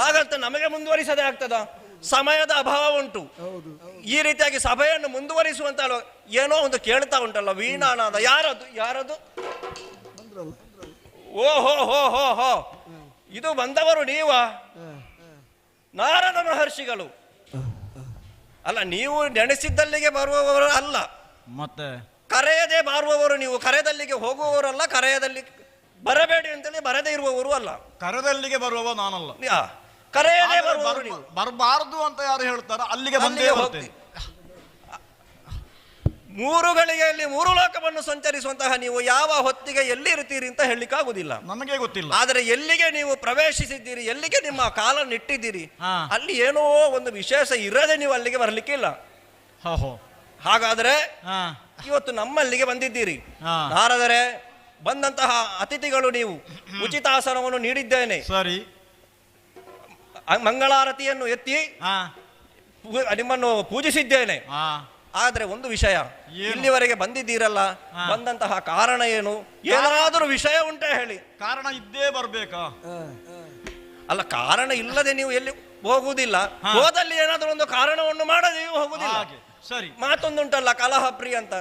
ಹಾಗಂತ ನಮಗೆ ಮುಂದುವರಿಸದೆ ಆಗ್ತದ? ಸಮಯದ ಅಭಾವ ಉಂಟು. ಈ ರೀತಿಯಾಗಿ ಸಭೆಯನ್ನು ಮುಂದುವರಿಸುವಂತ ಏನೋ ಒಂದು ಕೇಳ್ತಾ ಉಂಟಲ್ಲ, ವೀಣಾನಾದ. ಯಾರದು ಯಾರದು? ಓ ಹೋ ಹೋ ಹೋ ಹೋ, ಇದು ಬಂದವರು ನೀವ? ನಾರದ ಮಹರ್ಷಿಗಳು ಅಲ್ಲ, ನೀವು ನೆನೆಸಿದ್ದಲ್ಲಿಗೆ ಬರುವವರು ಅಲ್ಲ, ಮತ್ತೆ ಕರೆಯದೆ ಬಾರುವವರು ನೀವು. ಕರೆದಲ್ಲಿಗೆ ಹೋಗುವವರಲ್ಲ, ಕರೆಯದಲ್ಲಿ ಬರಬೇಡಿ ಅಂತೇಳಿ ಬರದೇ ಇರುವವರು ಅಲ್ಲ. ಕರೆದಲ್ಲಿಗೆ ಬರುವವ ನಾನಲ್ಲ, ಕರೆಯದೆ ಬರುವವರು ನೀವು. ಬರಬಾರದು ಅಂತ ಯಾರು ಹೇಳ್ತಾರ ಅಲ್ಲಿಗೆ ಬಂದೇ ಹೋಗ್ತೀನಿ. 3 ಗಳಿಗೆಯಲ್ಲಿ 3 ಲೋಕವನ್ನು ಸಂಚರಿಸುವಂತಹ ನೀವು ಯಾವ ಹೊತ್ತಿಗೆ ಎಲ್ಲಿ ಇರ್ತೀರಿ ಅಂತ ಹೇಳಲಿಕ್ಕಾಗುದಿಲ್ಲ, ನಮಗೆ ಗೊತ್ತಿಲ್ಲ. ಆದರೆ ಎಲ್ಲಿಗೆ ನೀವು ಪ್ರವೇಶಿಸಿದ್ದೀರಿ, ಎಲ್ಲಿಗೆ ನಿಮ್ಮ ಕಾಲನ್ನಿಟ್ಟಿದ್ದೀರಿ, ಅಲ್ಲಿ ಏನೋ ಒಂದು ವಿಶೇಷ ಇರದೆ ನೀವು ಅಲ್ಲಿಗೆ ಬರ್ಲಿಕ್ಕೆ ಇಲ್ಲ. ಹಾಗಾದ್ರೆ ಇವತ್ತು ನಮ್ಮಲ್ಲಿಗೆ ಬಂದಿದ್ದೀರಿ. ನಾರದರೆ, ಬಂದಂತಹ ಅತಿಥಿಗಳು ನೀವು. ಉಚಿತಾಸನವನ್ನು ನೀಡಿದ್ದೇನೆ, ಸರಿ, ಮಂಗಳಾರತಿಯನ್ನು ಎತ್ತಿ ನಿಮ್ಮನ್ನು ಪೂಜಿಸಿದ್ದೇನೆ. ಆದ್ರೆ ಒಂದು ವಿಷಯ, ಇಲ್ಲಿವರೆಗೆ ಬಂದಿದ್ದೀರಲ್ಲ, ಬಂದಂತಹ ಕಾರಣ ಏನು? ಏನಾದರೂ ವಿಷಯ ಉಂಟೆ ಹೇಳಿ. ಕಾರಣ ಇದ್ದೇ ಬರ್ಬೇಕಾ? ಅಲ್ಲ, ಕಾರಣ ಇಲ್ಲದೆ ನೀವು ಎಲ್ಲಿ ಹೋಗುವುದಿಲ್ಲ. ಹೋದಲ್ಲಿ ಏನಾದರೂ ಒಂದು ಕಾರಣವನ್ನು ಮಾಡದೆ ನೀವು ಹೋಗುದಿಲ್ಲ. ಸರಿ, ಮಾತೊಂದುಂಟಲ್ಲ, ಕಲಹ ಪ್ರಿಯ ಅಂತ.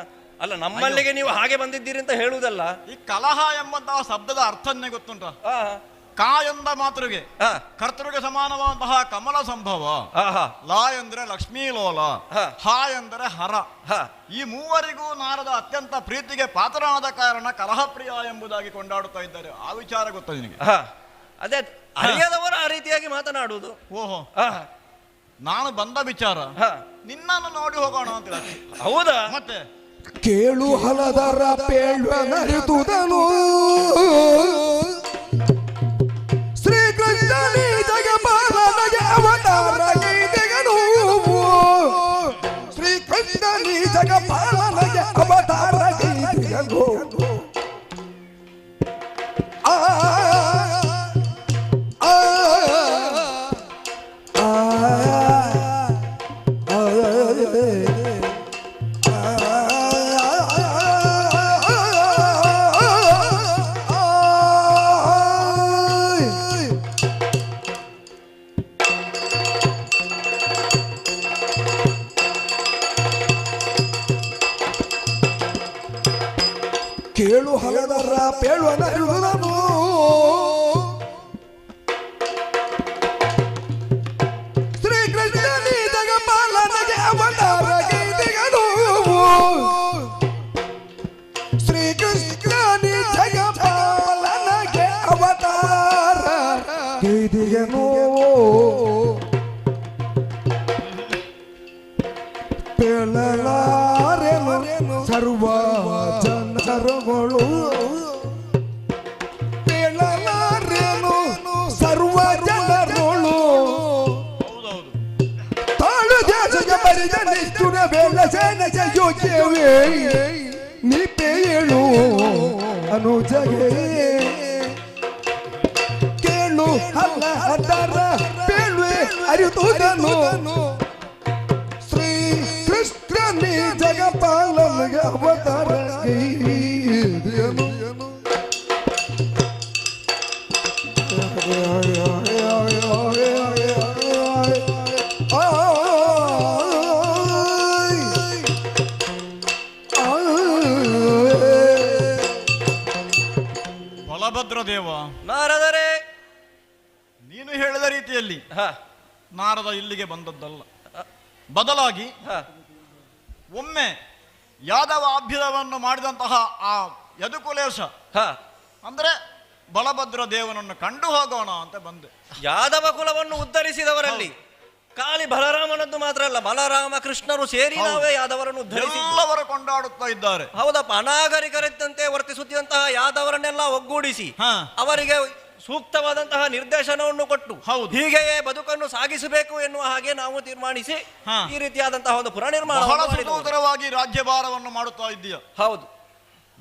ಅಲ್ಲ, ನಮ್ಮಲ್ಲಿಗೆ ನೀವು ಹಾಗೆ ಬಂದಿದ್ದೀರಿ ಅಂತ ಹೇಳುವುದಲ್ಲ. ಈ ಕಲಹ ಎಂಬಂತಹ ಶಬ್ದದ ಅರ್ಥನೇ ಗೊತ್ತುಂಟ? ಕಾ ಎಂದ ಮಾತೃಗೆ ಕರ್ತೃಗೆ ಸಮಾನವಾದಂತಹ ಕಮಲ ಸಂಭವ, ಲಾ ಎಂದ್ರೆ ಲಕ್ಷ್ಮೀ ಲೋಲ, ಹ ಎಂದರೆ ಹರ. ಈ ಮೂವರಿಗೂ ನಾರದ ಅತ್ಯಂತ ಪ್ರೀತಿಗೆ ಪಾತ್ರನಾದ ಕಾರಣ ಕಲಹಪ್ರಿಯ ಎಂಬುದಾಗಿ ಕೊಂಡಾಡುತ್ತಾ ಇದ್ದಾರೆ. ಆ ವಿಚಾರ ಗೊತ್ತ ನಿನಗೆ? ಅದೇ, ಅರಿಯದವರು ಆ ರೀತಿಯಾಗಿ ಮಾತನಾಡುವುದು. ಓಹೋ, ನಾನು ಬಂದ ವಿಚಾರ ನಿನ್ನನ್ನು ನೋಡಿ ಹೋಗೋಣ ಅಂತ. ಹೌದಾ? ಮತ್ತೆ ಕೇಳು ಹಲದರ ಪೇಳ್ವನರಿದುದನು ಶ್ರೀಕೃಷ್ಣನೇ ಜಗಪಾಲನೆಗೆ ಅವತಾರಗೈದೆಗನು. ಶ್ರೀಕೃಷ್ಣನೇ ಜಗಪಾಲನೆಗೆ ಅವತಾರಗೈದೆಗನು. ಕೇಳು ಹಲದರ ಪೇಳುವನರಿದುದನು ಶ್ರೀಕೃಷ್ಣನೇ ಜಗಪಾಲನೆಗೆ ಅವತಾರಗೈದೆಗನು. ಶ್ರೀಕೃಷ್ಣನೇ ಜಗಪಾಲನೆಗೆ ಅವತಾರಗೈದೆಗನು. ಪೇಳಲಾರೆನು ಸರ್ವ ಜನರುಗಳು, ಪೇಳಲಾರೆನು ಸರ್ವ ಜನರುಗಳು. ತಾಳು ದೇಶಕ್ಕೆ ಬರಿದ ನಿಷ್ಠುರ ಬೇಡ ಸೇನೆಗೆ ಯೋಗ್ಯವೇ ನೀ ಪೇಳು ಅನುಜಗೆ. ಕೇಳು ಅಲ್ಲ ಅದರ ಪೇಳುವೆ ಅರಿದುದನು ಶ್ರೀಕೃಷ್ಣನೇ ಜಗಪಾಲನೆಗೆ ಅವತಾರಗೈದೆನು. ಬಲಭದ್ರ ದೇವ, ನಾರದರೆ, ನೀನು ಹೇಳಿದ ರೀತಿಯಲ್ಲಿ ನಾರದ ಇಲ್ಲಿಗೆ ಬಂದದ್ದಲ್ಲ. ಬದಲಾಗಿ ಒಮ್ಮೆ ಯಾದವ ಅಭ್ಯುದಯವನ್ನು ಮಾಡಿದಂತಹ ಆ ಯದುಕುಲೇಶ ಅಂದ್ರೆ ಬಲಭದ್ರ ದೇವನನ್ನು ಕಂಡು ಹೋಗೋಣ ಅಂತ ಬಂದೆ. ಯಾದವ ಕುಲವನ್ನು ಉದ್ಧರಿಸಿದವರಲ್ಲಿ ಖಾಲಿ ಬಲರಾಮನದ್ದು ಮಾತ್ರ ಅಲ್ಲ, ಬಲರಾಮ ಕೃಷ್ಣರು ಸೇರಿ ನಾವೇ ಯಾದವರನ್ನು ಉದ್ಧರಿಸಿ ಎಲ್ಲವರು ಕೊಂಡಾಡುತ್ತಾ ಇದ್ದಾರೆ. ಹೌದಪ್ಪ, ಅನಾಗರಿಕರಿದ್ದಂತೆ ವರ್ತಿಸುತ್ತಿದ್ದಂತಹ ಯಾದವರನ್ನೆಲ್ಲ ಒಗ್ಗೂಡಿಸಿ ಅವರಿಗೆ ಸೂಕ್ತವಾದಂತಹ ನಿರ್ದೇಶನವನ್ನು ಕೊಟ್ಟು ಹೀಗೆಯೇ ಬದುಕನ್ನು ಸಾಗಿಸಬೇಕು ಎನ್ನುವ ಹಾಗೆ ನಾವು ತೀರ್ಮಾನಿಸಿ ಈ ರೀತಿಯಾದಂತಹ ಒಂದು ಪುನರ್ನಿರ್ಮಾಣ ಸುಂದರವಾಗಿ ರಾಜ್ಯಭಾರವನ್ನು ಮಾಡುತ್ತಾ ಇದ್ದೀಯ. ಹೌದು,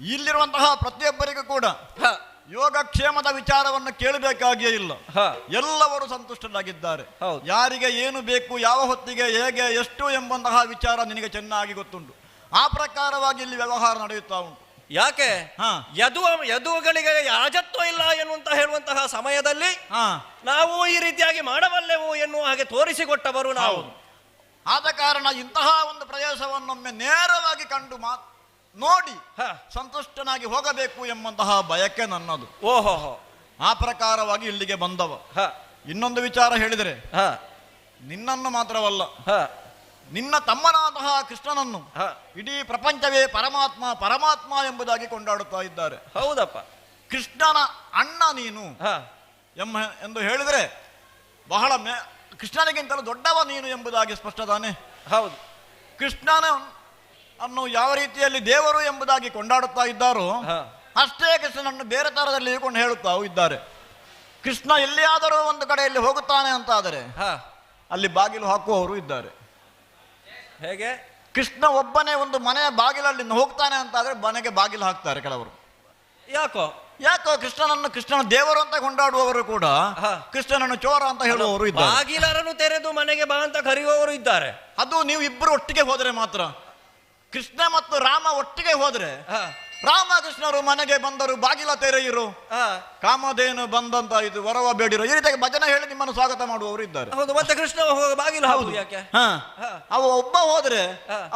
ಇಲ್ಲಿರುವಂತಹ ಪ್ರತಿಯೊಬ್ಬರಿಗೂ ಕೂಡ ಯೋಗಕ್ಷೇಮದ ವಿಚಾರವನ್ನು ಕೇಳಬೇಕಾಗಿಯೇ ಇಲ್ಲ. ಎಲ್ಲವರು ಸಂತುಷ್ಟರಾಗಿದ್ದಾರೆ. ಯಾರಿಗೆ ಏನು ಬೇಕು, ಯಾವ ಹೊತ್ತಿಗೆ, ಹೇಗೆ, ಎಷ್ಟು ಎಂಬಂತಹ ವಿಚಾರ ನಿನಗೆ ಚೆನ್ನಾಗಿ ಗೊತ್ತುಂಟು. ಆ ಪ್ರಕಾರವಾಗಿ ಇಲ್ಲಿ ವ್ಯವಹಾರ ನಡೆಯುತ್ತಾ ಉಂಟು. ಯಾಕೆ ಯದುಗಳಿಗೆ ಯಾಜತ್ವ ಇಲ್ಲ ಎನ್ನುವಂತ ಹೇಳುವಂತಹ ಸಮಯದಲ್ಲಿ ನಾವು ಈ ರೀತಿಯಾಗಿ ಮಾಡಬಲ್ಲೆವು ಎನ್ನುವ ಹಾಗೆ ತೋರಿಸಿಕೊಟ್ಟವರು ನಾವು. ಆದ ಕಾರಣ ಇಂತಹ ಒಂದು ಪ್ರದೇಶವನ್ನೊಮ್ಮೆ ನೇರವಾಗಿ ಕಂಡು ನೋಡಿ ಸಂತುಷ್ಟನಾಗಿ ಹೋಗಬೇಕು ಎಂಬಂತಹ ಬಯಕೆ ನನ್ನದು. ಓಹೋ, ಆ ಪ್ರಕಾರವಾಗಿ ಇಲ್ಲಿಗೆ ಬಂದವ. ಇನ್ನೊಂದು ವಿಚಾರ ಹೇಳಿದರೆ, ನಿನ್ನನ್ನು ಮಾತ್ರವಲ್ಲ, ನಿನ್ನ ತಮ್ಮನಾದಂತಹ ಕೃಷ್ಣನನ್ನು ಇಡೀ ಪ್ರಪಂಚವೇ ಪರಮಾತ್ಮ ಪರಮಾತ್ಮ ಎಂಬುದಾಗಿ ಕೊಂಡಾಡುತ್ತಾ ಇದ್ದಾರೆ. ಹೌದಪ್ಪ, ಕೃಷ್ಣನ ಅಣ್ಣ ನೀನು ಎಂದು ಹೇಳಿದರೆ ಬಹಳ ಕೃಷ್ಣನಿಗಿಂತಲೂ ದೊಡ್ಡವ ನೀನು ಎಂಬುದಾಗಿ ಸ್ಪಷ್ಟ ತಾನೆ. ಹೌದು, ಕೃಷ್ಣನ ಅನ್ನು ಯಾವ ರೀತಿಯಲ್ಲಿ ದೇವರು ಎಂಬುದಾಗಿ ಕೊಂಡಾಡುತ್ತಾ ಇದ್ದಾರೋ ಅಷ್ಟೇ ಕೃಷ್ಣನನ್ನು ಬೇರೆ ತರದಲ್ಲಿ ಕೊಂಡು ಹೇಳುತ್ತಾ ಇದ್ದಾರೆ. ಕೃಷ್ಣ ಎಲ್ಲಿಯಾದರೂ ಒಂದು ಕಡೆಯಲ್ಲಿ ಹೋಗುತ್ತಾನೆ ಅಂತಾದರೆ ಅಲ್ಲಿ ಬಾಗಿಲು ಹಾಕುವವರು ಇದ್ದಾರೆ. ಹೇಗೆ? ಕೃಷ್ಣ ಒಬ್ಬನೇ ಒಂದು ಮನೆಯ ಬಾಗಿಲಲ್ಲಿ ಹೋಗ್ತಾನೆ ಅಂತಾದ್ರೆ ಮನೆಗೆ ಬಾಗಿಲು ಹಾಕ್ತಾರೆ ಕೆಲವರು. ಯಾಕೋ ಕೃಷ್ಣನ ದೇವರು ಅಂತ ಕೊಂಡಾಡುವವರು ಕೂಡ ಕೃಷ್ಣನನ್ನು ಚೋರ ಅಂತ ಹೇಳುವವರು ಇದ್ದಾರೆ. ಬಾಗಿಲರನ್ನು ತೆರೆದು ಮನೆಗೆ ಬಾ ಅಂತ ಕರೆಯುವವರು ಇದ್ದಾರೆ. ಅದು ನೀವು ಇಬ್ಬರು ಒಟ್ಟಿಗೆ ಹೋದರೆ ಮಾತ್ರ. ಕೃಷ್ಣ ಮತ್ತು ರಾಮ ಒಟ್ಟಿಗೆ ಹೋದ್ರೆ ರಾಮ ಕೃಷ್ಣರು ಮನೆಗೆ ಬಂದರು ಬಾಗಿಲ ತೆರೆಯಿರು, ಕಾಮಧೇನು ಬಂದಂತ ಇದು ವರವ ಬೇಡಿರು, ಈ ರೀತಿಯಾಗಿ ಭಜನೆ ಹೇಳಿ ನಿಮ್ಮನ್ನು ಸ್ವಾಗತ ಮಾಡುವವರು ಇದ್ದಾರೆ. ಹೌದು, ಮತ್ತೆ ಕೃಷ್ಣ ಬಾಗಿಲು ಹೌದು. ಯಾಕೆ? ಅವ ಒಬ್ಬ ಹೋದ್ರೆ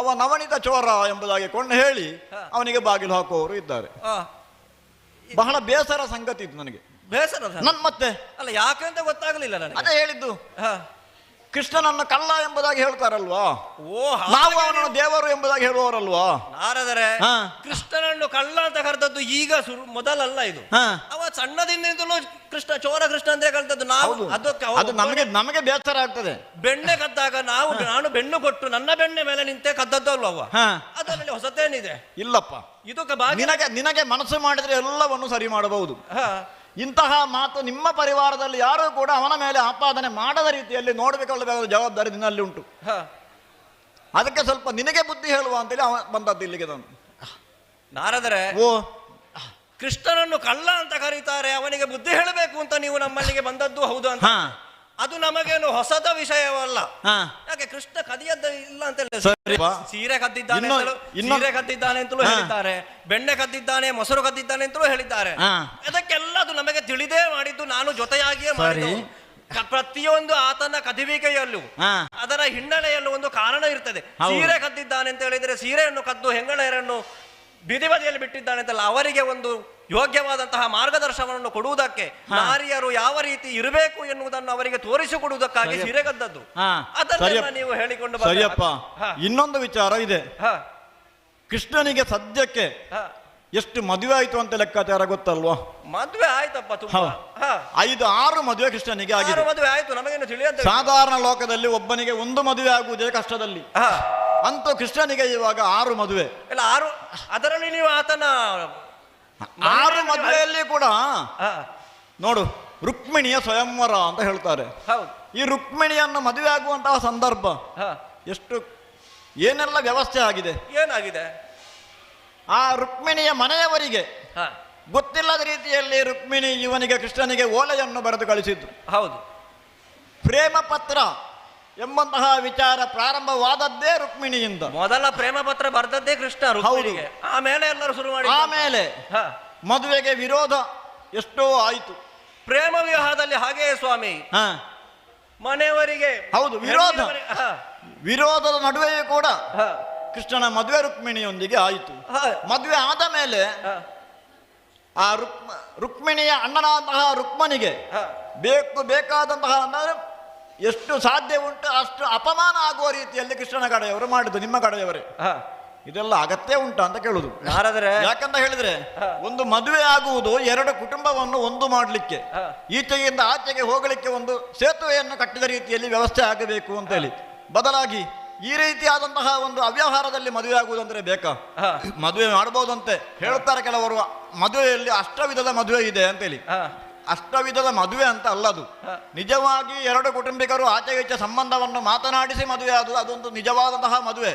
ಅವ ನವನಿತ ಚೋರ ಎಂಬುದಾಗಿ ಕೊಂಡು ಹೇಳಿ ಅವನಿಗೆ ಬಾಗಿಲು ಹಾಕುವವರು ಇದ್ದಾರೆ. ಬಹಳ ಬೇಸರ ಸಂಗತಿ ಇದು ನನಗೆ. ಬೇಸರ ಮತ್ತೆ ಅಲ್ಲ, ಯಾಕೆ ಅಂತ ಗೊತ್ತಾಗಲಿಲ್ಲ ನನಗೆ. ಅದೇ ಹೇಳಿದ್ದು, ಕೃಷ್ಣನನ್ನು ಕಳ್ಳ ಎಂಬುದಾಗಿ ಹೇಳ್ತಾರಲ್ವಾ, ನಾವು ಅವನನ್ನು ದೇವರು ಎಂಬುದಾಗಿ ಹೇಳುವವರಲ್ವಾ. ನಾರದರೆ ಕೃಷ್ಣನನ್ನು ಕಳ್ಳ ಅಂತ ಕರೆದದ್ದು ಈಗ ಮೊದಲಲ್ಲ. ಇದು ಅವ ಸಣ್ಣದಿಂದಲೂ ಕೃಷ್ಣ ಚೋರ ಕೃಷ್ಣ ಅಂತ ಕಲ್ತದ್ದು. ನಾವು ಅದು ನಮಗೆ ಬೇಸರ ಆಗ್ತದೆ. ಬೆಣ್ಣೆ ಕದ್ದಾಗ ನಾನು ಬೆನ್ನು ಕೊಟ್ಟು ನನ್ನ ಬೆಣ್ಣೆ ಮೇಲೆ ನಿಂತೆ ಕದ್ದದ್ದು ಅಲ್ವ, ಅದರಲ್ಲಿ ಹೊಸತೇನಿದೆ? ಇಲ್ಲಪ್ಪ, ಇದಕ್ಕೆ ನಿನಗೆ ಮನಸ್ಸು ಮಾಡಿದ್ರೆ ಎಲ್ಲವನ್ನು ಸರಿ ಮಾಡಬಹುದು. ಇಂತಹ ಮಾತು ನಿಮ್ಮ ಪರಿವಾರದಲ್ಲಿ ಯಾರೂ ಕೂಡ ಅವನ ಮೇಲೆ ಆಪಾದನೆ ಮಾಡದ ರೀತಿಯಲ್ಲಿ ನೋಡಬೇಕಾದ ಜವಾಬ್ದಾರಿ ನಿನ್ನಲ್ಲಿ ಉಂಟು. ಅದಕ್ಕೆ ಸ್ವಲ್ಪ ನಿನಗೆ ಬುದ್ಧಿ ಹೇಳುವ ಅಂತೇಳಿ ಅವ ಬಂದದ್ದು ಇಲ್ಲಿಗೆ. ನಾರದರೆ ಕೃಷ್ಣನನ್ನು ಕಳ್ಳ ಅಂತ ಕರೀತಾರೆ, ಅವನಿಗೆ ಬುದ್ಧಿ ಹೇಳಬೇಕು ಅಂತ ನೀವು ನಮ್ಮಲ್ಲಿಗೆ ಬಂದದ್ದು ಹೌದು ಅಂತ. ಅದು ನಮಗೇನು ಹೊಸದ ವಿಷಯವಲ್ಲ. ಯಾಕೆ ಕೃಷ್ಣ ಕದಿಯದ್ದ ಇಲ್ಲ ಅಂತ ಸೀರೆ ಕದ್ದಿದ್ದಾನೆ ಅಂತಲೂ ಹೇಳಿದ್ದಾರೆ, ಬೆಣ್ಣೆ ಕದ್ದಿದ್ದಾನೆ, ಮೊಸರು ಕದ್ದಿದ್ದಾನೆ ಅಂತಲೂ ಹೇಳಿದ್ದಾರೆ. ಅದಕ್ಕೆಲ್ಲ ಅದು ನಮಗೆ ತಿಳಿದೇ ಮಾಡಿದ್ದು, ನಾನು ಜೊತೆಯಾಗಿಯೇ ಮಾಡಿದ್ದು. ಪ್ರತಿಯೊಂದು ಆತನ ಕದಿವಿಕೆಯಲ್ಲೂ ಅದರ ಹಿನ್ನೆಲೆಯಲ್ಲೂ ಒಂದು ಕಾರಣ ಇರ್ತದೆ. ಸೀರೆ ಕದ್ದಿದ್ದಾನೆ ಅಂತ ಹೇಳಿದ್ರೆ ಸೀರೆಯನ್ನು ಕದ್ದು ಹೆಂಗಳೆಯರನ್ನು ಬೀದಿ ಬದಿಯಲ್ಲಿ ಬಿಟ್ಟಿದ್ದಾನೆ ಅಂತಲ್ಲ, ಅವರಿಗೆ ಒಂದು ಯೋಗ್ಯವಾದಂತಹ ಮಾರ್ಗದರ್ಶನವನ್ನು ಕೊಡುವುದಕ್ಕೆ, ನಾರಿಯರು ಯಾವ ರೀತಿ ಇರಬೇಕು ಎನ್ನುವುದನ್ನು ಅವರಿಗೆ ತೋರಿಸಿಕೊಡುವುದಕ್ಕಾಗಿ ಸೀರೆ ಕದ್ದದ್ದು. ಅದನ್ನ ನೀವು ಹೇಳಿಕೊಂಡು ಸರಿಯಪ್ಪ. ಇನ್ನೊಂದು ವಿಚಾರ ಇದೆ. ಕೃಷ್ಣನಿಗೆ ಸದ್ಯಕ್ಕೆ ಎಷ್ಟು ಮದುವೆ ಆಯ್ತು ಅಂತ ಲೆಕ್ಕಾಚಾರ ಗೊತ್ತಲ್ವಾ? ಮದುವೆ ಆಯ್ತಪ್ಪ, ತುಂಬಾ 5-6 ಮದುವೆ ಕೃಷ್ಣನಿಗೆ ಆಗಿದೆ. ಮದುವೆ ಆಯ್ತು, ನಮಗೇನು ತಿಳಿಯದ. ಸಾಧಾರಣ ಲೋಕದಲ್ಲಿ ಒಬ್ಬನಿಗೆ ಒಂದು ಮದುವೆ ಆಗುವುದೇ ಕಷ್ಟದಲ್ಲಿ, ಅಂತೂ ಕೃಷ್ಣನಿಗೆ ಇವಾಗ 6 ಮದುವೆ. ಇಲ್ಲ 6, ಅದರಲ್ಲಿ ನೀವು ಆತನ 6 ಮದುವೆಯಲ್ಲಿ ಕೂಡ ನೋಡು, ರುಕ್ಮಿಣಿಯ ಸ್ವಯಂವರ ಅಂತ ಹೇಳ್ತಾರೆ. ಈ ರುಕ್ಮಿಣಿಯನ್ನು ಮದುವೆ ಆಗುವಂತಹ ಸಂದರ್ಭ ಎಷ್ಟು ಏನೆಲ್ಲ ವ್ಯವಸ್ಥೆ ಆಗಿದೆ. ಏನಾಗಿದೆ? ಆ ರುಕ್ಮಿಣಿಯ ಮನೆಯವರಿಗೆ ಗೊತ್ತಿಲ್ಲದ ರೀತಿಯಲ್ಲಿ ರುಕ್ಮಿಣಿ ಇವನಿಗೆ ಕೃಷ್ಣನಿಗೆ ಓಲೆಯನ್ನು ಬರೆದು ಕಳಿಸಿದ್ದು. ಹೌದು, ಪ್ರೇಮ ಪತ್ರ ಎಂಬಂತಹ ವಿಚಾರ ಪ್ರಾರಂಭವಾದದ್ದೇ ರುಕ್ಮಿಣಿಯಿಂದ. ಮೊದಲ ಪ್ರೇಮ ಪತ್ರ ಬರೆದದ್ದೇ ಕೃಷ್ಣ ರುಕ್ಮಿಣಿಗೆ. ಆಮೇಲೆ ಎಲ್ಲರೂ ಶುರು ಮಾಡಿ, ಆಮೇಲೆ ಮದುವೆಗೆ ವಿರೋಧ ಎಷ್ಟೋ ಆಯಿತು. ಪ್ರೇಮ ವಿವಾಹದಲ್ಲಿ ಹಾಗೆಯೇ ಸ್ವಾಮಿ, ಮನೆಯವರಿಗೆ ಹೌದು ವಿರೋಧದ ನಡುವೆಯೂ ಕೂಡ ಕೃಷ್ಣನ ಮದುವೆ ರುಕ್ಮಿಣಿಯೊಂದಿಗೆ ಆಯಿತು. ಮದುವೆ ಆದ ಮೇಲೆ ಆ ರುಕ್ಮಿಣಿಯ ಅಣ್ಣನಾದಂತಹ ರುಕ್ಮನಿಗೆ ಬೇಕಾದಂತಹ ಎಷ್ಟು ಸಾಧ್ಯ ಉಂಟು ಅಷ್ಟು ಅಪಮಾನ ಆಗುವ ರೀತಿಯಲ್ಲಿ ಕೃಷ್ಣನ ಕಡೆಯವರು ಮಾಡಿದ್ದು. ನಿಮ್ಮ ಕಡೆಯವರೇ ಇದೆಲ್ಲ ಅಗತ್ಯ ಉಂಟಾ ಅಂತ ಕೇಳುದು. ಯಾಕಂತ ಹೇಳಿದ್ರೆ ಒಂದು ಮದುವೆ ಆಗುವುದು 2 ಕುಟುಂಬವನ್ನು ಒಂದು ಮಾಡಲಿಕ್ಕೆ, ಈಚೆಯಿಂದ ಆಚೆಗೆ ಹೋಗಲಿಕ್ಕೆ ಒಂದು ಸೇತುವೆಯನ್ನು ಕಟ್ಟಿದ ರೀತಿಯಲ್ಲಿ ವ್ಯವಸ್ಥೆ ಆಗಬೇಕು ಅಂತ ಹೇಳಿ, ಬದಲಾಗಿ ಈ ರೀತಿಯಾದಂತಹ ಒಂದು ಅವ್ಯವಹಾರದಲ್ಲಿ ಮದುವೆ ಆಗುವುದಂದ್ರೆ ಬೇಕಾ? ಮದುವೆ ಮಾಡಬಹುದಂತೆ ಹೇಳುತ್ತಾರೆ ಕೆಲವರು. ಮದುವೆಯಲ್ಲಿ ಅಷ್ಟವಿಧದ ಮದುವೆ ಇದೆ ಅಂತೇಳಿ. ಅಷ್ಟವಿಧದ ಮದುವೆ ಅಂತ ಅಲ್ಲದು. ನಿಜವಾಗಿ 2 ಕುಟುಂಬಿಕರು ಆಚೆ ಈಚೆ ಸಂಬಂಧವನ್ನು ಮಾತನಾಡಿಸಿ ಮದುವೆ ಆದುದು ಅದೊಂದು ನಿಜವಾದಂತಹ ಮದುವೆ.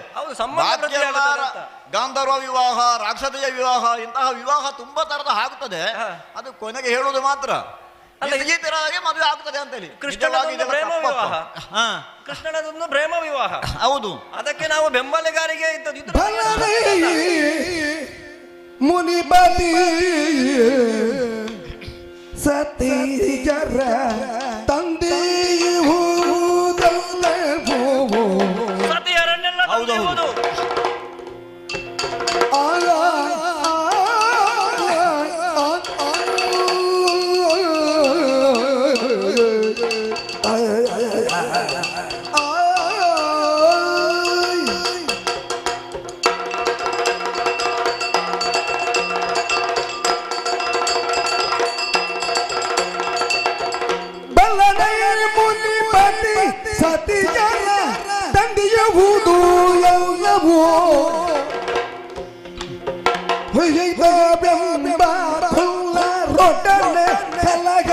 ಗಾಂಧರ್ವ ವಿವಾಹ, ರಾಕ್ಷಸೀಯ ವಿವಾಹ, ಇಂತಹ ವಿವಾಹ ತುಂಬಾ ತರದ ಆಗುತ್ತದೆ. ಅದು ಕೊನೆಗೆ ಹೇಳುವುದು ಮಾತ್ರ ಈ ತರದಾಗೆ ಮದುವೆ ಆಗ್ತದೆ ಅಂತ ಹೇಳಿ. ಕೃಷ್ಣನದೊಂದು ಪ್ರೇಮ ವಿವಾಹ. ಹೌದು, ಅದಕ್ಕೆ ನಾವು ಬೆಂಬಲಿಗಾರಿಗೆ ಮುನಿಪತಿ ಸತೀಜರ ತಂದೆಯುವುದಲ್ಲವೋ ಸತಿಯರನ್ನೆಲ್ಲ ತಂದೆಯುವುದು. ಸತಿಯರ ತಂದೆಯುವುದು ಎಲ್ಲವೋ ಬೆಂಬ ರೊಡ್ಡನೆ ಕಲಗ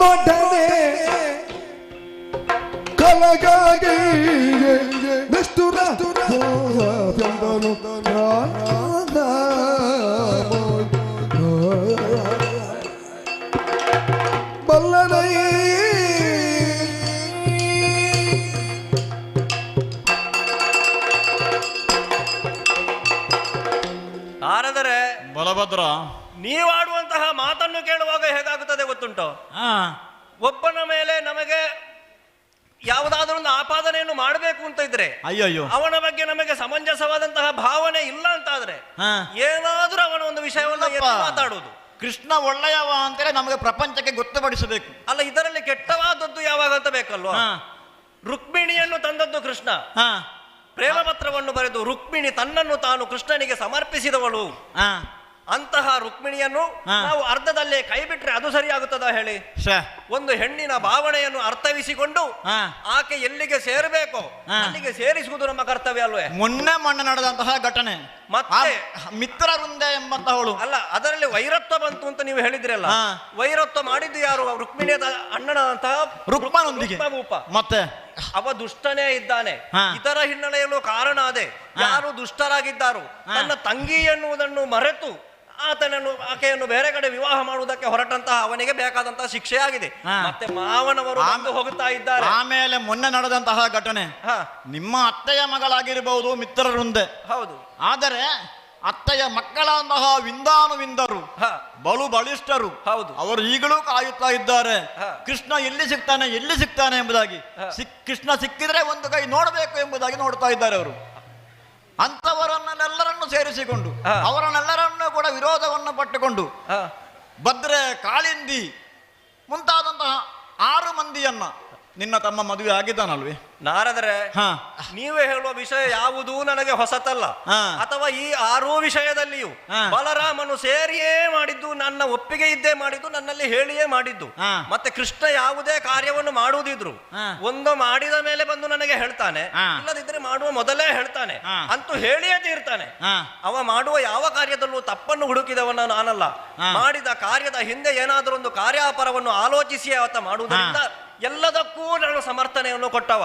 ರೊಡ್ಡನೆ ಕಲಗಾಗಿ ನಿಷ್ಠುರ ಬಲ್ಲನೈ ಆರಾದರೆ ಬಲಭದ್ರ, ನೀವಾಡುವಂತಹ ಮಾತನ್ನು ಕೇಳುವಾಗ ಹೇಗಾಗುತ್ತದೆ ಗೊತ್ತುಂಟು? ಒಬ್ಬನ ಮೇಲೆ ನಮಗೆ ಯಾವುದಾದ್ರೂ ಒಂದು ಆಪಾದನೆಯನ್ನು ಮಾಡಬೇಕು ಅಂತ ಇದ್ರೆ, ಅಯ್ಯಯ್ಯೋ, ಅವನ ಬಗ್ಗೆ ನಮಗೆ ಸಮಂಜಸವಾದಂತಹ ಭಾವನೆ ಇಲ್ಲ ಅಂತಾದ್ರೆ ಏನಾದ್ರೂ ಅವನ ಒಂದು ವಿಷಯವನ್ನು ಎತ್ತಿ ಮಾತಾಡುವುದು. ಕೃಷ್ಣ ಒಳ್ಳೆಯವ ಅಂತೇಳಿ ನಮಗೆ ಪ್ರಪಂಚಕ್ಕೆ ಗೊತ್ತುಪಡಿಸಬೇಕು. ಅಲ್ಲ, ಇದರಲ್ಲಿ ಕೆಟ್ಟವಾದದ್ದು ಯಾವಾಗ ಅಂತ ಬೇಕಲ್ವಾ? ರುಕ್ಮಿಣಿಯನ್ನು ತಂದದ್ದು ಕೃಷ್ಣ, ಪ್ರೇಮ ಪತ್ರವನ್ನು ಬರೆದು ರುಕ್ಮಿಣಿ ತನ್ನನ್ನು ತಾನು ಕೃಷ್ಣನಿಗೆ ಸಮರ್ಪಿಸಿದವಳು. ಅಂತಹ ರುಕ್ಮಿಣಿಯನ್ನು ನಾವು ಅರ್ಧದಲ್ಲೇ ಕೈ ಬಿಟ್ರೆ ಅದು ಸರಿಯಾಗುತ್ತದ ಹೇಳಿ? ಒಂದು ಹೆಣ್ಣಿನ ಭಾವನೆಯನ್ನು ಅರ್ಥವಿಸಿಕೊಂಡು ಆಕೆ ಎಲ್ಲಿಗೆ ಸೇರಬೇಕೋ ಅಲ್ಲಿಗೆ ಸೇರಿಸುವುದು ನಮ್ಮ ಕರ್ತವ್ಯ ಅಲ್ವೇ? ಮೊನ್ನೆ ನಡೆದಂತಹ ಘಟನೆ, ಮತ್ತೆ ಮಿತ್ರ ವೃಂದೆ ಎಂಬಂತಹವಳು ಅಲ್ಲ, ಅದರಲ್ಲಿ ವೈರತ್ವ ಬಂತು ಅಂತ ನೀವು ಹೇಳಿದ್ರಲ್ಲ, ವೈರತ್ವ ಮಾಡಿದ್ದು ಯಾರು? ರುಕ್ಮಿಣಿಯ ಅಣ್ಣನಂತಹ ರುಕ್ಮನೊಂದಿಗೆ. ಮತ್ತೆ ಅವ ದುಷ್ಟನೇ ಇದ್ದಾನೆ. ಇದರ ಹಿನ್ನೆಲೆಯಲ್ಲೂ ಕಾರಣ ಅದೇ, ಯಾರು ದುಷ್ಟರಾಗಿದ್ದಾರು ತನ್ನ ತಂಗಿ ಎನ್ನುವುದನ್ನು ಮರೆತು ಆಕೆಯನ್ನು ಬೇರೆ ಕಡೆ ವಿವಾಹ ಮಾಡುವುದಕ್ಕೆ ಹೊರಟಂತಹ ಅವನಿಗೆ ಬೇಕಾದಂತಹ ಶಿಕ್ಷೆ ಆಗಿದೆ. ಮತ್ತೆ ಮಾವನವರು ಹೋಗುತ್ತಾ ಇದ್ದಾರೆ. ಆಮೇಲೆ ಮೊನ್ನೆ ನಡೆದಂತಹ ಘಟನೆ, ನಿಮ್ಮ ಅತ್ತೆಯ ಮಗಳಾಗಿರಬಹುದು ಮಿತ್ರ ವೃಂದೆ, ಹೌದು. ಆದರೆ ಅತ್ತೆಯ ಮಕ್ಕಳಂತಹ ವಿಂದಾನುವಿಂದರು ಬಲು ಬಲಿಷ್ಠರು, ಹೌದು. ಅವರು ಈಗಲೂ ಕಾಯುತ್ತಾ ಇದ್ದಾರೆ, ಕೃಷ್ಣ ಎಲ್ಲಿ ಸಿಗ್ತಾನೆ ಎಂಬುದಾಗಿ. ಕೃಷ್ಣ ಸಿಕ್ಕಿದ್ರೆ ಒಂದು ಕೈ ನೋಡಬೇಕು ಎಂಬುದಾಗಿ ನೋಡ್ತಾ ಇದ್ದಾರೆ ಅವರು. ಅಂತವರನ್ನೆಲ್ಲರನ್ನು ಸೇರಿಸಿಕೊಂಡು ಅವರನ್ನೆಲ್ಲರನ್ನೂ ಕೂಡ ವಿರೋಧವನ್ನು ಪಟ್ಟುಕೊಂಡು ಭದ್ರೆ, ಕಾಳಿಂದಿ ಮುಂತಾದಂತಹ 6 ಮಂದಿಯನ್ನ ನಿನ್ನ ತಮ್ಮ ಮದುವೆ ಆಗಿದ್ದಾನಲ್ವೇ? ನಾರದರೆ ನೀವೇ ಹೇಳುವ ವಿಷಯ ಯಾವುದೂ ನನಗೆ ಹೊಸತಲ್ಲ. ಅಥವಾ ಈ 6 ವಿಷಯದಲ್ಲಿಯೂ ಬಲರಾಮನು ಸೇರಿಯೇ ಮಾಡಿದ್ದು, ನನ್ನ ಒಪ್ಪಿಗೆ ಇದ್ದೇ ಮಾಡಿದ್ದು, ನನ್ನಲ್ಲಿ ಹೇಳಿಯೇ ಮಾಡಿದ್ದು. ಮತ್ತೆ ಕೃಷ್ಣ ಯಾವುದೇ ಕಾರ್ಯವನ್ನು ಮಾಡುವುದಿದ್ರು ಒಂದು ಮಾಡಿದ ಮೇಲೆ ಬಂದು ನನಗೆ ಹೇಳ್ತಾನೆ, ಇಲ್ಲದಿದ್ರೆ ಮಾಡುವ ಮೊದಲೇ ಹೇಳ್ತಾನೆ, ಅಂತೂ ಹೇಳಿಯೇ ತೀರ್ತಾನೆ. ಅವ ಮಾಡುವ ಯಾವ ಕಾರ್ಯದಲ್ಲೂ ತಪ್ಪನ್ನು ಹುಡುಕಿದವನ ನಾನಲ್ಲ. ಮಾಡಿದ ಕಾರ್ಯದ ಹಿಂದೆ ಏನಾದರೂ ಒಂದು ಕಾರ್ಯಾಪರವನ್ನು ಆಲೋಚಿಸಿ ಆತ ಮಾಡುವುದರಿಂದ ಎಲ್ಲದಕ್ಕೂ ನಾನು ಸಮರ್ಥನೆಯನ್ನು ಕೊಟ್ಟವ.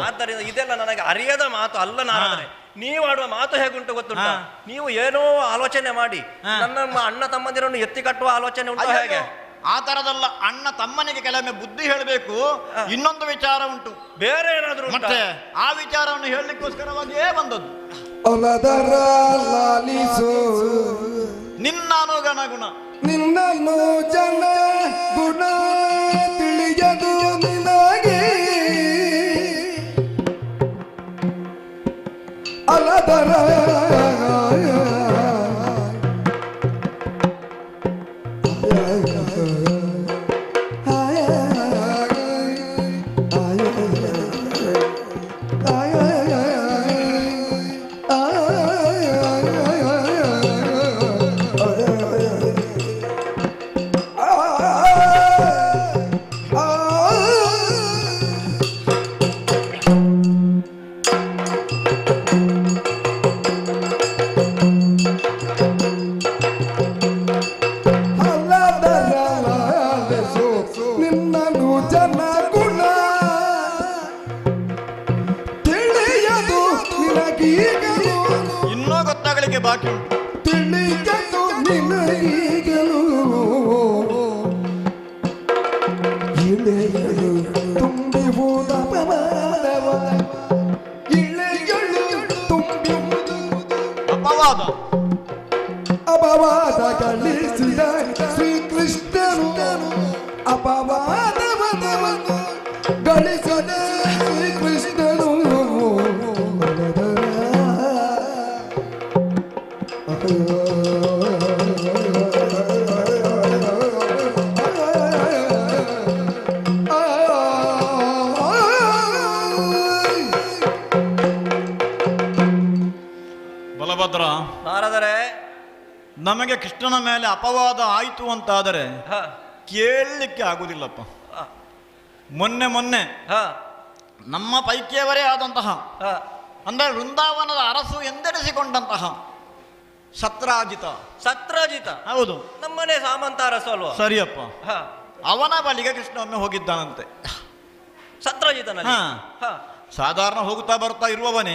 ಆದ್ದರಿಂದ ಇದೆಲ್ಲ ನನಗೆ ಅರಿಯದ ಮಾತು ಅಲ್ಲ. ನಾನಾದರೆ ನೀವು ಆಡುವ ಮಾತು ಹೇಗುಂಟು ಗೊತ್ತುಂಟ? ನೀವು ಏನೋ ಆಲೋಚನೆ ಮಾಡಿ ನನ್ನ ಅಣ್ಣ ತಮ್ಮಂದಿರನ್ನು ಎತ್ತಿ ಕಟ್ಟುವ ಆಲೋಚನೆ ಉಂಟು ಹೇಗೆ? ಆ ತರದಲ್ಲ, ಅಣ್ಣ ತಮ್ಮನಿಗೆ ಕೆಲವೊಮ್ಮೆ ಬುದ್ಧಿ ಹೇಳಬೇಕು. ಇನ್ನೊಂದು ವಿಚಾರ ಉಂಟು, ಬೇರೆ ಏನಾದ್ರು ಮತ್ತೆ ಆ ವಿಚಾರವನ್ನು ಹೇಳಲಿಕ್ಕೋಸ್ಕರವಾಗಿಯೇ ಬಂದದ್ದು. ನಿನ್ನನುಗಣ ಗುಣ, ನಿನ್ನನ್ನು ಜನ ಗುಣ ತಿಳಿಯದು ನಿನಗೆ ಅಲದರ ಇನ್ನೂ ಗೊತ್ತಾಗಲಿಕ್ಕೆ ಬಾಕಿ ಉಂಟು. ತಿಳಿಯದು ನಿನಗೀಗಲೂ ಇಳೆಯಲು ತುಂಬಿ ಹೋದ ಅಪವಾದ ಗಳಿಸಿದ ಶ್ರೀಕೃಷ್ಣನು ಅಪವಾದವನ್ನು ಗಳಿಸಿದ ಶ್ರೀಕೃಷ್ಣನು ಬಲಭದ್ರ, ನಾರದರೆ ನಮಗೆ ಕೃಷ್ಣನ ಮೇಲೆ ಅಪವಾದ ಆಯಿತು ಅಂತಾದರೆ ಕೇಳಲಿಕ್ಕೆ ಆಗುದಿಲ್ಲಪ್ಪ. ಮೊನ್ನೆ ನಮ್ಮ ಪೈಕಿಯವರೇ ಆದಂತಹ ಅಂದರೆ ವೃಂದಾವನದ ಅರಸು ಎಂದೆನಿಸಿಕೊಂಡಂತಹ ಸತ್ರಾಜಿತ ಹೌದು, ನಮ್ಮನೆ ಸಾಮಂತ ಅರಸು ಅಲ್ವಾ? ಸರಿಯಪ್ಪ. ಅವನ ಬಳಿಗೆ ಕೃಷ್ಣ ಒಮ್ಮೆ ಹೋಗಿದ್ದಾನಂತೆ. ಸತ್ರಾಜಿತನಲ್ಲಿ ಸಾಧಾರಣ ಹೋಗುತ್ತಾ ಬರ್ತಾ ಇರುವವನೇ,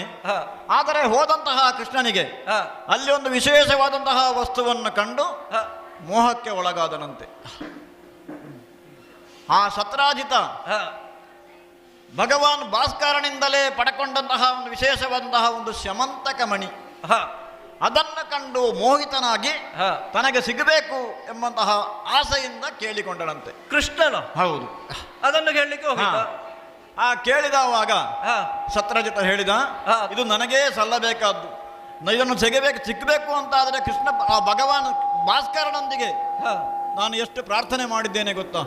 ಆದರೆ ಹೋದಂತಹ ಕೃಷ್ಣನಿಗೆ ಅಲ್ಲಿ ಒಂದು ವಿಶೇಷವಾದಂತಹ ವಸ್ತುವನ್ನು ಕಂಡು ಮೋಹಕ್ಕೆ ಒಳಗಾದನಂತೆ. ಆ ಸತ್ರಾಜಿತ ಭಗವಾನ್ ಭಾಸ್ಕರನಿಂದಲೇ ಪಡ್ಕೊಂಡಂತಹ ಒಂದು ವಿಶೇಷವಾದಂತಹ ಒಂದು ಸ್ಯಮಂತಕ ಮಣಿ, ಅದನ್ನು ಕಂಡು ಮೋಹಿತನಾಗಿ ತನಗೆ ಸಿಗಬೇಕು ಎಂಬಂತಹ ಆಸೆಯಿಂದ ಕೇಳಿಕೊಂಡನಂತೆ ಕೃಷ್ಣನು. ಹೌದು, ಅದನ್ನು ಕೇಳಲಿಕ್ಕೆ ಹೋಗಿದ್ದ. ಕೇಳಿದವಾಗ ಸತ್ರಾಜಿತ ಹೇಳಿದ, ಇದು ನನಗೇ ಸಲ್ಲಬೇಕಾದ್ದು, ಇದನ್ನು ಸಿಗಬೇಕು ಅಂತ ಆದರೆ ಕೃಷ್ಣ ಆ ಭಗವಾನ್ ಭಾಸ್ಕರನೊಂದಿಗೆ ನಾನು ಎಷ್ಟು ಪ್ರಾರ್ಥನೆ ಮಾಡಿದ್ದೇನೆ ಗೊತ್ತಾ,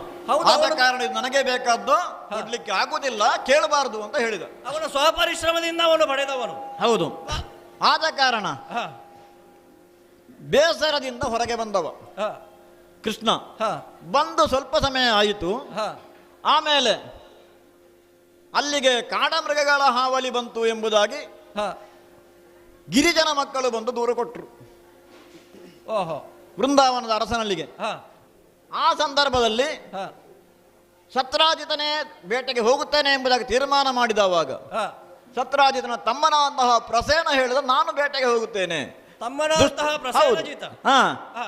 ಆದ ಕಾರಣ ಇದು ನನಗೇ ಬೇಕಾದ್ದು, ಕೊಡ್ಲಿಕ್ಕೆ ಆಗುದಿಲ್ಲ, ಕೇಳಬಾರದು ಅಂತ ಹೇಳಿದ. ಅವನು ಸ್ವಪರಿಶ್ರಮದಿಂದ ಅವನು ಪಡೆದವನು. ಹೌದು, ಆದ ಕಾರಣ ಬೇಸರದಿಂದ ಹೊರಗೆ ಬಂದವ ಕೃಷ್ಣ. ಬಂದು ಸ್ವಲ್ಪ ಸಮಯ ಆಯಿತು. ಆಮೇಲೆ ಅಲ್ಲಿಗೆ ಕಾಡಮೃಗಗಳ ಹಾವಳಿ ಬಂತು ಎಂಬುದಾಗಿ ಗಿರಿಜನ ಮಕ್ಕಳು ಬಂದು ದೂರು ಕೊಟ್ಟರು ವೃಂದಾವನದ ಅರಸನಲ್ಲಿಗೆ. ಆ ಸಂದರ್ಭದಲ್ಲಿ ಸತ್ರಾಜಿತನೇ ಬೇಟೆಗೆ ಹೋಗುತ್ತೇನೆ ಎಂಬುದಾಗಿ ತೀರ್ಮಾನ ಮಾಡಿದವಾಗ ಸತ್ರಾಜಿತನ ತಮ್ಮನಾದಂತಹ ಪ್ರಸೇನ ಹೇಳಿದ, ನಾನು ಬೇಟೆಗೆ ಹೋಗುತ್ತೇನೆ,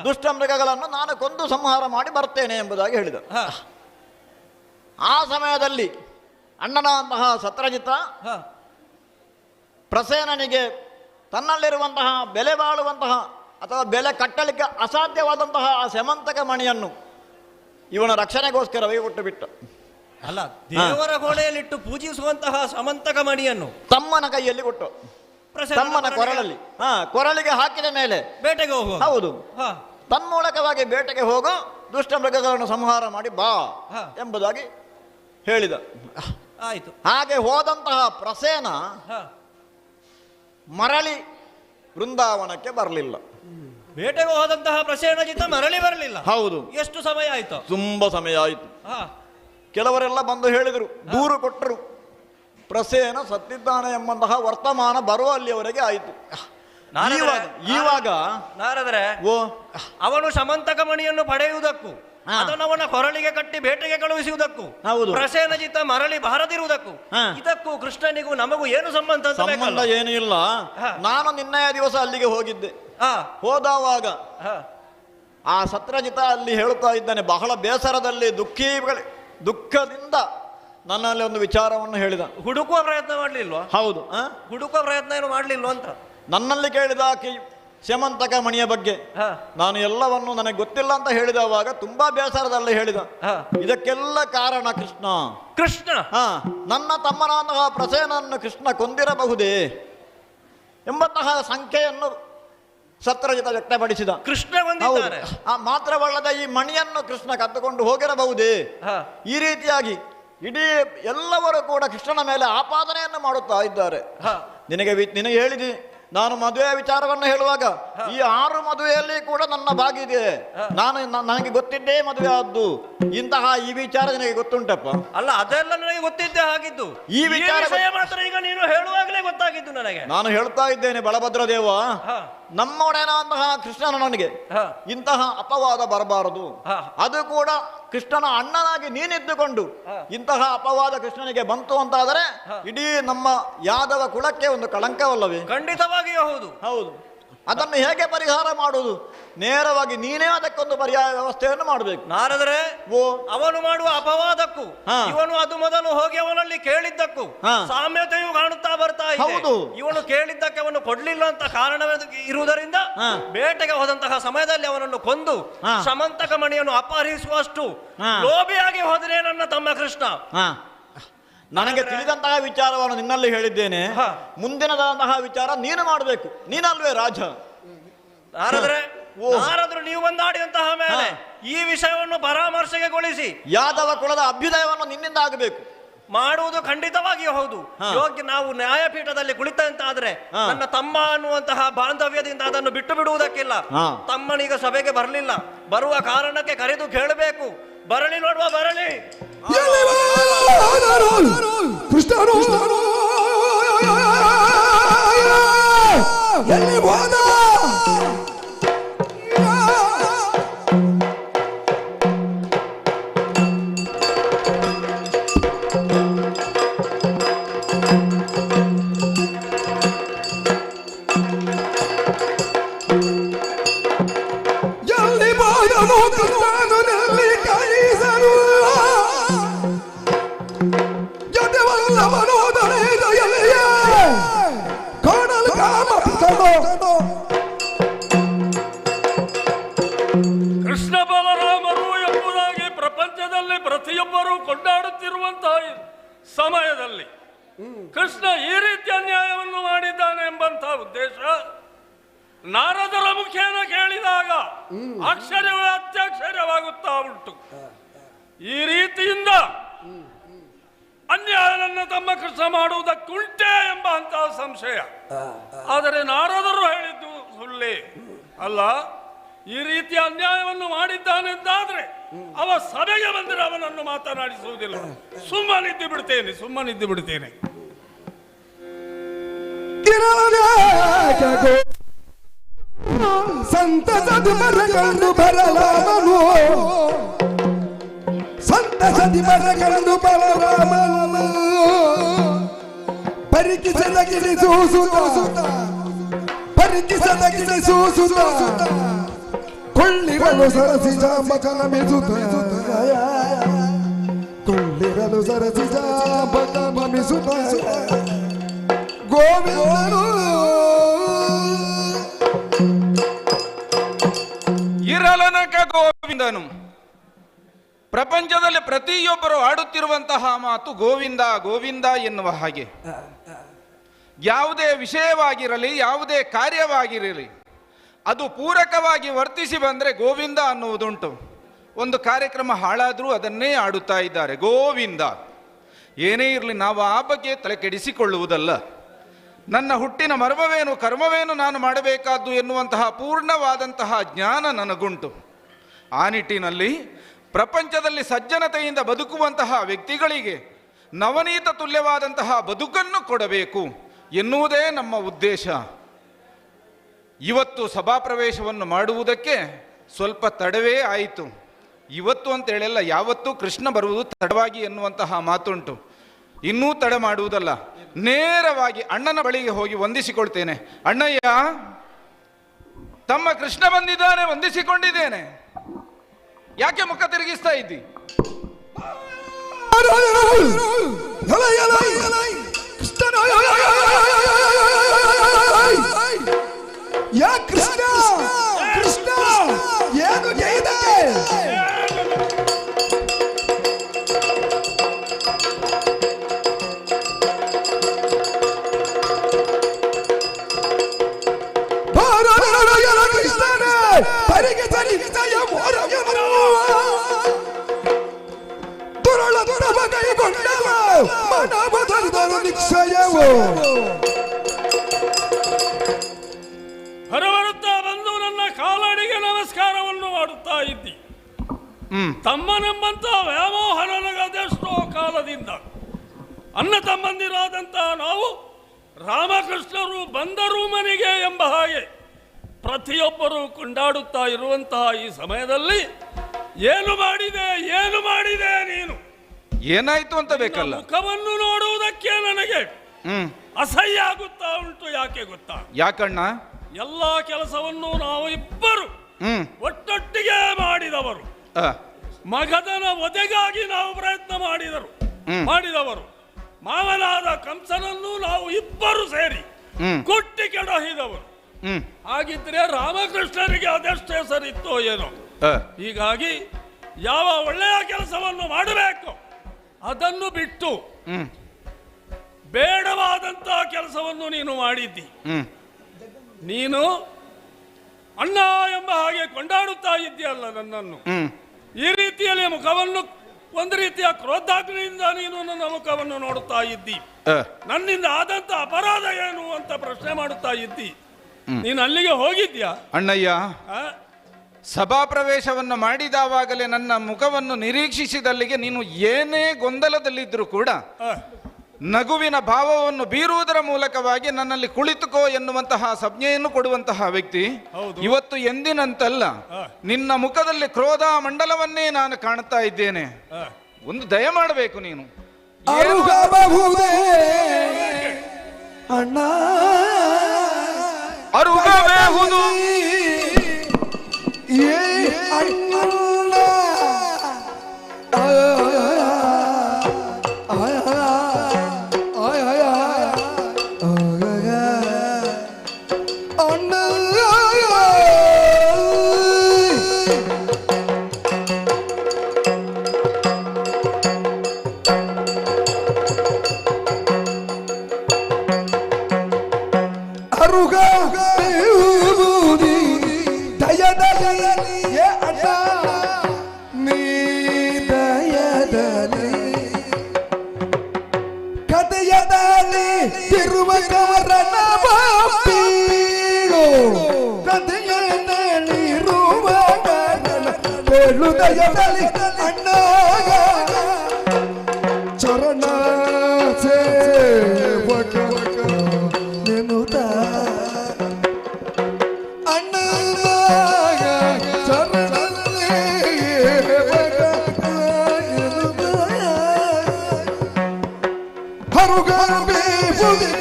ದುಷ್ಟ ಮೃಗಗಳನ್ನು ನಾನು ಕೊಂದು ಸಂಹಾರ ಮಾಡಿ ಬರ್ತೇನೆ ಎಂಬುದಾಗಿ ಹೇಳಿದ. ಆ ಸಮಯದಲ್ಲಿ ಅಣ್ಣನಾದಂತಹ ಸತ್ರಾಜಿತ ಪ್ರಸೇನನಿಗೆ ತನ್ನಲ್ಲಿರುವಂತಹ ಬೆಲೆ ಬಾಳುವಂತಹ ಅಥವಾ ಬೆಲೆ ಕಟ್ಟಲಿಕ್ಕೆ ಅಸಾಧ್ಯವಾದಂತಹ ಆ ಸ್ಯಮಂತಕ ಮಣಿಯನ್ನು ಇವನ ರಕ್ಷಣೆಗೋಸ್ಕರವೇ ಕೊಟ್ಟು ಬಿಟ್ಟ. ಅಲ್ಲ, ದೇವರ ಗೋಡೆಯಲ್ಲಿಟ್ಟು ಪೂಜಿಸುವಂತಹ ಸಮಂತಕ ಮಣಿಯನ್ನು ತಮ್ಮನ ಕೈಯಲ್ಲಿ ಕೊಟ್ಟು, ತಮ್ಮನ ಕೊರಳಲ್ಲಿ ಕೊರಳಿಗೆ ಹಾಕಿದ ಮೇಲೆ ಬೇಟೆಗೆ ಹೋಗು. ಹೌದು, ತನ್ಮೂಲಕವಾಗಿ ಬೇಟೆಗೆ ಹೋಗು, ದುಷ್ಟ ಮೃಗಗಳನ್ನು ಸಂಹಾರ ಮಾಡಿ ಬಾ ಎಂಬುದಾಗಿ ಹೇಳಿದ. ಆಯಿತು. ಹಾಗೆ ಹೋದಂತಹ ಪ್ರಸೇನ ಮರಳಿ ವೃಂದಾವನಕ್ಕೆ ಬರಲಿಲ್ಲ. ಬೇಟೆಗೆ ಹೋದಂತಹ ಪ್ರಸೇನಜಿತ ಮರಳಿ ಬರಲಿಲ್ಲ. ಹೌದು. ಎಷ್ಟು ಸಮಯ ಆಯ್ತು? ತುಂಬಾ ಸಮಯ ಆಯಿತು. ಕೆಲವರೆಲ್ಲ ಬಂದು ಹೇಳಿದರು, ದೂರು ಕೊಟ್ಟರು, ಪ್ರಸೇನ ಸತ್ತಿದ್ದಾನೆ ಎಂಬಂತಹ ವರ್ತಮಾನ ಬರುವ ಅಲ್ಲಿಯವರೆಗೆ ಆಯಿತು. ಇವಾಗ ನಾರದರೆ ಅವನು ಸಮಂತಕ ಮಣಿಯನ್ನು ಪಡೆಯುವುದಕ್ಕೂ ಅದನ್ನು ಅವನ ಕೊರಳಿಗೆ ಕಟ್ಟಿ ಬೇಟೆಗೆ ಕಳುಹಿಸುವುದಕ್ಕೂ ಪ್ರಸೇನಜಿತ ಮರಳಿ ಬಾರದಿರುವುದಕ್ಕೂ ಇದಕ್ಕೂ ಕೃಷ್ಣನಿಗೂ ನಮಗೂ ಏನು ಸಂಬಂಧ? ಸಂಬಂಧ ಏನೂ ಇಲ್ಲ. ನಾನು ನಿನ್ನೆಯ ದಿವಸ ಅಲ್ಲಿಗೆ ಹೋಗಿದ್ದೆ. ಹೋದವಾಗ ಆ ಸತ್ರಾಜಿತ ಅಲ್ಲಿ ಹೇಳುತ್ತಾ ಇದ್ದಾನೆ, ಬಹಳ ಬೇಸರದಲ್ಲಿ ದುಃಖದಿಂದ ನನ್ನಲ್ಲಿ ಒಂದು ವಿಚಾರವನ್ನು ಹೇಳಿದ. ಹುಡುಕುವ ಪ್ರಯತ್ನ ಮಾಡಲಿಲ್ವಾ? ಹೌದು, ಹುಡುಕುವ ಪ್ರಯತ್ನ ಏನು ಮಾಡಲಿಲ್ವ ಅಂತ ನನ್ನಲ್ಲಿ ಕೇಳಿದ ಸ್ಯಮಂತಕ ಮಣಿಯ ಬಗ್ಗೆ ನಾನು ಎಲ್ಲವನ್ನು ನನಗೆ ಗೊತ್ತಿಲ್ಲ ಅಂತ ಹೇಳಿದವಾಗ ತುಂಬಾ ಬೇಸರದಲ್ಲಿ ಹೇಳಿದ, ಇದಕ್ಕೆಲ್ಲ ಕಾರಣ ಕೃಷ್ಣ. ನನ್ನ ತಮ್ಮನಾದಂತಹ ಪ್ರಸೇನನ್ನು ಕೃಷ್ಣ ಕೊಂದಿರಬಹುದೇ ಎಂಬಂತಹ ಸಂಖ್ಯೆಯನ್ನು ಸತ್ರಾಜಿತ ವ್ಯಕ್ತಪಡಿಸಿದ. ಕೃಷ್ಣ ಮಾತ್ರವಲ್ಲದೆ ಈ ಮಣಿಯನ್ನು ಕೃಷ್ಣ ಕದ್ದುಕೊಂಡು ಹೋಗಿರಬಹುದೇ. ಈ ರೀತಿಯಾಗಿ ಇಡೀ ಎಲ್ಲವರು ಕೂಡ ಕೃಷ್ಣನ ಮೇಲೆ ಆಪಾದನೆಯನ್ನು ಮಾಡುತ್ತಾ ಇದ್ದಾರೆ. ನಿನಗೆ ಹೇಳಿದೆ, ನಾನು ಮದುವೆಯ ವಿಚಾರವನ್ನು ಹೇಳುವಾಗ ಈ 6 ಮದುವೆಯಲ್ಲಿ ಕೂಡ ನನ್ನ ಭಾಗಿದೆ. ನನಗೆ ಗೊತ್ತಿದ್ದೇ ಮದುವೆ ಆದ್ದು. ಇಂತಹ ಈ ವಿಚಾರ ನಿನಗೆ ಗೊತ್ತುಂಟಪ್ಪ? ಅಲ್ಲ, ಅದೆಲ್ಲ ನನಗೆ ಗೊತ್ತಿದ್ದೇ ಆಗಿದ್ದು. ಈ ವಿಚಾರ ಮಾತ್ರ ಈಗ ನೀನು ಹೇಳುವಾಗಲೇ ಗೊತ್ತಾಗಿದ್ದು ನನಗೆ. ನಾನು ಹೇಳ್ತಾ ಇದ್ದೇನೆ, ಬಲಭದ್ರ ದೇವ, ನಮ್ಮೊಡೆಯನಾದಂತಹ ಕೃಷ್ಣನ ನನಗೆ ಇಂತಹ ಅಪವಾದ ಬರಬಾರದು. ಅದು ಕೂಡ ಕೃಷ್ಣನ ಅಣ್ಣನಾಗಿ ನೀನಿದ್ದುಕೊಂಡು ಇಂತಹ ಅಪವಾದ ಕೃಷ್ಣನಿಗೆ ಬಂತು ಅಂತಾದರೆ ಇಡೀ ನಮ್ಮ ಯಾದವ ಕುಲಕ್ಕೆ ಒಂದು ಕಳಂಕವಲ್ಲವೇ? ಖಂಡಿತವಾಗಿಯೂ ಹೌದು. ಹೌದು. ಅದನ್ನು ಹೇಗೆ ಪರಿಹಾರ ಮಾಡುವುದು? ನೇರವಾಗಿ ನೀನೇ ಅದಕ್ಕೊಂದು ಪರ್ಯಾಯ ವ್ಯವಸ್ಥೆಯನ್ನು ಮಾಡಬೇಕು. ನಾರದರೆ ಅವನು ಮಾಡುವ ಅಪವಾದಕ್ಕೂ ಇವನು ಅದು ಮೊದಲು ಹೋಗಿ ಅವನಲ್ಲಿ ಕೇಳಿದ್ದಕ್ಕೂ ಸಾಮ್ಯತೆಯು ಕಾಣುತ್ತಾ ಬರ್ತಾ ಇದೆ. ಇವನು ಕೇಳಿದ್ದಕ್ಕೆ ಅವನು ಕೊಡ್ಲಿಲ್ಲ ಅಂತ ಕಾರಣವೇ ಇರುವುದರಿಂದ ಬೇಟೆಗೆ ಹೋದಂತಹ ಸಮಯದಲ್ಲಿ ಅವನನ್ನು ಕೊಂದು ಸಮಂತಕ ಮಣಿಯನ್ನು ಅಪಹರಿಸುವಷ್ಟು ಲೋಭಿಯಾಗಿ ಹೋದರೆ ನನ್ನ ತಮ್ಮ ಕೃಷ್ಣ. ನನಗೆ ತಿಳಿದಂತಹ ವಿಚಾರವನ್ನು ನಿನ್ನಲ್ಲಿ ಹೇಳಿದ್ದೇನೆ. ಮುಂದಿನದಂತಹ ವಿಚಾರ ನೀನು ಮಾಡಬೇಕು. ನೀನಲ್ವೇ ರಾಜ. ಯಾರಾದ್ರೂ ನೀವು ಒಂದಾಡಿದಂತಹ ಮೇಲೆ ಈ ವಿಷಯವನ್ನು ಪರಾಮರ್ಶೆಗೊಳಿಸಿ ಯಾದವ ಕುಲದ ಅಭ್ಯುದಯವನ್ನು ನಿನ್ನಿಂದ ಆಗಬೇಕು. ಮಾಡುವುದು ಖಂಡಿತವಾಗಿಯೂ ಹೌದು. ಯೋಗ್ಯ ನಾವು ನ್ಯಾಯಪೀಠದಲ್ಲಿ ಕುಳಿತಂತಾದ್ರೆ ನನ್ನ ತಮ್ಮ ಅನ್ನುವಂತಹ ಬಾಂಧವ್ಯದಿಂದ ಅದನ್ನು ಬಿಟ್ಟು ಬಿಡುವುದಕ್ಕಿಲ್ಲ. ತಮ್ಮನೀಗ ಸಭೆಗೆ ಬರಲಿಲ್ಲ, ಬರುವ ಕಾರಣಕ್ಕೆ ಕರೆದು ಕೇಳಬೇಕು. ಬರಲಿ ನೋಡುವ, ಬರಲಿ. ಕೃಷ್ಣ ಬಲರಾಮರು ಎಂಬುದಾಗಿ ಪ್ರಪಂಚದಲ್ಲಿ ಪ್ರತಿಯೊಬ್ಬರೂ ಕೊಂಡಾಡುತ್ತಿರುವಂತಹ ಸಮಯದಲ್ಲಿ ಕೃಷ್ಣ ಈ ರೀತಿ ಅನ್ಯಾಯವನ್ನು ಮಾಡಿದ್ದಾನೆ ಎಂಬಂತಹ ಉದ್ದೇಶ ನಾರದರ ಮುಖೇನ ಕೇಳಿದಾಗ ಆಶ್ಚರ್ಯವೇ ಅತ್ಯಾಶ್ಚರ್ಯವಾಗುತ್ತಾ ಉಂಟು. ಈ ರೀತಿಯಿಂದ ಅನ್ಯಾಯವನ್ನು ತಮ್ಮ ಕೃಷ್ಣ ಮಾಡುವುದಕ್ಕುಂಟೆ ಎಂಬ ಅಂತಹ ಸಂಶಯ. ಆದರೆ ನಾರದರು ಹೇಳಿದ್ದು ಸುಳ್ಳೇ ಅಲ್ಲ. ಈ ರೀತಿಯ ಅನ್ಯಾಯವನ್ನು ಮಾಡಿದ್ದಾನೆಂದಾದ್ರೆ ಅವ ಸಭೆಗೆ ಬಂದರೆ ಅವನನ್ನು ಮಾತನಾಡಿಸುವುದಿಲ್ಲ. ಸುಮ್ಮನಿದ್ದು ಬಿಡ್ತೇನೆ. ಸಂತಸದಿ ಮರಗಂಡು ಬರಲಾಮನು, ಸಂತಸದಿ ಮರಗಂಡು ಬಲರಾಮನು, ಪರಿಕಿಸದಗಿರಿ ಸೂಸುತ್ತ, ಪರಿಕಿಸದಗಿರಿ ಸೂಸುತ್ತ, ಕೊಳ್ಳಿರಲು ಸರಸಿ ಜಾಂಬಕನ ಮಿಸುತ್ತ, ಕೊಳ್ಳಿರಲು ಸರಸಿ ಜಾಂಬಕನ ಮಿಸುತ್ತ, ಗೋವಿಂದನು ಇರಲನಕ ಗೋವಿಂದನು. ಪ್ರಪಂಚದಲ್ಲಿ ಪ್ರತಿಯೊಬ್ಬರು ಆಡುತ್ತಿರುವಂತಹ ಮಾತು ಗೋವಿಂದ ಗೋವಿಂದ ಎನ್ನುವ ಹಾಗೆ. ಯಾವುದೇ ವಿಷಯವಾಗಿರಲಿ, ಯಾವುದೇ ಕಾರ್ಯವಾಗಿರಲಿ, ಅದು ಪೂರಕವಾಗಿ ವರ್ತಿಸಿ ಬಂದರೆ ಗೋವಿಂದ ಅನ್ನುವುದುಂಟು. ಒಂದು ಕಾರ್ಯಕ್ರಮ ಹಾಳಾದರೂ ಅದನ್ನೇ ಆಡುತ್ತಾ ಇದ್ದಾರೆ, ಗೋವಿಂದ. ಏನೇ ಇರಲಿ, ನಾವು ಆ ಬಗ್ಗೆ ತಲೆ ಕೆಡಿಸಿಕೊಳ್ಳುವುದಲ್ಲ. ನನ್ನ ಹುಟ್ಟಿನ ಮರ್ಮವೇನು ಕರ್ಮವೇನು ನಾನು ಮಾಡಬೇಕಾದ್ದು ಎನ್ನುವಂತಹ ಪೂರ್ಣವಾದಂತಹ ಜ್ಞಾನ ನನಗುಂಟು. ಆ ನಿಟ್ಟಿನಲ್ಲಿ ಪ್ರಪಂಚದಲ್ಲಿ ಸಜ್ಜನತೆಯಿಂದ ಬದುಕುವಂತಹ ವ್ಯಕ್ತಿಗಳಿಗೆ ನವನೀತ ತುಲ್ಯವಾದಂತಹ ಬದುಕನ್ನು ಕೊಡಬೇಕು ಎನ್ನುವುದೇ ನಮ್ಮ ಉದ್ದೇಶ. ಇವತ್ತು ಸಭಾಪ್ರವೇಶವನ್ನು ಮಾಡುವುದಕ್ಕೆ ಸ್ವಲ್ಪ ತಡವೇ ಆಯಿತು. ಇವತ್ತು ಅಂತೇಳೆಲ್ಲ, ಯಾವತ್ತೂ ಕೃಷ್ಣ ಬರುವುದು ತಡವಾಗಿ ಎನ್ನುವಂತಹ ಮಾತುಂಟು. ಇನ್ನೂ ತಡ ಮಾಡುವುದಲ್ಲ, ನೇರವಾಗಿ ಅಣ್ಣನ ಬಳಿಗೆ ಹೋಗಿ ವಂದಿಸಿಕೊಳ್ತೇನೆ. ಅಣ್ಣಯ್ಯ, ತಮ್ಮ ಕೃಷ್ಣ ಬಂದಿದ್ದಾನೆ, ವಂದಿಸಿಕೊಂಡಿದ್ದೇನೆ. ಯಾಕೆ ಮುಖ ತಿರುಗಿಸ್ತಾ ಇದ್ದಿ? ಯಾ ಕೃಷ್ಣ ಕೃಷ್ಣ ಏನು ಜೈದೆ ಕೃಷ್ಣನೇ ಪರಿಗೆ ಸರಿಗಿಸಯ ಮೋರಗನು ದುರಳ ದುರವ ಕೈಗೊಂಡವ ಮನಬದರಿದರು ನಿಕ್ಷಯವು ಹೊರಬರುತ್ತಾ ಬಂದು ನನ್ನ ಕಾಲಡಿಗೆ ನಮಸ್ಕಾರವನ್ನು ಮಾಡುತ್ತಾ ಇದ್ದಿ. ತಮ್ಮನೆಂಬಂತ ವ್ಯಾಮೋಹ ನನಗದೆಷ್ಟೋ ಕಾಲದಿಂದ. ಅಣ್ಣ ತಮ್ಮಂದಿರಾದಂತಹ ನಾವು ರಾಮಕೃಷ್ಣರು ಬಂದರು ಮನೆಗೆ ಎಂಬ ಹಾಗೆ ಪ್ರತಿಯೊಬ್ಬರೂ ಕೊಂಡಾಡುತ್ತಾ ಇರುವಂತಹ ಈ ಸಮಯದಲ್ಲಿ ಏನು ಮಾಡಿದೆ ನೀನು? ಏನಾಯ್ತು ಅಂತ ಬೇಕಲ್ಲ. ಮುಖವನ್ನು ನೋಡುವುದಕ್ಕೆ ನನಗೆ ಅಸಹ್ಯ ಆಗುತ್ತಾ ಉಂಟು. ಯಾಕೆ ಗೊತ್ತಾ? ಯಾಕಣ್ಣ? ಎಲ್ಲ ಕೆಲಸವನ್ನು ನಾವು ಇಬ್ಬರು ಒಟ್ಟೊಟ್ಟಿಗೆ ಮಾಡಿದವರು. ಮಗದನ ವಧೆಗಾಗಿ ನಾವು ಪ್ರಯತ್ನ ಮಾಡಿದವರು. ಮಾವನಾದ ಕಂಸನನ್ನು ನಾವು ಇಬ್ಬರು ಸೇರಿ ಕೊಟ್ಟಿ ಕೆಡಹಿದವರು. ಹಾಗಿದ್ರೆ ರಾಮಕೃಷ್ಣರಿಗೆ ಅದೆಷ್ಟೇ ಸರಿತ್ತೋ ಏನೋ. ಹೀಗಾಗಿ ಯಾವ ಒಳ್ಳೆಯ ಕೆಲಸವನ್ನು ಮಾಡಬೇಕು ಅದನ್ನು ಬಿಟ್ಟು ಬೇಡವಾದಂತಹ ಕೆಲಸವನ್ನು ನೀನು ಮಾಡಿದ್ದಿ. ನೀನು ಅಣ್ಣ ಎಂಬ ಹಾಗೆ ಕೊಂಡಾಡುತ್ತಾ ಇದ್ದೀಯಲ್ಲ ನನ್ನನ್ನು. ಈ ರೀತಿಯಲ್ಲಿ ಮುಖವನ್ನು ಒಂದು ರೀತಿಯ ಕ್ರೋಧಾಗ್ನಿಯಿಂದ ನೀನು ನನ್ನ ಮುಖವನ್ನು ನೋಡುತ್ತಾ ಇದ್ದಿ. ನನ್ನಿಂದ ಆದಂತ ಅಪರಾಧ ಏನು ಅಂತ ಪ್ರಶ್ನೆ ಮಾಡುತ್ತಾ ಇದ್ದಿ. ನೀನು ಅಲ್ಲಿಗೆ ಹೋಗಿದ್ಯಾ? ಅಣ್ಣಯ್ಯ, ಸಭಾ ಪ್ರವೇಶವನ್ನು ಮಾಡಿದವಾಗಲೇ ನನ್ನ ಮುಖವನ್ನು ನಿರೀಕ್ಷಿಸಿದಲ್ಲಿಗೆ ನೀನು ಏನೇ ಗೊಂದಲದಲ್ಲಿದ್ದರೂ ಕೂಡ ನಗುವಿನ ಭಾವವನ್ನು ಬೀರುವುದರ ಮೂಲಕವಾಗಿ ನನ್ನಲ್ಲಿ ಕುಳಿತುಕೋ ಎನ್ನುವಂತಹ ಸಂಜ್ಞೆಯನ್ನು ಕೊಡುವಂತಹ ವ್ಯಕ್ತಿ. ಇವತ್ತು ಎಂದಿನಂತಲ್ಲ, ನಿನ್ನ ಮುಖದಲ್ಲಿ ಕ್ರೋಧ ಮಂಡಲವನ್ನೇ ನಾನು ಕಾಣುತ್ತಾ ಇದ್ದೇನೆ. ಒಂದು ದಯ ಮಾಡಬೇಕು ನೀನು. ಅಣ್ಣ ಅರುಗಬೇಹುದು ಚರಣ ಸೇವಕ ನೆನುತ ಅಣ್ಣ ಚರಣ ಸೇವಕ ಹರುಗರುಬೆ ಬುದಿ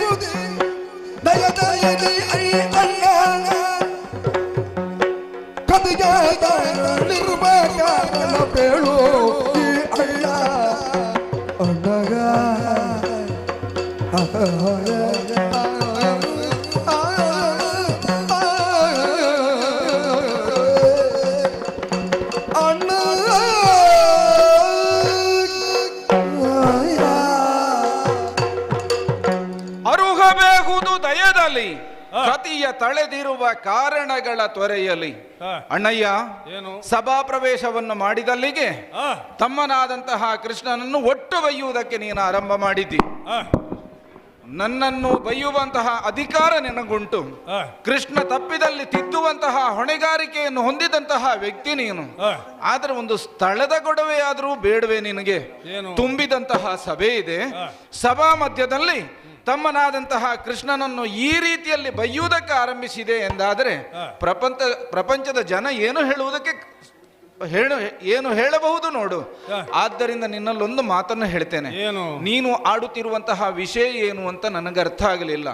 ದಯ ದಯದಿ ಅಣ್ಣ ಕದಿಗಾದ ನಿರ್ಮಕ ಬೇಳು ಈ ಅಣ್ಣ ಅಣ್ಣಗ ಅಣ್ಣ ಅರುಹಬೇಹುದು ದಯದಲ್ಲಿ ಸತಿಯ ತಳೆದಿರುವ ಕಾರಣಗಳ ತೊರೆಯಲಿ. ಅಣ್ಣಯ್ಯ, ಸಭಾ ಪ್ರವೇಶವನ್ನು ಮಾಡಿದಲ್ಲಿಗೆ ತಮ್ಮನಾದಂತಹ ಕೃಷ್ಣನನ್ನು ಒಟ್ಟು ಬೈಯುವುದಕ್ಕೆ ನೀನು ಆರಂಭ ಮಾಡಿದ್ದಿ. ನನ್ನನ್ನು ಬೈಯುವಂತಹ ಅಧಿಕಾರ ನಿನಗುಂಟು. ಕೃಷ್ಣ ತಪ್ಪಿದಲ್ಲಿ ತಿದ್ದುವಂತಹ ಹೊಣೆಗಾರಿಕೆಯನ್ನು ಹೊಂದಿದಂತಹ ವ್ಯಕ್ತಿ ನೀನು. ಆದ್ರೆ ಒಂದು ಸ್ಥಳದ ಗೊಡವೆ ಆದರೂ ಬೇಡವೇ ನಿನಗೆ? ತುಂಬಿದಂತಹ ಸಭೆ ಇದೆ, ಸಭಾ ಮಧ್ಯದಲ್ಲಿ ತಮ್ಮನಾದಂತಹ ಕೃಷ್ಣನನ್ನು ಈ ರೀತಿಯಲ್ಲಿ ಬೈಯುವುದಕ್ಕೆ ಆರಂಭಿಸಿದೆ ಎಂದಾದರೆ ಪ್ರಪಂಚದ ಜನ ಏನು ಹೇಳುವುದಕ್ಕೆ ಏನು ಹೇಳಬಹುದು ನೋಡು. ಆದ್ದರಿಂದ ನಿನ್ನಲ್ಲೊಂದು ಮಾತನ್ನು ಹೇಳ್ತೇನೆ. ನೀನು ಆಡುತ್ತಿರುವಂತಹ ವಿಷಯ ಏನು ಅಂತ ನನಗೆ ಅರ್ಥ ಆಗಲಿಲ್ಲ.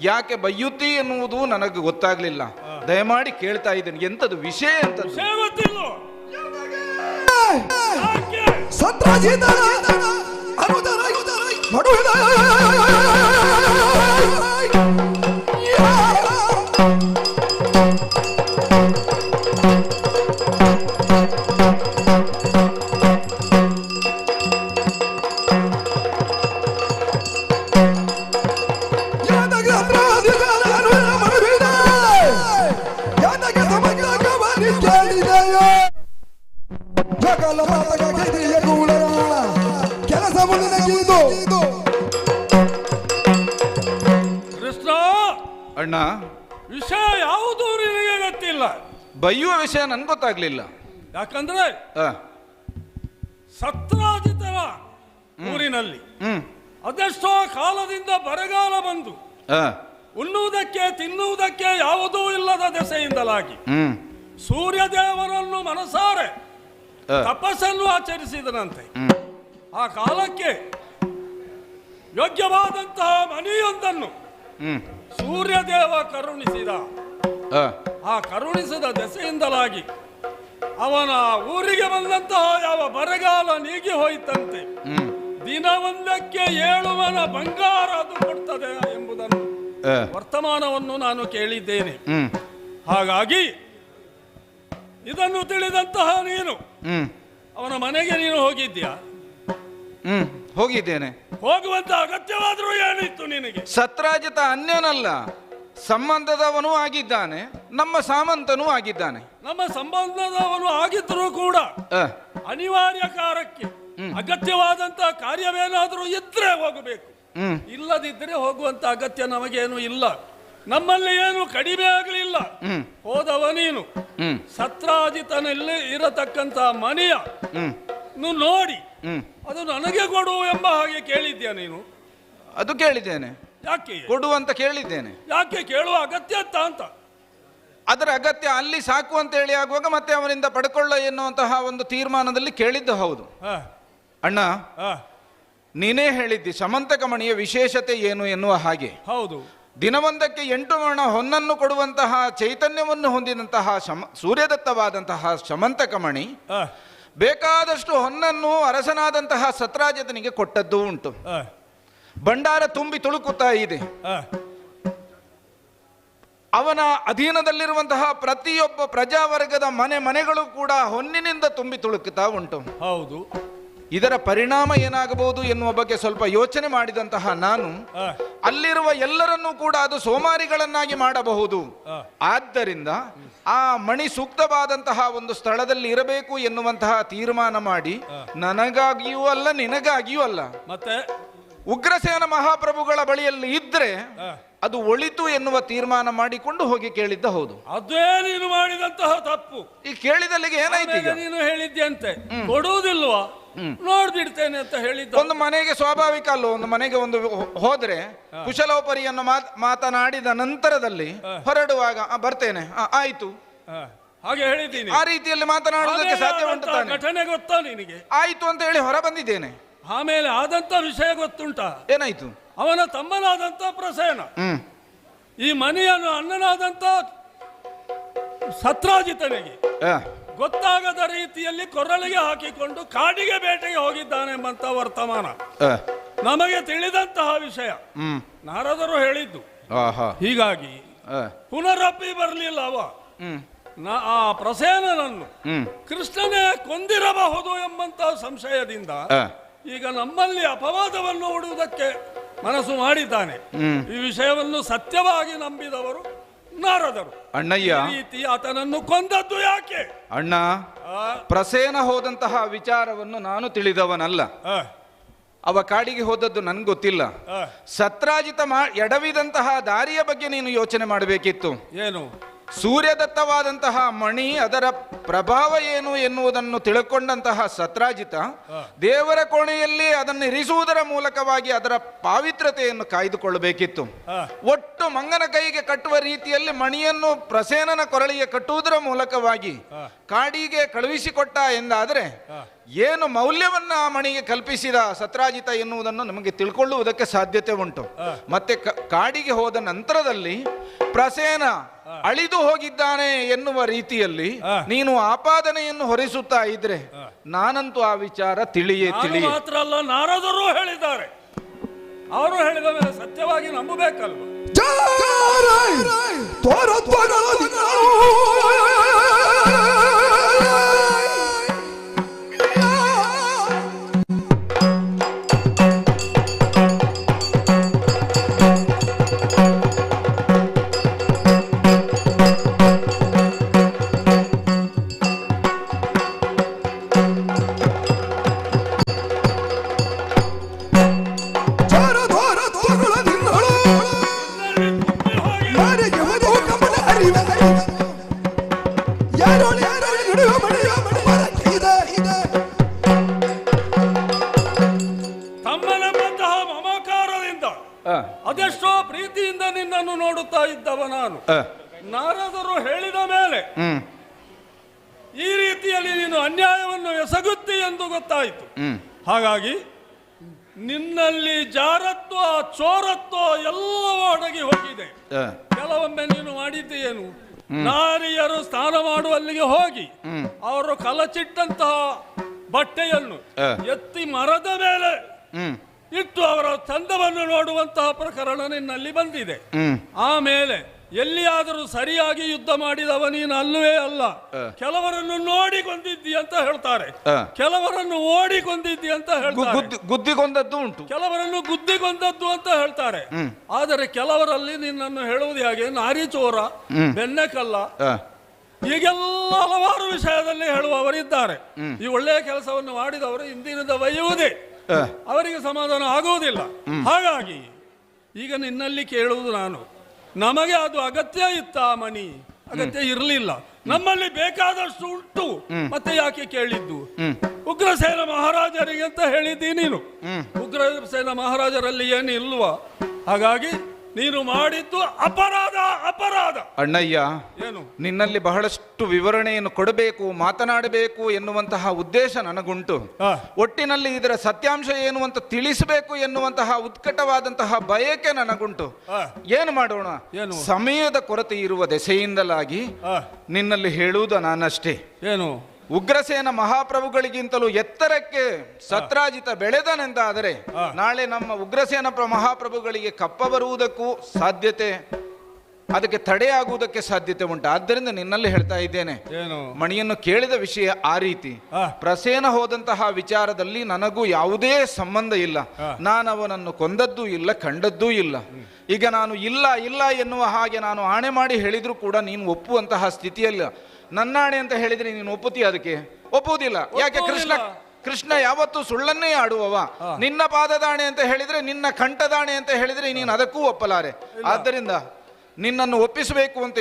ಯಾಕೆ ಬೈಯುತ್ತಿ ಎನ್ನುವುದು ನನಗೆ ಗೊತ್ತಾಗ್ಲಿಲ್ಲ. ದಯಮಾಡಿ ಕೇಳ್ತಾ ಇದ್ದೇನೆ, ಎಂತದು ವಿಷಯ ಅಂತ. ಕೃಷ್ಣ, ಅಣ್ಣ, ವಿಷಯ ಯಾವುದು ನಿನಗೆ ಗೊತ್ತಿಲ್ಲ. ಬೈಯುವ ವಿಷಯ ನನ್ಗೆ ಗೊತ್ತಾಗ್ಲಿಲ್ಲ. ಯಾಕಂದ್ರೆ ಸತ್ರಾಜಿತರ ಊರಿನಲ್ಲಿ ಅದೆಷ್ಟೋ ಕಾಲದಿಂದ ಬರಗಾಲ ಬಂದು ಉಣ್ಣುವುದಕ್ಕೆ ತಿನ್ನುವುದಕ್ಕೆ ಯಾವುದೂ ಇಲ್ಲದ ದೆಸೆಯಿಂದಲಾಗಿ ಸೂರ್ಯದೇವರನ್ನು ಮನಸಾರೆ ತಪಸ್ಸನ್ನು ಆಚರಿಸಿದನಂತೆ. ಆ ಕಾಲಕ್ಕೆ ಯೋಗ್ಯವಾದಂತಹ ಮನೆಯೊಂದನ್ನು ಸೂರ್ಯದೇವ ಕರುಣಿಸಿದ. ಆ ಕರುಣಿಸದ ದೆಸೆಯಿಂದಲಾಗಿ ಅವನ ಊರಿಗೆ ಬಂದಂತಹ ಯಾವ ಬರಗಾಲ ನೀಗಿ ಹೋಯಿತಂತೆ. ದಿನವೊಂದಕ್ಕೆ 7 ಮನ ಬಂಗಾರ ಅದು ಕೊಡ್ತದೆ ಎಂಬುದನ್ನು ವರ್ತಮಾನವನ್ನು ನಾನು ಕೇಳಿದ್ದೇನೆ. ಹಾಗಾಗಿ ಇದನ್ನು ತಿಳಿದಂತಹ ನೀನು ಅವನ ಮನೆಗೆ ನೀನು ಹೋಗಿದ್ಯಾ? ಹೋಗಿದ್ದೇನೆ. ಹೋಗುವಂತ ಅಗತ್ಯವಾದರೂ ಏನಿತ್ತು ನಿನಗೆ? ಸತ್ರಾಜಿತ ಅನ್ಯನಲ್ಲ, ಸಂಬಂಧದವನೂ ಆಗಿದ್ದಾನೆ, ನಮ್ಮ ಸಾಮಂತನೂ ಆಗಿದ್ದಾನೆ. ನಮ್ಮ ಸಂಬಂಧದವನು ಆಗಿದ್ರೂ ಕೂಡ ಅನಿವಾರ್ಯ ಕಾರಕ್ಕೆ ಅಗತ್ಯವಾದಂತಹ ಕಾರ್ಯವೇನಾದರೂ ಇದ್ರೆ ಹೋಗಬೇಕು, ಇಲ್ಲದಿದ್ದರೆ ಹೋಗುವಂತ ಅಗತ್ಯ ನಮಗೇನು ಇಲ್ಲ. ನಮ್ಮಲ್ಲಿ ಏನು ಕಡಿಮೆ ಆಗಲಿಲ್ಲ. ಹೋದವ ನೀನು ಸತ್ರಾಜಿತನಲ್ಲಿ ಇರತಕ್ಕಂತ ಮನೆಯ ನೋಡಿ ಅದು ನನಗೆ ಕೊಡು ಎಂಬ ಹಾಗೆ ಕೇಳಿದ್ಯಾ ನೀನು? ಅದು ಕೇಳಿದ್ದೇನೆ. ಯಾಕೆ ಕೊಡು ಅಂತ ಕೇಳಿದ್ದೇನೆ. ಯಾಕೆ ಕೇಳುವ ಅಗತ್ಯ ಅಂತ? ಅದರ ಅಗತ್ಯ ಅಲ್ಲಿ ಸಾಕು ಅಂತ ಹೇಳಿ ಆಗುವಾಗ ಮತ್ತೆ ಅವನಿಂದ ಪಡ್ಕೊಳ್ಳ ಎನ್ನುವಂತಹ ಒಂದು ತೀರ್ಮಾನದಲ್ಲಿ ಕೇಳಿದ್ದು ಹೌದು. ಅಣ್ಣ, ನೀನೇ ಹೇಳಿದ್ದಿ ಸಮಂತಕ ಮಣಿಯ ವಿಶೇಷತೆ ಏನು ಎನ್ನುವ ಹಾಗೆ. ಹೌದು. ದಿನವೊಂದಕ್ಕೆ 8 ಮಣ ಹೊನ್ನನ್ನು ಕೊಡುವಂತಹ ಚೈತನ್ಯವನ್ನು ಹೊಂದಿದಂತಹ ಸೂರ್ಯದತ್ತವಾದಂತಹ ಸಮಂತಕ ಮಣಿ ಬೇಕಾದಷ್ಟು ಹೊನ್ನನ್ನು ಅರಸನಾದಂತಹ ಸತ್ರಾಜಿತನಿಗೆ ಕೊಟ್ಟದ್ದು ಉಂಟು. ಭಂಡಾರ ತುಂಬಿ ತುಳುಕುತ್ತಾ ಇದೆ. ಅವನ ಅಧೀನದಲ್ಲಿರುವಂತಹ ಪ್ರತಿಯೊಬ್ಬ ಪ್ರಜಾವರ್ಗದ ಮನೆಗಳು ಕೂಡ ಹೊನ್ನಿನಿಂದ ತುಂಬಿ ತುಳುಕುತ್ತಾ ಉಂಟು. ಹೌದು. ಇದರ ಪರಿಣಾಮ ಏನಾಗಬಹುದು ಎನ್ನುವ ಬಗ್ಗೆ ಸ್ವಲ್ಪ ಯೋಚನೆ ಮಾಡಿದಂತಹ ನಾನು ಅಲ್ಲಿರುವ ಎಲ್ಲರನ್ನೂ ಕೂಡ ಅದು ಸೋಮಾರಿಗಳನ್ನಾಗಿ ಮಾಡಬಹುದು. ಆದ್ದರಿಂದ ಆ ಮಣಿ ಸೂಕ್ತವಾದಂತಹ ಒಂದು ಸ್ಥಳದಲ್ಲಿ ಇರಬೇಕು ಎನ್ನುವಂತಹ ತೀರ್ಮಾನ ಮಾಡಿ ನನಗಾಗಿಯೂ ಅಲ್ಲ ನಿನಗಾಗಿಯೂ ಅಲ್ಲ ಮತ್ತೆ ಉಗ್ರಸೇನ ಮಹಾಪ್ರಭುಗಳ ಬಳಿಯಲ್ಲಿ ಇದ್ರೆ ಅದು ಒಳಿತು ಎನ್ನುವ ತೀರ್ಮಾನ ಮಾಡಿಕೊಂಡು ಹೋಗಿ ಕೇಳಿದ್ದ. ಹೌದು, ಅದೇ ನೀನು ಮಾಡಿದಂತಹ ತಪ್ಪು. ಈ ಕೇಳಿದಲ್ಲಿಗೆ ಏನಾಯ್ತು? ನೀನು ಹೇಳಿದ್ಯಂತೆ ಕೊಡುವುದಿಲ್ವಾ, ನೋಡ್ಬಿಡ್ತೇನೆ ಅಂತ ಹೇಳಿದ್ದ. ಒಂದು ಮನೆಗೆ ಸ್ವಾಭಾವಿಕ ಅಲ್ಲ, ಒಂದು ಮನೆಗೆ ಒಂದು ಹೋದ್ರೆ ಕುಶಲೋಪರಿಯನ್ನು ಮಾತನಾಡಿದ ನಂತರದಲ್ಲಿ ಹೊರಡುವಾಗ ಬರ್ತೇನೆ ಆಯ್ತು ಹಾಗೆ ಹೇಳಿದ್ದೀನಿ. ಆ ರೀತಿಯಲ್ಲಿ ಮಾತನಾಡುವುದಕ್ಕೆ ಸಾಧ್ಯ ಉಂಟು ತಾನೆ? ಘಟನೆ ಗೊತ್ತಾ ನಿನಗೆ? ಆಯ್ತು ಅಂತ ಹೇಳಿ ಹೊರ ಬಂದಿದ್ದೇನೆ. ಆಮೇಲೆ ಆದಂತ ವಿಷಯ ಗೊತ್ತುಂಟಾ? ಏನಾಯ್ತು? ಅವನ ತಮ್ಮನಾದಂತ ಪ್ರಸೇನ ಈ ಮನೆಯನ್ನು ಅಣ್ಣನಾದಂತ ಸತ್ರಾಜಿತನಿಗೆ ಗೊತ್ತಾಗದ ರೀತಿಯಲ್ಲಿ ಕೊರಳಿಗೆ ಹಾಕಿಕೊಂಡು ಕಾಡಿಗೆ ಬೇಟೆಗೆ ಹೋಗಿದ್ದಾನೆ ಎಂಬಂತ ವರ್ತಮಾನ ನಮಗೆ ತಿಳಿದಂತಹ ವಿಷಯ ನಾರದರು ಹೇಳಿದ್ದು. ಹೀಗಾಗಿ ಪುನರಪ್ಪಿ ಬರಲಿಲ್ಲ ಅವ ಆ ಪ್ರಸೇನನನ್ನು ಕೃಷ್ಣನೇ ಕೊಂದಿರಬಹುದು ಎಂಬಂತಹ ಸಂಶಯದಿಂದ ಈಗ ನಮ್ಮಲ್ಲಿ ಅಪವಾದವನ್ನು ಹೂಡುವುದಕ್ಕೆ ಮನಸ್ಸು ಮಾಡಿದ್ದಾನೆ. ಈ ವಿಷಯವನ್ನು ಸತ್ಯವಾಗಿ ನಂಬಿದವರು ನಾರದರು. ಅಣ್ಣಯ್ಯ, ರೀತಿ ಆತನನ್ನು ಕೊಂದದ್ದು ಯಾಕೆ? ಅಣ್ಣ, ಪ್ರಸೇನ ಹೋದಂತಹ ವಿಚಾರವನ್ನು ನಾನು ತಿಳಿದವನಲ್ಲ. ಅವ ಕಾಡಿಗೆ ಹೋದದ್ದು ನನ್ಗೆ ಗೊತ್ತಿಲ್ಲ. ಸತ್ರಾಜಿತ ಎಡವಿದಂತಹ ದಾರಿಯ ಬಗ್ಗೆ ನೀನು ಯೋಚನೆ ಮಾಡಬೇಕಿತ್ತು. ಏನು? ಸೂರ್ಯದತ್ತವಾದಂತಹ ಮಣಿ ಅದರ ಪ್ರಭಾವ ಏನು ಎನ್ನುವುದನ್ನು ತಿಳ್ಕೊಂಡಂತಹ ಸತ್ರಾಜಿತ ದೇವರ ಕೋಣೆಯಲ್ಲಿ ಅದನ್ನು ಇರಿಸುವುದರ ಮೂಲಕವಾಗಿ ಅದರ ಪಾವಿತ್ರತೆಯನ್ನು ಕಾಯ್ದುಕೊಳ್ಳಬೇಕಿತ್ತು. ಒಟ್ಟು ಮಂಗನ ಕೈಗೆ ಕಟ್ಟುವ ರೀತಿಯಲ್ಲಿ ಮಣಿಯನ್ನು ಪ್ರಸೇನನ ಕೊರಳಿಗೆ ಕಟ್ಟುವುದರ ಮೂಲಕವಾಗಿ ಕಾಡಿಗೆ ಕಳುಹಿಸಿಕೊಟ್ಟ ಎಂದಾದರೆ ಏನು ಮೌಲ್ಯವನ್ನ ಆ ಮಣಿಗೆ ಕಲ್ಪಿಸಿದ ಸತ್ರಾಜಿತ ಎನ್ನುವುದನ್ನು ನಮಗೆ ತಿಳ್ಕೊಳ್ಳುವುದಕ್ಕೆ ಸಾಧ್ಯತೆ ಉಂಟು. ಮತ್ತೆ ಕಾಡಿಗೆ ಹೋದ ನಂತರದಲ್ಲಿ ಪ್ರಸೇನ ಅಳಿದು ಹೋಗಿದ್ದಾನೆ ಎನ್ನುವ ರೀತಿಯಲ್ಲಿ ನೀನು ಆಪಾದನೆಯನ್ನು ಹೊರಿಸುತ್ತಾ ಇದ್ರೆ ನಾನಂತೂ ಆ ವಿಚಾರ ತಿಳಿಯೇ ಮಾತ್ರ ಅಲ್ಲ, ನಾರದರು ಹೇಳಿದ್ದಾರೆ. ಅವರು ಹೇಳಿದ ಮೇಲೆ ಸತ್ಯವಾಗಿ ನಂಬಬೇಕಲ್ವ? ತಮ್ಮನೆಂಬಂತಹ ಮಮಕಾರದಿಂದ ಅದೆಷ್ಟೋ ಪ್ರೀತಿಯಿಂದ ನಿನ್ನನ್ನು ನೋಡುತ್ತಾ ಇದ್ದವ ನಾನು. ನಾರದರು ಹೇಳಿದ ಮೇಲೆ ಈ ರೀತಿಯಲ್ಲಿ ನೀನು ಅನ್ಯಾಯವನ್ನು ಎಸಗುತ್ತಿ ಎಂದು ಗೊತ್ತಾಯಿತು. ಹಾಗಾಗಿ ನಿನ್ನಲ್ಲಿ ಜಾರತ್ವ ಚೋರತ್ವ ಎಲ್ಲವೂ ಅಡಗಿ ಹೋಗಿದೆ. ಕೆಲವೊಮ್ಮೆ ನೀನು ಮಾಡಿದ್ದೇನು ನಾರಿಯರು ಸ್ನಾನ ಮಾಡುವಲ್ಲಿಗೆ ಹೋಗಿ ಅವರು ಕಲಚಿಟ್ಟಂತಹ ಬಟ್ಟೆಯನ್ನು ಎತ್ತಿ ಮರದ ಮೇಲೆ ಇಟ್ಟು ಅವರ ಚಂದವನ್ನು ನೋಡುವಂತಹ ಪ್ರಕರಣ ನಿನ್ನಲ್ಲಿ ಬಂದಿದೆ. ಆಮೇಲೆ ಎಲ್ಲಿಯಾದರೂ ಸರಿಯಾಗಿ ಯುದ್ಧ ಮಾಡಿದವ ನೀನು ಅಲ್ಲವೇ ಅಲ್ಲ, ಕೆಲವರನ್ನು ನೋಡಿ ಕೊಂದಿದ್ದಿ ಅಂತ ಹೇಳ್ತಾರೆ, ಕೆಲವರನ್ನು ಓಡಿ ಕೊಂದಿದ್ದಿ ಅಂತ ಹೇಳ್ತಾರೆ, ಗುದ್ದಿಗೊಂದದ್ದು ಉಂಟು, ಕೆಲವರನ್ನು ಗುದ್ದಿಗೊಂದದ್ದು ಅಂತ ಹೇಳ್ತಾರೆ. ಆದರೆ ಕೆಲವರಲ್ಲಿ ನಿನ್ನನ್ನು ಹೇಳುವುದು ಹಾಗೆ ನಾರಿ ಚೋರ, ಬೆನ್ನೆಕಲ್ಲ, ಹೀಗೆಲ್ಲ ಹಲವಾರು ವಿಷಯದಲ್ಲಿ ಹೇಳುವವರಿದ್ದಾರೆ. ಈ ಒಳ್ಳೆಯ ಕೆಲಸವನ್ನು ಮಾಡಿದವರು ಇಂದಿನಿಂದ ಒಯ್ಯುವುದೇ, ಅವರಿಗೆ ಸಮಾಧಾನ ಆಗುವುದಿಲ್ಲ. ಹಾಗಾಗಿ ಈಗ ನಿನ್ನಲ್ಲಿ ಕೇಳುವುದು ನಾನು, ನಮಗೆ ಅದು ಅಗತ್ಯ ಇತ್ತ ಮಣಿ? ಅಗತ್ಯ ಇರಲಿಲ್ಲ, ನಮ್ಮಲ್ಲಿ ಬೇಕಾದಷ್ಟು ಉಂಟು, ಮತ್ತೆ ಯಾಕೆ ಕೇಳಿದ್ದು? ಉಗ್ರಸೇನ ಮಹಾರಾಜರಿಗೆ ಅಂತ ಹೇಳಿದ್ದಿ ನೀನು, ಉಗ್ರಸೇನ ಮಹಾರಾಜರಲ್ಲಿ ಏನು ಇಲ್ವಾ? ಹಾಗಾಗಿ ನೀನು ಮಾಡಿದ್ದು ಅಪರಾಧ. ಅಪರಾಧ ಅಣ್ಣಯ್ಯ, ಏನು ನಿನ್ನಲ್ಲಿ ಬಹಳಷ್ಟು ವಿವರಣೆಯನ್ನು ಕೊಡಬೇಕು, ಮಾತನಾಡಬೇಕು ಎನ್ನುವಂತಹ ಉದ್ದೇಶ ನನಗುಂಟು. ಒಟ್ಟಿನಲ್ಲಿ ಇದರ ಸತ್ಯಾಂಶ ಏನು ಅಂತ ತಿಳಿಸಬೇಕು ಎನ್ನುವಂತಹ ಉತ್ಕಟವಾದಂತಹ ಬಯಕೆ ನನಗುಂಟು. ಏನು ಮಾಡೋಣ? ಸಮಯದ ಕೊರತೆ ಇರುವ ದೆಸೆಯಿಂದಲಾಗಿ ನಿನ್ನಲ್ಲಿ ಹೇಳುವುದು ನಾನಷ್ಟೇ. ಏನು? ಉಗ್ರಸೇನ ಮಹಾಪ್ರಭುಗಳಿಗಿಂತಲೂ ಎತ್ತರಕ್ಕೆ ಸತ್ರಾಜಿತ ಬೆಳೆದನೆಂದಾದರೆ ನಾಳೆ ನಮ್ಮ ಉಗ್ರಸೇನ ಮಹಾಪ್ರಭುಗಳಿಗೆ ಕಪ್ಪ ಬರುವುದಕ್ಕೂ ಸಾಧ್ಯತೆ, ಅದಕ್ಕೆ ತಡೆಯಾಗುವುದಕ್ಕೆ ಸಾಧ್ಯತೆ ಉಂಟು. ಆದ್ದರಿಂದ ನಿನ್ನಲ್ಲಿ ಹೇಳ್ತಾ ಇದ್ದೇನೆ, ಮಣಿಯನ್ನು ಕೇಳಿದ ವಿಷಯ ಆ ರೀತಿ. ಪ್ರಸೇನ ಹೋದಂತಹ ವಿಚಾರದಲ್ಲಿ ನನಗೂ ಯಾವುದೇ ಸಂಬಂಧ ಇಲ್ಲ. ನಾನು ಅವನನ್ನು ಕೊಂದದ್ದೂ ಇಲ್ಲ, ಕಂಡದ್ದೂ ಇಲ್ಲ. ಈಗ ನಾನು ಇಲ್ಲ ಇಲ್ಲ ಎನ್ನುವ ಹಾಗೆ ನಾನು ಆಣೆ ಮಾಡಿ ಹೇಳಿದ್ರು ಕೂಡ ನೀನು ಒಪ್ಪುವಂತಹ ಸ್ಥಿತಿಯಲ್ಲ. ನನ್ನಾಣೆ ಅಂತ ಹೇಳಿದ್ರೆ ನೀನು ಒಪ್ಪುತ್ತೀಯ? ಅದಕ್ಕೆ ಒಪ್ಪುವುದಿಲ್ಲ. ಯಾಕೆ? ಕೃಷ್ಣ ಯಾವತ್ತೂ ಸುಳ್ಳನ್ನೇ ಆಡುವವ. ನಿನ್ನ ಪಾದದಾಣೆ ಅಂತ ಹೇಳಿದ್ರೆ, ನಿನ್ನ ಕಂಠದಾಣೆ ಅಂತ ಹೇಳಿದ್ರೆ ನೀನು ಅದಕ್ಕೂ ಒಪ್ಪಲಾರೆ. ಆದ್ದರಿಂದ ನಿನ್ನನ್ನು ಒಪ್ಪಿಸಬೇಕು ಅಂತ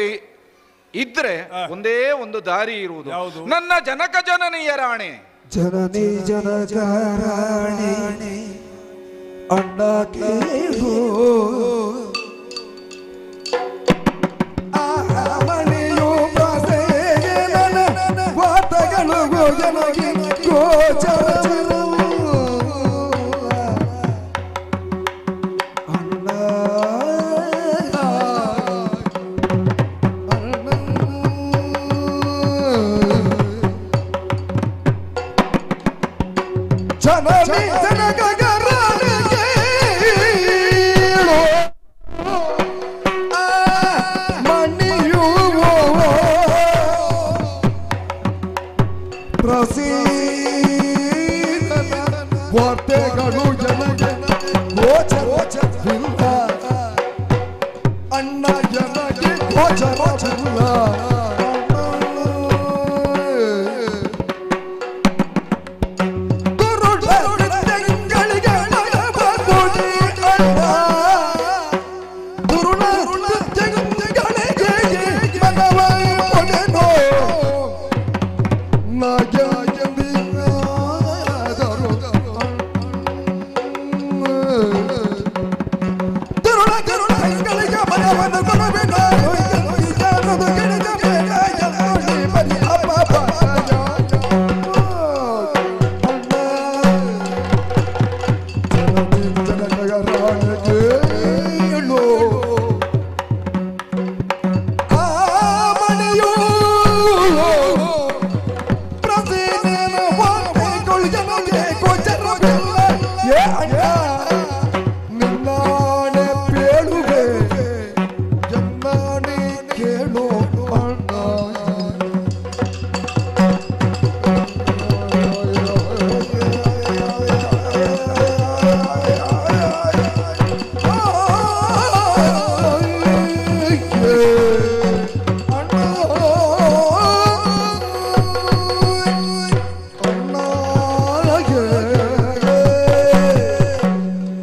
ಇದ್ರೆ ಒಂದೇ ಒಂದು ದಾರಿ ಇರುವುದು, ನನ್ನ ಜನಕ ಜನನೀಯ ರಾಣೆ. ಜನನಿ ಜನಕ ರಾಣೆ ಅಣ್ಣ ಕೇಳು, ಮಣಿಯು ಪ್ರಸೇನ ವಾತಗಳು ಜನಗಿ ಗೋಚರರು ಅಣ್ಣ ಜನನಿ ಜನಕ ರಾಣಿಗೆ ಮಣಿಯು ಪ್ರಸೀನ ವಾರ್ತೆಗಳು ಜನಗೆ ಗೋಚರವಿಲ್ಲ, ಅಣ್ಣ ಜನಗೆ ಗೋಚರವಿಲ್ಲ.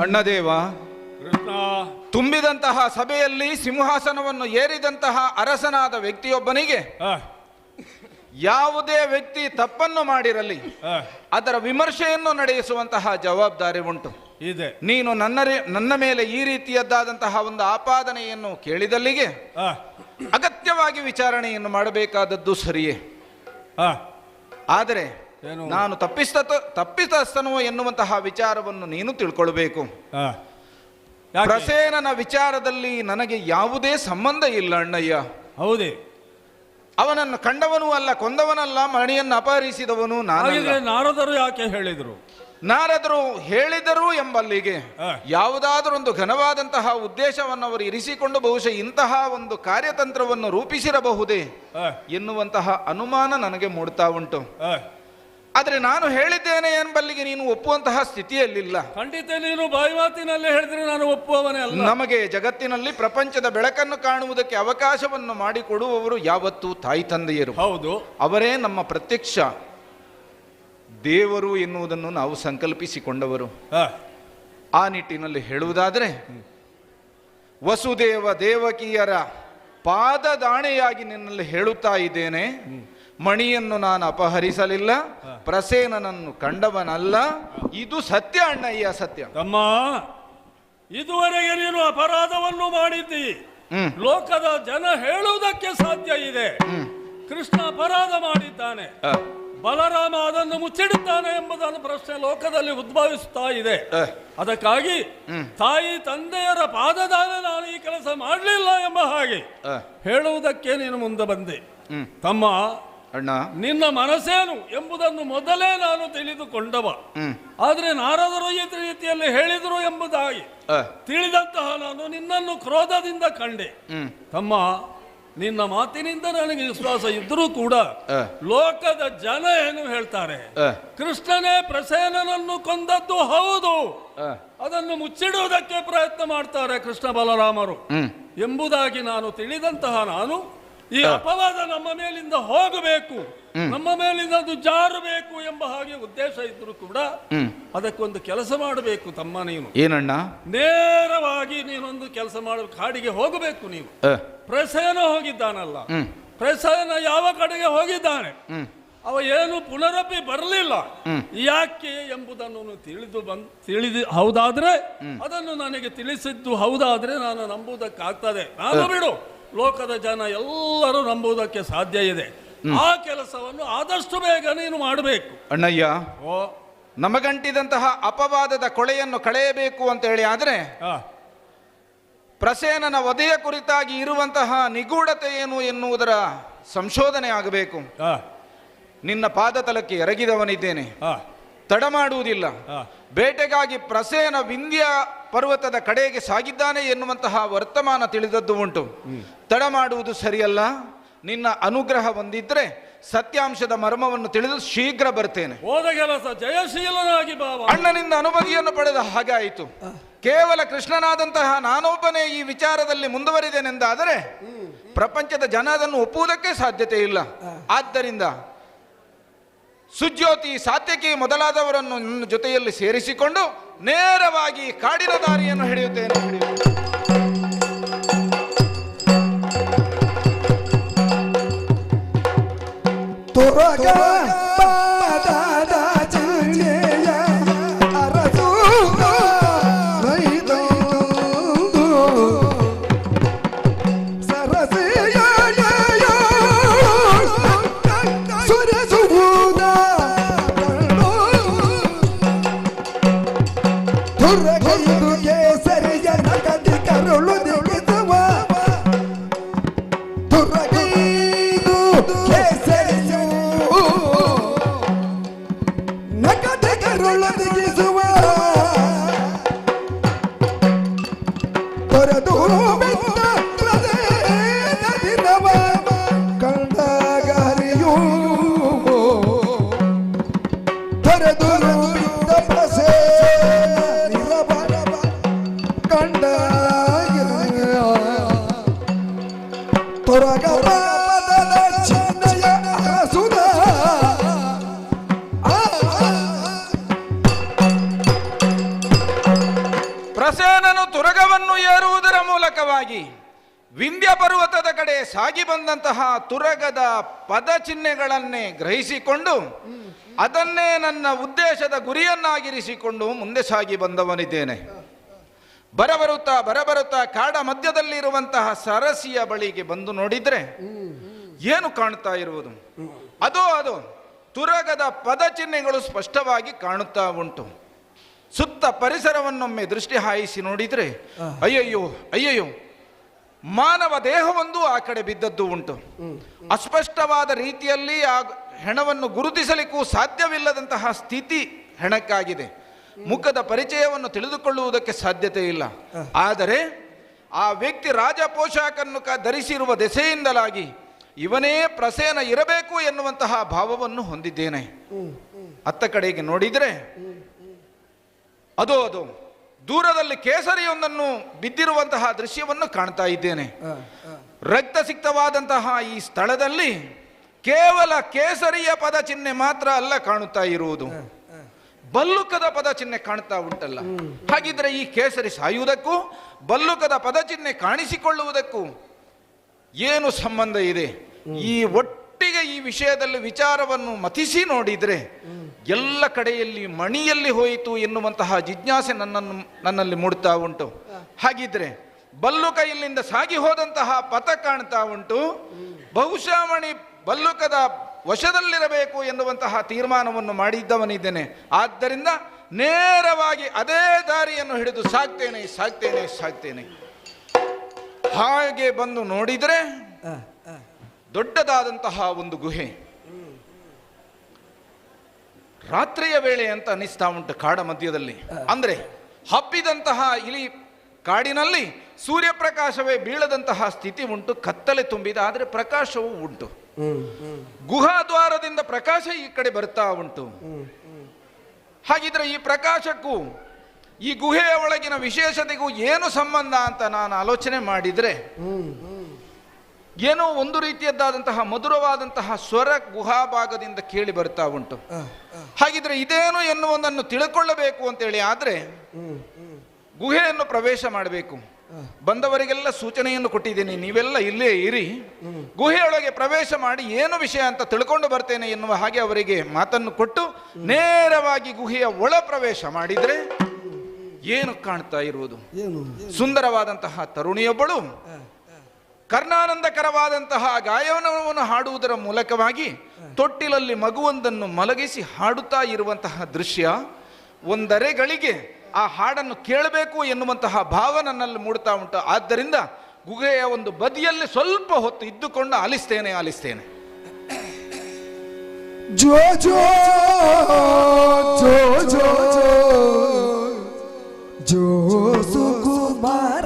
ಅಣ್ಣದೇವ, ತುಂಬಿದಂತಹ ಸಭೆಯಲ್ಲಿ ಸಿಂಹಾಸನವನ್ನು ಏರಿದಂತಹ ಅರಸನಾದ ವ್ಯಕ್ತಿಯೊಬ್ಬನಿಗೆ ಯಾವುದೇ ವ್ಯಕ್ತಿ ತಪ್ಪನ್ನು ಮಾಡಿರಲಿ ಅದರ ವಿಮರ್ಶೆಯನ್ನು ನಡೆಸುವಂತಹ ಜವಾಬ್ದಾರಿ ಉಂಟು. ನೀನು ನನ್ನ ಮೇಲೆ ಈ ರೀತಿಯದ್ದಾದಂತಹ ಒಂದು ಆಪಾದನೆಯನ್ನು ಕೇಳಿದಲ್ಲಿಗೆ ಅಗತ್ಯವಾಗಿ ವಿಚಾರಣೆಯನ್ನು ಮಾಡಬೇಕಾದದ್ದು ಸರಿಯೇ. ಆದರೆ ನಾನು ತಪ್ಪಿತಸ್ಥನು ಎನ್ನುವಂತಹ ವಿಚಾರವನ್ನು ನೀನು ತಿಳ್ಕೊಳ್ಬೇಕು. ಪ್ರಸೇನನ ವಿಚಾರದಲ್ಲಿ ನನಗೆ ಯಾವುದೇ ಸಂಬಂಧ ಇಲ್ಲ ಅಣ್ಣಯ್ಯ. ಹೌದೇ? ಅವನನ್ನು ಕಂಡವನೂ ಅಲ್ಲ, ಕೊಂದವನಲ್ಲ, ಮಣಿಯನ್ನು ಅಪಹರಿಸಿದವನು ನಾನು. ಹಾಗಿದ್ರೆ ನಾರದರು ಯಾಕೆ ಹೇಳಿದರು? ನಾರದರು ಹೇಳಿದರು ಎಂಬಲ್ಲಿಗೆ ಯಾವುದಾದರೊಂದು ಘನವಾದಂತಹ ಉದ್ದೇಶವನ್ನು ಅವರು ಇರಿಸಿಕೊಂಡು ಬಹುಶಃ ಇಂತಹ ಒಂದು ಕಾರ್ಯತಂತ್ರವನ್ನು ರೂಪಿಸಿರಬಹುದೇ ಎನ್ನುವಂತಹ ಅನುಮಾನ ನನಗೆ ಮೂಡ್ತಾ ಉಂಟು. ಆದ್ರೆ ನಾನು ಹೇಳಿದ್ದೇನೆ ಎಂಬಲ್ಲಿಗೆ ನೀನು ಒಪ್ಪುವಂತಹ ಸ್ಥಿತಿಯಲ್ಲಿಲ್ಲ. ಖಂಡಿತ ನೀನು ಬಾಯಿ ಮಾತಿನಲ್ಲಿ ಹೇಳಿದ್ರೆ ನಾನು ಒಪ್ಪುವವನೇ ಅಲ್ಲ. ನಮಗೆ ಜಗತ್ತಿನಲ್ಲಿ ಪ್ರಪಂಚದ ಬೆಳಕನ್ನು ಕಾಣುವುದಕ್ಕೆ ಅವಕಾಶವನ್ನು ಮಾಡಿಕೊಡುವವರು ಯಾವತ್ತೂ ತಾಯಿ ತಂದೆಯರು. ಹೌದು, ಅವರೇ ನಮ್ಮ ಪ್ರತ್ಯಕ್ಷ ದೇವರು ಎನ್ನುವುದನ್ನು ನಾವು ಸಂಕಲ್ಪಿಸಿಕೊಂಡವರು. ಆ ನಿಟ್ಟಿನಲ್ಲಿ ಹೇಳುವುದಾದರೆ ವಸುದೇವ ದೇವಕಿಯರ ಪಾದದಾಣೆಯಾಗಿ ನಿನ್ನಲ್ಲಿ ಹೇಳುತ್ತಾ ಇದ್ದೇನೆ, ಮಣಿಯನ್ನು ನಾನು ಅಪಹರಿಸಲಿಲ್ಲ, ಪ್ರಸೇನನನ್ನು ಕಂಡವನಲ್ಲ. ಇದು ಸತ್ಯ ಅಣ್ಣಯ್ಯ, ಸತ್ಯ. ತಮ್ಮ, ಇದುವರೆಗೆ ನೀನು ಅಪರಾಧವನ್ನು ಮಾಡಿದ್ದಿ. ಲೋಕದ ಜನ ಹೇಳುವುದಕ್ಕೆ ಸಾಧ್ಯ ಇದೆ. ಕೃಷ್ಣ ಅಪರಾಧ ಮಾಡಿದ್ದಾನೆ, ಬಲರಾಮ ಅದನ್ನು ಮುಚ್ಚಿಡುತ್ತಾನೆ ಎಂಬುದನ್ನು ಪ್ರಶ್ನೆ ಲೋಕದಲ್ಲಿ ಉದ್ಭವಿಸುತ್ತಾ ಇದೆ. ಅದಕ್ಕಾಗಿ ತಾಯಿ ತಂದೆಯರ ಪಾದದಾನ ನಾನು ಈ ಕೆಲಸ ಮಾಡಲಿಲ್ಲ ಎಂಬ ಹಾಗೆ ಹೇಳುವುದಕ್ಕೆ ನೀನು ಮುಂದೆ ಬಂದೆ. ತಮ್ಮ, ಅಣ್ಣ, ನಿನ್ನ ಮನಸ್ಸೇನು ಎಂಬುದನ್ನು ಮೊದಲೇ ನಾನು ತಿಳಿದುಕೊಂಡವ. ಆದ್ರೆ ನಾರದರು ಈ ರೀತಿಯಲ್ಲಿ ಹೇಳಿದರು ಎಂಬುದಾಗಿ ತಿಳಿದಂತಹ ನಾನು ನಿನ್ನನ್ನು ಕ್ರೋಧದಿಂದ ಕಂಡೆ. ತಮ್ಮ, ನಿನ್ನ ಮಾತಿನಿಂದ ನನಗೆ ವಿಶ್ವಾಸ ಇದ್ರೂ ಕೂಡ ಲೋಕದ ಜನ ಏನು ಹೇಳ್ತಾರೆ, ಕೃಷ್ಣನೇ ಪ್ರಸೇನನನ್ನು ಕೊಂದದ್ದು ಹೌದು, ಅದನ್ನು ಮುಚ್ಚಿಡುವುದಕ್ಕೆ ಪ್ರಯತ್ನ ಮಾಡ್ತಾರೆ ಕೃಷ್ಣ ಬಲರಾಮರು ಎಂಬುದಾಗಿ ನಾನು ತಿಳಿದಂತಹ ನಾನು ಈ ಅಪವಾದ ನಮ್ಮ ಮೇಲಿಂದ ಹೋಗಬೇಕು, ನಮ್ಮ ಮೇಲಿಂದ ಅದು ಜಾರಬೇಕು ಎಂಬ ಹಾಗೆ ಉದ್ದೇಶ ಇದ್ರೂ ಕೂಡ ಅದಕ್ಕೊಂದು ಕೆಲಸ ಮಾಡಬೇಕು. ತಮ್ಮ, ನೀನು ಏನಣ್ಣ, ನೇರವಾಗಿ ನೀನೊಂದು ಕೆಲಸ ಮಾಡಬೇಕು. ಕಾಡಿಗೆ ಹೋಗಬೇಕು. ನೀನು ಪ್ರಸೇನ ಹೋಗಿದ್ದಾನಲ್ಲ, ಪ್ರಸೇನ ಯಾವ ಕಡೆಗೆ ಹೋಗಿದ್ದಾನೆ, ಅವ ಏನು ಪುನರಪಿ ಬರಲಿಲ್ಲ, ಯಾಕೆ ಎಂಬುದನ್ನು ತಿಳಿದು ಹೌದಾದ್ರೆ ಅದನ್ನು ನನಗೆ ತಿಳಿಸಿದ್ದು ಹೌದಾದ್ರೆ ನಾನು ನಂಬುವುದಕ್ಕಾಗ್ತದೆ. ನಾನು ಬಿಡು, ಲೋಕದ ಜನ ಎಲ್ಲರೂ ನಂಬುವುದಕ್ಕೆ ಸಾಧ್ಯ ಇದೆ. ಆ ಕೆಲಸವನ್ನು ಆದಷ್ಟು ಬೇಗ ನೀನು ಮಾಡಬೇಕು. ಅಣ್ಣಯ್ಯ, ನಮಗಂಟಿದಂತಹ ಅಪವಾದದ ಕೊಳೆಯನ್ನು ಕಳೆಯಬೇಕು ಅಂತ ಹೇಳಿ ಆದ್ರೆ ಪ್ರಸೇನನ ವಧೆಯ ಕುರಿತಾಗಿ ಇರುವಂತಹ ನಿಗೂಢತೆ ಏನು ಎನ್ನುವುದರ ಸಂಶೋಧನೆ ಆಗಬೇಕು. ನಿನ್ನ ಪಾದತಲಕ್ಕೆ ಎರಗಿದವನಿದ್ದೇನೆ, ತಡ ಮಾಡುವುದಿಲ್ಲ. ಬೇಟೆಗಾಗಿ ಪ್ರಸೇನ ವಿಂಧ್ಯ ಪರ್ವತದ ಕಡೆಗೆ ಸಾಗಿದ್ದಾನೆ ಎನ್ನುವಂತಹ ವರ್ತಮಾನ ತಿಳಿದದ್ದು ಉಂಟು. ತಡ ಮಾಡುವುದು ಸರಿಯಲ್ಲ. ನಿನ್ನ ಅನುಗ್ರಹ ಹೊಂದಿದ್ರೆ ಸತ್ಯಾಂಶದ ಮರ್ಮವನ್ನು ತಿಳಿದು ಶೀಘ್ರ ಬರ್ತೇನೆ. ಹೋದ ಕೆಲಸ ಜಯಶೀಲನಾಗಿ ಬಾವ. ಅಣ್ಣನಿಂದ ಅನುಮತಿಯನ್ನು ಪಡೆದ ಹಾಗಾಯಿತು. ಕೇವಲ ಕೃಷ್ಣನಾದಂತಹ ನಾನೊಬ್ಬನೇ ಈ ವಿಚಾರದಲ್ಲಿ ಮುಂದುವರಿದೇನೆಂದಾದರೆ ಪ್ರಪಂಚದ ಜನ ಅದನ್ನು ಒಪ್ಪುವುದಕ್ಕೆ ಸಾಧ್ಯತೆ ಇಲ್ಲ. ಆದ್ದರಿಂದ ಸುಜ್ಯೋತಿ, ಸಾತ್ಯಕಿ ಮೊದಲಾದವರನ್ನು ನನ್ನ ಜೊತೆಯಲ್ಲಿ ಸೇರಿಸಿಕೊಂಡು ನೇರವಾಗಿ ಕಾಡಿನ ದಾರಿಯನ್ನು ಹಿಡಿಯುತ್ತೇನೆ. ಪ್ರಸೇನನು ತುರಗವನ್ನು ಏರುವುದರ ಮೂಲಕವಾಗಿ ವಿಂಧ್ಯ ಪರ್ವತದ ಕಡೆ ಸಾಗಿ ಬಂದಂತಹ ತುರಗದ ಪದ ಚಿಹ್ನೆಗಳನ್ನೇ ಗ್ರಹಿಸಿಕೊಂಡು ಅದನ್ನೇ ನನ್ನ ಉದ್ದೇಶದ ಗುರಿಯನ್ನಾಗಿರಿಸಿಕೊಂಡು ಮುಂದೆ ಸಾಗಿ ಬಂದವನಿದ್ದೇನೆ. ಬರಬರುತ್ತಾ ಕಾಡ ಮಧ್ಯದಲ್ಲಿರುವಂತಹ ಸರಸಿಯ ಬಳಿಗೆ ಬಂದು ನೋಡಿದ್ರೆ ಏನು ಕಾಣ್ತಾ ಇರುವುದು? ಅದು ತುರಗದ ಪದ ಚಿಹ್ನೆಗಳು ಸ್ಪಷ್ಟವಾಗಿ ಕಾಣುತ್ತಾ ಉಂಟು. ಸುತ್ತ ಪರಿಸರವನ್ನೊಮ್ಮೆ ದೃಷ್ಟಿ ಹಾಯಿಸಿ ನೋಡಿದ್ರೆ ಅಯ್ಯಯ್ಯೋ ಮಾನವ ದೇಹವೊಂದು ಆ ಕಡೆ ಬಿದ್ದದ್ದು ಉಂಟು. ಅಸ್ಪಷ್ಟವಾದ ರೀತಿಯಲ್ಲಿ ಆ ಹೆಣವನ್ನು ಗುರುತಿಸಲಿಕ್ಕೂ ಸಾಧ್ಯವಿಲ್ಲದಂತಹ ಸ್ಥಿತಿ ಹೆಣಕ್ಕಾಗಿದೆ. ಮುಖದ ಪರಿಚಯವನ್ನು ತಿಳಿದುಕೊಳ್ಳುವುದಕ್ಕೆ ಸಾಧ್ಯತೆ ಇಲ್ಲ. ಆದರೆ ಆ ವ್ಯಕ್ತಿ ರಾಜ ಪೋಷಾಕನ್ನು ಧರಿಸಿರುವ ದೆಸೆಯಿಂದಲಾಗಿ ಇವನೇ ಪ್ರಸೇನ ಇರಬೇಕು ಎನ್ನುವಂತಹ ಭಾವವನ್ನು ಹೊಂದಿದ್ದೇನೆ. ಅತ್ತ ಕಡೆಗೆ ನೋಡಿದರೆ ಅದು ದೂರದಲ್ಲಿ ಕೇಸರಿಯೊಂದನ್ನು ಬಿದ್ದಿರುವಂತಹ ದೃಶ್ಯವನ್ನು ಕಾಣ್ತಾ ಇದ್ದೇನೆ. ರಕ್ತಸಿಕ್ತವಾದಂತಹ ಈ ಸ್ಥಳದಲ್ಲಿ ಕೇವಲ ಕೇಸರಿಯ ಪದ ಚಿಹ್ನೆ ಮಾತ್ರ ಅಲ್ಲ ಕಾಣುತ್ತಾ ಇರುವುದು, ಬಲ್ಲುಕದ ಪದ ಚಿಹ್ನೆ ಕಾಣ್ತಾ ಉಂಟಲ್ಲ. ಹಾಗಿದ್ರೆ ಈ ಕೇಸರಿ ಸಾಯುವುದಕ್ಕೂ ಬಲ್ಲುಕದ ಪದ ಚಿಹ್ನೆ ಕಾಣಿಸಿಕೊಳ್ಳುವುದಕ್ಕೂ ಏನು ಸಂಬಂಧ ಇದೆ? ಈ ಒಟ್ಟಿಗೆ ಈ ವಿಷಯದಲ್ಲಿ ವಿಚಾರವನ್ನು ಮತಿಸಿ ನೋಡಿದರೆ ಎಲ್ಲ ಕಡೆಯಲ್ಲಿ ಮಣಿಯಲ್ಲಿ ಹೋಯಿತು ಎನ್ನುವಂತಹ ಜಿಜ್ಞಾಸೆ ನನ್ನಲ್ಲಿ ಮೂಡ್ತಾ ಉಂಟು. ಹಾಗಿದ್ರೆ ಬಲ್ಲುಕ ಇಲ್ಲಿಂದ ಸಾಗಿ ಹೋದಂತಹ ಪಥ ಕಾಣ್ತಾ ಉಂಟು. ಬಹುಶಃ ಮಣಿ ಬಲ್ಲುಕದ ವಶದಲ್ಲಿರಬೇಕು ಎನ್ನುವಂತಹ ತೀರ್ಮಾನವನ್ನು ಮಾಡಿದ್ದವನಿದ್ದೇನೆ. ಆದ್ದರಿಂದ ನೇರವಾಗಿ ಅದೇ ದಾರಿಯನ್ನು ಹಿಡಿದು ಸಾಗ್ತೇನೆ. ಹಾಗೆ ಬಂದು ನೋಡಿದರೆ ದೊಡ್ಡದಾದಂತಹ ಒಂದು ಗುಹೆ. ರಾತ್ರಿಯ ವೇಳೆ ಅಂತ ಅನಿಸ್ತಾ ಉಂಟು ಕಾಡ ಮಧ್ಯದಲ್ಲಿ. ಅಂದ್ರೆ ಹಬ್ಬಿದಂತಹ ಇಲಿ ಕಾಡಿನಲ್ಲಿ ಸೂರ್ಯಪ್ರಕಾಶವೇ ಬೀಳದಂತಹ ಸ್ಥಿತಿ ಉಂಟು. ಕತ್ತಲೆ ತುಂಬಿದ, ಆದರೆ ಪ್ರಕಾಶವೂ ಉಂಟು. ಗುಹಾದ್ವಾರದಿಂದ ಪ್ರಕಾಶ ಈ ಕಡೆ ಬರ್ತಾ ಉಂಟು. ಹಾಗಿದ್ರೆ ಈ ಪ್ರಕಾಶಕ್ಕೂ ಈ ಗುಹೆಯ ಒಳಗಿನ ವಿಶೇಷತೆಗೂ ಏನು ಸಂಬಂಧ ಅಂತ ನಾನು ಆಲೋಚನೆ ಮಾಡಿದರೆ ಏನೋ ಒಂದು ರೀತಿಯದ್ದಾದಂತಹ ಮಧುರವಾದಂತಹ ಸ್ವರ ಗುಹಾಭಾಗದಿಂದ ಕೇಳಿ ಬರ್ತಾ ಉಂಟು. ಹಾಗಿದ್ರೆ ಇದೇನು ಎನ್ನುವುದನ್ನು ತಿಳ್ಕೊಳ್ಳಬೇಕು ಅಂತೇಳಿ ಆದ್ರೆ ಗುಹೆಯನ್ನು ಪ್ರವೇಶ ಮಾಡಬೇಕು. ಬಂದವರಿಗೆಲ್ಲ ಸೂಚನೆಯನ್ನು ಕೊಟ್ಟಿದ್ದೇನೆ, ನೀವೆಲ್ಲ ಇಲ್ಲೇ ಇರಿ, ಗುಹೆಯೊಳಗೆ ಪ್ರವೇಶ ಮಾಡಿ ಏನು ವಿಷಯ ಅಂತ ತಿಳ್ಕೊಂಡು ಬರ್ತೇನೆ ಎನ್ನುವ ಹಾಗೆ ಅವರಿಗೆ ಮಾತನ್ನು ಕೊಟ್ಟು ನೇರವಾಗಿ ಗುಹೆಯ ಒಳ ಪ್ರವೇಶ ಮಾಡಿದ್ರೆ ಏನು ಕಾಣ್ತಾ ಇರುವುದು? ಸುಂದರವಾದಂತಹ ತರುಣಿಯೊಬ್ಬಳು ಕರ್ಣಾನಂದಕರವಾದಂತಹ ಗಾಯನವನ್ನು ಹಾಡುವುದರ ಮೂಲಕವಾಗಿ ತೊಟ್ಟಿಲಲ್ಲಿ ಮಗುವೊಂದನ್ನು ಮಲಗಿಸಿ ಹಾಡುತ್ತಾ ಇರುವಂತಹ ದೃಶ್ಯ. ಒಂದರೆಗಳಿಗೆ ಆ ಹಾಡನ್ನು ಕೇಳಬೇಕು ಎನ್ನುವಂತಹ ಭಾವ ನನ್ನಲ್ಲಿ ಮೂಡ್ತಾ ಉಂಟು. ಆದ್ದರಿಂದ ಗುಹೆಯ ಒಂದು ಬದಿಯಲ್ಲಿ ಸ್ವಲ್ಪ ಹೊತ್ತು ಇದ್ದುಕೊಂಡು ಆಲಿಸ್ತೇನೆ. ಜೋ ಜೋ ಜೋ ಜೋ ಜೋ ಸುಕುಮಾರ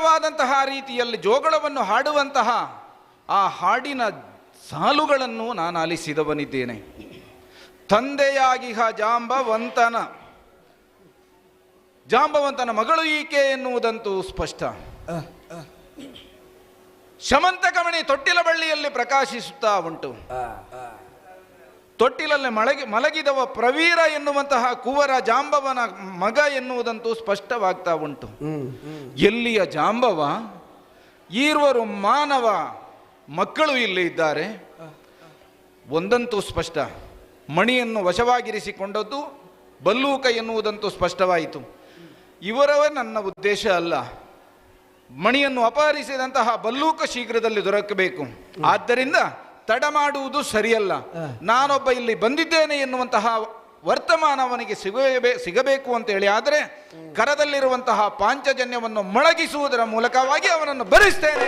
ಸುಂದರವಾದಂತಹ ರೀತಿಯಲ್ಲಿ ಜೋಗಳವನ್ನು ಹಾಡುವಂತಹ ಆ ಹಾಡಿನ ಸಾಲುಗಳನ್ನು ನಾನು ಆಲಿಸಿದವನಿದ್ದೇನೆ. ತಂದೆಯಾಗಿಹ ಜಾಂಬವಂತನ ಮಗಳು ಈಕೆ ಎನ್ನುವುದಂತೂ ಸ್ಪಷ್ಟ. ಶಮಂತಕಮಣಿ ತೊಟ್ಟಿಲ ಬಳ್ಳಿಯಲ್ಲಿ ಪ್ರಕಾಶಿಸುತ್ತಾ ಉಂಟು. ತೊಟ್ಟಿಲಲ್ಲಿ ಮಲಗಿದವ ಪ್ರವೀರ ಎನ್ನುವಂತಹ ಕುವರ ಜಾಂಬವನ ಮಗ ಎನ್ನುವುದಂತೂ ಸ್ಪಷ್ಟವಾಗ್ತಾ ಉಂಟು. ಎಲ್ಲಿಯ ಜಾಂಬವ, ಈರ್ವರು ಮಾನವ ಮಕ್ಕಳು ಇಲ್ಲಿ ಇದ್ದಾರೆ. ಒಂದಂತೂ ಸ್ಪಷ್ಟ, ಮಣಿಯನ್ನು ವಶವಾಗಿರಿಸಿಕೊಂಡದ್ದು ಬಲ್ಲೂಕ ಎನ್ನುವುದಂತೂ ಸ್ಪಷ್ಟವಾಯಿತು. ಇವರವೇ ನನ್ನ ಉದ್ದೇಶ ಅಲ್ಲ. ಮಣಿಯನ್ನು ಅಪಹರಿಸಿದಂತಹ ಬಲ್ಲೂಕ ಶೀಘ್ರದಲ್ಲಿ ದೊರಕಬೇಕು. ಆದ್ದರಿಂದ ತಡ ಮಾಡುವುದು ಸರಿಯಲ್ಲ. ನಾನೊಬ್ಬ ಇಲ್ಲಿ ಬಂದಿದ್ದೇನೆ ಎನ್ನುವಂತಹ ವರ್ತಮಾನ ಅವನಿಗೆ ಸಿಗಬೇಕು ಅಂತ ಹೇಳಿ ಆದರೆ ಕರದಲ್ಲಿರುವಂತಹ ಪಾಂಚಜನ್ಯವನ್ನು ಮೊಳಗಿಸುವುದರ ಮೂಲಕವಾಗಿ ಅವನನ್ನು ಭರಿಸ್ತೇನೆ.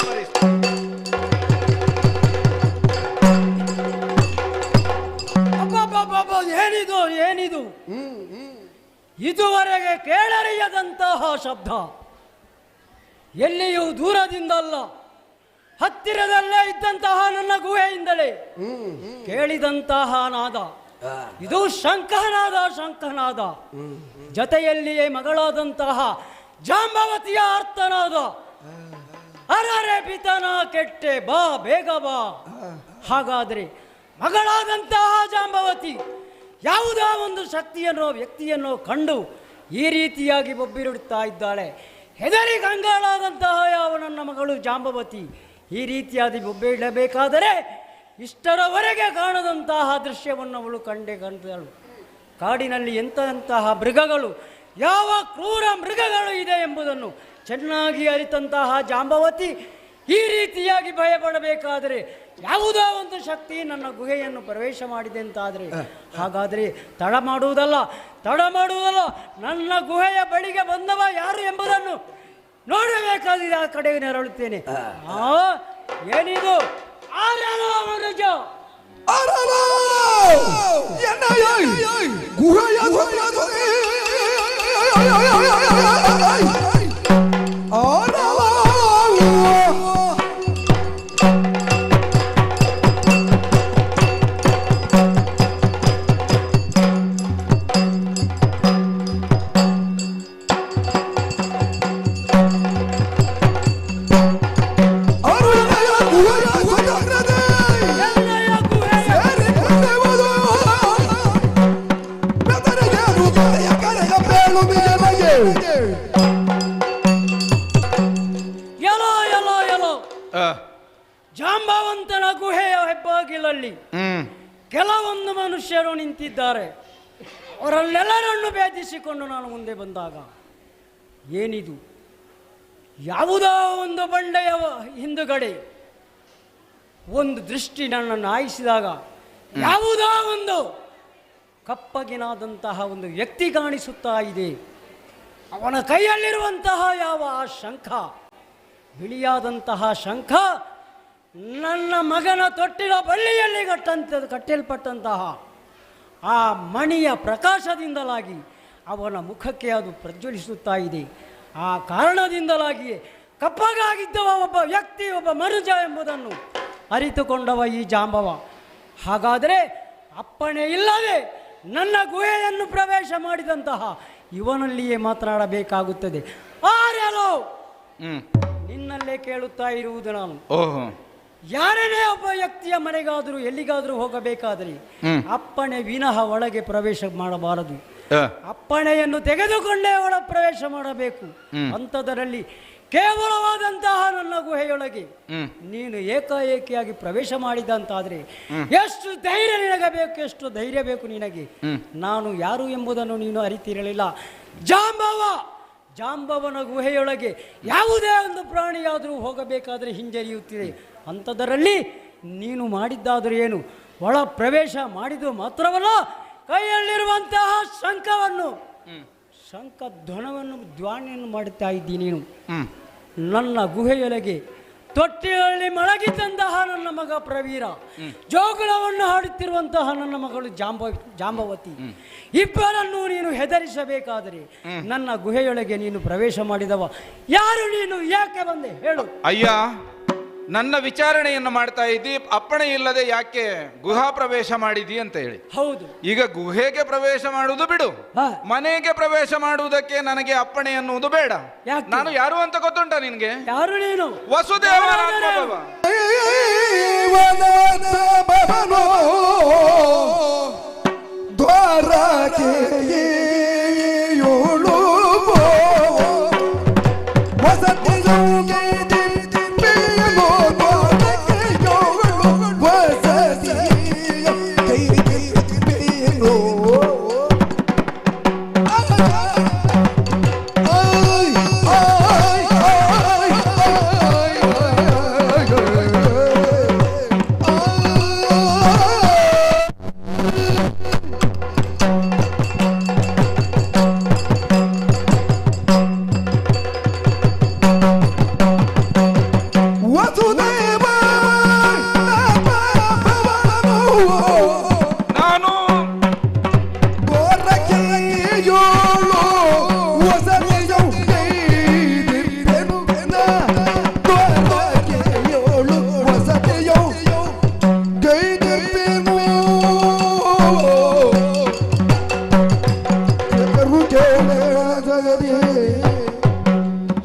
ಏನಿದು ಇದುವರೆಗೆ ಕೇಳರಿಯದಂತಹ ಶಬ್ದ, ಎಲ್ಲಿಯೂ ದೂರದಿಂದಲ್ಲ ಹತ್ತಿರದಲ್ಲೇ ಇದ್ದಂತಹ ನನ್ನ ಗುಹೆಯಿಂದಲೇ ಕೇಳಿದಂತಹ ನಾದ. ಇದು ಶಂಖನಾದ. ಜೊತೆಯಲ್ಲಿಯೇ ಮಗಳಾದಂತಹ ಜಾಂಬವತಿಯ ಅರ್ಥನಾದ. ಅರರೆ ಪಿತನ ಕೆಟ್ಟೆ, ಬಾ ಬೇಗ ಬಾ. ಹಾಗಾದರೆ ಮಗಳಾದಂತಹ ಜಾಂಬವತಿ ಯಾವುದೋ ಒಂದು ಶಕ್ತಿಯನ್ನೋ ವ್ಯಕ್ತಿಯನ್ನೋ ಕಂಡು ಈ ರೀತಿಯಾಗಿ ಬೊಬ್ಬಿರುತ್ತಾ ಇದ್ದಾಳೆ. ಹೆದರಿ ಕಂಗಾಳಾದಂತಹ ಯಾವ ನನ್ನ ಮಗಳು ಜಾಂಬವತಿ ಈ ರೀತಿಯಾಗಿ ಬೊಬ್ಬಿಡಬೇಕಾದರೆ ಇಷ್ಟರವರೆಗೆ ಕಾಣದಂತಹ ದೃಶ್ಯವನ್ನು ಅವಳು ಕಂಡಳು. ಕಾಡಿನಲ್ಲಿ ಎಂತಹ ಮೃಗಗಳು, ಯಾವ ಕ್ರೂರ ಮೃಗಗಳು ಇದೆ ಎಂಬುದನ್ನು ಚೆನ್ನಾಗಿ ಅರಿತಂತಹ ಜಾಂಬವತಿ ಈ ರೀತಿಯಾಗಿ ಭಯಪಡಬೇಕಾದರೆ ಯಾವುದೋ ಒಂದು ಶಕ್ತಿ ನನ್ನ ಗುಹೆಯನ್ನು ಪ್ರವೇಶ ಮಾಡಿದೆ ಅಂತಾದರೆ ಹಾಗಾದರೆ ತಡ ಮಾಡುವುದಲ್ಲ. ನನ್ನ ಗುಹೆಯ ಬಳಿಗೆ ಬಂದವ ಯಾರು ಎಂಬುದನ್ನು ನೋಡಬೇಕಾಗಿದೆ. ಆ ಕಡೆಗೆ ನೆರಳುತ್ತೇನೆ. ಏನಿದು ಜಾಂಬವಂತನ ಗುಹೆಯ ಹೆಬ್ಬಾಗಿಲಲ್ಲಿ ಕೆಲವೊಂದು ಮನುಷ್ಯರು ನಿಂತಿದ್ದಾರೆ. ಅವರನ್ನೆಲ್ಲರನ್ನು ಭೇದಿಸಿಕೊಂಡು ನಾನು ಮುಂದೆ ಬಂದಾಗ ಏನಿದು, ಯಾವುದೋ ಒಂದು ಬಂಡೆಯ ಹಿಂದುಗಡೆ ಒಂದು ದೃಷ್ಟಿ ನನ್ನನ್ನು ಆಯಿಸಿದಾಗ ಯಾವುದೋ ಒಂದು ಕಪ್ಪಗಿನಾದಂತಹ ಒಂದು ವ್ಯಕ್ತಿ ಕಾಣಿಸುತ್ತಾ ಇದೆ. ಅವನ ಕೈಯಲ್ಲಿರುವಂತಹ ಯಾವ ಶಂಖ, ಬಿಳಿಯಾದಂತಹ ಶಂಖ, ನನ್ನ ಮಗನ ತೊಟ್ಟಿಲ ಬಳ್ಳಿಯಲ್ಲಿ ಕಟ್ಟಲ್ಪಟ್ಟಂತಹ ಆ ಮಣಿಯ ಪ್ರಕಾಶದಿಂದಲಾಗಿ ಅವನ ಮುಖಕ್ಕೆ ಅದು ಪ್ರಜ್ವಲಿಸುತ್ತಾ ಇದೆ. ಆ ಕಾರಣದಿಂದಲಾಗಿ ಕಪ್ಪಗಾಗಿದ್ದವ ಒಬ್ಬ ವ್ಯಕ್ತಿ, ಒಬ್ಬ ಮನುಜ ಎಂಬುದನ್ನು ಅರಿತುಕೊಂಡವ ಈ ಜಾಂಬವ. ಹಾಗಾದರೆ ಅಪ್ಪಣೆ ಇಲ್ಲದೆ ನನ್ನ ಗುಹೆಯನ್ನು ಪ್ರವೇಶ ಮಾಡಿದಂತಹ ಇವನಲ್ಲಿಯೇ ಮಾತನಾಡಬೇಕಾಗುತ್ತದೆ. ಆರ್ಯಾರೋ ನಿನ್ನಲ್ಲೇ ಕೇಳುತ್ತಾ ಇರುವುದು ನಾನು. ಯಾರನೇ ಒಬ್ಬ ವ್ಯಕ್ತಿಯ ಮನೆಗಾದರೂ ಎಲ್ಲಿಗಾದರೂ ಹೋಗಬೇಕಾದರೆ ಅಪ್ಪಣೆ ವಿನಃ ಒಳಗೆ ಪ್ರವೇಶ ಮಾಡಬಾರದು. ಅಪ್ಪಣೆಯನ್ನು ತೆಗೆದುಕೊಂಡೇ ಒಳ ಪ್ರವೇಶ ಮಾಡಬೇಕು. ಅಂಥದರಲ್ಲಿ ಕೇವಲವಾದಂತಹ ನನ್ನ ಗುಹೆಯೊಳಗೆ ನೀನು ಏಕಾಏಕಿಯಾಗಿ ಪ್ರವೇಶ ಮಾಡಿದಂತಾದ್ರೆ ಎಷ್ಟು ಧೈರ್ಯ ನಿನಗೆ ಬೇಕು, ಎಷ್ಟು ಧೈರ್ಯ ಬೇಕು ನಿನಗೆ. ನಾನು ಯಾರು ಎಂಬುದನ್ನು ನೀನು ಅರಿತಿರಲಿಲ್ಲ. ಜಾಂಬವನ ಗುಹೆಯೊಳಗೆ ಯಾವುದೇ ಒಂದು ಪ್ರಾಣಿಯಾದರೂ ಹೋಗಬೇಕಾದರೆ ಹಿಂಜರಿಯುತ್ತಿದೆ. ಅಂಥದರಲ್ಲಿ ನೀನು ಮಾಡಿದ್ದಾದರೂ ಏನು, ಒಳ ಪ್ರವೇಶ ಮಾಡಿದ್ದು ಮಾತ್ರವಲ್ಲ, ಕೈಯಲ್ಲಿರುವಂತಹ ಶಂಖ ಧ್ವನಿಯನ್ನು ಮಾಡುತ್ತಾ ಇದ್ದೀನಿ. ನೀನು ನನ್ನ ಗುಹೆಯೊಳಗೆ ತೊಟ್ಟಿಯಲ್ಲಿ ಮಲಗಿದ್ದಂತಹ ನನ್ನ ಮಗ ಪ್ರವೀರ, ಜೋಗುಳವನ್ನು ಹಾಡುತ್ತಿರುವಂತಹ ನನ್ನ ಮಗಳು ಜಾಂಬವತಿ, ಇಬ್ಬರನ್ನು ನೀನು ಹೆದರಿಸಬೇಕಾದರೆ ನನ್ನ ಗುಹೆಯೊಳಗೆ ನೀನು ಪ್ರವೇಶ ಮಾಡಿದವ ಯಾರು? ನೀನು ಯಾಕೆ ಬಂದೆ ಹೇಳು. ಅಯ್ಯ, ನನ್ನ ವಿಚಾರಣೆಯನ್ನು ಮಾಡ್ತಾ ಇದ್ದಿ, ಅಪ್ಪಣೆ ಇಲ್ಲದೆ ಯಾಕೆ ಗುಹಾ ಪ್ರವೇಶ ಮಾಡಿದಿ ಅಂತ ಹೇಳಿ. ಹೌದು. ಈಗ ಗುಹೆಗೆ ಪ್ರವೇಶ ಮಾಡುವುದು ಬಿಡು, ಮನೆಗೆ ಪ್ರವೇಶ ಮಾಡುವುದಕ್ಕೆ ನನಗೆ ಅಪ್ಪಣೆ ಅನ್ನುವುದು ಬೇಡ. ನಾನು ಯಾರು ಅಂತ ಗೊತ್ತುಂಟ ನಿನ್ಗೆ? ಯಾರು ನೀನು? ವಸುದೇವನಾತ್ಮಭವ.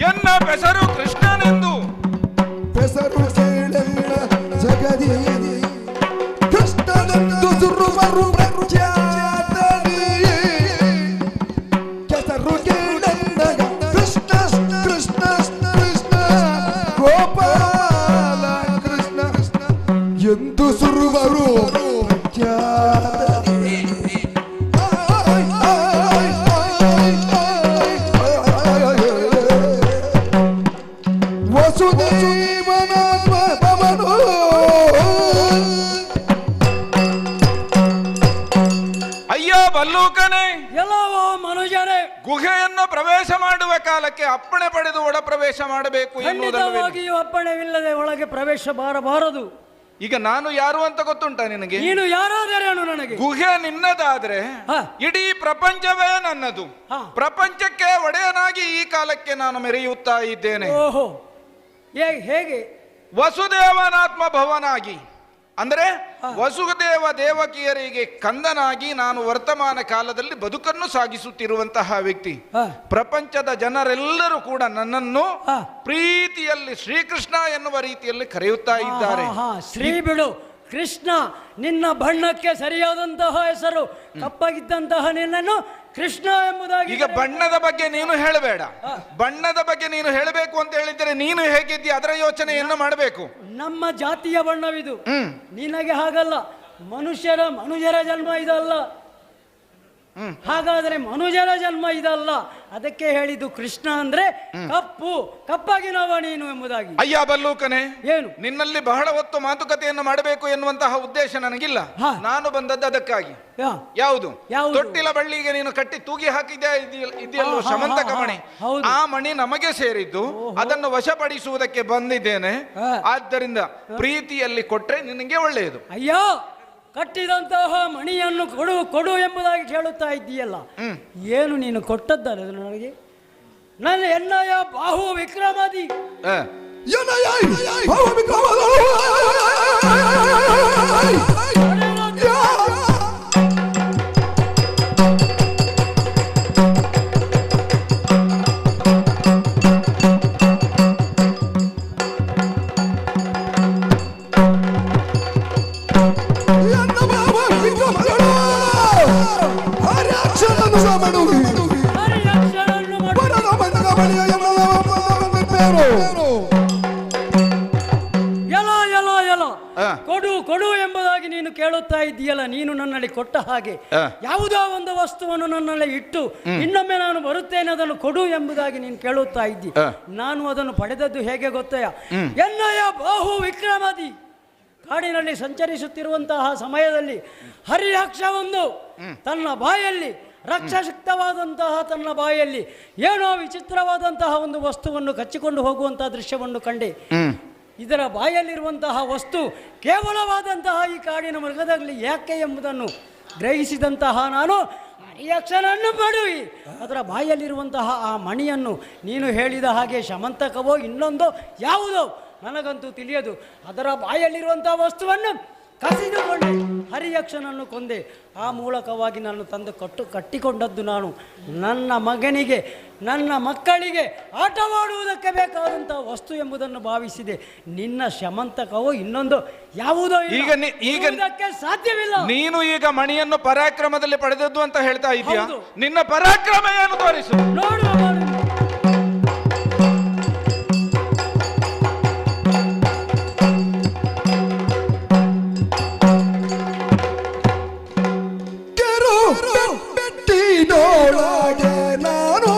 ಎನ್ನ ಹೆಸರು ಕೃಷ್ಣನೆಂದು ಹೆಸರು ಜಗದಿ ಕೃಷ್ಣನೆಂದು ಸುರುವರು ಪ್ರಖ್ಯಾತನಿ ಕೆಸರು ಕೇಳಂದಗ ಕೃಷ್ಣ ಕೃಷ್ಣ ಕೃಷ್ಣ ಗೋಪಾಲ ಕೃಷ್ಣ ಎಂದು ಸುರುವರು ಪ್ರಖ್ಯಾತನಿ. ಅಯ್ಯ ಬಲ್ಲೂಕನೇ, ಎಲ್ಲವೋ ಮನುಜರೇ, ಗುಹೆಯನ್ನು ಪ್ರವೇಶ ಮಾಡುವ ಕಾಲಕ್ಕೆ ಅಪ್ಪಣೆ ಪಡೆದು ಒಳ ಪ್ರವೇಶ ಮಾಡಬೇಕು ಎನ್ನುವುದನ್ನು ಖಂಡಿತವಾಗಿಯೂ ಅಪ್ಪಣೆವಿಲ್ಲದೆ ಒಳಗೆ ಪ್ರವೇಶ ಬಾರಬಾರದು. ಈಗ ನಾನು ಯಾರು ಅಂತ ಗೊತ್ತುಂಟ ನಿನಗೆ? ನೀನು ಯಾರಾದರೇನು ನನಗೆ? ಗುಹೆ ನಿನ್ನದಾದ್ರೆ ಇಡೀ ಪ್ರಪಂಚವೇ ನನ್ನದು. ಪ್ರಪಂಚಕ್ಕೆ ಒಡೆಯನಾಗಿ ಈ ಕಾಲಕ್ಕೆ ನಾನು ಮೆರೆಯುತ್ತಾ ಇದ್ದೇನೆ. ಓಹೋ, ಹೇಗೆ? ವಸುದೇವನಾತ್ಮ ಭವನಾಗಿ, ಅಂದ್ರೆ ವಸುದೇವ ದೇವಕಿಯರಿಗೆ ಕಂದನಾಗಿ ನಾನು ವರ್ತಮಾನ ಕಾಲದಲ್ಲಿ ಬದುಕನ್ನು ಸಾಗಿಸುತ್ತಿರುವಂತಹ ವ್ಯಕ್ತಿ. ಪ್ರಪಂಚದ ಜನರೆಲ್ಲರೂ ಕೂಡ ನನ್ನನ್ನು ಪ್ರೀತಿಯಲ್ಲಿ ಶ್ರೀಕೃಷ್ಣ ಎನ್ನುವ ರೀತಿಯಲ್ಲಿ ಕರೆಯುತ್ತಾ ಇದ್ದಾರೆ. ಶ್ರೀ ಬಿಡು ಕೃಷ್ಣ, ನಿನ್ನ ಬಣ್ಣಕ್ಕೆ ಸರಿಯಾದಂತಹ ಹೆಸರು. ಕಪ್ಪಾಗಿದ್ದಂತಹ ನಿನ್ನನ್ನು ಕೃಷ್ಣ ಎಂಬುದಾಗಿ. ಈಗ ಬಣ್ಣದ ಬಗ್ಗೆ ನೀನು ಹೇಳಬೇಡ. ಬಣ್ಣದ ಬಗ್ಗೆ ನೀನು ಹೇಳಬೇಕು ಅಂತ ಹೇಳಿದ್ರೆ ನೀನು ಹೇಗಿದ್ದೀಯ ಅದರ ಯೋಚನೆಯನ್ನು ಮಾಡಬೇಕು. ನಮ್ಮ ಜಾತಿಯ ಬಣ್ಣವಿದು, ನಿನಗೆ ಹಾಗಲ್ಲ. ಮನುಜರ ಜನ್ಮ ಇದಲ್ಲ. ಹಾಗಾದ್ರೆ ಮನುಜರ ಜನ್ಮ ಇದಲ್ಲ, ಅದಕ್ಕೆ ಹೇಳಿದ್ದು ಕೃಷ್ಣ ಅಂದ್ರೆ ಕಪ್ಪಾಗಿನವ ನೀನು ಎಂಬುದಾಗಿ. ಅಯ್ಯ ಬಲ್ಲೂಕನೇ, ಏನು ನಿನ್ನಲ್ಲಿ ಬಹಳ ಹೊತ್ತು ಮಾತುಕತೆಯನ್ನು ಮಾಡಬೇಕು ಎನ್ನುವಂತಹ ಉದ್ದೇಶ ನನಗಿಲ್ಲ. ನಾನು ಬಂದದ್ದು ಅದಕ್ಕಾಗಿ. ಯಾವುದು? ತೊಟ್ಟಿಲ ಬಳ್ಳಿಗೆ ನೀನು ಕಟ್ಟಿ ತೂಗಿ ಹಾಕಿದ್ಯಾ ಇದೆಯಲ್ಲೋ ಶಮಂತಕ ಮಣಿ, ಆ ಮಣಿ ನಮಗೆ ಸೇರಿದ್ದು, ಅದನ್ನು ವಶಪಡಿಸುವುದಕ್ಕೆ ಬಂದಿದ್ದೇನೆ. ಆದ್ದರಿಂದ ಪ್ರೀತಿಯಲ್ಲಿ ಕೊಟ್ರೆ ನಿನಗೆ ಒಳ್ಳೆಯದು. ಅಯ್ಯೋ, ಕಟ್ಟಿದಂತಹ ಮಣಿಯನ್ನು ಕೊಡು ಎಂಬುದಾಗಿ ಕೇಳುತ್ತಾ ಇದ್ದೀಯಲ್ಲ, ಏನು ನೀನು ಕೊಟ್ಟದ್ದಲ್ಲ ನನಗೆ? ನನ್ನ ಎನ್ನಯ ಬಾಹು ವಿಕ್ರಮಾದಿ ಕೊಡು ಎಂಬುದಾಗಿ ನೀನು ಕೇಳುತ್ತಾ ಇದ್ದೀಯಲ್ಲ, ನೀನು ನನ್ನಲ್ಲಿ ಕೊಟ್ಟ ಹಾಗೆ ಯಾವುದೋ ಒಂದು ವಸ್ತುವನ್ನು ನನ್ನಲ್ಲಿ ಇಟ್ಟು ಇನ್ನೊಮ್ಮೆ ನಾನು ಬರುತ್ತೇನೆ ಅದನ್ನು ಕೊಡು ಎಂಬುದಾಗಿ ನೀನು ಕೇಳುತ್ತಾ ಇದ್ದಿ. ನಾನು ಅದನ್ನು ಪಡೆದದ್ದು ಹೇಗೆ ಗೊತ್ತೆಯ? ಎನ್ನಯ ಬಾಹು ವಿಕ್ರಮಾದಿ ಕಾಡಿನಲ್ಲಿ ಸಂಚರಿಸುತ್ತಿರುವಂತಹ ಸಮಯದಲ್ಲಿ ಹರಿಯಕ್ಷವೊಂದು ತನ್ನ ಬಾಯಲ್ಲಿ, ರಕ್ಷಶಕ್ತವಾದಂತಹ ತನ್ನ ಬಾಯಲ್ಲಿ ಏನೋ ವಿಚಿತ್ರವಾದಂತಹ ಒಂದು ವಸ್ತುವನ್ನು ಕಚ್ಚಿಕೊಂಡು ಹೋಗುವಂತಹ ದೃಶ್ಯವನ್ನು ಕಂಡೆ. ಇದರ ಬಾಯಲ್ಲಿರುವಂತಹ ವಸ್ತು ಕೇವಲವಾದಂತಹ ಈ ಕಾಡಿನ ಮೃಗದಲ್ಲಿ ಯಾಕೆ ಎಂಬುದನ್ನು ಗ್ರಹಿಸಿದಂತಹ ನಾನು ಯಕ್ಷನನ್ನು ಮಾಡುವಿ ಅದರ ಬಾಯಲ್ಲಿರುವಂತಹ ಆ ಮಣಿಯನ್ನು ನೀನು ಹೇಳಿದ ಹಾಗೆ ಶಮಂತಕವೋ ಇನ್ನೊಂದೋ ಯಾವುದೋ ನನಗಂತೂ ತಿಳಿಯದು. ಅದರ ಬಾಯಲ್ಲಿರುವಂತಹ ವಸ್ತುವನ್ನು ಕಸಿದುಕೊಂಡೆ, ಹರಿಯಕ್ಷನನ್ನು ಕೊಂದೆ. ಆ ಮೂಲಕವಾಗಿ ನಾನು ತಂದು ಕಟ್ಟಿಕೊಂಡದ್ದು ನಾನು ನನ್ನ ಮಗನಿಗೆ, ನನ್ನ ಮಕ್ಕಳಿಗೆ ಆಟವಾಡುವುದಕ್ಕೆ ಬೇಕಾದಂಥ ವಸ್ತು ಎಂಬುದನ್ನು ಭಾವಿಸಿದೆ. ನಿನ್ನ ಶಮಂತಕವೋ ಇನ್ನೊಂದು ಯಾವುದೋ ಈಗ ಸಾಧ್ಯವಿಲ್ಲ. ನೀನು ಈಗ ಮಣಿಯನ್ನು ಪರಾಕ್ರಮದಲ್ಲಿ ಪಡೆದದ್ದು ಅಂತ ಹೇಳ್ತಾ ಇದೀಯಾ? ನಿನ್ನ ಪರಾಕ್ರಮ ಏನು ತೋರಿಸು ನೋಡುವ. ಬೆಟ್ಟಿನೊಳಗೆ ನಾನು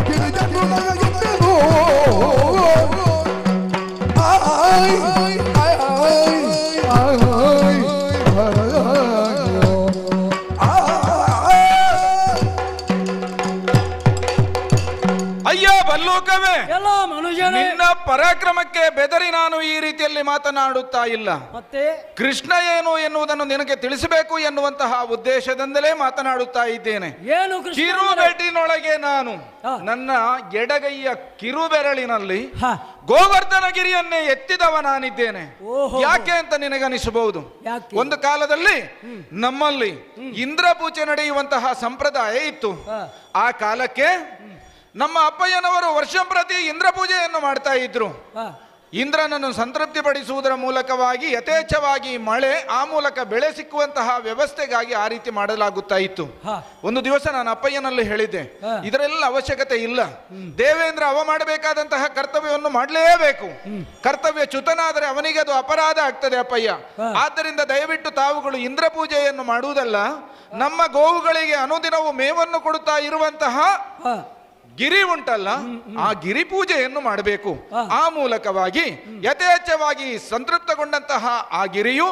ಗಿರಿಯನ್ನು ನೆಗಹಿರ್ಪೇನು ಬಲ್ಲೂಕವೇ, ನಿನ್ನ ಪರಾಕ್ರಮಕ್ಕೆ ಬೆದರಿ ನಾನು ಈ ರೀತಿಯಲ್ಲಿ ಮಾತನಾಡುತ್ತಾ ಇಲ್ಲ. ಮತ್ತೆ ಕೃಷ್ಣ ಏನು ಎನ್ನುವುದನ್ನು ನಿನಗೆ ತಿಳಿಸಬೇಕು ಎನ್ನುವಂತಹ ಉದ್ದೇಶದಿಂದಲೇ ಮಾತನಾಡುತ್ತಾ ಇದ್ದೇನೆ. ಏನು ಕಿರುಬೆಟ್ಟಿನೊಳಗೆ ನಾನು ನನ್ನ ಎಡಗೈಯ ಕಿರುಬೆರಳಿನಲ್ಲಿ ಗೋವರ್ಧನಗಿರಿಯನ್ನೇ ಎತ್ತಿದವ ನಾನಿದ್ದೇನೆ. ಯಾಕೆ ಅಂತ ನಿನಗನಿಸಬಹುದು. ಒಂದು ಕಾಲದಲ್ಲಿ ನಮ್ಮಲ್ಲಿ ಇಂದ್ರ ಪೂಜೆ ನಡೆಯುವಂತಹ ಸಂಪ್ರದಾಯ ಇತ್ತು. ಆ ಕಾಲಕ್ಕೆ ನಮ್ಮ ಅಪ್ಪಯ್ಯನವರು ವರ್ಷಂಪ್ರತಿ ಇಂದ್ರ ಪೂಜೆಯನ್ನು ಮಾಡ್ತಾ ಇದ್ರು. ಇಂದ್ರನನ್ನು ಸಂತೃಪ್ತಿಪಡಿಸುವುದರ ಮೂಲಕವಾಗಿ ಯಥೇಚ್ಛವಾಗಿ ಮಳೆ, ಆ ಮೂಲಕ ಬೆಳೆ ಸಿಕ್ಕುವಂತಹ ವ್ಯವಸ್ಥೆಗಾಗಿ ಆ ರೀತಿ ಮಾಡಲಾಗುತ್ತಾ ಇತ್ತು. ಒಂದು ದಿವಸ ನಾನು ಅಪ್ಪಯ್ಯನಲ್ಲಿ ಹೇಳಿದ್ದೆ, ಇದರೆಲ್ಲ ಅವಶ್ಯಕತೆ ಇಲ್ಲ. ದೇವೇಂದ್ರ ಅವ ಮಾಡಬೇಕಾದಂತಹ ಕರ್ತವ್ಯವನ್ನು ಮಾಡಲೇಬೇಕು. ಕರ್ತವ್ಯ ಚ್ಯುತನಾದರೆ ಅವನಿಗೆ ಅದು ಅಪರಾಧ ಆಗ್ತದೆ ಅಪ್ಪಯ್ಯ. ಆದ್ದರಿಂದ ದಯವಿಟ್ಟು ತಾವುಗಳು ಇಂದ್ರ ಪೂಜೆಯನ್ನು ಮಾಡುವುದಲ್ಲ, ನಮ್ಮ ಗೋವುಗಳಿಗೆ ಅನುದಿನವೂ ಮೇವನ್ನು ಕೊಡುತ್ತಾ ಇರುವಂತಹ ಗಿರಿ ಉಂಟಲ್ಲ, ಆ ಗಿರಿ ಪೂಜೆಯನ್ನು ಮಾಡಬೇಕು. ಆ ಮೂಲಕವಾಗಿ ಯಥೇಚ್ಛವಾಗಿ ಸಂತೃಪ್ತಗೊಂಡಂತಹ ಆ ಗಿರಿಯು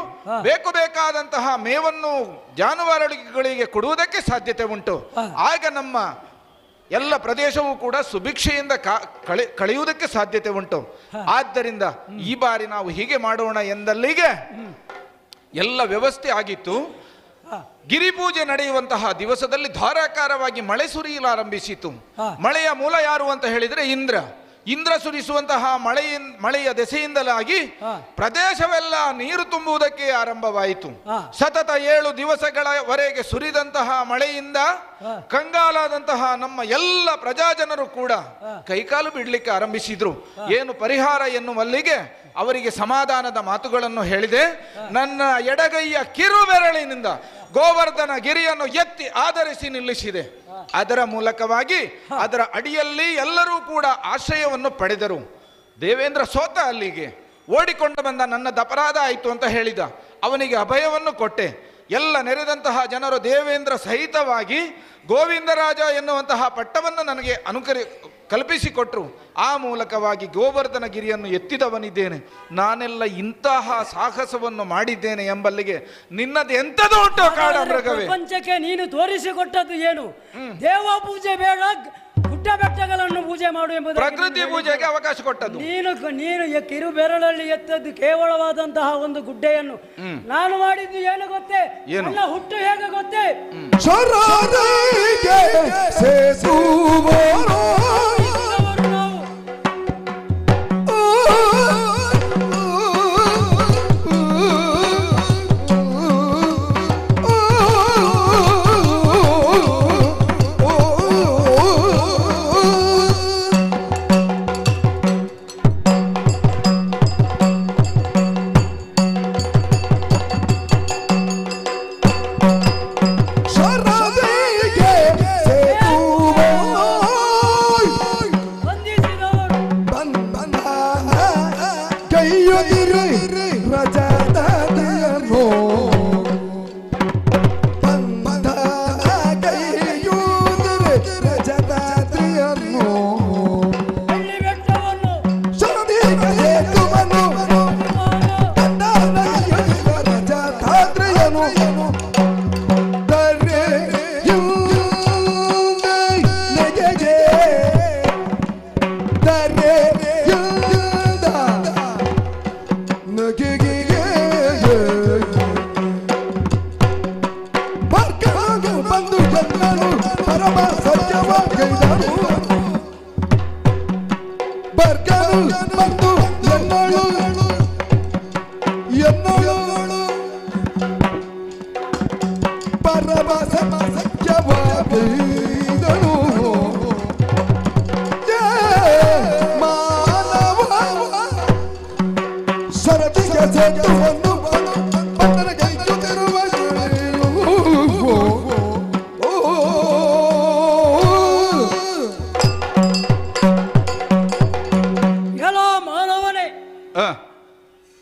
ಬೇಕಾದಂತಹ ಮೇವನ್ನು ಜಾನುವಾರುಗಳಿಗೆ ಕೊಡುವುದಕ್ಕೆ ಸಾಧ್ಯತೆ ಉಂಟು. ಆಗ ನಮ್ಮ ಎಲ್ಲ ಪ್ರದೇಶವೂ ಕೂಡ ಸುಭಿಕ್ಷೆಯಿಂದ ಕಳೆಯುವುದಕ್ಕೆ ಸಾಧ್ಯತೆ ಉಂಟು. ಆದ್ದರಿಂದ ಈ ಬಾರಿ ನಾವು ಹೀಗೆ ಮಾಡೋಣ ಎಂದಲ್ಲಿಗೆ ಎಲ್ಲ ವ್ಯವಸ್ಥೆ ಆಗಿತ್ತು. ಗಿರಿಪೂಜೆ ನಡೆಯುವಂತಹ ದಿವಸದಲ್ಲಿ ಧಾರಾಕಾರವಾಗಿ ಮಳೆ ಸುರಿಯಲಾರಂಭಿಸಿತು. ಮಳೆಯ ಮೂಲ ಯಾರು ಅಂತ ಹೇಳಿದ್ರೆ ಇಂದ್ರ ಸುರಿಸುವಂತಹ ಮಳೆಯ ದೆಸೆಯಿಂದಲಾಗಿ ಪ್ರದೇಶವೆಲ್ಲ ನೀರು ತುಂಬುವುದಕ್ಕೆ ಆರಂಭವಾಯಿತು. ಸತತ 7 ದಿವಸಗಳವರೆಗೆ ಸುರಿದಂತಹ ಮಳೆಯಿಂದ ಕಂಗಾಲಾದಂತಹ ನಮ್ಮ ಎಲ್ಲ ಪ್ರಜಾಜನರು ಕೂಡ ಕೈಕಾಲು ಬಿಡ್ಲಿಕ್ಕೆ ಆರಂಭಿಸಿದ್ರು. ಏನು ಪರಿಹಾರ ಎನ್ನುವಲ್ಲಿಗೆ ಅವರಿಗೆ ಸಮಾಧಾನದ ಮಾತುಗಳನ್ನು ಹೇಳಿದೆ. ನನ್ನ ಎಡಗೈಯ ಕಿರುಬೆರಳಿನಿಂದ ಗೋವರ್ಧನ ಗಿರಿಯನ್ನು ಎತ್ತಿ ಆಧರಿಸಿ ನಿಲ್ಲಿಸಿದೆ. ಅದರ ಮೂಲಕವಾಗಿ ಅದರ ಅಡಿಯಲ್ಲಿ ಎಲ್ಲರೂ ಕೂಡ ಆಶ್ರಯವನ್ನು ಪಡೆದರು. ದೇವೇಂದ್ರ ಸೋತ ಅಲ್ಲಿಗೆ ಓಡಿಕೊಂಡು ಬಂದ, ನನ್ನದು ಅಪರಾಧ ಆಯಿತು ಅಂತ ಹೇಳಿದ. ಅವನಿಗೆ ಅಭಯವನ್ನು ಕೊಟ್ಟೆ. ಎಲ್ಲ ನೆರೆದಂತಹ ಜನರು ದೇವೇಂದ್ರ ಸಹಿತವಾಗಿ ಗೋವಿಂದರಾಜ ಎನ್ನುವಂತಹ ಪಟ್ಟವನ್ನು ನನಗೆ ಕಲ್ಪಿಸಿಕೊಟ್ರು. ಆ ಮೂಲಕವಾಗಿ ಗೋವರ್ಧನ ಗಿರಿಯನ್ನು ಎತ್ತಿದವನಿದ್ದೇನೆ. ನಾನೆಲ್ಲ ಇಂತಹ ಸಾಹಸವನ್ನು ಮಾಡಿದ್ದೇನೆ ಎಂಬಲ್ಲಿಗೆ ನಿನ್ನದು ಎಂಥದ್ದು ಉಂಟು ಕಾಡ ಮೃಗವೇ? ಪ್ರಪಂಚಕ್ಕೆ ನೀನು ತೋರಿಸಿಕೊಟ್ಟದ್ದು ಏನು? ದೇವ ಪೂಜೆ ಬೇಡ, ಗುಡ್ಡ ಬೆಟ್ಟಗಳನ್ನು ಪೂಜೆ ಮಾಡು ಎಂಬುದು ಪ್ರಕೃತಿ ಪೂಜೆಗೆ ಅವಕಾಶ ಕೊಟ್ಟದ್ದು ನೀನು ಕಿರು ಬೆರಳಲ್ಲಿ ಎತ್ತದ್ದು ಕೇವಲವಾದಂತಹ ಒಂದು ಗುಡ್ಡೆಯನ್ನು. ನಾನು ಮಾಡಿದ್ದು ಏನು ಗೊತ್ತೇ? ನನ್ನ ಹುಟ್ಟು ಹೇಗೆ ಗೊತ್ತೇ?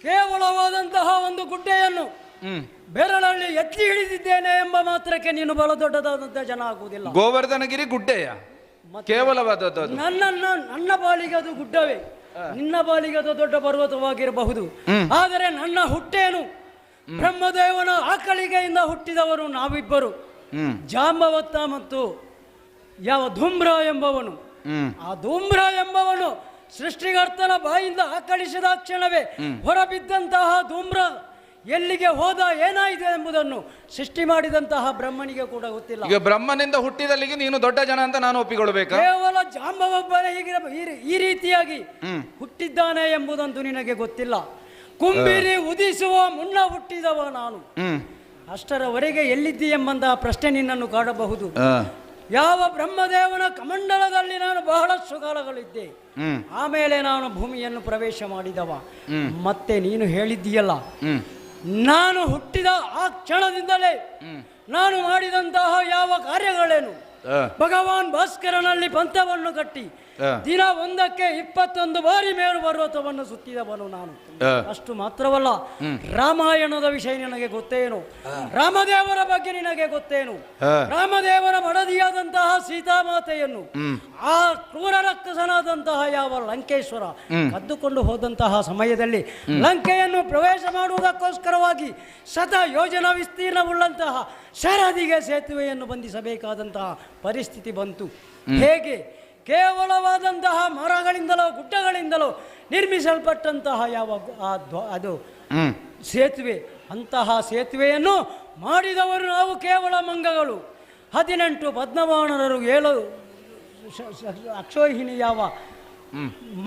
ಕೇವಲವಾದಂತಹ ಒಂದು ಗುಡ್ಡೆಯನ್ನು ಬೆರಳಲ್ಲಿ ಎತ್ತಿ ಹಿಡಿದಿದ್ದೇನೆ ಎಂಬ ಮಾತ್ರಕ್ಕೆ ನೀನು ಬಹಳ ದೊಡ್ಡದಾದಂತಹ ಜನ ಆಗುವುದಿಲ್ಲ. ಗೋವರ್ಧನಗಿರಿ ಗುಡ್ಡೆಯ ಕೇವಲವಾದದ್ದು. ನನ್ನ ಬಾಲಿಗೆ ಅದು ಗುಡ್ಡವೇ, ನಿನ್ನ ಬಾಲಿಗೆ ಅದು ದೊಡ್ಡ ಪರ್ವತವಾಗಿರಬಹುದು. ಆದರೆ ನನ್ನ ಹುಟ್ಟೇನು? ಬ್ರಹ್ಮದೇವನ ಆಕಳಿಗೆಯಿಂದ ಹುಟ್ಟಿದವರು ನಾವಿಬ್ಬರು, ಜಾಂಬವತ್ತ ಮತ್ತು ಯಾವ ಧೂಮ್ರ ಎಂಬವನು. ಆ ಧೂಮ್ರ ಎಂಬವನು ಸೃಷ್ಟಿಕರ್ತನ ಬಾಯಿಂದ ಆಕಳಿಸಿದ ಕ್ಷಣವೇ ಹೊರಬಿದ್ದಂತಹ ಧೂಮ್ರ ಎಲ್ಲಿಗೆ ಹೋದ, ಏನಾಯಿತು ಎಂಬುದನ್ನು ಸೃಷ್ಟಿ ಮಾಡಿದಂತಹ ಬ್ರಹ್ಮನಿಗೆ ಕೂಡ ಗೊತ್ತಿಲ್ಲ. ಈಗ ಬ್ರಹ್ಮನಿಂದ ಹುಟ್ಟಿದಲ್ಲಿಗೆ ನೀನು ದೊಡ್ಡ ಜನ ಅಂತ ನಾನು ಒಪ್ಪಿಕೊಳ್ಬೇಕಾ? ಕೇವಲ ಜಾಂಬವೊಬ್ಬನೇ ಈ ರೀತಿಯಾಗಿ ಹುಟ್ಟಿದ್ದಾನೆ ಎಂಬುದಂತೂ ನಿನಗೆ ಗೊತ್ತಿಲ್ಲ. ಕುಂಬಿರಿ ಉದಿಸುವ ಮುನ್ನ ಹುಟ್ಟಿದವ ನಾನು. ಅಷ್ಟರವರೆಗೆ ಎಲ್ಲಿದ್ದಿ ಎಂಬಂತಹ ಪ್ರಶ್ನೆ ನಿನ್ನನ್ನು ಕಾಡಬಹುದು. ಯಾವ ಬ್ರಹ್ಮದೇವನ ಕಮಂಡಲದಲ್ಲಿ ನಾನು ಬಹಳಷ್ಟು ಕಾಲಗಳಿದ್ದೆ, ಆಮೇಲೆ ನಾನು ಭೂಮಿಯನ್ನು ಪ್ರವೇಶ ಮಾಡಿದವ. ಮತ್ತೆ ನೀನು ಹೇಳಿದ್ದೀಯಲ್ಲ, ನಾನು ಹುಟ್ಟಿದ ಆ ಕ್ಷಣದಿಂದಲೇ ನಾನು ಮಾಡಿದಂತಹ ಯಾವ ಕಾರ್ಯಗಳೇನು, ಭಗವಾನ್ ಭಾಸ್ಕರನಲ್ಲಿ ಪಂಥವನ್ನು ಕಟ್ಟಿ ದಿನ ಒಂದಕ್ಕೆ 21 ಬಾರಿ ಮೇರು ಪರ್ವತವನ್ನು ಸುತ್ತಿದವನು ನಾನು. ಅಷ್ಟು ಮಾತ್ರವಲ್ಲ, ರಾಮಾಯಣದ ವಿಷಯ ನಿನಗೆ ಗೊತ್ತೇನು? ರಾಮದೇವರ ಬಗ್ಗೆ ನಿನಗೆ ಗೊತ್ತೇನು? ರಾಮದೇವರ ಮಡದಿಯಾದಂತಹ ಸೀತಾಮಾತೆಯನ್ನು ಆ ಕ್ರೂರ ರಕ್ಕಸನಾದಂತಹ ಯಾವ ಲಂಕೇಶ್ವರ ಕದ್ದುಕೊಂಡು ಹೋದಂತಹ ಸಮಯದಲ್ಲಿ ಲಂಕೆಯನ್ನು ಪ್ರವೇಶ ಮಾಡುವುದಕ್ಕೋಸ್ಕರವಾಗಿ ಯೋಜನಾ ವಿಸ್ತೀರ್ಣವುಳ್ಳಂತಹ ಶರದಿಗೆ ಸೇತುವೆಯನ್ನು ಬಂಧಿಸಬೇಕಾದಂತಹ ಪರಿಸ್ಥಿತಿ ಬಂತು. ಹೇಗೆ? ಕೇವಲವಾದಂತಹ ಮರಗಳಿಂದಲೋ ಗುಡ್ಡಗಳಿಂದಲೋ ನಿರ್ಮಿಸಲ್ಪಟ್ಟಂತಹ ಯಾವ ಅದು ಸೇತುವೆ. ಅಂತಹ ಸೇತುವೆಯನ್ನು ಮಾಡಿದವರು ನಾವು ಕೇವಲ ಮಂಗಗಳು. 18 ಪದ್ಮವಾಣರು 7 ಅಕ್ಷೋಹಿಣಿ ಯಾವ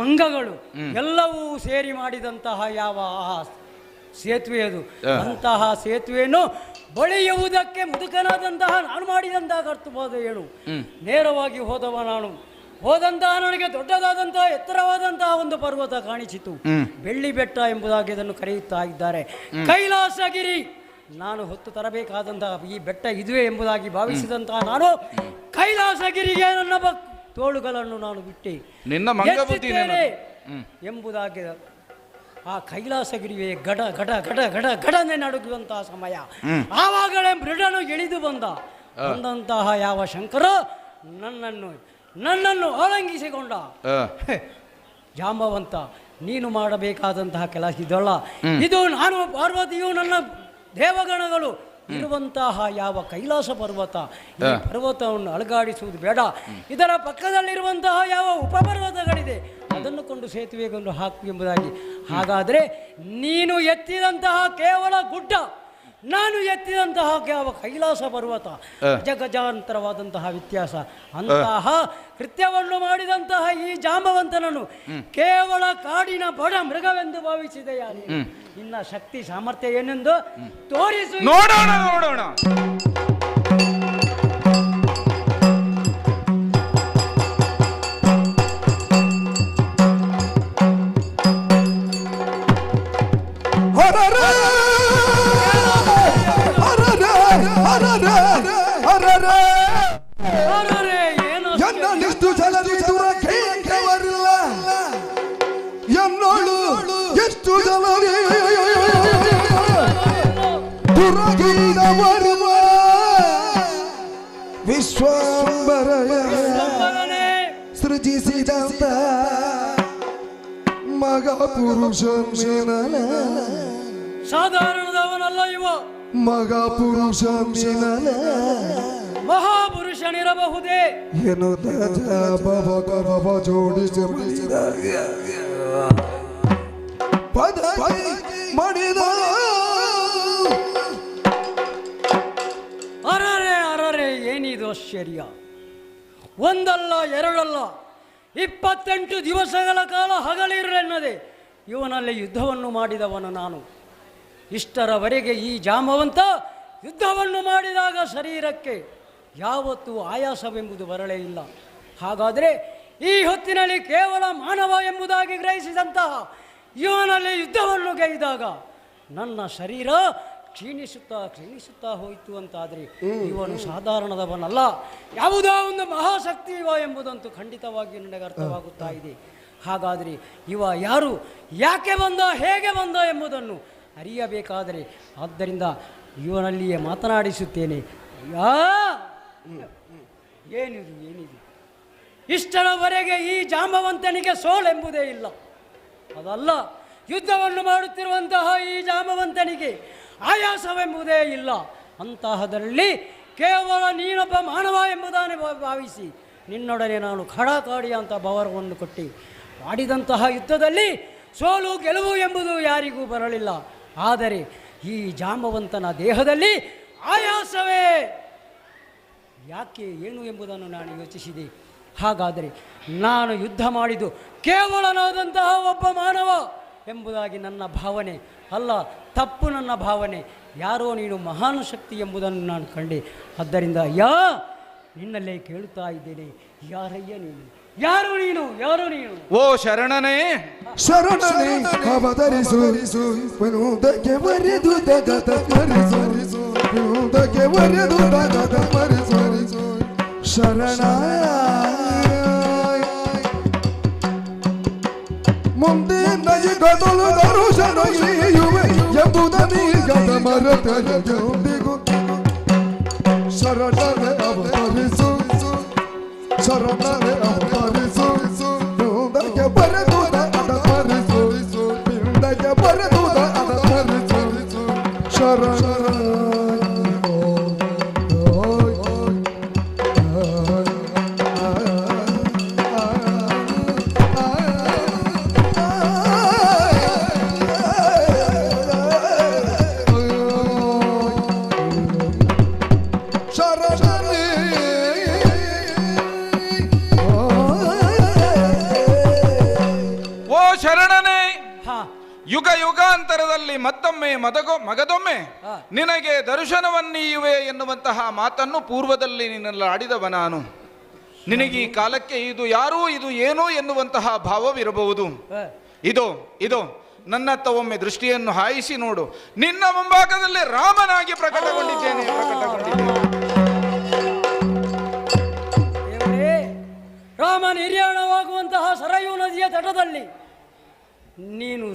ಮಂಗಗಳು ಎಲ್ಲವೂ ಸೇರಿ ಮಾಡಿದಂತಹ ಯಾವ ಸೇತುವೆ ಅದು. ಅಂತಹ ಸೇತುವೆಯನ್ನು ಬಳಿಯುವುದಕ್ಕೆ ಮುದುಕನಾದಂತಹ ನಾನು ಮಾಡಿದಂತಹ ಕರ್ತವ್ಯದ ಏನು? ನೇರವಾಗಿ ಹೋದವ ನಾನು. ಹೋದಂತಹ ನನಗೆ ದೊಡ್ಡದಾದಂತಹ ಎತ್ತರವಾದಂತಹ ಒಂದು ಪರ್ವತ ಕಾಣಿಸಿತು. ಬೆಳ್ಳಿ ಬೆಟ್ಟ ಎಂಬುದಾಗಿ ಅದನ್ನು ಕರೆಯುತ್ತಾ ಇದ್ದಾರೆ. ಕೈಲಾಸಗಿರಿ ನಾನು ಹೊತ್ತು ತರಬೇಕಾದಂತಹ ಈ ಬೆಟ್ಟ ಇದುವೇ ಎಂಬುದಾಗಿ ಭಾವಿಸಿದಂತಹ ನಾನು ಕೈಲಾಸಗಿರಿಗೆ ನನ್ನ ತೋಳುಗಳನ್ನು ನಾನು ಬಿಟ್ಟೆ ಎಂಬುದಾಗಿ ಆ ಕೈಲಾಸಗಿರಿಯೇ ಗಡ ಗಡ ಗಡ ಗಡ ಗಡನೆ ನಡುಗುವಂತಹ ಸಮಯ. ಆವಾಗಲೇ ಮೃಡನು ಇಳಿದು ಬಂದಂತಹ ಯಾವ ಶಂಕರ ನನ್ನನ್ನು ಆಲಂಗಿಸಿಕೊಂಡ. ಜಾಂಬವಂತ, ನೀನು ಮಾಡಬೇಕಾದಂತಹ ಕೆಲಸ ಇದಲ್ಲ. ಇದು ನಾನು ಪಾರ್ವತಿಯು ನನ್ನ ದೇವಗಣಗಳು ಇರುವಂತಹ ಯಾವ ಕೈಲಾಸ ಪರ್ವತ, ಈ ಪರ್ವತವನ್ನು ಅಲುಗಾಡಿಸುವುದು ಬೇಡ. ಇದರ ಪಕ್ಕದಲ್ಲಿರುವಂತಹ ಯಾವ ಉಪಪರ್ವತಗಳಿದೆ ಅದನ್ನು ಕೊಂಡು ಸೇತುವೆಗೊಂಡು ಹಾಕು ಎಂಬುದಾಗಿ. ಹಾಗಾದರೆ ನೀನು ಎತ್ತಿದಂತಹ ಕೇವಲ ಗುಡ್ಡ, ನಾನು ಎತ್ತಿದಂತಹ ಯಾವ ಕೈಲಾಸ ಪರ್ವತ, ಗಜಗಜಾಂತರವಾದಂತಹ ವ್ಯತ್ಯಾಸ. ಅಂತಹ ಕೃತ್ಯವನ್ನು ಮಾಡಿದಂತಹ ಈ ಜಾಂಬವಂತನನ್ನು ಕೇವಲ ಕಾಡಿನ ಬಡ ಮೃಗವೆಂದು ಭಾವಿಸಿದೆಯಾ? ನಿನ್ನ ಶಕ್ತಿ ಸಾಮರ್ಥ್ಯ ಏನೆಂದು ತೋರಿಸು. ನೋಡೋಣ ನೋಡೋಣ. ಎನ್ನಳಿಷ್ಟು ಜಲದಿ ದೂರ ಕೇಳವರಿಲ್ಲ, ಎನ್ನೋಳು ಎಷ್ಟು ಜಲದಿ ದುರಗಿದವರುವ ವಿಶ್ವಾಂಬರಯ ಸೃಜಿಸಿದಂತ ಮಗ ಪುರುಷ ಸಾಧಾರಣದವನಲ್ಲ ಇವ. ಮಗ ಪುರುಷ ಮಹಾಪುರುಷನಿರಬಹುದೇ ಏನು ಜೋಡಿಸಿ ಪದ ಮಾಡಿದ. ಅರರೆ ಏನಿದು ಆಶ್ಚರ್ಯ! ಒಂದಲ್ಲ ಎರಡಲ್ಲ 28 ದಿವಸಗಳ ಕಾಲ ಹಗಲಿರಲೆನ್ನದೆ ಇವನಲ್ಲಿ ಯುದ್ಧವನ್ನು ಮಾಡಿದವನು ನಾನು. ಇಷ್ಟರವರೆಗೆ ಈ ಜಾಂಬವಂತ ಯುದ್ಧವನ್ನು ಮಾಡಿದಾಗ ಶರೀರಕ್ಕೆ ಯಾವತ್ತೂ ಆಯಾಸವೆಂಬುದು ಬರಲೇ ಇಲ್ಲ. ಹಾಗಾದರೆ ಈ ಹೊತ್ತಿನಲ್ಲಿ ಕೇವಲ ಮಾನವ ಎಂಬುದಾಗಿ ಗ್ರಹಿಸಿದಂತಹ ಇವನಲ್ಲಿ ಯುದ್ಧವನ್ನು ಗೈದಾಗ ನನ್ನ ಶರೀರ ಕ್ಷೀಣಿಸುತ್ತಾ ಹೋಯಿತು ಅಂತಾದರೆ ಇವನು ಸಾಧಾರಣದವನಲ್ಲ, ಯಾವುದೋ ಒಂದು ಮಹಾಶಕ್ತಿ ಇವ ಎಂಬುದಂತೂ ಖಂಡಿತವಾಗಿ ನನಗೆ ಅರ್ಥವಾಗುತ್ತಾ ಇದೆ. ಹಾಗಾದರೆ ಇವ ಯಾರು, ಯಾಕೆ ಬಂದ, ಹೇಗೆ ಬಂದ ಎಂಬುದನ್ನು ಅರಿಯಬೇಕಾದರೆ ಆದ್ದರಿಂದ ಇವನಲ್ಲಿಯೇ ಮಾತನಾಡಿಸುತ್ತೇನೆ. ಏನಿದು ಇಷ್ಟರವರೆಗೆ ಈ ಜಾಂಬವಂತನಿಗೆ ಸೋಲೆಂಬುದೇ ಇಲ್ಲ. ಅದಲ್ಲ, ಯುದ್ಧವನ್ನು ಮಾಡುತ್ತಿರುವಂತಹ ಈ ಜಾಂಬವಂತನಿಗೆ ಆಯಾಸವೆಂಬುದೇ ಇಲ್ಲ. ಅಂತಹದರಲ್ಲಿ ಕೇವಲ ನೀನೊಬ್ಬ ಮಾನವ ಎಂಬುದನ್ನು ಭಾವಿಸಿ ನಿನ್ನೊಡನೆ ನಾನು ಖಡಾಕಾಡಿ ಅಂತ ಭಾವವನ್ನು ಕೊಟ್ಟು ಮಾಡಿದಂತಹ ಯುದ್ಧದಲ್ಲಿ ಸೋಲು ಗೆಲುವು ಎಂಬುದು ಯಾರಿಗೂ ಬರಲಿಲ್ಲ. ಆದರೆ ಈ ಜಾಂಬವಂತನ ದೇಹದಲ್ಲಿ ಆಯಾಸವೇ ಯಾಕೆ, ಏನು ಎಂಬುದನ್ನು ನಾನು ಯೋಚಿಸಿದೆ. ಹಾಗಾದರೆ ನಾನು ಯುದ್ಧ ಮಾಡಿದ್ದು ಕೇವಲನಾದಂತಹ ಒಬ್ಬ ಮಾನವ ಎಂಬುದಾಗಿ ನನ್ನ ಭಾವನೆ ಅಲ್ಲ, ತಪ್ಪು ನನ್ನ ಭಾವನೆ. ಯಾರೋ ನೀನು ಮಹಾನ್ ಶಕ್ತಿ ಎಂಬುದನ್ನು ನಾನು ಕಂಡೆ. ಆದ್ದರಿಂದ ನಿನ್ನಲ್ಲೇ ಕೇಳುತ್ತಾ ಇದ್ದೇನೆ, ಯಾರಯ್ಯ ನೀನು, ಯಾರು ನೀನು? ಓ ಶರಣನೇ ಅವತರಿಸು, ವಿನೋದಕ್ಕೆ ಬರೆದು ತಗತ ಮರಿಸು, ವಿನೋದಕ್ಕೆ ಬರೆದು ತಗತ ಮರಿಸು ಶರಣ. ಮುಂದೆ ನಯಿಗದಲು ದರುಶನಯುವೆ ಎಂಬುದನ್ನೀಗದ ಮರತರಿಗೂ ಶರಣನೆ ಅವತರಿಸು, ಶರಣನೆ ಅವತರಿಸು, ವಿನೋದಕ್ಕೆ ಬರೆದು ತಗತ ಮರಿಸು, ವಿನೋದಕ್ಕೆ ಬರೆದು ತಗತ ಮರಿಸು ಶರಣ. ಯುಗ ಯುಗಾಂತರದಲ್ಲಿ ಮತ್ತೊಮ್ಮೆ ಮಗದೊಮ್ಮೆ ನಿನಗೆ ದರ್ಶನವನ್ನೀಯುವೆ ಎನ್ನುವಂತಹ ಮಾತನ್ನು ಪೂರ್ವದಲ್ಲಿ ನಿನ್ನೆಲ್ಲ ಆಡಿದವ ನಾನು. ನಿನಗೆ ಈ ಕಾಲಕ್ಕೆ ಇದು ಯಾರು, ಇದು ಏನು ಎನ್ನುವಂತಹ ಭಾವವಿರಬಹುದು. ಇದು ನನ್ನತ್ತ ಒಮ್ಮೆ ದೃಷ್ಟಿಯನ್ನು ಹಾಯಿಸಿ ನೋಡು. ನಿನ್ನ ಮುಂಭಾಗದಲ್ಲಿ ರಾಮನಾಗಿ ಪ್ರಕಟಗೊಂಡಿದ್ದೇನೆ. ರಾಮ ನಿರ್ಯಾಣವಾಗುವಂತಹ ಸರಯೂ ನದಿಯ ತಟದಲ್ಲಿ ನೀನು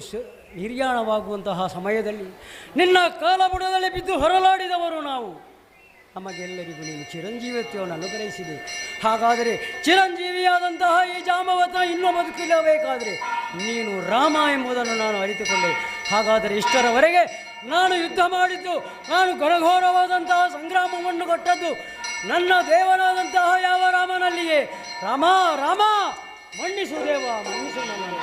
ನಿರ್ಯಾಣವಾಗುವಂತಹ ಸಮಯದಲ್ಲಿ ನಿನ್ನ ಕಾಲಬುಡದಲ್ಲಿ ಬಿದ್ದು ಹೊರಲಾಡಿದವರು ನಾವು. ನಮಗೆಲ್ಲರಿಗೂ ನೀನು ಚಿರಂಜೀವಿತ್ವವನ್ನು ಅನುಗ್ರಹಿಸಿದೆ. ಹಾಗಾದರೆ ಚಿರಂಜೀವಿಯಾದಂತಹ ಈ ಜಾಂಬವತ ಇನ್ನೂ ಬದುಕಿಲ್ಲಬೇಕಾದರೆ ನೀನು ರಾಮ ಎಂಬುದನ್ನು ನಾನು ಅರಿತುಕೊಂಡೆ. ಹಾಗಾದರೆ ಇಷ್ಟರವರೆಗೆ ನಾನು ಯುದ್ಧ ಮಾಡಿದ್ದು, ನಾನು ಘನಘೋರವಾದಂತಹ ಸಂಗ್ರಾಮವನ್ನು ಕೊಟ್ಟದ್ದು ನನ್ನ ದೇವನಾದಂತಹ ಯಾವ ರಾಮನಲ್ಲಿಯೇ. ರಾಮ ರಾಮ ಮನ್ನಿಸು ದೇವ, ಮನ್ನಿಸು ನನ್ನನ್ನು.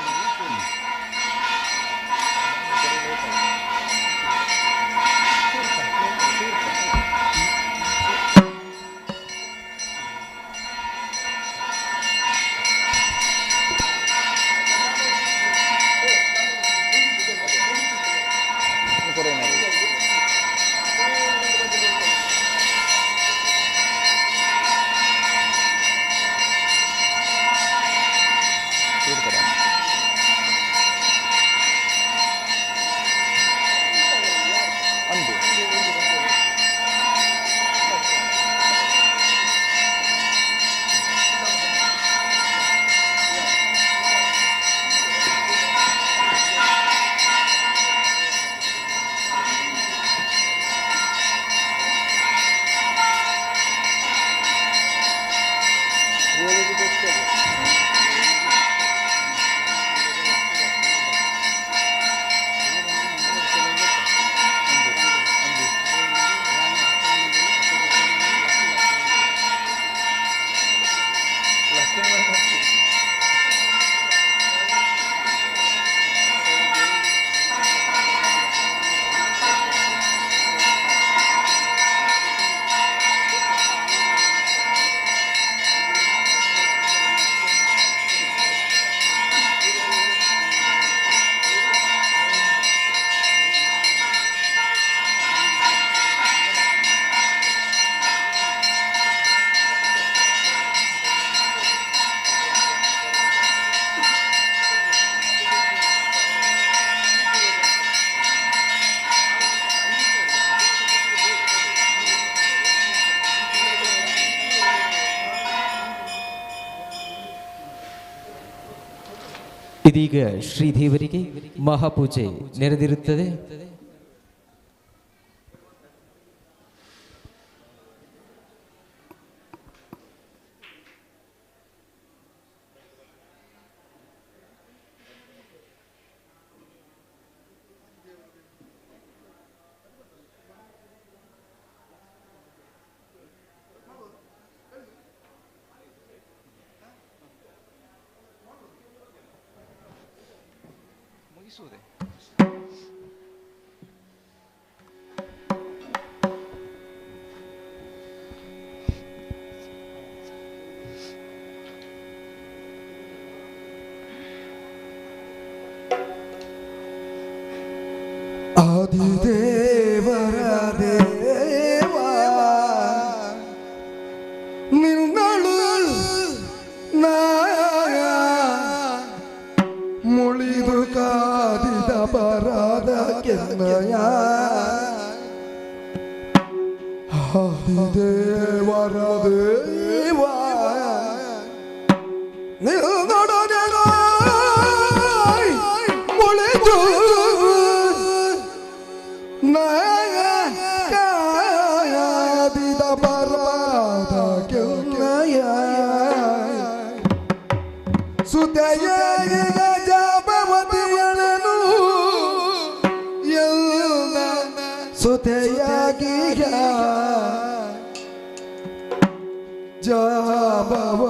ಇದೀಗ ಶ್ರೀದೇವರಿಗೆ ಮಹಾಪೂಜೆ ನೆರೆದಿರುತ್ತದೆ. ಆದಿದೇವರ ದೇವ ನಿನ್ನಳು ಮುಳಿದು ಕಾದಿದ ಬರದ ಕೆನ್ನಯ ಆದಿದೇವರ ದೇವ ನಿನ್ನೊಡನೆ ಮುಳಿದು ಕಾದಿದ ಬರದ ಕೆನ್ನಯ ಸುತೆಯ ಜಾಂಬವತಿಯಳನು ಎಲ್ಲ ಸುತೆಯಾಗಿಯ ಜಾಂಬವತಿಯಳನು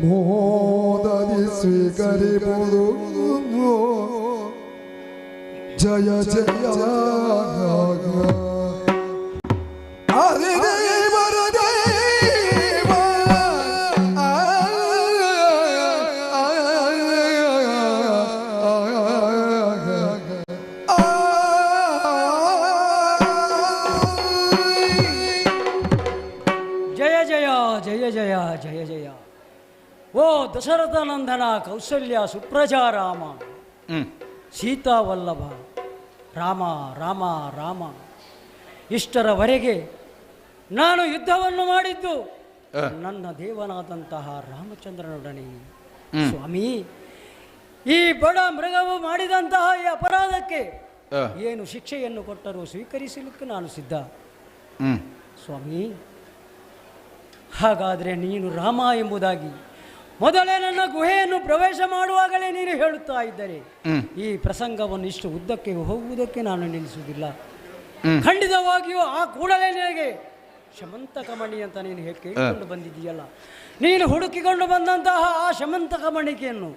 ಮೋದದಿ ಸ್ವೀಕರಿಬಹುದು. ಜಯ ಜಯ ಆದಿದೇವರ ದೇವ ಜಯ ಜಯ ಜಯ ಜಯ ಜಯ ಜಯ. ಓ ದಶರಥ ನಂದನ ಕೌಸಲ್ಯ ಸುಪ್ರಜಾ ರಾಮ, ಸೀತಾವಲ್ಲಭ ರಾಮ ರಾಮ ರಾಮ. ಇಷ್ಟರವರೆಗೆ ನಾನು ಯುದ್ಧವನ್ನು ಮಾಡಿದ್ದು ನನ್ನ ದೇವನಾದಂತಹ ರಾಮಚಂದ್ರನೊಡನೆ. ಸ್ವಾಮಿ, ಈ ಬಡ ಮೃಗವು ಮಾಡಿದಂತಹ ಈ ಅಪರಾಧಕ್ಕೆ ಏನು ಶಿಕ್ಷೆಯನ್ನು ಕೊಟ್ಟರೂ ಸ್ವೀಕರಿಸಲಿಕ್ಕೆ ನಾನು ಸಿದ್ಧ. ಸ್ವಾಮಿ, ಹಾಗಾದರೆ ನೀನು ರಾಮ ಎಂಬುದಾಗಿ ಮೊದಲೇ ನನ್ನ ಗುಹೆಯನ್ನು ಪ್ರವೇಶ ಮಾಡುವಾಗಲೇ ನೀನು ಹೇಳುತ್ತಾ ಇದ್ದರೆ ಈ ಪ್ರಸಂಗವನ್ನು ಇಷ್ಟು ಉದ್ದಕ್ಕೆ ಹೋಗುವುದಕ್ಕೆ ನಾನು ನಿಲ್ಲಿಸುವುದಿಲ್ಲ. ಖಂಡಿತವಾಗಿಯೂ ಆ ಕೂಡಲೇ ನಿನಗೆ ಶಮಂತಕಮಣಿ ಅಂತ ನೀನು ಕೇಳಿಕೊಂಡು ಬಂದಿದ್ದೀಯಲ್ಲ, ನೀನು ಹುಡುಕಿಕೊಂಡು ಬಂದಂತಹ ಆ ಶಮಂತಕಮಣಿಕೆಯನ್ನು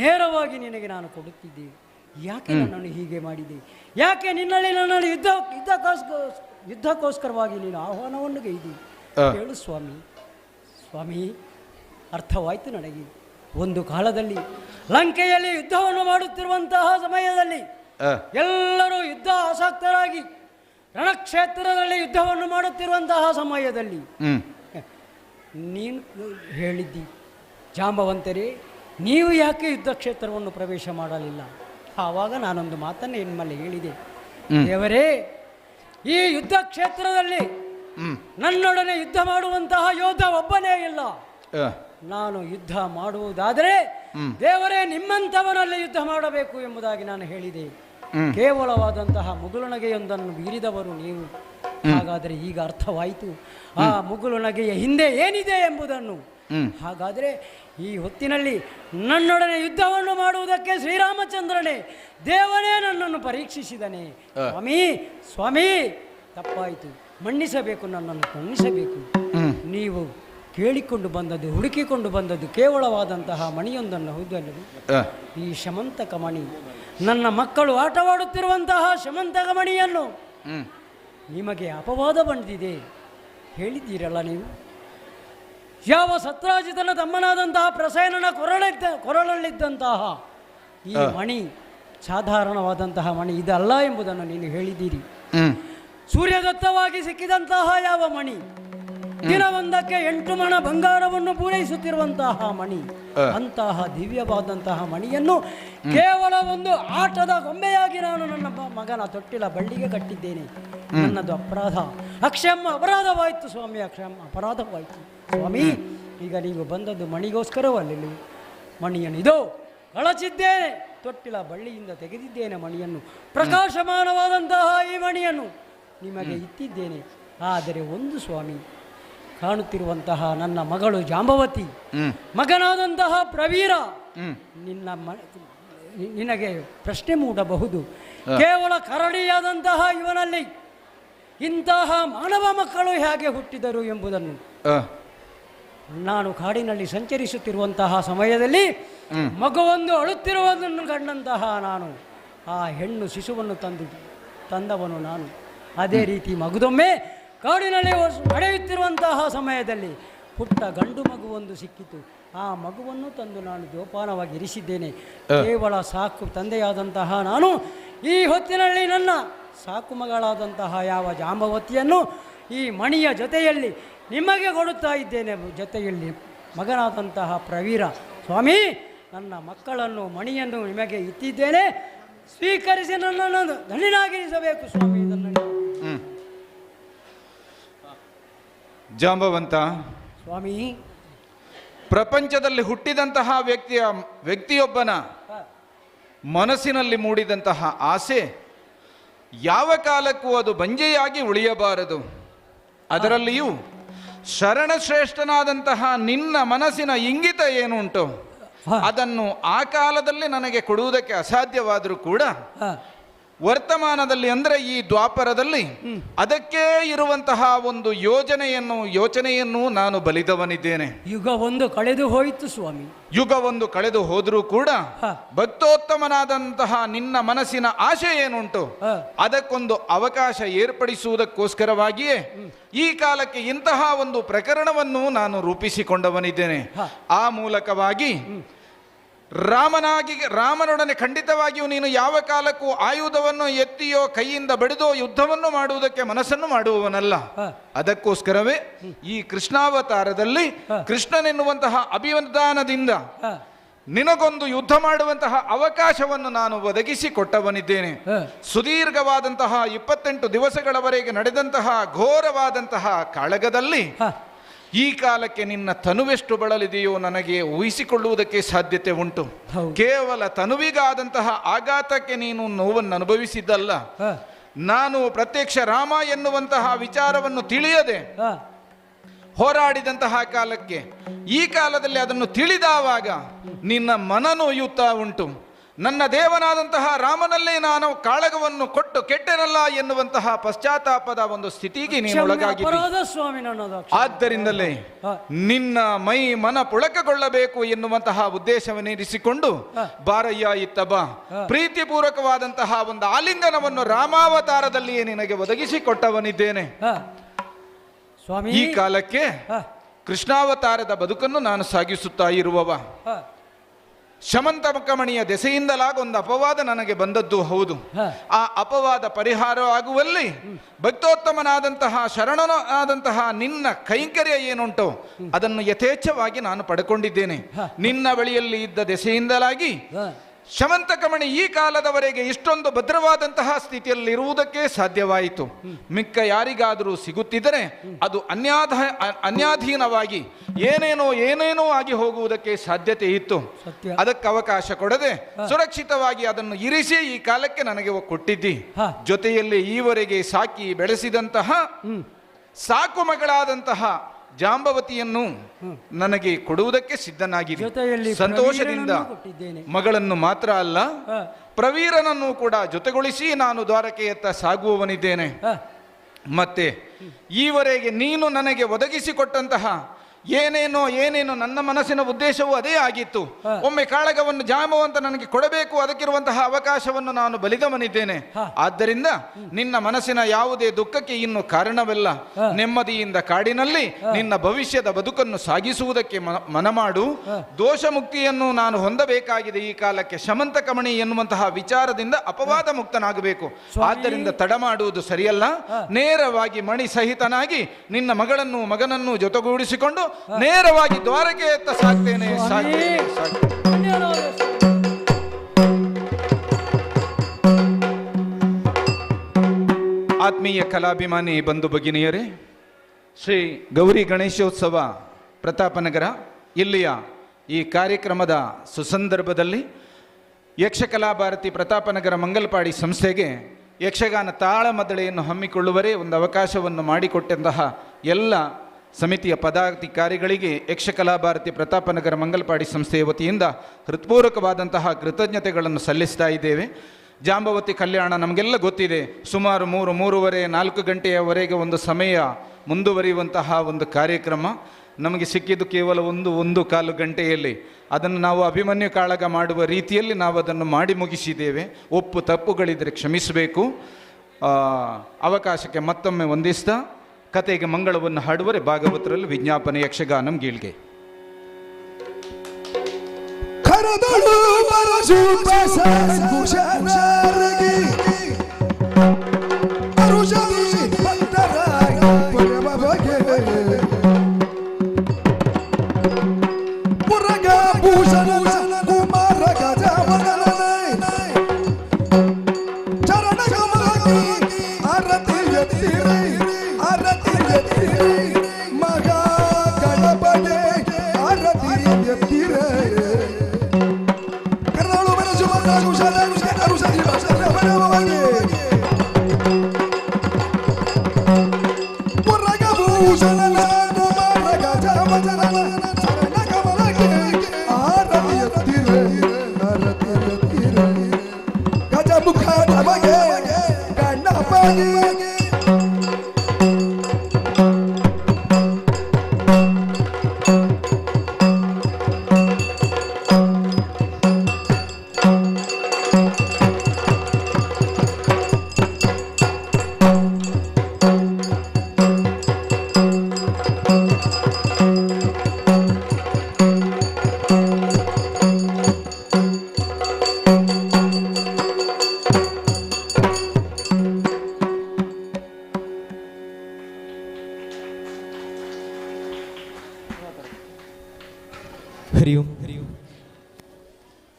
ನೇರವಾಗಿ ನಿನಗೆ ನಾನು ಕೊಡುತ್ತಿದ್ದೆ. ಯಾಕೆ ನನ್ನನ್ನು ಹೀಗೆ ಮಾಡಿದೆ? ಯಾಕೆ ನನ್ನಲ್ಲಿ ಯುದ್ಧಕ್ಕೋಸ್ಕರವಾಗಿ ನೀನು ಆಹ್ವಾನವನ್ನು ಗೈದಿ? ಹೇಳು ಸ್ವಾಮಿ. ಸ್ವಾಮಿ, ಅರ್ಥವಾಯಿತು ನನಗೆ. ಒಂದು ಕಾಲದಲ್ಲಿ ಲಂಕೆಯಲ್ಲಿ ಯುದ್ಧವನ್ನು ಮಾಡುತ್ತಿರುವಂತಹ ಸಮಯದಲ್ಲಿ ಎಲ್ಲರೂ ಯುದ್ಧ ಆಸಕ್ತರಾಗಿ ರಣಕ್ಷೇತ್ರದಲ್ಲಿ ಯುದ್ಧವನ್ನು ಮಾಡುತ್ತಿರುವಂತಹ ಸಮಯದಲ್ಲಿ ನೀನು ಹೇಳಿದ್ದಿ, ಜಾಂಬವಂತರೇ, ನೀವು ಯಾಕೆ ಯುದ್ಧ ಕ್ಷೇತ್ರವನ್ನು ಪ್ರವೇಶ ಮಾಡಲಿಲ್ಲ? ಆವಾಗ ನಾನೊಂದು ಮಾತನ್ನು ನಿಮ್ಮಲ್ಲಿ ಹೇಳಿದೆ, ದೇವರೇ, ಈ ಯುದ್ಧ ಕ್ಷೇತ್ರದಲ್ಲಿ ನನ್ನೊಡನೆ ಯುದ್ಧ ಮಾಡುವಂತಹ ಯೋಧ ಒಬ್ಬನೇ ಇಲ್ಲ. ನಾನು ಯುದ್ಧ ಮಾಡುವುದಾದರೆ ದೇವರೇ ನಿಮ್ಮಂಥವನಲ್ಲಿ ಯುದ್ಧ ಮಾಡಬೇಕು ಎಂಬುದಾಗಿ ನಾನು ಹೇಳಿದೆ. ಕೇವಲವಾದಂತಹ ಮುಗುಳುನಗೆಯೊಂದನ್ನು ಬೀರಿದವರು ನೀವು. ಹಾಗಾದರೆ ಈಗ ಅರ್ಥವಾಯಿತು ಆ ಮುಗುಳುನಗೆಯ ಹಿಂದೆ ಏನಿದೆ ಎಂಬುದನ್ನು. ಹಾಗಾದರೆ ಈ ಹೊತ್ತಿನಲ್ಲಿ ನನ್ನೊಡನೆ ಯುದ್ಧವನ್ನು ಮಾಡುವುದಕ್ಕೆ ಶ್ರೀರಾಮಚಂದ್ರನೇ ದೇವನೇ ನನ್ನನ್ನು ಪರೀಕ್ಷಿಸಿದನೆ. ಸ್ವಾಮಿ, ಸ್ವಾಮಿ, ತಪ್ಪಾಯಿತು, ಮನ್ನಿಸಬೇಕು, ನನ್ನನ್ನು ಮನ್ನಿಸಬೇಕು. ನೀವು ಕೇಳಿಕೊಂಡು ಬಂದದ್ದು, ಹುಡುಕಿಕೊಂಡು ಬಂದದ್ದು ಕೇವಲವಾದಂತಹ ಮಣಿಯೊಂದನ್ನು ಹೌದಲ್ಲವೇ? ಈ ಶಮಂತಕ ಮಣಿ, ನನ್ನ ಮಕ್ಕಳು ಆಟವಾಡುತ್ತಿರುವಂತಹ ಶಮಂತಕ ಮಣಿಯನ್ನು ನಿಮಗೆ ಅಪವಾದ ಬಂದಿದೆ ಹೇಳಿದ್ದೀರಲ್ಲ ನೀವು. ಯಾವ ಸತ್ರಾಜಿತನ ತಮ್ಮನಾದಂತಹ ಪ್ರಸೇನನ ಕೊರಳಲ್ಲಿದ್ದಂತಹ ಈ ಮಣಿ ಸಾಧಾರಣವಾದಂತಹ ಮಣಿ ಇದಲ್ಲ ಎಂಬುದನ್ನು ನೀನು ಹೇಳಿದ್ದೀರಿ. ಸೂರ್ಯದತ್ತವಾಗಿ ಸಿಕ್ಕಿದಂತಹ ಯಾವ ಮಣಿ, ದಿನವೊಂದಕ್ಕೆ 8 ಮಣ ಬಂಗಾರವನ್ನು ಪೂರೈಸುತ್ತಿರುವಂತಹ ಮಣಿ, ಅಂತಹ ದಿವ್ಯವಾದಂತಹ ಮಣಿಯನ್ನು ಕೇವಲ ಒಂದು ಆಟದ ಗೊಂಬೆಯಾಗಿ ನಾನು ನನ್ನ ಮಗನ ತೊಟ್ಟಿಲ ಬಳ್ಳಿಗೆ ಕಟ್ಟಿದ್ದೇನೆ. ನನ್ನದು ಅಪರಾಧ, ಅಕ್ಷಮ ಅಪರಾಧವಾಯಿತು ಸ್ವಾಮಿ, ಅಕ್ಷಮ ಅಪರಾಧವಾಯಿತು ಸ್ವಾಮಿ. ಈಗ ನೀವು ಬಂದದ್ದು ಮಣಿಗೋಸ್ಕರವಲ್ಲ, ಮಣಿಯನ್ನು ಇದೋ ಕಳಚಿದ್ದೇನೆ, ತೊಟ್ಟಿಲ ಬಳ್ಳಿಯಿಂದ ತೆಗೆದಿದ್ದೇನೆ ಮಣಿಯನ್ನು, ಪ್ರಕಾಶಮಾನವಾದಂತಹ ಈ ಮಣಿಯನ್ನು ನಿಮಗೆ ಇತ್ತಿದ್ದೇನೆ. ಆದರೆ ಒಂದು ಸ್ವಾಮಿ, ಕಾಣುತ್ತಿರುವಂತಹ ನನ್ನ ಮಗಳು ಜಾಂಬವತಿ, ಮಗನಾದಂತಹ ಪ್ರವೀರ, ನಿನಗೆ ಪ್ರಶ್ನೆ ಮೂಡಬಹುದು, ಕೇವಲ ಕರಡಿಯಾದಂತಹ ಇವನಲ್ಲಿ ಇಂತಹ ಮಾನವ ಮಕ್ಕಳು ಹೇಗೆ ಹುಟ್ಟಿದರು ಎಂಬುದನ್ನು. ನಾನು ಕಾಡಿನಲ್ಲಿ ಸಂಚರಿಸುತ್ತಿರುವಂತಹ ಸಮಯದಲ್ಲಿ ಮಗುವೊಂದು ಅಳುತ್ತಿರುವುದನ್ನು ಕಂಡಂತಹ ನಾನು ಆ ಹೆಣ್ಣು ಶಿಶುವನ್ನು ತಂದವನು ನಾನು. ಅದೇ ರೀತಿ ಮಗುದೊಮ್ಮೆ ಕಾಡಿನಲ್ಲಿ ನಡೆಯುತ್ತಿರುವಂತಹ ಸಮಯದಲ್ಲಿ ಪುಟ್ಟ ಗಂಡು ಮಗುವೊಂದು ಸಿಕ್ಕಿತು. ಆ ಮಗುವನ್ನು ತಂದು ನಾನು ಜೋಪಾನವಾಗಿ ಇರಿಸಿದ್ದೇನೆ. ಕೇವಲ ಸಾಕು ತಂದೆಯಾದಂತಹ ನಾನು ಈ ಹೊತ್ತಿನಲ್ಲಿ ನನ್ನ ಸಾಕು ಮಗಳಾದಂತಹ ಯಾವ ಜಾಂಬವತಿಯನ್ನು ಈ ಮಣಿಯ ಜೊತೆಯಲ್ಲಿ ನಿಮಗೆ ಕೊಡುತ್ತಾ ಇದ್ದೇನೆ. ಜೊತೆಯಲ್ಲಿ ಮಗನಾದಂತಹ ಪ್ರವೀರ. ಸ್ವಾಮಿ, ನನ್ನ ಮಕ್ಕಳನ್ನು ಮಣಿಯನ್ನು ನಿಮಗೆ ಇತ್ತಿದ್ದೇನೆ, ಸ್ವೀಕರಿಸಿ ನನ್ನನ್ನು ಧನ್ಯನಾಗಿರಿಸಬೇಕು ಸ್ವಾಮಿ. ಜಾಂಬವಂತ ಸ್ವಾಮಿ, ಪ್ರಪಂಚದಲ್ಲಿ ಹುಟ್ಟಿದಂತಹ ವ್ಯಕ್ತಿಯೊಬ್ಬನ ಮನಸ್ಸಿನಲ್ಲಿ ಮೂಡಿದಂತಹ ಆಸೆ ಯಾವ ಕಾಲಕ್ಕೂ ಅದು ಬಂಜೆಯಾಗಿ ಉಳಿಯಬಾರದು. ಅದರಲ್ಲಿಯೂ ಶರಣಶ್ರೇಷ್ಠನಾದಂತಹ ನಿನ್ನ ಮನಸ್ಸಿನ ಇಂಗಿತ ಏನುಂಟು ಅದನ್ನು ಆ ಕಾಲದಲ್ಲಿ ನನಗೆ ಕೊಡುವುದಕ್ಕೆ ಅಸಾಧ್ಯವಾದರೂ ಕೂಡ ವರ್ತಮಾನದಲ್ಲಿ ಅಂದರೆ ಈ ದ್ವಾಪರದಲ್ಲಿ ಅದಕ್ಕೇ ಇರುವಂತಹ ಒಂದು ಯೋಚನೆಯನ್ನು ನಾನು ಬಲಿದವನಿದ್ದೇನೆ. ಯುಗ ಒಂದು ಕಳೆದು ಹೋಯಿತು ಸ್ವಾಮಿ. ಯುಗ ಒಂದು ಕಳೆದು ಹೋದರೂ ಕೂಡ ಭಕ್ತೋತ್ತಮನಾದಂತಹ ನಿನ್ನ ಮನಸ್ಸಿನ ಆಶೆ ಏನುಂಟು ಅದಕ್ಕೊಂದು ಅವಕಾಶ ಏರ್ಪಡಿಸುವುದಕ್ಕೋಸ್ಕರವಾಗಿಯೇ ಈ ಕಾಲಕ್ಕೆ ಇಂತಹ ಒಂದು ಪ್ರಕರಣವನ್ನು ನಾನು ರೂಪಿಸಿಕೊಂಡವನಿದ್ದೇನೆ. ಆ ಮೂಲಕವಾಗಿ ರಾಮನೊಡನೆ ಖಂಡಿತವಾಗಿಯೂ ನೀನು ಯಾವ ಕಾಲಕ್ಕೂ ಆಯುಧವನ್ನು ಎತ್ತಿಯೋ ಕೈಯಿಂದ ಬಡಿದೋ ಯುದ್ಧವನ್ನು ಮಾಡುವುದಕ್ಕೆ ಮನಸ್ಸನ್ನು ಮಾಡುವವನಲ್ಲ. ಅದಕ್ಕೋಸ್ಕರವೇ ಈ ಕೃಷ್ಣಾವತಾರದಲ್ಲಿ ಕೃಷ್ಣನೆನ್ನುವಂತಹ ಅಭಿವರ್ಧಾನದಿಂದ ನಿನಗೊಂದು ಯುದ್ಧ ಮಾಡುವಂತಹ ಅವಕಾಶವನ್ನು ನಾನು ಒದಗಿಸಿಕೊಟ್ಟವನಿದ್ದೇನೆ. ಸುದೀರ್ಘವಾದಂತಹ 28 ದಿವಸಗಳವರೆಗೆ ನಡೆದಂತಹ ಘೋರವಾದಂತಹ ಕಾಳಗದಲ್ಲಿ ಈ ಕಾಲಕ್ಕೆ ನಿನ್ನ ತನುವೆಷ್ಟು ಬಳಲಿದೆಯೋ ನನಗೆ ಊಹಿಸಿಕೊಳ್ಳುವುದಕ್ಕೆ ಸಾಧ್ಯತೆ ಉಂಟು. ಕೇವಲ ತನುವಿಗಾದಂತಹ ಆಘಾತಕ್ಕೆ ನೀನು ನೋವನ್ನು ಅನುಭವಿಸಿದ್ದಲ್ಲ, ನಾನು ಪ್ರತ್ಯಕ್ಷ ರಾಮ ಎನ್ನುವಂತಹ ವಿಚಾರವನ್ನು ತಿಳಿಯದೆ ಹೋರಾಡಿದಂತಹ ಕಾಲಕ್ಕೆ ಈ ಕಾಲದಲ್ಲಿ ಅದನ್ನು ತಿಳಿದಾವಾಗ ನಿನ್ನ ಮನ ನೋಯುತ್ತಾ ಉಂಟು. ನನ್ನ ದೇವನಾದಂತಹ ರಾಮನಲ್ಲೇ ನಾನು ಕಾಳಗವನ್ನು ಕೊಟ್ಟು ಕೆಟ್ಟೆನಲ್ಲ ಎನ್ನುವಂತಹ ಪಶ್ಚಾತ್ತಾಪದ ಒಂದು ಸ್ಥಿತಿಗೆ ನೀನು ಒಳಗಾಗಿದ್ದೆ. ಆದ್ದರಿಂದಲೇ ನಿನ್ನ ಮೈ ಮನ ಪುಳಕಗೊಳ್ಳಬೇಕು ಎನ್ನುವಂತಹ ಉದ್ದೇಶವನ್ನಿರಿಸಿಕೊಂಡು ಬಾರಯ್ಯ ಇತ್ತ ಬಾ, ಪ್ರೀತಿಪೂರ್ವಕವಾದಂತಹ ಒಂದು ಆಲಿಂಗನವನ್ನು ರಾಮಾವತಾರದಲ್ಲಿಯೇ ನಿನಗೆ ಒದಗಿಸಿಕೊಟ್ಟವನಿದ್ದೇನೆ. ಈ ಕಾಲಕ್ಕೆ ಕೃಷ್ಣಾವತಾರದ ಬದುಕನ್ನು ನಾನು ಸಾಗಿಸುತ್ತಾ ಇರುವವ. ಶಮಂತಮಕಮಣಿಯ ದೆಸೆಯಿಂದಲಾಗ ಒಂದು ಅಪವಾದ ನನಗೆ ಬಂದದ್ದು ಹೌದು. ಆ ಅಪವಾದ ಪರಿಹಾರ ಆಗುವಲ್ಲಿ ಭಕ್ತೋತ್ತಮನಾದಂತಹ ಶರಣನಾದಂತಹ ನಿನ್ನ ಕೈಂಕರ್ಯ ಏನುಂಟೋ ಅದನ್ನು ಯಥೇಚ್ಛವಾಗಿ ನಾನು ಪಡ್ಕೊಂಡಿದ್ದೇನೆ. ನಿನ್ನ ಬಳಿಯಲ್ಲಿ ಇದ್ದ ದೆಸೆಯಿಂದಲಾಗಿ ಶಮಂತಕಮಣಿ ಈ ಕಾಲದವರೆಗೆ ಇಷ್ಟೊಂದು ಭದ್ರವಾದಂತಹ ಸ್ಥಿತಿಯಲ್ಲಿ ಇರುವುದಕ್ಕೆ ಸಾಧ್ಯವಾಯಿತು. ಮಿಕ್ಕ ಯಾರಿಗಾದರೂ ಸಿಗುತ್ತಿದ್ದರೆ ಅದು ಅನ್ಯಾಧೀನವಾಗಿ ಏನೇನೋ ಆಗಿ ಹೋಗುವುದಕ್ಕೆ ಸಾಧ್ಯತೆ ಇತ್ತು. ಅದಕ್ಕೆ ಅವಕಾಶ ಕೊಡದೆ ಸುರಕ್ಷಿತವಾಗಿ ಅದನ್ನು ಇರಿಸಿ ಈ ಕಾಲಕ್ಕೆ ನನಗೆ ಕೊಟ್ಟಿದ್ದಿ. ಜೊತೆಯಲ್ಲಿ ಈವರೆಗೆ ಸಾಕಿ ಬೆಳೆಸಿದಂತಹ ಸಾಕು ಮಗಳಾದಂತಹ ಜಾಂಬವತಿಯನ್ನು ನನಗೆ ಕೊಡುವುದಕ್ಕೆ ಸಿದ್ಧನಾಗಿದೆ. ಸಂತೋಷದಿಂದ ಮಗಳನ್ನು ಮಾತ್ರ ಅಲ್ಲ, ಪ್ರವೀರನನ್ನು ಕೂಡ ಜೊತೆಗೊಳಿಸಿ ನಾನು ದ್ವಾರಕೆಯತ್ತ ಸಾಗುವವನಿದ್ದೇನೆ. ಮತ್ತೆ ಈವರೆಗೆ ನೀನು ನನಗೆ ಒದಗಿಸಿಕೊಟ್ಟಂತಹ ಏನೇನೋ ನನ್ನ ಮನಸ್ಸಿನ ಉದ್ದೇಶವೂ ಅದೇ ಆಗಿತ್ತು. ಒಮ್ಮೆ ಕಾಳಗವನ್ನು ಜಾಂಬವಂತ ನನಗೆ ಕೊಡಬೇಕು, ಅದಕ್ಕಿರುವಂತಹ ಅವಕಾಶವನ್ನು ನಾನು ಬಲಿದವನಿದ್ದೇನೆ. ಆದ್ದರಿಂದ ನಿನ್ನ ಮನಸ್ಸಿನ ಯಾವುದೇ ದುಃಖಕ್ಕೆ ಇನ್ನು ಕಾರಣವಿಲ್ಲ. ನೆಮ್ಮದಿಯಿಂದ ಕಾಡಿನಲ್ಲಿ ನಿನ್ನ ಭವಿಷ್ಯದ ಬದುಕನ್ನು ಸಾಗಿಸುವುದಕ್ಕೆ ಮನಮಾಡು. ದೋಷ ಮುಕ್ತಿಯನ್ನು ನಾನು ಹೊಂದಬೇಕಾಗಿದೆ. ಈ ಕಾಲಕ್ಕೆ ಶಮಂತಕಮಣಿ ಎನ್ನುವಂತಹ ವಿಚಾರದಿಂದ ಅಪವಾದ ಮುಕ್ತನಾಗಬೇಕು. ಆದ್ದರಿಂದ ತಡ ಮಾಡುವುದು ಸರಿಯಲ್ಲ. ನೇರವಾಗಿ ಮಣಿ ಸಹಿತನಾಗಿ ನಿನ್ನ ಮಗನನ್ನು ಜೊತೆಗೂಡಿಸಿಕೊಂಡು ನೇರವಾಗಿ ದ್ವಾರಕೆಯತ್ತ ಸಾಗ್ತೇನೆ. ಆತ್ಮೀಯ ಕಲಾಭಿಮಾನಿ ಬಂಧು ಭಗಿನಿಯರೇ, ಶ್ರೀ ಗೌರಿ ಗಣೇಶೋತ್ಸವ ಪ್ರತಾಪನಗರ ಇಲ್ಲಿಯ ಈ ಕಾರ್ಯಕ್ರಮದ ಸುಸಂದರ್ಭದಲ್ಲಿ ಯಕ್ಷಕಲಾಭಾರತಿ ಪ್ರತಾಪನಗರ ಮಂಗಲಪಾಡಿ ಸಂಸ್ಥೆಗೆ ಯಕ್ಷಗಾನ ತಾಳಮದ್ದಳೆಯನ್ನು ಹಮ್ಮಿಕೊಳ್ಳುವರೇ ಒಂದು ಅವಕಾಶವನ್ನು ಮಾಡಿಕೊಟ್ಟಂತಹ ಎಲ್ಲ ಸಮಿತಿಯ ಪದಾಧಿಕಾರಿಗಳಿಗೆ ಯಕ್ಷಕಲಾಭಾರತಿ ಪ್ರತಾಪನಗರ ಮಂಗಲಪಾಡಿ ಸಂಸ್ಥೆಯ ವತಿಯಿಂದ ಹೃತ್ಪೂರ್ವಕವಾದಂತಹ ಕೃತಜ್ಞತೆಗಳನ್ನು ಸಲ್ಲಿಸ್ತಾ ಇದ್ದೇವೆ. ಜಾಂಬವತಿ ಕಲ್ಯಾಣ ನಮಗೆಲ್ಲ ಗೊತ್ತಿದೆ. ಸುಮಾರು 3-3:30-4 ಗಂಟೆಯವರೆಗೆ ಒಂದು ಸಮಯ ಮುಂದುವರಿಯುವಂತಹ ಒಂದು ಕಾರ್ಯಕ್ರಮ ನಮಗೆ ಸಿಕ್ಕಿದ್ದು ಕೇವಲ 1-1.25 ಗಂಟೆಯಲ್ಲಿ. ಅದನ್ನು ನಾವು ಅಭಿಮನ್ಯು ಕಾಳಗ ಮಾಡುವ ರೀತಿಯಲ್ಲಿ ನಾವು ಅದನ್ನು ಮಾಡಿ ಮುಗಿಸಿದ್ದೇವೆ. ಒಪ್ಪು ತಪ್ಪುಗಳಿದ್ದರೆ ಕ್ಷಮಿಸಬೇಕು. ಅವಕಾಶಕ್ಕೆ ಮತ್ತೊಮ್ಮೆ ವಂದಿಸ್ತಾ ಕತೆಗೆ ಮಂಗಳವನ್ನು ಹಾಡುವರೆ ಭಾಗವತರಲ್ಲಿ ವಿಜ್ಞಾಪನೆ ಯಕ್ಷಗಾನಂ ಗೀಳ್ಗೆ.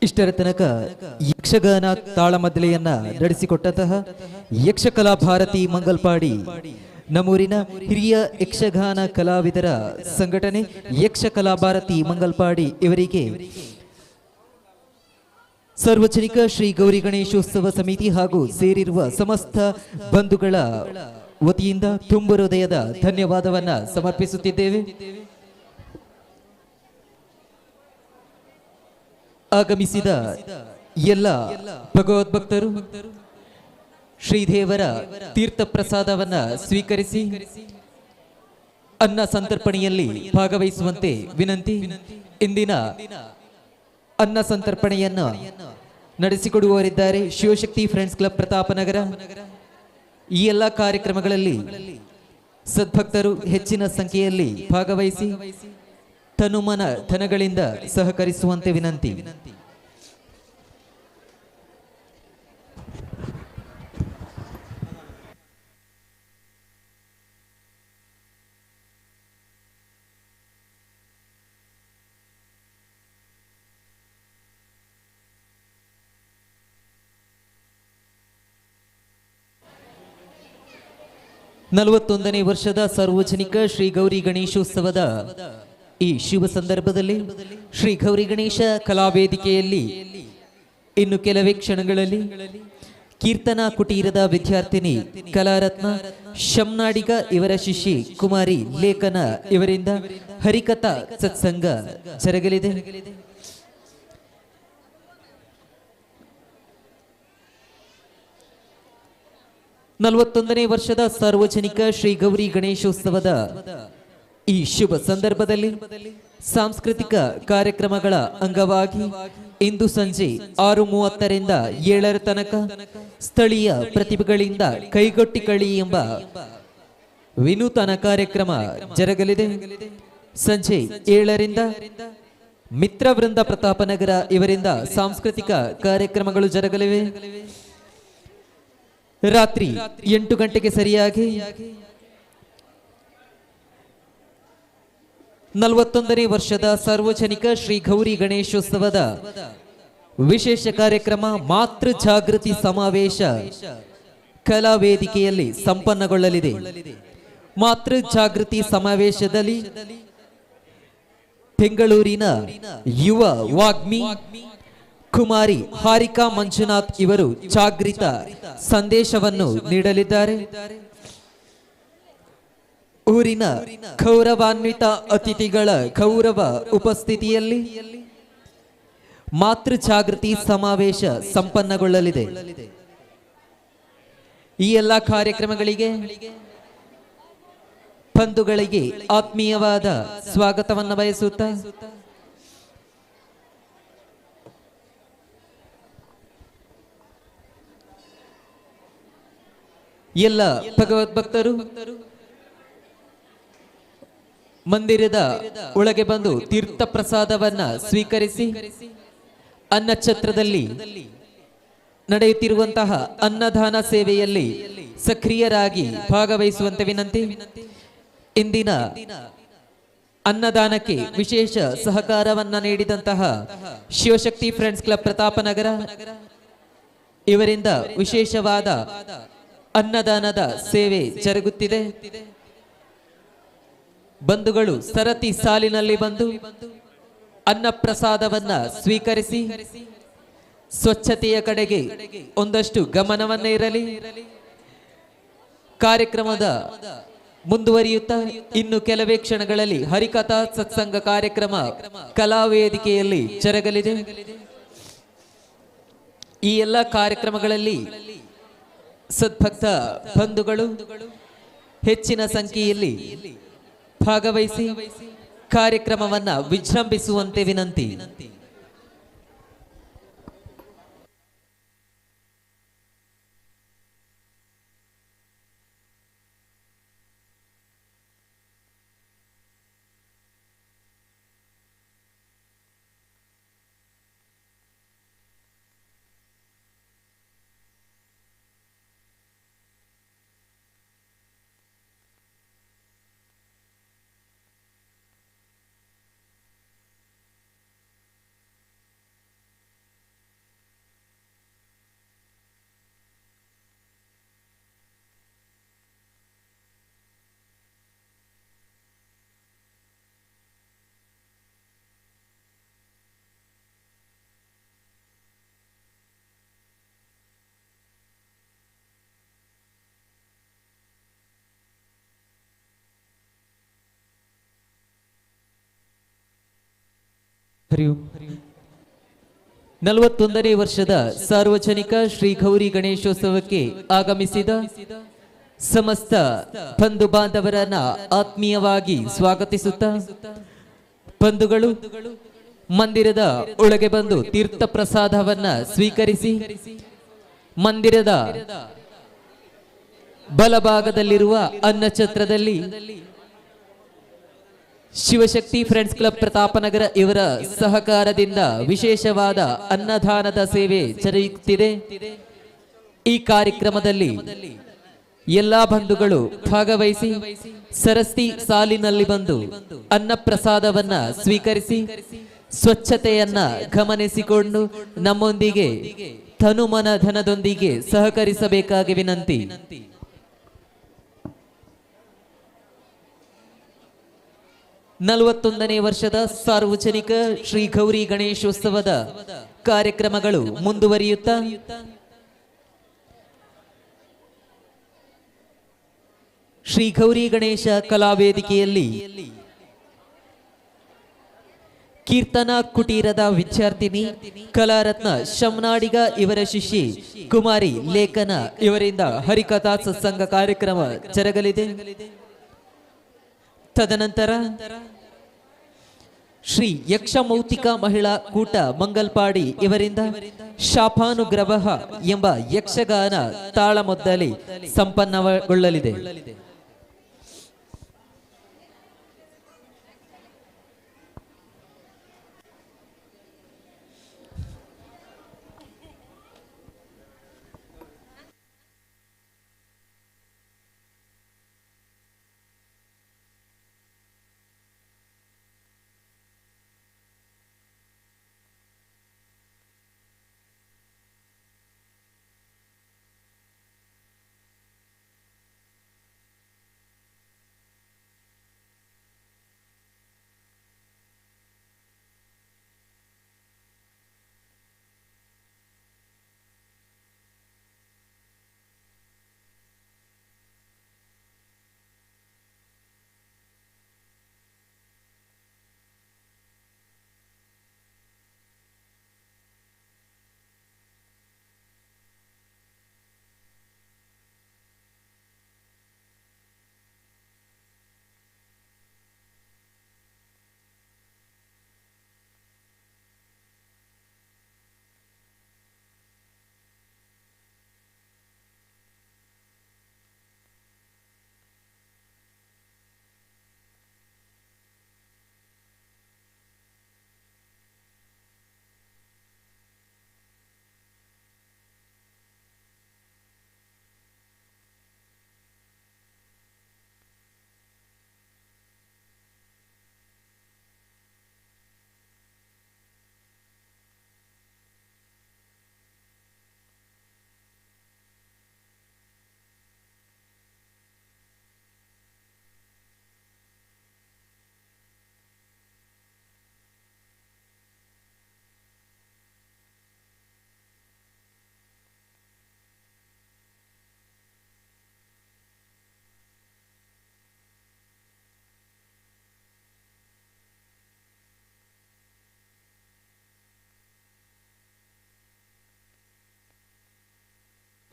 ಇಷ್ಟರ ತನಕ ಯಕ್ಷಗಾನ ತಾಳಮದ್ದಳೆಯನ್ನ ನಡೆಸಿಕೊಟ್ಟಂತಹ ಯಕ್ಷಕಲಾ ಭಾರತಿ ಮಂಗಲ್ಪಾಡಿ ನಮ್ಮೂರಿನ ಹಿರಿಯ ಯಕ್ಷಗಾನ ಕಲಾವಿದರ ಸಂಘಟನೆ ಯಕ್ಷ ಕಲಾಭಾರತಿ ಮಂಗಲ್ಪಾಡಿ ಇವರಿಗೆ ಸಾರ್ವಜನಿಕ ಶ್ರೀ ಗೌರಿ ಗಣೇಶೋತ್ಸವ ಸಮಿತಿ ಹಾಗೂ ಸೇರಿರುವ ಸಮಸ್ತ ಬಂಧುಗಳ ವತಿಯಿಂದ ತುಂಬ ಹೃದಯದ ಧನ್ಯವಾದವನ್ನ ಸಮರ್ಪಿಸುತ್ತಿದ್ದೇವೆ. ಆಗಮಿಸಿದ ಎಲ್ಲ ಭಗವದ್ಭಕ್ತರು ಶ್ರೀದೇವರ ತೀರ್ಥ ಪ್ರಸಾದವನ್ನ ಸ್ವೀಕರಿಸಿ ಅನ್ನ ಸಂತರ್ಪಣೆಯಲ್ಲಿ ಭಾಗವಹಿಸುವಂತೆ ವಿನಂತಿ. ಇಂದಿನ ಅನ್ನ ಸಂತರ್ಪಣೆಯನ್ನು ನಡೆಸಿಕೊಡುವವರಿದ್ದಾರೆ ಶಿವಶಕ್ತಿ ಫ್ರೆಂಡ್ಸ್ ಕ್ಲಬ್ ಪ್ರತಾಪನಗರ. ಈ ಎಲ್ಲ ಕಾರ್ಯಕ್ರಮಗಳಲ್ಲಿ ಸದ್ಭಕ್ತರು ಹೆಚ್ಚಿನ ಸಂಖ್ಯೆಯಲ್ಲಿ ಭಾಗವಹಿಸಿ ತನುಮನ ಧನಗಳಿಂದ ಸಹಕರಿಸುವಂತೆ ವಿನಂತಿ. ನಲವತ್ತೊಂದನೇ ವರ್ಷದ ಸಾರ್ವಜನಿಕ ಶ್ರೀ ಗೌರಿ ಗಣೇಶೋತ್ಸವದ ಈ ಶುಭ ಸಂದರ್ಭದಲ್ಲಿ ಶ್ರೀ ಗೌರಿ ಗಣೇಶ ಕಲಾವೇದಿಕೆಯಲ್ಲಿ ಇನ್ನು ಕೆಲವೇ ಕ್ಷಣಗಳಲ್ಲಿ ಕೀರ್ತನಾ ಕುಟೀರದ ವಿದ್ಯಾರ್ಥಿನಿ ಕಲಾರತ್ನ ಶಮ್ನಾಡಿಗ ಇವರ ಶಿಷ್ಯೆ ಕುಮಾರಿ ಲೇಖನ ಇವರಿಂದ ಹರಿಕಥಾ ಸತ್ಸಂಗ ಜರಗಲಿದೆ. ನಲವತ್ತೊಂದನೇ ವರ್ಷದ ಸಾರ್ವಜನಿಕ ಶ್ರೀ ಗೌರಿ ಗಣೇಶೋತ್ಸವದ ಈ ಶುಭ ಸಂದರ್ಭದಲ್ಲಿ ಸಾಂಸ್ಕೃತಿಕ ಕಾರ್ಯಕ್ರಮಗಳ ಅಂಗವಾಗಿ ಇಂದು ಸಂಜೆ 6:30ರಿಂದ 7 ತನಕ ಸ್ಥಳೀಯ ಪ್ರತಿಭೆಗಳಿಂದ ಕೈಗೊಟ್ಟಿಕಳಿ ಎಂಬ ವಿನೂತನ ಕಾರ್ಯಕ್ರಮ ಜರಗಲಿದೆ. ಸಂಜೆ 7ರಿಂದ ಮಿತ್ರವೃಂದ ಪ್ರತಾಪನಗರ ಇವರಿಂದ ಸಾಂಸ್ಕೃತಿಕ ಕಾರ್ಯಕ್ರಮಗಳು ಜರಗಲಿವೆ. ರಾತ್ರಿ 8 ಗಂಟೆಗೆ ಸರಿಯಾಗಿ 41ನೇ ವರ್ಷದ ಸಾರ್ವಜನಿಕ ಶ್ರೀ ಗೌರಿ ಗಣೇಶೋತ್ಸವದ ವಿಶೇಷ ಕಾರ್ಯಕ್ರಮ ಮಾತೃ ಜಾಗೃತಿ ಸಮಾವೇಶ ಕಲಾವೇದಿಕೆಯಲ್ಲಿ ಸಂಪನ್ನಗೊಳ್ಳಲಿದೆ. ಮಾತೃ ಜಾಗೃತಿ ಸಮಾವೇಶದಲ್ಲಿ ಬೆಂಗಳೂರಿನ ಯುವ ವಾಗ್ಮಿ ಕುಮಾರಿ ಹಾರಿಕಾ ಮಂಜುನಾಥ್ ಇವರು ಜಾಗೃತ ಸಂದೇಶವನ್ನು ನೀಡಲಿದ್ದಾರೆ. ಊರಿನ ಗೌರವಾನ್ವಿತ ಅತಿಥಿಗಳ ಗೌರವ ಉಪಸ್ಥಿತಿಯಲ್ಲಿ ಮಾತೃ ಜಾಗೃತಿ ಸಮಾವೇಶ ಸಂಪನ್ನಗೊಳ್ಳಲಿದೆ. ಈ ಎಲ್ಲ ಕಾರ್ಯಕ್ರಮಗಳಿಗೆ ಬಂಧುಗಳಿಗೆ ಆತ್ಮೀಯವಾದ ಸ್ವಾಗತವನ್ನು ಬಯಸುತ್ತಾ ಎಲ್ಲ ಭಗವದ್ಭಕ್ತರು ಮಂದಿರದ ಒಳಗೆ ಬಂದು ತೀರ್ಥ ಪ್ರಸಾದವನ್ನ ಸ್ವೀಕರಿಸಿ ಅನ್ನಛತ್ರದಲ್ಲಿ ನಡೆಯುತ್ತಿರುವಂತಹ ಅನ್ನದಾನ ಸೇವೆಯಲ್ಲಿ ಸಕ್ರಿಯರಾಗಿ ಭಾಗವಹಿಸುವಂತೆ ವಿನಂತಿ. ಇಂದಿನ ಅನ್ನದಾನಕ್ಕೆ ವಿಶೇಷ ಸಹಕಾರವನ್ನ ನೀಡಿದಂತಹ ಶಿವಶಕ್ತಿ ಫ್ರೆಂಡ್ಸ್ ಕ್ಲಬ್ ಪ್ರತಾಪನಗರ ಇವರಿಂದ ವಿಶೇಷವಾದ ಅನ್ನದಾನದ ಸೇವೆ ಜರುಗುತ್ತಿದೆ. ಬಂಧುಗಳು ಸರತಿ ಸಾಲಿನಲ್ಲಿ ಬಂದು ಅನ್ನ ಪ್ರಸಾದವನ್ನ ಸ್ವೀಕರಿಸಿ ಸ್ವಚ್ಛತೆಯ ಕಡೆಗೆ ಒಂದಷ್ಟು ಗಮನವನ್ನ ಇರಲಿ. ಕಾರ್ಯಕ್ರಮದ ಮುಂದುವರಿಯುತ್ತಾ ಇನ್ನು ಕೆಲವೇ ಕ್ಷಣಗಳಲ್ಲಿ ಹರಿಕಥಾ ಸತ್ಸಂಗ ಕಾರ್ಯಕ್ರಮ ಕಲಾವೇದಿಕೆಯಲ್ಲಿ ಜರಗಲಿದೆ. ಈ ಎಲ್ಲ ಕಾರ್ಯಕ್ರಮಗಳಲ್ಲಿ ಸದ್ಭಕ್ತ ಬಂಧುಗಳು ಹೆಚ್ಚಿನ ಸಂಖ್ಯೆಯಲ್ಲಿ ಭಾಗವಹಿಸಿ ಕಾರ್ಯಕ್ರಮವನ್ನ ವಿಜೃಂಭಿಸುವಂತೆ ವಿನಂತಿ. ಹರಿ ಓಂ. 41ನೇ ವರ್ಷದ ಸಾರ್ವಜನಿಕ ಶ್ರೀ ಗೌರಿ ಗಣೇಶೋತ್ಸವಕ್ಕೆ ಆಗಮಿಸಿದ ಸಮಸ್ತ ಬಂಧು ಬಾಂಧವರನ್ನ ಆತ್ಮೀಯವಾಗಿ ಸ್ವಾಗತಿಸುತ್ತಾ, ಬಂಧುಗಳು ಮಂದಿರದ ಒಳಗೆ ಬಂದು ತೀರ್ಥ ಪ್ರಸಾದವನ್ನ ಸ್ವೀಕರಿಸಿ ಮಂದಿರದ ಬಲಭಾಗದಲ್ಲಿರುವ ಅನ್ನಛತ್ರದಲ್ಲಿ ಶಿವಶಕ್ತಿ ಫ್ರೆಂಡ್ಸ್ ಕ್ಲಬ್ ಪ್ರತಾಪನಗರ ಇವರ ಸಹಕಾರದಿಂದ ವಿಶೇಷವಾದ ಅನ್ನದಾನದ ಸೇವೆ ಜರುಗುತ್ತಿದೆ. ಈ ಕಾರ್ಯಕ್ರಮದಲ್ಲಿ ಎಲ್ಲಾ ಬಂಧುಗಳು ಭಾಗವಹಿಸಿ ಸರಸ್ತಿ ಸಾಲಿನಲ್ಲಿ ಬಂದು ಅನ್ನ ಪ್ರಸಾದವನ್ನ ಸ್ವೀಕರಿಸಿ ಸ್ವಚ್ಛತೆಯನ್ನ ಗಮನಿಸಿಕೊಂಡು ನಮ್ಮೊಂದಿಗೆ ತನುಮನ ಧನದೊಂದಿಗೆ ಸಹಕರಿಸಬೇಕಾಗಿ ವಿನಂತಿ. 41ನೇ ವರ್ಷದ ಸಾರ್ವಜನಿಕ ಶ್ರೀ ಗೌರಿ ಗಣೇಶೋತ್ಸವದ ಕಾರ್ಯಕ್ರಮಗಳು ಮುಂದುವರಿಯುತ್ತಾ ಶ್ರೀ ಗೌರಿ ಗಣೇಶ ಕಲಾವೇದಿಕೆಯಲ್ಲಿ ಕೀರ್ತನಾ ಕುಟೀರದ ವಿದ್ಯಾರ್ಥಿನಿ ಕಲಾರತ್ನ ಶಮ್ನಾಡಿಗ ಇವರ ಶಿಷ್ಯೆ ಕುಮಾರಿ ಲೇಖನ ಇವರಿಂದ ಹರಿಕಥಾ ಸತ್ಸಂಗ ಕಾರ್ಯಕ್ರಮ ಜರುಗಲಿದೆ. ತದನಂತರ ಶ್ರೀ ಯಕ್ಷಮೌತಿಕ ಮಹಿಳಾ ಕೂಟ ಮಂಗಲ್ಪಾಡಿ ಇವರಿಂದ ಶಾಪಾನುಗ್ರಹ ಎಂಬ ಯಕ್ಷಗಾನ ತಾಳಮದ್ದಲೆ ಸಂಪನ್ನಗೊಳ್ಳಲಿದೆ.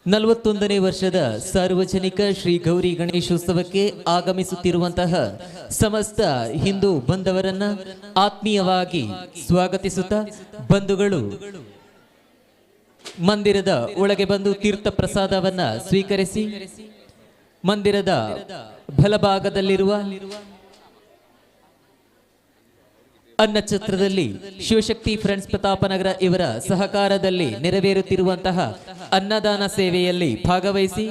ನಲವತ್ತೊಂದನೇ ವರ್ಷದ ಸಾರ್ವಜನಿಕ ಶ್ರೀ ಗೌರಿ ಗಣೇಶೋತ್ಸವಕ್ಕೆ ಆಗಮಿಸುತ್ತಿರುವಂತಹ ಸಮಸ್ತ ಹಿಂದೂ ಬಂಧವರನ್ನ ಆತ್ಮೀಯವಾಗಿ ಸ್ವಾಗತಿಸುತ್ತಾ, ಬಂಧುಗಳು ಮಂದಿರದ ಒಳಗೆ ಬಂದು ತೀರ್ಥ ಪ್ರಸಾದವನ್ನ ಸ್ವೀಕರಿಸಿ ಮಂದಿರದ ಬಲಭಾಗದಲ್ಲಿರುವ ಅನ್ನಛತ್ರದಲ್ಲಿ ಶಿವಶಕ್ತಿ ಫ್ರೆಂಡ್ಸ್ ಪ್ರತಾಪನಗರ ಇವರ ಸಹಕಾರದಲ್ಲಿ ನೆರವೇರುತ್ತಿರುವಂತಹ ಅನ್ನದಾನ ಸೇವೆಯಲ್ಲಿ ಭಾಗವಹಿಸಿ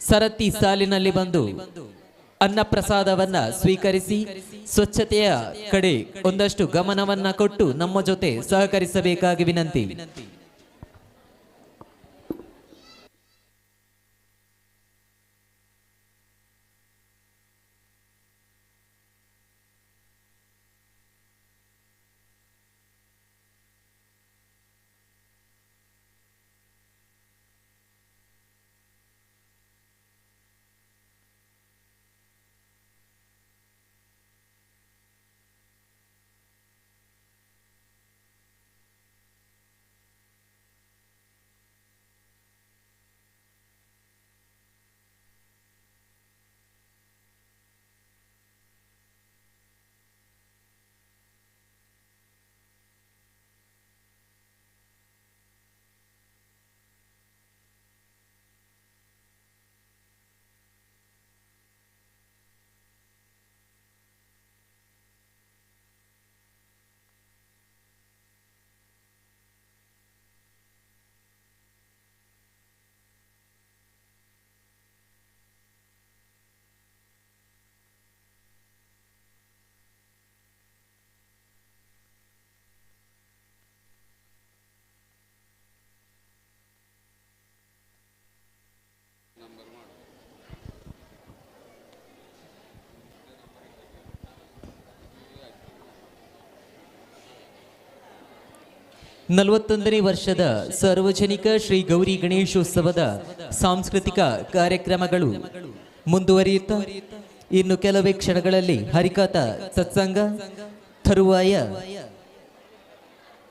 ಸರತಿ ಸಾಲಿನಲ್ಲಿ ಬಂದು ಅನ್ನ ಪ್ರಸಾದವನ್ನ ಸ್ವೀಕರಿಸಿ ಸ್ವಚ್ಛತೆಯ ಕಡೆ ಒಂದಷ್ಟು ಗಮನವನ್ನ ಕೊಟ್ಟು ನಮ್ಮ ಜೊತೆ ಸಹಕರಿಸಬೇಕಾಗಿ ವಿನಂತಿ. 41ನೇ ವರ್ಷದ ಸಾರ್ವಜನಿಕ ಶ್ರೀ ಗೌರಿ ಗಣೇಶೋತ್ಸವದ ಸಾಂಸ್ಕೃತಿಕ ಕಾರ್ಯಕ್ರಮಗಳು ಮುಂದುವರಿಯುತ್ತಾ ಇನ್ನು ಕೆಲವೇ ಕ್ಷಣಗಳಲ್ಲಿ ಹರಿಕಥಾ ಸತ್ಸಂಗ ತರುವಾಯ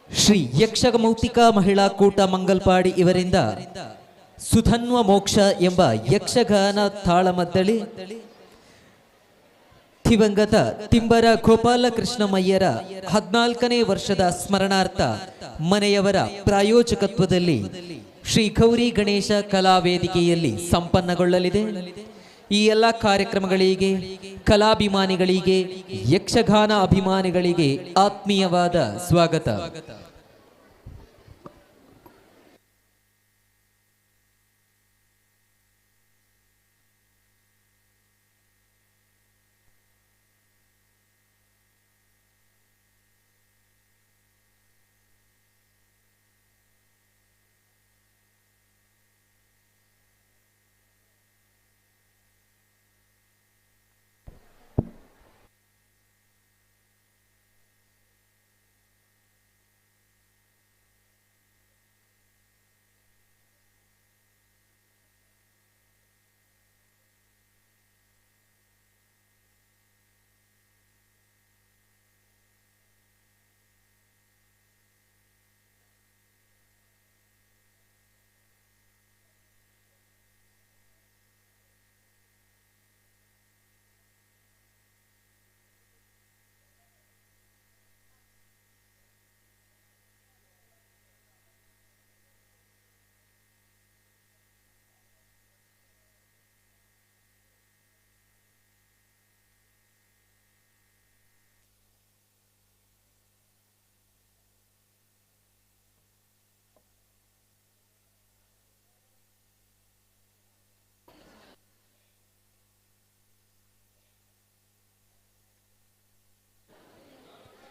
ಶ್ರೀ ಯಕ್ಷಮೌಕ್ತಿಕಾ ಮಹಿಳಾ ಕೂಟ ಮಂಗಲ್ಪಾಡಿ ಇವರಿಂದ ಸುಧನ್ವ ಮೋಕ್ಷ ಎಂಬ ಯಕ್ಷಗಾನ ತಾಳಮದ್ದಳಿ ದಿವಂಗತ ತಿಂಬರ ಗೋಪಾಲಕೃಷ್ಣಮಯ್ಯರ 14ನೇ ವರ್ಷದ ಸ್ಮರಣಾರ್ಥ ಮನೆಯವರ ಪ್ರಾಯೋಜಕತ್ವದಲ್ಲಿ ಶ್ರೀ ಗೌರಿ ಗಣೇಶ ಕಲಾವೇದಿಕೆಯಲ್ಲಿ ಸಂಪನ್ನಗೊಳ್ಳಲಿದೆ. ಈ ಎಲ್ಲ ಕಾರ್ಯಕ್ರಮಗಳಿಗೆ ಕಲಾಭಿಮಾನಿಗಳಿಗೆ ಯಕ್ಷಗಾನ ಅಭಿಮಾನಿಗಳಿಗೆ ಆತ್ಮೀಯವಾದ ಸ್ವಾಗತ.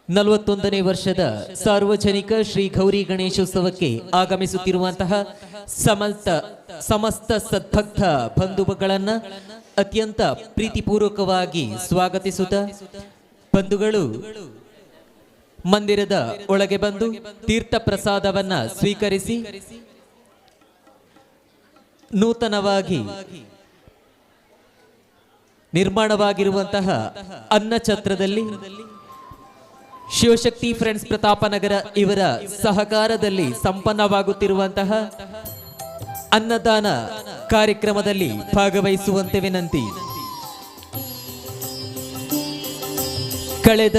ನಲವತ್ತೊಂದನೇ ವರ್ಷದ ಸಾರ್ವಜನಿಕ ಶ್ರೀ ಗೌರಿ ಗಣೇಶೋತ್ಸವಕ್ಕೆ ಆಗಮಿಸುತ್ತಿರುವಂತಹ ಸಮಸ್ತ ಸದ್ಭಕ್ತ ಬಂಧುಗಳನ್ನ ಅತ್ಯಂತ ಪ್ರೀತಿಪೂರ್ವಕವಾಗಿ ಸ್ವಾಗತಿಸುತ್ತಾ ಬಂಧುಗಳು ಮಂದಿರದ ಒಳಗೆ ಬಂದು ತೀರ್ಥ ಪ್ರಸಾದವನ್ನ ಸ್ವೀಕರಿಸಿ ನೂತನವಾಗಿ ನಿರ್ಮಾಣವಾಗಿರುವಂತಹ ಅನ್ನಛತ್ರದಲ್ಲಿ ಶಿವಶಕ್ತಿ ಫ್ರೆಂಡ್ಸ್ ಪ್ರತಾಪನಗರ ಇವರ ಸಹಕಾರದಲ್ಲಿ ಸಂಪನ್ನವಾಗುತ್ತಿರುವಂತಹ ಅನ್ನದಾನ ಕಾರ್ಯಕ್ರಮದಲ್ಲಿ ಭಾಗವಹಿಸುವಂತೆ ವಿನಂತಿ. ಕಳೆದ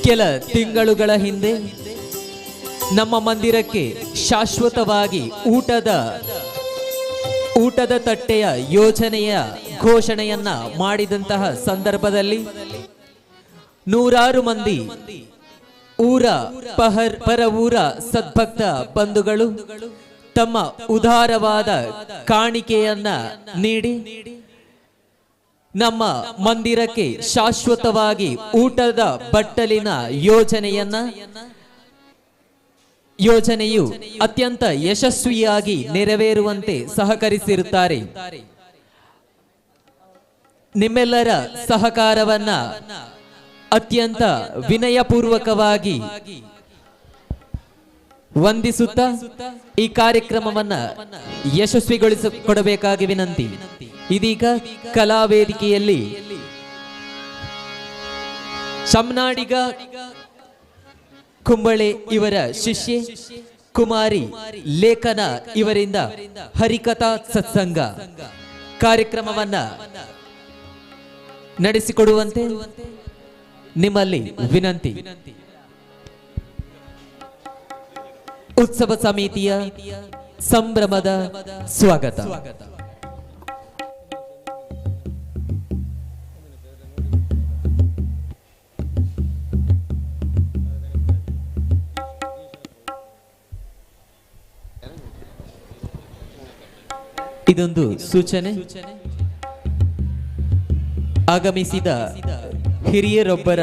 ಕೆಲ ತಿಂಗಳುಗಳ ಹಿಂದೆ ನಮ್ಮ ಮಂದಿರಕ್ಕೆ ಶಾಶ್ವತವಾಗಿ ಊಟದ ತಟ್ಟೆಯ ಯೋಜನೆಯ ಘೋಷಣೆಯನ್ನ ಮಾಡಿದಂತಹ ಸಂದರ್ಭದಲ್ಲಿ ನೂರಾರು ಮಂದಿ ಪರ ಊರ ಸದ್ಭಕ್ತ ಬಂಧುಗಳು ತಮ್ಮ ಉದಾರವಾದ ಕಾಣಿಕೆಯನ್ನ ನೀಡಿ ನಮ್ಮ ಮಂದಿರಕ್ಕೆ ಶಾಶ್ವತವಾಗಿ ಊಟದ ಬಟ್ಟಲಿನ ಯೋಜನೆಯು ಅತ್ಯಂತ ಯಶಸ್ವಿಯಾಗಿ ನೆರವೇರುವಂತೆ ಸಹಕರಿಸಿರುತ್ತಾರೆ. ನಿಮ್ಮೆಲ್ಲರ ಸಹಕಾರವನ್ನ ಅತ್ಯಂತ ವಿನಯಪೂರ್ವಕವಾಗಿ ವಂದಿಸುತ್ತಾ ಈ ಕಾರ್ಯಕ್ರಮವನ್ನ ಯಶಸ್ವಿಗೊಳಿಸಿಕೊಡಬೇಕಾಗಿ ವಿನಂತಿ. ಇದೀಗ ಕಲಾವೇದಿಕೆಯಲ್ಲಿ ಶಮ್ನಾಡಿಗ ಕುಂಬಳೆ ಇವರ ಶಿಷ್ಯೆ ಕುಮಾರಿ ಲೇಖನ ಇವರಿಂದ ಹರಿಕಥಾ ಸತ್ಸಂಗ ಕಾರ್ಯಕ್ರಮವನ್ನ ನಡೆಸಿಕೊಡುವಂತೆ ನಿಮ್ಮಲ್ಲಿ ವಿನಂತಿ. ಉತ್ಸವ ಸಮಿತಿಯ ಸಂಭ್ರಮದ ಸ್ವಾಗತ. ಇದೊಂದು ಸೂಚನೆ. ಆಗಮಿಸಿದ ಹಿರಿಯರೊಬ್ಬರ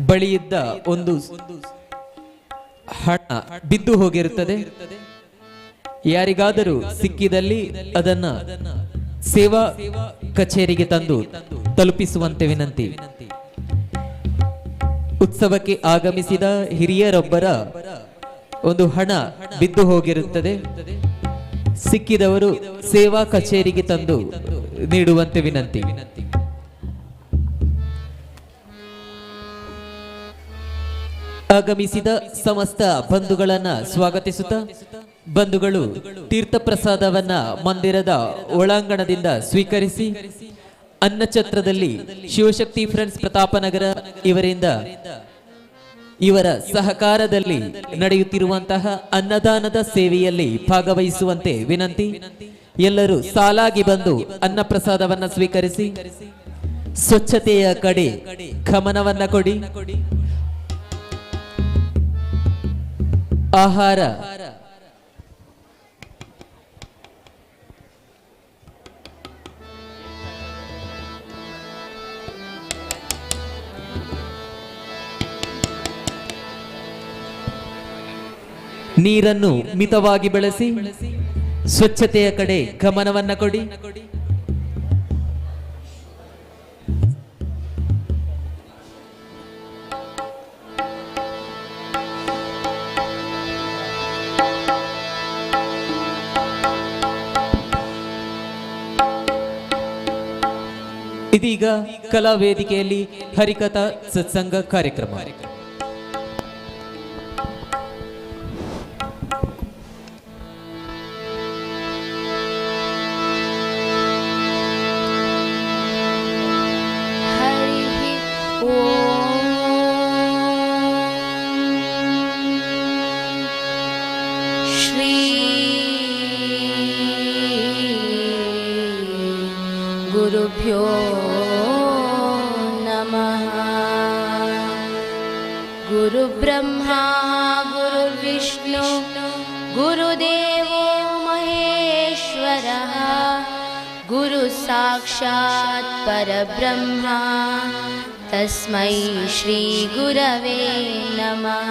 ಬಳಿಯಿದ್ದ ಒಂದು ಹಣ ಬಿದ್ದು ಹೋಗಿರುತ್ತದೆ. ಯಾರಿಗಾದರೂ ಸಿಕ್ಕಿದಲ್ಲಿ ಅದನ್ನ ಸೇವಾ ಕಚೇರಿಗೆ ತಂದು ತಲುಪಿಸುವಂತೆ ವಿನಂತಿ. ಉತ್ಸವಕ್ಕೆ ಆಗಮಿಸಿದ ಹಿರಿಯರೊಬ್ಬರ ಒಂದು ಹಣ ಬಿದ್ದು ಹೋಗಿರುತ್ತದೆ. ಸಿಕ್ಕಿದವರು ಸೇವಾ ಕಚೇರಿಗೆ ತಂದು ನೀಡುವಂತೆ ವಿನಂತಿ. ಆಗಮಿಸಿದ ಸಮಸ್ತ ಬಂಧುಗಳನ್ನ ಸ್ವಾಗತಿಸುತ್ತಾ ಬಂಧುಗಳು ತೀರ್ಥಪ್ರಸಾದವನ್ನ ಮಂದಿರದ ಒಳಾಂಗಣದಿಂದ ಸ್ವೀಕರಿಸಿ ಅನ್ನಛತ್ರದಲ್ಲಿ ಶಿವಶಕ್ತಿ ಫ್ರೆಂಡ್ಸ್ ಪ್ರತಾಪನಗರ ಇವರಿಂದ ಇವರ ಸಹಕಾರದಲ್ಲಿ ನಡೆಯುತ್ತಿರುವಂತಹ ಅನ್ನದಾನದ ಸೇವೆಯಲ್ಲಿ ಭಾಗವಹಿಸುವಂತೆ ವಿನಂತಿ. ಎಲ್ಲರೂ ಸಾಲಾಗಿ ಬಂದು ಅನ್ನ ಪ್ರಸಾದವನ್ನ ಸ್ವೀಕರಿಸಿ ಸ್ವಚ್ಛತೆಯ ಕಡೆ ಗಮನವನ್ನ ಕೊಡಿ. ಆಹಾರ ನೀರನ್ನು ಮಿತವಾಗಿ ಬಳಸಿ ಸ್ವಚ್ಛತೆಯ ಕಡೆ ಗಮನವನ್ನ ಕೊಡಿ. ಇದೀಗ ಕಲಾ ವೇದಿಕೆಯಲ್ಲಿ ಹರಿಕಥಾ ಸತ್ಸಂಗ ಕಾರ್ಯಕ್ರಮ. गुरुभ्यो नमः। गुरुब्रह्मा गुरुर्विष्णु गुरुदेवो महेश्वरः गुरुसाक्षात् परब्रह्मा तस्मै श्रीगुरवे नमः।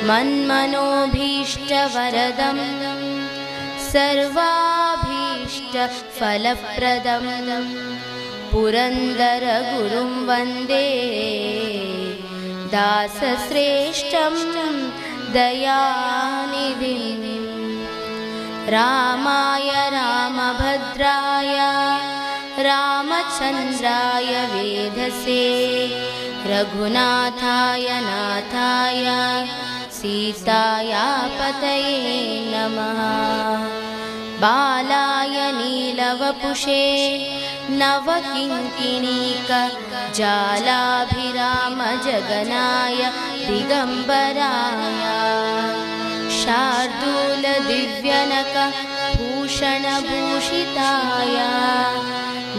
मन्मनोभीष्टवरदं सर्वाभीष्टफलप्रदं पुरन्दरगुरुं वन्दे दासश्रेष्ठं दयानिधिं। रामाय रामभद्राय रामचन्द्राय वेधसे रघुनाथाय नाथाय सीताया पतये नमः। बालाय नीलवपुषे नवकिङ्किणीकजालाभिरामजगनाय दिगम्बराय शार्दूलदिव्यनकभूषणभूषिताय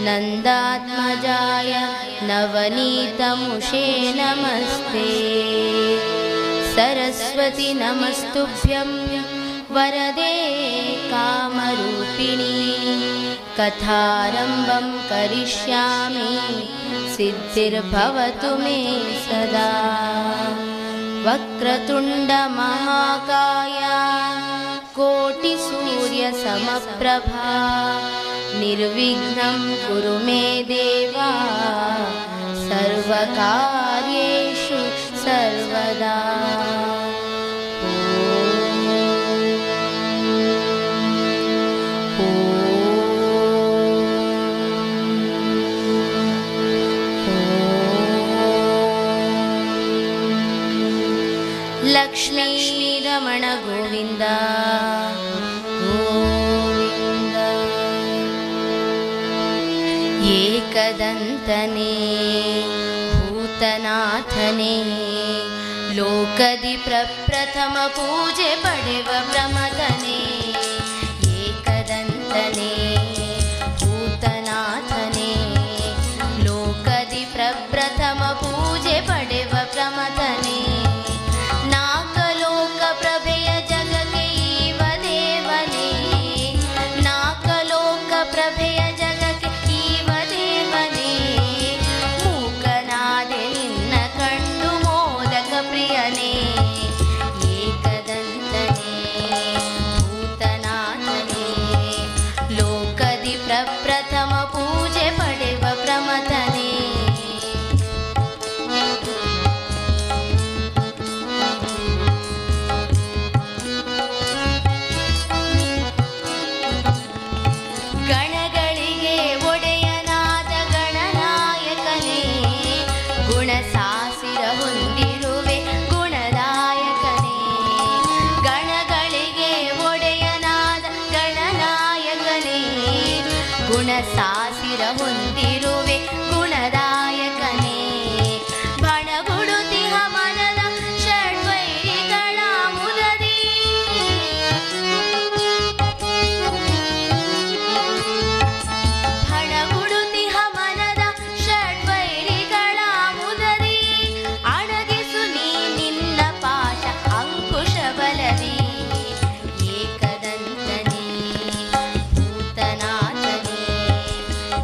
नन्दात्मजाय नवनीतमुषे नमस्ते। सरस्वती नमस्तुभ्यं वरदे कामरूपिणी। कथारम्भं करिष्यामि सिद्धिर्भवतु मे सदा। वक्रतुण्डमहाकाय कोटिसूर्यसमप्रभा निर्विघ्नं कुरु मे देवा सर्वकार्येषु सर्वदा। लक्ष्मीरमण गोविंद गोविंद। एकदन्तने भूतनाथने लोकदि प्रप्रथम पूजे पडेव प्रमथने। एकदन्तने भूतनाथने लोकदि प्रप्रथम पूजे पडेव प्रमथने। नाकलोकप्रभेय जगके इव देवने। नाकलोकप्रभेय जगके इव देवने। मूकनादे निन्न कंडु मोदक प्रियने। एकदन्तने भूत ಗುಣ ಸಾಸಿರ ಹೊಂದಿರುವೆ ಗುಣದಾಯಕನೇ ಗಣಗಳಿಗೆ ಒಡೆಯನಾದ ಗಣನಾಯಕನೇ ಗುಣ ಸಾಸಿರ ಹೊಂದಿರುವೆ ಗುಣದಾಯಕನೇ ಬಣಗುಡುತಿಹ ಮನದ ಷಡ್ವೈರಿಗಳ ಮುದದಿ ಬಣಗುಡುತಿಹ ಮನದ ಷಡ್ವೈರಿಗಳ ಮುದದಿ ಅಡಗಿಸು ನೀ ನಿನ್ನ ಪಾಶ ಅಂಕುಶ ಬಲದಿ ಏಕದಂತನೇ ಭೂತನಾಥನೇ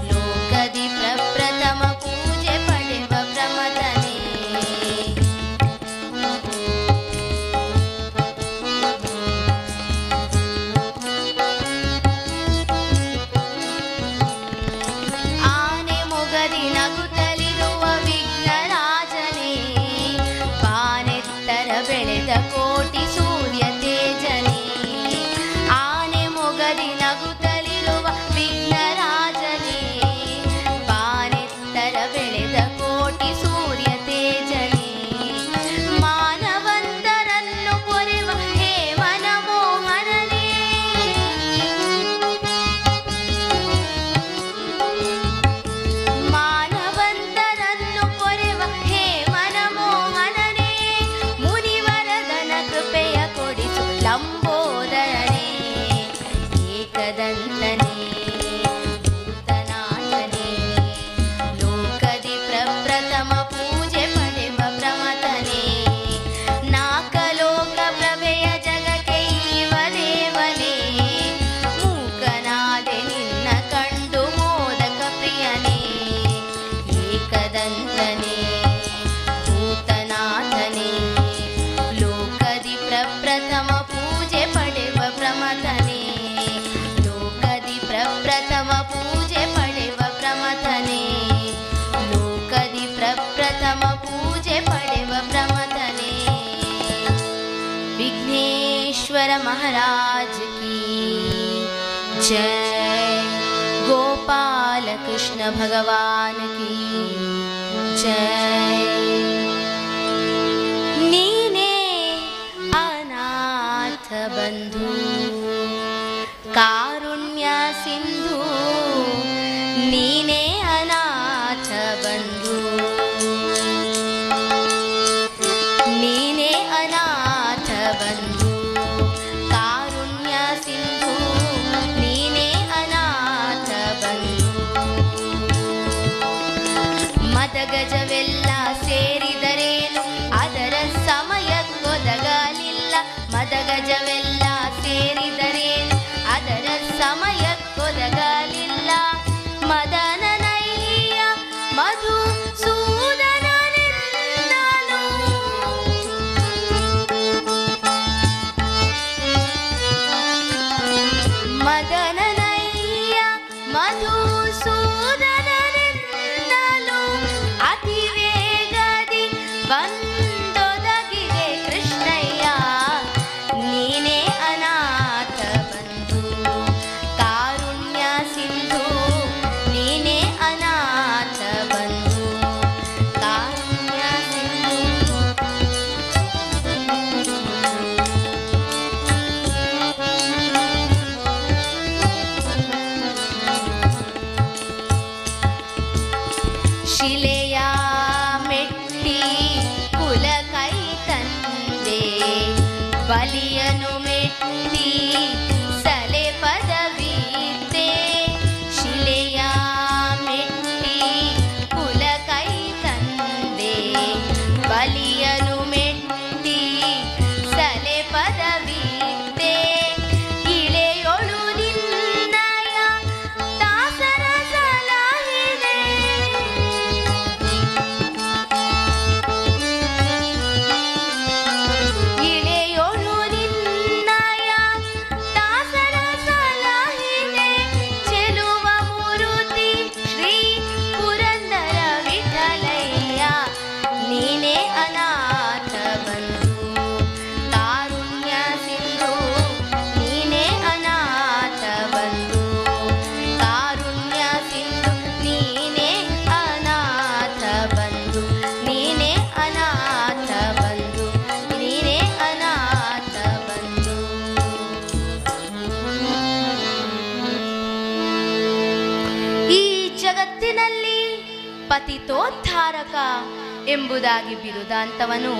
ಲೋಕದಿ ಪ್ರಪ್ರಥಮ ಪೂಜೆ ಪಡೆವ ಪ್ರಮಥನೇ ಆನೆ ಮೊಗದಿ ನಗುತ್ತಲಿರುವ ವಿಘ್ನರಾಜನೇ ಪಾನೆತ್ತರ ಬೆಳೆದ ಕೋಟಿ ಸೂರ್ಯ ತೇಜನೇ ಆನೆ ಮೊಗದಿ ನಗುತ್ತಲಿರುವ ವಿಘ್ನರಾಜನೇ ಪಾನೆತ್ತರ ಬೆಳೆದ ಕೋಟಿ ಸೂರ್ಯ ತೇಜನೇ ಮಾನವಂತರನ್ನು ಪೊರೆವ ಹೇ ಮನಮೋಹನನೇ ಮಾನವಂತರನ್ನು ಪೊರೆವ ಹೇ ಮನಮೋಹನನೇ ಮುನಿವರದನ ಕೃಪೆಯ ಕೊಡಿಸು ಲಂಬೋದರನೇ ಏಕದಂತನೇ ಭೂತನಾಥನೇ ಲೋಕದಿ ಪ್ರಪ್ರಥಮ ಪೂಜೆ ಪಡೆವ ಪ್ರಮಥನೇ ನಾಕಲೋಕ ಪ್ರಭೆಯ ಜಗಕ್ಕೆ ಈವ ದೇವನೇ ಮೂಕನಾದೆ ನಿನ್ನ ಕಂಡು ಮೋದಕ ಪ್ರಿಯನೇ ಏಕದಂತನೇ ಭೂತನಾಥನೇ ಲೋಕದಿ ಪ್ರಪ್ರಥಮ ಪೂಜೆ ಪಡೆವ ಪ್ರಮಥನೇ ಲೋಕದಿ ಪ್ರಪ್ರಥಮ ಪೂಜೆ ಪಡೆವ ಪ್ರಮಥನೇ ಲೋಕದಿ ಪ್ರಪ್ರಥಮ ಪೂಜೆ ಪಡೆವ ಪ್ರಮಥನೇ विघ्नेश्वर महाराज की जय गोपाल कृष्ण भगवान की जय नीने अनाथ बंधु कारुण्य सिंधु नीने अनाथ बंधु नीने अनाथ बंधु कारुण्य सिंधु नीने अनाथ बंधु ಮದಗಜವೆಲ್ಲ ಸೇರಿದರೇನು ಅದರ ಸಮಯಕ್ಕೊದಗಲಿಲ್ಲ ಮದಗಜವೆಲ್ಲ ಸೇರಿದರೇನು ಅದರ ಸಮಯಕ್ಕೊದಗಲಿಲ್ಲ ಮದನನಯ್ಯ ಮಧು ಸೂದನನೆಂದನು ಮದನನಯ್ಯ ಮಧು ಸೂದನನೆಂದನು ಅತಿ ವೇಗದಿ ಬಂದೊದಗಿದೆ ಕೃಷ್ಣಯ್ಯ ನೀನೇ ಅನಾಥ ಬಂಧು ಕಾರುಣ್ಯ ಸಿಂಧು ನೀನೇ ಅನಾಥ ಬಂಧು ಕಾರುಣ್ಯ ಸಿಂಧು ಶಿಲೆಯ ಮೆಟ್ಟಿ ಕುಲ ಕೈ ತಂದೆ ಬಲಿಯನು ಮೆಟ್ಟಿ ಸಲೆ ಪದವಿದ್ದೆ ಶಿಲೆಯ ಮೆಟ್ಟಿ ಕುಲ ಕೈ ತಂದೆ ಬಲಿಯನು ಮೆಟ್ಟಿ ಸಲೆ ಪದವಿದ್ದೆ ಇಳೆಯೊಳು ನಿನ್ನಯ ದಾಸರ ಸಲಹಿದೆ ಇಳೆಯೊಳು ನಿನ್ನ ಪತಿತೋದ್ಧಾರಕ ಎಂಬುದಾಗಿ ಬಿರುದಾಂತವನು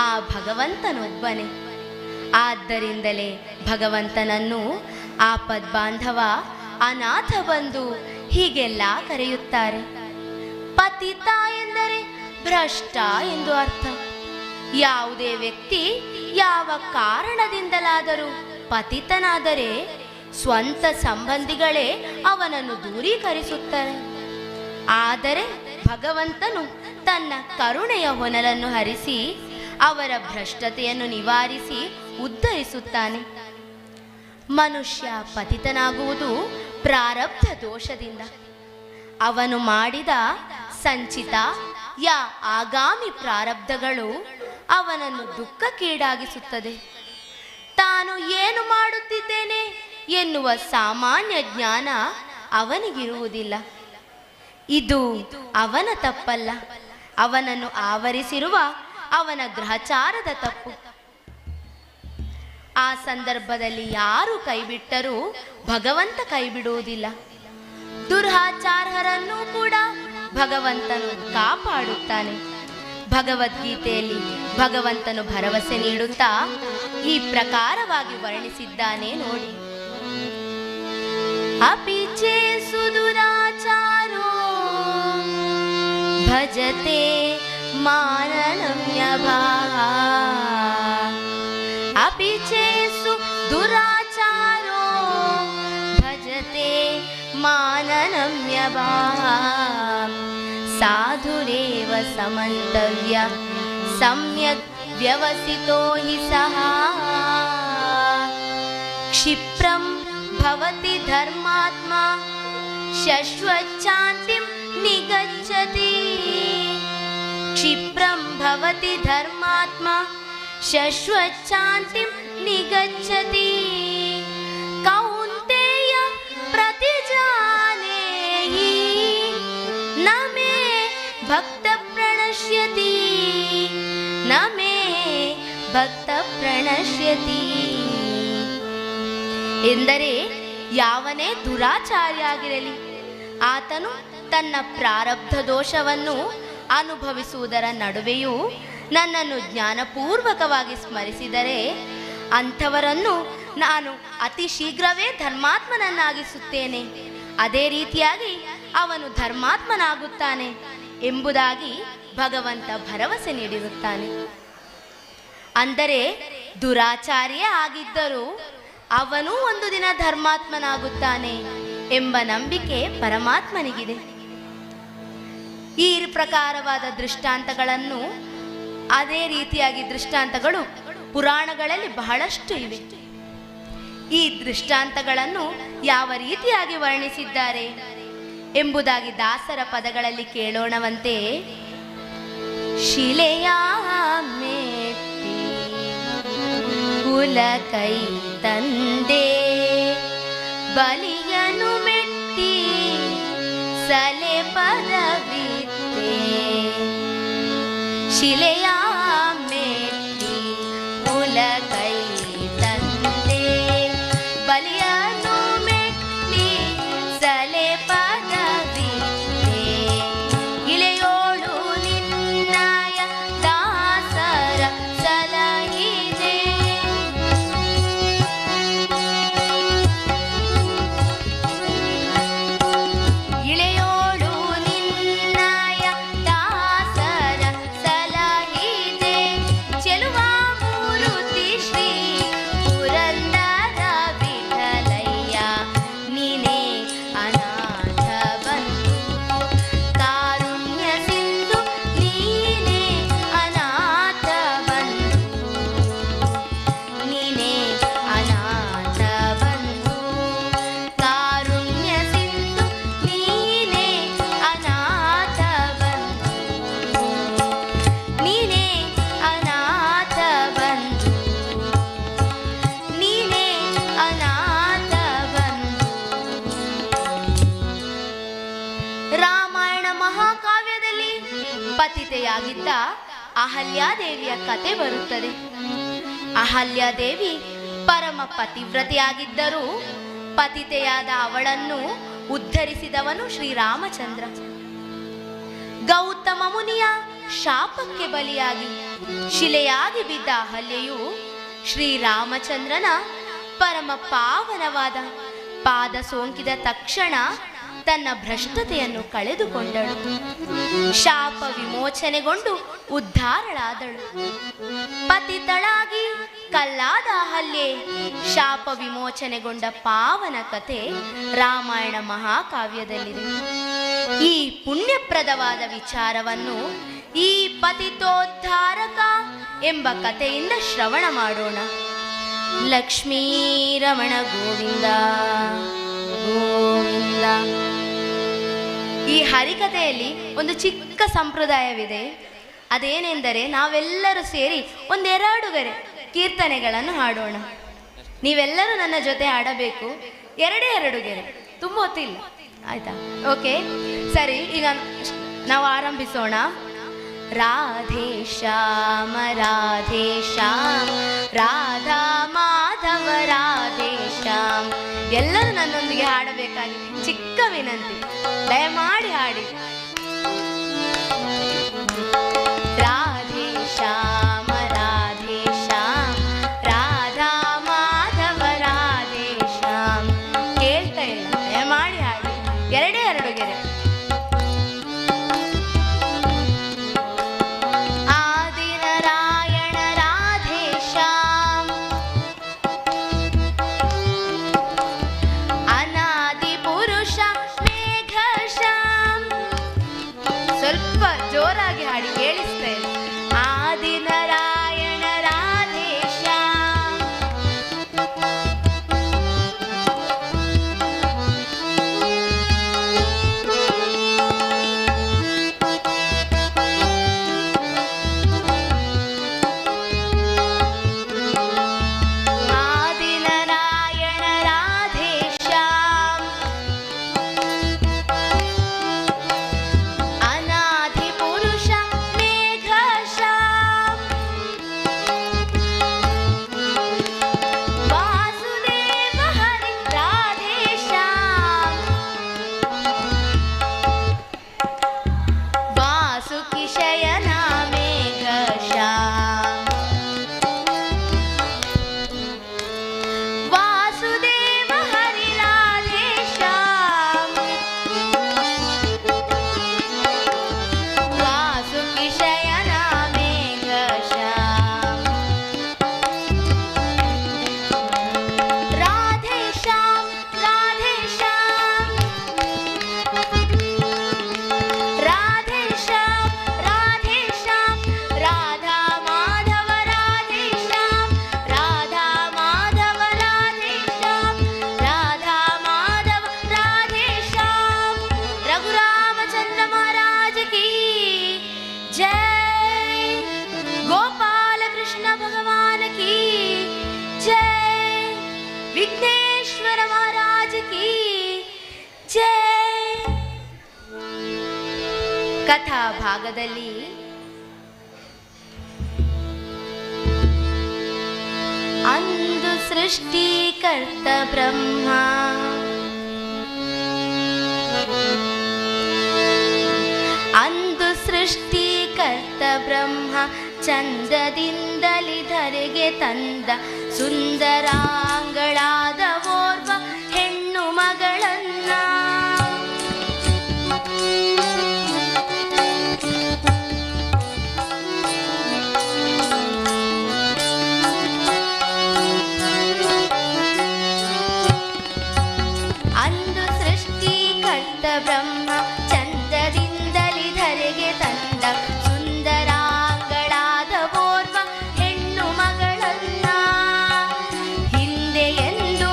ಆ ಭಗವಂತನೊಬ್ಬನೇ. ಆದ್ದರಿಂದಲೇ ಭಗವಂತನನ್ನು ಆಪದ್ಬಾಂಧವ, ಅನಾಥ ಬಂಧು ಹೀಗೆಲ್ಲ ಕರೆಯುತ್ತಾರೆ. ಪತಿತ ಎಂದರೆ ಭ್ರಷ್ಟ ಎಂದು ಅರ್ಥ. ಯಾವುದೇ ವ್ಯಕ್ತಿ ಯಾವ ಕಾರಣದಿಂದಲಾದರೂ ಪತಿತನಾದರೆ ಸ್ವಂತ ಸಂಬಂಧಿಗಳೇ ಅವನನ್ನು ದೂರೀಕರಿಸುತ್ತಾರೆ. ಆದರೆ ಭಗವಂತನು ತನ್ನ ಕರುಣೆಯ ಹೊನಲನ್ನು ಹರಿಸಿ ಅವರ ಭ್ರಷ್ಟತೆಯನ್ನು ನಿವಾರಿಸಿ ಉದ್ಧರಿಸುತ್ತಾನೆ. ಮನುಷ್ಯ ಪತಿತನಾಗುವುದು ಪ್ರಾರಬ್ಧ ದೋಷದಿಂದ. ಅವನು ಮಾಡಿದ ಸಂಚಿತ ಆಗಾಮಿ ಪ್ರಾರಬ್ಧಗಳು ಅವನನ್ನು ದುಃಖಕ್ಕೀಡಾಗಿಸುತ್ತದೆ. ತಾನು ಏನು ಮಾಡುತ್ತಿದ್ದೇನೆ ಎನ್ನುವ ಸಾಮಾನ್ಯ ಜ್ಞಾನ ಅವನಿಗಿರುವುದಿಲ್ಲ. ಇದು ಅವನ ತಪ್ಪಲ್ಲ, ಅವನನ್ನು ಆವರಿಸಿರುವ ಅವನ ಗ್ರಹಚಾರದ ತಪ್ಪು. ಆ ಸಂದರ್ಭದಲ್ಲಿ ಯಾರು ಕೈಬಿಟ್ಟರೂ ಭಗವಂತ ಕೈಬಿಡುವುದಿಲ್ಲ. ದುರಾಚಾರರನ್ನು ಕೂಡ ಭಗವಂತನು ಕಾಪಾಡುತ್ತಾನೆ. ಭಗವದ್ಗೀತೆಯಲ್ಲಿ ಭಗವಂತನು ಭರವಸೆ ನೀಡುತ್ತಾ ಈ ಪ್ರಕಾರವಾಗಿ ವರ್ಣಿಸಿದ್ದಾನೆ ನೋಡಿ. ಅಪಿಚೇ ಸುದುರಾಚಾರೋ ಭಜತೆ ಮಾನನಮ್ಯಭಾ. ಅಪಿಚೇ ಸುದುರಾಚಾರೋ ಭಜತೆ ಮಾನನಮ್ಯಭಾ. ಸಾಧುರೇವ ಸಮಂತವ್ಯ ಸಮ್ಯಕ್ ವ್ಯವಸಿತೋ ಹಿ ಸಹ. ಕ್ಷಿಪ್ರಂ ಭವತಿ ಧರ್ಮಾತ್ಮ ಶಶ್ವಚ್ಛಾಂತಿಂ ನಿಗಚ್ಚತಿ. ಕ್ಷಿಪ್ರಂ ಭವತಿ ಧರ್ಮಾತ್ಮ ಶಶ್ವಚ್ಛಾಂತಿಂ ನಿಗಚ್ಚತಿ. ಕೌಂತೆಯ ಪ್ರತಿಜಾನೇಹಿ ನ ಮೇ ಭಕ್ತ ಪ್ರಣಶ್ಯತಿ. ನ ಮೇ ಭಕ್ತ ಪ್ರಣಶ್ಯತಿ ಎಂದರೆ ಯಾವನೇ ದುರಾಚಾರಿಯಾಗಿರಲಿ ಆತನು ತನ್ನ ಪ್ರಾರಬ್ಧ ದೋಷವನ್ನು ಅನುಭವಿಸುವುದರ ನಡುವೆಯೂ ನನ್ನನ್ನು ಜ್ಞಾನಪೂರ್ವಕವಾಗಿ ಸ್ಮರಿಸಿದರೆ ಅಂಥವರನ್ನು ನಾನು ಅತಿ ಶೀಘ್ರವೇ ಧರ್ಮಾತ್ಮನನ್ನಾಗಿಸುತ್ತೇನೆ. ಅದೇ ರೀತಿಯಾಗಿ ಅವನು ಧರ್ಮಾತ್ಮನಾಗುತ್ತಾನೆ ಎಂಬುದಾಗಿ ಭಗವಂತ ಭರವಸೆ ನೀಡಿರುತ್ತಾನೆ. ಅಂದರೆ ದುರಾಚಾರಿಯೇ ಆಗಿದ್ದರೂ ಅವನೂ ಒಂದು ದಿನ ಧರ್ಮಾತ್ಮನಾಗುತ್ತಾನೆ ಎಂಬ ನಂಬಿಕೆ ಪರಮಾತ್ಮನಿಗಿದೆ. ಈ ಪ್ರಕಾರವಾದ ದೃಷ್ಟಾಂತಗಳನ್ನು ಅದೇ ರೀತಿಯಾಗಿ ದೃಷ್ಟಾಂತಗಳು ಪುರಾಣಗಳಲ್ಲಿ ಬಹಳಷ್ಟು ಇವೆ. ಈ ದೃಷ್ಟಾಂತಗಳನ್ನು ಯಾವ ರೀತಿಯಾಗಿ ವರ್ಣಿಸಿದ್ದಾರೆ ಎಂಬುದಾಗಿ ದಾಸರ ಪದಗಳಲ್ಲಿ ಕೇಳೋಣವಂತೆ. ಶಿಲೆಯ ಮೆಟ್ಟಿ ಕುಲ ಕೈ ತಂದೆ ಬಲಿಯನು ಮೆಟ್ಟಿ ಸಲೆ ಪದವಿತ್ತೆ. ಶಿಲೆಯ ಮೆಟ್ಟಿ ಕುಲ ಕೈ ತಂದೆ ಬಲಿಯನು ಮೆಟ್ಟಿ ಸಲೆ ಪದವಿತ್ತೆ. ಇಳೆಯೋಳು ನಿನ್ನಯ ದಾಸರ ಸಲಹಿದೆ. ಇಳೆಯೋಳು ನಿನ್ನಯ ದಾಸರ ಸಲಹಿದೆ. ಚೆಲುವ ಮೂರುತಿ ಶ್ರೀ ಪುರಂದರ ವಿಠಲಯ್ಯ ನೀನೇ ಅನಾಥ ಬಂಧು ಕಾರುಣ್ಯ ಸಿಂಧು. ನೀನೇ ಅನಾಥ ಬಂಧು, ನೀನೇ ಅನಾಥ ಬಂಧು ಕಾರುಣ್ಯ ಸಿಂಧು. ನೀನೇ ಅನಾಥ ಬಂಧು, ನೀನೇ ಅನಾಥ ಬಂಧು, ನೀನೇ ಅನಾಥ ಬಂಧು. ರಾಮಾಯಣ ಮಹಾಕಾವ್ಯದಲ್ಲಿ ಪತಿತೆಯಾಗಿದ್ದ ಅಹಲ್ಯಾದೇವಿಯ ಕತೆ ಬರುತ್ತದೆ. ಅಹಲ್ಯಾದೇವಿ ಪರಮ ಪತಿವ್ರತೆಯಾಗಿದ್ದರೂ ಪತಿತೆಯಾದ ಅವಳನ್ನು ಉದ್ಧರಿಸಿದವನು ಶ್ರೀರಾಮಚಂದ್ರ. ಗೌತಮ ಮುನಿಯ ಶಾಪಕ್ಕೆ ಬಲಿಯಾಗಿ ಶಿಲೆಯಾಗಿ ಬಿದ್ದ ಅಹಲ್ಯೆಯು ಶ್ರೀರಾಮಚಂದ್ರನ ಪರಮ ಪಾವನವಾದ ಪಾದ ಸೋಂಕಿದ ತಕ್ಷಣ ತನ್ನ ಭ್ರಷ್ಟತೆಯನ್ನು ಕಳೆದುಕೊಂಡಳು. ಶಾಪ ವಿಮೋಚನೆಗೊಂಡು ಉದ್ಧಾರಳಾದಳು. ಪತಿತಳಾಗಿ ಕಲ್ಲಾದ ಅಹಲ್ಯೆ ಶಾಪ ವಿಮೋಚನೆಗೊಂಡ ಪಾವನ ಕಥೆ ರಾಮಾಯಣ ಮಹಾಕಾವ್ಯದಲ್ಲಿದೆ. ಈ ಪುಣ್ಯಪ್ರದವಾದ ವಿಚಾರವನ್ನು ಈ ಪತಿತೋದ್ಧಾರಕ ಎಂಬ ಕಥೆಯಿಂದ ಶ್ರವಣ ಮಾಡೋಣ. ಲಕ್ಷ್ಮೀ ರಮಣ ಗೋವಿಂದ ಗೋವಿಂದ. ಈ ಹರಿಕಥೆಯಲ್ಲಿ ಒಂದು ಚಿಕ್ಕ ಸಂಪ್ರದಾಯವಿದೆ. ಅದೇನೆಂದರೆ ನಾವೆಲ್ಲರೂ ಸೇರಿ ಒಂದೆರಡುಗರೆ ಕೀರ್ತನೆಗಳನ್ನು ಹಾಡೋಣ. ನೀವೆಲ್ಲರೂ ನನ್ನ ಜೊತೆ ಹಾಡಬೇಕು. ಎರಡು ಗೆರೆ, ತುಂಬ ಹೊತ್ತಿಲ್ಲ, ಆಯ್ತಾ? ಓಕೆ, ಸರಿ. ಈಗ ನಾವು ಆರಂಭಿಸೋಣ. ರಾಧೇ ಶ್ಯಾಮ ರಾಧೇ ಶ್ಯಾಮ ರಾಧಾ ಮಾಧವ ರಾಧೇ ಶ್ಯಾಮ. ಎಲ್ಲರೂ ನನ್ನೊಂದಿಗೆ ಹಾಡಬೇಕಾಗಿ ಚಿಕ್ಕ ವಿನಂತಿ, ದಯಮಾಡಿ ಹಾಡಿ. ರಾಧೇ ಶ್ಯಾಮ ರಾಧೇ ಶ್ಯಾಮ ರಾಧಾ ಮಾಧವ ರಾಧೇ ಶ್ಯಾಮ. ಕೇಳ್ತಾ ಇಲ್ಲ, ದಯಮಾಡಿ ಹಾಡಿ. ಎರಡು ಗೆರೆ. ಜೋರಾಗಿ ಹಾಡಿ, ಕೇಳಿಸ್ತಾ ಇಲ್ಲ. ಆದಿನಾರಾಯಣ ರಾಧೇ ಶ್ಯಾಮ. ಆದಿನಾರಾಯಣ ರಾಧೇ ಶ್ಯಾಮ. ಅನಾದಿ ಪುರುಷ ಮೇಘ ಶ್ಯಾಮ. ವಾಸುದೇವ ಹರಿ ರಾಧೇ ಶ್ಯಾಮ. ವಾಸುಕಿ ಶಯನ ಮೇಘ ಶ್ಯಾಮ. ವಾಸುದೇವ ಹರಿ ರಾಧೇ ಶ್ಯಾಮ. ವಾಸುಕಿ ಶಯನ ಮೇಘ ಶ್ಯಾಮ. ರಾಧೇ ಶ್ಯಾಮ ರಾಧೇ ಶ್ಯಾಮ. ರಾಧೇ ಶ್ಯಾಮ ರಾಧೇ ಶ್ಯಾಮ ರಾಧಾ ಮಾಧವ ರಾಧೇ ಶ್ಯಾಮ. ರಾಧಾ ಮಾಧವ ರಾಧೇ ಶ್ಯಾಮ. ರಾಧಾ ಮಾಧವ ರಾಧೇ ಶ್ಯಾಮ. ರಘುರಾಮಚಂದ್ರ ಮಹಾರಾಜ ಕೀ जय. गोपाल कृष्ण भगवान की जय. विघ्नेश्वर महाराज की जय. ಕಥಾ ಭಾಗದಲ್ಲಿ ಅಂದು ಸೃಷ್ಟಿಕರ್ತ ಬ್ರಹ್ಮ ಅಂದು ಸೃಷ್ಟಿಕರ್ತ ಬ್ರಹ್ಮ ಚಂದದಿಂದಲಿ ಧರೆಗೆ ತಂದ ಸುಂದರಾಂಗಳಾದ ಓರ್ವ ಹೆಣ್ಣು ಮಗಳನ್ನ. ಅಂದು ಸೃಷ್ಟಿಕರ್ತ ಬ್ರಹ್ಮ ಚಂದದಿಂದಲಿ ಧರೆಗೆ ತಂದ ಸುಂದರಾಂಗಳಾದ ಓರ್ವ ಹೆಣ್ಣು ಮಗಳನ್ನ. ಹಿಂದೆ ಎಂದು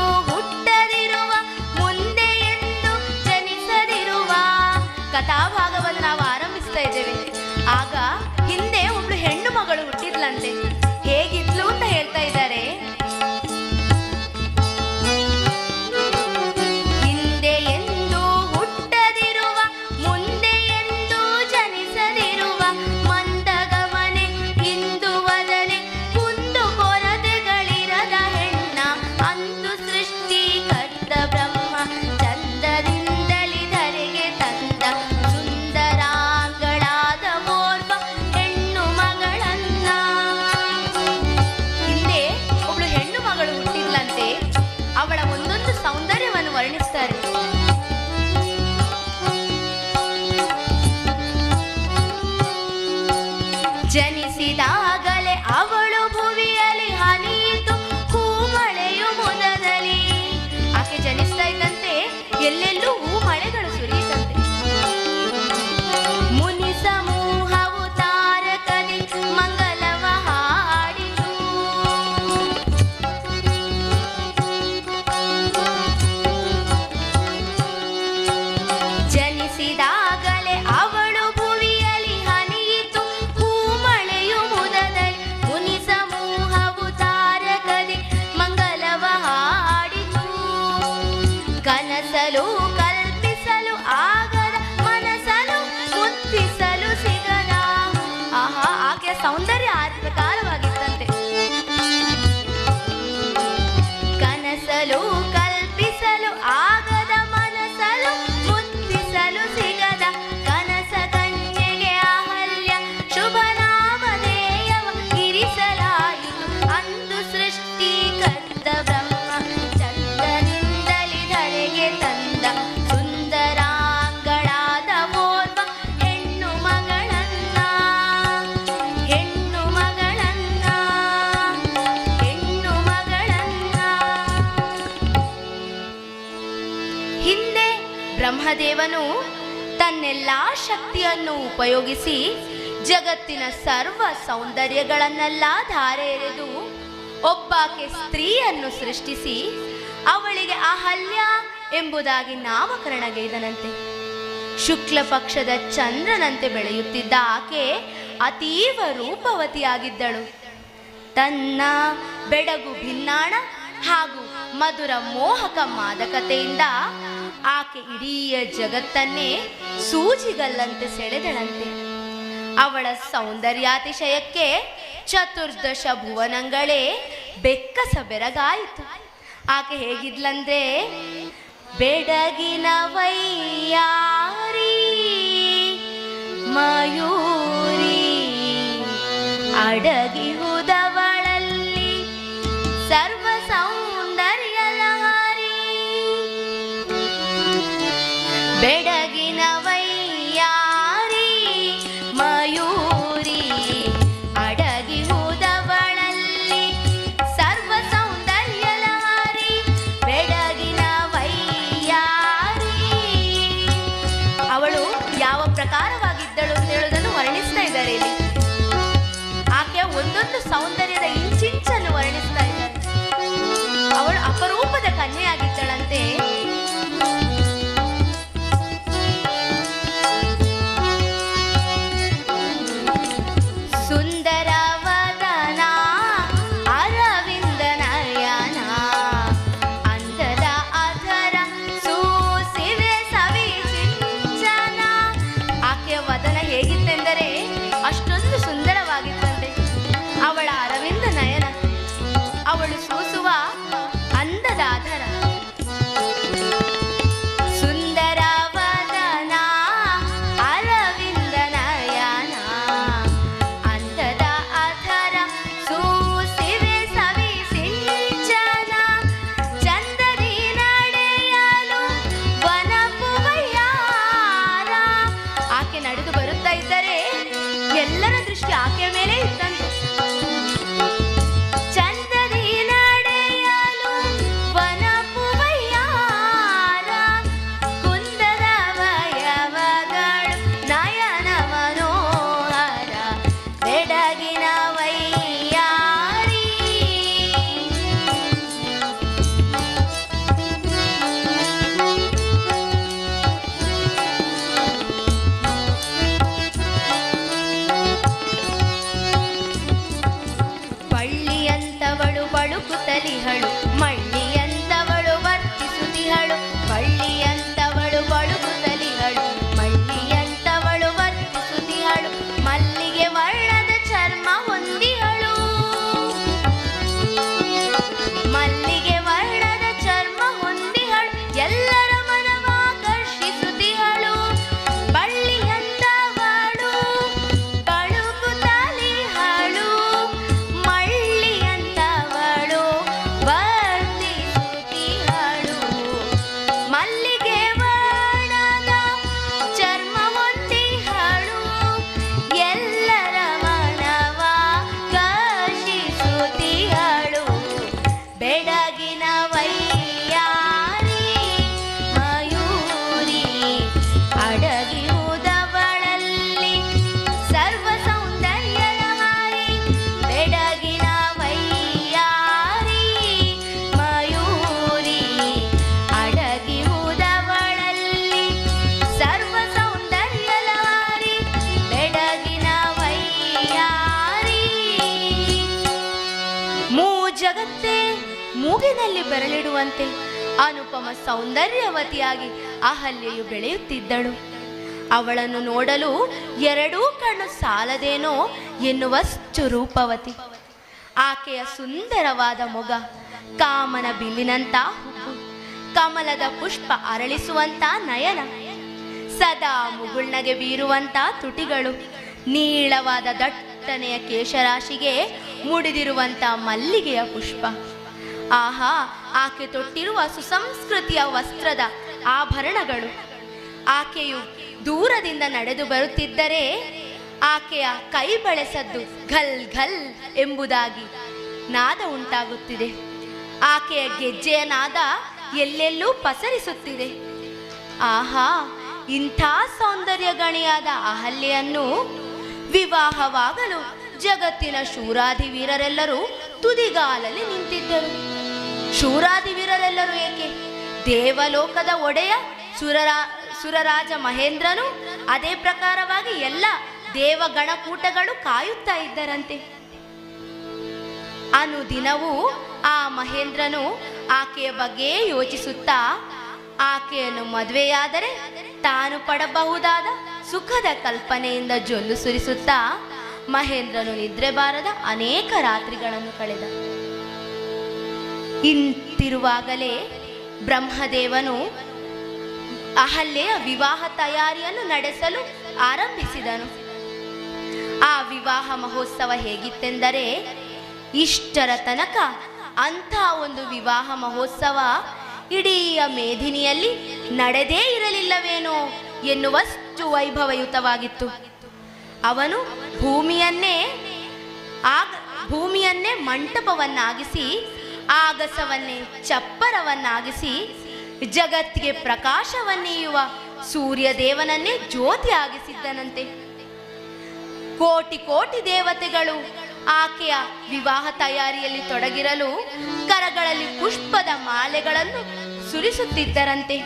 ಜನಿಸಿದಾಗಲೇ ಅವಳು ಭುವಿಯಲ್ಲಿ ಹನಿಯಿತು ಹೂಮಳೆಯು ಮುದದಲ್ಲಿ. ಆಕೆ ಜನಿಸ್ತಾ ಇದ್ದಂತೆ ಎಲ್ಲೆಲ್ಲೂ ಹೂ ಮಳೆಗಳು ಸುರಿಯುತ್ತಂತೆ. ಮುನಿ ಸಮೂಹವು ತಾರಕದಿ ಮಂಗಲವ ಹಾಡಿತು. ಜನಿಸಿದಾಗಲೇ ಅವಳು ಭುವಿಯಲ್ಲಿ ಹನಿಯಿತು ಹೂಮಳೆಯು ಮುದದಲ್ಲಿ. ಮುನಿ ಸಮೂಹವು ತಾರಕದಿ ಮಂಗಲವ ಹಾಡಿತು. ಕನಸಲು ಕಲ್ಪಿಸಲು ಆಗದ ಮನಸಲು ಮುತ್ತಿಸಲು ಸಿಗದ. ಆಹಾ, ಆಕೆಯ ಸೌಂದರ್ಯ ಆ ಪ್ರಕಾರವಾಗಿತ್ತಂತೆ. ಕನಸಲು ಕಲ್ಪಿಸಲು ಆಗದ ಮನಸಲು ಮುತ್ತಿಸಲು ಸಿಗದ ಕನಸ ಕನ್ಯೆಗೆ ಅಹಲ್ಯ ಶುಭ ನಾಮಧೇಯವ ಇರಿಸಲಾಯಿತು. ಅಂದು ಸೃಷ್ಟಿಕರ್ತ ಬ್ರಹ್ಮ ಚಂದನಿಂದಲಿ ಧರೆಗೆ ತಂದ ಸುಂದರಾಂಗಳಾದ ಓರ್ವ ಹೆಣ್ಣು ಮಗಳನ್ನ ಹೆಣ್ಣು ಮಗಳನ್ನ ಹೆಣ್ಣು ಮಗಳನ್ನ. ಹಿಂದೆ ಬ್ರಹ್ಮದೇವನು ತನ್ನೆಲ್ಲಾ ಶಕ್ತಿಯನ್ನು ಉಪಯೋಗಿಸಿ ಜಗತ್ತಿನ ಸರ್ವ ಸೌಂದರ್ಯಗಳನ್ನೆಲ್ಲ ಧಾರೆ ಎರೆದು ಒಬ್ಬಾಕೆ ಸ್ತ್ರೀಯನ್ನು ಸೃಷ್ಟಿಸಿ ಅವಳಿಗೆ ಅಹಲ್ಯ ಎಂಬುದಾಗಿ ನಾಮಕರಣಗೈದನಂತೆ. ಶುಕ್ಲ ಪಕ್ಷದ ಚಂದ್ರನಂತೆ ಬೆಳೆಯುತ್ತಿದ್ದ ಆಕೆ ಅತೀವ ರೂಪವತಿಯಾಗಿದ್ದಳು. ತನ್ನ ಬೆಡಗು ಭಿನ್ನಾಣ ಹಾಗೂ ಮಧುರ ಮೋಹಕ ಮಾದಕತೆಯಿಂದ ಆಕೆ ಇಡೀ ಜಗತ್ತನ್ನೇ ಸೂಜಿಗಲ್ಲಂತೆ ಸೆಳೆದಳಂತೆ. ಅವಳ ಸೌಂದರ್ಯಾತಿಶಯಕ್ಕೆ ಚತುರ್ದಶ ಭುವನಗಳೇ ಬೆಕ್ಕಸ ಬೆರಗಾಯಿತು. ಆಕೆ ಹೇಗಿದ್ಲಂದ್ರೆ ಬೆಡಗಿನ ವೈಯಾರಿ ಮಯೂರಿ ಅಡಗಿ ಹುದವಳಲ್ಲಿ ಸರ್ವ ಸೌಂದರ್ಯ ಲಹರಿ. ಬೆಡಗಿನ ವೈಯಾರಿ ಮಯೂರಿ ಅಡಗಿ ಹುದವಳಲ್ಲಿ ಸರ್ವ ಸೌಂದರ್ಯ ಲಹರಿ. ಬೆಡಗಿನ ವೈಯಾರಿ ಅವಳು ಯಾವ ಪ್ರಕಾರವಾಗಿದ್ದಳು ಅಂತ ಹೇಳುವುದನ್ನು ವರ್ಣಿಸ್ತಾ ಇದ್ದಾರೆ ಇಲ್ಲಿ. ಆಕೆಯ ಒಂದೊಂದು ಸೌಂದರ್ಯದ ಇಂಚಿಂಚನ್ನು ವರ್ಣಿಸ್ತಾ ಇದ್ದಾರೆ. ಅವಳು ಅಪರೂಪದ ಕನ್ಯೆಯಾಗಿದ್ದಳಂತೆ. ಸುಂದರ ವದನ ಅರವಿಂದ ನಯನ ಅಂದದ ಅಧರ ಸೂಸಿವೆ ಸವಿ ಸಿಂಚನ. ಆಕೆಯ ವದನ ಹೇಗಿತ್ತೆಂದರೆ ಅಷ್ಟೊಂದು ಸುಂದರವಾಗಿತ್ತಂತೆ. ಅವಳ ಅರವಿಂದ ನಯನ, ಅವಳು ಸೂಸುವ ಅಂದದ ಅಧರ. ಸುಂದರ ವದನ ಅರವಿಂದ ನಯನ ಅಂದದ ಅಧರ ಸೂಸಿವೆ ಸವಿ ಸಿಂಚನ. ಚಂದದಿ ನಡೆಯಲು ವನಪುವಯ್ಯಾರ. ಆಕೆ ನಡೆದು ಬರುತ್ತಾ ಇದ್ದರೆ ಎಲ್ಲರ ದೃಷ್ಟಿ ಆಕೆಯ ಮೇಲೆ ಇತ್ತಂತೆ. ಚಂದದಿ ನಡೆಯಲು ವನಪುವಯ್ಯಾರ ಕುಂದದ ವಯವಗಳು ನಯನ ಮನೋಹರ. ಬೆಡಗಿನ ವೈಯಾರಿ ಬಳ್ಳಿಯಂತವಳು ಬಳುಕುತ್ತಲಿಹಳು ಮಳ್ಳಿಯಂತವಳು ವರ್ತಿಸುತ್ತಿಹಳು. ಬಳ್ಳಿಯಂತವಳು ಬಳುಕುತ್ತಲಿಹಳು ಮಳ್ಳಿಯಂತವಳು ವರ್ತಿಸುತ್ತಿಹಳು. ಮಲ್ಲಿಗೆ ವರ್ಣದ ಚರ್ಮ ಹೊಂದಿಹಳು ಮಲ್ಲಿಗೆ ವರ್ಣದ ಚರ್ಮ ಹೊಂದಿಹಳು. ಎಲ್ಲರ ಮನವಾಕರ್ಷಿಸುತ್ತಿಹಳು. ಬಳ್ಳಿಯಂತವಳು ಬಳುಕುತ್ತಲಿಹಳು ಮಳ್ಳಿಯಂತವಳು ಜಗತ್ತೇ ಮೂಗಿನಲ್ಲಿ ಬೆರಳಿಡುವಂತೆ ಅನುಪಮ ಸೌಂದರ್ಯವತಿಯಾಗಿ ಅಹಲ್ಯೆಯು ಬೆಳೆಯುತ್ತಿದ್ದಳು. ಅವಳನ್ನು ನೋಡಲು ಎರಡೂ ಕಣ್ಣು ಸಾಲದೇನೋ ಎನ್ನುವಷ್ಟು ರೂಪವತಿ. ಆಕೆಯ ಸುಂದರವಾದ ಮೊಗ, ಕಾಮನ ಬಿಲ್ಲಿನಂತ ಹುಬ್ಬು, ಕಮಲದ ಪುಷ್ಪ ಅರಳಿಸುವಂತ ನಯನ, ಸದಾ ಮುಗುಳ್ನಗೆ ಬೀರುವಂತ ತುಟಿಗಳು, ನೀಳವಾದ ದಟ್ಟನೆಯ ಕೇಶರಾಶಿಗೆ ಮುಡಿದಿರುವಂತ ಮಲ್ಲಿಗೆಯ ಪುಷ್ಪ. ಆಹಾ, ಆಕೆ ತೊಟ್ಟಿರುವ ಸುಸಂಸ್ಕೃತಿಯ ವಸ್ತ್ರದ ಆಭರಣಗಳು. ಆಕೆಯು ದೂರದಿಂದ ನಡೆದು ಬರುತ್ತಿದ್ದರೆ ಆಕೆಯ ಕೈ ಬಳೆಸದ್ದು ಘಲ್ ಘಲ್ ಎಂಬುದಾಗಿ ನಾದ ಉಂಟಾಗುತ್ತಿದೆ. ಆಕೆಯ ಗೆಜ್ಜೆಯ ನಾದ ಎಲ್ಲೆಲ್ಲೂ ಪಸರಿಸುತ್ತಿದೆ. ಆಹಾ, ಇಂಥ ಸೌಂದರ್ಯ ಗಣಿಯಾದ ಅಹಲ್ಯೆಯನ್ನು ವಿವಾಹವಾಗಲು ಜಗತ್ತಿನ ಶೂರಾಧಿವೀರರೆಲ್ಲರೂ ತುದಿಗಾಲಲ್ಲಿ ನಿಂತಿದ್ದರು. ಶೂರಾಧಿವೀರರೆಲ್ಲರೂ ಏಕೆ? ದೇವಲೋಕದ ಒಡೆಯ ಸುರರಾಜ ಮಹೇಂದ್ರನು ಅದೇ ಪ್ರಕಾರವಾಗಿ ಎಲ್ಲ ದೇವಗಣಕೂಟಗಳು ಕಾಯುತ್ತಾ ಇದ್ದರಂತೆ. ಅನುದಿನವೂ ಆ ಮಹೇಂದ್ರನು ಆಕೆಯ ಬಗ್ಗೆ ಯೋಚಿಸುತ್ತಾ, ಆಕೆಯನ್ನು ಮದುವೆಯಾದರೆ ತಾನು ಪಡಬಹುದಾದ ಸುಖದ ಕಲ್ಪನೆಯಿಂದ ಜೊಲ್ಲು ಸುರಿಸುತ್ತಾ ಮಹೇಂದ್ರನು ನಿದ್ರೆ ಬಾರದ ಅನೇಕ ರಾತ್ರಿಗಳನ್ನು ಕಳೆದ. ಇಂತಿರುವಾಗಲೇ ಬ್ರಹ್ಮದೇವನು ಅಹಲ್ಯೆಯ ವಿವಾಹ ತಯಾರಿಯನ್ನು ನಡೆಸಲು ಆರಂಭಿಸಿದನು. ಆ ವಿವಾಹ ಮಹೋತ್ಸವ ಹೇಗಿತ್ತೆಂದರೆ, ಇಷ್ಟರ ತನಕ ಅಂಥ ಒಂದು ವಿವಾಹ ಮಹೋತ್ಸವ ಇಡೀ ಮೇದಿನಿಯಲ್ಲಿ ನಡೆದೇ ಇರಲಿಲ್ಲವೇನೋ ಎನ್ನುವಷ್ಟು ವೈಭವಯುತವಾಗಿತ್ತು. ಅವನು ಭೂಮಿಯನ್ನೇ ಮಂಟಪವನ್ನಾಗಿಸಿ, ಆಗಸವನ್ನೇ ಚಪ್ಪರವನ್ನಾಗಿಸಿ, ಜಗತ್ತಿಗೆ ಪ್ರಕಾಶವನ್ನೀಯುವ ಸೂರ್ಯದೇವನನ್ನೇ ಜ್ಯೋತಿಯಾಗಿಸಿದ್ದನಂತೆ. ಕೋಟಿ ಕೋಟಿ ದೇವತೆಗಳು ಆಕೆಯ ವಿವಾಹ ತಯಾರಿಯಲ್ಲಿ ತೊಡಗಿರಲು ಕರಗಳಲ್ಲಿ ಪುಷ್ಪದ ಮಾಲೆಗಳನ್ನು ಸುರಿಸುತ್ತಿದ್ದರಂತೆ.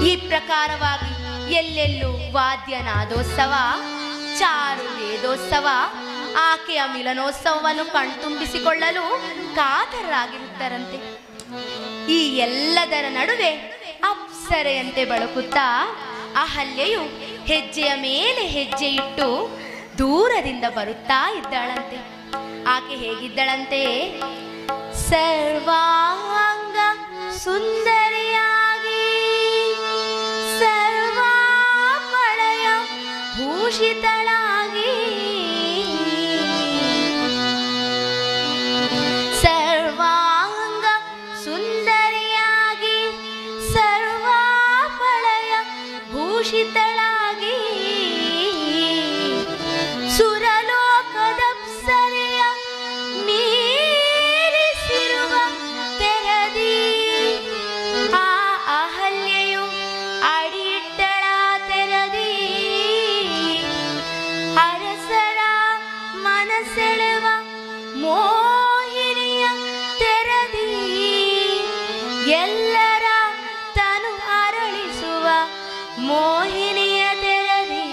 ಈ ಪ್ರಕಾರವಾಗಿ ಎಲ್ಲೆಲ್ಲೂ ವಾದ್ಯನಾದೋತ್ಸವ, ಚಾರು ವೇದೋತ್ಸವ, ಆಕೆಯ ಮಿಲನೋತ್ಸವವನ್ನು ಕಣ್ತುಂಬಿಸಿಕೊಳ್ಳಲು ಕಾತರರಾಗಿರುತ್ತಾರಂತೆ. ಈ ಎಲ್ಲದರ ನಡುವೆ ಅಪ್ಸರೆಯಂತೆ ಬಳಕುತ್ತಾ ಅಹಲ್ಯೆಯು ಹೆಜ್ಜೆಯ ಮೇಲೆ ಹೆಜ್ಜೆ ಇಟ್ಟು ದೂರದಿಂದ ಬರುತ್ತಾ ಇದ್ದಾಳಂತೆ. ಆಕೆ ಹೇಗಿದ್ದಳಂತೆ? ಸರ್ವಾಂಗ ಸುಂದರಿಯಾಗಿ, ಸರ್ವಾಪಳಯ ಭೂಷಿತಳಾಗಿ, ಸರ್ವಾಂಗ ಸುಂದರಿಯಾಗಿ, ಸರ್ವಾಪಳಯ ಭೂಷಿತಳಾಗಿ, ಸುರಲೋಕದಪ್ಸರೆಯ ಮೀರಿಸಿರುವ ತೆರದಿ, ಆ ಅಹಲ್ಯೆಯು ಅಡಿಯಿಟ್ಟಳ ತೆರದಿ, ಅರಸರ ಮನಸೆಳೆವ ಮೋಹಿನಿಯ ತೆರದಿ, ಎಲ್ಲರ ತನು ಅರಳಿಸುವ ಮೋಹಿನಿಯ ತೆರದಿ,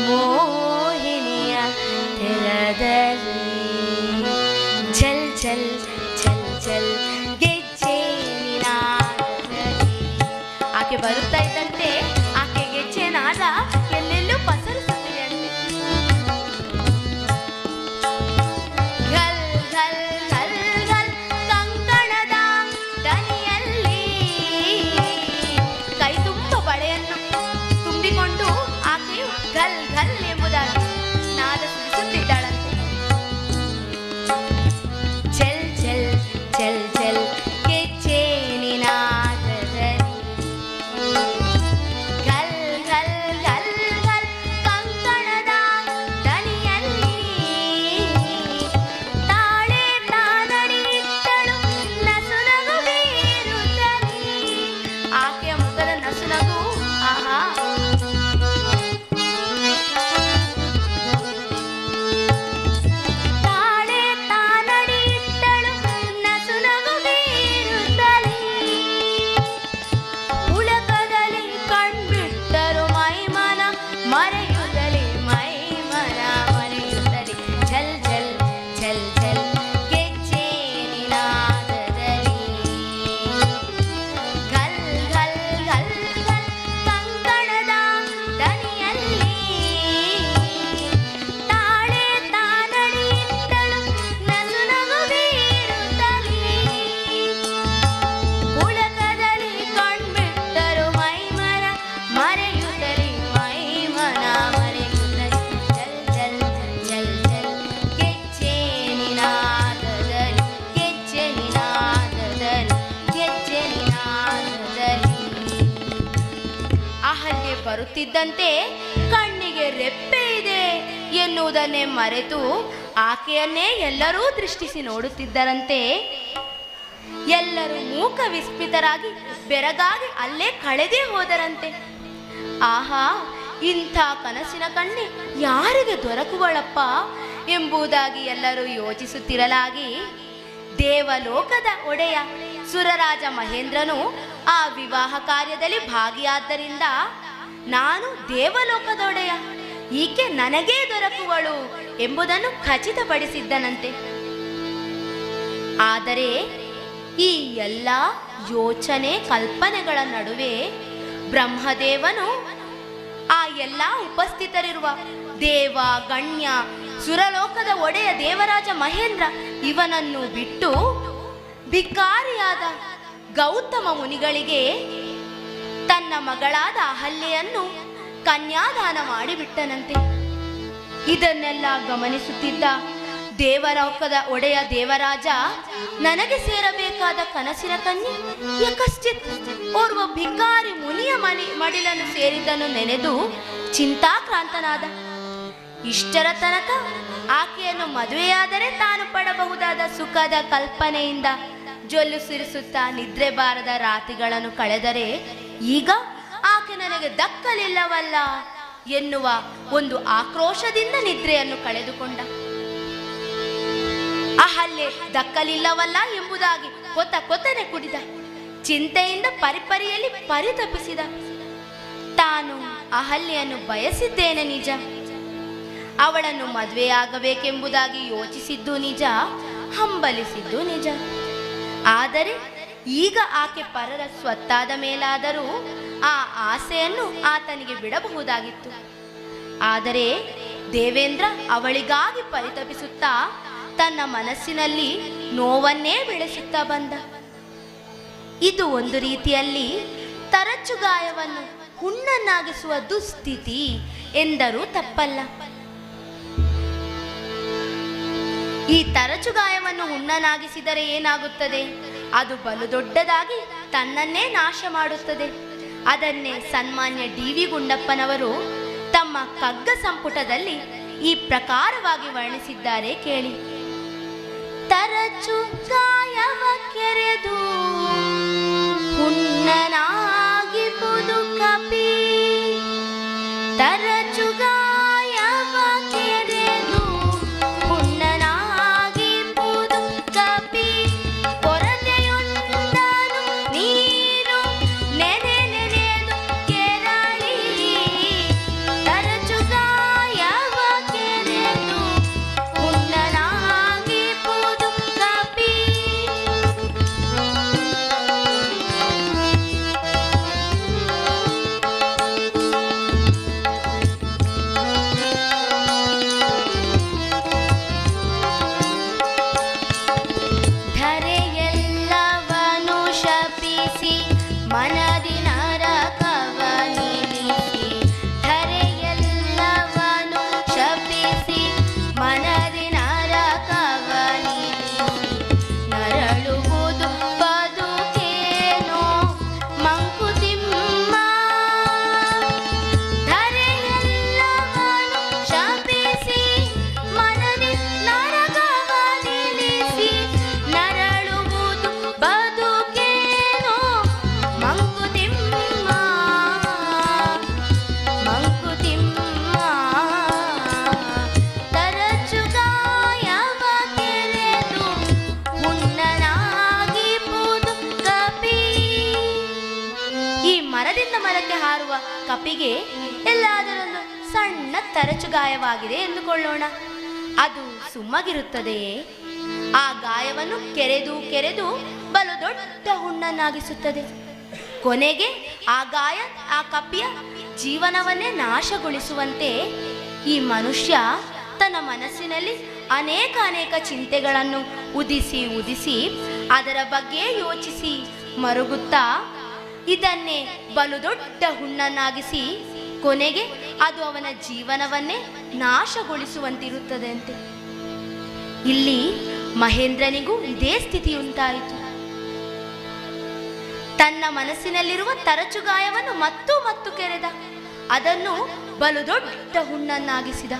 ಮೋಹಿನಿಯ ತೆರದಲ್ಲಿ ಝಲ್ ಝಲ್ ಝಲ್ ಝಲ್ ಗೆಜ್ಜೆ ನಿನಾದದಲ್ಲಿ. ಆಕೆ ಬರುತ್ತಾ ಇದ್ದಂತೆ ಆಕೆ ಗೆಜ್ಜೆ ನಾದ ಎಲ್ಲೆಲ್ಲೂ ಪಸರಿಸುತ್ತಿದೆ ಅಂತೆ. ಘಲ್ ಘಲ್ ಘಲ್ ಘಲ್ ಕಂಕಣದ ದನಿಯಲ್ಲಿ ಕೈ ತುಂಬ ಬಳೆಯನ್ನು ತುಂಬಿಕೊಂಡು ಆಕೆಯು ಘಲ್ ಘಲ್ ಎಂಬುದಾಗಿ ನಾದ ಸುರಿಸುತ್ತಿದ್ದಾಳಂತೆ. ಬರುತ್ತಿದ್ದಂತೆ ಕಣ್ಣಿಗೆ ರೆಪ್ಪೆ ಇದೆ ಎನ್ನುವುದನ್ನೇ ಮರೆತು ಆಕೆಯನ್ನೇ ಎಲ್ಲರೂ ದೃಷ್ಟಿಸಿ ನೋಡುತ್ತಿದ್ದರಂತೆ. ಎಲ್ಲರೂ ಮೂಕ ವಿಸ್ಮಿತರಾಗಿ ಬೆರಗಾಗಿ ಅಲ್ಲೇ ಕಳೆದೇ ಹೋದರಂತೆ. ಆಹಾ, ಇಂಥ ಕನಸಿನ ಕಣ್ಣೆ ಯಾರಿಗೆ ದೊರಕುವಳಪ್ಪ ಎಂಬುದಾಗಿ ಎಲ್ಲರೂ ಯೋಚಿಸುತ್ತಿರಲಾಗಿ ದೇವಲೋಕದ ಒಡೆಯ ಸುರರಾಜ ಮಹೇಂದ್ರನು ಆ ವಿವಾಹ ಕಾರ್ಯದಲ್ಲಿ ಭಾಗಿಯಾದ್ದರಿಂದ ನಾನು ದೇವಲೋಕದ ಒಡೆಯ, ಈಕೆ ನನಗೇ ದೊರಕುವಳು ಎಂಬುದನ್ನು ಖಚಿತಪಡಿಸಿದ್ದನಂತೆ. ಆದರೆ ಈ ಎಲ್ಲ ಯೋಚನೆ ಕಲ್ಪನೆಗಳ ನಡುವೆ ಬ್ರಹ್ಮದೇವನು ಆ ಎಲ್ಲ ಉಪಸ್ಥಿತರಿರುವ ದೇವ ಗಣ್ಯ ಸುರಲೋಕದ ಒಡೆಯ ದೇವರಾಜ ಮಹೇಂದ್ರ ಇವನನ್ನು ಬಿಟ್ಟು ಭಿಕಾರಿಯಾದ ಗೌತಮ ಮುನಿಗಳಿಗೆ ತನ್ನ ಮಗಳಾದ ಅಹಲ್ಯೆಯನ್ನು ಕನ್ಯಾದಾನ ಮಾಡಿಬಿಟ್ಟನಂತೆ. ಇದನ್ನೆಲ್ಲ ಗಮನಿಸುತ್ತಿದ್ದ ದೇವಲೋಕದ ಒಡೆಯ ದೇವರಾಜ ನನಗೆ ಸೇರಬೇಕಾದ ಕನಸಿನ ಕನ್ಯೆ ಯಕಶ್ಚಿತ್ ಓರ್ವ ಭಿಕಾರಿ ಮುನಿಯ ಮಡಿಲನ್ನು ಸೇರಿದ್ದನ್ನು ನೆನೆದು ಚಿಂತಾಕ್ರಾಂತನಾದ. ಇಷ್ಟರ ತನಕ ಆಕೆಯನ್ನು ಮದುವೆಯಾದರೆ ತಾನು ಪಡಬಹುದಾದ ಸುಖದ ಕಲ್ಪನೆಯಿಂದ ಜೊಲ್ಲು ಸಿರಿಸುತ್ತಾ ನಿದ್ರೆ ಬಾರದ ರಾತ್ರಿಗಳನ್ನು ಕಳೆದರೆ ಈಗ ಆಕೆ ನನಗೆ ದಕ್ಕಲಿಲ್ಲವಲ್ಲ ಎನ್ನುವ ಒಂದು ಆಕ್ರೋಶದಿಂದ ನಿದ್ರೆಯನ್ನು ಕಳೆದುಕೊಂಡ. ಅಹಲ್ಯೆ ದಕ್ಕಲಿಲ್ಲವಲ್ಲ ಎಂಬುದಾಗಿ ಕೊತ್ತನೆ ಕುಡಿದ. ಚಿಂತೆಯಿಂದ ಪರಿಪರಿಯಲ್ಲಿ ಪರಿತಪಿಸಿದ. ತಾನು ಅಹಲ್ಯೆಯನ್ನು ಬಯಸಿದ್ದೇನೆ ನಿಜ, ಅವಳನ್ನು ಮದುವೆಯಾಗಬೇಕೆಂಬುದಾಗಿ ಯೋಚಿಸಿದ್ದು ನಿಜ, ಹಂಬಲಿಸಿದ್ದು ನಿಜ. ಆದರೆ ಈಗ ಆಕೆ ಪರರ ಸ್ವತ್ತಾದ ಮೇಲಾದರೂ ಆ ಆಸೆಯನ್ನು ಆತನಿಗೆ ಬಿಡಬಹುದಾಗಿತ್ತು. ಆದರೆ ದೇವೇಂದ್ರ ಅವಳಿಗಾಗಿ ಪರಿತಪಿಸುತ್ತಾ ತನ್ನ ಮನಸ್ಸಿನಲ್ಲಿ ನೋವನ್ನೇ ಬೆಳೆಸುತ್ತಾ ಬಂದ. ಇದು ಒಂದು ರೀತಿಯಲ್ಲಿ ತರಚು ಗಾಯವನ್ನು ಹುಣ್ಣನ್ನಾಗಿಸುವ ದುಸ್ಥಿತಿ ಎಂದರೂ ತಪ್ಪಲ್ಲ. ಈ ತರಚು ಗಾಯವನ್ನು ಹುಣ್ಣನಾಗಿಸಿದರೆ ಏನಾಗುತ್ತದೆ? ಅದು ಬಲು ದೊಡ್ಡದಾಗಿ ತನ್ನನ್ನೇ ನಾಶ ಮಾಡುತ್ತದೆ. ಅದನ್ನೇ ಸನ್ಮಾನ್ಯ ಡಿ.ವಿ. ಗುಂಡಪ್ಪನವರು ತಮ್ಮ ಕಗ್ಗ ಸಂಪುಟದಲ್ಲಿ ಈ ಪ್ರಕಾರವಾಗಿ ವರ್ಣಿಸಿದ್ದಾರೆ, ಕೇಳಿ. ತರಚು ಗಾಯವ ಕೆರೆದು ಹುಣ್ಣನಾಗಿಪುದು ಕಪಿ, ತರಚು ಗಾಯವ ಕೆರೆದು ಹುಣ್ಣನಾಗಿಪುದು ಕಪಿ, ಕೊರತೆಯೊಂದನು ನೀರು ನೆನೆ ನೆನೆದು ಕೆರಳಿ, ತರಚು ಗಾಯವ ಕೆರೆದು ಹುಣ್ಣನಾಗಿಪುದು ಕಪಿ. ಧರೆಯೆಲ್ಲವನು ಶಪಿಸಿ ಮನದಿ ನರಕವ ನಿಲ್ಲಿಸಿ, ಧರೆಯೆಲ್ಲವನು ಶಪಿಸಿ ಮನದಿ ನರಕವ ನಿಲ್ಲಿಸಿ, ನರಳುವುದು ಬದುಕೇನೋ ಮಂಕುತಿಮ್ಮ. ಧರೆಯೆಲ್ಲವನು ಶಪಿಸಿ ಮನದಿ ನರಕವ ನಿಲ್ಲಿಸಿ, ನರಳುವುದು ಬದುಕೇನೋ ಮಂಕುತಿಮ್ಮ, ಮಂಕುತಿಮ್ಮ. ತರಚು ಗಾಯವ ಕೆರೆದು ಹುಣ್ಣನಾಗಿಪುದು ಕಪಿ. ಈ ಮರದಿಂದ ಮರಕ್ಕೆ ಹಾರುವ ಕಪಿಗೆ ಎಲ್ಲಾದರೊಂದು ಸಣ್ಣ ತರಚು ಗಾಯವಾಗಿದೆ ಎಂದುಕೊಳ್ಳೋಣ. ಅದು ಸುಮ್ಮಗಿರುತ್ತದೆಯೇ? ಆ ಗಾಯವನ್ನು ಕೆರೆದು ಕೆರೆದು ಬಲು ದೊಡ್ಡ ಹುಣ್ಣನ್ನಾಗಿಸುತ್ತದೆ. ಕೊನೆಗೆ ಆ ಗಾಯ ಆ ಕಪಿಯ ಜೀವನವನ್ನೇ ನಾಶಗೊಳಿಸುವಂತೆ ಈ ಮನುಷ್ಯ ತನ್ನ ಮನಸ್ಸಿನಲ್ಲಿ ಅನೇಕ ಚಿಂತೆಗಳನ್ನು ಉದಿಸಿ ಉದಿಸಿ ಅದರ ಬಗ್ಗೆ ಯೋಚಿಸಿ ಮರುಗುತ್ತಾ ಇದನ್ನೇ ಬಲು ದೊಡ್ಡ ಹುಣ್ಣನ್ನಾಗಿಸಿ ಕೊನೆಗೆ ಅದು ಅವನ ಜೀವನವನ್ನೇ ನಾಶಗೊಳಿಸುವಂತಿರುತ್ತದೆ ಅಂತೆ. ಇಲ್ಲಿ ಮಹೇಂದ್ರನಿಗೂ ಇದೇ ಸ್ಥಿತಿ ಉಂಟಾಯಿತು. ತನ್ನ ಮನಸ್ಸಿನಲ್ಲಿರುವ ತರಚು ಗಾಯವನ್ನು ಮತ್ತು ಕೆರೆದ. ಅದನ್ನು ಬಲು ದೊಡ್ಡ ಹುಣ್ಣನ್ನಾಗಿಸಿದ.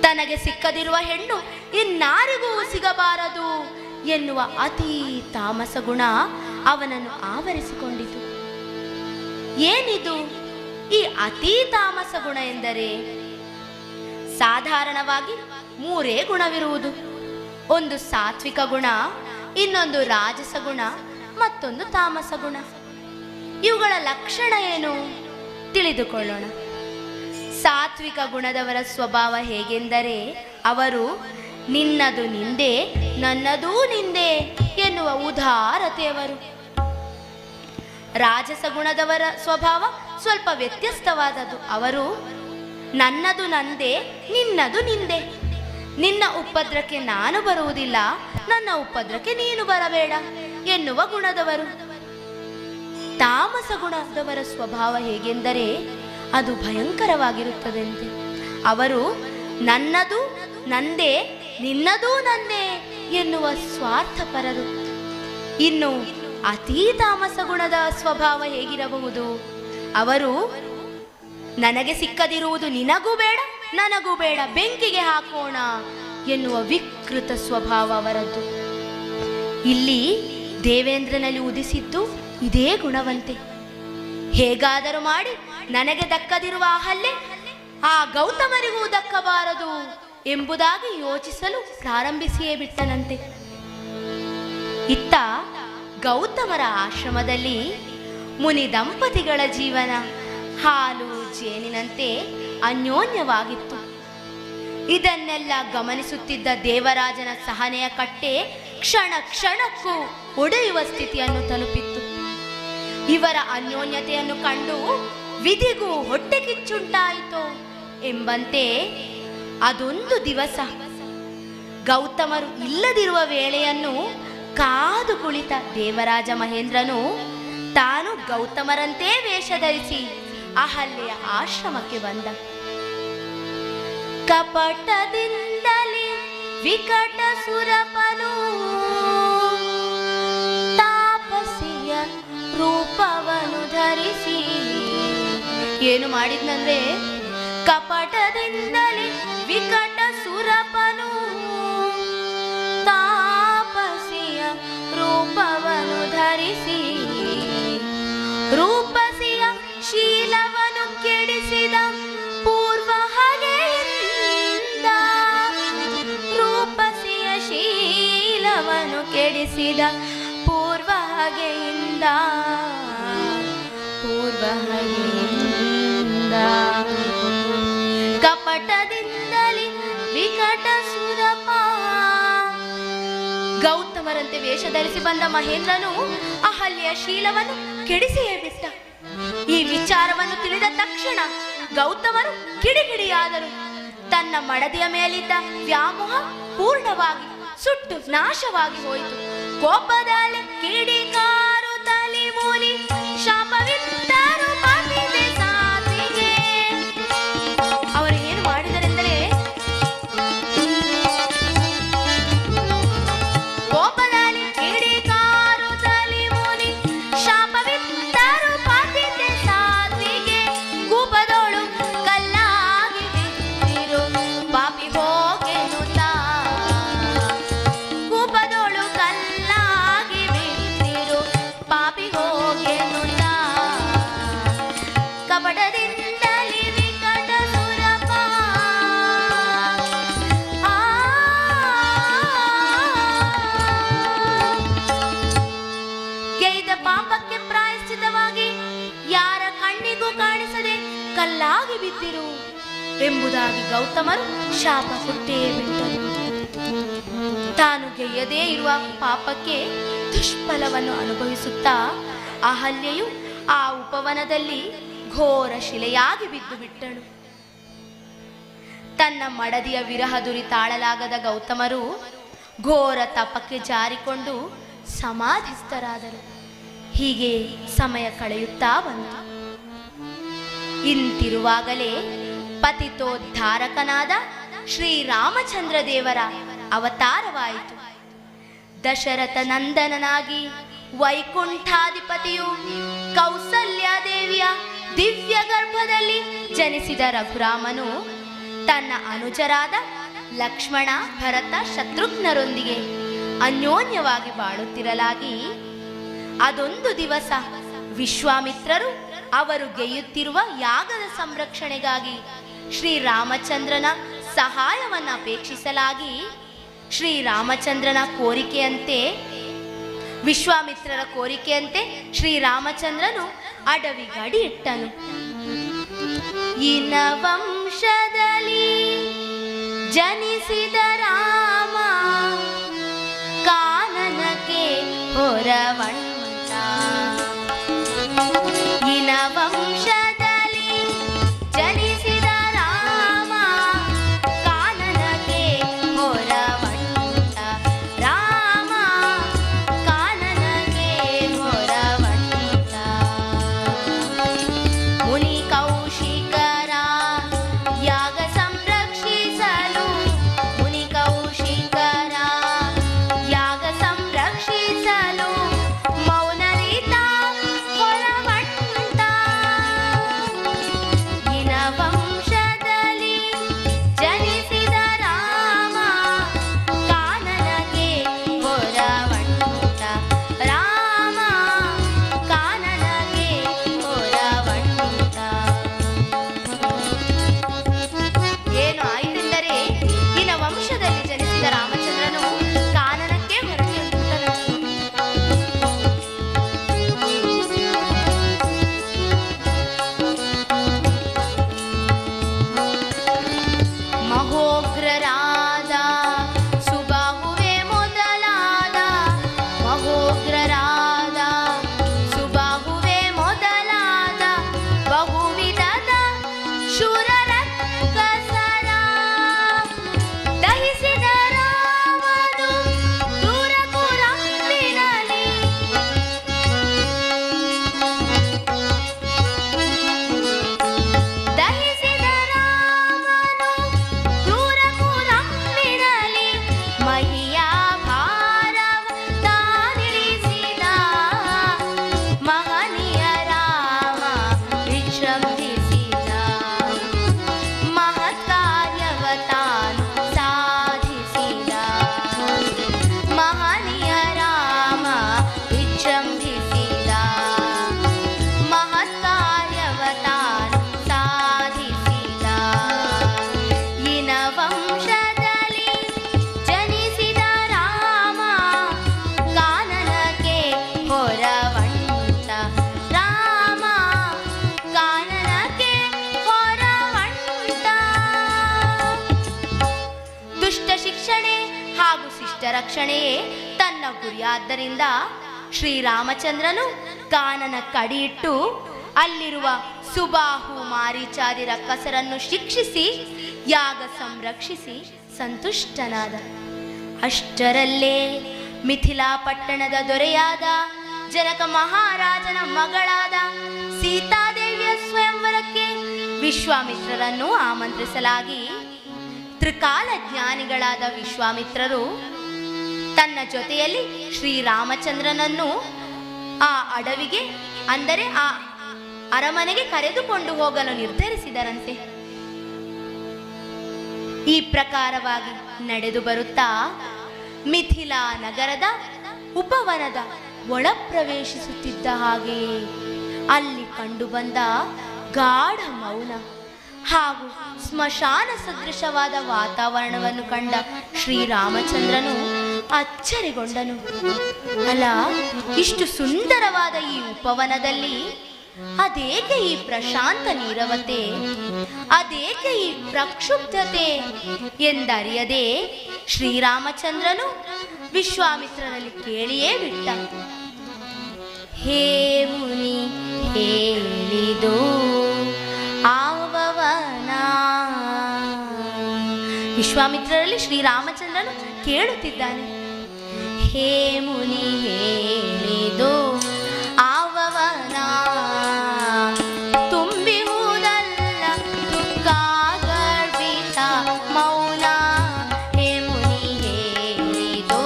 ತನಗೆ ಸಿಕ್ಕದಿರುವ ಹೆಣ್ಣು ಇನ್ನಾರಿಗೂ ಸಿಗಬಾರದು ಎನ್ನುವ ಅತೀ ತಾಮಸ ಗುಣ ಅವನನ್ನು ಆವರಿಸಿಕೊಂಡಿತು. ಏನಿದು ಈ ಅತೀ ತಾಮಸ ಗುಣ ಎಂದರೆ? ಸಾಧಾರಣವಾಗಿ 3 ಗುಣವಿರುವುದು. ಒಂದು ಸಾತ್ವಿಕ ಗುಣ, ಇನ್ನೊಂದು ರಾಜಸ ಗುಣ, ಮತ್ತೊಂದು ತಾಮಸ ಗುಣ. ಇವುಗಳ ಲಕ್ಷಣ ಏನು ತಿಳಿದುಕೊಳ್ಳೋಣ. ಸಾತ್ವಿಕ ಗುಣದವರ ಸ್ವಭಾವ ಹೇಗೆಂದರೆ ಅವರು ನಿನ್ನದು ನಿಂದೆ, ನನ್ನದೂ ನಿಂದೆ ಎನ್ನುವ ಉದಾರತೆಯವರು. ರಾಜಸ ಗುಣದವರ ಸ್ವಭಾವ ಸ್ವಲ್ಪ ವ್ಯತ್ಯಸ್ತವಾದದ್ದು. ಅವರು ನನ್ನದು ನಂದೆ, ನಿನ್ನದು ನಿಂದೆ, ನಿನ್ನ ಉಪದ್ರಕ್ಕೆ ನಾನು ಬರುವುದಿಲ್ಲ, ನನ್ನ ಉಪದ್ರಕ್ಕೆ ನೀನು ಬರಬೇಡ ಎನ್ನುವ ಗುಣದವರು. ತಾಮಸ ಗುಣದವರ ಸ್ವಭಾವ ಹೇಗೆಂದರೆ ಅದು ಭಯಂಕರವಾಗಿರುತ್ತದಂತೆ. ಅವರು ನನ್ನದು ನಂದೇ, ನಿನ್ನದೂ ನಂದೇ ಎನ್ನುವ ಸ್ವಾರ್ಥಪರರು. ಇನ್ನು ಅತೀ ತಾಮಸ ಗುಣದ ಸ್ವಭಾವ ಹೇಗಿರಬಹುದು? ಅವರು ನನಗೆ ಸಿಕ್ಕದಿರುವುದು ನಿನಗೂ ಬೇಡ, ನನಗೂ ಬೇಡ, ಬೆಂಕಿಗೆ ಹಾಕೋಣ ಎನ್ನುವ ವಿಕೃತ ಸ್ವಭಾವ ಅವರದ್ದು. ಇಲ್ಲಿ ದೇವೇಂದ್ರನಲ್ಲಿ ಉದಿಸಿದ್ದು ಇದೇ ಗುಣವಂತೆ. ಹೇಗಾದರೂ ಮಾಡಿ ನನಗೆ ದಕ್ಕದಿರುವ ಅಹಲ್ಯೆ ಆ ಗೌತಮರಿಗೂ ದಕ್ಕಬಾರದು ಎಂಬುದಾಗಿ ಯೋಚಿಸಲು ಪ್ರಾರಂಭಿಸಿಯೇ ಬಿಟ್ಟನಂತೆ. ಇತ್ತ ಗೌತಮರ ಆಶ್ರಮದಲ್ಲಿ ಮುನಿ ದಂಪತಿಗಳ ಜೀವನ ಹಾಲು ಜೇನಿನಂತೆ ಅನ್ಯೋನ್ಯವಾಗಿತ್ತು. ಇದನ್ನೆಲ್ಲ ಗಮನಿಸುತ್ತಿದ್ದ ದೇವರಾಜನ ಸಹನೆಯ ಕಟ್ಟೆ ಕ್ಷಣ ಕ್ಷಣಕ್ಕೂ ಒಡೆಯುವ ಸ್ಥಿತಿಯನ್ನು ತಲುಪಿತ್ತು. ಇವರ ಅನ್ಯೋನ್ಯತೆಯನ್ನು ಕಂಡು ವಿಧಿಗೂ ಹೊಟ್ಟೆ ಕಿಚ್ಚುಂಟಾಯಿತು ಎಂಬಂತೆ ಅದೊಂದು ದಿವಸ ಗೌತಮರು ಇಲ್ಲದಿರುವ ವೇಳೆಯನ್ನು ಕಾದು ಕುಳಿತ ದೇವರಾಜ ಮಹೇಂದ್ರನು ತಾನು ಗೌತಮರಂತೆ ವೇಷ ಧರಿಸಿ ಅಹಲ್ಯೆಯ ಆಶ್ರಮಕ್ಕೆ ಬಂದ. ಕಪಟದಿಂದಲೇ ವಿಕಟ ಸುರಪನು ತಾಪಸಿಯ ರೂಪವನ್ನು ಧರಿಸಿ ಏನು ಮಾಡಿದ್ನಂದ್ರೆ, ಕಪಟದಿಂದಲೇ ವಿಕಟ ಸುರಪನು ತಾಪಸಿಯ ರೂಪವನ್ನು ಧರಿಸಿ ರೂಪಸಿಯ ಶೀಲವನ್ನು ಕೆಡಿಸಿದ ಪೂರ್ವ ಹಗೆಯಿಂದ, ರೂಪಸಿಯ ಶೀಲವನ್ನು ಕೆಡಿಸಿದ ಪೂರ್ವ ಹಗೆಯಿಂದ, ಪೂರ್ವ ಹಗೆಯಿಂದ ಕಪಟದಿಂದಲೇ ವಿಕಟ ಸುರಪ. ಗೌತಮರಂತೆ ವೇಷ ಧರಿಸಿ ಬಂದ ಮಹೇಂದ್ರನು ಅಹಲ್ಯೆಯ ಶೀಲವನ್ನು ಕೆಡಿಸಿಯೇ ಬಿಟ್ಟ. ಈ ವಿಚಾರವನ್ನು ತಿಳಿದ ತಕ್ಷಣ ಗೌತಮರು ಕಿಡಿಕಿಡಿಯಾದರು. ತನ್ನ ಮಡದಿಯ ಮೇಲಿದ್ದ ವ್ಯಾಮೋಹ ಪೂರ್ಣವಾಗಿ ಸುಟ್ಟು ನಾಶವಾಗಿ ಹೋಯಿತು. ಕೋಪದಲ್ಲಿ ಕಿಡಿಕಾರು ತಲಿ ಮೂಲಿ ಶಾಪವಿತ್ತರು ಪಾಪಿದೆ ಸಾಧಿಗೆ. ಅವರು ಏನು ಮಾಡಿದರೆಂದರೆ, ಕೋಪದಲ್ಲಿ ಕಿಡಿಕಾರು ತಲಿ ಮೂಲಿ ಶಾಪವಿತ್ತರು ಪಾಪಿದೆ ಸಾಧಿಗೆ. ಕೂಪದೋಳು ಕಲ್ಲಾಗಿ ಬಿದ್ದಿರು ಪಾಪಿ ಹೋಗೆನುತ್ತ, ಕೂಪದೋಳು ಕಲ್ಲಾಗಿ ಬಿದ್ದಿರು ಪಾಪಿ ಹೋಗೆನುತ್ತ. ಕಪಟದಿಂದಲೇ ವಿಕಟ ಸುರಪ ಗೈದ ಪಾಪಕ್ಕೆ ಪ್ರಾಯಶ್ಚಿತವಾಗಿ ಯಾರ ಕಣ್ಣಿಗೂ ಕಾಣಿಸದೆ ಕಲ್ಲಾಗಿ ಬಿದ್ದಿರು ಎಂಬುದಾಗಿ ಗೌತಮರು ಶಾಪ ಕೊಟ್ಟೇ ಬಿಟ್ಟರು. ತಾನು ಗೆಯ್ಯದೇ ಇರುವ ಪಾಪಕ್ಕೆ ದುಷ್ಫಲವನ್ನು ಅನುಭವಿಸುತ್ತಾ ಅಹಲ್ಯೆಯು ಆ ಉಪವನದಲ್ಲಿ ಘೋರ ಶಿಲೆಯಾಗಿ ಬಿದ್ದು ಬಿಟ್ಟಳು. ತನ್ನ ಮಡದಿಯ ವಿರಹ ದುರಿ ತಾಳಲಾಗದ ಗೌತಮರು ಘೋರ ತಪಕ್ಕೆ ಜಾರಿಕೊಂಡು ಸಮಾಧಿಸ್ಥರಾದರು. ಹೀಗೆ ಸಮಯ ಕಳೆಯುತ್ತಾ ಬಂತು. ಇಂತಿರುವಾಗಲೇ ಪತಿತೋದ್ಧಾರಕನಾದ ಶ್ರೀರಾಮಚಂದ್ರ ದೇವರ ಅವತಾರವಾಯಿತು. ದಶರಥ ನಂದನನಾಗಿ ವೈಕುಂಠಾಧಿಪತಿಯು ಕೌಸಲ್ಯಾದೇವಿಯ ದಿವ್ಯ ಗರ್ಭದಲ್ಲಿ ಜನಿಸಿದ ರಘುರಾಮನು ತನ್ನ ಅನುಜರಾದ ಲಕ್ಷ್ಮಣ, ಭರತ, ಶತ್ರುಘ್ನರೊಂದಿಗೆ ಅನ್ಯೋನ್ಯವಾಗಿ ಬಾಳುತ್ತಿರಲಾಗಿ ಅದೊಂದು ದಿವಸ ವಿಶ್ವಾಮಿತ್ರರು ಅವರು ಗೆಯುತ್ತಿರುವ ಯಾಗದ ಸಂರಕ್ಷಣೆಗಾಗಿ ಶ್ರೀರಾಮಚಂದ್ರನ ಸಹಾಯವನ್ನು ಅಪೇಕ್ಷಿಸಲಾಗಿ ಶ್ರೀರಾಮಚಂದ್ರನ ಕೋರಿಕೆಯಂತೆ ವಿಶ್ವಾಮಿತ್ರರ ಕೋರಿಕೆಯಂತೆ ಶ್ರೀರಾಮಚಂದ್ರನು ಅಡವಿಗಡಿ ಇಟ್ಟನು. ಇನ ವಂಶದಲ್ಲಿ ಜನಿಸಿದ ರಾಮ ಕಾನನಕ್ಕೆ ಹೊರವಂಟ. ಇನ ವಂಶದಲ್ಲಿ ಜನಿಸಿದ ರಾಮ ಕಾನನಕ್ಕೆ ಹೊರವಂಟ. ರಾಮ ಕಾನನಕ್ಕೆ ಹೊರವಂಟ. ಮುನಿ ಕೌಶಿಕರ ಯಾಗ ಸಂರಕ್ಷಿಸಲು, ಮುನಿ ಕೌಶಿಕರ ಯಾಗ ಸಂರಕ್ಷಿಸಲು ಮೌನರಿತ ಹೊರವಂಟ. ಇನ ವಂಶದಲ್ಲಿ ಜನಿಸಿದ ರಾಮ ಕಾನನಕ್ಕೆ ಹೊರವಂಟ. ರಾಮ ಕಾನನಕ್ಕೆ ಹೊರವಂಟ. ಏನು ಆಯಿತೆಂದರೆ ಇನ ವಂಶದಲ್ಲಿ ಜನಿಸಿದ ರಾಮಚಂದ್ರನು ಕಾನನಕ್ಕೆ ಹೊರಗೆ ಹೊರಟನು. ಮಹೋಗ್ರರಾದ ಸುಬಾಹುವೆ ಮೊದಲಾದ, ಮಹೋಗ್ರರಾದ ಸುಬಾಹುವೆ ಮೊದಲಾದ ಬಹುವಿಧದ ಶೂರರಕ್ಕಸರ ದಹಿಸಿದ ರಾಮನು ದೂರ ಕುರಂಬಿನಲಿ. ದಹಿಸಿದ ರಾಮನು ದೂರ ಕುರಂಬಿನಲಿ ಮಹಿಯ ಭಾರವ ತಾನಿಳಿಸಿದ. ಮಹನೀಯ ರಾಮ ವಿಜೃಂಭಿಸಿದ. ಮಹತ್ಕಾರ್ಯವ ತಾನು ಸಾಧಿಸಿದ. ಮಹನೀಯ ರಾಮ ವಿಜೃಂಭಿಸಿದ. ಮಹತ್ಕಾರ್ಯವ ತಾನು ಸಾಧಿಸಿದ. ಇನ ವಂಶದಲ್ಲಿ ಜನಿಸಿದ ರಾಮ ಕಾನನಕ್ಕೆ ಹೊರವಂಟ. ರಾಮ ಕಾನನಕ್ಕೆ ಹೊರವಂಟ. ದುಷ್ಟ ಶಿಕ್ಷಣೆ ಹಾಗೂ ಶಿಷ್ಟ ರಕ್ಷಣೆಯೇ ತನ್ನ ಗುರಿಯಾದ್ದರಿಂದ ಶ್ರೀರಾಮಚಂದ್ರನು ಕಾನನ ಕಡಿಯಿಟ್ಟು ಅಲ್ಲಿರುವ ಸುಬಾಹು, ಮಾರೀಚಾದಿ ರಕ್ಕಸರನ್ನು ಶಿಕ್ಷಿಸಿ ಯಾಗ ಸಂರಕ್ಷಿಸಿ ಸಂತುಷ್ಟನಾದ. ಅಷ್ಟರಲ್ಲೇ ಮಿಥಿಲಾ ಪಟ್ಟಣದ ದೊರೆಯಾದ ಜನಕ ಮಹಾರಾಜನ ಮಗಳಾದ ಸೀತಾದೇವಿಯ ಸ್ವಯಂವರಕ್ಕೆ ವಿಶ್ವಾಮಿತ್ರರನ್ನು ಆಮಂತ್ರಿಸಲಾಗಿ ತ್ರಿಕಾಲ ಜ್ಞಾನಿಗಳಾದ ವಿಶ್ವಾಮಿತ್ರರು ತನ್ನ ಜೊತೆಯಲ್ಲಿ ಶ್ರೀರಾಮಚಂದ್ರನನ್ನು ಆ ಅಡವಿಗೆ, ಅಂದರೆ ಆ ಅರಮನೆಗೆ ಕರೆದುಕೊಂಡು ಹೋಗಲು ನಿರ್ಧರಿಸಿದರಂತೆ. ಈ ಪ್ರಕಾರವಾಗಿ ನಡೆದು ಬರುತ್ತಾ ಮಿಥಿಲಾ ನಗರದ ಉಪವನದ ಒಳ ಪ್ರವೇಶಿಸುತ್ತಿದ್ದ ಹಾಗೆಯೇ ಅಲ್ಲಿ ಕಂಡುಬಂದ ಗಾಢ ಮೌನ ಹಾಗೂ ಸ್ಮಶಾನ ಸದೃಶವಾದ ವಾತಾವರಣವನ್ನು ಕಂಡ ಶ್ರೀರಾಮಚಂದ್ರನು ಅಚ್ಚರಿಗೊಂಡನು. ಅಲ್ಲ, ಇಷ್ಟು ಸುಂದರವಾದ ಈ ಉಪವನದಲ್ಲಿ ಅದೇಕೆ ಈ ಪ್ರಶಾಂತ ನೀರವತೆ, ಅದೇಕೆ ಈ ಪ್ರಕ್ಷುಬ್ಧತೆ ಎಂದರಿಯದೆ ಶ್ರೀರಾಮಚಂದ್ರನು ವಿಶ್ವಾಮಿತ್ರರಲ್ಲಿ ಕೇಳಿಯೇ ಬಿಟ್ಟ. ಹೇ ಮುನಿ ಹೇಳಿದೋ ಆವವನ. ವಿಶ್ವಾಮಿತ್ರರಲ್ಲಿ ಶ್ರೀರಾಮಚಂದ್ರನು ಕೇಳುತ್ತಿದ್ದಾನೆ. ಹೇ ಮುನಿ ಹೇಳಿದೋ ಆವವನ ತುಂಬಿಹುದಲ್ಲ ದುಃಖಗರ್ಭಿತ ಮೌನ. ಹೇ ಮುನಿ ಹೇಳಿದೋ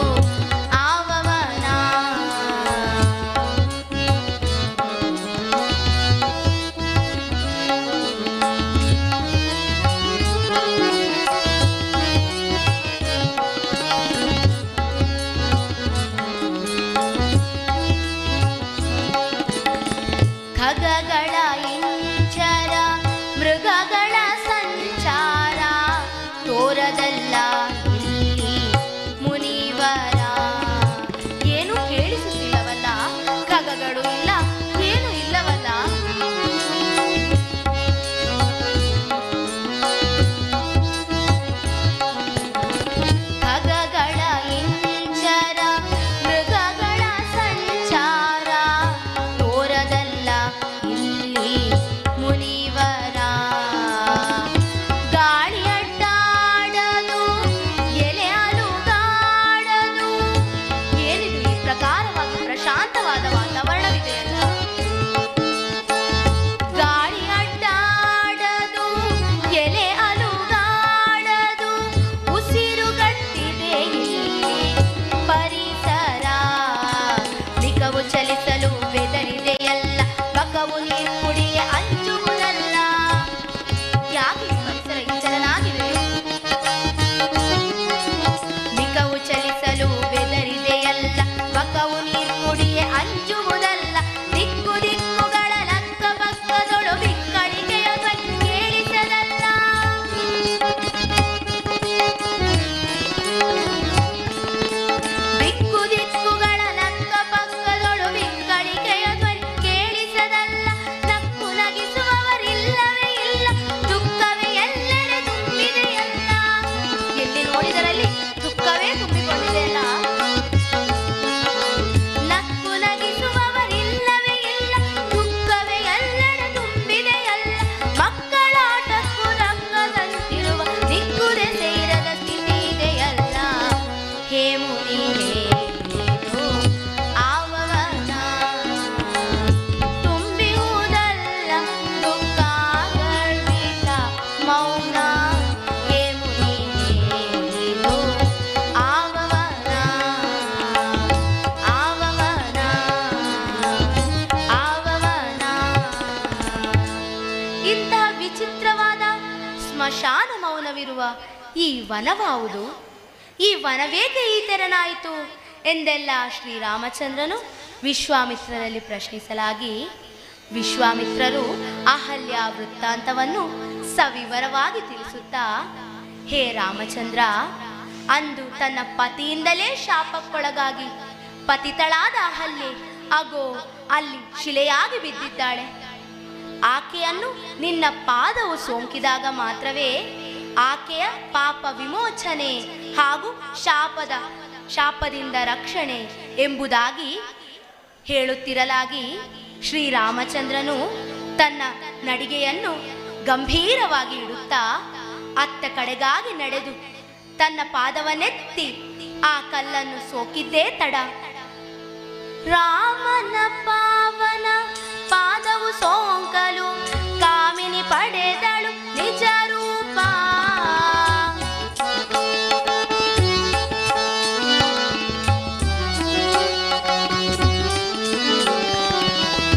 ಆವವನ. ಇಲ್ಲಿ ಮುನಿವರ. ಏನು ಕೇಳಿಸುತ್ತಿಲ್ಲವಲ್ಲ, ಖಗಗಳು ಇಲ್ಲ, ಏನು ಇಲ್ಲವಲ್ಲ. ಖಗಗಳ ಇಂಚರ ಮೃಗಗಳ ಸಂಚಾರ ತೋರದಲ್ಲ ಇಲ್ಲಿ ಮುನಿವರ. ಗಾಳಿ ಅಡ್ಡಾಡದು, ಎಲೆ ಅಲುಗಾಡದು. ಏನಿದು ಈ ಪ್ರಕಾರವಾಗಿ ಪ್ರಶಾಂತವಾದ ವಾತಾವರಣವಿದೆಯಲ್ಲ. ಗಾಳಿ ಅಡ್ಡಾಡದು, ಎಲೆ ಅಲುಗಾಡದು. ಉಸಿರುಗಟ್ಟಿದೆ ಇಲ್ಲಿ ಪರಿಸರ. ದಿಕ್ಕವು ಚಲಿಸಲು ಬೆದರಿದೆಯಲ್ಲ, ಬಕವು ನೀರು ಕುಡಿಯ ಅಂಜುವುದಲ್ಲ. ಯಾಕೆ ಈ ಪರಿಸರ ಇಂಚಲನಾಗಿದೆ? ದಿಕ್ಕವು ಚಲಿಸಲು ಬೆದರಿದೆಯಲ್ಲ, ಬಕವು ನೀರು ಕುಡಿಯ ಅಂಜುವುದಲ್ಲ. ದಿಕ್ಕು ದಿಕ್ಕುಗಳ ಲಕ್ಕ ಪಕ್ಕದೊಳು ಬಿಕ್ಕಳಿಗೆಯ ಧ್ವನಿ ಕೇಳಿಸದಲ್ಲ. ದಿಕ್ಕು ದಿಕ್ಕುಗಳ ಲಕ್ಕ ಪಕ್ಕದೊಳು ಬಿಕ್ಕಳಿಗೆಯ ಧ್ವನಿ ಕೇಳಿಸದಲ್ಲ. ನಕ್ಕು ನಗಿಸುವವರಿಲ್ಲವೇ ಇಲ್ಲ, ದುಃಖವೇ ಎಲ್ಲೆಡೆ ತುಂಬಿದೆಯಲ್ಲ. ಎಲ್ಲಿ ನೋಡಿದರಲ್ಲಿ ದುಃಖವೇ ತುಂಬಿಕೊಂಡಿದೆಯಲ್ಲ. ನಕ್ಕು ನಗಿಸುವವರಿಲ್ಲವೇ ಇಲ್ಲ, ದುಃಖವೇ ಎಲ್ಲೆಡೆ ತುಂಬಿದೆಯಲ್ಲ. ಮಕ್ಕಳಾಟಕ್ಕೂ ರಂಗದಂತಿರುವ ದಿಕ್ಕುದೆ ಸೇರದ ಸ್ಥಿತಿ ಇದೆಯಲ್ಲ. ಹೇ ಮುನಿ ಹೇಳು ಆವವನ ತುಂಬಿಯುವುದಲ್ಲ ದುಃಖಗಳ್ಬಿಟ್ಟ ಮೌನ. ಹೇ ಮುನಿ ಹೇಳು ಆವವನ ಆವವನ ಆವವನ. ಇಂತಹ ವಿಚಿತ್ರವಾದ ಸ್ಮಶಾನ ಮೌನವಿರುವ ಈ ವನವಾವುದು? ಈ ವನವೇಕೆ ಈ ತೆರನಾಯಿತು ಎಂದೆಲ್ಲ ಶ್ರೀರಾಮಚಂದ್ರನು ವಿಶ್ವಾಮಿತ್ರರಲ್ಲಿ ಪ್ರಶ್ನಿಸಲಾಗಿ, ವಿಶ್ವಾಮಿತ್ರರು ಅಹಲ್ಯ ವೃತ್ತಾಂತವನ್ನು ಸವಿವರವಾಗಿ ತಿಳಿಸುತ್ತಾ, ಹೇ ರಾಮಚಂದ್ರ, ಅಂದು ತನ್ನ ಪತಿಯಿಂದಲೇ ಶಾಪಕ್ಕೊಳಗಾಗಿ ಪತಿತಳಾದ ಅಹಲ್ಯೆ ಅಗೋ ಅಲ್ಲಿ ಶಿಲೆಯಾಗಿ ಬಿದ್ದಿದ್ದಾಳೆ. ಆಕೆಯನ್ನು ನಿನ್ನ ಪಾದವು ಸೋಂಕಿದಾಗ ಮಾತ್ರವೇ ಆಕೆಯ ಪಾಪ ವಿಮೋಚನೆ ಹಾಗೂ ಶಾಪದಿಂದ ರಕ್ಷಣೆ ಎಂಬುದಾಗಿ ಹೇಳುತ್ತಿರಲಾಗಿ, ಶ್ರೀರಾಮಚಂದ್ರನು ತನ್ನ ನಡಿಗೆಯನ್ನು ಗಂಭೀರವಾಗಿ ಇಡುತ್ತಾ ಅತ್ತ ಕಡೆಗಾಗಿ ನಡೆದು ತನ್ನ ಪಾದವನ್ನೆತ್ತಿ ಆ ಕಲ್ಲನ್ನು ಸೋಕಿದ್ದೇ ತಡ. ರಾಮನ ಪಾವನ ಪಾದವು ಸೋಂಕಲು ಕಾಮಿನಿ ಪಡೆದಳು ನಿಜ ರೂಪ.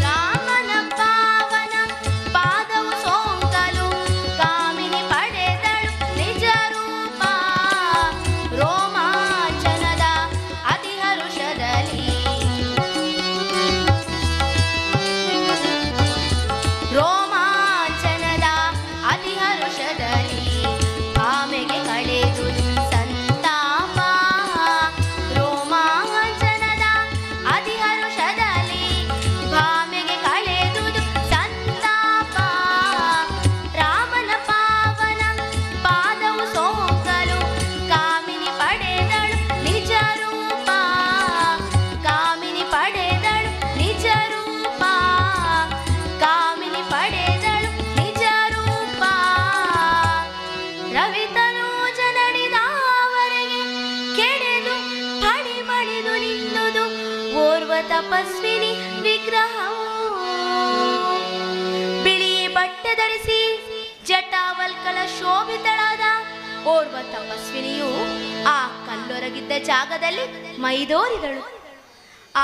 ರಾಮನ ಪಾವನ ಪಾದವು ಸೋಂಕಲು ಕಾಮಿನಿ ಪಡೆದಳು ನಿಜ ರೂಪ. ರೋಮಾಂಚನದ ಅತಿಹರುಷದಲ್ಲಿ ರೋಮಾಂಚನದ ಅತಿಹರುಷದಲ್ಲಿ ಆಮೆಗೆ ಕಳೆದು ಸಂತಾಪ. ರೋಮಾಂಚನದ ಅತಿಹರುಷದಲ್ಲಿ ಭಾಮೆಗೆ ಕಳೆದುದು ಸಂತಾಪ. ರಾಮನ ಪಾವನ ಪಾದವು ಸೋಂಕಲು ಕಾಮಿನಿ ಪಡೆದಳು ನಿಜ ರೂಪ. ಕಾಮಿನಿ ಪಡೆದಳು ನಿಜ ರೂಪ. ಕಾಮಿನಿ ಪಡೆದಳು ನಿಜ ರೂಪ. ರವಿತನೂಜ ನಡೆದವರೆಗೆ ಕೆಡೆದು ಪಡಿಮಡಿದು ನಿಲ್ಲುವುದು ಓರ್ವ ತಪಸ್ವಿನಿ ವಿಗ್ರಹವು. ಬಿಳಿ ಬಟ್ಟೆ ಧರಿಸಿ ಜಟಾವಲ್ಕಲ ಶೋಭಿತಳಾದ ಓರ್ವ ತಪಸ್ವಿನಿಯು ಆ ಕಲ್ಲೊರಗಿದ್ದ ಜಾಗದಲ್ಲಿ ಮೈದೋರಿದಳು.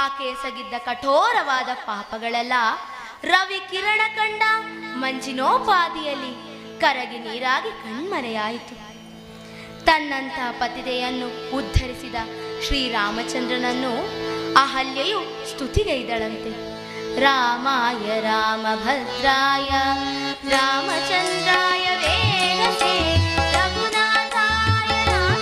ಆಕೆ ಎಸಗಿದ್ದ ಕಠೋರವಾದ ಪಾಪಗಳೆಲ್ಲ ರವಿ ಕಿರಣ ಕಂಡ ಮಂಜಿನೋಪಾದಿಯಲ್ಲಿ ಕರಗಿ ನೀರಾಗಿ ಕಣ್ಮರೆಯಾಯಿತು. ತನ್ನಂಥ ಪತಿದೆಯನ್ನು ಉದ್ಧರಿಸಿದ ಶ್ರೀರಾಮಚಂದ್ರನನ್ನು ಅಹಲ್ಯೆಯು ಸ್ತುತಿಗೈದಳಂತೆ. ರಾಮಾಯ ರಾಮಭದ್ರಾಯ ರಾಮಚಂದ್ರಾಯ ವೇದಸೇ ರಘುನಾಥಾಯ ರಾಮ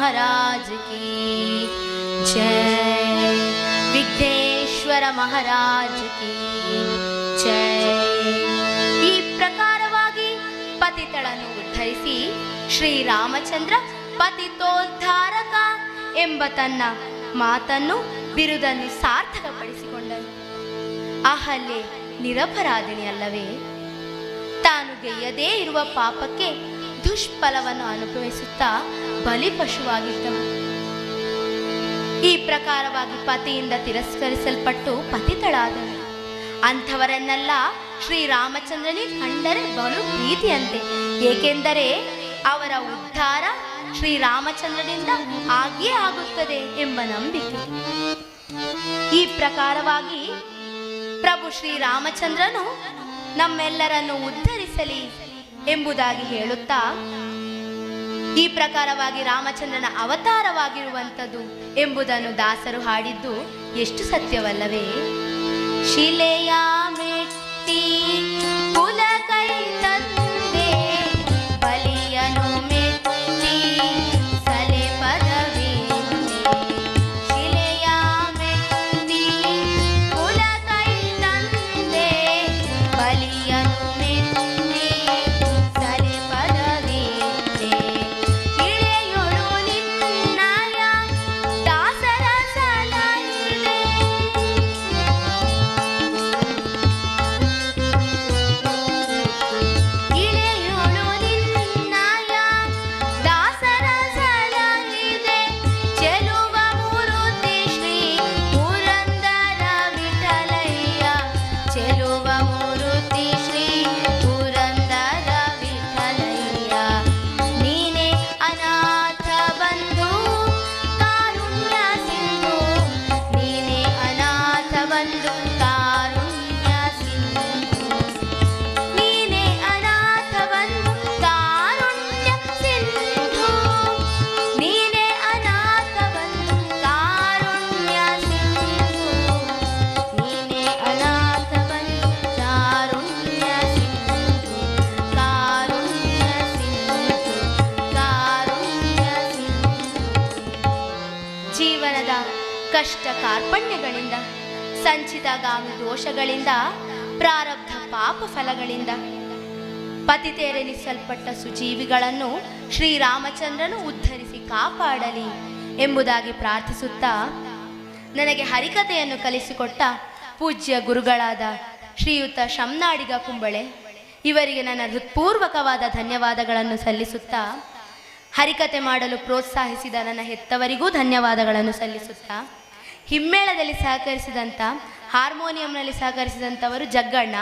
महाराज की जय, विघ्नेश्वर महाराज की जय. ಈ ಪ್ರಕಾರವಾಗಿ ಪತಿತಳನ್ನು ಉದ್ಧರಿಸಿ ಶ್ರೀರಾಮಚಂದ್ರ ಪತಿತೋದ್ಧಾರಕ ಎಂಬ ತನ್ನ ಮಾತನ್ನು ಬಿರುದನ್ನು ಸಾರ್ಥಕಪಡಿಸಿಕೊಂಡನು. ಅಹಲ್ಯೆ ನಿರಪರಾಧಿನಿ ಅಲ್ಲವೇ? ತಾನು ಗೆಯ್ಯದೇ ಇರುವ ಪಾಪಕ್ಕೆ ದುಷ್ಫಲವನ್ನು ಅನುಭವಿಸುತ್ತಾ ಬಲಿಪಶುವಾಗಿದ್ದವು. ಈ ಪ್ರಕಾರವಾಗಿ ಪತಿಯಿಂದ ತಿರಸ್ಕರಿಸಲ್ಪಟ್ಟು ಪತಿತಳಾದಳು. ಅಂಥವರನ್ನೆಲ್ಲ ಶ್ರೀರಾಮಚಂದ್ರನಿಗೆ ಕಂಡರೆ ಬಲು ಪ್ರೀತಿಯಂತೆ, ಏಕೆಂದರೆ ಅವರ ಉದ್ಧಾರ ಶ್ರೀರಾಮಚಂದ್ರನಿಂದ ಆಗಿಯೇ ಆಗುತ್ತದೆ ಎಂಬ ನಂಬಿಕೆ. ಈ ಪ್ರಕಾರವಾಗಿ ಪ್ರಭು ಶ್ರೀರಾಮಚಂದ್ರನು ನಮ್ಮೆಲ್ಲರನ್ನು ಉದ್ಧರಿಸಲಿ ಎಂಬುದಾಗಿ ಹೇಳುತ್ತಾ, ಈ ಪ್ರಕಾರವಾಗಿ ರಾಮಚಂದ್ರನ ಅವತಾರವಾಗಿರುವಂಥದ್ದು ಎಂಬುದನ್ನು ದಾಸರು ಹಾಡಿದ್ದು ಎಷ್ಟು ಸತ್ಯವಲ್ಲವೇ? ಶಿಲೆಯ ಮೆಟ್ಟಿ ಕುಲ ಕೈ ತಂದೆ ಬಲಿಯನು ಮೆಟ್ಟಿ ಸಲೆ ಪದವೇ. ಶಿಲೆಯ ಮೆಟ್ಟಿ ಕುಲ ಕೈ ತಂದೆ ಬಲಿಯನು ಮೆಟ್ಟಿ ಸಲೆ ಪದವೇ. ಇಳೆಯೊಳು ನಿನ್ನಯ ದಾಸರ ಸಲಹಿದೆ. ಇಳೆಯೊಳು ನಿನ್ನಯ ದಾಸರ ಸಲಹಿದೆ. ಚೆಲುವ ಮೂರುತಿ ಶ್ರೀ ಪುರಂದರ ವಿಠಲಯ್ಯ. ಚೆಲುವ ಮೂರುತಿ ಶ್ರೀ ಪುರಂದರ ವಿಠಲಯ್ಯ. ನೀನೇ ಅನಾಥ ಬಂಧು ಕಾರುಣ್ಯ ಸಿಂಧು. ನೀನೇ ಅನಾಥ ಬಂಧು ಕಾರುಣ್ಯ ಸಿಂಧು. ನೀನೇ ಅನಾಥ ಬಂಧು ಕಾರುಣ್ಯ ಸಿಂಧು. ನೀನೇ ಅನಾಥ ಬಂಧು ಕಾರುಣ್ಯ ಸಿಂಧು. ನೀನೇ ಅನಾಥ ಬಂಧು ಕಾರುಣ್ಯ ಸಿಂಧು. ಕಾರುಣ್ಯ ಸಿಂಧು. ಕಾರುಣ್ಯ ಸಿಂಧು. ಜೀವನದ ಕಷ್ಟ ಕಾರ್ಪಣ್ಯಗಳಿಂದ, ಸಂಚಿತಗಾಮಿ ದೋಷಗಳಿಂದ, ಪ್ರಾರಬ್ಧ ಪಾಪ ಫಲಗಳಿಂದ ಪತಿತೇರೆನಿಸಲ್ಪಟ್ಟ ಸುಜೀವಿಗಳನ್ನು ಶ್ರೀರಾಮಚಂದ್ರನು ಉದ್ಧರಿಸಿ ಕಾಪಾಡಲಿ ಎಂಬುದಾಗಿ ಪ್ರಾರ್ಥಿಸುತ್ತಾ, ನನಗೆ ಹರಿಕಥೆಯನ್ನು ಕಲಿಸಿಕೊಟ್ಟ ಪೂಜ್ಯ ಗುರುಗಳಾದ ಶ್ರೀಯುತ ಶಮ್ನಾಡಿಗ ಕುಂಬಳೆ ಇವರಿಗೆ ನನ್ನ ಹೃತ್ಪೂರ್ವಕವಾದ ಧನ್ಯವಾದಗಳನ್ನು ಸಲ್ಲಿಸುತ್ತಾ, ಹರಿಕತೆ ಮಾಡಲು ಪ್ರೋತ್ಸಾಹಿಸಿದ ನನ್ನ ಹೆತ್ತವರಿಗೂ ಧನ್ಯವಾದಗಳನ್ನು ಸಲ್ಲಿಸುತ್ತಾ, ಹಿಮ್ಮೇಳದಲ್ಲಿ ಸಹಕರಿಸಿದಂಥ, ಹಾರ್ಮೋನಿಯಂನಲ್ಲಿ ಸಹಕರಿಸಿದಂಥವರು ಜಗ್ಗಣ್ಣ,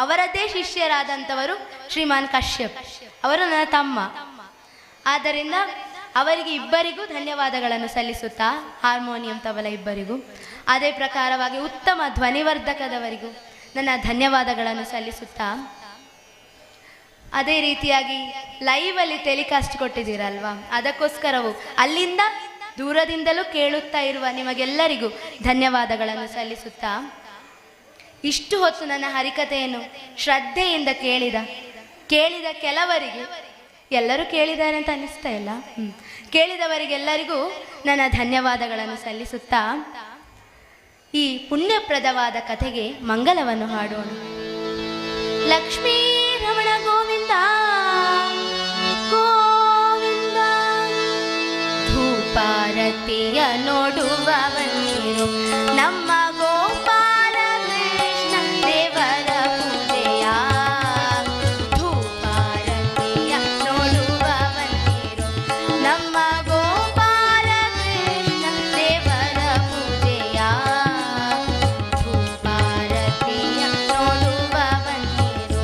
ಅವರದ್ದೇ ಶಿಷ್ಯರಾದಂಥವರು ಶ್ರೀಮಾನ್ ಕಶ್ಯಪ್, ಅವರು ನನ್ನ ತಮ್ಮ. ಆದ್ದರಿಂದ ಅವರಿಗೆ ಇಬ್ಬರಿಗೂ ಧನ್ಯವಾದಗಳನ್ನು ಸಲ್ಲಿಸುತ್ತಾ, ಹಾರ್ಮೋನಿಯಂ ತಬಲ ಇಬ್ಬರಿಗೂ, ಅದೇ ಪ್ರಕಾರವಾಗಿ ಉತ್ತಮ ಧ್ವನಿವರ್ಧಕದವರಿಗೂ ನನ್ನ ಧನ್ಯವಾದಗಳನ್ನು ಸಲ್ಲಿಸುತ್ತಾ, ಅದೇ ರೀತಿಯಾಗಿ ಲೈವಲ್ಲಿ ಟೆಲಿಕಾಸ್ಟ್ ಕೊಟ್ಟಿದ್ದೀರಲ್ವಾ, ಅದಕ್ಕೋಸ್ಕರವು ಅಲ್ಲಿಂದ ದೂರದಿಂದಲೂ ಕೇಳುತ್ತಾ ಇರುವ ನಿಮಗೆಲ್ಲರಿಗೂ ಧನ್ಯವಾದಗಳನ್ನು ಸಲ್ಲಿಸುತ್ತಾ, ಇಷ್ಟು ಹೊತ್ತು ನನ್ನ ಹರಿಕಥೆಯನ್ನು ಶ್ರದ್ಧೆಯಿಂದ ಕೇಳಿದ ಕೆಲವರಿಗೆ, ಎಲ್ಲರೂ ಕೇಳಿದ್ದಾರೆ ಅಂತ ಅನ್ನಿಸ್ತಾ ಇಲ್ಲ, ಕೇಳಿದವರಿಗೆಲ್ಲರಿಗೂ ನನ್ನ ಧನ್ಯವಾದಗಳನ್ನು ಸಲ್ಲಿಸುತ್ತಾ, ಈ ಪುಣ್ಯಪ್ರದವಾದ ಕಥೆಗೆ ಮಂಗಲವನ್ನು ಹಾಡೋಣ. ಲಕ್ಷ್ಮೀ ರಮಣ ಗೋವಿಂದ ಗೋವಿಂದ. ಧೂಪಾರತಿಯ ನೋಡುವವನಿರು ನಮ್ಮ ಗೋಪಾಲ ಕೃಷ್ಣ ದೇವರ ಪೂಜೆಯ. ಧೂಪಾರತಿಯ ನೋಡುವವನಿರು ನಮ್ಮ ಗೋಪಾಲ ಕೃಷ್ಣ ದೇವರ ಪೂಜೆಯ. ಧೂಪಾರತಿಯ ನೋಡುವವನಿರು.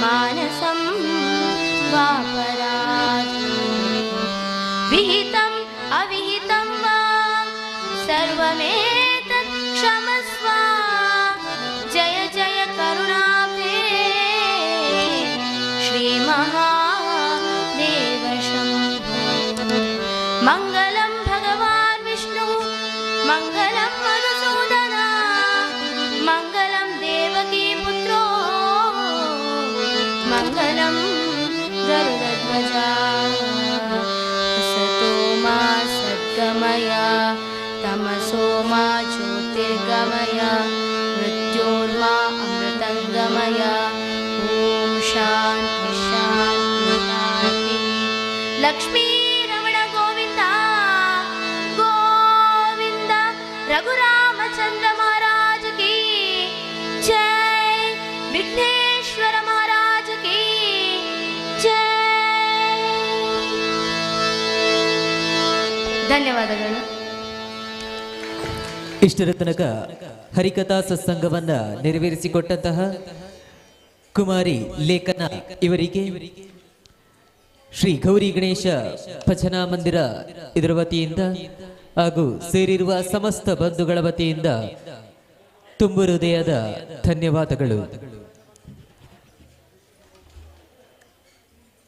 मानसं वापरात् विहितम् अविहितं वा सर्वमेतत् क्षमस्व जय जय करुणाब्धे श्रीमहादेव शम्भो मङ्गलं भगवान् विष्णु मङ्गलं मधुसूदन मङ्गलं देवकी पुत्रो मङ्गलं गरुडध्वजा असतो मा सद्गमय तमसो मा ज्योतिर्गमय मृत्योर्मा अमृतङ्गमय ॐ शान्ति शान्ति शान्ति लक्ष्मी रमण गोविन्द गोविन्द रघुरामचन्द्र महाराज की जय विघ्नेश्वर महाराज की जय ಧನ್ಯವಾದಗಳು. ಇಷ್ಟರ ತನಕ ಹರಿಕಥಾ ಸತ್ಸಂಗವನ್ನ ನೆರವೇರಿಸಿಕೊಟ್ಟಂತಹ ಕುಮಾರಿ ಲೇಖನ ಇವರಿಗೆ ಶ್ರೀ ಗೌರಿ ಗಣೇಶ ಭಜನಾ ಮಂದಿರ ಇದರ ವತಿಯಿಂದ ಹಾಗೂ ಸೇರಿರುವ ಸಮಸ್ತ ಬಂಧುಗಳ ವತಿಯಿಂದ ತುಂಬು ಹೃದಯದ ಧನ್ಯವಾದಗಳು.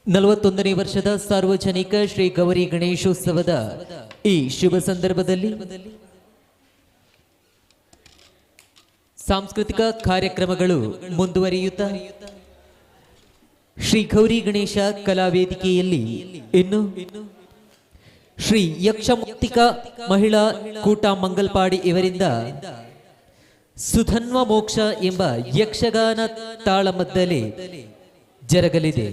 41ನೇ ವರ್ಷದ ಸಾರ್ವಜನಿಕ ಶ್ರೀ ಗೌರಿ ಗಣೇಶೋತ್ಸವದ ಈ ಶುಭ ಸಂದರ್ಭದಲ್ಲಿ ಸಾಂಸ್ಕೃತಿಕ ಕಾರ್ಯಕ್ರಮಗಳು ಮುಂದುವರಿಯುತ್ತಾ ಶ್ರೀ ಗೌರಿ ಗಣೇಶ ಕಲಾವೇದಿಕೆಯಲ್ಲಿ ಇನ್ನು ಶ್ರೀ ಯಕ್ಷಮುಕ್ತಿಕ ಮಹಿಳಾ ಕೂಟ ಮಂಗಲ್ಪಾಡಿ ಇವರಿಂದ ಸುಧನ್ವ ಮೋಕ್ಷ ಎಂಬ ಯಕ್ಷಗಾನ ತಾಳಮದ್ದಲೆ ಜರಗಲಿದೆ.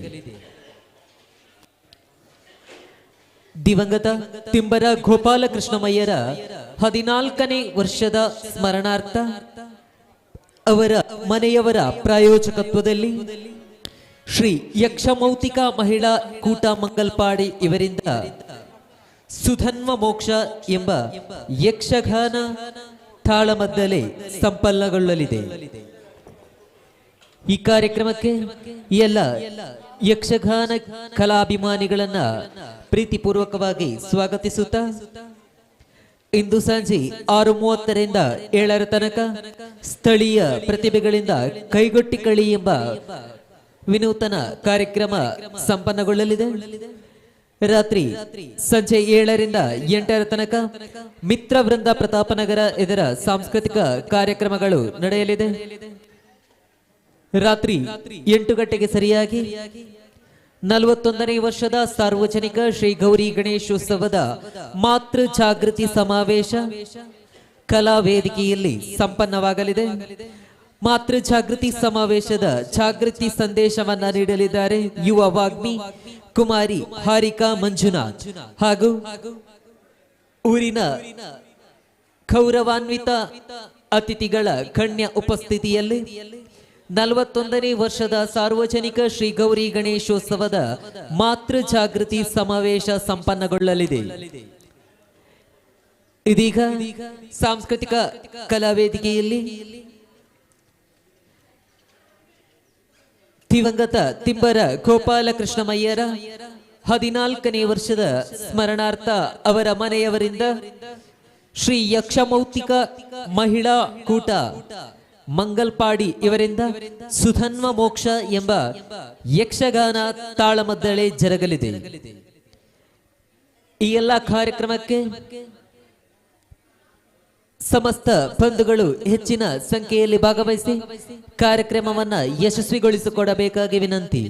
ದಿವಂಗತ ತಿಂಬರ ಗೋಪಾಲಕೃಷ್ಣಮಯ್ಯರ 14ನೇ ವರ್ಷದ ಸ್ಮರಣಾರ್ಥ ಅವರ ಮನೆಯವರ ಪ್ರಾಯೋಜಕತ್ವದಲ್ಲಿ ಶ್ರೀ ಯಕ್ಷಮೌತಿಕ ಮಹಿಳಾ ಕೂಟ ಮಂಗಲ್ಪಾಡಿ ಇವರಿಂದ ಸುಧನ್ವ ಮೋಕ್ಷ ಎಂಬ ಯಕ್ಷಗಾನ ತಾಳಮದ್ದಲೆ ಸಂಪನ್ನಗೊಳ್ಳಲಿದೆ. ಈ ಕಾರ್ಯಕ್ರಮಕ್ಕೆ ಎಲ್ಲ ಯಕ್ಷಗಾನ ಕಲಾಭಿಮಾನಿಗಳನ್ನ ಪ್ರೀತಿಪೂರ್ವಕವಾಗಿ ಸ್ವಾಗತಿಸುತ್ತಾ ಇಂದು ಸಂಜೆ 6:30ರಿಂದ 7 ತನಕ ಸ್ಥಳೀಯ ಪ್ರತಿಭೆಗಳಿಂದ ಕೈಗೊಟ್ಟಿ ಕಳಿ ಎಂಬ ವಿನೂತನ ಕಾರ್ಯಕ್ರಮ ಸಂಪನ್ನಗೊಳ್ಳಲಿದೆ. ರಾತ್ರಿ ಸಂಜೆ 7ರಿಂದ 8 ತನಕ ಮಿತ್ರ ವೃಂದ ಪ್ರತಾಪನಗರ ಇದರ ಸಾಂಸ್ಕೃತಿಕ ಕಾರ್ಯಕ್ರಮಗಳು ನಡೆಯಲಿದೆ. ರಾತ್ರಿ 8 ಗಂಟೆಗೆ ಸರಿಯಾಗಿ 41ನೇ ವರ್ಷದ ಸಾರ್ವಜನಿಕ ಶ್ರೀ ಗೌರಿ ಗಣೇಶೋತ್ಸವದ ಮಾತೃ ಜಾಗೃತಿ ಸಮಾವೇಶ ಕಲಾ ವೇದಿಕೆಯಲ್ಲಿ ಸಂಪನ್ನವಾಗಲಿದೆ. ಮಾತೃ ಜಾಗೃತಿ ಸಮಾವೇಶದ ಜಾಗೃತಿ ಸಂದೇಶವನ್ನ ನೀಡಲಿದ್ದಾರೆ ಯುವ ವಾಗ್ಮಿ ಕುಮಾರಿ ಹಾರಿಕಾ ಮಂಜುನಾಥ್ ಹಾಗೂ ಊರಿನ ಗೌರವಾನ್ವಿತ ಅತಿಥಿಗಳ ಗಣ್ಯ ಉಪಸ್ಥಿತಿಯಲ್ಲಿ 41ನೇ ವರ್ಷದ ಸಾರ್ವಜನಿಕ ಶ್ರೀ ಗೌರಿ ಗಣೇಶೋತ್ಸವದ ಮಾತೃ ಜಾಗೃತಿ ಸಮಾವೇಶ ಸಂಪನ್ನಗೊಳ್ಳಲಿದೆ. ಇದೀಗ ಸಾಂಸ್ಕೃತಿಕ ಕಲಾವೇದಿಕೆಯಲ್ಲಿ ದಿವಂಗತ ತಿಂಬರ ಗೋಪಾಲಕೃಷ್ಣಮಯ್ಯರ 14ನೇ ವರ್ಷದ ಸ್ಮರಣಾರ್ಥ ಅವರ ಮನೆಯವರಿಂದ ಶ್ರೀ ಯಕ್ಷಮೌತಿಕ ಮಹಿಳಾ ಕೂಟ ಮಂಗಲ್ಪಾಡಿ ಇವರಿಂದ ಸುಧನ್ವ ಮೋಕ್ಷ ಎಂಬ ಯಕ್ಷಗಾನ ತಾಳಮದ್ದಳೆ ಜರಗಲಿದೆ. ಈ ಎಲ್ಲ ಕಾರ್ಯಕ್ರಮಕ್ಕೆ ಸಮಸ್ತ ಬಂಧುಗಳು ಹೆಚ್ಚಿನ ಸಂಖ್ಯೆಯಲ್ಲಿ ಭಾಗವಹಿಸಿ ಕಾರ್ಯಕ್ರಮವನ್ನ ಯಶಸ್ವಿಗೊಳಿಸಿಕೊಡಬೇಕಾಗಿ ವಿನಂತಿ.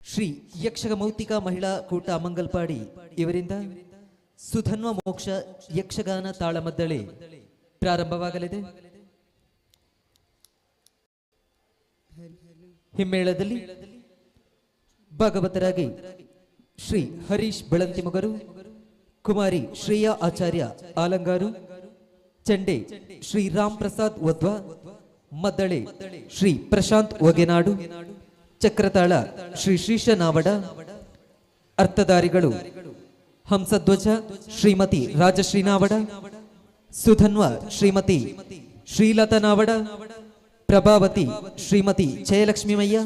ಶ್ರೀ ಯಕ್ಷಗಮೌತಿಕ ಮಹಿಳಾ ಕೂಟ ಮಂಗಲ್ಪಾಡಿ ಇವರಿಂದ ಸುಧನ್ವ ಮೋಕ್ಷ ಯಕ್ಷಗಾನ ತಾಳಮದ್ದಳೆ ಪ್ರಾರಂಭವಾಗಲಿದೆ. ಹಿಮ್ಮೇಳದಲ್ಲಿ ಭಾಗವತರಾಗಿ ಶ್ರೀ ಹರೀಶ್ ಬೆಳಂತಿಮೊಗರು, ಕುಮಾರಿ ಶ್ರೇಯಾ ಆಚಾರ್ಯ ಆಲಂಗಾರು, ಚಂಡೆ ಶ್ರೀ ರಾಮ್ ಪ್ರಸಾದ್ ವದ್ವ, ಮದ್ದಳೆ ಶ್ರೀ ಪ್ರಶಾಂತ್ ಒಗೆನಾಡು, ಚಕ್ರತಾಳ ಶ್ರೀ ಶ್ರೀಶ ನಾವಡ, ಅರ್ಥಧಾರಿಗಳು ಹಂಸಧ್ವಜ ಶ್ರೀಮತಿ ರಾಜಶ್ರೀ ನಾವಡ, ಸುಧನ್ವ ಶ್ರೀಮತಿ ಶ್ರೀಲತಾ ನಾವಡ, ಪ್ರಭಾವತಿ ಶ್ರೀಮತಿ ಜಯಲಕ್ಷ್ಮೀಮಯ್ಯ,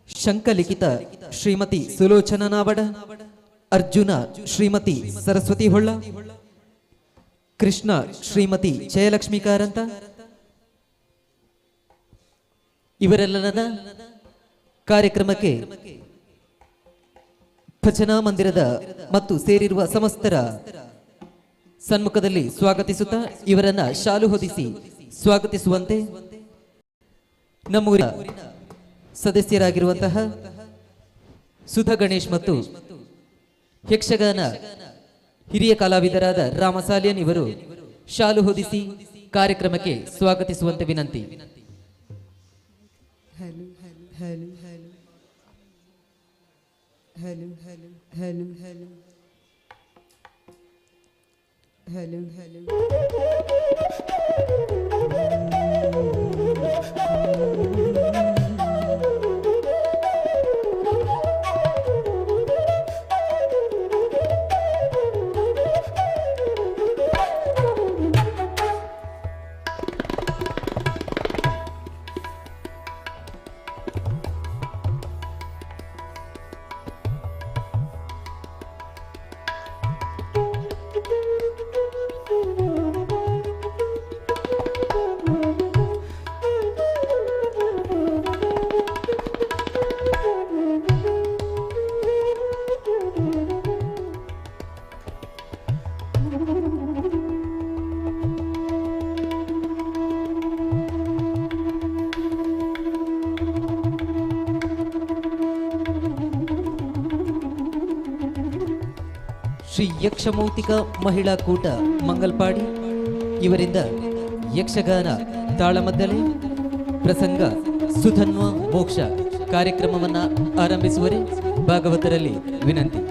ಶಂಕಲಿಖಿತ ಶ್ರೀಮತಿ ಸುಲೋಚನಾ ನಾವಡ, ಅರ್ಜುನ ಶ್ರೀಮತಿ ಸರಸ್ವತಿ ಹೊಳ್ಳ, ಕೃಷ್ಣ ಶ್ರೀಮತಿ ಜಯಲಕ್ಷ್ಮೀ ಕಾರಂತ. ಇವರೆಲ್ಲರ ಕಾರ್ಯಕ್ರಮಕ್ಕೆ ಭಜನಾ ಮಂದಿರದ ಮತ್ತು ಸೇರಿರುವ ಸಮಸ್ತರ ಸನ್ಮುಖದಲ್ಲಿ ಸ್ವಾಗತಿಸುತ್ತಾ ಇವರನ್ನ ಶಾಲು ಹೊದಿಸಿ ಸ್ವಾಗತಿಸುವಂತೆ ನಮ್ಮೂರಿನ ಸದಸ್ಯರಾಗಿರುವಂತಹ ಸುಧಾ ಗಣೇಶ್ ಮತ್ತು ಯಕ್ಷಗಾನ ಹಿರಿಯ ಕಲಾವಿದರಾದ ರಾಮಸಾಲಿಯನ್ ಇವರು ಶಾಲು ಹೊದಿಸಿ ಕಾರ್ಯಕ್ರಮಕ್ಕೆ ಸ್ವಾಗತಿಸುವಂತೆ ವಿನಂತಿ. Hello, hello, hello, hello, hello, hello. Shri ಯಕ್ಷಮೌತಿಕ ಮಹಿಳಾ ಕೂಟ ಮಂಗಲ್ಪಾಡಿ ಇವರಿಂದ ಯಕ್ಷಗಾನ ತಾಳಮದ್ದಲೆ ಪ್ರಸಂಗ ಸುಧನ್ವ ಮೋಕ್ಷ ಕಾರ್ಯಕ್ರಮವನ್ನು ಆರಂಭಿಸುವರೆ ಭಾಗವತರಲ್ಲಿ ವಿನಂತಿ.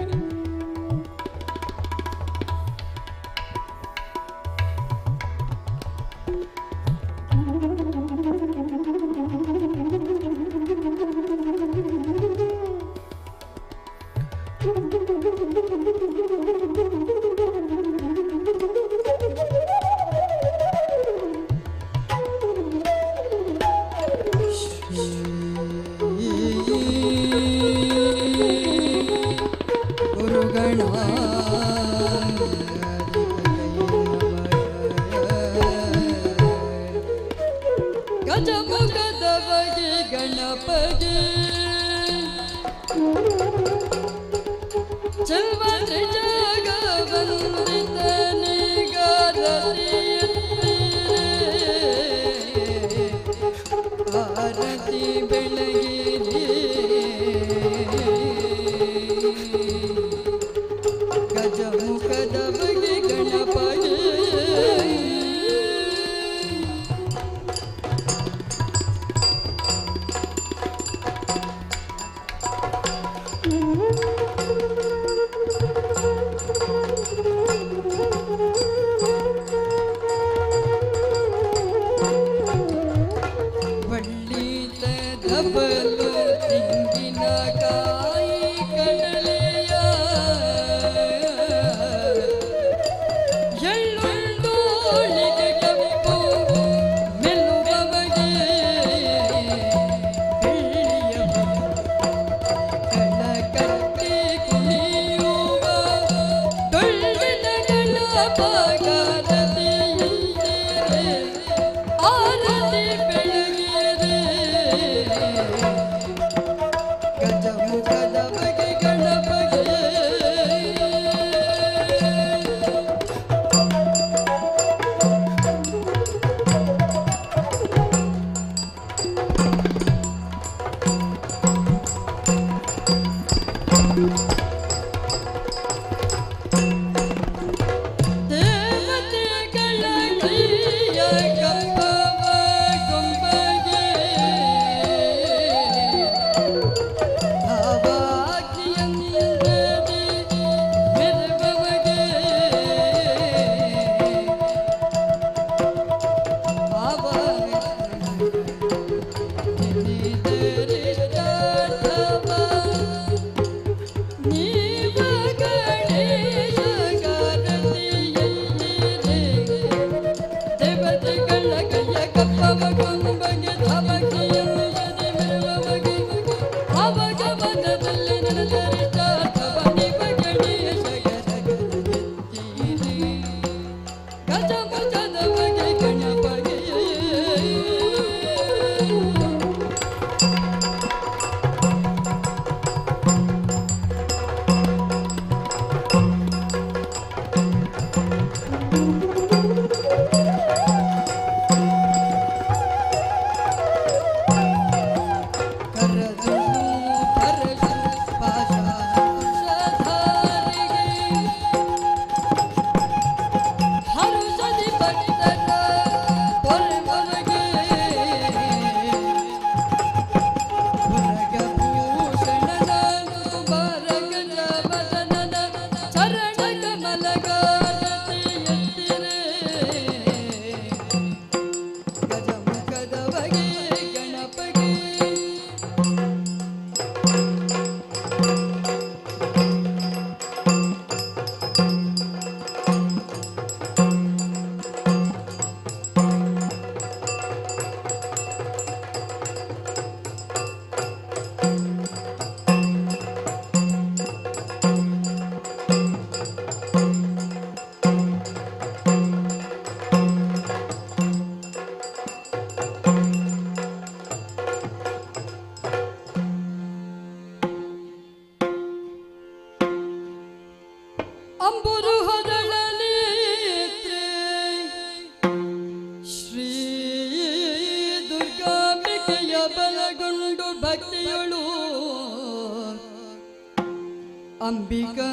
ಅಂಬಿಕಾ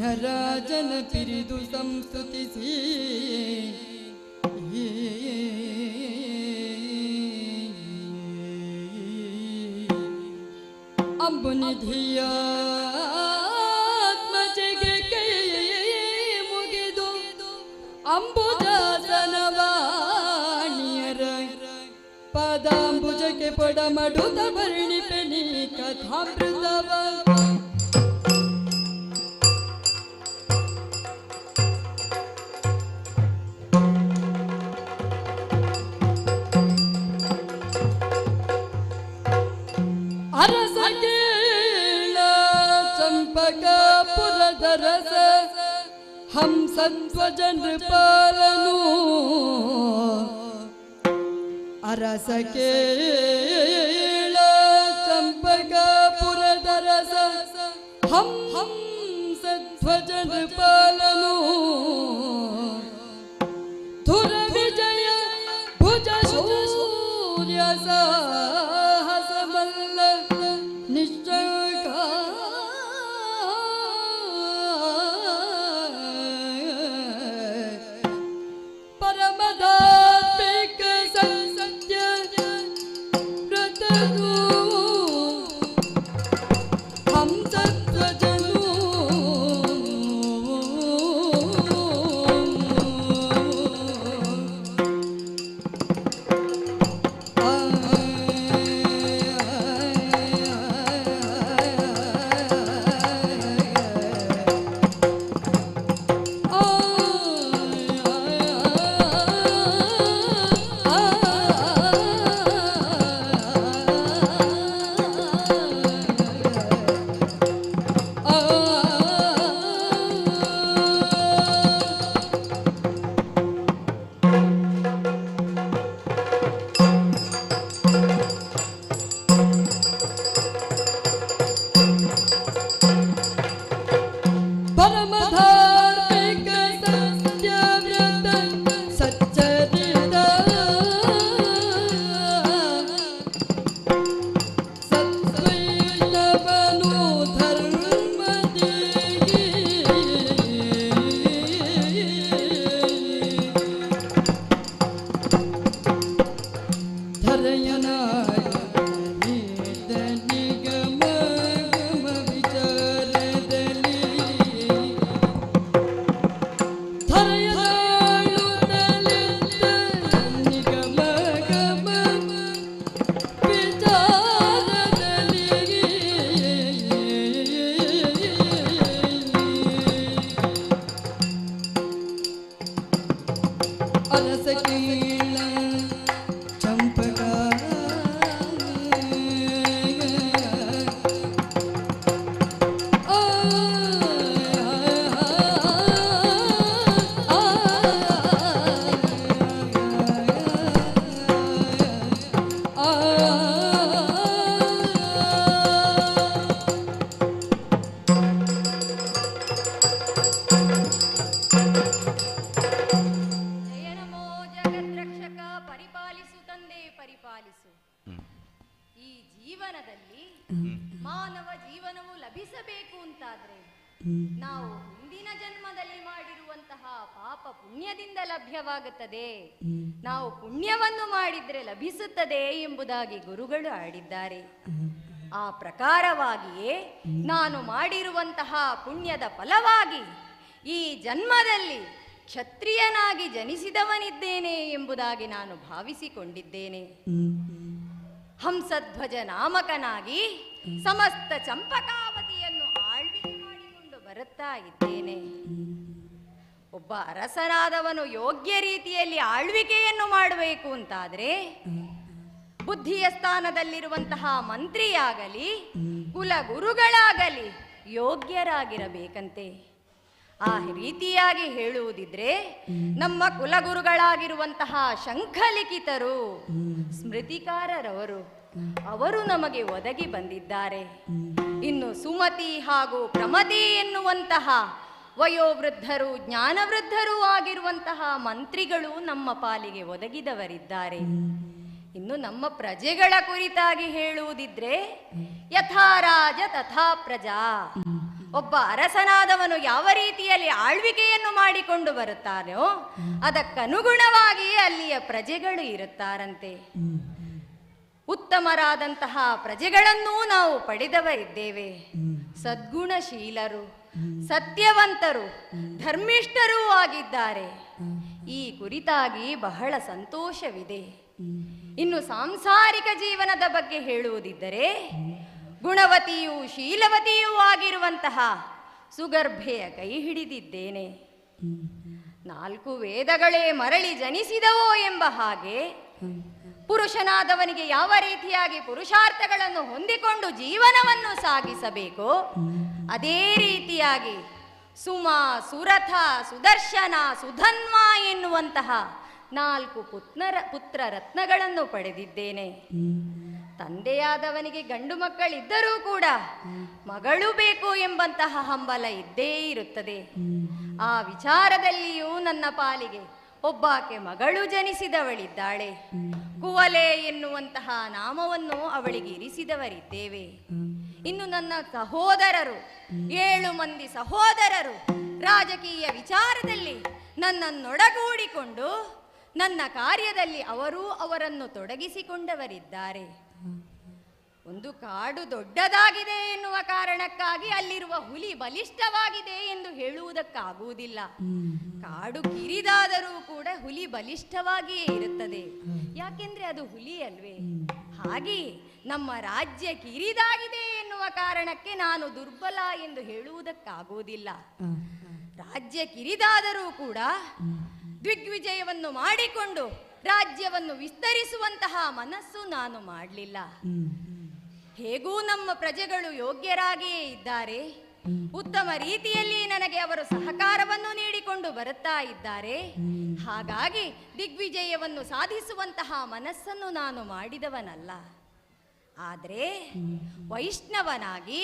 ವಿಘ್ನರಾಜನ ಪಿರಿದು ಸಂಸ್ತುತಿಸಿ ಅಂಬುನಿಧಿಯಾತ್ಮಜೆಗೆ ಕೈ ಮುಗಿದು ಅಂಬುಜಾಸನವಾಣಿಯರ ಪಾದಾಂಬುಜಕ್ಕೆ ಪಡಮಡುತ ವರ್ಣಿಪೆನಿ ಕಥಾಮೃತವ ಅರಸ ಕೇಳ ಚಂಪಕಾಪುರದ ರಸ ಹಂಸಧ್ವಜ ನೃಪಾಲನು ಅರಸ ಕೇಳ ಚಂಪಕಾಪುರದ ರಸ ಹಂಸಧ್ವಜ ನೃಪಾಲನು ಧುರ ವಿಜಯ ಭುಜ ಸೂರ್ಯ ಸಾಹಸಮಲ್ಲ ನಿಶ್ಚಯ ಪರಮಧಾರ್ಮಿಕ ಸತ್ಯ ವ್ರತನು ಹಂಸಧ್ವಜನು ಪರಮಧಾರ್ಮಿಕ ಸತ್ಯವ್ರತ ಸಚ್ಚರಿತ ಸತ್ವೈನವನು ಧರ್ಮದಿ ಧರಯನಾಯ ನಿಗಮ ವಿಚಾರದಲ್ಲಿ ನಿಗಮ ಗಮ ವಿಚಾರದಲ್ಲಿ ಅರಸ ಕೀಳ ಚಂಪಕ ಜಯ ನಮೋ ಜಗದ್ರಕ್ಷಕ ಪರಿಪಾಲಿಸು ತಂದೆ ಪರಿಪಾಲಿಸು. ಈ ಜೀವನದಲ್ಲಿ ಮಾನವ ಜೀವನವು ಲಭಿಸಬೇಕು ಅಂತಾದ್ರೆ ನಾವು ಹಿಂದಿನ ಜನ್ಮದಲ್ಲಿ ಮಾಡಿರುವಂತಹ ಪಾಪ ಪುಣ್ಯದಿಂದ ಲಭ್ಯವಾಗುತ್ತದೆ. ನಾವು ಪುಣ್ಯವನ್ನು ಮಾಡಿದ್ರೆ ಲಭಿಸುತ್ತದೆ ಎಂಬುದಾಗಿ ಗುರುಗಳು ಆಡಿದ್ದಾರೆ. ಆ ಪ್ರಕಾರವಾಗಿಯೇ ನಾನು ಮಾಡಿರುವಂತಹ ಪುಣ್ಯದ ಫಲವಾಗಿ ಈ ಜನ್ಮದಲ್ಲಿ ಕ್ಷತ್ರಿಯನಾಗಿ ಜನಿಸಿದವನಿದ್ದೇನೆ ಎಂಬುದಾಗಿ ನಾನು ಭಾವಿಸಿಕೊಂಡಿದ್ದೇನೆ. ಹಂಸಧ್ವಜ ನಾಮಕನಾಗಿ ಸಮಸ್ತ ಚಂಪಕಾವತಿಯನ್ನು ಆಳ್ವಿಕೆ ಮಾಡಿಕೊಂಡು ಬರುತ್ತಾ ಇದ್ದೇನೆ. ಒಬ್ಬ ಅರಸನಾದವನು ಯೋಗ್ಯ ರೀತಿಯಲ್ಲಿ ಆಳ್ವಿಕೆಯನ್ನು ಮಾಡಬೇಕು ಅಂತಾದ್ರೆ ಬುದ್ಧಿಯ ಸ್ಥಾನದಲ್ಲಿರುವಂತಹ ಮಂತ್ರಿಯಾಗಲಿ ಕುಲಗುರುಗಳಾಗಲಿ ಯೋಗ್ಯರಾಗಿರಬೇಕಂತೆ. ಆ ರೀತಿಯಾಗಿ ಹೇಳುವುದಿದ್ರೆ ನಮ್ಮ ಕುಲಗುರುಗಳಾಗಿರುವಂತಹ ಶಂಖಲಿಖಿತರು ಸ್ಮೃತಿಕಾರರವರು ಅವರು ನಮಗೆ ಒದಗಿ ಬಂದಿದ್ದಾರೆ. ಇನ್ನು ಸುಮತಿ ಹಾಗೂ ಪ್ರಮತಿ ಎನ್ನುವಂತಹ ವಯೋವೃದ್ಧರು ಜ್ಞಾನವೃದ್ಧರೂ ಆಗಿರುವಂತಹ ಮಂತ್ರಿಗಳು ನಮ್ಮ ಪಾಲಿಗೆ ಒದಗಿದವರಿದ್ದಾರೆ. ಇನ್ನು ನಮ್ಮ ಪ್ರಜೆಗಳ ಕುರಿತಾಗಿ ಹೇಳುವುದಿದ್ರೆ ಯಥಾ ರಾಜ ತಥಾ ಪ್ರಜಾ, ಒಬ್ಬ ಅರಸನಾದವನು ಯಾವ ರೀತಿಯಲ್ಲಿ ಆಳ್ವಿಕೆಯನ್ನು ಮಾಡಿಕೊಂಡು ಬರುತ್ತಾನೋ ಅದಕ್ಕನುಗುಣವಾಗಿ ಅಲ್ಲಿಯ ಪ್ರಜೆಗಳು ಇರುತ್ತಾರಂತೆ. ಉತ್ತಮರಾದಂತಹ ಪ್ರಜೆಗಳನ್ನೂ ನಾವು ಪಡೆದವರಿದ್ದೇವೆ. ಸದ್ಗುಣಶೀಲರು, ಸತ್ಯವಂತರು, ಧರ್ಮಿಷ್ಠರೂ ಆಗಿದ್ದಾರೆ. ಈ ಕುರಿತಾಗಿ ಬಹಳ ಸಂತೋಷವಿದೆ. ಇನ್ನು ಸಾಂಸಾರಿಕ ಜೀವನದ ಬಗ್ಗೆ ಹೇಳುವುದಿದ್ದರೆ, ಗುಣವತಿಯೂ ಶೀಲವತಿಯೂ ಆಗಿರುವಂತಹ ಸುಗರ್ಭೆಯ ಕೈ ಹಿಡಿದಿದ್ದೇನೆ. 4 ವೇದಗಳೇ ಮರಳಿ ಜನಿಸಿದವೋ ಎಂಬ ಹಾಗೆ ಪುರುಷನಾದವನಿಗೆ ಯಾವ ರೀತಿಯಾಗಿ ಪುರುಷಾರ್ಥಗಳನ್ನು ಹೊಂದಿಕೊಂಡು ಜೀವನವನ್ನು ಸಾಗಿಸಬೇಕೋ ಅದೇ ರೀತಿಯಾಗಿ ಸುಮ, ಸುರಥ, ಸುದರ್ಶನ, ಸುಧನ್ವ ಎನ್ನುವಂತಹ 4 ಪುತ್ರ ರತ್ನಗಳನ್ನು ಪಡೆದಿದ್ದೇನೆ. ತಂದೆಯಾದವನಿಗೆ ಗಂಡು ಮಕ್ಕಳಿದ್ದರೂ ಕೂಡ ಮಗಳು ಬೇಕು ಎಂಬಂತಹ ಹಂಬಲ ಇದ್ದೇ ಇರುತ್ತದೆ. ಆ ವಿಚಾರದಲ್ಲಿಯೂ ನನ್ನ ಪಾಲಿಗೆ ಒಬ್ಬಾಕೆ ಮಗಳು ಜನಿಸಿದವಳಿದ್ದಾಳೆ. ಕುವಲೆ ಎನ್ನುವಂತಹ ನಾಮವನ್ನು ಅವಳಿಗೆ ಇರಿಸಿದವರಿದ್ದೇವೆ. ಇನ್ನು ನನ್ನ ಸಹೋದರರು 7 ಮಂದಿ ಸಹೋದರರು ರಾಜಕೀಯ ವಿಚಾರದಲ್ಲಿ ನನ್ನನ್ನೊಡಗೂಡಿಕೊಂಡು ನನ್ನ ಕಾರ್ಯದಲ್ಲಿ ಅವರನ್ನು ತೊಡಗಿಸಿಕೊಂಡವರಿದ್ದಾರೆ. ಒಂದು ಕಾಡು ದೊಡ್ಡದಾಗಿದೆ ಎನ್ನುವ ಕಾರಣಕ್ಕಾಗಿ ಅಲ್ಲಿರುವ ಹುಲಿ ಬಲಿಷ್ಠವಾಗಿದೆ ಎಂದು ಹೇಳುವುದಕ್ಕಾಗುವುದಿಲ್ಲ. ಕಾಡು ಕಿರಿದಾದರೂ ಕೂಡ ಹುಲಿ ಬಲಿಷ್ಠವಾಗಿಯೇ ಇರುತ್ತದೆ. ಯಾಕೆಂದ್ರೆ ಅದು ಹುಲಿ ಅಲ್ವೇ? ಹಾಗೆಯೇ ನಮ್ಮ ರಾಜ್ಯ ಕಿರಿದಾಗಿದೆ ಎನ್ನುವ ಕಾರಣಕ್ಕೆ ನಾನು ದುರ್ಬಲ ಎಂದು ಹೇಳುವುದಕ್ಕಾಗುವುದಿಲ್ಲ. ರಾಜ್ಯ ಕಿರಿದಾದರೂ ಕೂಡ ದಿಗ್ವಿಜಯವನ್ನು ಮಾಡಿಕೊಂಡು ರಾಜ್ಯವನ್ನು ವಿಸ್ತರಿಸುವಂತಹ ಮನಸ್ಸು ನಾನು ಮಾಡಲಿಲ್ಲ. ಹೇಗೂ ನಮ್ಮ ಪ್ರಜೆಗಳು ಯೋಗ್ಯರಾಗಿಯೇ ಇದ್ದಾರೆ. ಉತ್ತಮ ರೀತಿಯಲ್ಲಿ ನನಗೆ ಅವರು ಸಹಕಾರವನ್ನು ನೀಡಿಕೊಂಡು ಬರುತ್ತಾ ಇದ್ದಾರೆ. ಹಾಗಾಗಿ ದಿಗ್ವಿಜಯವನ್ನು ಸಾಧಿಸುವಂತಹ ಮನಸ್ಸನ್ನು ನಾನು ಮಾಡಿದವನಲ್ಲ. ಆದರೆ ವೈಷ್ಣವನಾಗಿ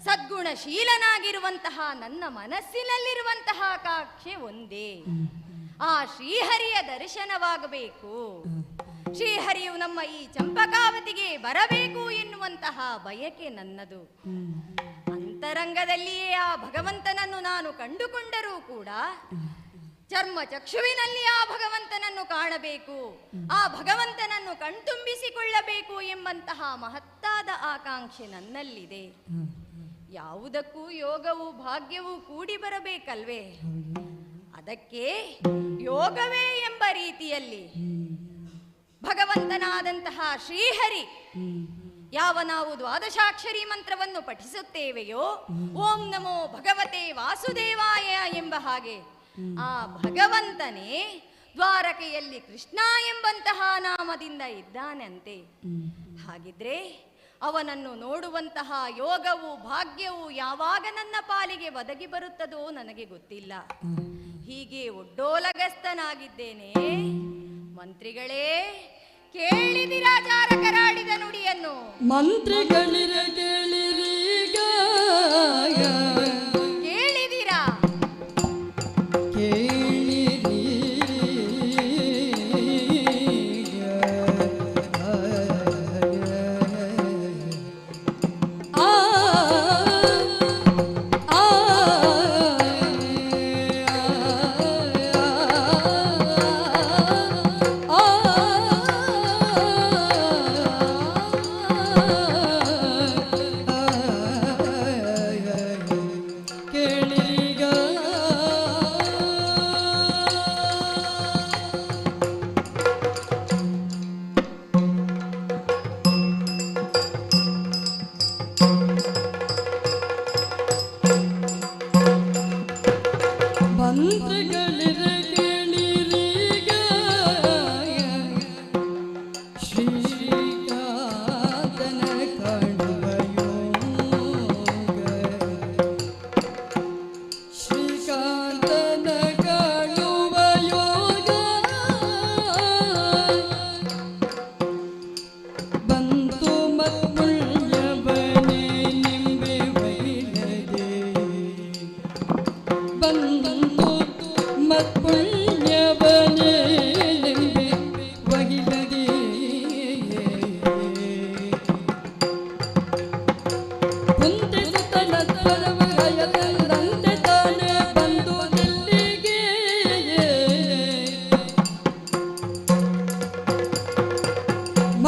ಸದ್ಗುಣಶೀಲನಾಗಿರುವಂತಹ ನನ್ನ ಮನಸ್ಸಿನಲ್ಲಿರುವಂತಹ ಕಾಕ್ಷೆ ಒಂದೇ, ಆ ಶ್ರೀಹರಿಯ ದರ್ಶನವಾಗಬೇಕು. ಶ್ರೀಹರಿಯು ನಮ್ಮ ಈ ಚಂಪಕಾವತಿಗೆ ಬರಬೇಕು ಎನ್ನುವಂತಹ ಬಯಕೆ ನನ್ನದು. ಅಂತರಂಗದಲ್ಲಿಯೇ ಆ ಭಗವಂತನನ್ನು ನಾನು ಕಂಡುಕೊಂಡರೂ ಕೂಡ ಚರ್ಮ ಚಕ್ಷುವಿನಲ್ಲಿ ಆ ಭಗವಂತನನ್ನು ಕಾಣಬೇಕು, ಆ ಭಗವಂತನನ್ನು ಕಣ್ತುಂಬಿಸಿಕೊಳ್ಳಬೇಕು ಎಂಬಂತಹ ಮಹತ್ತಾದ ಆಕಾಂಕ್ಷೆ ನನ್ನಲ್ಲಿದೆ. ಯಾವುದಕ್ಕೂ ಯೋಗವು ಭಾಗ್ಯವೂ ಕೂಡಿ ಬರಬೇಕಲ್ವೇ? ಅದಕ್ಕೆ ಯೋಗವೇ ಎಂಬ ರೀತಿಯಲ್ಲಿ ಭಗವಂತನಾದಂತಹ ಶ್ರೀಹರಿ ಯಾವ ನಾವು ದ್ವಾದಶಾಕ್ಷರಿ ಮಂತ್ರವನ್ನು ಪಠಿಸುತ್ತೇವೆಯೋ, ಓಂ ನಮೋ ಭಗವತೆ ವಾಸುದೇವಾಯ ಎಂಬ ಹಾಗೆ ಆ ಭಗವಂತನೇ ದ್ವಾರಕೆಯಲ್ಲಿ ಕೃಷ್ಣ ಎಂಬಂತಹ ನಾಮದಿಂದ ಇದ್ದಾನಂತೆ. ಹಾಗಿದ್ರೆ ಅವನನ್ನು ನೋಡುವಂತಹ ಯೋಗವು ಭಾಗ್ಯವು ಯಾವಾಗ ನನ್ನ ಪಾಲಿಗೆ ಒದಗಿ ಬರುತ್ತದೋ ನನಗೆ ಗೊತ್ತಿಲ್ಲ. ಹೀಗೆ ಒಡ್ಡೋಲಗಸ್ತನಾಗಿದ್ದೇನೆ. ಮಂತ್ರಿಗಳೇ, ಕೇಳಿದಿರಾ ಜಾರಕರಾಡಿದ ನುಡಿಯನ್ನು? ಮಂತ್ರಿಗಳಿರ ಕೇಳಿರೀಗ, ಕೇಳಿದಿರಾ?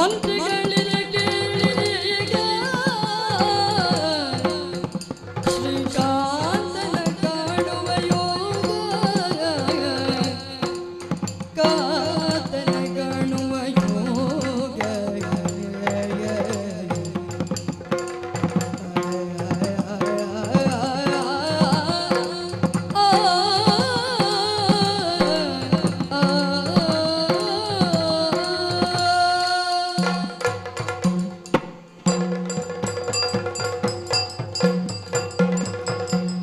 ಮಂತ್ರಿಗಳಿರ ಕೇಳಿರೀಗ ಶ್ರೀಕಾಂತನ ಕಾಣುವ ಯೋಗ ಕಾಂತನ ಕಾಣುವ ಯೋಗ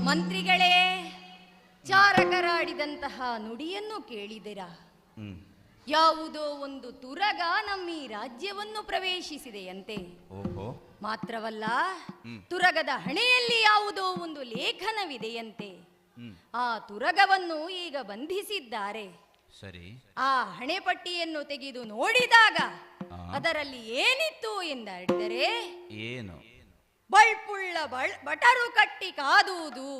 ಮಂತ್ರಿಗಳೇ, ಚಾರಕರಾಡಿದಂತಹ ನುಡಿಯನ್ನು ಕೇಳಿದಿರಾ? ಯಾವುದೋ ಒಂದು ತುರಗ ನಮ್ಮ ಈ ರಾಜ್ಯವನ್ನು ಪ್ರವೇಶಿಸಿದೆಯಂತೆ. ಮಾತ್ರವಲ್ಲ, ತುರಗದ ಹಣೆಯಲ್ಲಿ ಯಾವುದೋ ಒಂದು ಲೇಖನವಿದೆಯಂತೆ. ಆ ತುರಗವನ್ನು ಈಗ ಬಂಧಿಸಿದ್ದಾರೆ. ಸರಿ. ಆ ಹಣೆಪಟ್ಟಿಯನ್ನು ತೆಗೆದು ನೋಡಿದಾಗ ಅದರಲ್ಲಿ ಏನಿತ್ತು ಎಂದರೆ, ಏನು? ಬಳ್ಪುಳ್ಳ ಬಟರು ಕಟ್ಟಿ ಕಾದುವುದು,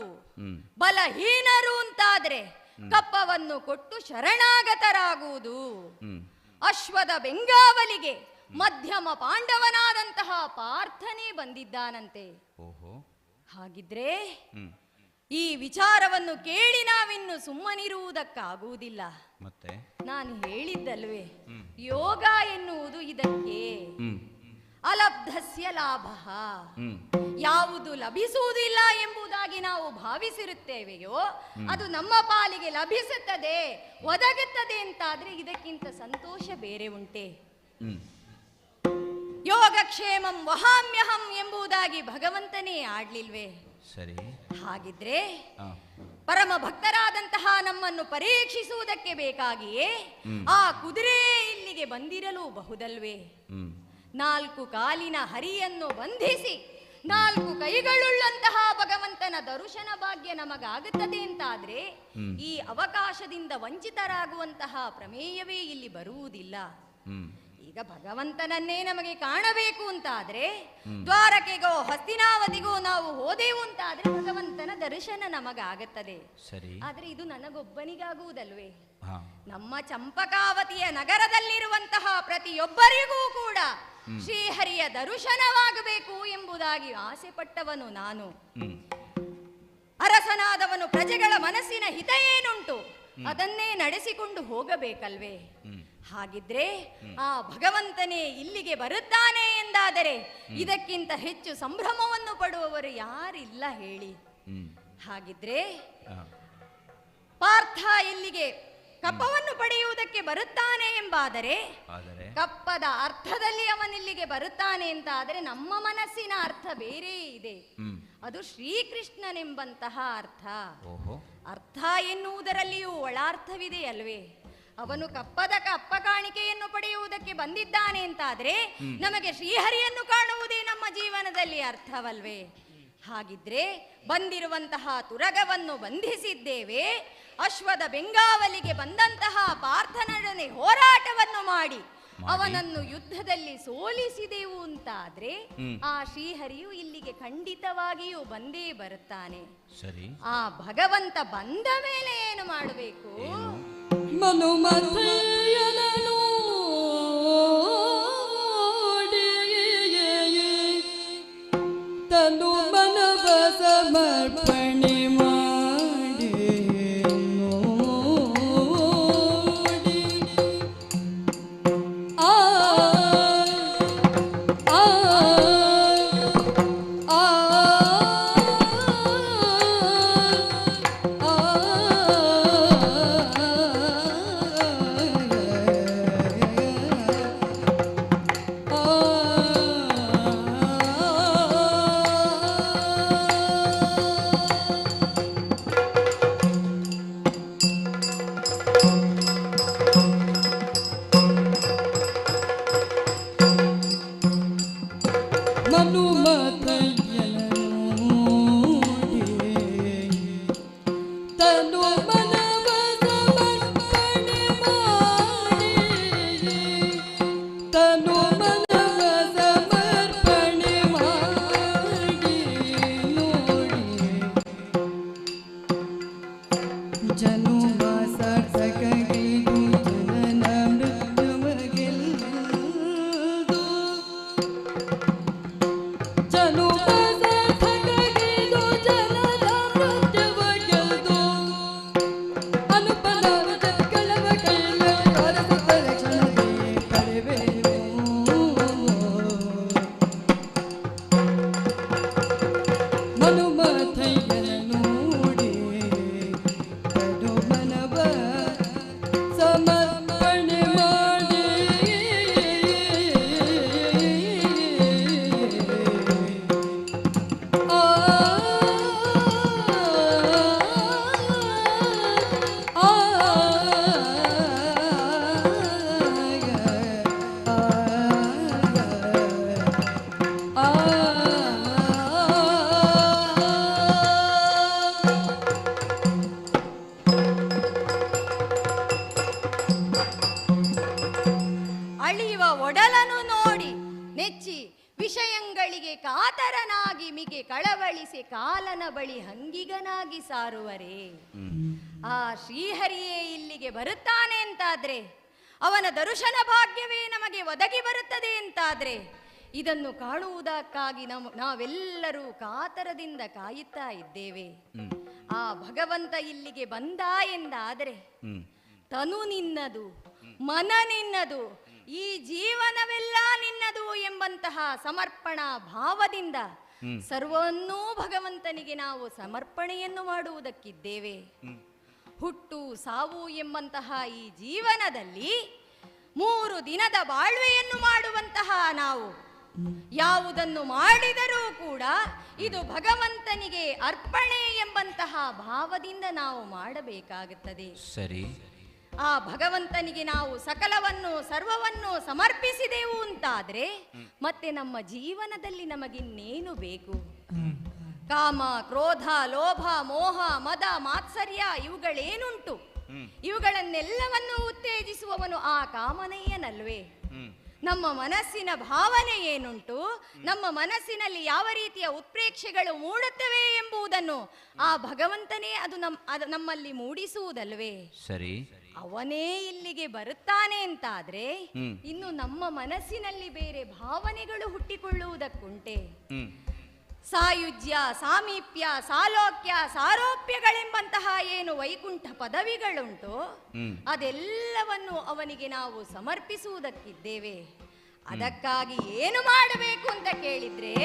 ಬಲಹೀನರು ಅಂತಾದ್ರೆ ಕಪ್ಪವನ್ನು ಕೊಟ್ಟು ಶರಣಾಗತರಾಗುವುದು, ಅಶ್ವದ ಬೆಂಗಾವಲಿಗೆ ಮಧ್ಯಮ ಪಾಂಡವನಾದಂತಹ ಪಾರ್ಥನೇ ಬಂದಿದ್ದಾನಂತೆ. ಹಾಗಿದ್ರೆ ಈ ವಿಚಾರವನ್ನು ಕೇಳಿ ನಾವಿನ್ನು ಸುಮ್ಮನಿರುವುದಕ್ಕಾಗುವುದಿಲ್ಲ. ಮತ್ತೆ ನಾನು ಹೇಳಿದ್ದಲ್ವೇ, ಯೋಗ ಎನ್ನುವುದು ಇದಕ್ಕೆ. ಅಲಬ್ಧಸ್ಯ ಲಾಭ, ಯಾವುದು ಲಭಿಸುವುದಿಲ್ಲ ಎಂಬುದಾಗಿ ನಾವು ಭಾವಿಸಿರುತ್ತೇವೆಯೋ ಅದು ನಮ್ಮ ಪಾಲಿಗೆ ಲಭಿಸುತ್ತದೆ, ಒದಗುತ್ತದೆ ಅಂತಾದ್ರೆ ಇದಕ್ಕಿಂತ ಸಂತೋಷ ಬೇರೆ ಉಂಟೆ? ಯೋಗಕ್ಷೇಮಂ ವಹಾಮ್ಯಹಂ ಎಂಬುದಾಗಿ ಭಗವಂತನೇ ಆಡ್ಲಿಲ್ವೇ? ಸರಿ. ಹಾಗಿದ್ರೆ ಪರಮ ಭಕ್ತರಾದಂತಹ ನಮ್ಮನ್ನು ಪರೀಕ್ಷಿಸುವುದಕ್ಕೆ ಬೇಕಾಗಿಯೇ ಆ ಕುದುರೆ ಇಲ್ಲಿಗೆ ಬಂದಿರಲು ಬಹುದಲ್ವೇ? 4 ಕಾಲಿನ ಹರಿಯನ್ನು ಬಂಧಿಸಿ 4 ಕೈಗಳುಳ್ಳಂತಹ ಭಗವಂತನ ದರ್ಶನ ಭಾಗ್ಯ ನಮಗಾಗುತ್ತದೆ ಅಂತಾದ್ರೆ ಈ ಅವಕಾಶದಿಂದ ವಂಚಿತರಾಗುವಂತಹ ಪ್ರಮೇಯವೇ ಇಲ್ಲಿ ಬರುವುದಿಲ್ಲ. ಈಗ ಭಗವಂತನನ್ನೇ ನಮಗೆ ಕಾಣಬೇಕು ಅಂತಾದ್ರೆ ದ್ವಾರಕೆಗೋ ಹಸ್ತಿನಾವತಿಗೋ ನಾವು ಹೋದೆವು ಅಂತಾದ್ರೆ ಭಗವಂತನ ದರ್ಶನ ನಮಗಾಗುತ್ತದೆ. ಆದ್ರೆ ಇದು ನನಗೊಬ್ಬನಿಗಾಗುವುದಲ್ವೇ? ನಮ್ಮ ಚಂಪಕಾವತಿಯ ನಗರದಲ್ಲಿರುವಂತಹ ಪ್ರತಿಯೊಬ್ಬರಿಗೂ ಕೂಡ ಶ್ರೀಹರಿಯ ದರ್ಶನವಾಗಬೇಕು ಎಂಬುದಾಗಿ ಆಸೆ ಪಟ್ಟವನು ನಾನು. ಅರಸನಾದವನು ಪ್ರಜೆಗಳ ಮನಸ್ಸಿನ ಹಿತ ಏನುಂಟು ಅದನ್ನೇ ನಡೆಸಿಕೊಂಡು ಹೋಗಬೇಕಲ್ವೇ? ಹಾಗಿದ್ರೆ ಆ ಭಗವಂತನೇ ಇಲ್ಲಿಗೆ ಬರುತ್ತಾನೆ ಎಂದಾದರೆ ಇದಕ್ಕಿಂತ ಹೆಚ್ಚು ಸಂಭ್ರಮವನ್ನು ಪಡುವವರು ಯಾರಿಲ್ಲ ಹೇಳಿ. ಹಾಗಿದ್ರೆ ಪಾರ್ಥ ಇಲ್ಲಿಗೆ ಕಪ್ಪವನ್ನು ಪಡೆಯುವುದಕ್ಕೆ ಬರುತ್ತಾನೆ ಎಂಬಾದರೆ ಕಪ್ಪದ ಅರ್ಥದಲ್ಲಿ ಅವನಿಲ್ಲಿಗೆ ಬರುತ್ತಾನೆ ಅಂತ ಆದರೆ ನಮ್ಮ ಮನಸ್ಸಿನ ಅರ್ಥ ಬೇರೆ ಇದೆ. ಅದು ಶ್ರೀಕೃಷ್ಣನೆಂಬಂತಹ ಅರ್ಥ. ಅರ್ಥ ಎನ್ನುವುದರಲ್ಲಿಯೂ ಒಳಾರ್ಥವಿದೆ ಅಲ್ವೇ? ಅವನು ಕಪ್ಪದ ಕಪ್ಪ ಕಾಣಿಕೆಯನ್ನು ಪಡೆಯುವುದಕ್ಕೆ ಬಂದಿದ್ದಾನೆ ಅಂತಾದ್ರೆ ನಮಗೆ ಶ್ರೀಹರಿಯನ್ನು ಕಾಣುವುದೇ ನಮ್ಮ ಜೀವನದಲ್ಲಿ ಅರ್ಥವಲ್ವೇ? ಹಾಗಿದ್ರೆ ಬಂದಿರುವಂತಹ ತುರಗವನ್ನು ಬಂಧಿಸಿದ್ದೇವೆ, ಅಶ್ವದ ಬೆಂಗಾವಲಿಗೆ ಬಂದಂತಹ ಪಾರ್ಥನೊಡನೆ ಹೋರಾಟವನ್ನು ಮಾಡಿ ಅವನನ್ನು ಯುದ್ಧದಲ್ಲಿ ಸೋಲಿಸಿದೆವು ಅಂತಾದ್ರೆ ಆ ಶ್ರೀಹರಿಯು ಇಲ್ಲಿಗೆ ಖಂಡಿತವಾಗಿಯೂ ಬಂದೇ ಬರುತ್ತಾನೆ. ಆ ಭಗವಂತ ಬಂದ ಮೇಲೆ ಏನು ಮಾಡಬೇಕು? ಮನುಮಥೆಯನನು ತನು ಮನವ ಸಮರ್ಪಣೆ ಮಾಡಿ ನೋಡಿ ಆ ಆ ಆ ಜನುಮ ಸಾರ್ಥಕಗೈದು ಜನನ ಮೃತ್ಯುವಗೆಲ್ದು ಒಡಲನು ನೋಡಿ ನೆಚ್ಚಿ ವಿಷಯಗಳಿಗೆ ಕಾತರನಾಗಿ ಮಿಗೆ ಕಳವಳಿಸಿ ಕಾಲನ ಬಳಿ ಹಂಗಿಗನಾಗಿ ಸಾರುವರೇ. ಆ ಶ್ರೀಹರಿಯೇ ಇಲ್ಲಿಗೆ ಬರುತ್ತಾನೆ ಅಂತಾದ್ರೆ, ಅವನ ದರ್ಶನ ಭಾಗ್ಯವೇ ನಮಗೆ ಒದಗಿ ಬರುತ್ತದೆ ಅಂತಾದ್ರೆ, ಇದನ್ನು ಕಾಣುವುದಕ್ಕಾಗಿ ನಾವೆಲ್ಲರೂ ಕಾತರದಿಂದ ಕಾಯುತ್ತಾ ಇದ್ದೇವೆ. ಆ ಭಗವಂತ ಇಲ್ಲಿಗೆ ಬಂದ ಎಂದಾದರೆ ತನು ನಿನ್ನದು, ಮನ ನಿನ್ನದು, ಈ ಜೀವನವೆಲ್ಲ ನಿನ್ನದು ಎಂಬಂತಹ ಸಮರ್ಪಣಾ ಭಾವದಿಂದ ಸರ್ವನ್ನೂ ಭಗವಂತನಿಗೆ ನಾವು ಸಮರ್ಪಣೆಯನ್ನು ಮಾಡುವುದಕ್ಕಿದ್ದೇವೆ. ಹುಟ್ಟು ಸಾವು ಎಂಬಂತಹ ಈ ಜೀವನದಲ್ಲಿ 3 ದಿನದ ಬಾಳ್ವೆಯನ್ನು ಮಾಡುವಂತಹ ನಾವು ಯಾವುದನ್ನು ಮಾಡಿದರೂ ಕೂಡ ಇದು ಭಗವಂತನಿಗೆ ಅರ್ಪಣೆ ಎಂಬಂತಹ ಭಾವದಿಂದ ನಾವು ಮಾಡಬೇಕಾಗುತ್ತದೆ. ಸರಿ. ಆ ಭಗವಂತನಿಗೆ ನಾವು ಸಕಲವನ್ನು ಸರ್ವವನ್ನು ಸಮರ್ಪಿಸಿದೆವು ಅಂತಾದ್ರೆ ಮತ್ತೆ ನಮ್ಮ ಜೀವನದಲ್ಲಿ ನಮಗಿನ್ನೇನು ಬೇಕು? ಕಾಮ, ಕ್ರೋಧ, ಲೋಭ, ಮೋಹ, ಮದ, ಮಾತ್ಸರ್ಯ ಇವುಗಳೇನುಂಟು, ಇವುಗಳನ್ನೆಲ್ಲವನ್ನು ಉತ್ತೇಜಿಸುವವನು ಆ ಕಾಮನೆಯನಲ್ವೇ? ನಮ್ಮ ಮನಸ್ಸಿನ ಭಾವನೆ ಏನುಂಟು, ನಮ್ಮ ಮನಸ್ಸಿನಲ್ಲಿ ಯಾವ ರೀತಿಯ ಉತ್ಪ್ರೇಕ್ಷೆಗಳು ಮೂಡುತ್ತವೆ ಎಂಬುದನ್ನು ಆ ಭಗವಂತನೇ ಅದು ನಮ್ಮಲ್ಲಿ ಮೂಡಿಸುವುದಲ್ವೇ? ಸರಿ. ಅವನೇ ಇಲ್ಲಿಗೆ ಬರುತ್ತಾನೆ ಅಂತಾದ್ರೆ ಇನ್ನು ನಮ್ಮ ಮನಸ್ಸಿನಲ್ಲಿ ಬೇರೆ ಭಾವನೆಗಳು ಹುಟ್ಟಿಕೊಳ್ಳುವುದಕ್ಕುಂಟೆ? ಸಾಯುಜ್ಯ, ಸಾಮೀಪ್ಯ, ಸಾಲೋಕ್ಯ, ಸಾರೋಪ್ಯಗಳೆಂಬಂತಹ ಏನು ವೈಕುಂಠ ಪದವಿಗಳುಂಟು ಅದೆಲ್ಲವನ್ನು ಅವನಿಗೆ ನಾವು ಸಮರ್ಪಿಸುವುದಕ್ಕಿದ್ದೇವೆ. ಅದಕ್ಕಾಗಿ ಏನು ಮಾಡಬೇಕು ಅಂತ ಕೇಳಿದ್ರೆ,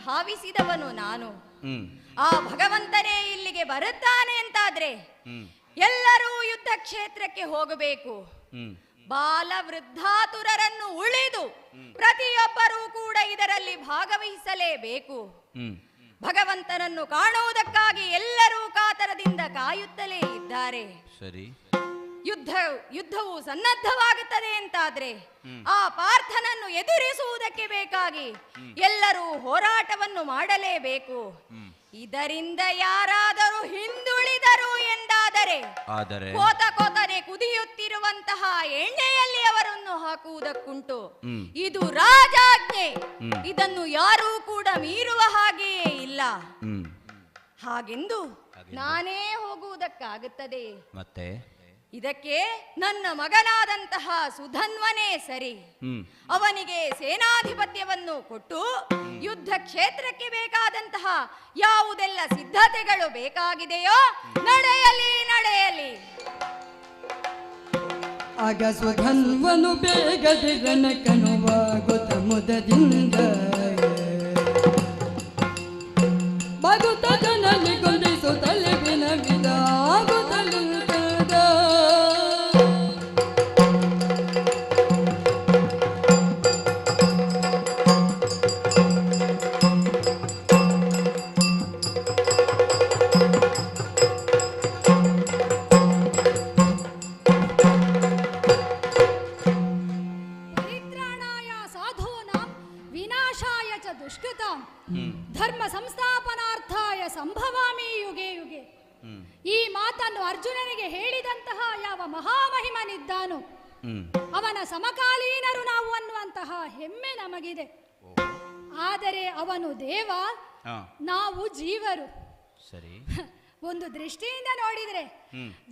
ಭಾವಿಸಿದವನು ನಾನು. ಆ ಭಗವಂತನೇ ಇಲ್ಲಿಗೆ ಬರುತ್ತಾನೆ ಅಂತಾದ್ರೆ ಎಲ್ಲರೂ ಯುದ್ಧ ಕ್ಷೇತ್ರಕ್ಕೆ ಹೋಗಬೇಕು. ಬಾಲ ವೃದ್ಧಾತುರರನ್ನು ಉಳಿದು ಪ್ರತಿಯೊಬ್ಬರೂ ಕೂಡ ಇದರಲ್ಲಿ ಭಾಗವಹಿಸಲೇಬೇಕು. ಭಗವಂತನನ್ನು ಕಾಣುವುದಕ್ಕಾಗಿ ಎಲ್ಲರೂ ಕಾತರದಿಂದ ಕಾಯುತ್ತಲೇ ಇದ್ದಾರೆ. ಸರಿ. ಯುದ್ಧವು ಸನ್ನದ್ಧವಾಗುತ್ತದೆ ಅಂತಾದ್ರೆ ಆ ಪಾರ್ಥನನ್ನು ಎದುರಿಸುವುದಕ್ಕೆ ಬೇಕಾಗಿ ಎಲ್ಲರೂ ಹೋರಾಟವನ್ನು ಮಾಡಲೇಬೇಕು. ಇದರಿಂದ ಯಾರಾದರೂ ಹಿಂದುಳಿದರು ಎಂದಾದರೆ ಕೋತನೆ ಕುದಿಯುತ್ತಿರುವಂತಹ ಎಣ್ಣೆಯಲ್ಲಿ ಅವರನ್ನು ಹಾಕುವುದಕ್ಕುಂಟು. ಇದು ರಾಜಾಜ್ಞೆ. ಇದನ್ನು ಯಾರೂ ಕೂಡ ಮೀರುವ ಹಾಗೆಯೇ ಇಲ್ಲ. ಹಾಗೆಂದು ನಾನೇ ಹೋಗುವುದಕ್ಕಾಗುತ್ತದೆ. ಮತ್ತೆ ಇದಕ್ಕೆ ನನ್ನ ಮಗನಾದಂತಹ ಸುಧನ್ವನೇ ಸರಿ. ಅವನಿಗೆ ಸೇನಾಧಿಪತ್ಯವನ್ನು ಕೊಟ್ಟು ಯುದ್ಧ ಕ್ಷೇತ್ರಕ್ಕೆ ಬೇಕಾದಂತಹ ಯಾವುದೆಲ್ಲ ಸಿದ್ಧತೆಗಳು ಬೇಕಾಗಿದೆಯೋ ನಡೆಯಲಿ. ಆಗ ಸುಧನ್ವನು ಬೇಗದಿರನ ಕನುವಾಗುತ್ತ ಮುದದಿಂದ ಬಗುತನಲ್ಲಿ ಗೊಂದಿಸುತ್ತಲೇ ವಿನವಿದ ಆಗುತ್ತಲಿಂದ ಧರ್ಮ ಸಂಸ್ಥಾಪನಾರ್ಥಾಯ ಸಂಭವಾಮಿ ಯುಗೆ ಯುಗೆ. ಈ ಮಾತನ್ನು ಅರ್ಜುನನಿಗೆ ಹೇಳಿದಂತಹ ಯಾವ ಮಹಾಮಹಿಮನಿದ್ದಾನೋ ಅವನ ಸಮಕಾಲೀನರು ನಾವು ಅನ್ನುವಂತಹ ಹೆಮ್ಮೆ ನಮಗಿದೆ. ಆದರೆ ಅವನು ದೇವ, ನಾವು ಜೀವರು. ಸರಿ. ಒಂದು ದೃಷ್ಟಿಯಿಂದ ನೋಡಿದರೆ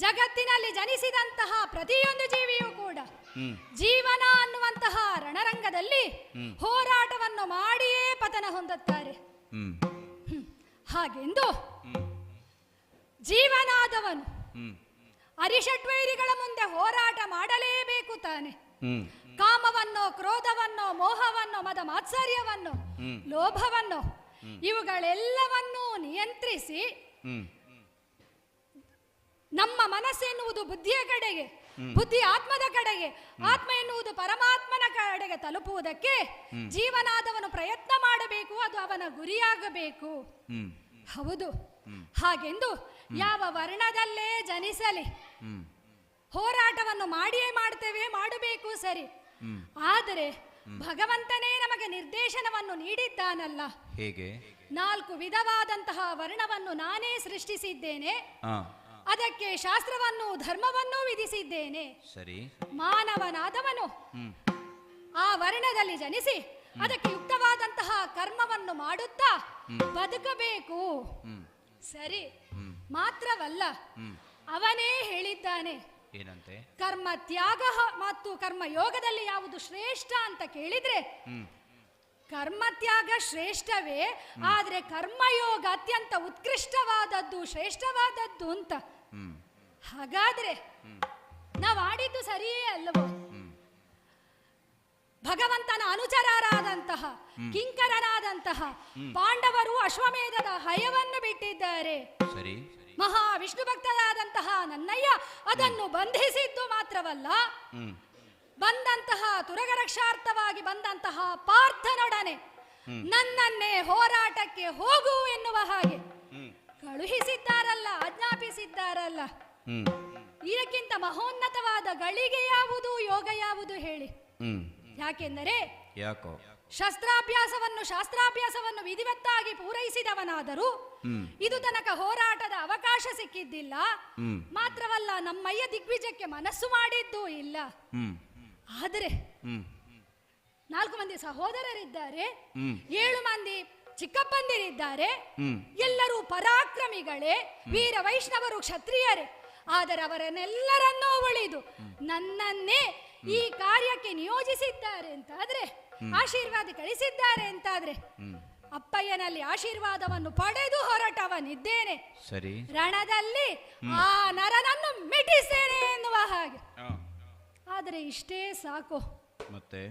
ಜಗತ್ತಿನಲ್ಲಿ ಜನಿಸಿದಂತಹ ಪ್ರತಿಯೊಂದು ಜೀವಿಯೂ ಕೂಡ ಜೀವನ ಅನ್ನುವಂತಹ ರಣರಂಗದಲ್ಲಿ ಹೋರಾಟವನ್ನು ಮಾಡಿಯೇ ಪತನ ಹೊಂದುತ್ತಾರೆ. ಹಾಗೆಂದು ಜೀವನಾದವನು ಅರಿಷಟ್ವೈರಿಗಳ ಮುಂದೆ ಹೋರಾಟ ಮಾಡಲೇಬೇಕು ತಾನೆ. ಕಾಮವನ್ನು, ಕ್ರೋಧವನ್ನು, ಮೋಹವನ್ನು, ಮದ ಮಾತ್ಸರ್ಯವನ್ನು, ಲೋಭವನ್ನು ಇವುಗಳೆಲ್ಲವನ್ನೂ ನಿಯಂತ್ರಿಸಿ ನಮ್ಮ ಮನಸ್ಸೆನ್ನುವುದು ಬುದ್ಧಿಯ ಕಡೆಗೆ, ಬುದ್ಧಿ ಆತ್ಮದ ಕಡೆಗೆ, ಆತ್ಮ ಎನ್ನುವುದು ಪರಮಾತ್ಮನ ಕಡೆಗೆ ತಲುಪುವುದಕ್ಕೆ ಜೀವನಾದವನು ಪ್ರಯತ್ನ ಮಾಡಬೇಕು. ಅದು ಅವನ ಗುರಿಯಾಗಬೇಕು. ಹೌದು, ಹಾಗೆಂದು ಯಾವ ವರ್ಣದಲ್ಲೇ ಜನಿಸಲಿ ಹೋರಾಟವನ್ನು ಮಾಡಿಯೇ ಮಾಡ್ತೇವೆ, ಮಾಡಬೇಕು ಸರಿ. ಆದರೆ ಭಗವಂತನೇ ನಮಗೆ ನಿರ್ದೇಶನವನ್ನು ನೀಡಿದ್ದಾನಲ್ಲ. ಹೇಗೆ? 4 ವಿಧವಾದಂತಹ ವರ್ಣವನ್ನು ನಾನೇ ಸೃಷ್ಟಿಸಿದ್ದೇನೆ. ಅದಕ್ಕೆ ಶಾಸ್ತ್ರವನ್ನು ಧರ್ಮವನ್ನು ವಿಧಿಸಿದ್ದೇನೆ. ಸರಿ. ಮಾನವನಾದವನು ಆ ವರ್ಣದಲ್ಲಿ ಜನಿಸಿ ಅದಕ್ಕೆ ಯುಕ್ತವಾದಂತಹ ಕರ್ಮವನ್ನು ಮಾಡುತ್ತಾ ಬದುಕಬೇಕು. ಸರಿ. ಮಾತ್ರವಲ್ಲ, ಅವನೇ ಹೇಳಿದ್ದಾನೆ, ಏನಂತೆ? ಕರ್ಮ ತ್ಯಾಗ ಮತ್ತು ಕರ್ಮ ಯೋಗದಲ್ಲಿ ಯಾವುದು ಶ್ರೇಷ್ಠ ಅಂತ ಕೇಳಿದ್ರೆ ಕರ್ಮತ್ಯಾಗ ಶ್ರೇಷ್ಠವೇ, ಆದ್ರೆ ಕರ್ಮಯೋಗ ಅತ್ಯಂತ ಉತ್ಕೃಷ್ಟವಾದದ್ದು, ಶ್ರೇಷ್ಠವಾದದ್ದು ಅಂತ. ಹಾಗಾದ್ರೆ ನಾವು ಆಡಿದ್ದು ಸರಿಯೇ ಅಲ್ಲವೋ? ಭಗವಂತನ ಅನುಚರರಾದಂತಹ ಕಿಂಕರನಾದಂತಹ ಪಾಂಡವರು ಅಶ್ವಮೇಧದ ಹಯವನ್ನು ಬಿಟ್ಟಿದ್ದಾರೆ. ಸರಿ. ಮಹಾ ವಿಷ್ಣು ಭಕ್ತರಾದಂತಹ ನನ್ನಯ್ಯ ಅದನ್ನು ಬಂಧಿಸಿದ್ದು ಮಾತ್ರವಲ್ಲ, ಬಂದಂತಹ ತುರಗರಕ್ಷಾರ್ಥವಾಗಿ ಬಂದಂತಹ ಪಾರ್ಥನೊಡನೆ ನನ್ನನ್ನೇ ಹೋರಾಟಕ್ಕೆ ಹೋಗು ಎನ್ನುವ ಹಾಗೆ ಕಳುಹಿಸಿದ್ದಾರಲ್ಲ, ಆಜ್ಞಾಪಿಸಿದ್ದಾರಲ್ಲ. ಇದಕ್ಕಿಂತ ಮಹೋನ್ನತವಾದ ಗಳಿಗೆ ಯಾವುದು, ಯೋಗ ಯಾವುದು ಹೇಳಿ? ಯಾಕೆಂದರೆ ಯಾಕೋ ಶಾಸ್ತ್ರಾಭ್ಯಾಸವನ್ನು ವಿಧಿವತ್ತಾಗಿ ಪೂರೈಸಿದವನಾದರೂ ಇದು ತನಕ ಹೋರಾಟದ ಅವಕಾಶ ಸಿಕ್ಕಿದ್ದಿಲ್ಲ. ಮಾತ್ರವಲ್ಲ, ನಮ್ಮಯ್ಯ ದಿಗ್ವಿಜಯಕ್ಕೆ ಮನಸ್ಸು ಮಾಡಿದ್ದೂ ಇಲ್ಲ. ಆದರೆ 4 ಮಂದಿ ಸಹೋದರರಿದ್ದಾರೆ, 7 ಮಂದಿ ಚಿಕ್ಕಪ್ಪಂದಿರಿದ್ದಾರೆ. ಎಲ್ಲರೂ ಪರಾಕ್ರಮಿಗಳೇ, ವೀರ ವೈಷ್ಣವರು, ಕ್ಷತ್ರಿಯರೇ. ಆದರೆ ಅವರನ್ನೆಲ್ಲರನ್ನೂ ಉಳಿದು ನನ್ನನ್ನೇ ಈ ಕಾರ್ಯಕ್ಕೆ ನಿಯೋಜಿಸಿದ್ದಾರೆ ಅಂತಾದ್ರೆ, ಆಶೀರ್ವಾದ ಕಳಿಸಿದ್ದಾರೆ ಅಂತಾದ್ರೆ, ಅಪ್ಪಯ್ಯನಲ್ಲಿ ಆಶೀರ್ವಾದವನ್ನು ಪಡೆದು ಹೊರಟವನಿದ್ದೇನೆ. ಸರಿ. ರಣದಲ್ಲಿ ಆ ನರನನ್ನು ಮೆಟ್ಟಿಸ್ತೇನೆ ಎನ್ನುವ ಹಾಗೆ. ಆದರೆ ಇಷ್ಟೇ ಸಾಕು. ಮತ್ತೆ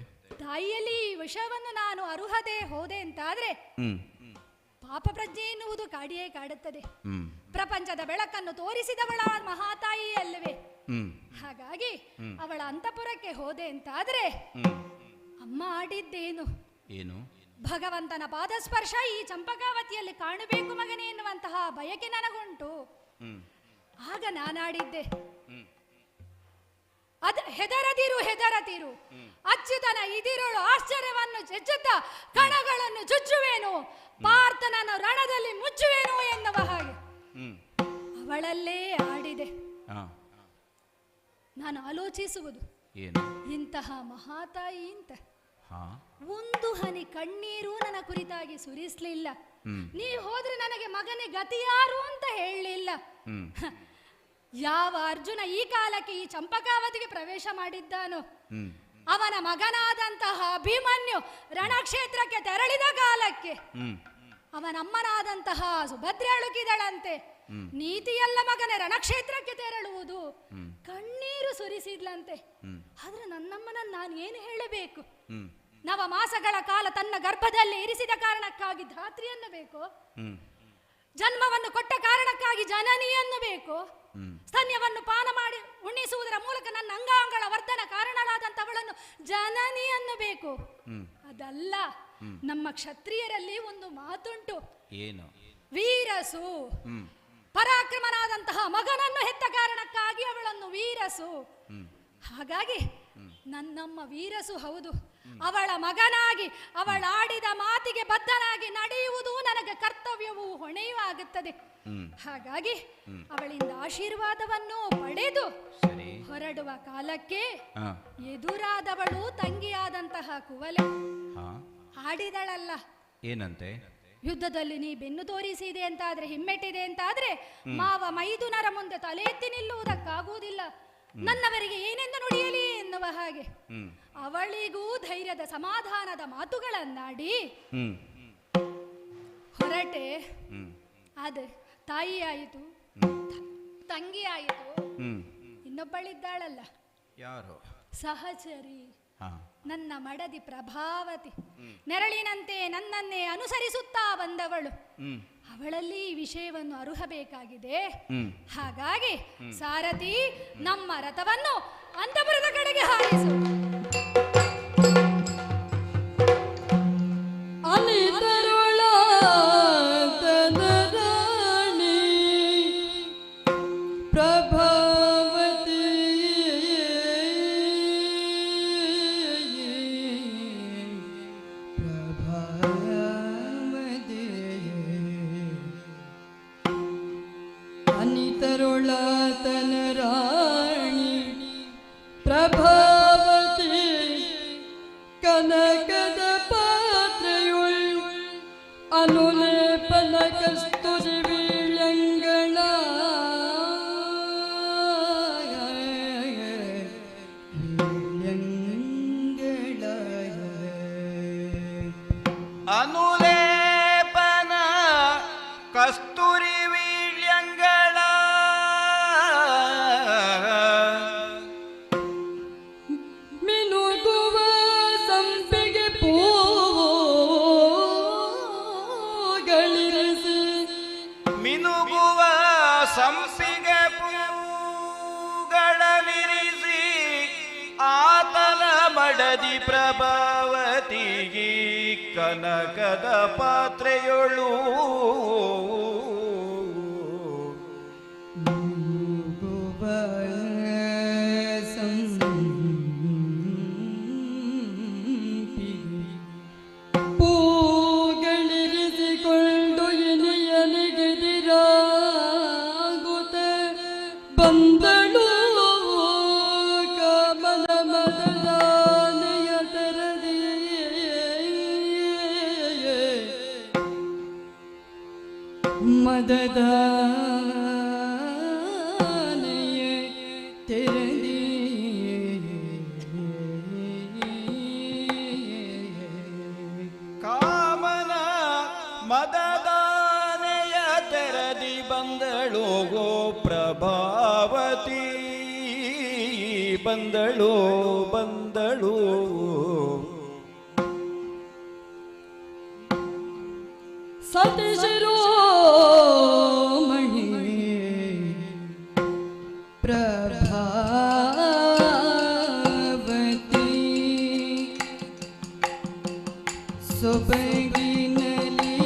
ತಾಯಿಯಲ್ಲಿ ಈ ವಿಷಯವನ್ನು ನಾನು ಅರ್ಹತೆ ಹೋದೆ ಅಂತಾದ್ರೆ ಪಾಪ ಪ್ರಜ್ಞೆ ಎನ್ನುವುದು ಕಾಡಿಯೇ ಕಾಡುತ್ತದೆ. ಪ್ರಪಂಚದ ಬೆಳಕನ್ನು ತೋರಿಸಿದವಳ ಮಹಾತಾಯಿ ಅಲ್ಲವೇ? ಹಾಗಾಗಿ ಅವಳ ಅಂತಃಪುರಕ್ಕೆ ಹೋದೆ ಅಂತಾದ್ರೆ ಅಮ್ಮ ಆಡಿದ್ದೇನು? ಏನು? ಭಗವಂತನ ಪಾದಸ್ಪರ್ಶ ಈ ಚಂಪಕಾವತಿಯಲ್ಲಿ ಕಾಣಬೇಕು ಮಗನೇ ಎನ್ನುವಂತಹ ಬಯಕೆ ನನಗುಂಟು. ಆಗ ನಾನಾಡಿದ್ದೆ, ಹೆದರದಿರು ಅಚ್ಯುತನ ಇದಿರುಳು ಆಶ್ಚರ್ಯವನ್ನು ಚೆಚ್ಚುತ್ತ ಕಣಗಳನ್ನು ಚುಚ್ಚುವೇನು, ಪಾರ್ಥನನ್ನು ರಣದಲ್ಲಿ ಮುಚ್ಚುವೇನು ಎನ್ನುವ ಹಾಗೆ ಅವಳಲ್ಲೇ ಆಡಿದೆ. ನಾನು ಆಲೋಚಿಸುವುದು, ಇಂತಹ ಮಹಾತಾಯಿ ಅಂತ ಒಂದು ಹನಿ ಕಣ್ಣೀರು ನನ್ನ ಕುರಿತಾಗಿ ಸುರಿಸಲಿಲ್ಲ. ನೀ ಹೋದ್ರೆ ನನಗೆ ಮಗನೇ ಗತಿಯಾರು ಅಂತ ಹೇಳಲಿಲ್ಲ. ಯಾವ ಅರ್ಜುನ ಈ ಕಾಲಕ್ಕೆ ಈ ಚಂಪಕಾವತಿಗೆ ಪ್ರವೇಶ ಮಾಡಿದ್ದಾನೋ ಅವನ ಮಗನಾದಂತಹ ಅಭಿಮನ್ಯು ರಣಕ್ಷೇತ್ರಕ್ಕೆ ತೆರಳಿದ ಕಾಲಕ್ಕೆ ಅವನಮ್ಮನಾದಂತಹ ಸುಭದ್ರೆ ಅಳುಕಿದಳಂತೆ, ನೀತಿಯಲ್ಲ ಮಗನೇ ರಣಕ್ಷೇತ್ರಕ್ಕೆ ತೆರಳುವುದು, ಕಣ್ಣೀರು ಸುರಿಸಿದ್ಲಂತೆ. ಆದ್ರೆ ನನ್ನಮ್ಮನನ್ನು ನಾನು ಏನು ಹೇಳಬೇಕು? 9 ಮಾಸಗಳ ಕಾಲ ತನ್ನ ಗರ್ಭದಲ್ಲಿ ಇರಿಸಿದ ಕಾರಣಕ್ಕಾಗಿ ಧಾತ್ರಿಯನ್ನು ಬೇಕು, ಜನ್ಮವನ್ನು ಕೊಟ್ಟ ಕಾರಣಕ್ಕಾಗಿ ಜನನಿಯನ್ನು ಬೇಕು, ಸ್ತನ್ಯವನ್ನು ಪಾನ ಮಾಡಿ ಉಣ್ಣಿಸುವುದರ ಮೂಲಕ ನನ್ನ ಅಂಗಾಂಗಳ ವರ್ಧನ ಕಾರಣಳಾದಂಥವಳನ್ನು ಜನನಿಯನ್ನು ಬೇಕು. ಅದಲ್ಲ, ನಮ್ಮ ಕ್ಷತ್ರಿಯರಲ್ಲಿ ಒಂದು ಮಾತುಂಟು, ಏನು? ವೀರಸು. ಪರಾಕ್ರಮನಾದಂತಹ ಮಗನನ್ನು ಹೆತ್ತ ಕಾರಣಕ್ಕಾಗಿ ಅವಳನ್ನು ವೀರಸು. ಹಾಗಾಗಿ ನನ್ನಮ್ಮ ವೀರಸು ಹೌದು. ಅವಳ ಮಗನಾಗಿ ಅವಳಾಡಿದ ಮಾತಿಗೆ ಬದ್ಧನಾಗಿ ನಡೆಯುವುದು ನನಗೆ ಕರ್ತವ್ಯವೂ ಹೊಣೆಯೂ ಆಗುತ್ತದೆ. ಹಾಗಾಗಿ ಅವಳಿಂದ ಆಶೀರ್ವಾದವನ್ನು ಪಡೆದು ಹೊರಡುವ ಕಾಲಕ್ಕೆ ಎದುರಾದವಳು ತಂಗಿಯಾದಂತಹ ಕುವಲೆ ಆಡಿದಳಲ್ಲ, ಏನಂತೆ? ಯುದ್ಧದಲ್ಲಿ ನೀ ಬೆನ್ನು ತೋರಿಸಿದೆ ಅಂತಾದ್ರೆ, ಹಿಮ್ಮೆಟ್ಟಿದೆ ಅಂತಾದ್ರೆ ಮಾವ ಮೈದುನರ ಮುಂದೆ ತಲೆ ಎತ್ತಿ ನಿಲ್ಲುವುದಕ್ಕಾಗುವುದಿಲ್ಲ, ನನ್ನವರಿಗೆ ಏನೆಂದು ನುಡಿಯಲಿ ಎನ್ನುವ ಹಾಗೆ ಅವಳಿಗೂ ಧೈರ್ಯದ ಸಮಾಧಾನದ ಮಾತುಗಳನ್ನಾಡಿ ಹೊರಟೆ. ಆದ್ರೆ ತಾಯಿ ಆಯಿತು, ತಂಗಿ ಆಯಿತು, ಇನ್ನೊಬ್ಬಳಿದ್ದಾಳಲ್ಲ, ಯಾರು? ಸಹಚರಿ, ನನ್ನ ಮಡದಿ ಪ್ರಭಾವತಿ. ನೆರಳಿನಂತೆ ನನ್ನನ್ನೇ ಅನುಸರಿಸುತ್ತಾ ಬಂದವಳು. ಅವಳಲ್ಲಿ ಈ ವಿಷಯವನ್ನು ಅರುಹಬೇಕಾಗಿದೆ. ಹಾಗಾಗಿ ಸಾರಥಿ, ನಮ್ಮ ರಥವನ್ನು ಅಂತಪುರದ ಕಡೆಗೆ ಹಾರಿಸು. ಕನಕದ ಪಾತ್ರೆಯುಳ್ ಅನುಲೇಪನ ಕಸ್ತೂರಿ ವೀಳ್ಯಂಗಳ ಅನುಲೇಪನ ಕಸ್ತೂರಿ ವೀಳ್ಯಂಗಳ ಮಿನುಗುವ ಸಂಪಿಗೆ ಪೂಗಳಿರಿಸಿ ಮಿನುಗುವ ಸಂಪಿಗೆ ಪೂಗಳವಿರಿಸಿ ಆತನ ಮಡದಿ ಪ್ರಭಾವತಿಗೆ ಕನಕದ ಪಾತ್ರೆಯೊಳು ಮಿನುಗುವ ಸಂಪಿಗೆ ಪೂಗಳಿರಿಸಿಕೊಂಡು ಇನಿಯನಿಗೆದಿರಾಗುತ್ತ ಬಂದಳು ಕಮಲ ಮದದಾನೆಯ ತೆರದಿ ಮದದಾನೆಯ ತೆರದಿ ಕಾಮನ ಮದದಾನೆಯ ತೆರದಿ ಬಂದಳು ಗೋ ಪ್ರಭಾವತಿ ಬಂದಳು ಬಂದಳು ಸತಿಶಿರೋಮಣಿ ಪ್ರಭಾವತಿ ಸೊಬಗಿನಲಿ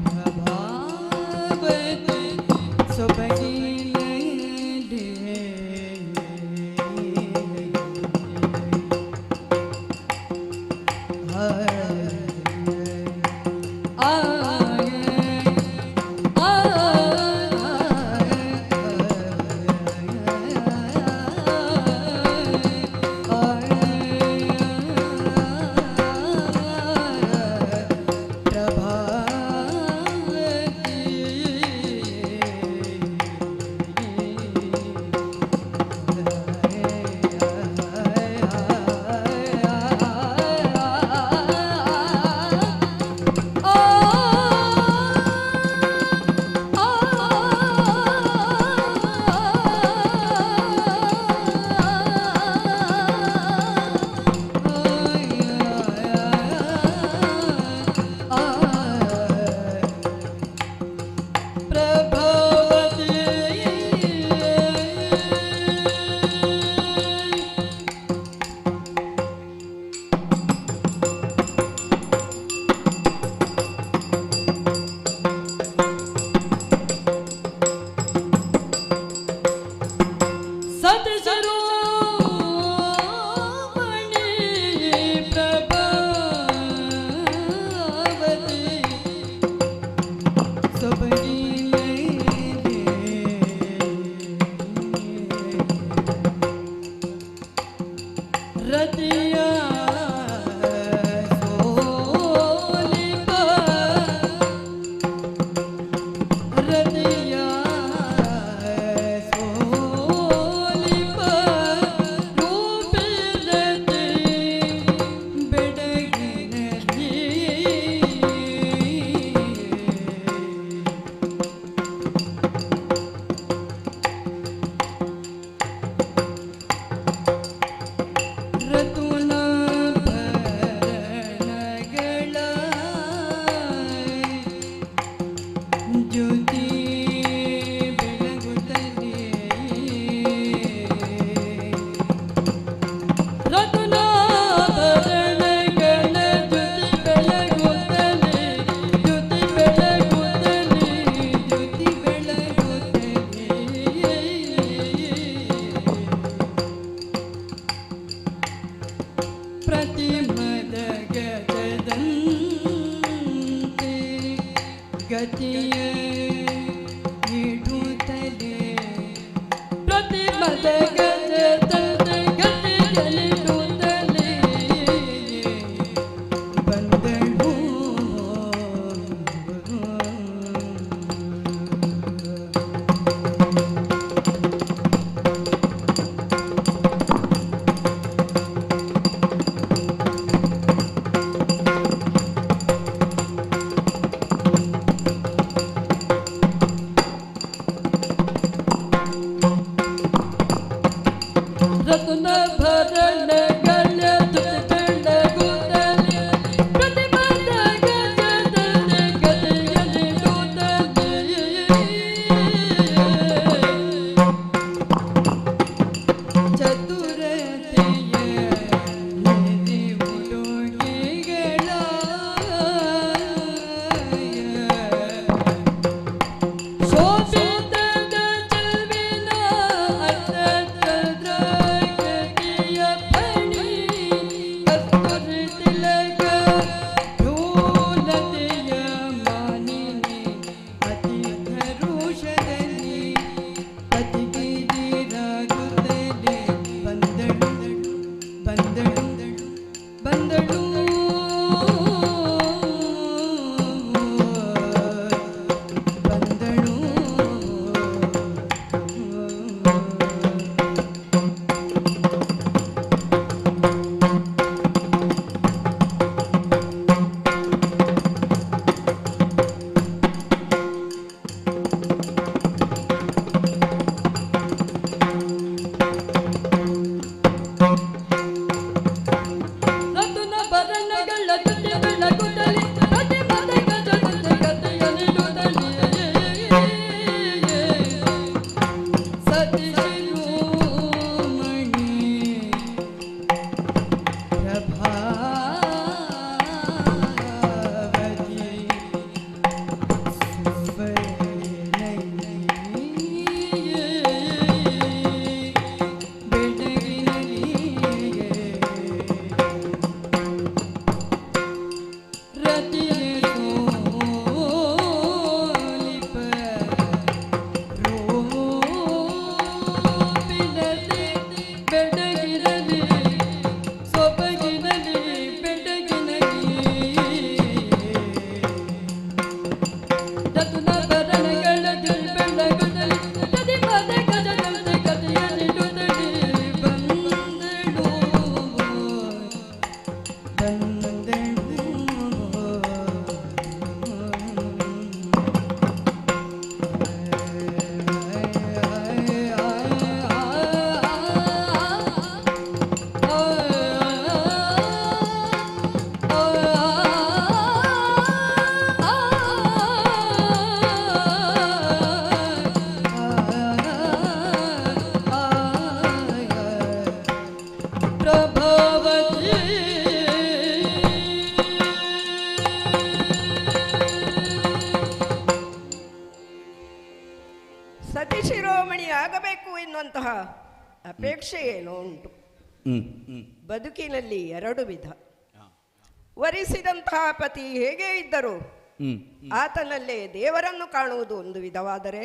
ಪ್ರಭಾವತಿ ಸೊಬಗಿನಲಿ ಗತಿಯೇ ನೀಡುತ್ತಲೇ ಪ್ರತಿಮದ ಗಜದಂತೆ ಗತಿಯಲ್ಲಿಡುತ್ತಲೇ ಬಂದಳು ರತ್ನ ಭರಣಗಳ ತುಟಿಗಳುತ್ತಲೇ ಪ್ರತಿಮದ ಗಜದಂತೆ ಗತಿಯಲ್ಲಿಡುತ್ತಲೇ ಚತುರತೆಯ ನಿಧಿ ಉಡುಗೆಗಳ ಶೋಭಿತದ ಚೆಲುವಿನ ಅರ್ಥದ್ರಾಗತಿಯ ಫಣಿ ಕಸ್ತೂರಿ ತಿಲಕ ಢೋಲತೆಯ ಮಾನಿನಿ ಅತಿ ಧರುಷದಲ್ಲಿ ಪತಿಗಿರಿರಾಗುತ್ತಲೇ ಬಂದಳು ಬಂದಳು ಬಂದಳು ಬಂದಳು ರತ್ನ ಭರಣಗಳ ತುಟಿ ಬೆಳಗುತ್ತಲೇ ಪ್ರತಿಮದ ಗಜದಂತೆ ಗತಿಯಲ್ಲಿಡುತ್ತಲೇ ಸತಿ ಶಿರೋಮಣಿ ಪ್ರಭಾವತಿ ಬೆಡಗಿರಲಿ ಸೊಬಗಿನಲಿ ಬೆಡಗಿನಲಿ ರತ್ನ ಭರಣಗಳ ಬೆಳಗುತ್ತಲೇ ಪ್ರತಿಮದ ಗಜದಂತೆ ಗತಿಯಲ್ಲಿಡುತ್ತಲೇ ಬಂದಳು ಪ್ರಭಾವತಿ ಸತಿ ಶಿರೋಮಣಿ ಆಗಬೇಕು ಎನ್ನುವಂತಹ ಅಪೇಕ್ಷೆ ಏನೋ ಉಂಟು. ಬದುಕಿನಲ್ಲಿ ಎರಡು ವಿಧ. ವರಿಸಿದಂತಹ ಪತಿ ಹೇಗೆ ಇದ್ದರೂ ಆತನಲ್ಲೇ ದೇವರನ್ನು ಕಾಣುವುದು ಒಂದು ವಿಧವಾದರೆ,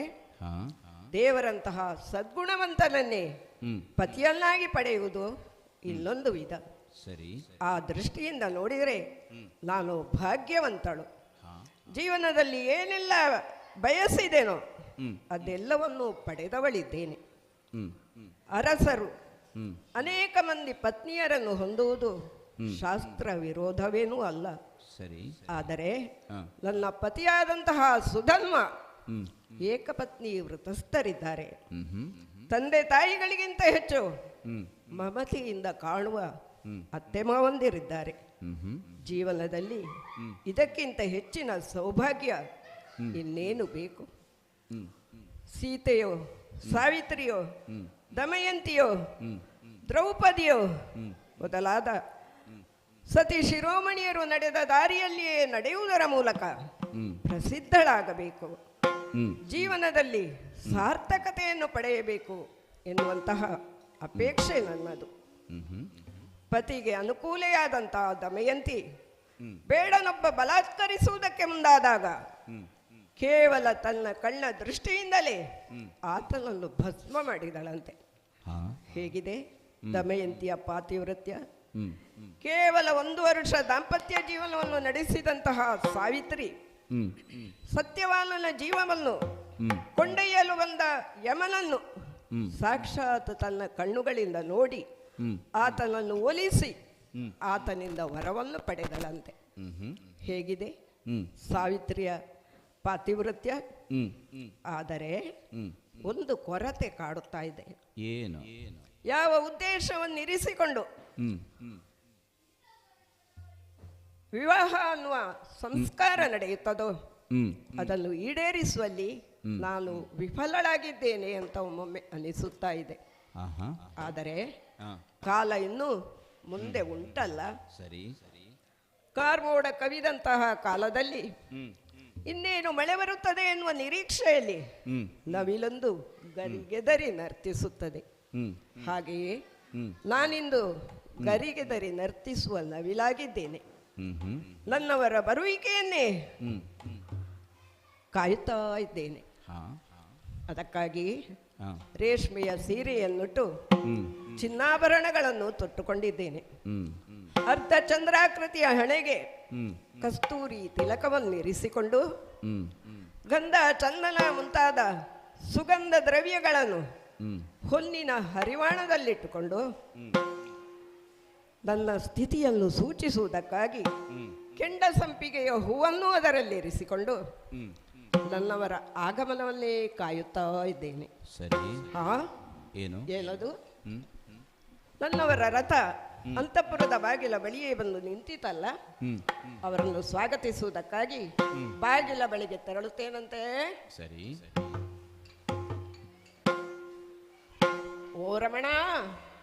ದೇವರಂತಹ ಸದ್ಗುಣವಂತನನ್ನೇ ಪತಿಯನ್ನಾಗಿ ಪಡೆಯುವುದು ಇನ್ನೊಂದು ವಿಧ. ಸರಿ. ಆ ದೃಷ್ಟಿಯಿಂದ ನೋಡಿದರೆ ನಾನು ಭಾಗ್ಯವಂತಳು. ಜೀವನದಲ್ಲಿ ಏನೆಲ್ಲ ಬಯಸಿದೆನೋ ಅದೆಲ್ಲವನ್ನು ಪಡೆದವಳಿದ್ದೇನೆ. ಅರಸರು ಅನೇಕ ಮಂದಿ ಪತ್ನಿಯರನ್ನು ಹೊಂದುವುದು ಶಾಸ್ತ್ರ ವಿರೋಧವೇನೂ ಅಲ್ಲ. ಸರಿ. ಆದರೆ ನನ್ನ ಪತಿಯಾದಂತಹ ಸುಧನ್ವ ಏಕಪತ್ನಿ ವೃತಸ್ಥರಿದ್ದಾರೆ. ತಂದೆ ತಾಯಿಗಳಿಗಿಂತ ಹೆಚ್ಚು ಮಮತೆಯಿಂದ ಕಾಣುವ ಅತ್ತೆ ಮಾವಂದಿರಿದ್ದಾರೆ. ಜೀವನದಲ್ಲಿ ಇದಕ್ಕಿಂತ ಹೆಚ್ಚಿನ ಸೌಭಾಗ್ಯ ಇನ್ನೇನು ಬೇಕು? ಸೀತೆಯೋ, ಸಾವಿತ್ರಿಯೋ, ದಮಯಂತಿಯೋ, ದ್ರೌಪದಿಯೋ ಮೊದಲಾದ ಸತಿ ಶಿರೋಮಣಿಯರು ನಡೆದ ದಾರಿಯಲ್ಲಿಯೇ ನಡೆಯುವುದರ ಮೂಲಕ ಪ್ರಸಿದ್ಧಳಾಗಬೇಕು. ಜೀವನದಲ್ಲಿ ಸಾರ್ಥಕತೆಯನ್ನು ಪಡೆಯಬೇಕು ಎನ್ನುವಂತಹ ಅಪೇಕ್ಷೆ ನನ್ನದು. ಪತಿಗೆ ಅನುಕೂಲೆಯಾದಂತಹ ದಮಯಂತಿ ಬೇಡನೊಬ್ಬ ಬಲಾತ್ಕರಿಸುವುದಕ್ಕೆ ಮುಂದಾದಾಗ ಕೇವಲ ತನ್ನ ಕಣ್ಣ ದೃಷ್ಟಿಯಿಂದಲೇ ಆತನನ್ನು ಭಸ್ಮ ಮಾಡಿದಳಂತೆ. ಹೇಗಿದೆ ದಮಯಂತಿಯ ಪಾತಿವ್ರತ್ಯ? ಕೇವಲ 1 ವರ್ಷ ದಾಂಪತ್ಯ ಜೀವನವನ್ನು ನಡೆಸಿದಂತಹ ಸಾವಿತ್ರಿ ಸತ್ಯವಾನನ ಜೀವವನ್ನು ಕೊಂಡೊಯ್ಯಲು ಬಂದ ಯಮನನ್ನು ಸಾಕ್ಷಾತ್ ತನ್ನ ಕಣ್ಣುಗಳಿಂದ ನೋಡಿ ಆತನನ್ನು ಒಲಿಸಿ ಆತನಿಂದ ವರವನ್ನು ಪಡೆದಳಂತೆ. ಹೇಗಿದೆ ಸಾವಿತ್ರಿಯ ಪಾತಿವ್ರತ್ಯ? ಆದರೆ ಒಂದು ಕೊರತೆ ಕಾಡುತ್ತಾ ಇದೆ. ಏನು? ಯಾವ ಉದ್ದೇಶವನ್ನು ಇರಿಸಿಕೊಂಡು ವಿವಾಹ ಅನ್ನುವ ಸಂಸ್ಕಾರ ನಡೆಯುತ್ತದೋ ಅದನ್ನು ಈಡೇರಿಸುವಲ್ಲಿ ನಾನು ವಿಫಲಳಾಗಿದ್ದೇನೆ ಅಂತ ಒಮ್ಮೊಮ್ಮೆ ಅನಿಸುತ್ತಾ ಇದೆ. ಆದರೆ ಕಾಲ ಇನ್ನೂ ಮುಂದೆ ಉಂಟಲ್ಲ. ಸರಿ, ಕಾರ್ಮೋಡ ಕವಿದಂತಹ ಕಾಲದಲ್ಲಿ ಇನ್ನೇನು ಮಳೆ ಬರುತ್ತದೆ ಎನ್ನುವ ನಿರೀಕ್ಷೆಯಲ್ಲಿ ನವಿಲೊಂದು ಗರಿಗೆದರಿ ನರ್ತಿಸುತ್ತದೆ. ಹಾಗೆಯೇ ನಾನಿಂದು ಗರಿಗೆದರಿ ನರ್ತಿಸುವ ನವಿಲಾಗಿದ್ದೇನೆ. ನನ್ನವರ ಬರುವಿಕೆಯನ್ನೇ ಕಾಯುತ್ತಾ ಇದ್ದೇನೆ. ಅದಕ್ಕಾಗಿ ರೇಷ್ಮೆಯ ಸೀರೆಯನ್ನುಟ್ಟು ಚಿನ್ನಾಭರಣಗಳನ್ನು ತೊಟ್ಟುಕೊಂಡಿದ್ದೇನೆ. ಅರ್ಧ ಚಂದ್ರಾಕೃತಿಯ ಹಣೆಗೆ ಕಸ್ತೂರಿ ತಿಲಕವನ್ನಿರಿಸಿಕೊಂಡು ಗಂಧ ಚಂದನ ಮುಂತಾದ ಸುಗಂಧ ದ್ರವ್ಯಗಳನ್ನು ಹೊನ್ನಿನ ಹರಿವಾಣದಲ್ಲಿಟ್ಟುಕೊಂಡು ನನ್ನ ಸ್ಥಿತಿಯನ್ನು ಸೂಚಿಸುವುದಕ್ಕಾಗಿ ಕೆಂಡ ಸಂಪಿಗೆಯ ಹೂವನ್ನು ಅದರಲ್ಲಿರಿಸಿಕೊಂಡು ನನ್ನವರ ಆಗಮನವನ್ನೇ ಕಾಯುತ್ತಾ ಇದ್ದೇನೆ. ಸರಿ. ಏನು ಏನದು? ನನ್ನವರ ರಥ ಅಂತಃಪುರದ ಬಾಗಿಲ ಬಳಿಯೇ ಬಂದು ನಿಂತಿತಲ್ಲ, ಅವರನ್ನು ಸ್ವಾಗತಿಸುವುದಕ್ಕಾಗಿ ಬಾಗಿಲ ಬಳಿಗೆ ತೆರಳುತ್ತೇನಂತೆ. ಸರಿ. ಓ ರಮಣ,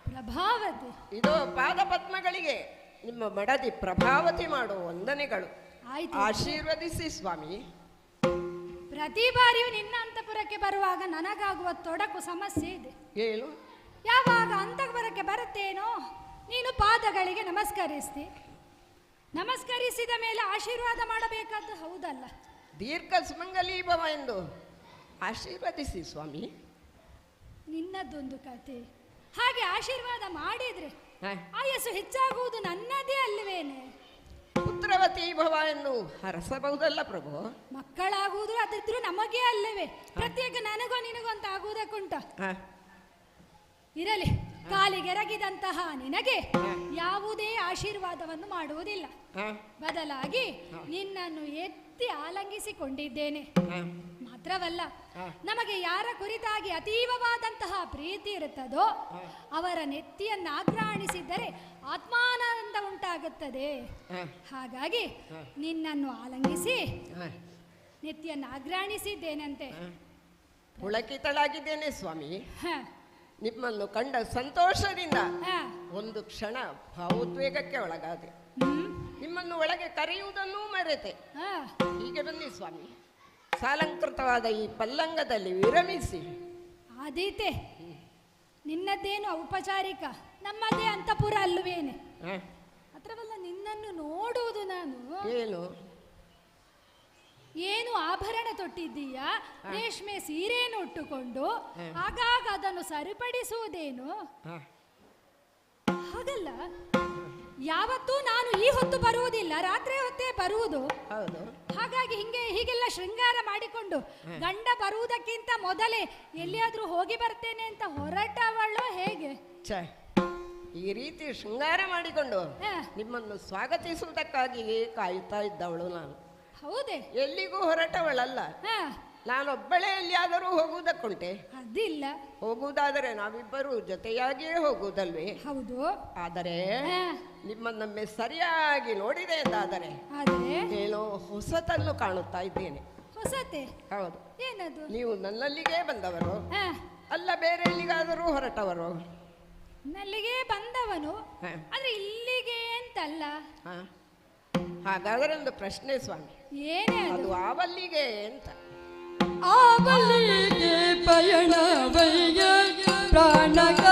ಪ್ರಭಾವತಿ, ಇದು ಪಾದಪದ್ಮಗಳಿಗೆ ನಿಮ್ಮ ಮಡದಿ ಪ್ರಭಾವತಿ ಮಾಡುವ ವಂದನೆಗಳು. ಆಶೀರ್ವದಿಸಿ ಸ್ವಾಮಿ. ಪ್ರತಿ ಬಾರಿಯೂ ನಿನ್ನ ಅಂತಃಪುರಕ್ಕೆ ಬರುವಾಗ ನನಗಾಗುವ ತೊಡಕು ಸಮಸ್ಯೆ ಇದೆ. ಏನು? ಯಾವಾಗ ಅಂತಃಪುರಕ್ಕೆ ಬರುತ್ತೇನೋ ನೀನು ಪಾದಗಳಿಗೆ ನಮಸ್ಕರಿಸಿದ ಮೇಲೆ ಆಶೀರ್ವಾದ ಮಾಡಬೇಕಾದ್ದು ಹೌದಲ್ಲ? ದೀರ್ಘ ಸುಮಂಗಲಿ ಭವ ಎಂದು ಆಶೀರ್ವದಿಸಿ ಸ್ವಾಮಿ. ನಿನ್ನದೊಂದು ಕತೆ. ಹಾಗೆ ಆಶೀರ್ವಾದ ಮಾಡಿದ್ರೆ ಆಯಸ್ಸು ಹೆಚ್ಚಾಗುವುದು ನನ್ನದೇ ಅಲ್ಲವೇನೆ? ಪುತ್ರವತಿ ಭವ ಎಂದು ಹರಸಬಹುದಲ್ಲ ಪ್ರಭು. ಮಕ್ಕಳಾಗುವುದು ಅದಿದ್ರು ನಮಗೇ ಅಲ್ಲವೇ? ಪ್ರತ್ಯೇಕ ನನಗೋ ನಿನಗೋ ಅಂತ ಆಗುವುದಕ್ಕುಂಟ? ಇರಲಿ, ಕಾಲಿಗೆರಗಿದಂತಹ ನಿನಗೆ ಯಾವುದೇ ಆಶೀರ್ವಾದವನ್ನು ಮಾಡುವುದಿಲ್ಲ. ಬದಲಾಗಿ ನಿನ್ನನ್ನು ಎತ್ತಿ ಆಲಂಗಿಸಿಕೊಂಡಿದ್ದೇನೆ. ಮಾತ್ರವಲ್ಲ, ನಮಗೆ ಯಾರ ಕುರಿತಾಗಿ ಅತೀವವಾದಂತಹ ಪ್ರೀತಿ ಇರುತ್ತದೋ ಅವರ ನೆತ್ತಿಯನ್ನಾಘ್ರಾಣಿಸಿದ್ದರೆ ಆತ್ಮಾನಂದ ಉಂಟಾಗುತ್ತದೆ. ಹಾಗಾಗಿ ನಿನ್ನನ್ನು ಆಲಂಗಿಸಿ ನೆತ್ತಿಯನ್ನು ಆಘ್ರಾಣಿಸಿದ್ದೇನಂತೆ. ಪುಳಕಿತಳಾಗಿದ್ದೇನೆ ಸ್ವಾಮಿ. ನಿಮ್ಮನ್ನು ಕಂಡ ಸಂತೋಷದಿಂದ ಒಂದು ಕ್ಷಣ ಭಾವೋದ್ವೇಗಕ್ಕೆ ಒಳಗಾದೆ. ನಿಮ್ಮನ್ನು ಒಳಗೆ ಕರೆಯುವುದನ್ನೂ ಮರೆತೆ. ಹೀಗೆ ಬನ್ನಿ ಸ್ವಾಮಿ, ಸಾಲಂಕೃತವಾದ ಈ ಪಲ್ಲಂಗದಲ್ಲಿ ವಿರಮಿಸಿ. ಆದೀತೆ, ನಿನ್ನದ್ದೇನು ಔಪಚಾರಿಕ, ನಮ್ಮದೇ ಅಂತಃಪುರ ಅಲ್ಲವೇನೆ? ಅತ್ರವಲ್ಲ, ನಿನ್ನನ್ನು ನೋಡುವುದು ನಾನು. ಏನು ಆಭರಣ ತೊಟ್ಟಿದ್ದೀಯಾ? ರೇಷ್ಮೆ ಸೀರೆಯನ್ನು ಉಟ್ಟುಕೊಂಡು ಆಗಾಗ ಅದನ್ನು ಸರಿಪಡಿಸುವುದೇನು? ಹಾಗಲ್ಲ, ಯಾವತ್ತೂ ನಾನು ಈ ಹೊತ್ತು ಬರುವುದಿಲ್ಲ, ರಾತ್ರಿ ಹೊತ್ತೇ ಬರುವುದು. ಹಾಗಾಗಿ ಹೀಗೆಲ್ಲ ಶೃಂಗಾರ ಮಾಡಿಕೊಂಡು ಗಂಡ ಬರುವುದಕ್ಕಿಂತ ಮೊದಲೇ ಎಲ್ಲಿಯಾದ್ರೂ ಹೋಗಿ ಬರ್ತೇನೆ ಅಂತ ಹೊರಟವಳು ಹೇಗೆ? ಈ ರೀತಿ ಶೃಂಗಾರ ಮಾಡಿಕೊಂಡು ನಿಮ್ಮನ್ನು ಸ್ವಾಗತಿಸುವುದಕ್ಕಾಗಿ ಕಾಯುತ್ತಾ ಇದ್ದವಳು ನಾನು. ಹೌದೇ? ಎಲ್ಲಿಗೂ ಹೊರಟವಳಲ್ಲ. ನಾನೊಬ್ಬಳೇ ಎಲ್ಲಿಯಾದರೂ ಹೋಗುವುದಕ್ಕುಂಟೆ? ಅದಿಲ್ಲ. ಹೋಗುವುದಾದರೆ ನಾವಿಬ್ಬರು ಜೊತೆಯಾಗಿಯೇ ಹೋಗುವುದಲ್ವೇ? ಹೌದು. ಆದರೆ ನಿಮ್ಮನ್ನೊಮ್ಮೆ ಸರಿಯಾಗಿ ನೋಡಿದೆ ಎಂದಾದರೆ ಏನೋ ಹೊಸತನ್ನು ಕಾಣುತ್ತಾ ಇದ್ದೇನೆ. ಹೊಸತೆ? ಹೌದು. ಏನದು? ನೀವು ನನ್ನಲ್ಲಿಗೆ ಬಂದವರು ಅಲ್ಲ, ಬೇರೆ ಎಲ್ಲಿಗಾದರೂ ಹೊರಟವರು? ನಲ್ಲಿಗೆ ಬಂದವನು, ಆದ್ರೆ ಇಲ್ಲಿಗೆ ಅಂತಲ್ಲ. ಹಾಗಾದರೆ ಒಂದು ಪ್ರಶ್ನೆ ಸ್ವಾಮಿ. ಏನೇ ಅದು ಆವಲ್ಲಿಗೆ ಅಂತ? ಆವಲ್ಲಿಗೆ ಪಯಣವಯ್ಯ ಪ್ರಾಣಕ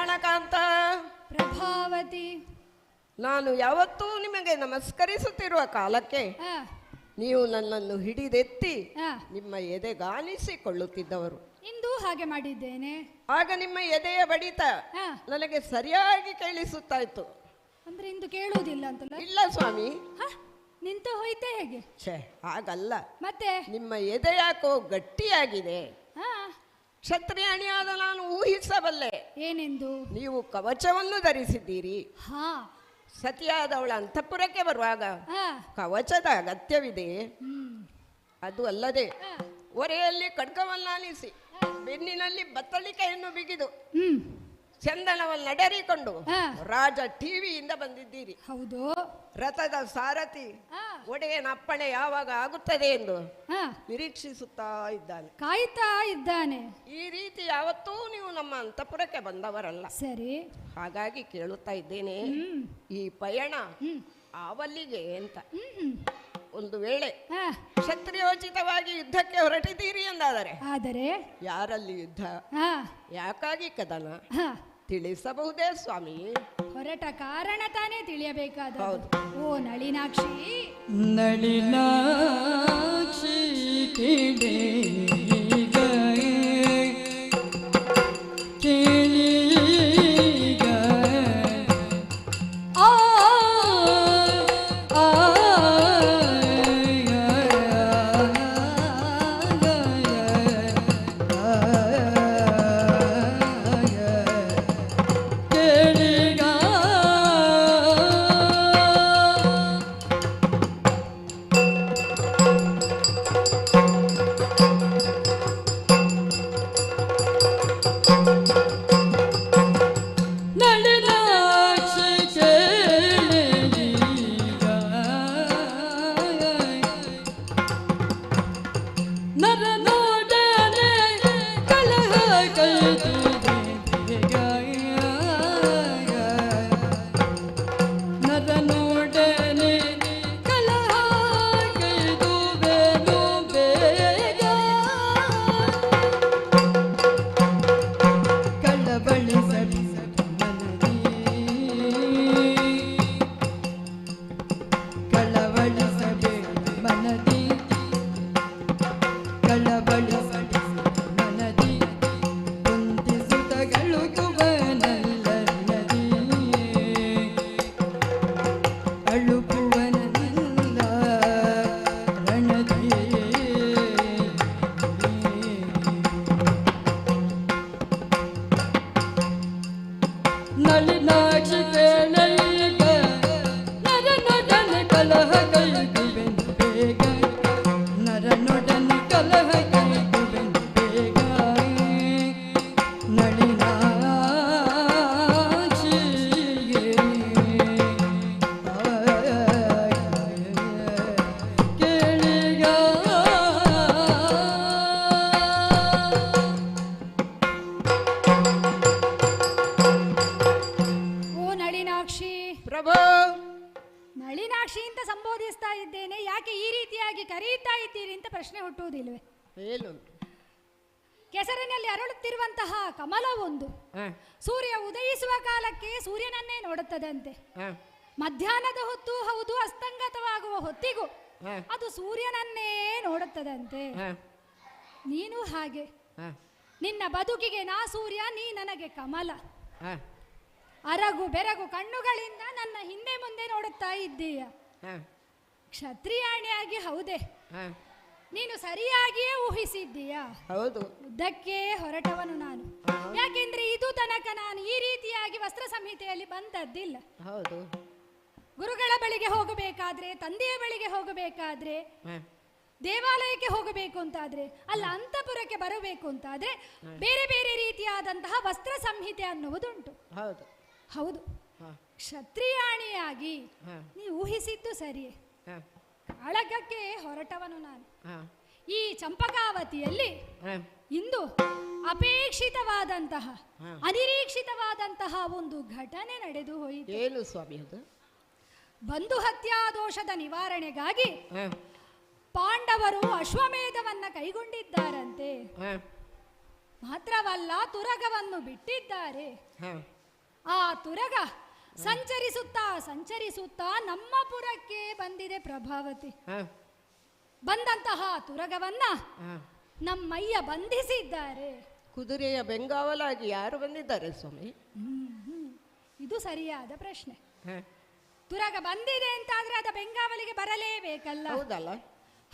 ಪ್ರಾಣಕಾಂತ, ಪ್ರಭಾವತಿ, ನಾನು ಯಾವತ್ತೂ ನಿಮಗೆ ನಮಸ್ಕರಿಸುತ್ತಿರುವ ಕಾಲಕ್ಕೆ ನೀವು ನನ್ನನ್ನು ಹಿಡಿದೆತ್ತಿ ನಿಮ್ಮ ಎದೆಗಾನಿಸಿಕೊಳ್ಳುತ್ತಿದ್ದವರು. ಇಂದು ಹಾಗೆ ಮಾಡಿದ್ದೇನೆ. ಆಗ ನಿಮ್ಮ ಎದೆಯ ಬಡಿತ ನನಗೆ ಸರಿಯಾಗಿ ಕೇಳಿಸುತ್ತಾ ಇತ್ತು. ಅಂದ್ರೆ ಇಂದು ಕೇಳುವುದಿಲ್ಲ ಅಂತಲ್ಲ? ಇಲ್ಲ ಸ್ವಾಮಿ, ನಿಂತು ಹೋಯ್ತೆ ಹೇಗೆ? ಛೇ, ಹಾಗಲ್ಲ. ಮತ್ತೆ ನಿಮ್ಮ ಎದೆ ಯಾಕೋ ಗಟ್ಟಿಯಾಗಿದೆ. ಕ್ಷತ್ರಿಯಾಣಿಯಾದ ನಾನು ಊಹಿಸಬಲ್ಲೆ. ಏನೆಂದು? ನೀವು ಕವಚವನ್ನು ಧರಿಸಿದ್ದೀರಿ. ಸತಿಯಾದವಳ ಅಂತಃಪುರಕ್ಕೆ ಬರುವಾಗ ಕವಚದ ಅಗತ್ಯವಿದೆ. ಅದು ಅಲ್ಲದೆ ಒರೆಯಲ್ಲಿ ಖಡ್ಗವನ್ನಾನಿಸಿ ಬೆನ್ನಿನಲ್ಲಿ ಬತ್ತಳಿಕೆಯನ್ನು ಬಿಗಿದು ಚಂದನವನ್ನಡರಿಕೊಂಡು ರಾಜ ಟಿವಿಯಿಂದ ಬಂದಿದ್ದೀರಿ. ಹೌದು. ರಥದ ಸಾರಥಿ ಒಡೆಯನ ಅಪ್ಪಣೆ ಯಾವಾಗ ಆಗುತ್ತದೆ ಎಂದು ನಿರೀಕ್ಷಿಸುತ್ತಾ ಇದ್ದಾನೆ, ಕಾಯ್ತಾ ಇದ್ದಾನೆ. ಈ ರೀತಿ ಯಾವತ್ತೂ ನೀವು ನಮ್ಮ ಅಂತಃಪುರಕ್ಕೆ ಬಂದವರಲ್ಲ. ಸರಿ, ಹಾಗಾಗಿ ಕೇಳುತ್ತಾ ಇದ್ದೇನೆ, ಈ ಪಯಣ ಆವಲ್ಲಿಗೆ ಅಂತ. ಒಂದು ವೇಳೆ ಕ್ಷತ್ರಿಯೋಚಿತವಾಗಿ ಯುದ್ಧಕ್ಕೆ ಹೊರಟಿದ್ದೀರಿ ಎಂದಾದರೆ ಆದರೆ ಯಾರಲ್ಲಿ ಯುದ್ಧ, ಯಾಕಾಗಿ ಕದನ ತಿಳಿಸಬಹುದೇ ಸ್ವಾಮಿ? ಹೊರಟ ಕಾರಣ ತಾನೇ ತಿಳಿಯಬೇಕಾದ. ಓ ನಳಿನಾಕ್ಷಿ, ನಳಿನಾಕ್ಷಿ ಕೇಳಿ ನಳಿನಾಕ್ಷಿ ಅಂತ ಸಂಬೋಧಿಸ್ತಾ ಇದ್ದೇನೆ, ಯಾಕೆ ಈ ರೀತಿಯಾಗಿ ಕರೆಯುತ್ತಾ ಇದ್ದೀರಿ ಅಂತ ಪ್ರಶ್ನೆ ಹುಟ್ಟುವುದಿಲ್ವೇ? ಕೆಸರಿನಲ್ಲಿ ಅರಳುತ್ತಿರುವಂತಹ ಕಮಲ ಒಂದು ಸೂರ್ಯ ಉದಯಿಸುವ ಕಾಲಕ್ಕೆ ಸೂರ್ಯನನ್ನೇ ನೋಡುತ್ತದಂತೆ. ಮಧ್ಯಾಹ್ನದ ಹೊತ್ತು ಹೌದು, ಅಸ್ತಂಗತವಾಗುವ ಹೊತ್ತಿಗೂ ಅದು ಸೂರ್ಯನನ್ನೇ ನೋಡುತ್ತದಂತೆ. ನೀನು ಹಾಗೆ, ನಿನ್ನ ಬದುಕಿಗೆ ನಾ ಸೂರ್ಯ, ನೀ ನನಗೆ ಕಮಲ. ಅರಗು ಬೆರಗು ಕಣ್ಣುಗಳಿಂದ ನನ್ನ ಹಿಂದೆ ಮುಂದೆ ನೋಡುತ್ತಾ ಇದ್ದೀಯ. ಕ್ಷತ್ರಿಯಾಣಿಯಾಗಿ ಹೌದೇ, ನೀನು ಸರಿಯಾಗಿಯೇ ಊಹಿಸಿದ್ದೀಯ. ಹೌದು, ಯುದ್ಧಕ್ಕೆ ಹೊರಟವನು ನಾನು. ಯಾಕೆಂದ್ರೆ ಇದು ತನಕ ನಾನು ಈ ರೀತಿಯಾಗಿ ವಸ್ತ್ರ ಸಂಹಿತೆಯಲ್ಲಿ ಬಂದದ್ದಿಲ್ಲ. ಹೌದು, ಗುರುಗಳ ಬಳಿಗೆ ಹೋಗಬೇಕಾದ್ರೆ, ತಂದೆಯ ಬಳಿಗೆ ಹೋಗಬೇಕಾದ್ರೆ, ದೇವಾಲಯಕ್ಕೆ ಹೋಗಬೇಕು ಅಂತಾದ್ರೆ, ಅಲ್ಲ ಅಂತಃಪುರಕ್ಕೆ ಬರಬೇಕು ಅಂತಾದ್ರೆ ಬೇರೆ ಬೇರೆ ರೀತಿಯಾದಂತಹ ವಸ್ತ್ರ ಸಂಹಿತೆ ಅನ್ನುವುದುಂಟು. ಹೌದು ಹೌದು, ಕ್ಷತ್ರಿಯಾಣಿಯಾಗಿ ನೀ ಊಹಿಸಿದ್ದು ಸರಿಯೇ. ಕಾಳಗಕ್ಕೆ ಹೊರಟವನು ನಾನು. ಈ ಚಂಪಕಾವತಿಯಲ್ಲಿ ಇಂದು ಅಪೇಕ್ಷಿತವಾದಂತಹ ಅನಿರೀಕ್ಷಿತವಾದಂತಹ ಒಂದು ಘಟನೆ ನಡೆದು ಹೋಯಿತು. ಏನು ಸ್ವಾಮಿ ಅದು? ಬಂಧು ಹತ್ಯಾ ದೋಷದ ನಿವಾರಣೆಗಾಗಿ ಪಾಂಡವರು ಅಶ್ವಮೇಧವನ್ನ ಕೈಗೊಂಡಿದ್ದಾರಂತೆ. ಮಾತ್ರವಲ್ಲ, ತುರಗವನ್ನು ಬಿಟ್ಟಿದ್ದಾರೆ. ಆ ತುರಗ ಸಂಚರಿಸುತ್ತಾ ನಮ್ಮ ಪುರಕ್ಕೆ ಬಂದಿದೆ ಪ್ರಭಾವತಿ. ಬಂದಂತಹ ತುರಗವನ್ನ ನಮ್ಮಯ್ಯ ಬಂಧಿಸಿದ್ದಾರೆ. ಕುದುರೆಯ ಬೆಂಗಾವಲಾಗಿ ಯಾರು ಬಂದಿದ್ದಾರೆ ಸ್ವಾಮಿ? ಇದು ಸರಿಯಾದ ಪ್ರಶ್ನೆ. ತುರಗ ಬಂದಿದೆ ಅಂತಾದ್ರೆ ಅದ ಬೆಂಗಾವಲಿಗೆ ಬರಲೇಬೇಕಲ್ಲ? ಹೌದಲ್ಲ?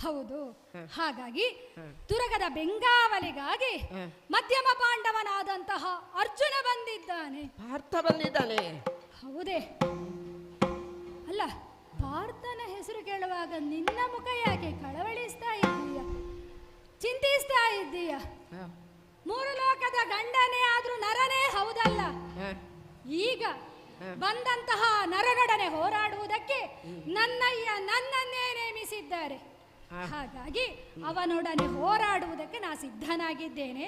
ಹೌದು. ಹಾಗಾಗಿ ತುರಗದ ಬೆಂಗಾವಲಿಗಾಗಿ ಮಧ್ಯಮ ಪಾಂಡವನಾದಂತಹ ಅರ್ಜುನ ಬಂದಿದ್ದಾನೆ. ಪಾರ್ಥ ಬಂದಿದ್ದಾನೆ? ಹೌದೇ? ಅಲ್ಲ, ಪಾರ್ಥನ ಹೆಸರು ಕೇಳುವಾಗ ನಿನ್ನ ಮುಖ ಯಾಕೆ ಕಳವಳಿಸ್ತಾ ಇದ್ದೀಯ, ಚಿಂತಿಸ್ತಾ ಇದ್ದೀಯ? ಮೂರು ಲೋಕದ ಗಂಡನೇ ಆದ್ರೂ ನರನೇ ಹೌದಲ್ಲ? ಈಗ ಬಂದಂತಹ ನರನೊಡನೆ ಹೋರಾಡುವುದಕ್ಕೆ ನನ್ನಯ್ಯ ನನ್ನನ್ನೇ ನೇಮಿಸಿದ್ದಾರೆ. ಹಾಗಾಗಿ ಅವನೊಡನೆ ಹೋರಾಡುವುದಕ್ಕೆ ನಾ ಸಿದ್ಧನಾಗಿದ್ದೇನೆ.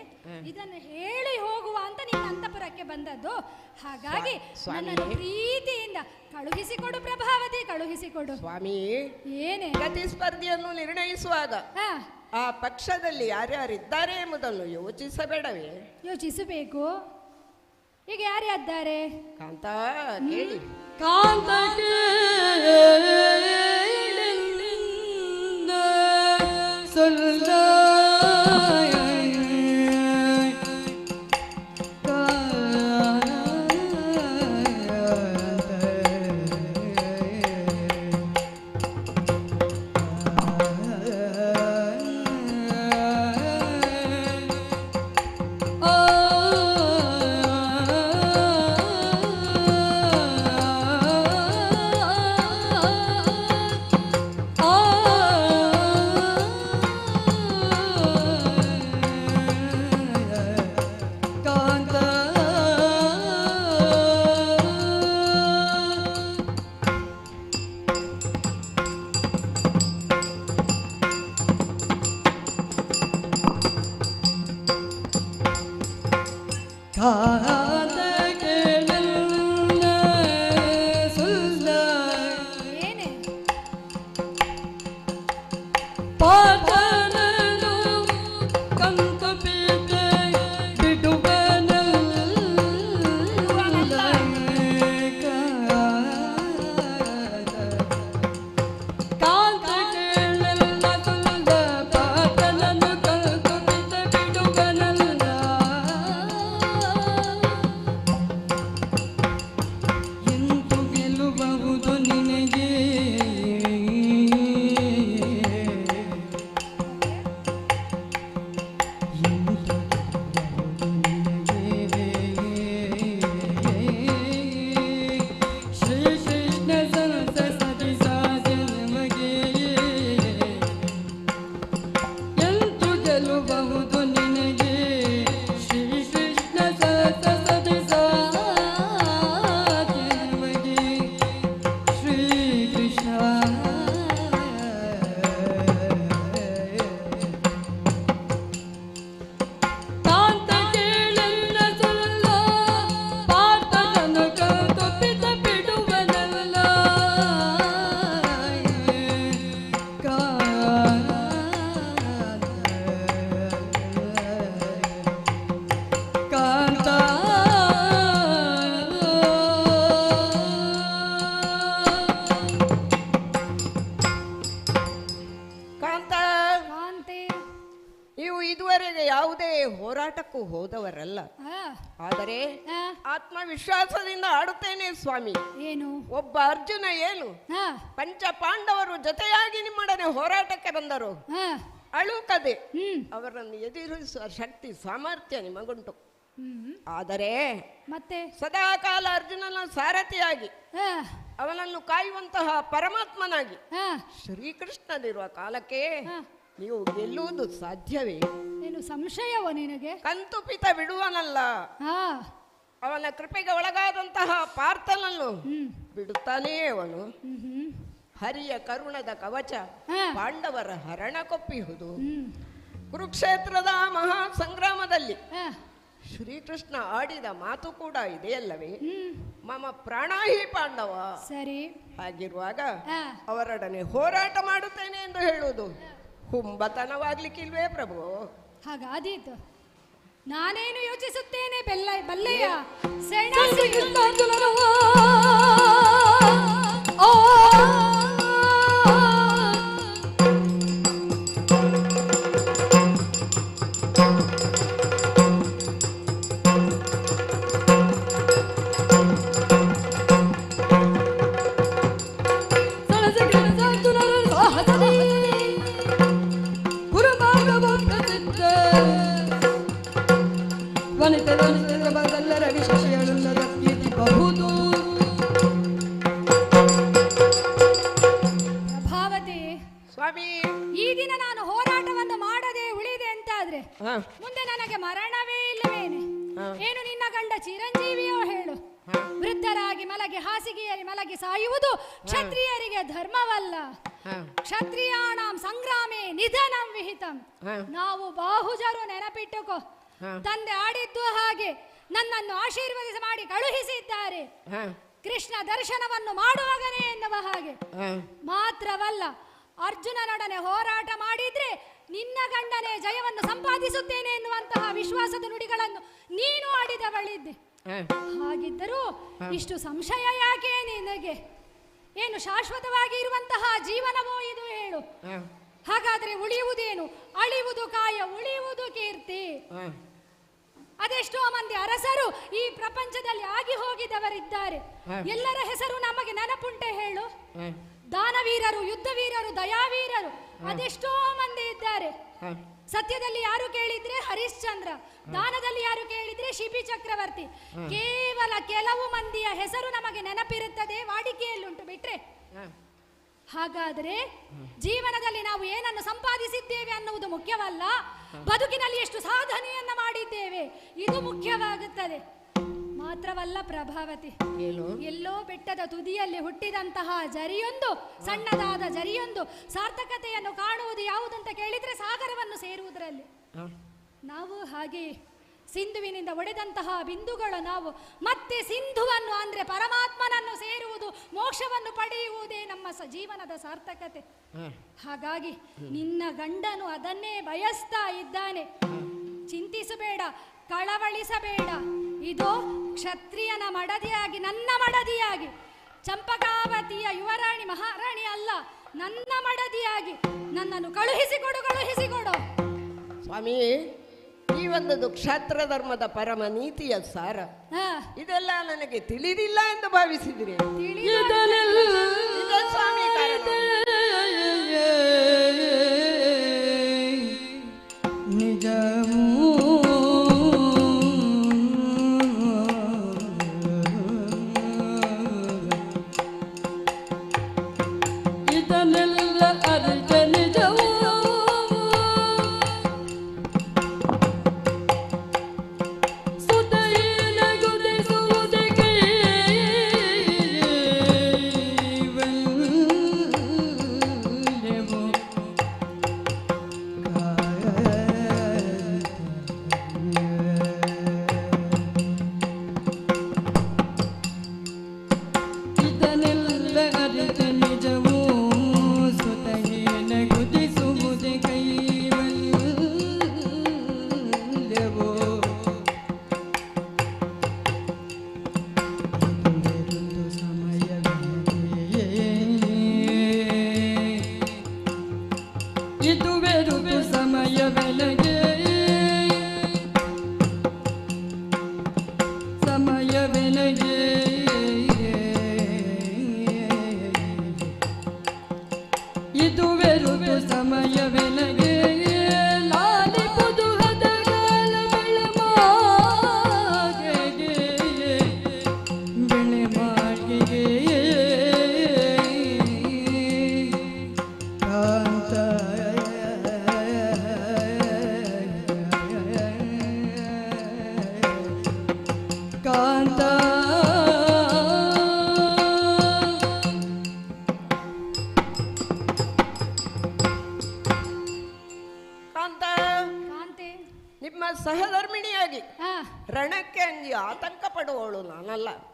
ಇದನ್ನು ಹೇಳಿ ಹೋಗುವ ಅಂತ ನಿನ್ನ ಅಂತಃಪುರಕ್ಕೆ ಬಂದದ್ದು. ಹಾಗಾಗಿ ನನ್ನನ್ನು ಪ್ರೀತಿಯಿಂದ ಕಳುಹಿಸಿಕೊಡು ಪ್ರಭಾವತಿ, ಕಳುಹಿಸಿಕೊಡು. ಸ್ವಾಮಿ, ಏನೇ ಪ್ರತಿಸ್ಪರ್ಧಿಯನ್ನು ನಿರ್ಣಯಿಸುವಾಗ ಆ ಪಕ್ಷದಲ್ಲಿ ಯಾರ್ಯಾರಿದ್ದಾರೆ ಎಂಬುದನ್ನು ಯೋಚಿಸಬೇಡವೇ? ಯೋಚಿಸಬೇಕು. ಈಗ ಯಾರ್ಯಾರಿದ್ದಾರೆ? ಕಾಂತ ಕೇಳಿ. ಕಾಂತ ಹೋರಾಟಕ್ಕೂ ಹೋದವರಲ್ಲ. ಆದರೆ ಆತ್ಮವಿಶ್ವಾಸದಿಂದ ಆಡುತ್ತೇನೆ ಸ್ವಾಮಿ. ಏನು? ಒಬ್ಬ ಅರ್ಜುನ ಏನು ಪಂಚ ಪಾಂಡವರು ಜೊತೆಯಾಗಿ ನಿಮ್ಮೊಡನೆ ಹೋರಾಟಕ್ಕೆ ಬಂದರು. ಅಳುಕದೆ ಅವರನ್ನು ಎದುರಿಸುವ ಶಕ್ತಿ ಸಾಮರ್ಥ್ಯ ನಿಮಗುಂಟು. ಆದರೆ ಮತ್ತೆ ಸದಾಕಾಲ ಅರ್ಜುನನ ಸಾರಥಿಯಾಗಿ ಅವನನ್ನು ಕಾಯುವಂತಹ ಪರಮಾತ್ಮನಾಗಿ ಶ್ರೀಕೃಷ್ಣನಿರುವ ಕಾಲಕ್ಕೆ ನೀವು ಗೆಲ್ಲುವುದು ಸಾಧ್ಯವೇ? ಏನು ಸಂಶಯವೋ ನಿನಗೆ? ಕಂತುಪಿತ ಬಿಡುವನಲ್ಲ. ಅವನ ಕೃಪೆಗೆ ಒಳಗಾದಂತಹ ಪಾರ್ಥನನ್ನು ಬಿಡುತ್ತಾನೇ ಅವನು. ಹರಿಯ ಕರುಣದ ಕವಚ ಪಾಂಡವರ ಹರಣ ಕೊಪ್ಪಿಹುದು. ಕುರುಕ್ಷೇತ್ರದ ಮಹಾ ಸಂಗ್ರಾಮದಲ್ಲಿ ಶ್ರೀಕೃಷ್ಣ ಆಡಿದ ಮಾತು ಕೂಡ ಇದೆಯಲ್ಲವೇ, ಮಮ ಪ್ರಾಣಾಹಿ ಪಾಂಡವ. ಸರಿ, ಹಾಗಿರುವಾಗ ಅವರೊಡನೆ ಹೋರಾಟ ಮಾಡುತ್ತೇನೆ ಎಂದು ಹೇಳುವುದು ಹುಂಬತನವಾಗ್ಲಿಕ್ಕಿಲ್ವೇ ಪ್ರಭು? ಹಾಗಾದೀತು. ನಾನೇನು ಯೋಚಿಸುತ್ತೇನೆ ಬಲ್ಲೆಯ ಸೆಣಸು ಈ ದಿನ ನಾನು ಹೋರಾಟವನ್ನು ಮಾಡದೆ ಉಳಿದೆ ಅಂತಾದ್ರೆ ಮುಂದೆ ನನಗೆ ಮರಣವೇ ಇಲ್ಲವೇನೆ? ಏನು ನಿನ್ನ ಗಂಡ ಚಿರಂಜೀವಿಯೋ ಹೇಳು? ವೃದ್ಧರಾಗಿ ಮಲಗಿ ಹಾಸಿಗೆಯಲ್ಲಿ ಮಲಗಿ ಸಾಯುವುದು ಕ್ಷತ್ರಿಯರಿಗೆ ಧರ್ಮವಲ್ಲ. ಕ್ಷತ್ರಿಯಾಣಂ ಸಂಗ್ರಾಮೇ ನಿಧನಂ ವಿಹಿತಂ. ನಾವು ಬಾಹುಜರು ನೆನಪಿಟ್ಟುಕೋ. ತಂದೆ ಆಡಿದ್ದು ಹಾಗೆ ನನ್ನನ್ನು ಆಶೀರ್ವದಿಸ ಮಾಡಿ ಕಳುಹಿಸಿದ್ದಾರೆ. ಕೃಷ್ಣ ದರ್ಶನವನ್ನು ಮಾಡುವಾಗನೇ ಎನ್ನುವ ಹಾಗೆ ಮಾತ್ರವಲ್ಲ, ಅರ್ಜುನನೊಡನೆ ಹೋರಾಟ ಮಾಡಿದ್ರೆ ನಿನ್ನ ಗಂಡನೇ ಜಯವನ್ನು ಸಂಪಾದಿಸುತ್ತೇನೆ ಎನ್ನುವಂತಹ ವಿಶ್ವಾಸದ ನುಡಿಗಳನ್ನು ನೀನು ಆಡಿದವಳಿದ್ದೆ. ಹಾಗಿದ್ದರೂ ಇಷ್ಟು ಸಂಶಯ ಯಾಕೆ ನಿನಗೆ? ಏನು ಶಾಶ್ವತವಾಗಿ ಇರುವಂತಹ ಜೀವನವೋ ಇದು ಹೇಳು? ಹಾಗಾದ್ರೆ ಉಳಿಯುವುದೇನು? ಅಳಿಯುವುದು ಕಾಯ, ಉಳಿಯುವುದು ಕೀರ್ತಿ. ಅದೆಷ್ಟೋ ಮಂದಿ ಅರಸರು ಈ ಪ್ರಪಂಚದಲ್ಲಿ ಆಗಿ ಹೋಗಿದವರಿದ್ದಾರೆ. ಎಲ್ಲರ ಹೆಸರು ನಮಗೆ ನೆನಪುಂಟೆ ಹೇಳು? ದಾನವೀರರು, ಯುದ್ಧವೀರರು, ದಯಾವೀರರು ಅದೆಷ್ಟೋ ಮಂದಿ ಇದ್ದಾರೆ. ಸತ್ಯದಲ್ಲಿ ಯಾರು ಕೇಳಿದ್ರೆ ಹರಿಶ್ಚಂದ್ರ, ದಾನದಲ್ಲಿ ಯಾರು ಕೇಳಿದ್ರೆ ಶಿಬಿ ಚಕ್ರವರ್ತಿ. ಕೇವಲ ಕೆಲವು ಮಂದಿಯ ಹೆಸರು ನಮಗೆ ನೆನಪಿರುತ್ತದೆ, ವಾಡಿಕೆಯಲ್ಲುಂಟು ಬಿಟ್ರೆ. ಹಾಗಾದರೆ ಜೀವನದಲ್ಲಿ ನಾವು ಏನನ್ನು ಸಂಪಾದಿಸಿದ್ದೇವೆ ಅನ್ನುವುದು ಮುಖ್ಯವಲ್ಲ, ಬದುಕಿನಲ್ಲಿ ಎಷ್ಟು ಸಾಧನೆಯನ್ನ ಮಾಡಿದ್ದೇವೆ ಇದು ಮುಖ್ಯವಾಗುತ್ತದೆ. ಮಾತ್ರವಲ್ಲ ಪ್ರಭಾವತಿ, ಎಲ್ಲೋ ಬೆಟ್ಟದ ತುದಿಯಲ್ಲಿ ಹುಟ್ಟಿದಂತಹ ಜರಿಯೊಂದು, ಸಣ್ಣದಾದ ಜರಿಯೊಂದು ಸಾರ್ಥಕತೆಯನ್ನು ಕಾಣುವುದು ಯಾವುದಂತ ಕೇಳಿದ್ರೆ ಸಾಗರವನ್ನು ಸೇರುವುದರಲ್ಲಿ. ನಾವು ಹಾಗೆ ಸಿಂಧುವಿನಿಂದ ಒಡೆದಂತಹ ಬಿಂದುಗಳು ನಾವು ಮತ್ತೆ ಸಿಂಧುವನ್ನು ಅಂದ್ರೆ ಪರಮಾತ್ಮನನ್ನು ಸೇರುವುದು, ಮೋಕ್ಷವನ್ನು ಪಡೆಯುವುದೇ ನಮ್ಮ ಜೀವನದ ಸಾರ್ಥಕತೆ. ಹಾಗಾಗಿ ನಿನ್ನ ಗಂಡನು ಅದನ್ನೇ ಬಯಸ್ತಾ ಇದ್ದಾನೆ. ಚಿಂತಿಸಬೇಡ, ಕಳವಳಿಸಬೇಡ. ಇದು ಕ್ಷತ್ರಿಯನ ಮಡದಿಯಾಗಿ, ನನ್ನ ಮಡದಿಯಾಗಿ, ಚಂಪಕಾವತಿಯ ಯುವರಾಣಿ ಮಹಾರಾಣಿ ಅಲ್ಲ, ನನ್ನ ಮಡದಿಯಾಗಿ ನನ್ನನ್ನು ಕಳುಹಿಸಿಕೊಡು, ಕಳುಹಿಸಿಕೊಡು. ಸ್ವಾಮಿ, ಈ ಒಂದು ಕ್ಷತ್ರ ಧರ್ಮದ ಪರಮ ನೀತಿಯ ಸಾರ ಇದೆಲ್ಲ ನನಗೆ ತಿಳಿದಿಲ್ಲ ಎಂದು ಭಾವಿಸಿದಿರಿ? ಸ್ವಾಮಿ ನಿಜವೂ ಇದನ್ನೆಲ್ಲ ಅರಿತ ನಿಜವೂ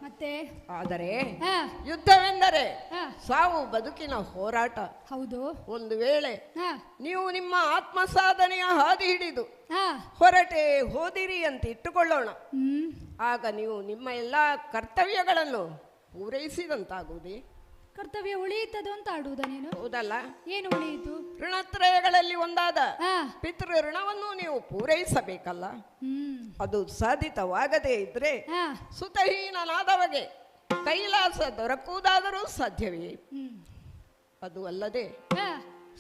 ಮತ್ತೆ ಆದರೆ ಯುದ್ಧವೆಂದರೆ ಸಾವು ಬದುಕಿನ ಹೋರಾಟ. ಹೌದು. ಒಂದು ವೇಳೆ ನೀವು ನಿಮ್ಮ ಆತ್ಮ ಸಾಧನೆಯ ಹಾದಿ ಹಿಡಿದು ಹೊರಟೆ ಹೋದಿರಿ ಅಂತ ಇಟ್ಟುಕೊಳ್ಳೋಣ, ಆಗ ನೀವು ನಿಮ್ಮ ಎಲ್ಲ ಕರ್ತವ್ಯಗಳನ್ನು ಪೂರೈಸಿದಂತಾಗುವುದೇ? ಕರ್ತವ್ಯ ಉಳಿಯುತ್ತದೆ ಅಂತ ಆಡುವುದ ನೀನು? ಹೌದಲ್ಲ. ಏನು ಉಳಿಯಿತು? ಋಣತ್ರಯಗಳಲ್ಲಿ ಒಂದಾದ ಪಿತೃ ಋಣವನ್ನು ನೀವು ಪೂರೈಸಬೇಕಲ್ಲ. ಅದು ಸಾಧಿತವಾಗದೇ ಇದ್ರೆ ಸುತಹೀನನಾದವಗೆ ಕೈಲಾಸ ದೊರಕುವುದಾದರೂ ಸಾಧ್ಯವೇ? ಅದು ಅಲ್ಲದೆ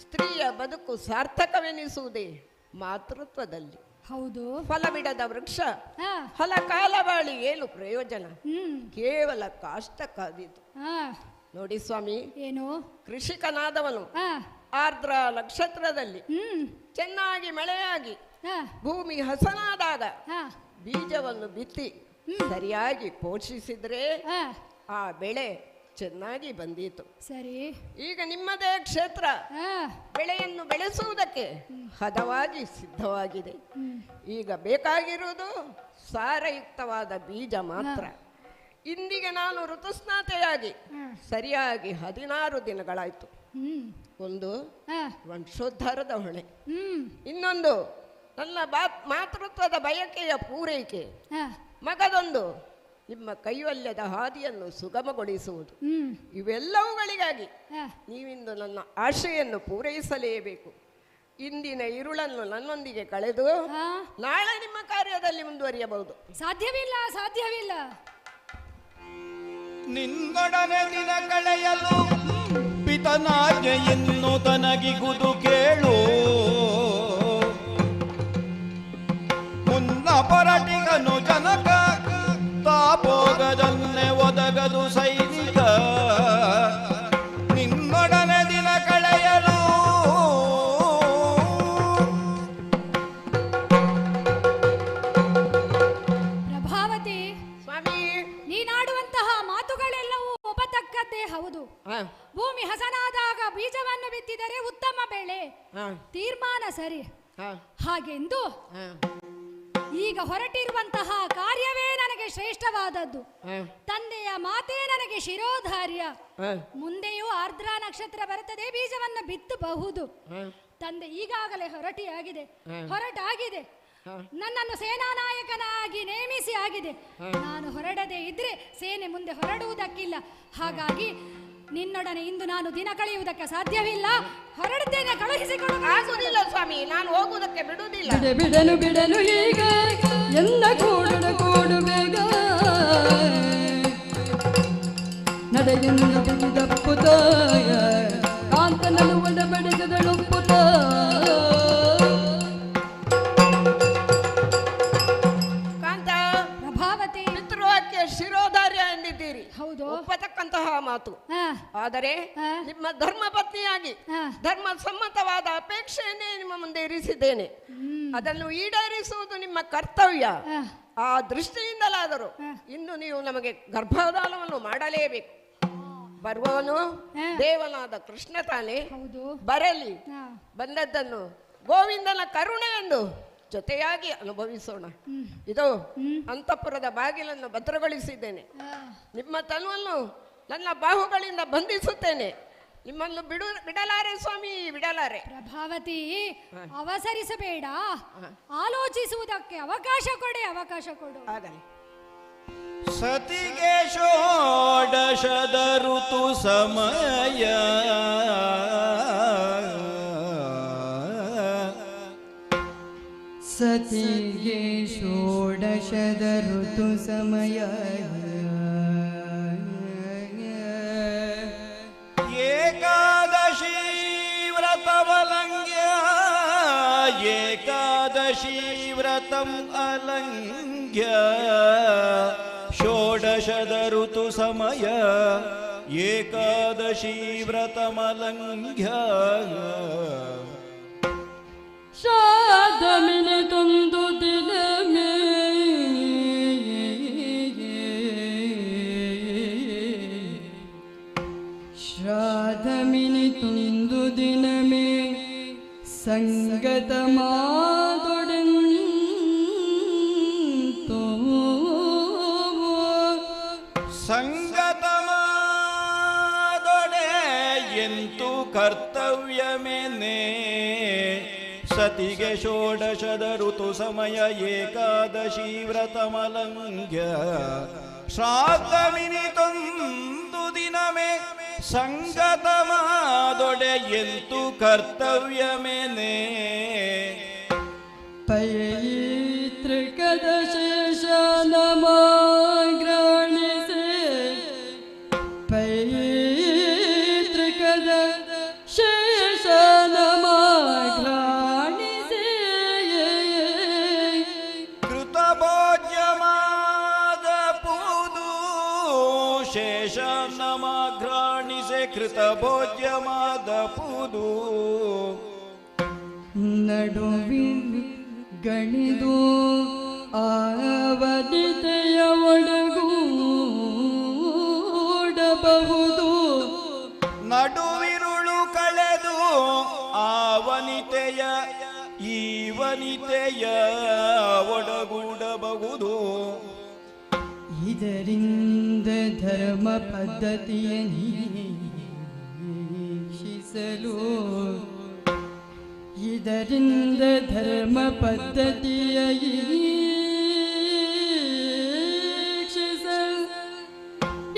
ಸ್ತ್ರೀಯ ಬದುಕು ಸಾರ್ಥಕವೆನಿಸುವುದೇ ಮಾತೃತ್ವದಲ್ಲಿ. ಹೌದು. ಫಲ ಬಿಡದ ವೃಕ್ಷ ಫಲ ಕಾಲ ಬಾಳಿ ಏನು ಪ್ರಯೋಜನ? ಕೇವಲ ಕಾಷ್ಟ ಕಾದಿತು. ನೋಡಿ ಸ್ವಾಮಿ, ಏನು ಕೃಷಿಕನಾದವನು ಆರ್ದ್ರ ನಕ್ಷತ್ರದಲ್ಲಿ ಚೆನ್ನಾಗಿ ಮಳೆಯಾಗಿ ಭೂಮಿ ಹಸನಾದಾಗ ಬೀಜವನ್ನು ಬಿತ್ತಿ ಸರಿಯಾಗಿ ಪೋಷಿಸಿದ್ರೆ ಆ ಬೆಳೆ ಚೆನ್ನಾಗಿ ಬಂದಿತು. ಸರಿ. ಈಗ ನಿಮ್ಮದೇ ಕ್ಷೇತ್ರ ಬೆಳೆಯನ್ನು ಬೆಳೆಸುವುದಕ್ಕೆ ಹದವಾಗಿ ಸಿದ್ಧವಾಗಿದೆ. ಈಗ ಬೇಕಾಗಿರುವುದು ಸಾರಯುಕ್ತವಾದ ಬೀಜ ಮಾತ್ರ. ಇಂದಿಗೆ ನಾನು ಋತುಸ್ನಾತೆಯಾಗಿ ಸರಿಯಾಗಿ 16 ದಿನಗಳಾಯ್ತು. ಒಂದು ವಂಶೋದ್ಧಾರದ ಹೊಣೆ, ಇನ್ನೊಂದು ನನ್ನ ಮಾತೃತ್ವದ ಬಯಕೆಯ ಪೂರೈಕೆ, ಮಗದೊಂದು ನಿಮ್ಮ ಕೈವಲ್ಯದ ಹಾದಿಯನ್ನು ಸುಗಮಗೊಳಿಸುವುದು. ಇವೆಲ್ಲವುಗಳಿಗಾಗಿ ನೀವಿಂದು ನನ್ನ ಆಶೆಯನ್ನು ಪೂರೈಸಲೇಬೇಕು. ಇಂದಿನ ಇರುಳನ್ನು ನನ್ನೊಂದಿಗೆ ಕಳೆದು ನಾಳೆ ನಿಮ್ಮ ಕಾರ್ಯದಲ್ಲಿ ಮುಂದುವರಿಯಬಹುದು. ಸಾಧ್ಯವಿಲ್ಲ, ಸಾಧ್ಯವಿಲ್ಲ. ನಿನ್ನೊಡನೆ ದಿನ ಕಳೆಯಲು ಪಿತನಾಜ್ಞೆಯನ್ನು ತನಗಿಗುದು ಕೇಳು. ಮುನ್ನ ಪರಟಿಗನು ಜನಕ ತಾಪೋಗದನ್ನೇ ಒದಗದು ಸೈನಿಕ. ನಿನ್ನೊಡನೆ ದಿನ ಕಳೆಯಲು ಪ್ರಭಾವತಿ ಸ್ವಾಮಿ, ನೀನಾಡುವಂತಹ ಮಾತುಗಳೆಲ್ಲವೂ ಒಪ್ಪತಕ್ಕದ್ದೇ ಹೌದು. ಭೂಮಿ ಹಸನಾದಾಗ ಬೀಜವನ್ನು ಬಿತ್ತಿದರೆ ಉತ್ತಮ ಬೆಳೆ, ತೀರ್ಮಾನ ಸರಿ. ಹಾಗೆಂದು ಈಗ ಹೊರಟಿರುವಂತಹ ಕಾರ್ಯವೇ ನನಗೆ ಶ್ರೇಷ್ಠವಾದದ್ದು. ತಂದೆಯ ಮಾತೇ ನನಗೆ ಶಿರೋಧಾರ್ಯ. ಮುಂದೆಯೂ ಆರ್ದ್ರ ನಕ್ಷತ್ರ ಬರುತ್ತದೆ, ಬೀಜವನ್ನು ಬಿತ್ತಬಹುದು. ತಂದೆ ಈಗಾಗಲೇ ಹೊರಟಾಗಿದೆ. ನನ್ನನ್ನು ಸೇನಾ ನಾಯಕನಾಗಿ ನೇಮಿಸಿ ಆಗಿದೆ. ನಾನು ಹೊರಡದೆ ಇದ್ರೆ ಸೇನೆ ಮುಂದೆ ಹೊರಡುವುದಕ್ಕಿಲ್ಲ. ಹಾಗಾಗಿ ನಿನ್ನೊಡನೆ ಇಂದು ನಾನು ದಿನ ಕಳೆಯುವುದಕ್ಕೆ ಸಾಧ್ಯವಿಲ್ಲ. ಹೊರಡುತ್ತೇನೆ, ಕಳುಹಿಸಿಕೊಳ್ಳುವುದಿಲ್ಲ ಸ್ವಾಮಿ, ನಾನು ಹೋಗುವುದಕ್ಕೆ ಬಿಡುವುದಿಲ್ಲ. ಬಿಡನು ಈಗ ಎಲ್ಲ ಕೂಡು ಬೇಗ ನಡೆಯಿಂದ ಬಿಗಿದಪ್ಪುತಾಯ ಕಾಂತನನ್ನು ಒಡಬಡಿಸದಳುಪ್ಪುತ. ಕಾಂತ, ಪ್ರಭಾವತಿ ಪಿತೃವಾಕ್ಯ ಶಿರೋಧಾರ್ಯ ಎಂದಿದ್ದೀರಿ. ಹೌದು, ಒಪ್ಪತಕ್ಕಂತಹ ಮಾತು. ಆದರೆ ನಿಮ್ಮ ಧರ್ಮ ಪತ್ನಿಯಾಗಿ ಧರ್ಮ ಸಮ್ಮತವಾದ ಅಪೇಕ್ಷೆಯನ್ನೇ ನಿಮ್ಮ ಮುಂದೆ ಇರಿಸಿದ್ದೇನೆ. ಅದನ್ನು ಈಡೇರಿಸುವುದು ನಿಮ್ಮ ಕರ್ತವ್ಯ. ಆ ದೃಷ್ಟಿಯಿಂದಲಾದರೂ ಇನ್ನು ನೀವು ನಮಗೆ ಗರ್ಭಧಾನವನ್ನು ಮಾಡಲೇಬೇಕು. ಬರುವವನು ದೇವನಾದ ಕೃಷ್ಣ ತಾನೇ, ಬರಲಿ. ಬಂದದ್ದನ್ನು ಗೋವಿಂದನ ಕರುಣೆ ಎಂದು ಜೊತೆಯಾಗಿ ಅನುಭವಿಸೋಣ. ಇದು ಅಂತಃಪುರದ ಬಾಗಿಲನ್ನು ಭದ್ರಗೊಳಿಸಿದ್ದೇನೆ. ನಿಮ್ಮ ತನುವನ್ನು ನನ್ನ ಬಾಹುಗಳಿಂದ ಬಂಧಿಸುತ್ತೇನೆ. ನಿಮ್ಮನ್ನು ಬಿಡಲಾರೆ ಸ್ವಾಮಿ, ಬಿಡಲಾರೆ. ಪ್ರಭಾವತಿ, ಅವಸರಿಸಬೇಡ. ಆಲೋಚಿಸುವುದಕ್ಕೆ ಅವಕಾಶ ಕೊಡು. ಆಗಲಿ. ಸತಿಗೆ ಷೋಡಶದ ಋತು ಸಮಯ ಸತಿಗೆ ಷೋಡಶದ ಋತು ಸಮಯ ಏಕಾದಶಿ ವ್ರತವಲಂಘ್ಯ ಏಕಾದಶಿ ವ್ರತಂ ಅಲಂಘ್ಯ ಷೋಡಶದ ಋತು ಸಮಯ ಏಕಾದಶಿ ವ್ರತಮಲಂಘ್ಯ ಶ್ರಾದ್ದಮಿನಿ ತುಂದು ದಿನಮೇ ಶ್ರಾದ್ದಮಿನಿ ತುಂದು ದಿನಮೇ ಸಂಗತ ಮಾದೊಡೆಂತೋ ಸಂಗತಮಾದೊಡೆ ಎಂತು ಕರ್ತವ್ಯಮೇನೆ ಸತಿಗೆ ಷೋಡಶದ ಋತು ಸಮಯ ಏಕಾದಶಿ ವ್ರತಮಲಂಘ್ಯ ಶ್ರಾದ್ದಮಿನಿತೊಂದು ದಿನಮೇ ಸಂಗತಮಾದೊಡೆ ಎಂತು ಕರ್ತವ್ಯಮೇನೆ ಪೈತೃಕದ ಶೇಷ ನಮಗ್ರಾಣಿಸೆ ಪೈತೃಕದ ಶೇಷ ನಮಗ್ರಾಣಿಸೆ ಕೃತಭೋಜ್ಯಮಾದ ಪೂದು ಶೇಷ ನಮಗ್ರಾಣಿಸೆ ಕೃತಭೋಜ್ಯಮಾದ ಪೂದು ನಡುವಿನ ಗಣಿದು ಆವದಿತೆಯ ಒಡಗೂಡಬಹುದು ನಡುವಿರುಳು ಕಳೆದು ಆವನಿತೆಯ ಈ ವನಿತೆಯ ಒಡಗೂಡಬಹುದು ಇದರಿಂದ ಧರ್ಮ ಪದ್ಧತಿಯ ನಿರೀಕ್ಷಿಸಲು ಇದರಿಂದ ಧರ್ಮ ಪದ್ಧತಿಯ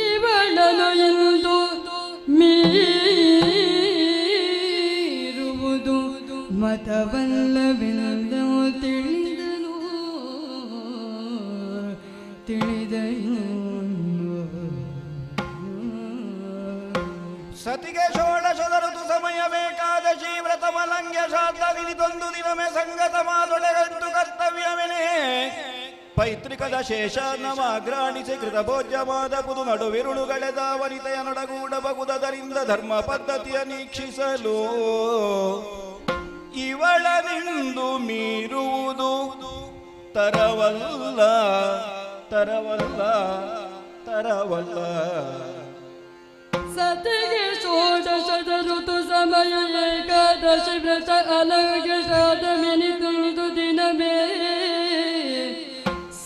ಇವಳನು ಎಂದು ಮೀರುವುದು ಮತವಲ್ಲವೆಂದು ತಿಳಿದನು ಸತಿಗೆ ಷೋಡಶದ ಋತು ಸಮಯ ಬೇಕಾದಶಿ ವ್ರತಮಲಂಘ್ಯ ಶ್ರಾದ್ದವಿನಿತೊಂದು ದಿನಮೇ ಸಂಗತ ಮಾದೊಡೆಗಂತು ಕರ್ತವ್ಯವೆನೆ ಪೈತೃಕದ ಶೇಷ ನಮಗ್ರಾಣಿಸಿ ಕೃತ ಭೋಜ್ಯವಾದ ಪುದು ನಡುವಿರುಳುಗಳೆದ ವನಿತೆಯ ನೊಡಗೂಡಬಹುದರಿಂದ ಧರ್ಮ ಪದ್ಧತಿಯ ನೀಕ್ಷಿಸಲು ಇವಳನಿಂದು ಮೀರುವುದು ತರವಲ್ಲ ತರವಲ್ಲ ತರವಲ್ಲ ಸತಿಗೆ ಷೋಡಶದ ಋತು ಸಮಯ ಏಕಾದಶಿ ವ್ರತ ಅಲಂಘ್ಯ ಶ್ರಾದ್ದಮಿನಿತೊಂದು ದಿನವೇ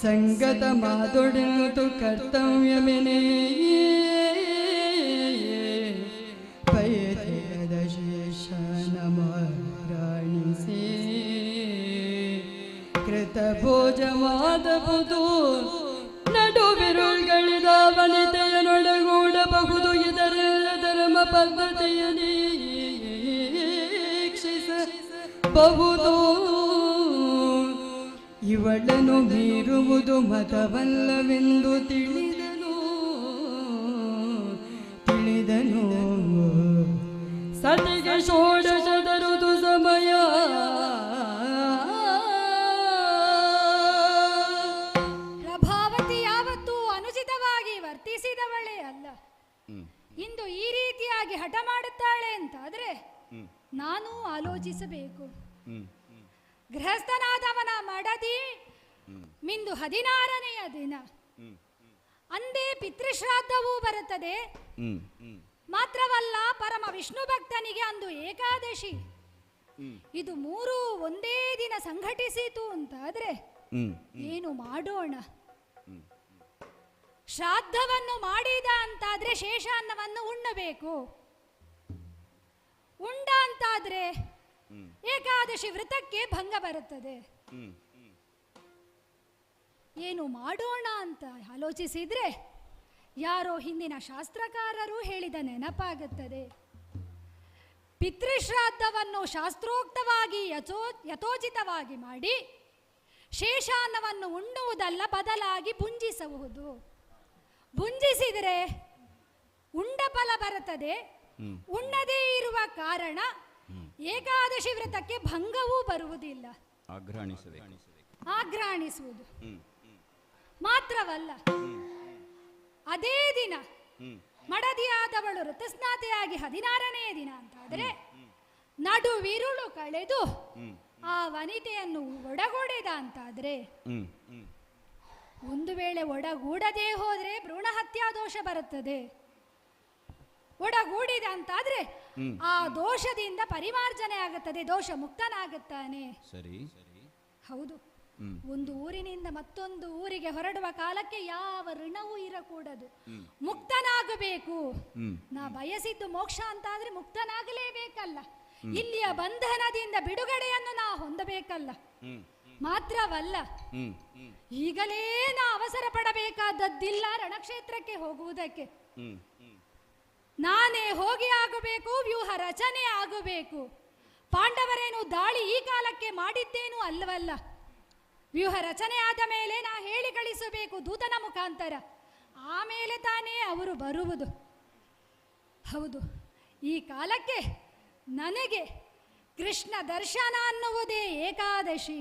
ಸಂಗತ ಮಾದೊಡೆಂತು ಕರ್ತವ್ಯಮೆನೆ ಪೈತೃಕದ ಶೇಷ ನಮಗ್ರಾಣಿಸೆ ಕೃತ ಭೋಜವಾದಬಹುದು ನಡುವಿರುಳ್ಗಳಿದ ವನಿತೆಯ ನೊಡಗೂಡಬಹುದು ಇದರೆಲ್ಲ ಧರ್ಮ ಪದ್ಧತಿಯ ನಿರೀಕ್ಷಿಸಬಹುದು ಇವಳನ್ನು ಮೀರುವುದು ಮತವಲ್ಲವೆಂದು ತಿಳಿದನು ಸತಿಗೆ ಷೋಡಶದ ಋತು ಸಮಯ ಪ್ರಭಾವತಿ ಯಾವತ್ತೂ ಅನುಚಿತವಾಗಿ ವರ್ತಿಸಿದವಳೇ ಅಲ್ಲ. ಇಂದು ಈ ರೀತಿಯಾಗಿ ಹಠ ಮಾಡುತ್ತಾಳೆ ಅಂತಾದ್ರೆ ನಾನು ಆಲೋಚಿಸಬೇಕು. ಗೃಹಸ್ಥನಾದವನ ಮಡದಿ ಮಿಂದು 16ನೆಯ ದಿನ ಅಂದೇ ಪಿತೃಶ್ರಾದ್ದವೂ ಬರುತ್ತದೆ. ಮಾತ್ರವಲ್ಲ ಪರಮ ವಿಷ್ಣು ಭಕ್ತನಿಗೆ ಅಂದು ಏಕಾದಶಿ. ಇದು ಮೂರೂ ಒಂದೇ ದಿನ ಸಂಘಟಿಸಿತು ಅಂತಾದ್ರೆ ಏನು ಮಾಡೋಣ? ಶ್ರಾದ್ದವನ್ನು ಮಾಡಿದ ಅಂತಾದ್ರೆ ಶೇಷಾನ್ನವನ್ನು ಉಣ್ಣಬೇಕು. ಉಂಡ ಅಂತಾದ್ರೆ ಏಕಾದಶಿ ವ್ರತಕ್ಕೆ ಭಂಗ ಬರುತ್ತದೆ. ಏನು ಮಾಡೋಣ ಅಂತ ಆಲೋಚಿಸಿದ್ರೆ ಯಾರೋ ಹಿಂದಿನ ಶಾಸ್ತ್ರಕಾರರು ಹೇಳಿದ ನೆನಪಾಗುತ್ತದೆ. ಪಿತೃಶ್ರಾದ್ದವನ್ನು ಶಾಸ್ತ್ರೋಕ್ತವಾಗಿ ಯಥೋಚಿತವಾಗಿ ಮಾಡಿ ಶೇಷಾನ್ನವನ್ನು ಉಣ್ಣುವುದಲ್ಲ, ಬದಲಾಗಿ ಭುಂಜಿಸಬಹುದು. ಭುಂಜಿಸಿದರೆ ಉಂಡ ಫಲ ಬರುತ್ತದೆ. ಉಣ್ಣದೇ ಇರುವ ಕಾರಣ ಏಕಾದಶಿ ವ್ರತಕ್ಕೆ ಭಂಗವೂ ಬರುವುದಿಲ್ಲ. ಆಘ್ರಾಣಿಸುವುದು ಮಾತ್ರವಲ್ಲ, ಅದೇ ದಿನ ಮಡದಿಯಾದವಳು ಋತಸ್ನಾತೆಯಾಗಿ 16ನೆಯ ದಿನ ಅಂತಾದರೆ ನಡುವಿರುಳು ಕಳೆದು ಆ ವನಿತೆಯನ್ನು ಒಡಗೂಡಿದ ಅಂತಾದ್ರೆ ಒಂದು ವೇಳೆ ಒಡಗೂಡದೇ ಹೋದ್ರೆ ಭ್ರೂಣ ಹತ್ಯಾ ದೋಷ ಬರುತ್ತದೆ. ಒಡಗೂಡಿದ ಅಂತಾದ್ರೆ ಆ ದೋಷದಿಂದ ಪರಿಮಾರ್ಜನೆ ಆಗುತ್ತದೆ, ದೋಷ ಮುಕ್ತನಾಗುತ್ತಾನೆ. ಸರಿ, ಹೌದು. ಒಂದು ಊರಿನಿಂದ ಮತ್ತೊಂದು ಊರಿಗೆ ಹೊರಡುವ ಕಾಲಕ್ಕೆ ಯಾವ ಋಣವೂ ಇರಕೂಡದು, ಮುಕ್ತನಾಗಬೇಕು. ನಾ ಬಯಸಿದ್ದು ಮೋಕ್ಷ ಅಂತ ಆದ್ರೆ ಮುಕ್ತನಾಗಲೇಬೇಕಲ್ಲ, ಇಲ್ಲಿಯ ಬಂಧನದಿಂದ ಬಿಡುಗಡೆಯನ್ನು ನಾ ಹೊಂದಬೇಕಲ್ಲ. ಮಾತ್ರವಲ್ಲ, ಈಗಲೇ ನಾ ಅವಸರ ಪಡಬೇಕಾದದ್ದಿಲ್ಲ ರಣಕ್ಷೇತ್ರಕ್ಕೆ ಹೋಗುವುದಕ್ಕೆ. ನಾನೇ ಹೋಗಿ ಆಗಬೇಕು, ವ್ಯೂಹ ರಚನೆ ಆಗಬೇಕು. ಪಾಂಡವರೇನು ದಾಳಿ ಈ ಕಾಲಕ್ಕೆ ಮಾಡಿದ್ದೇನೂ ಅಲ್ಲವಲ್ಲ. ವ್ಯೂಹ ರಚನೆ ಆದ ಮೇಲೆ ನಾ ಹೇಳಿ ಕಳಿಸಬೇಕು ದೂತನ ಮುಖಾಂತರ, ಆಮೇಲೆ ತಾನೇ ಅವರು ಬರುವುದು. ಹೌದು, ಈ ಕಾಲಕ್ಕೆ ನನಗೆ ಕೃಷ್ಣ ದರ್ಶನ ಅನ್ನುವುದೇ ಏಕಾದಶಿ.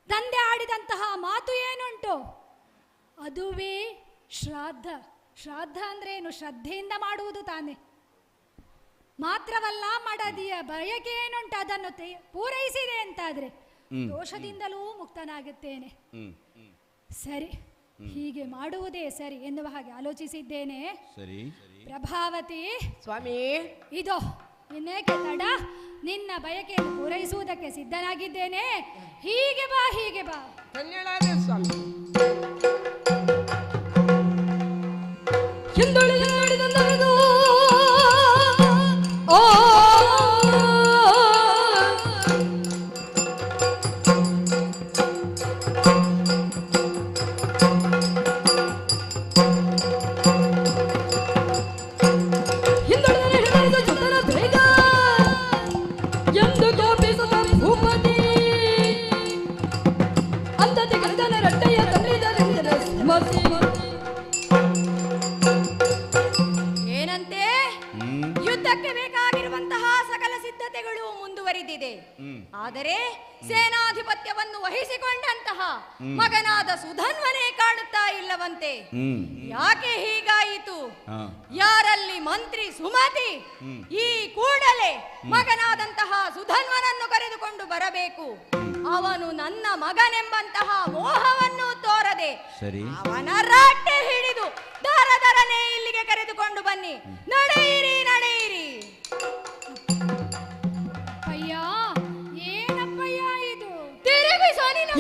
ತಂದೆ ಆಡಿದಂತಹ ಮಾತು ಏನುಂಟು, ಅದುವೇ ಶ್ರಾದ್ದ. ಶ್ರಾದ್ದ ಅಂದ್ರೆ ಏನು? ಶ್ರದ್ಧೆಯಿಂದ ಮಾಡುವುದು ತಾನೆ. ಮಾತ್ರವಲ್ಲ, ಮಡದಿಯ ಬಯಕೆ ಏನುಂಟು ಅದನ್ನು ಪೂರೈಸಿದೆ ಅಂತಾದ್ರೆ ದೋಷದಿಂದಲೂ ಮುಕ್ತನಾಗುತ್ತೇನೆ. ಸರಿ, ಹೀಗೆ ಮಾಡುವುದೇ ಸರಿ ಎನ್ನುವ ಹಾಗೆ ಆಲೋಚಿಸಿದ್ದೇನೆ. ಸರಿ ಪ್ರಭಾವತಿ ಸ್ವಾಮಿ, ಇದೋ ಇನ್ನೇಕೆ ತಡ, ನಿನ್ನ ಬಯಕೆಯನ್ನು ಪೂರೈಸುವುದಕ್ಕೆ ಸಿದ್ಧನಾಗಿದ್ದೇನೆ. ಹೀಗೆ ಬಾ, ಹೀಗೆ ಬಾ. ಧನ್ಯಳಾದೆ ಸ್ವಾಮಿ. ಏನಂತೆ? ಯುದ್ಧಕ್ಕೆ ಬೇಕಾಗಿರುವಂತಹ ಸಕಲ ಸಿದ್ಧತೆಗಳು ಮುಂದುವರಿದಿದೆ. ಆದರೆ ಸೇನಾಧಿಪತ್ಯವನ್ನು ವಹಿಸಿಕೊಂಡಂತಹ ಮಗನಾದ ಸುಧನ್ವನೇ ಕಾಣುತ್ತಾ ಇಲ್ಲವಂತೆ. ಯಾಕೆ ಹೀಗಾಯಿತು? ಯಾರಲ್ಲಿ ಮಂತ್ರಿ ಸುಮತಿ ಈ ಕೂಡಲೇ ಮಗನಾದಂತಹ ಸುಧನ್ವನನ್ನು ಕರೆದುಕೊಂಡು ಬರಬೇಕು. ಅವನು ನನ್ನ ಮಗನೆಂಬಂತಹ ಮೋಹವನ್ನು ತೋರದೆ ಅವನ ರಾಟೆ ಹಿಡಿದು ದರದರನೆ ಇಲ್ಲಿಗೆ ಕರೆದುಕೊಂಡು ಬನ್ನಿ. ನಡೆಯಿರಿ, ನಡೆಯಿರಿ. ಅಯ್ಯ, ಏನಪ್ಪಯ್ಯ ಇದು? ತಿರುಗಿಸೋ ನಿನ್ನ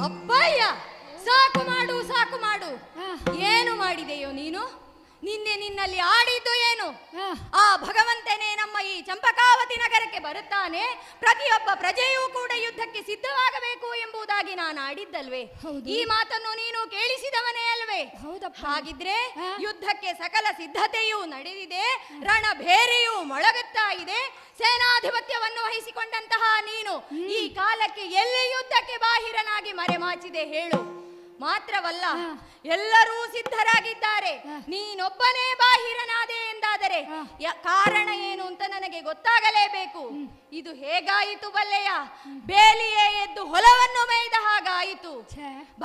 ಅಪ್ಪಯ್ಯ, ಸಾಕು ಮಾಡು, ಸಾಕು ಮಾಡು. ಏನು ಮಾಡಿದೆಯೋ ನೀನು? ನಿನ್ನೆ ನಿನ್ನಲ್ಲಿ ಆಡಿದ್ದು ಏನು? ಆ ಭಗವಂತನೇ ನಮ್ಮ ಈ ಚಂಪಕಾವತಿ ನಗರಕ್ಕೆ ಬರುತ್ತಾನೆ, ಪ್ರತಿಯೊಬ್ಬ ಪ್ರಜೆಯೂ ಕೂಡ ಯುದ್ಧಕ್ಕೆ ಸಿದ್ಧವಾಗಬೇಕು ಎಂಬುದಾಗಿ ನಾನು ಆಡಿದ್ದಲ್ವೇ? ಈ ಮಾತನ್ನು ನೀನು ಕೇಳಿಸಿದವನೇ ಅಲ್ವೇ? ಹಾಗಿದ್ರೆ ಯುದ್ಧಕ್ಕೆ ಸಕಲ ಸಿದ್ಧತೆಯೂ ನಡೆದಿದೆ, ರಣಭೇರಿಯೂ ಮೊಳಗುತ್ತಾ ಇದೆ. ಸೇನಾಧಿಪತ್ಯವನ್ನು ವಹಿಸಿಕೊಂಡಂತಹ ನೀನು ಈ ಕಾಲಕ್ಕೆ ಎಲ್ಲಿ ಯುದ್ಧಕ್ಕೆ ಬಾಹಿರನಾಗಿ ಮರೆಮಾಚಿದೆ ಹೇಳು? ಮಾತ್ರವಲ್ಲ, ಎಲ್ಲರೂ ಸಿದ್ಧರಾಗಿದ್ದಾರೆ, ನೀನೊಬ್ಬನೇ ಬಾಹಿರನಾದೆ ಎಂದಾದರೆ ಕಾರಣ ಏನು ಅಂತ ನನಗೆ ಗೊತ್ತಾಗಲೇಬೇಕು. ಇದು ಹೇಗಾಯಿತು ಬಲ್ಲೆಯ? ಬೇಲಿಯೇ ಎದ್ದು ಹೊಲವನ್ನು ಮೇಯ್ದ ಹಾಗಾಯಿತು.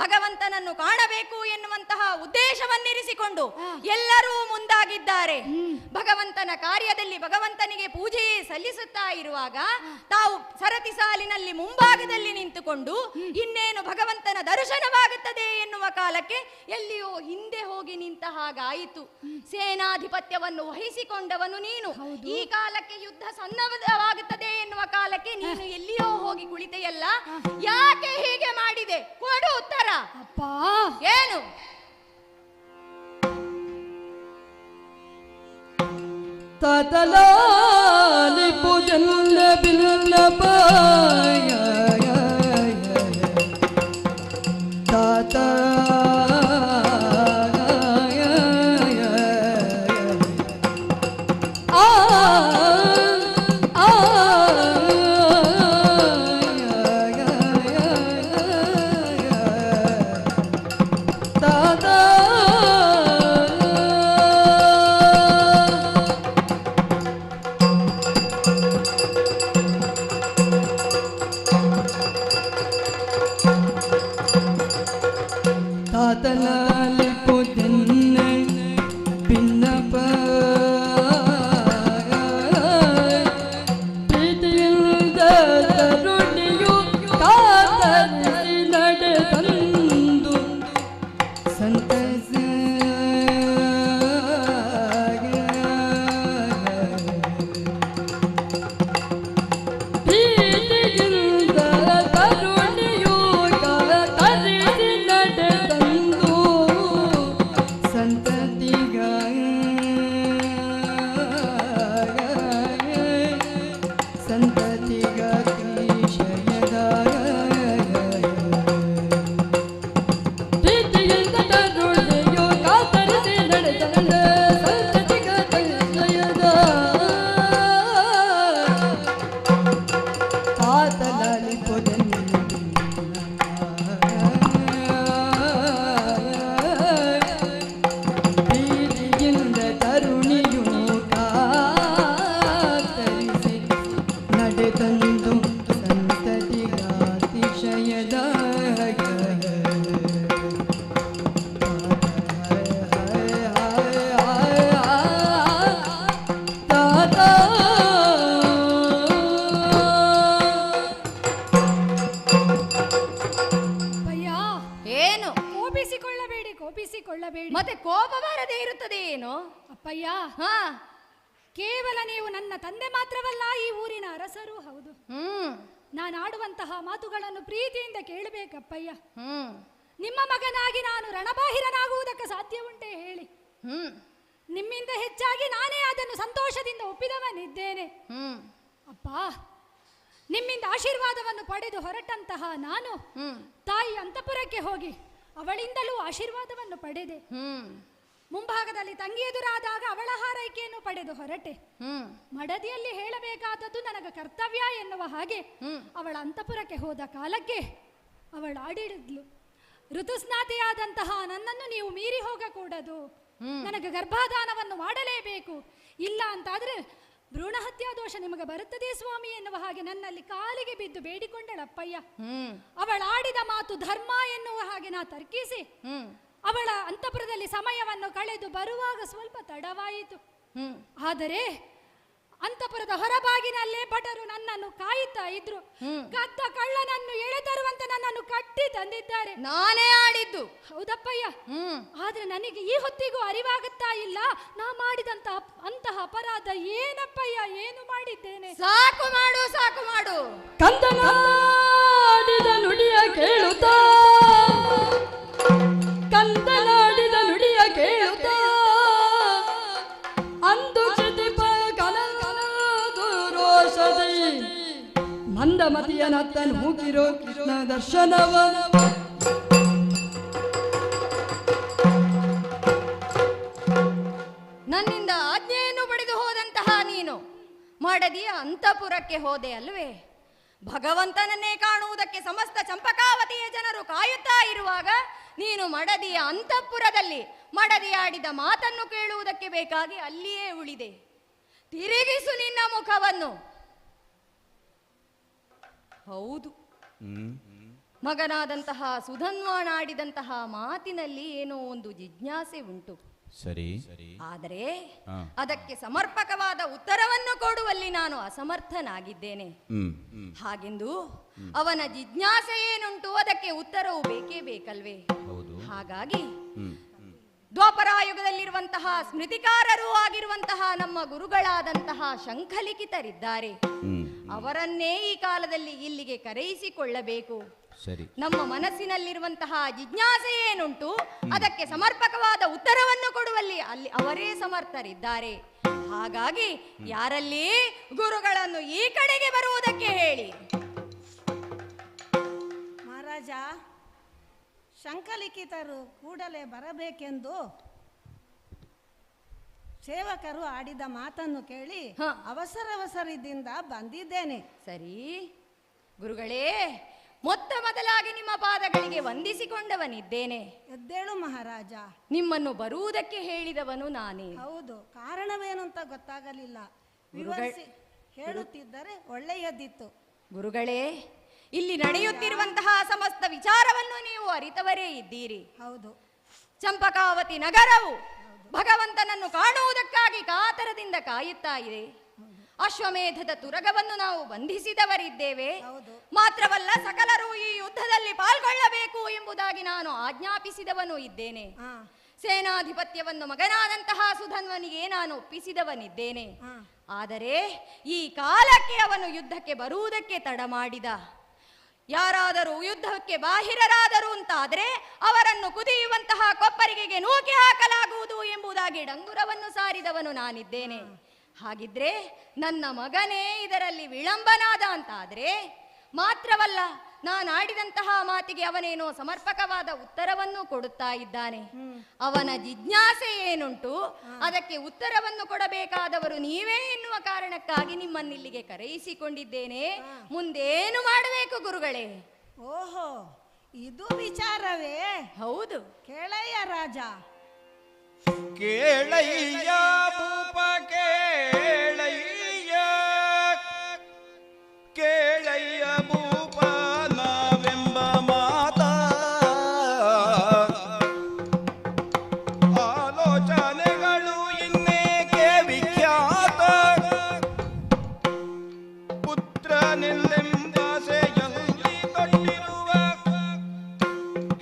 ಭಗವಂತನನ್ನು ಕಾಣಬೇಕು ಎನ್ನುವಂತಹ ಉದ್ದೇಶವನ್ನಿರಿಸಿಕೊಂಡು ಎಲ್ಲರೂ ಮುಂದಾಗಿದ್ದಾರೆ. ಭಗವಂತನ ಕಾರ್ಯದಲ್ಲಿ ಭಗವಂತನಿಗೆ ಪೂಜೆಯೇ ಸಲ್ಲಿಸುತ್ತಾ ಇರುವಾಗ ತಾವು ಸರತಿ ಸಾಲಿನಲ್ಲಿ ಮುಂಭಾಗದಲ್ಲಿ ನಿಂತುಕೊಂಡು ಇನ್ನೇನು ಭಗವಂತನ ದರ್ಶನವಾಗುತ್ತದೆ ಎನ್ನುವ ಕಾಲಕ್ಕೆ ಎಲ್ಲಿಯೋ ಹಿಂದೆ ಹೋಗಿ ನಿಂತ ಹಾಗಾಯಿತು. ಸೇನಾಧಿಪತ್ಯವನ್ನು ವಹಿಸಿಕೊಂಡವನು ನೀನು, ಈ ಕಾಲಕ್ಕೆ ಯುದ್ಧ ಸನ್ನದ್ಧವಾಗುತ್ತದೆ ಎನ್ನುವ ಕಾಲಕ್ಕೆ ನೀನು ಎಲ್ಲಿಯೋ ಹೋಗಿ ಕುಳಿತೆಯಲ್ಲ, ಯಾಕೆ ಹೀಗೆ ಮಾಡಿದೆ? ಕೊಡು ಉತ್ತರ. ಅಪ್ಪ, ಏನು? ತತಲಾಲಿ ಪೂಜನ್ನ ಬಿಲ್ಲ ಪಾಯ ತಾತ ತಾತಲಾಲಿಪುದೆನ್ನ ಭಿನ್ನಪ ಪ್ರೀತಿಯಿಂದ ತರುಣಿಯು ಕಾತರಿಸಿ ನಡೆದಂದು ಸಂತಸ ಪ್ರೀತಿಯಿಂದ ತರುಣಿಯು ಕಾತರಿಸಿ ನಡೆದಂದು ಸಂತತಿಗ ಸಂತತಿಗ ತ್ರಿಶಯದ ಪ್ರೀತಿಯಿಂದ ತರುಣಿಯು ಕಾತರಿಸಿ ನಡೆದಂದ ಸಂತತಿಗ ತ್ರಿಶಯದ ಪ್ರೀತಿಯಿಂದ ತರುಣಿಯು ಕಾತರಿಸಿ ನಡೆದಂದು ಸಂತತಿಗಾತಿಶಯದ ಅಯ್ಯ, ಏನು ಕೋಪಿಸಿಕೊಳ್ಳಬೇಡಿ ಕೋಪಿಸಿಕೊಳ್ಳಬೇಡಿ. ಮತ್ತೆ ಕೋಪ ಬಾರದೇ ಇರುತ್ತದೆ ಏನು? ಅಪ್ಪಯ್ಯ, ಹಾ, ಕೇವಲ ನೀವು ನನ್ನ ತಂದೆ ಮಾತ್ರವಲ್ಲ, ಈ ಊರಿನ ಅರಸರೂ ಹೌದು. ನಾನು ಆಡುವಂತಹ ಮಾತುಗಳನ್ನು ಪ್ರೀತಿಯಿಂದ ಕೇಳಬೇಕಪ್ಪಯ್ಯ. ನಿಮ್ಮ ಮಗನಾಗಿ ನಾನು ರಣಬಾಹಿರನಾಗುವುದಕ್ಕೆ ಸಾಧ್ಯ ಉಂಟೆ ಹೇಳಿ? ನಿಮ್ಮಿಂದ ಹೆಚ್ಚಾಗಿ ನಾನೇ ಅದನ್ನು ಸಂತೋಷದಿಂದ ಒಪ್ಪಿದವನಿದ್ದೇನೆ. ಅಪ್ಪ, ನಿಮ್ಮಿಂದ ಆಶೀರ್ವಾದವನ್ನು ಪಡೆದು ಹೊರಟಂತಹ ನಾನು ತಾಯಿ ಅಂತಃಪುರಕ್ಕೆ ಹೋಗಿ ಅವಳಿಂದಲೂ ಆಶೀರ್ವಾದವನ್ನು ಪಡೆದೆ. ಮುಂಭಾಗದಲ್ಲಿ ತಂಗಿ ಎದುರಾದಾಗ ಅವಳ ಹಾರೈಕೆಯನ್ನು ಪಡೆದು ಹೊರಟೆ. ಮಡದಿಯಲ್ಲಿ ಹೇಳಬೇಕಾದದ್ದು ನನಗೆ ಕರ್ತವ್ಯ ಎನ್ನುವ ಹಾಗೆ ಅವಳ ಅಂತಃಪುರಕ್ಕೆ ಹೋದ ಕಾಲಕ್ಕೆ ಅವಳು ಆಡಿಡಿದ್ಲು. ಋತುಸ್ನಾತಿಯಾದಂತಹ ನನ್ನನ್ನು ನೀವು ಮೀರಿ ಹೋಗಕೂಡದು, ನನಗೆ ಗರ್ಭಾಧಾನವನ್ನು ಮಾಡಲೇಬೇಕು, ಇಲ್ಲ ಅಂತಾದ್ರೆ ಭ್ರೂಣ ಹತ್ಯಾ ದೋಷ ನಿಮಗೆ ಬರುತ್ತದೆ ಸ್ವಾಮಿ ಎನ್ನುವ ಹಾಗೆ ನನ್ನಲ್ಲಿ ಕಾಲಿಗೆ ಬಿದ್ದು ಬೇಡಿಕೊಂಡಳಪ್ಪಯ್ಯ. ಅವಳ ಆಡಿದ ಮಾತು ಧರ್ಮ ಎನ್ನುವ ಹಾಗೆ ನಾ ತರ್ಕಿಸಿ ಅವಳ ಅಂತಃಪುರದಲ್ಲಿ ಸಮಯವನ್ನು ಕಳೆದು ಬರುವಾಗ ಸ್ವಲ್ಪ ತಡವಾಯಿತು. ಆದರೆ ಅಂತಃಪುರದ ಹೊರಬಾಗಿನಲ್ಲೇ ಭಟರು ನನ್ನನ್ನು ಕಾಯುತ್ತಾ ಇದ್ರು. ಕದ್ದ ಕಳ್ಳನನ್ನು ಎಳೆತರುವಂತೆ ನನ್ನನ್ನು ಕಟ್ಟಿ ತಂದಿದ್ದಾರೆ. ನಾನೇ ಆಡಿದ್ದು. ಹೌದಪ್ಪಯ್ಯ. ಆದ್ರೆ ನನಗೆ ಈ ಹೊತ್ತಿಗೂ ಅರಿವಾಗುತ್ತಾ ಇಲ್ಲ ನಾ ಮಾಡಿದಂತ ಅಂತಹ ಅಪರಾಧ ಏನಪ್ಪಯ್ಯ, ಏನು ಮಾಡಿದ್ದೇನೆ? ಸಾಕು ಮಾಡು, ಸಾಕು ಮಾಡು. ಕಂದನಾಡಿದ ನುಡಿಯ ಕೇಳುತ್ತಾ, ಕಂದನಾಡಿದ ನುಡಿಯ ಕೇಳುತ್ತಾ ಅಂದು ಕ್ಷಿತಿಪ ಕನಕನದು ರೋಷದಿ ಮಂದಮತಿಯನತ್ತನು ಮೂಕಿರೋ ಕೃಷ್ಣ ದರ್ಶನವ ನನ್ನಿಂದ ಆಜ್ಞೆಯನ್ನು ಪಡೆದು ಹೋದಂತಹ ನೀನು ಮಡದಿಯ ಅಂತಃಪುರಕ್ಕೆ ಹೋದೆ ಅಲ್ವೇ? ಭಗವಂತನನ್ನೇ ಕಾಣುವುದಕ್ಕೆ ಸಮಸ್ತ ಚಂಪಕಾವತಿಯ ಜನರು ಕಾಯುತ್ತಾ ಇರುವಾಗ ನೀನು ಮಡದಿಯ ಅಂತಃಪುರದಲ್ಲಿ ಮಡದಿಯಾಡಿದ ಮಾತನ್ನು ಕೇಳುವುದಕ್ಕೆ ಬೇಕಾಗಿ ಅಲ್ಲಿಯೇ ಉಳಿದೆ. ತಿರುಗಿಸು ನಿನ್ನ ಮುಖವನ್ನು. ಹೌದು, ಮಗನಾದಂತಹ ಸುಧನ್ವಾನಾಡಿದಂತಹ ಮಾತಿನಲ್ಲಿ ಏನೋ ಒಂದು ಜಿಜ್ಞಾಸೆ ಉಂಟು. ಸರಿ, ಆದರೆ ಅದಕ್ಕೆ ಸಮರ್ಪಕವಾದ ಉತ್ತರವನ್ನು ಕೊಡುವಲ್ಲಿ ನಾನು ಅಸಮರ್ಥನಾಗಿದ್ದೇನೆ. ಹಾಗೆಂದು ಅವನ ಜಿಜ್ಞಾಸೆ ಏನುಂಟು ಅದಕ್ಕೆ ಉತ್ತರವು ಬೇಕೇ ಬೇಕಲ್ವೇ? ಹಾಗಾಗಿ ದ್ವಾಪರಾಯುಗದಲ್ಲಿರುವಂತಹ ಸ್ಮೃತಿಕಾರರೂ ಆಗಿರುವಂತಹ ನಮ್ಮ ಗುರುಗಳಾದಂತಹ ಶಂಖಲಿಖಿತರಿದ್ದಾರೆ. ಅವರನ್ನೇ ಈ ಕಾಲದಲ್ಲಿ ಇಲ್ಲಿಗೆ ಕರೆಯಿಸಿಕೊಳ್ಳಬೇಕು. ನಮ್ಮ ಮನಸ್ಸಿನಲ್ಲಿರುವಂತಹ ಜಿಜ್ಞಾಸೆ ಏನುಂಟು ಅದಕ್ಕೆ ಸಮರ್ಪಕವಾದ ಉತ್ತರವನ್ನು ಕೊಡುವಲ್ಲಿ ಅಲ್ಲಿ ಅವರೇ ಸಮರ್ಥರಿದ್ದಾರೆ. ಹಾಗಾಗಿ ಯಾರಲ್ಲಿ ಗುರುಗಳನ್ನು ಈ ಕಡೆಗೆ ಬರುವುದಕ್ಕೆ ಹೇಳಿ. ಮಹಾರಾಜ, ಶಂಖಲಿಖಿತರು ಕೂಡಲೇ ಬರಬೇಕೆಂದು ಸೇವಕರು ಆಡಿದ ಮಾತನ್ನು ಕೇಳಿ ಅವಸರದಿಂದ ಬಂದಿದ್ದೇನೆ. ಸರಿ ಗುರುಗಳೇ, ಮೊತ್ತ ಮೊದಲಾಗಿ ನಿಮ್ಮ ಪಾದಗಳಿಗೆ ವಂದಿಸಿಕೊಂಡವನಿದ್ದೇನೆ. ಎದ್ದೇಳು ಮಹಾರಾಜ. ನಿಮ್ಮನ್ನು ಬರುವುದಕ್ಕೆ ಹೇಳಿದವನು ನಾನೇ. ಹೌದು, ಕಾರಣವೇನು ಅಂತ ಗೊತ್ತಾಗಲಿಲ್ಲ. ವಿವರಿಸಿ ಹೇಳುತ್ತಿದ್ದರೆ ಒಳ್ಳೆಯದಿತ್ತು. ಗುರುಗಳೇ, ಇಲ್ಲಿ ನಡೆಯುತ್ತಿರುವಂತಹ ಸಮಸ್ತ ವಿಚಾರವನ್ನು ನೀವು ಅರಿತವರೇ ಇದ್ದೀರಿ. ಹೌದು. ಚಂಪಕಾವತಿ ನಗರವು ಭಗವಂತನನ್ನು ಕಾಣುವುದಕ್ಕಾಗಿ ಕಾತರದಿಂದ ಕಾಯುತ್ತಾ ಇದೆ. ಅಶ್ವಮೇಧದ ತುರಗವನ್ನು ನಾವು ಬಂಧಿಸಿದವರಿದ್ದೇವೆ. ಮಾತ್ರವಲ್ಲ, ಸಕಲರು ಈ ಯುದ್ಧದಲ್ಲಿ ಪಾಲ್ಗೊಳ್ಳಬೇಕು ಎಂಬುದಾಗಿ ನಾನು ಆಜ್ಞಾಪಿಸಿದವನು ಇದ್ದೇನೆ. ಸೇನಾಧಿಪತ್ಯವನ್ನು ಮಗನಾದಂತಹ ಸುಧನ್ವನಿಗೆ ನಾನು ಒಪ್ಪಿಸಿದವನಿದ್ದೇನೆ. ಆದರೆ ಈ ಕಾಲಕ್ಕೆ ಅವನು ಯುದ್ಧಕ್ಕೆ ಬರುವುದಕ್ಕೆ ತಡ ಮಾಡಿದ. ಯಾರಾದರೂ ಯುದ್ಧಕ್ಕೆ ಬಾಹಿರರಾದರು ಅಂತಾದರೆ ಅವರನ್ನು ಕುದಿಯುವಂತಹ ಕೊಪ್ಪರಿಗೆಗೆ ನೂಕಿ ಹಾಕಲಾಗುವುದು ಎಂಬುದಾಗಿ ಡಂಗುರವನ್ನು ಸಾರಿದವನು ನಾನಿದ್ದೇನೆ. ಹಾಗಿದ್ರೆ ನನ್ನ ಮಗನೇ ಇದರಲ್ಲಿ ವಿಳಂಬನಾದ ಅಂತಾದರೆ, ಮಾತ್ರವಲ್ಲ ನಾನು ಆಡಿದಂತಹ ಮಾತಿಗೆ ಅವನೇನೋ ಸಮರ್ಪಕವಾದ ಉತ್ತರವನ್ನು ಕೊಡುತ್ತಾ ಇದ್ದಾನೆ. ಅವನ ಜಿಜ್ಞಾಸೆ ಏನುಂಟು ಅದಕ್ಕೆ ಉತ್ತರವನ್ನು ಕೊಡಬೇಕಾದವರು ನೀವೇ ಎನ್ನುವ ಕಾರಣಕ್ಕಾಗಿ ನಿಮ್ಮನ್ನಿಲ್ಲಿಗೆ ಕರೆಯಿಸಿಕೊಂಡಿದ್ದೇನೆ. ಮುಂದೇನು ಮಾಡಬೇಕು ಗುರುಗಳೇ? ಓಹೋ, ಇದು ವಿಚಾರವೇ? ಹೌದು. ಕೇಳಯ್ಯ ರಾಜ. ಕೇಳಯ್ಯ ಭೂಪ ಕೇಳಯ್ಯ, ಕೇಳಯ್ಯ ಭೂಪ ನಾವೆಂಬ ಮಾತ ಆಲೋಚನೆಗಳು ಇನ್ನೇಕೆ ವಿಖ್ಯಾತ. ಪುತ್ರನೆಲ್ಲೆಂಬಾಸೆಯಲ್ಲಿ ತೊಟ್ಟಿರುವ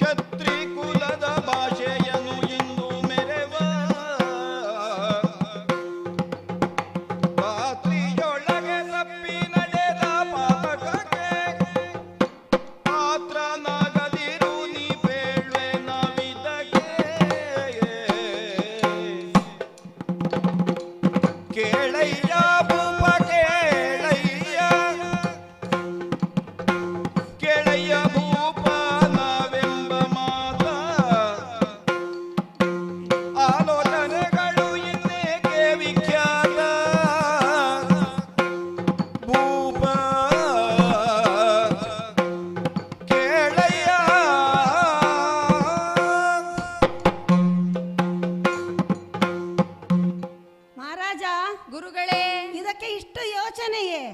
ಕ್ಷತ್ರಿ ಕುಲದ ಭಾಷೆಯನ್ನು ಇಂದು ಮೆರೆವ. ರಾತ್ರಿಯೊಳಗೆ ತಪ್ಪಿ ನಡೆದ ಪಾತಕಕ್ಕೆ ಪಾತ್ರನಾಗದಿರು ನೀ ಬೇಳ್ವೆ ನಾವಿದಕ್ಕೆ. ಕೇಳಯ್ಯ ಭೂಪ ಕೇಳಯ್ಯ, ಕೇಳಯ್ಯ ಭೂಪ ನಾವೆಂಬ ಮಾತ ಆಲೋಚನೆಗಳು ಇನ್ನೇಕೆ ವಿಖ್ಯಾತ. ಭೂಪ ಕೇಳಯ್ಯ. ಮಹಾರಾಜ, ಗುರುಗಳೇ, ಇದಕ್ಕೆ ಇಷ್ಟು ಯೋಚನೆಯೇ?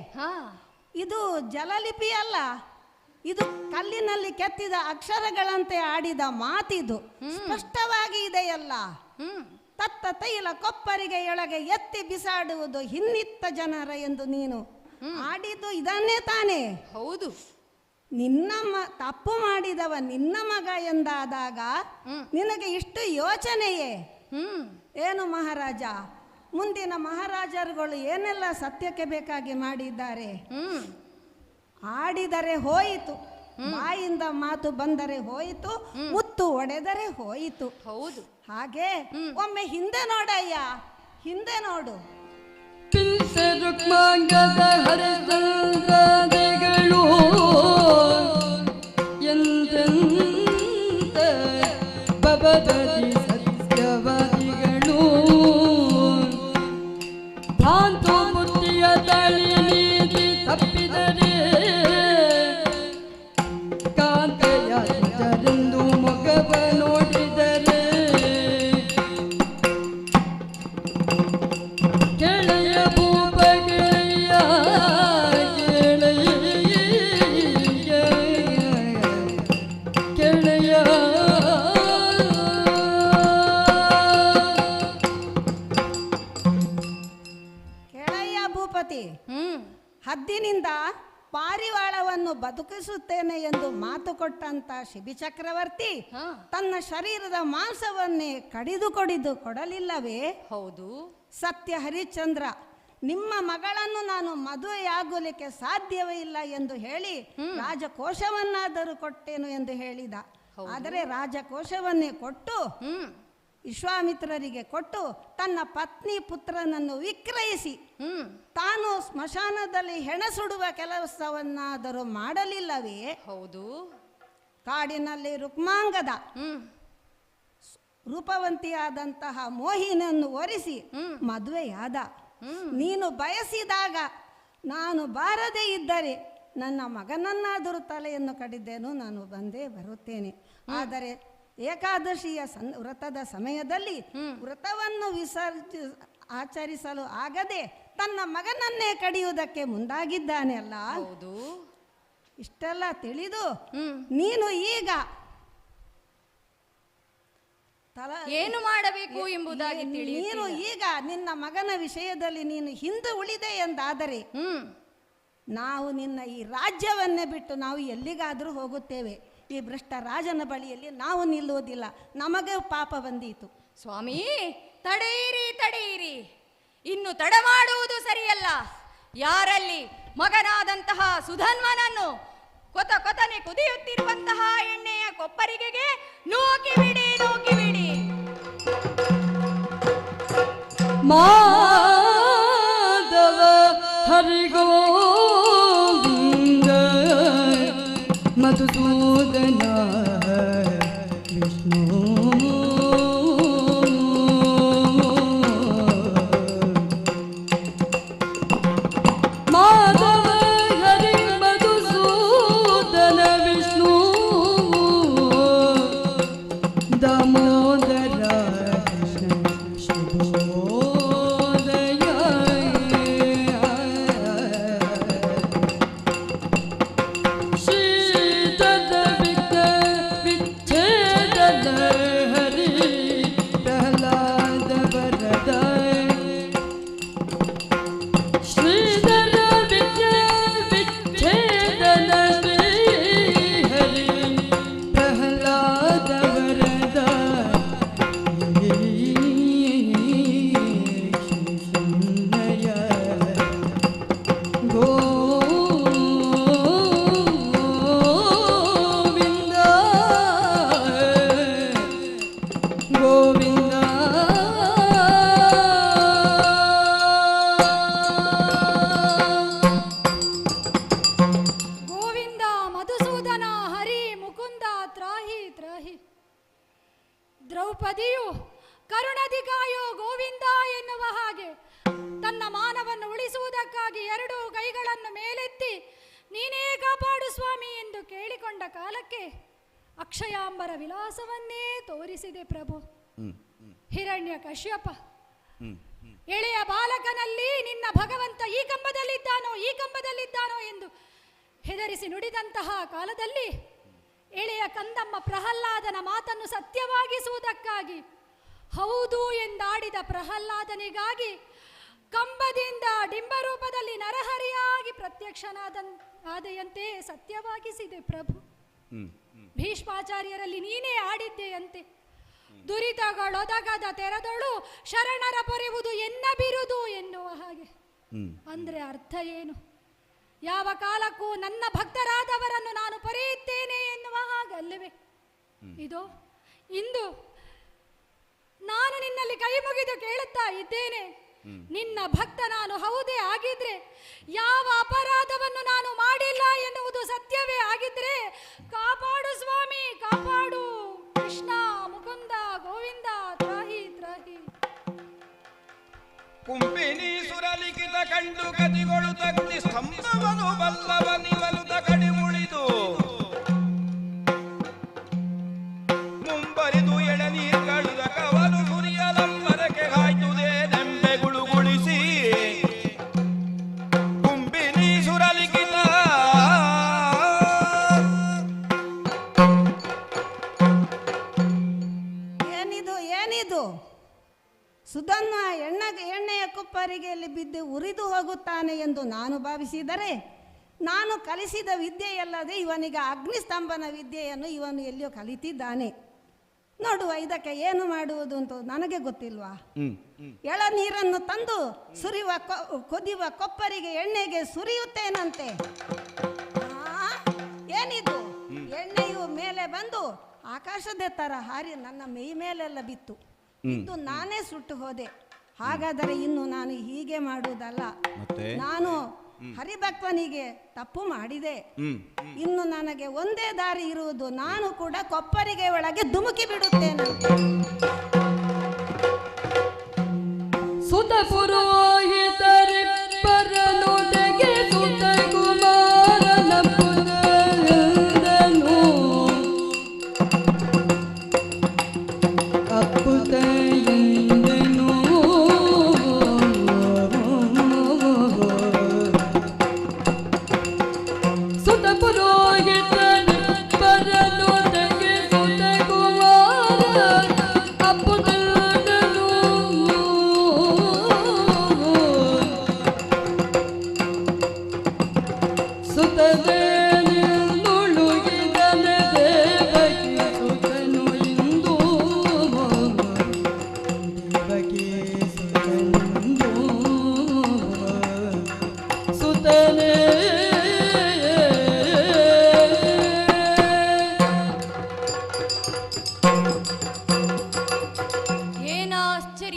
ಇದು ಜಲಲಿಪಿ ಅಲ್ಲ, ಇದು ಕಲ್ಲಿನಲ್ಲಿ ಕೆತ್ತಿದ ಅಕ್ಷರಗಳಂತೆ ಆಡಿದ ಮಾತಿದು. ಸ್ಪಷ್ಟವಾಗಿ ಇದೆಯಲ್ಲ. ತತ್ತ ತೈಲ ಕೊಪ್ಪರಿಗೆ ಎಳಗೆ ಎತ್ತಿ ಬಿಸಾಡುವುದು ಹಿನ್ನಿತ್ತ ಜನರ ಎಂದು ನೀನು ಆಡಿದ್ದು ಇದನ್ನೇ ತಾನೇ? ಹೌದು. ನಿನ್ನ ತಪ್ಪು ಮಾಡಿದವ ನಿನ್ನ ಮಗ ಎಂದಾದಾಗ ನಿನಗೆ ಇಷ್ಟು ಯೋಚನೆಯೇ? ಏನು ಮಹಾರಾಜ, ಮುಂದಿನ ಮಹಾರಾಜರುಗಳು ಏನೆಲ್ಲ ಸತ್ಯಕ್ಕೆ ಬೇಕಾಗಿ ಮಾಡಿದ್ದಾರೆ. ಆಡಿದರೆ ಹೋಯಿತು, ಬಾಯಿಂದ ಮಾತು ಬಂದರೆ ಹೋಯಿತು, ಮುತ್ತು ಒಡೆದರೆ ಹೋಯಿತು. ಹೌದು. ಹಾಗೆ ಒಮ್ಮೆ ಹಿಂದೆ ನೋಡಯ್ಯ, ಹಿಂದೆ ನೋಡು. ರುಕ್ಮಾಂಗದ ಹರಿಸಂದ್ರಗಳು ಎಂದೆಂತ ಬಬದದಿ ಸತ್ಯವಾದಿಗಳು ಭಾಂತು ಬುದ್ಧಿಯ ತಳಿ ನೀತಿ ತಪ್ಪಿದರೆ ಕಾಂತೆಯ ಜನರೆಂದು ಮೊಗವ ನೋಡಿದರೆ. ಕೇಳಯ್ಯ ಭೂಪ ಕೇಳಯ್ಯ, ಕೇಳಯ್ಯ ಕೇಳಯ್ಯ ಭೂಪತಿ, ಹದ್ದಿನಿಂದ ಪಾರಿವಾಳವನ್ನು ಬದುಕಿಸುತ್ತೇನೆ ಎಂದು ಮಾತು ಕೊಟ್ಟಂತ ಶಿಬಿ ಚಕ್ರವರ್ತಿ ತನ್ನ ಶರೀರದ ಮಾಂಸವನ್ನೇ ಕಡಿದು ಕೊಡಲಿಲ್ಲವೇ? ಹೌದು. ಸತ್ಯ ಹರಿಶ್ಚಂದ್ರ, ನಿಮ್ಮ ಮಗಳನ್ನು ನಾನು ಮದುವೆಯಾಗಲಿಕ್ಕೆ ಸಾಧ್ಯವೇ ಇಲ್ಲ ಎಂದು ಹೇಳಿ ರಾಜಕೋಶವನ್ನಾದರೂ ಕೊಟ್ಟೇನು ಎಂದು ಹೇಳಿದ. ಆದರೆ ರಾಜಕೋಶವನ್ನೇ ಕೊಟ್ಟು ವಿಶ್ವಾಮಿತ್ರರಿಗೆ ಕೊಟ್ಟು ತನ್ನ ಪತ್ನಿ ಪುತ್ರನನ್ನು ವಿಕ್ರಯಿಸಿ ತಾನು ಸ್ಮಶಾನದಲ್ಲಿ ಹೆಣ ಸುಡುವ ಕೆಲಸವನ್ನಾದರೂ ಮಾಡಲಿಲ್ಲವೇ? ಹೌದು. ಕಾಡಿನಲ್ಲಿ ರುಕ್ಮಾಂಗದ ರೂಪವಂತಿಯಾದಂತಹ ಮೋಹಿನನ್ನು ಒರೆಸಿ ಮದುವೆಯಾದ. ನೀನು ಬಯಸಿದಾಗ ನಾನು ಬಾರದೇ ಇದ್ದರೆ ನನ್ನ ಮಗನನ್ನಾದರೂ ತಲೆಯನ್ನು ಕಡಿದ್ದೇನು, ನಾನು ಬಂದೇ ಬರುತ್ತೇನೆ. ಆದರೆ ಏಕಾದಶಿಯ ವ್ರತದ ಸಮಯದಲ್ಲಿ ವ್ರತವನ್ನು ಆಚರಿಸಲು ಆಗದೆ ತನ್ನ ಮಗನನ್ನೇ ಕಡಿಯುವುದಕ್ಕೆ ಮುಂದಾಗಿದ್ದಾನೆ ಅಲ್ಲ. ಹೌದು. ಇಷ್ಟೆಲ್ಲ ತಿಳಿದು ನೀನು ಈಗ ಏನು ಮಾಡಬೇಕು ಎಂಬುದಾಗಿ ನೀನು ಈಗ ನಿನ್ನ ಮಗನ ವಿಷಯದಲ್ಲಿ ನೀನು ಹಿಂದೆ ಉಳಿದೆ ಎಂದಾದರೆ ನಾವು ನಿನ್ನ ಈ ರಾಜ್ಯವನ್ನೇ ಬಿಟ್ಟು ನಾವು ಎಲ್ಲಿಗಾದರೂ ಹೋಗುತ್ತೇವೆ. ಈ ಭ್ರಷ್ಟ ರಾಜನ ಬಳಿಯಲ್ಲಿ ನಾವು ನಿಲ್ಲುವುದಿಲ್ಲ. ನಮಗೆ ಪಾಪ ಬಂದೀತು. ಸ್ವಾಮಿ, ತಡೆಯಿರಿ ತಡೆಯಿರಿ, ಇನ್ನು ತಡ ಮಾಡುವುದು ಸರಿಯಲ್ಲ. ಯಾರಲ್ಲಿ ಮಗನಾದಂತಹ ಸುಧನ್ವನನ್ನು ಕೊತನೆ ಕುದಿಯುತ್ತಿರುವಂತಹ ಎಣ್ಣೆಯ ಕೊಪ್ಪರಿಗೆಗೆ ನೂಕಿಬಿಡಿ ನೂಕಿಬಿಡಿ. ಮಾಧವ ಹರಿಗೋವಿಂದ ಮಧುಸೂದನ ವಿಷ್ಣು ಮಾಧವ ಹರಿ ಮಧುಸೂದನ ವಿಷ್ಣು ದಾಮೋದರ ಕೃಷ್ಣ ಶುಭೋದಯ ಶ್ರೀಧರ ವಿಚ್ಛೇದನ ಹರಿ ಪ್ರಹ್ಲಾದ ವರದ ಶ್ರೀಧರ ವಿಚ್ಛೇದನ ಹರಿ ಪ್ರಹ್ಲಾದ ವರದ ಗೋವಿಂದ ಗೋವಿಂದ ಗೋವಿಂದ ಮಧುಸೂದನ ಹರಿ ಮುಕುಂದ ತ್ರಾಹಿ ತ್ರಾಹಿ. ದ್ರೌಪದಿಯು ಕರುಣದಿ ಕಾಯೋ ಗೋವಿಂದ ಎನ್ನುವ ಹಾಗೆ ತನ್ನ ಮಾನವನ್ನು ಉಳಿಸುವುದಕ್ಕಾಗಿ ಎರಡೂ ಕೈಗಳನ್ನು ಮೇಲೆತ್ತಿ ನೀನೇ ಕಾಪಾಡು ಸ್ವಾಮಿ ಎಂದು ಕೇಳಿಕೊಂಡ ಕಾಲಕ್ಕೆ ಅಕ್ಷಯಾಂಬರ ವಿಲಾಸವನ್ನೇ ತೋರಿಸಿದೆ ಪ್ರಭು. ಹಿರಣ್ಯ ಕಶ್ಯಪ, ಎಳೆಯ ಬಾಲಕನಲ್ಲಿ ನಿನ್ನ ಭಗವಂತ ಈ ಕಂಬದಲ್ಲಿದ್ದಾನೋ ಎಂದು ಹೆದರಿಸಿ ನುಡಿದಂತಹ ಕಾಲದಲ್ಲಿ ಎಳೆಯ ಕಂದಮ್ಮ ಪ್ರಹ್ಲಾದನ ಮಾತನ್ನು ಸತ್ಯವಾಗಿಸುವುದಕ್ಕಾಗಿ ಹೌದು ಎಂದಾಡಿದ ಪ್ರಹ್ಲಾದನಿಗಾಗಿ ಕಂಬದಿಂದ ಡಿಂಬರೂಪದಲ್ಲಿ ನರಹರಿಯಾಗಿ ಪ್ರತ್ಯಕ್ಷನಾದೆಯಂತೆ ಸತ್ಯವಾಗಿಸಿದೆ ಪ್ರಭು. ಭೀಷ್ಮಾಚಾರ್ಯರಲ್ಲಿ ನೀನೇ ಆಡಿದ್ದೆಯಂತೆ. ದುರಿತಗಳೊದಗದ ತೆರದೊಳು ಶರಣರ ಪೊರೆವುದು ಎನ್ನ ಬಿರುದು ಎನ್ನುವ ಹಾಗೆ. ಅಂದ್ರೆ ಅರ್ಥ ಏನು? ಯಾವ ಕಾಲಕ್ಕೂ ನನ್ನ ಭಕ್ತರಾದವರನ್ನು ನಾನು ಪೊರೆಯುತ್ತೇನೆ ಎನ್ನುವ ಹಾಗಲ್ಲವೇ? ಇದು ಇಂದು ನಾನು ನಿನ್ನಲ್ಲಿ ಕೈ ಮುಗಿದು ಕೇಳುತ್ತಾ ಇದ್ದೇನೆ. ನಿನ್ನ ಭಕ್ತ ನಾನು ಹೌದೇ ಆಗಿದ್ರೆ, ಯಾವ ಅಪರಾಧವನ್ನು ನಾನು ಮಾಡಿಲ್ಲ ಎನ್ನುವುದು ಸತ್ಯವೇ ಆಗಿದ್ರೆ, ಕಾಪಾಡು ಸ್ವಾಮಿ, ಕಾಪಾಡು ಕೃಷ್ಣ ಮುಕುಂದ ಗೋವಿಂದ ತ್ರಾಹಿ ತ್ರಾಹಿ. ಕುಂಬಿನಿ ಸುರಲಿಖಿತ ಕಂಡು ಕದಿಗಳು ತಗ್ನಿ ಸ್ತಂಭವನು ಬಲ್ಲವ ನಿವಲುತ ಕಡಿ ಉಳಿದು ಮುಂಬರಿದು ಎಳನೀರ್ ಕಳುದ ಕವಲು ಸುರಿಯಲಂಬರಕ್ಕೆ ಹಾಯ್ದುದೇ ನೆಂಬೆ ಗುಳುಗುಳಿಸಿ ಕುಂಬಿನಿ ಸುರಲಿಖಿತ ಏನಿದು ಸುಧನ್ವ ಎಣ್ಣೆಯ ಕೊಪ್ಪರಿಗೆಯಲ್ಲಿ ಬಿದ್ದು ಉರಿದು ಹೋಗುತ್ತಾನೆ ಎಂದು ನಾನು ಭಾವಿಸಿದರೆ, ನಾನು ಕಲಿಸಿದ ವಿದ್ಯೆಯಲ್ಲದೆ ಇವನಿಗೆ ಅಗ್ನಿಸ್ತಂಭನ ವಿದ್ಯೆಯನ್ನು ಇವನು ಎಲ್ಲಿಯೋ ಕಲಿತಿದ್ದಾನೆ. ನೋಡುವ, ಇದಕ್ಕೆ ಏನು ಮಾಡುವುದು ಅಂತ ನನಗೆ ಗೊತ್ತಿಲ್ವಾ? ಎಳನೀರನ್ನು ತಂದು ಕುದಿಯುವ ಕೊಪ್ಪರಿಗೆ ಎಣ್ಣೆಗೆ ಸುರಿಯುತ್ತೇನಂತೆ. ಏನಿದು? ಎಣ್ಣೆಯು ಮೇಲೆ ಬಂದು ಆಕಾಶದ ತರ ಹಾರಿ ನನ್ನ ಮೈ ಮೇಲೆಲ್ಲ ಬಿತ್ತು. ಇದು ನಾನೇ ಸುಟ್ಟು ಹೋದೆ. ಹಾಗಾದರೆ ಇನ್ನು ನಾನು ಹೀಗೆ ಮಾಡುವುದಲ್ಲ. ನಾನು ಹರಿಭಕ್ತನಿಗೆ ತಪ್ಪು ಮಾಡಿದೆ. ಇನ್ನು ನನಗೆ ಒಂದೇ ದಾರಿ ಇರುವುದು, ನಾನು ಕೂಡ ಕೊಪ್ಪರಿಗೆ ಒಳಗೆ ಧುಮುಕಿ ಬಿಡುತ್ತೇನೆ. ಸುತ ಪುರೋಹಿತರಿಬ್ಬರನೊಡೆಗೆ ಸುತ ಕುಮಾರನ ಪುತ್ರನೂ ಅಪ್ಪುತೆಯೆಂದೆನೂ ಸುತ ಪುರೋ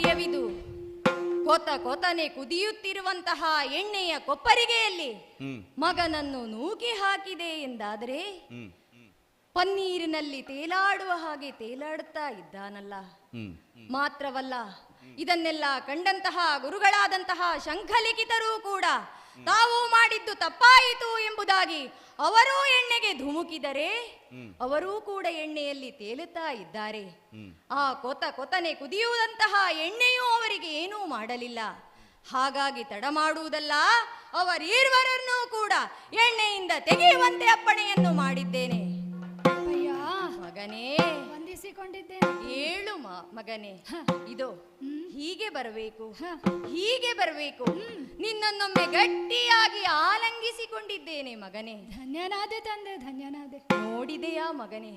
ಧೈರ್ಯವಿದು ಕೊತನೆ ಕುದಿಯುತ್ತಿರುವಂತಹ ಎಣ್ಣೆಯ ಕೊಪ್ಪರಿಗೆಯಲ್ಲಿ ಮಗನನ್ನು ನೂಕಿ ಹಾಕಿದೆ ಎಂದಾದರೆ ಪನ್ನೀರಿನಲ್ಲಿ ತೇಲಾಡುವ ಹಾಗೆ ತೇಲಾಡುತ್ತಾ ಇದ್ದಾನಲ್ಲ. ಮಾತ್ರವಲ್ಲ, ಇದನ್ನೆಲ್ಲ ಕಂಡಂತಹ ಗುರುಗಳಾದಂತಹ ಶಂಖಲಿಖಿತರೂ ಕೂಡ ತಾವು ಮಾಡಿದ್ದು ತಪ್ಪಾಯಿತು ಎಂಬುದಾಗಿ ಅವರೂ ಎಣ್ಣೆಗೆ ಧುಮುಕಿದರೆ ಅವರೂ ಕೂಡ ಎಣ್ಣೆಯಲ್ಲಿ ತೇಲುತ್ತಾ ಇದ್ದಾರೆ. ಆ ಕೊತನೆ ಕುದಿಯುವಂತಹ ಎಣ್ಣೆಯೂ ಅವರಿಗೆ ಏನೂ ಮಾಡಲಿಲ್ಲ. ಹಾಗಾಗಿ ತಡ ಮಾಡುವುದಲ್ಲ, ಅವರೀರ್ವರನ್ನೂ ಕೂಡ ಎಣ್ಣೆಯಿಂದ ತೆಗೆಯುವಂತೆ ಅಪ್ಪಣೆಯನ್ನು ಮಾಡಿದ್ದೇನೆ. ಮಗನೇ, ವಂದಿಸಿಕೊಂಡಿದ್ದೇನೆ. ಏಳು ಮಗನೇ, ಇದು ಹೀಗೆ ಬರಬೇಕು, ಹೀಗೆ ಬರಬೇಕು. ನಿನ್ನನ್ನೊಮ್ಮೆ ಗಟ್ಟಿಯಾಗಿ ಆಲಂಗಿಸಿಕೊಂಡಿದ್ದೇನೆ ಮಗನೇ. ಧನ್ಯನಾದೆ ತಂದೆ, ಧನ್ಯನಾದೆ. ನೋಡಿದೆಯಾ ಮಗನೇ,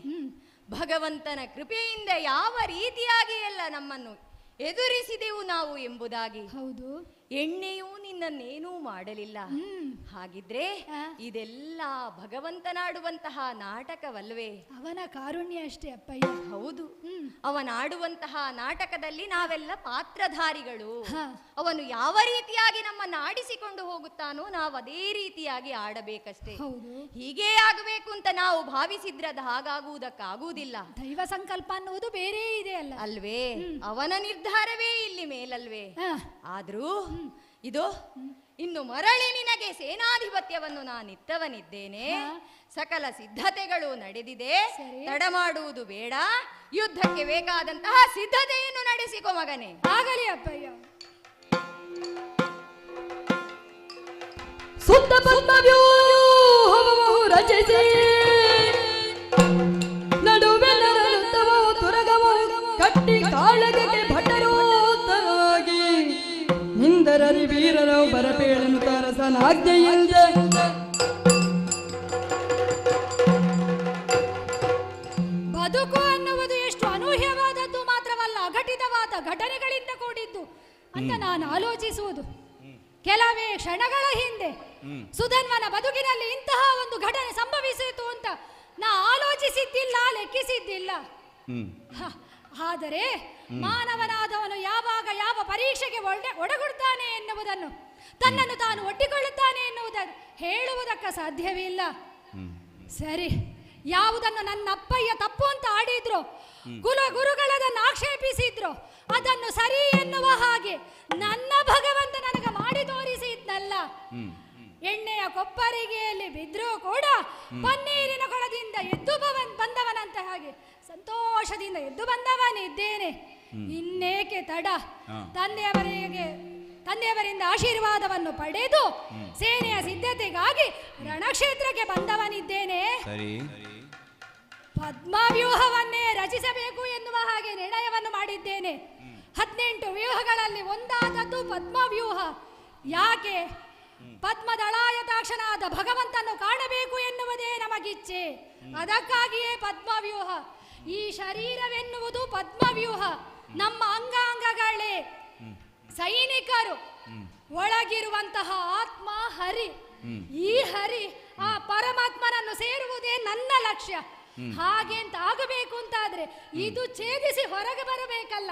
ಭಗವಂತನ ಕೃಪೆಯಿಂದ ಯಾವ ರೀತಿಯಾಗಿ ಎಲ್ಲ ನಮ್ಮನ್ನು ಎದುರಿಸಿದೆವು ನಾವು ಎಂಬುದಾಗಿ. ಹೌದು, ಎಣ್ಣೆಯೂ ನಿನ್ನನ್ನೇನೂ ಮಾಡಲಿಲ್ಲ. ಹಾಗಿದ್ರೆ ಇದೆಲ್ಲ ಭಗವಂತನಾಡುವಂತಹ ನಾಟಕವಲ್ವೇ? ಅವನ ಕಾರುಣ್ಯ ಅಷ್ಟೇ ಅಪ್ಪಯ್ಯ. ಹೌದು, ಅವನಾಡುವಂತಹ ನಾಟಕದಲ್ಲಿ ನಾವೆಲ್ಲ ಪಾತ್ರಧಾರಿಗಳು. ಅವನು ಯಾವ ರೀತಿಯಾಗಿ ನಮ್ಮನ್ನು ಆಡಿಸಿಕೊಂಡು ಹೋಗುತ್ತಾನೋ ನಾವು ಅದೇ ರೀತಿಯಾಗಿ ಆಡಬೇಕಷ್ಟೇ. ಹೀಗೇ ಆಗಬೇಕು ಅಂತ ನಾವು ಭಾವಿಸಿದ್ರದ ಹಾಗಾಗುವುದಕ್ಕಾಗುವುದಿಲ್ಲ. ದೈವ ಸಂಕಲ್ಪ ಅನ್ನುವುದು ಬೇರೆ ಇದೆ ಅಲ್ಲ ಅಲ್ವೇ? ಅವನ ನಿರ್ಧಾರವೇ ಇಲ್ಲಿ ಮೇಲಲ್ವೇ? ಆದ್ರೂ ಇದು ಇನ್ನು ಮರಳಿ ನಿನಗೆ ಸೇನಾಧಿಪತ್ಯವನ್ನು ನಾನಿತ್ತವನಿದ್ದೇನೆ. ಸಕಲ ಸಿದ್ಧತೆಗಳು ನಡೆದಿದೆ, ತಡ ಮಾಡುವುದು ಬೇಡ. ಯುದ್ಧಕ್ಕೆ ಬೇಕಾದಂತಹ ಸಿದ್ಧತೆಯನ್ನು ನಡೆಸಿಕೊ ಮಗನೇ. ಆಗಲಿ ಅಪ್ಪಯ್ಯ. ಸುತ್ತ ಪದ್ಮವ್ಯೂಹವು ರಚಿಸಿ ನಡುವೆ ನರಳುತ್ತವೋ ತುರಗವೋ ಕಟ್ಟಿ ಕಾಳಗಕ್ಕೆ ಭಟರೋತ್ತರಾಗಿ ಹಿಂದರರಿ ವೀರರು ಬರಬೇಳನು ತಾರಸನಾಜ್ಞೆಯಿಂದ ಬದುಕು ಅನ್ನುವುದು ಎಷ್ಟು ಅನೂಹ್ಯವಾದದ್ದು ಮಾತ್ರವಲ್ಲ, ಅಘಟಿತವಾದ ಘಟನೆಗಳಿಂದ ಕೂಡಿದ್ದು ಅಂತ ನಾನು ಆಲೋಚಿಸುವುದು. ಕೆಲವೇ ಕ್ಷಣಗಳ ಹಿಂದೆ ಸುಧನ್ವನ ಬದುಕಿನಲ್ಲಿ ಇಂತಹ ಒಂದು ಘಟನೆ ಸಂಭವಿಸಿತು ಅಂತ ನಾ ಆಲೋಚಿಸಿದ್ದಿಲ್ಲ, ಲೆಕ್ಕಿಸಿದ್ದಿಲ್ಲ. ಆದರೆ ಮಾನವನಾದವನು ಯಾವಾಗ ಯಾವ ಪರೀಕ್ಷೆಗೆ ಒಳಗೊಳ್ತಾನೆ ಎನ್ನುವುದನ್ನು, ತನ್ನನ್ನು ತಾನು ಒಡ್ಡಿಕೊಳ್ಳುತ್ತಾನೆ ಎನ್ನುವುದನ್ನು ಹೇಳುವುದಕ್ಕೆ ಸಾಧ್ಯವಿಲ್ಲ. ಸರಿ, ಯಾವುದನ್ನು ನನ್ನ ಅಪ್ಪಯ್ಯ ತಪ್ಪು ಅಂತ ಆಡಿದ್ರು, ಗುರುಗಳದನ್ನು ಆಕ್ಷೇಪಿಸಿದ್ರು, ಅದನ್ನು ಸರಿ ಎನ್ನುವ ಹಾಗೆ ನನ್ನ ಭಗವಂತ ನನಗೆ ಮಾಡಿ ತೋರಿಸಿದ್ನಲ್ಲ. ಎಣ್ಣೆಯ ಕೊಪ್ಪರಿಗೆಯಲ್ಲಿ ಬಿದ್ರೂ ಕೂಡ ಪನ್ನೀರಿನ ಕೊಳದಿಂದ ಎದ್ದು ಬಂದವನಂತ ಹಾಗೆ ಸಂತೋಷದಿಂದ ಎದ್ದು ಬಂದವನಿದ್ದೇನೆ. ಇನ್ನೇಕೆ ತಡ? ತಂದೆಯವರಿಂದ ಆಶೀರ್ವಾದವನ್ನು ಪಡೆದು ಸೇನೆಯ ಸಿದ್ಧತೆಗಾಗಿ ರಣಕ್ಷೇತ್ರಕ್ಕೆ ಬಂದವನಿದ್ದೇನೆ. ಪದ್ಮವ್ಯೂಹವನ್ನೇ ರಚಿಸಬೇಕು ಎನ್ನುವ ಹಾಗೆ ನಿರ್ಣಯವನ್ನು ಮಾಡಿದ್ದೇನೆ. 18 ವ್ಯೂಹಗಳಲ್ಲಿ ಒಂದಾದದ್ದು ಪದ್ಮವ್ಯೂಹ. ಯಾಕೆ? ಪದ್ಮದಳಾಯತಾಕ್ಷನಾದ ಭಗವಂತನು ಕಾಣಬೇಕು ಎನ್ನುವುದೇ ನಮಗಿಚ್ಛೆ. ಅದಕ್ಕಾಗಿಯೇ ಪದ್ಮವ್ಯೂಹ. ಈ ಶರೀರವೆನ್ನುವುದು ಪದ್ಮವ್ಯೂಹ. ನಮ್ಮ ಅಂಗಾಂಗಗಳೇ ಸೈನಿಕರು. ಒಳಗಿರುವಂತಹ ಆತ್ಮ ಹರಿ. ಈ ಹರಿ ಆ ಪರಮಾತ್ಮನನ್ನು ಸೇರುವುದೇ ನನ್ನ ಲಕ್ಷ್ಯ. ಹಾಗೆ ಅಂತ ಆಗಬೇಕು ಅಂತಾದ್ರೆ ಇದು ಛೇದಿಸಿ ಹೊರಗೆ ಬರಬೇಕಲ್ಲ.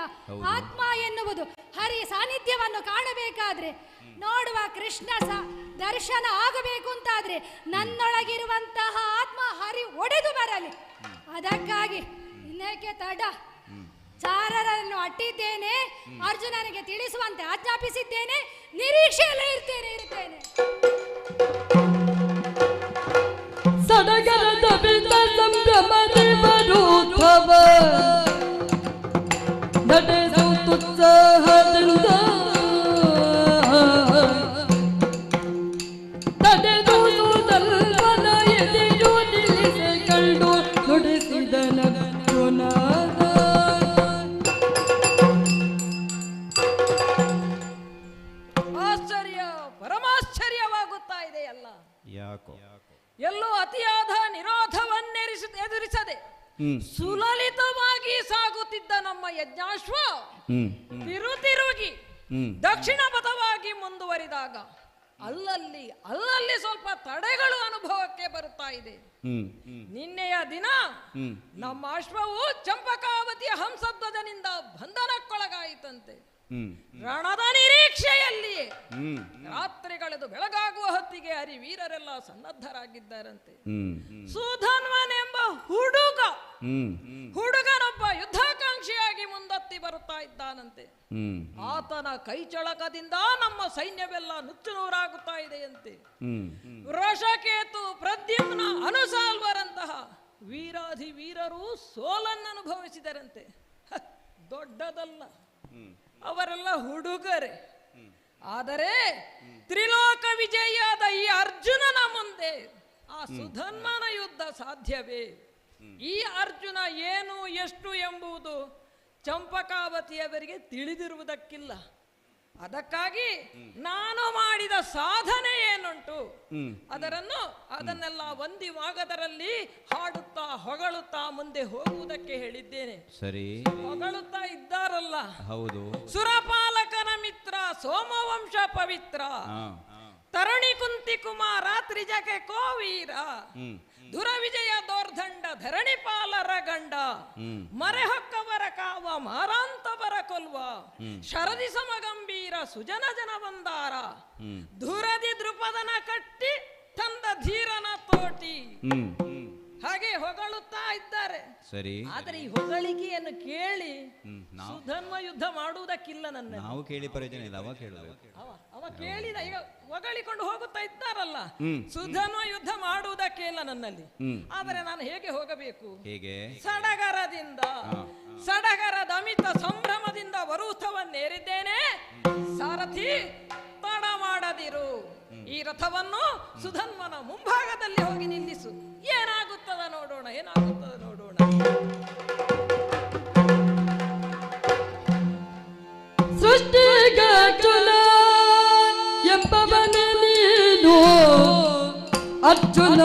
ಆತ್ಮ ಎನ್ನುವುದು ಹರಿ ಸಾನ್ನಿಧ್ಯವನ್ನು ಕಾಣಬೇಕಾದ್ರೆ, ನೋಡುವ ಕೃಷ್ಣ ದರ್ಶನ ಆಗಬೇಕು ಅಂತಾದ್ರೆ ನನ್ನೊಳಗಿರುವಂತಹ ಆತ್ಮ ಹರಿ ಒಡೆದು ಬರಲಿ. ಅದಕ್ಕಾಗಿ ಇನ್ನೇಕೆ ತಡ? ಚಾರರನ್ನು ಅಟ್ಟಿದ್ದೇನೆ, ಅರ್ಜುನನಿಗೆ ತಿಳಿಸುವಂತೆ ಆಜ್ಞಾಪಿಸಿದ್ದೇನೆ. ನಿರೀಕ್ಷೆಯಲ್ಲೇ ಇರ್ತೇನೆ. ಸಡಗರದ ಬಿದ್ದ ಸಂಭ್ರಮದಿ ಬರುತ್ತವ ನಡೆಸು ಉತ್ಸಾಹದಿಂದ ತಡೆದು ಸುದಲ್ಪನ ಎದೆಯು ನಿಲ್ಲಿಸಿ ಕಂಡು ನುಡಿಸಿದನ ಪುನಃ. ಆಶ್ಚರ್ಯ, ಪರಮಾಶ್ಚರ್ಯವಾಗುತ್ತಾ ಇದೆಯಲ್ಲ. ಯಾಕೋ? ಎಲ್ಲೋ ಅತಿಯಾದ ಎದುರಿಸದೆ ಸುಲಲಿತವಾಗಿ ಸಾಗುತ್ತಿದ್ದ ನಮ್ಮ ಯಜ್ಞಾಶ್ವ ತಿರುಗಿ ದಕ್ಷಿಣ ಪಥವಾಗಿ ಮುಂದುವರಿದಾಗ ಅಲ್ಲಲ್ಲಿ ಸ್ವಲ್ಪ ತಡೆಗಳು ಅನುಭವಕ್ಕೆ ಬರುತ್ತಾ ಇದೆ. ನಿನ್ನೆಯ ದಿನ ನಮ್ಮ ಅಶ್ವವು ಚಂಪಕಾವತಿಯ ಹಂಸಧ್ವಜನಿಂದ ಬಂಧನಕ್ಕೊಳಗಾಯಿತಂತೆ. ರಣದ ನಿರೀಕ್ಷೆಯಲ್ಲಿ ರಾತ್ರಿ ಕಳೆದು ಬೆಳಗಾಗುವ ಹೊತ್ತಿಗೆ ಹರಿವೀರರೆಲ್ಲ ಸನ್ನದ್ಧರಾಗಿದ್ದಾರಂತೆ. ಸುಧನ್ವನೆಂಬ ಹುಡುಗನೊಬ್ಬ ಯುದ್ಧಾಕಾಂಕ್ಷಿಯಾಗಿ ಮುಂದತ್ತಿ ಬರುತ್ತಾ ಇದ್ದಾನಂತೆ. ಆತನ ಕೈಚಳಕದಿಂದ ನಮ್ಮ ಸೈನ್ಯವೆಲ್ಲ ನುಚ್ಚುನೂರಾಗುತ್ತಾ ಇದೆಯಂತೆ. ವೃಷಕೇತು, ಪ್ರದ್ಯುಮ್ನ, ಅನುಸಾಲ್ವರಂತಹ ವೀರಾಧಿ ವೀರರು ಸೋಲನ್ನನುಭವಿಸಿದರಂತೆ. ದೊಡ್ಡದಲ್ಲ, ಅವರೆಲ್ಲ ಹುಡುಗರೇ. ಆದರೆ ತ್ರಿಲೋಕ ವಿಜಯಿಯಾದ ಈ ಅರ್ಜುನನ ಮುಂದೆ ಆ ಸುಧನ್ವನ ಯುದ್ಧ ಸಾಧ್ಯವೇ? ಈ ಅರ್ಜುನ ಏನು ಎಷ್ಟು ಎಂಬುದು ಚಂಪಕಾವತಿಯವರಿಗೆ ತಿಳಿದಿರುವುದಕ್ಕಿಲ್ಲ. ಅದಕ್ಕಾಗಿ ನಾನು ಮಾಡಿದ ಸಾಧನೆ ಏನುಂಟು ಅದನ್ನೆಲ್ಲ ಒಂದಿವಾಗದರಲ್ಲಿ ಹಾಡುತ್ತಾ ಹೊಗಳುತ್ತಾ ಮುಂದೆ ಹೋಗುವುದಕ್ಕೆ ಹೇಳಿದ್ದೇನೆ. ಸರಿ, ಹೊಗಳುತ್ತಾ ಇದ್ದಾರಲ್ಲ. ಹೌದು. ಸುರಪಾಲಕನ ಮಿತ್ರ, ಸೋಮವಂಶ ಪವಿತ್ರ, ತರುಣಿ ಕುಂತಿ ಕುಮಾರ, ತ್ರಿಜಗೆ ಕೋವೀರ, ದುರವಿಜಯ ದೋರ್ದಂಡ, ಧರಣಿಪಾಲರ ಗಂಡ, ಮರೆಹೊಕ್ಕವರ ಕಾವ, ಮಾರಾಂತವರ ಕೊಲ್ವ, ಶರದಿ ಸಮಗಂಭೀರ, ಸುಜನ ಜನ ಬಂದಾರ, ಧುರದಿ ದೃಪದನ ಕಟ್ಟಿ ತಂದ ಧೀರನ ತೋಟಿ. ಹಾಗೆ ಹೊಗಳುತ್ತಾ ಇದ್ದಾರೆ. ಸರಿ, ಆದರೆ ಈ ಹೊಗಳಿಕೆಯನ್ನು ಕೇಳಿ ಸುಧನ್ವ ಯುದ್ಧ ಮಾಡುವುದಕ್ಕಿಲ್ಲ. ನನ್ನ ನಾವು ಕೇಳಿ ಪ್ರಯೋಜನ ಇಲ್ಲ, ಅವ ಕೇಳಬೇಕು. ಅವ ಕೇಳಿದ, ಈಗ ಹೊಗಳಿಕೊಂಡು ಹೋಗುತ್ತಾ ಇದ್ದಾರಲ್ಲ, ಸುಧನ್ವ ಯುದ್ಧ ಮಾಡುವುದಕ್ಕೆ ಇಲ್ಲ ನನ್ನಲ್ಲಿ. ಆದರೆ ನಾನು ಹೇಗೆ ಹೋಗಬೇಕು? ಹೇಗೆ? ಸಡಗರದ ಅಮಿತ ಸಂಭ್ರಮದಿಂದ ವರೂಥವನ್ನೇರಿದ್ದೇನೆ. ಸಾರಥಿ, ತಡ ಮಾಡದಿರು. ಈ ರಥವನ್ನು ಸುಧನ್ವನ ಮುಂಭಾಗದಲ್ಲಿ ಹೋಗಿ ನಿಲ್ಲಿಸು. ಏನಾಗುತ್ತದ ನೋಡೋಣ. ಸೃಷ್ಟಿಗರ್ಜುನ ಎಂಬವನೇ ನೀನು, ಅರ್ಜುನ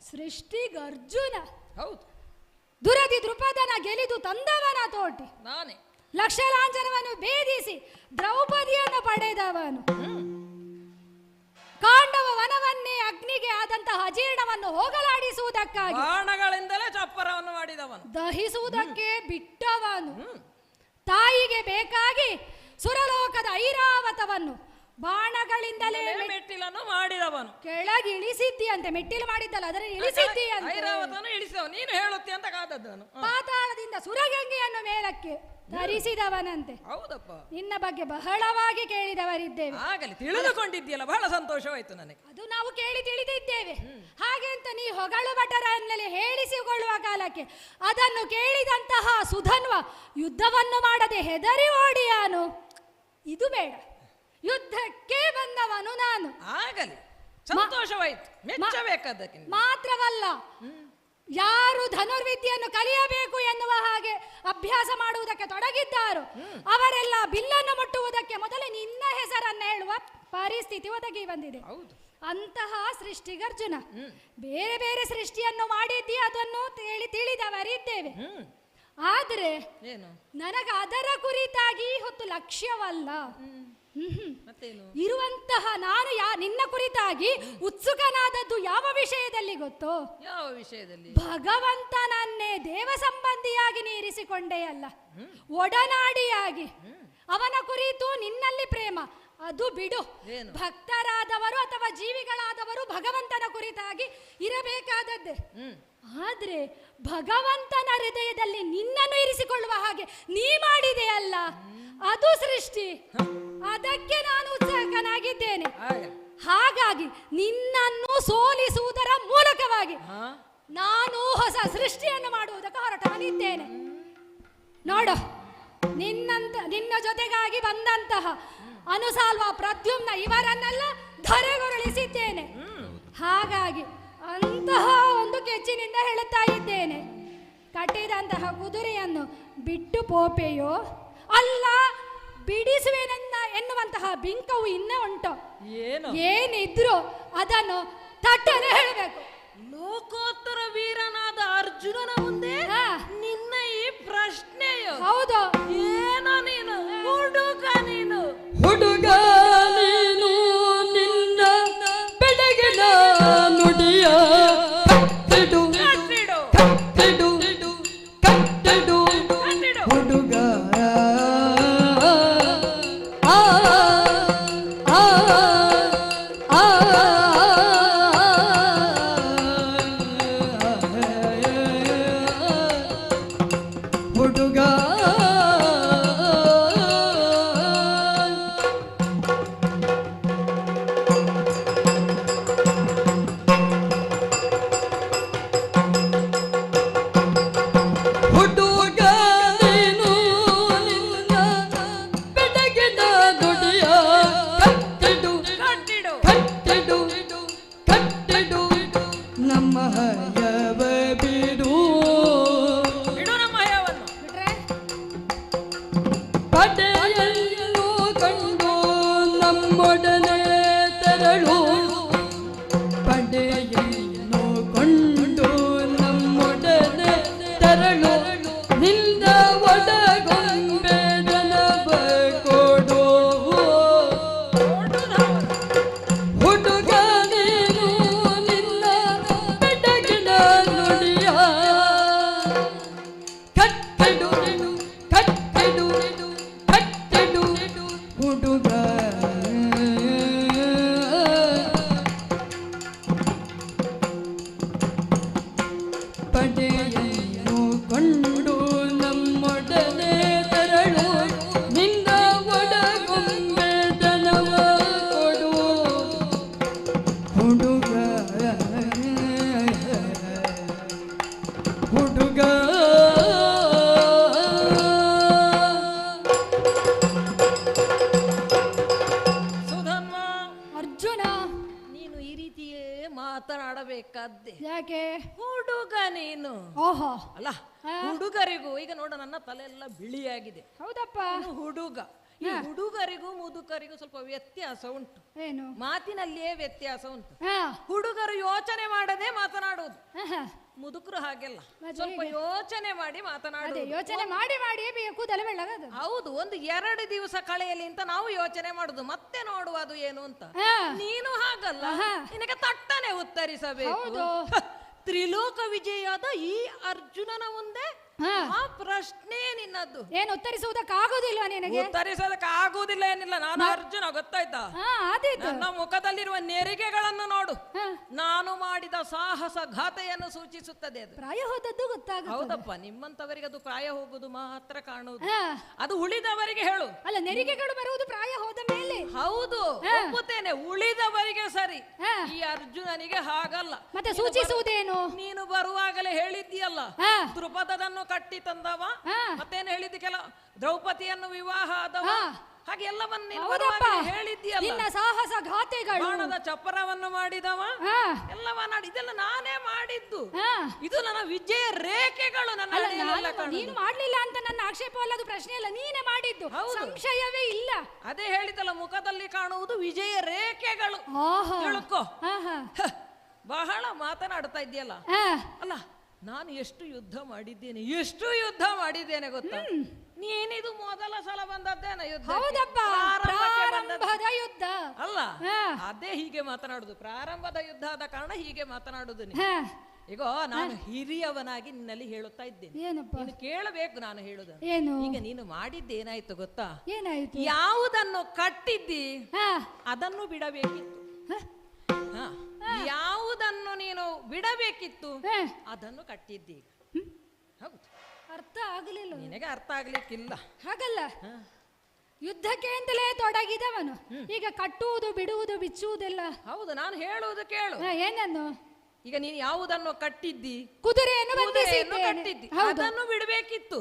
ಸೃಷ್ಟಿಗರ್ಜುನ ದುರದಿ ದೃಪದನ ಗೆಲಿದು ತಂದವನ ಅರ್ಜುನ ತೋಟಿ ನಾನೇ ಲಕ್ಷಲಾಂಛನವನ್ನು ಭೇದಿಸಿ ದ್ರೌಪದಿಯನ್ನು ಪಡೆದವನು. ಕಾಂಡವ ವನವನ್ನೇ ಅಗ್ನಿಗೆ ಆದಂತಹ ಅಜೀರ್ಣವನ್ನು ಹೋಗಲಾಡಿಸುವುದಕ್ಕಾಗಿ ಬಾಣಗಳಿಂದಲೇ ಚಪ್ಪರವನ್ನು ಮಾಡಿದವನು. ದಹಿಸುವುದಕ್ಕೆ ಬಿಟ್ಟವನು. ತಾಯಿಗೆ ಬೇಕಾಗಿ ಸುರಲೋಕದ ಐರಾವತವನ್ನು ಬಾಣಗಳಿಂದಲೇ ಮೆಟ್ಟಿಲನ್ನು ಮಾಡಿದವನು. ಕೆಳಗೆ ಇಳಿಸಿದ್ದೀಯಂತೆ. ಮೆಟ್ಟಿಲು ಮಾಡಿದ್ದಲ್ಲ, ಅದನ್ನು ಇಳಿಸಿದ್ದೀಯಂತೆ. ಐರಾವತನು ಇಳಿಸಿದವ. ನೀನು ಹೇಳುತ್ತಿ ಅಂತ ಕಾದದ್ದನು. ಪಾತಾಳದಿಂದ ಸುರಗಂಗೆಯನ್ನು ಮೇಲಕ್ಕೆ ಧರಿಸಿದವನಂತೆ. ಹೌದಪ್ಪ, ನಿನ್ನ ಬಗ್ಗೆ ಬಹಳವಾಗಿ ಕೇಳಿದವರಿದ್ದೇವೆ. ಆಗಲಿ, ತಿಳಿದುಕೊಂಡಿದ್ದೀಯಲ್ಲ, ಬಹಳ ಸಂತೋಷವಾಯ್ತು ನನಗೆ. ಅದು ನಾವು ತಿಳಿದಿದ್ದೇವೆ. ಹಾಗೆ ಅಂತ ನೀ ಹೊಗಳು ಭಟರನ್ನಲ್ಲಿ ಹೇಳಿಸಿಕೊಳ್ಳುವ ಕಾಲಕ್ಕೆ ಅದನ್ನು ಕೇಳಿದಂತಹ ಸುಧನ್ವ ಯುದ್ಧವನ್ನು ಮಾಡದೆ ಹೆದರಿ ಓಡಿಯಾನು. ಇದು ಬೇಡ, ಯುದ್ಧಕ್ಕೆ ಬಂದವನು ನಾನು. ಆಗಲಿ, ಸಂತೋಷವಾಯ್ತು, ಮೆಚ್ಚಬೇಕಾದಕ್ಕೆ. ಮಾತ್ರವಲ್ಲ, ಯಾರು ಧನುರ್ವಿದ್ಯೆಯನ್ನು ಕಲಿಯಬೇಕು ಎನ್ನುವ ಹಾಗೆ ಅಭ್ಯಾಸ ಮಾಡುವುದಕ್ಕೆ ತೊಡಗಿದ್ದಾರೋ ಅವರೆಲ್ಲ ಬಿಲ್ಲನ್ನು ಮುಟ್ಟುವುದಕ್ಕೆ ಮೊದಲೇ ನಿನ್ನ ಹೆಸರನ್ನು ಹೇಳುವ ಪರಿಸ್ಥಿತಿ ಒದಗಿ ಬಂದಿದೆ. ಅಂತಹ ಸೃಷ್ಟಿಗರ್ಜುನ. ಬೇರೆ ಬೇರೆ ಸೃಷ್ಟಿಯನ್ನು ಮಾಡಿದ್ದಿ, ಅದನ್ನು ತಿಳಿದವರಿದ್ದೇವೆ. ಆದ್ರೆ ನನಗೆ ಅದರ ಕುರಿತಾಗಿ ಹೊತ್ತು ಲಕ್ಷ್ಯವಲ್ಲ. ಇರುವಂತಹ ನಾನು ನಿನ್ನ ಕುರಿತಾಗಿ ಉತ್ಸುಕನಾದದ್ದು ಯಾವ ವಿಷಯದಲ್ಲಿ ಗೊತ್ತೋ? ಯಾವ ವಿಷಯದಲ್ಲಿ? ಭಗವಂತನನ್ನೇ ದೇವ ಸಂಬಂಧಿಯಾಗಿ ನೀರಿಸಿಕೊಂಡೇ ಅಲ್ಲ, ಒಡನಾಡಿಯಾಗಿ. ಅವನ ಕುರಿತು ನಿನ್ನಲ್ಲಿ ಪ್ರೇಮ ಅದು ಬಿಡು. ಭಕ್ತರಾದವರು ಅಥವಾ ಜೀವಿಗಳಾದವರು ಭಗವಂತನ ಕುರಿತಾಗಿ ಇರಬೇಕಾದದ್ದೇ. ಆದ್ರೆ ಭಗವಂತನ ಹೃದಯದಲ್ಲಿ ನಿನ್ನನ್ನು ಇರಿಸಿಕೊಳ್ಳುವ ಹಾಗೆ ನೀ ಮಾಡಿದೆಯಲ್ಲ, ಅದು ಸೃಷ್ಟಿ. ಅದಕ್ಕೆ ನಾನು ಉತ್ಸುಕನಾಗಿದ್ದೇನೆ. ಹಾಗಾಗಿ ನಿನ್ನನ್ನು ಸೋಲಿಸುವುದರ ಮೂಲಕವಾಗಿ ನಾನು ಹೊಸ ಸೃಷ್ಟಿಯನ್ನು ಮಾಡುವುದಕ್ಕೆ ಹೊರಟವನಿದ್ದೇನೆ. ನೋಡು, ನಿನ್ನ ಜೊತೆಗಾಗಿ ಬಂದಂತಹ ಅನುಸಾಲ್ವ, ಪ್ರದ್ಯುಮ್ನ ಇವರನ್ನೆಲ್ಲ ಧರೆಗೊರಳಿಸಿದ್ದೇನೆ. ಹಾಗಾಗಿ ಅಂತಹ ಒಂದು ಕೆಚ್ಚಿನಿಂದ ಹೇಳುತ್ತಾ ಇದ್ದೇನೆ, ಕಟ್ಟಿದಂತಹ ಕುದುರೆಯನ್ನು ಬಿಟ್ಟು ಪೋಪೆಯೋ ಅಲ್ಲ ಬಿಡಿಸುವೆನೆನ್ನ ಎನ್ನುವಂತಹ ಬಿಂಕವು ಇನ್ನೇ ಉಂಟು. ಏನಿದ್ರು ಅದನ್ನು ತಟ್ಟನೆ ಹೇಳಬೇಕು. ಲೋಕೋತ್ತರ ವೀರನಾದ ಅರ್ಜುನನ ಮುಂದೆ ನಿನ್ನ ಈ ಪ್ರಶ್ನೆಯು? ಹೌದು. ಏನೋ ನೀನು ಹುಡುಗ, ನೀನು ಹುಡುಗ ನೀನು, ನಿನ್ನ ಬೆಳಗಿನ ನುಡಿಯ ಕಟ್ಟಿಡು ಕಟ್ಟಿಡು ಕಟ್ಟಿಡು ಹುಡುಗ. ಮಾತನಾಡಬೇಕಾದ್ದೆ. ಯಾಕೆ? ಹುಡುಗ ನೀನು. ಓಹೋ, ಅಲ್ಲ ಹುಡುಗರಿಗೂ ಈಗ ನೋಡ ನನ್ನ ತಲೆ ಎಲ್ಲ ಬಿಳಿಯಾಗಿದೆ. ಹೌದಪ್ಪ. ಹುಡುಗ, ಈ ಹುಡುಗರಿಗೂ ಮುದುಕರಿಗೂ ಸ್ವಲ್ಪ ವ್ಯತ್ಯಾಸ ಉಂಟು. ಏನು? ಮಾತಿನಲ್ಲಿಯೇ ವ್ಯತ್ಯಾಸ ಉಂಟು. ಹುಡುಗರು ಯೋಚನೆ ಮಾಡದೆ ಮಾತನಾಡುವುದು, ಮುದುಕರು ಹಾಗೆಲ್ಲ ಸ್ವಲ್ಪ ಯೋಚನೆ ಮಾಡಿ ಮಾತನಾಡಿ ಯೋಚನೆ ಮಾಡಿ ಮಾಡಿ ಕೂದಲು ಬೆಳ್ಳಗದು. ಹೌದು, ಒಂದು 2 ದಿವಸ ಕಳೆಯಲಿ ಅಂತ ನಾವು ಯೋಚನೆ ಮಾಡುದು, ಮತ್ತೆ ನೋಡುವ ಅದು ಏನು ಅಂತ. ನೀನು ಹಾಗಲ್ಲ, ನಿನಗೆ ತಟ್ಟನೆ ಉತ್ತರಿಸಬೇಕು. ತ್ರಿಲೋಕ ವಿಜಯಾದ ಈ ಅರ್ಜುನನ ಮುಂದೆ ಆ ಪ್ರಶ್ನೆ ನಿನ್ನದ್ದು. ಏನು ಉತ್ತರಿಸುವುದಕ್ಕಾಗುದಿಲ್ವಾ ನಿನಗೆ? ಉತ್ತರಿಸೋದಕ್ಕಾಗುವುದಿಲ್ಲ ಏನಿಲ್ಲ, ನಾನು ಅರ್ಜುನ ಗೊತ್ತಾಯ್ತಾ? ನನ್ನ ಮುಖದಲ್ಲಿರುವ ನೆರಿಗೆಗಳನ್ನು ನೋಡು, ನಾನು ಮಾಡಿದ ಸಾಹಸ ಘಾತೆಯನ್ನು ಸೂಚಿಸುತ್ತದೆ. ಅದು ಪ್ರಾಯ ಹೋದದ್ದು ಗೊತ್ತಾಗ. ಹೌದಪ್ಪ, ನಿಮ್ಮಂತವರಿಗೆ ಅದು ಪ್ರಾಯ ಹೋಗುದು ಮಾತ್ರ ಕಾಣುವುದು, ಅದು ಉಳಿದವರಿಗೆ ಹೇಳು. ಅಲ್ಲ, ನೆರಿಗೆಗಳು ಬರುವುದು ಪ್ರಾಯ ಹೋದ ಮೇಲೆ. ಹೌದು, ಒಪ್ಪುತ್ತೇನೆ, ಉಳಿದವರಿಗೆ ಸರಿ. ಈ ಅರ್ಜುನನಿಗೆ ಹಾಗಲ್ಲ. ಮತ್ತೆ ಸೂಚಿಸುವುದೇನು? ನೀನು ಬರುವಾಗಲೇ ಹೇಳಿದ್ದೀಯಲ್ಲ, ದ್ರುಪದನ್ನು ಕಟ್ಟಿ ತಂದವ, ಮತ್ತೇನು ಹೇಳಿದ್ದಿ, ಕೆಲ ದ್ರೌಪದಿಯನ್ನು ವಿವಾಹ ಆದವ, ಹಾಗೆ ಎಲ್ಲವನ್ನ ಹೇಳಿದ್ದೀಯಲ್ಲ. ನಿನ್ನ ಸಾಹಸ ಘಾತೆಗಳು, ಬಾಣದ ಚಪ್ಪರವನ್ನು ಮಾಡಿದವ, ಎಲ್ಲವ ಇದೆಲ್ಲ ನಾನೇ ಮಾಡಿದ್ದು. ಇದು ನನ್ನ ವಿಜಯ ರೇಖೆಗಳು. ನೀನು ಮಾಡ್ಲಿಲ್ಲ ಅಂತ ನನ್ನ ಆಕ್ಷೇಪವಲ್ಲ, ಅದು ಪ್ರಶ್ನೆ ಅಲ್ಲ, ನೀನೇ ಮಾಡಿದ್ದು, ಸಂಶಯವೇ ಇಲ್ಲ. ಅದೇ ಹೇಳಿದಲ್ಲ, ಮುಖದಲ್ಲಿ ಕಾಣುವುದು ವಿಜಯ ರೇಖೆಗಳು. ತಿಳ್ಕೊ. ಬಹಳ ಮಾತನಾಡ್ತಾ ಇದೆಯಲ್ಲ. ಅಲ್ಲ, ನಾನು ಎಷ್ಟು ಯುದ್ಧ ಮಾಡಿದ್ದೇನೆ ಗೊತ್ತಾ? ನೀನಿದು ಮೊದಲ ಸಲ ಬಂದದ್ದೇನ ಯುದ್ಧ? ಪ್ರಾರಂಭದ ಯುದ್ಧ ಅಲ್ಲ, ಅದೇ ಹೀಗೆ ಮಾತನಾಡುದು. ಪ್ರಾರಂಭದ ಯುದ್ಧ ಆದ ಕಾರಣ ಹೀಗೆ ಮಾತನಾಡುದು. ಈಗ ನಾನು ಹಿರಿಯವನಾಗಿ ನಿನ್ನಲ್ಲಿ ಹೇಳುತ್ತಾ ಇದ್ದೇನೆ, ನೀನು ಕೇಳಬೇಕು ನಾನು ಹೇಳುದು. ಈಗ ನೀನು ಮಾಡಿದ್ದೇನಾಯ್ತು ಗೊತ್ತಾ? ಏನಾಯ್ತು? ಯಾವುದನ್ನು ಕಟ್ಟಿದ್ದಿ ಅದನ್ನು ಬಿಡಬೇಕಿತ್ತು. ಯಾವುದನ್ನು ನೀನು ಬಿಡಬೇಕಿತ್ತು ಅದನ್ನು ಕಟ್ಟಿದ್ದಿ. ಹೌದು, ಅರ್ಥ ಆಗಲಿಲ್ಲ ನಿನಗೆ. ಅರ್ಥ ಆಗ್ಲಿಕ್ಕಿಲ್ಲ. ಹಾಗಲ್ಲ, ಯುದ್ಧಕ್ಕೆ ಅಂತಲೇ ತೊಡಗಿದವನು ಈಗ ಕಟ್ಟುವುದು ಬಿಡುವುದು ಬಿಚ್ಚುವುದೆಲ್ಲ. ಹೌದು, ನಾನು ಹೇಳುವುದು ಕೇಳು. ಏನನ್ನು? ಈಗ ನೀನು ಯಾವುದನ್ನು ಕಟ್ಟಿದ್ದಿ? ಕುದುರೆಯನ್ನು ಕಟ್ಟಿದ್ದಿ, ಅದನ್ನು ಬಿಡಬೇಕಿತ್ತು.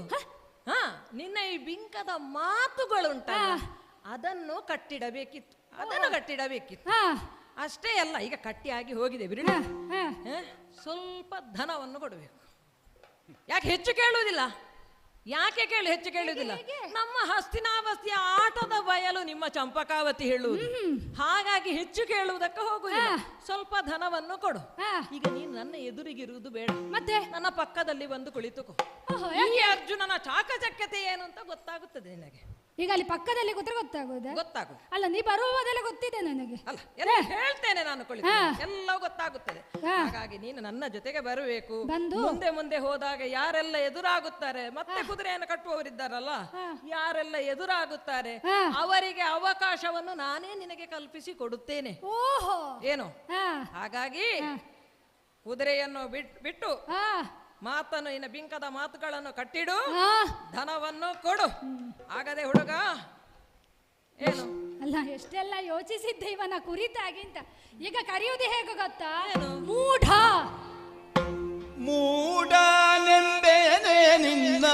ನಿನ್ನ ಈ ಬಿಂಕದ ಮಾತುಗಳುಂಟ, ಅದನ್ನು ಕಟ್ಟಿಡಬೇಕಿತ್ತು. ಅಷ್ಟೇ ಅಲ್ಲ, ಈಗ ಕಟ್ಟಿಯಾಗಿ ಹೋಗಿದೆ ಬಿಡು. ಸ್ವಲ್ಪ ಧನವನ್ನು ಕೊಡಬೇಕು. ಯಾಕೆ ಹೆಚ್ಚು ಕೇಳುವುದಿಲ್ಲ? ಯಾಕೆ ಕೇಳು, ಹೆಚ್ಚು ಕೇಳುವುದಿಲ್ಲ? ನಮ್ಮ ಹಸ್ತಿನಾವಸ್ತಿಯ ಆಟದ ಬಯಲು ನಿಮ್ಮ ಚಂಪಕಾವತಿ ಹೇಳುವುದು, ಹಾಗಾಗಿ ಹೆಚ್ಚು ಕೇಳುವುದಕ್ಕೆ ಹೋಗುವುದಿಲ್ಲ. ಸ್ವಲ್ಪ ಧನವನ್ನು ಕೊಡು. ಈಗ ನೀನು ನನ್ನ ಎದುರಿಗಿರುವುದು ಬೇಡ, ಮತ್ತೆ ನನ್ನ ಪಕ್ಕದಲ್ಲಿ ಬಂದು ಕುಳಿತುಕೋ. ಈ ಅರ್ಜುನನ ಚಾಕಚಕ್ಯತೆ ಏನು ಅಂತ ಗೊತ್ತಾಗುತ್ತದೆ ನಿನಗೆ. ಈಗ ಅಲ್ಲಿ ಪಕ್ಕದಲ್ಲಿ ಕೂತ್ರೆ ಗೊತ್ತಾಗುದು. ಅಲ್ಲ, ನೀ ಬರುವ ಮೊದಲೇ ಗೊತ್ತಿದೆ ನನಗೆ. ಅಲ್ಲ, ಎಲ್ಲ ಹೇಳ್ತೇನೆ ನಾನು ಕುಳಿತು, ಎಲ್ಲ ಗೊತ್ತಾಗುತ್ತದೆ. ಹಾಗಾಗಿ ನೀನು ನನ್ನ ಜೊತೆಗೆ ಬರಬೇಕು. ಮುಂದೆ ಮುಂದೆ ಹೋದಾಗ ಯಾರೆಲ್ಲ ಎದುರಾಗುತ್ತಾರೆ, ಮತ್ತೆ ಕುದುರೆಯನ್ನು ಕಟ್ಟುವವರಿದ್ದಾರಲ್ಲ, ಯಾರೆಲ್ಲ ಎದುರಾಗುತ್ತಾರೆ ಅವರಿಗೆ ಅವಕಾಶವನ್ನು ನಾನೇ ನಿನಗೆ ಕಲ್ಪಿಸಿ ಕೊಡುತ್ತೇನೆ. ಏನು? ಹಾಗಾಗಿ ಕುದುರೆಯನ್ನು ಬಿಟ್ಟು ಮಾತನ್ನು, ಇನ್ನು ಬಿಂಕದ ಮಾತುಗಳನ್ನು ಕಟ್ಟಿಡು, ಧನವನ್ನು ಕೊಡು. ಆಗದೆ ಹುಡುಗ ಏನು? ಅಲ್ಲ, ಎಷ್ಟೆಲ್ಲ ಯೋಚಿಸಿದ್ದೆ ಇವನ ಕುರಿತಾಗಿ ಅಂತ. ಈಗ ಕರೆಯುವುದು ಹೇಗೆ ಗೊತ್ತಾ? ಮೂಢನೆಂದೇನೆ ನಿನ್ನ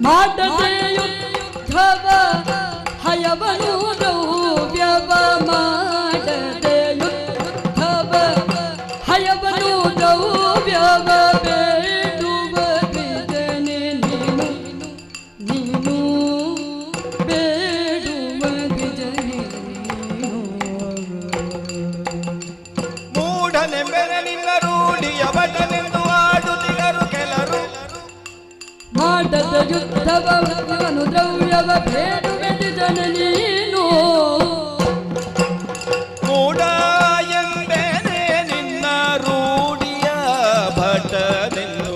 ಮಾಡದೆ ಯುದ್ಧವ ಹಯವನು ದ್ರವ್ಯವ ಮಾಡದೆ ಯುದ್ಧವ ಹಯವನು ದ್ರವ್ಯವ ಬೇಡುವ ಬಿಜನೆ ನೀನು ಬೇಡುವ ಬಿಜನೆ ಮೂಢನೆಂಬೆನೆ ನಿನ್ನ ರೂಢಿಯ ಬಟನೆಂದು ಆಡುತ್ತಿಗರು ಕೆಲರು. ಮಾಡದ ಯುದ್ಧವ ಹಯವನು ದ್ರವ್ಯವ ಬೇಡುವ ಬಿಜನೆ ನೀನು ಮೂಢ ಎಂಬೆನೆ ನಿನ್ನ ರೂಢಿಯ ಭಟನೆಂದು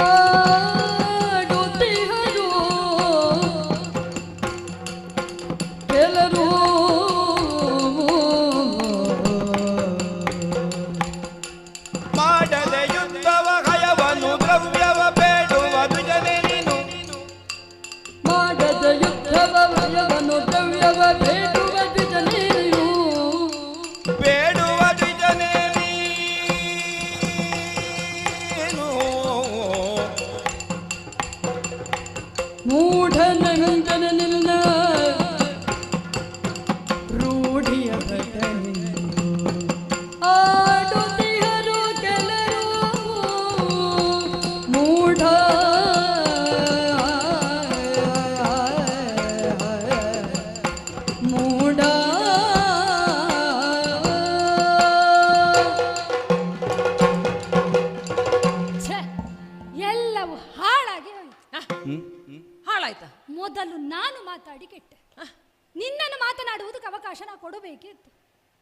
ಆಡುತ್ತಿಹರು ಕೆಲರು. ಮೂಢನಂದನ ನಿನ್ನ ರೂಢಿಯ ಭಟನೆಂದು ಆಡುತ್ತಿಹರು ಕೆಲರು ಮೂಢ ಮೂಢ ಛೆ, ಎಲ್ಲವೂ ಹಾಳಾಗಿ ಹೋಯ್ತು. ಹಾಳಾಯ್ತಾ? ಮೊದಲು ನಾನು ಮಾತಾಡಿ ಕೆಟ್ಟೆ. ನಿನ್ನನ್ನು ಮಾತನಾಡುವುದಕ್ಕೆ ಅವಕಾಶ ನಾ ಕೊಡಬೇಕಿತ್ತು.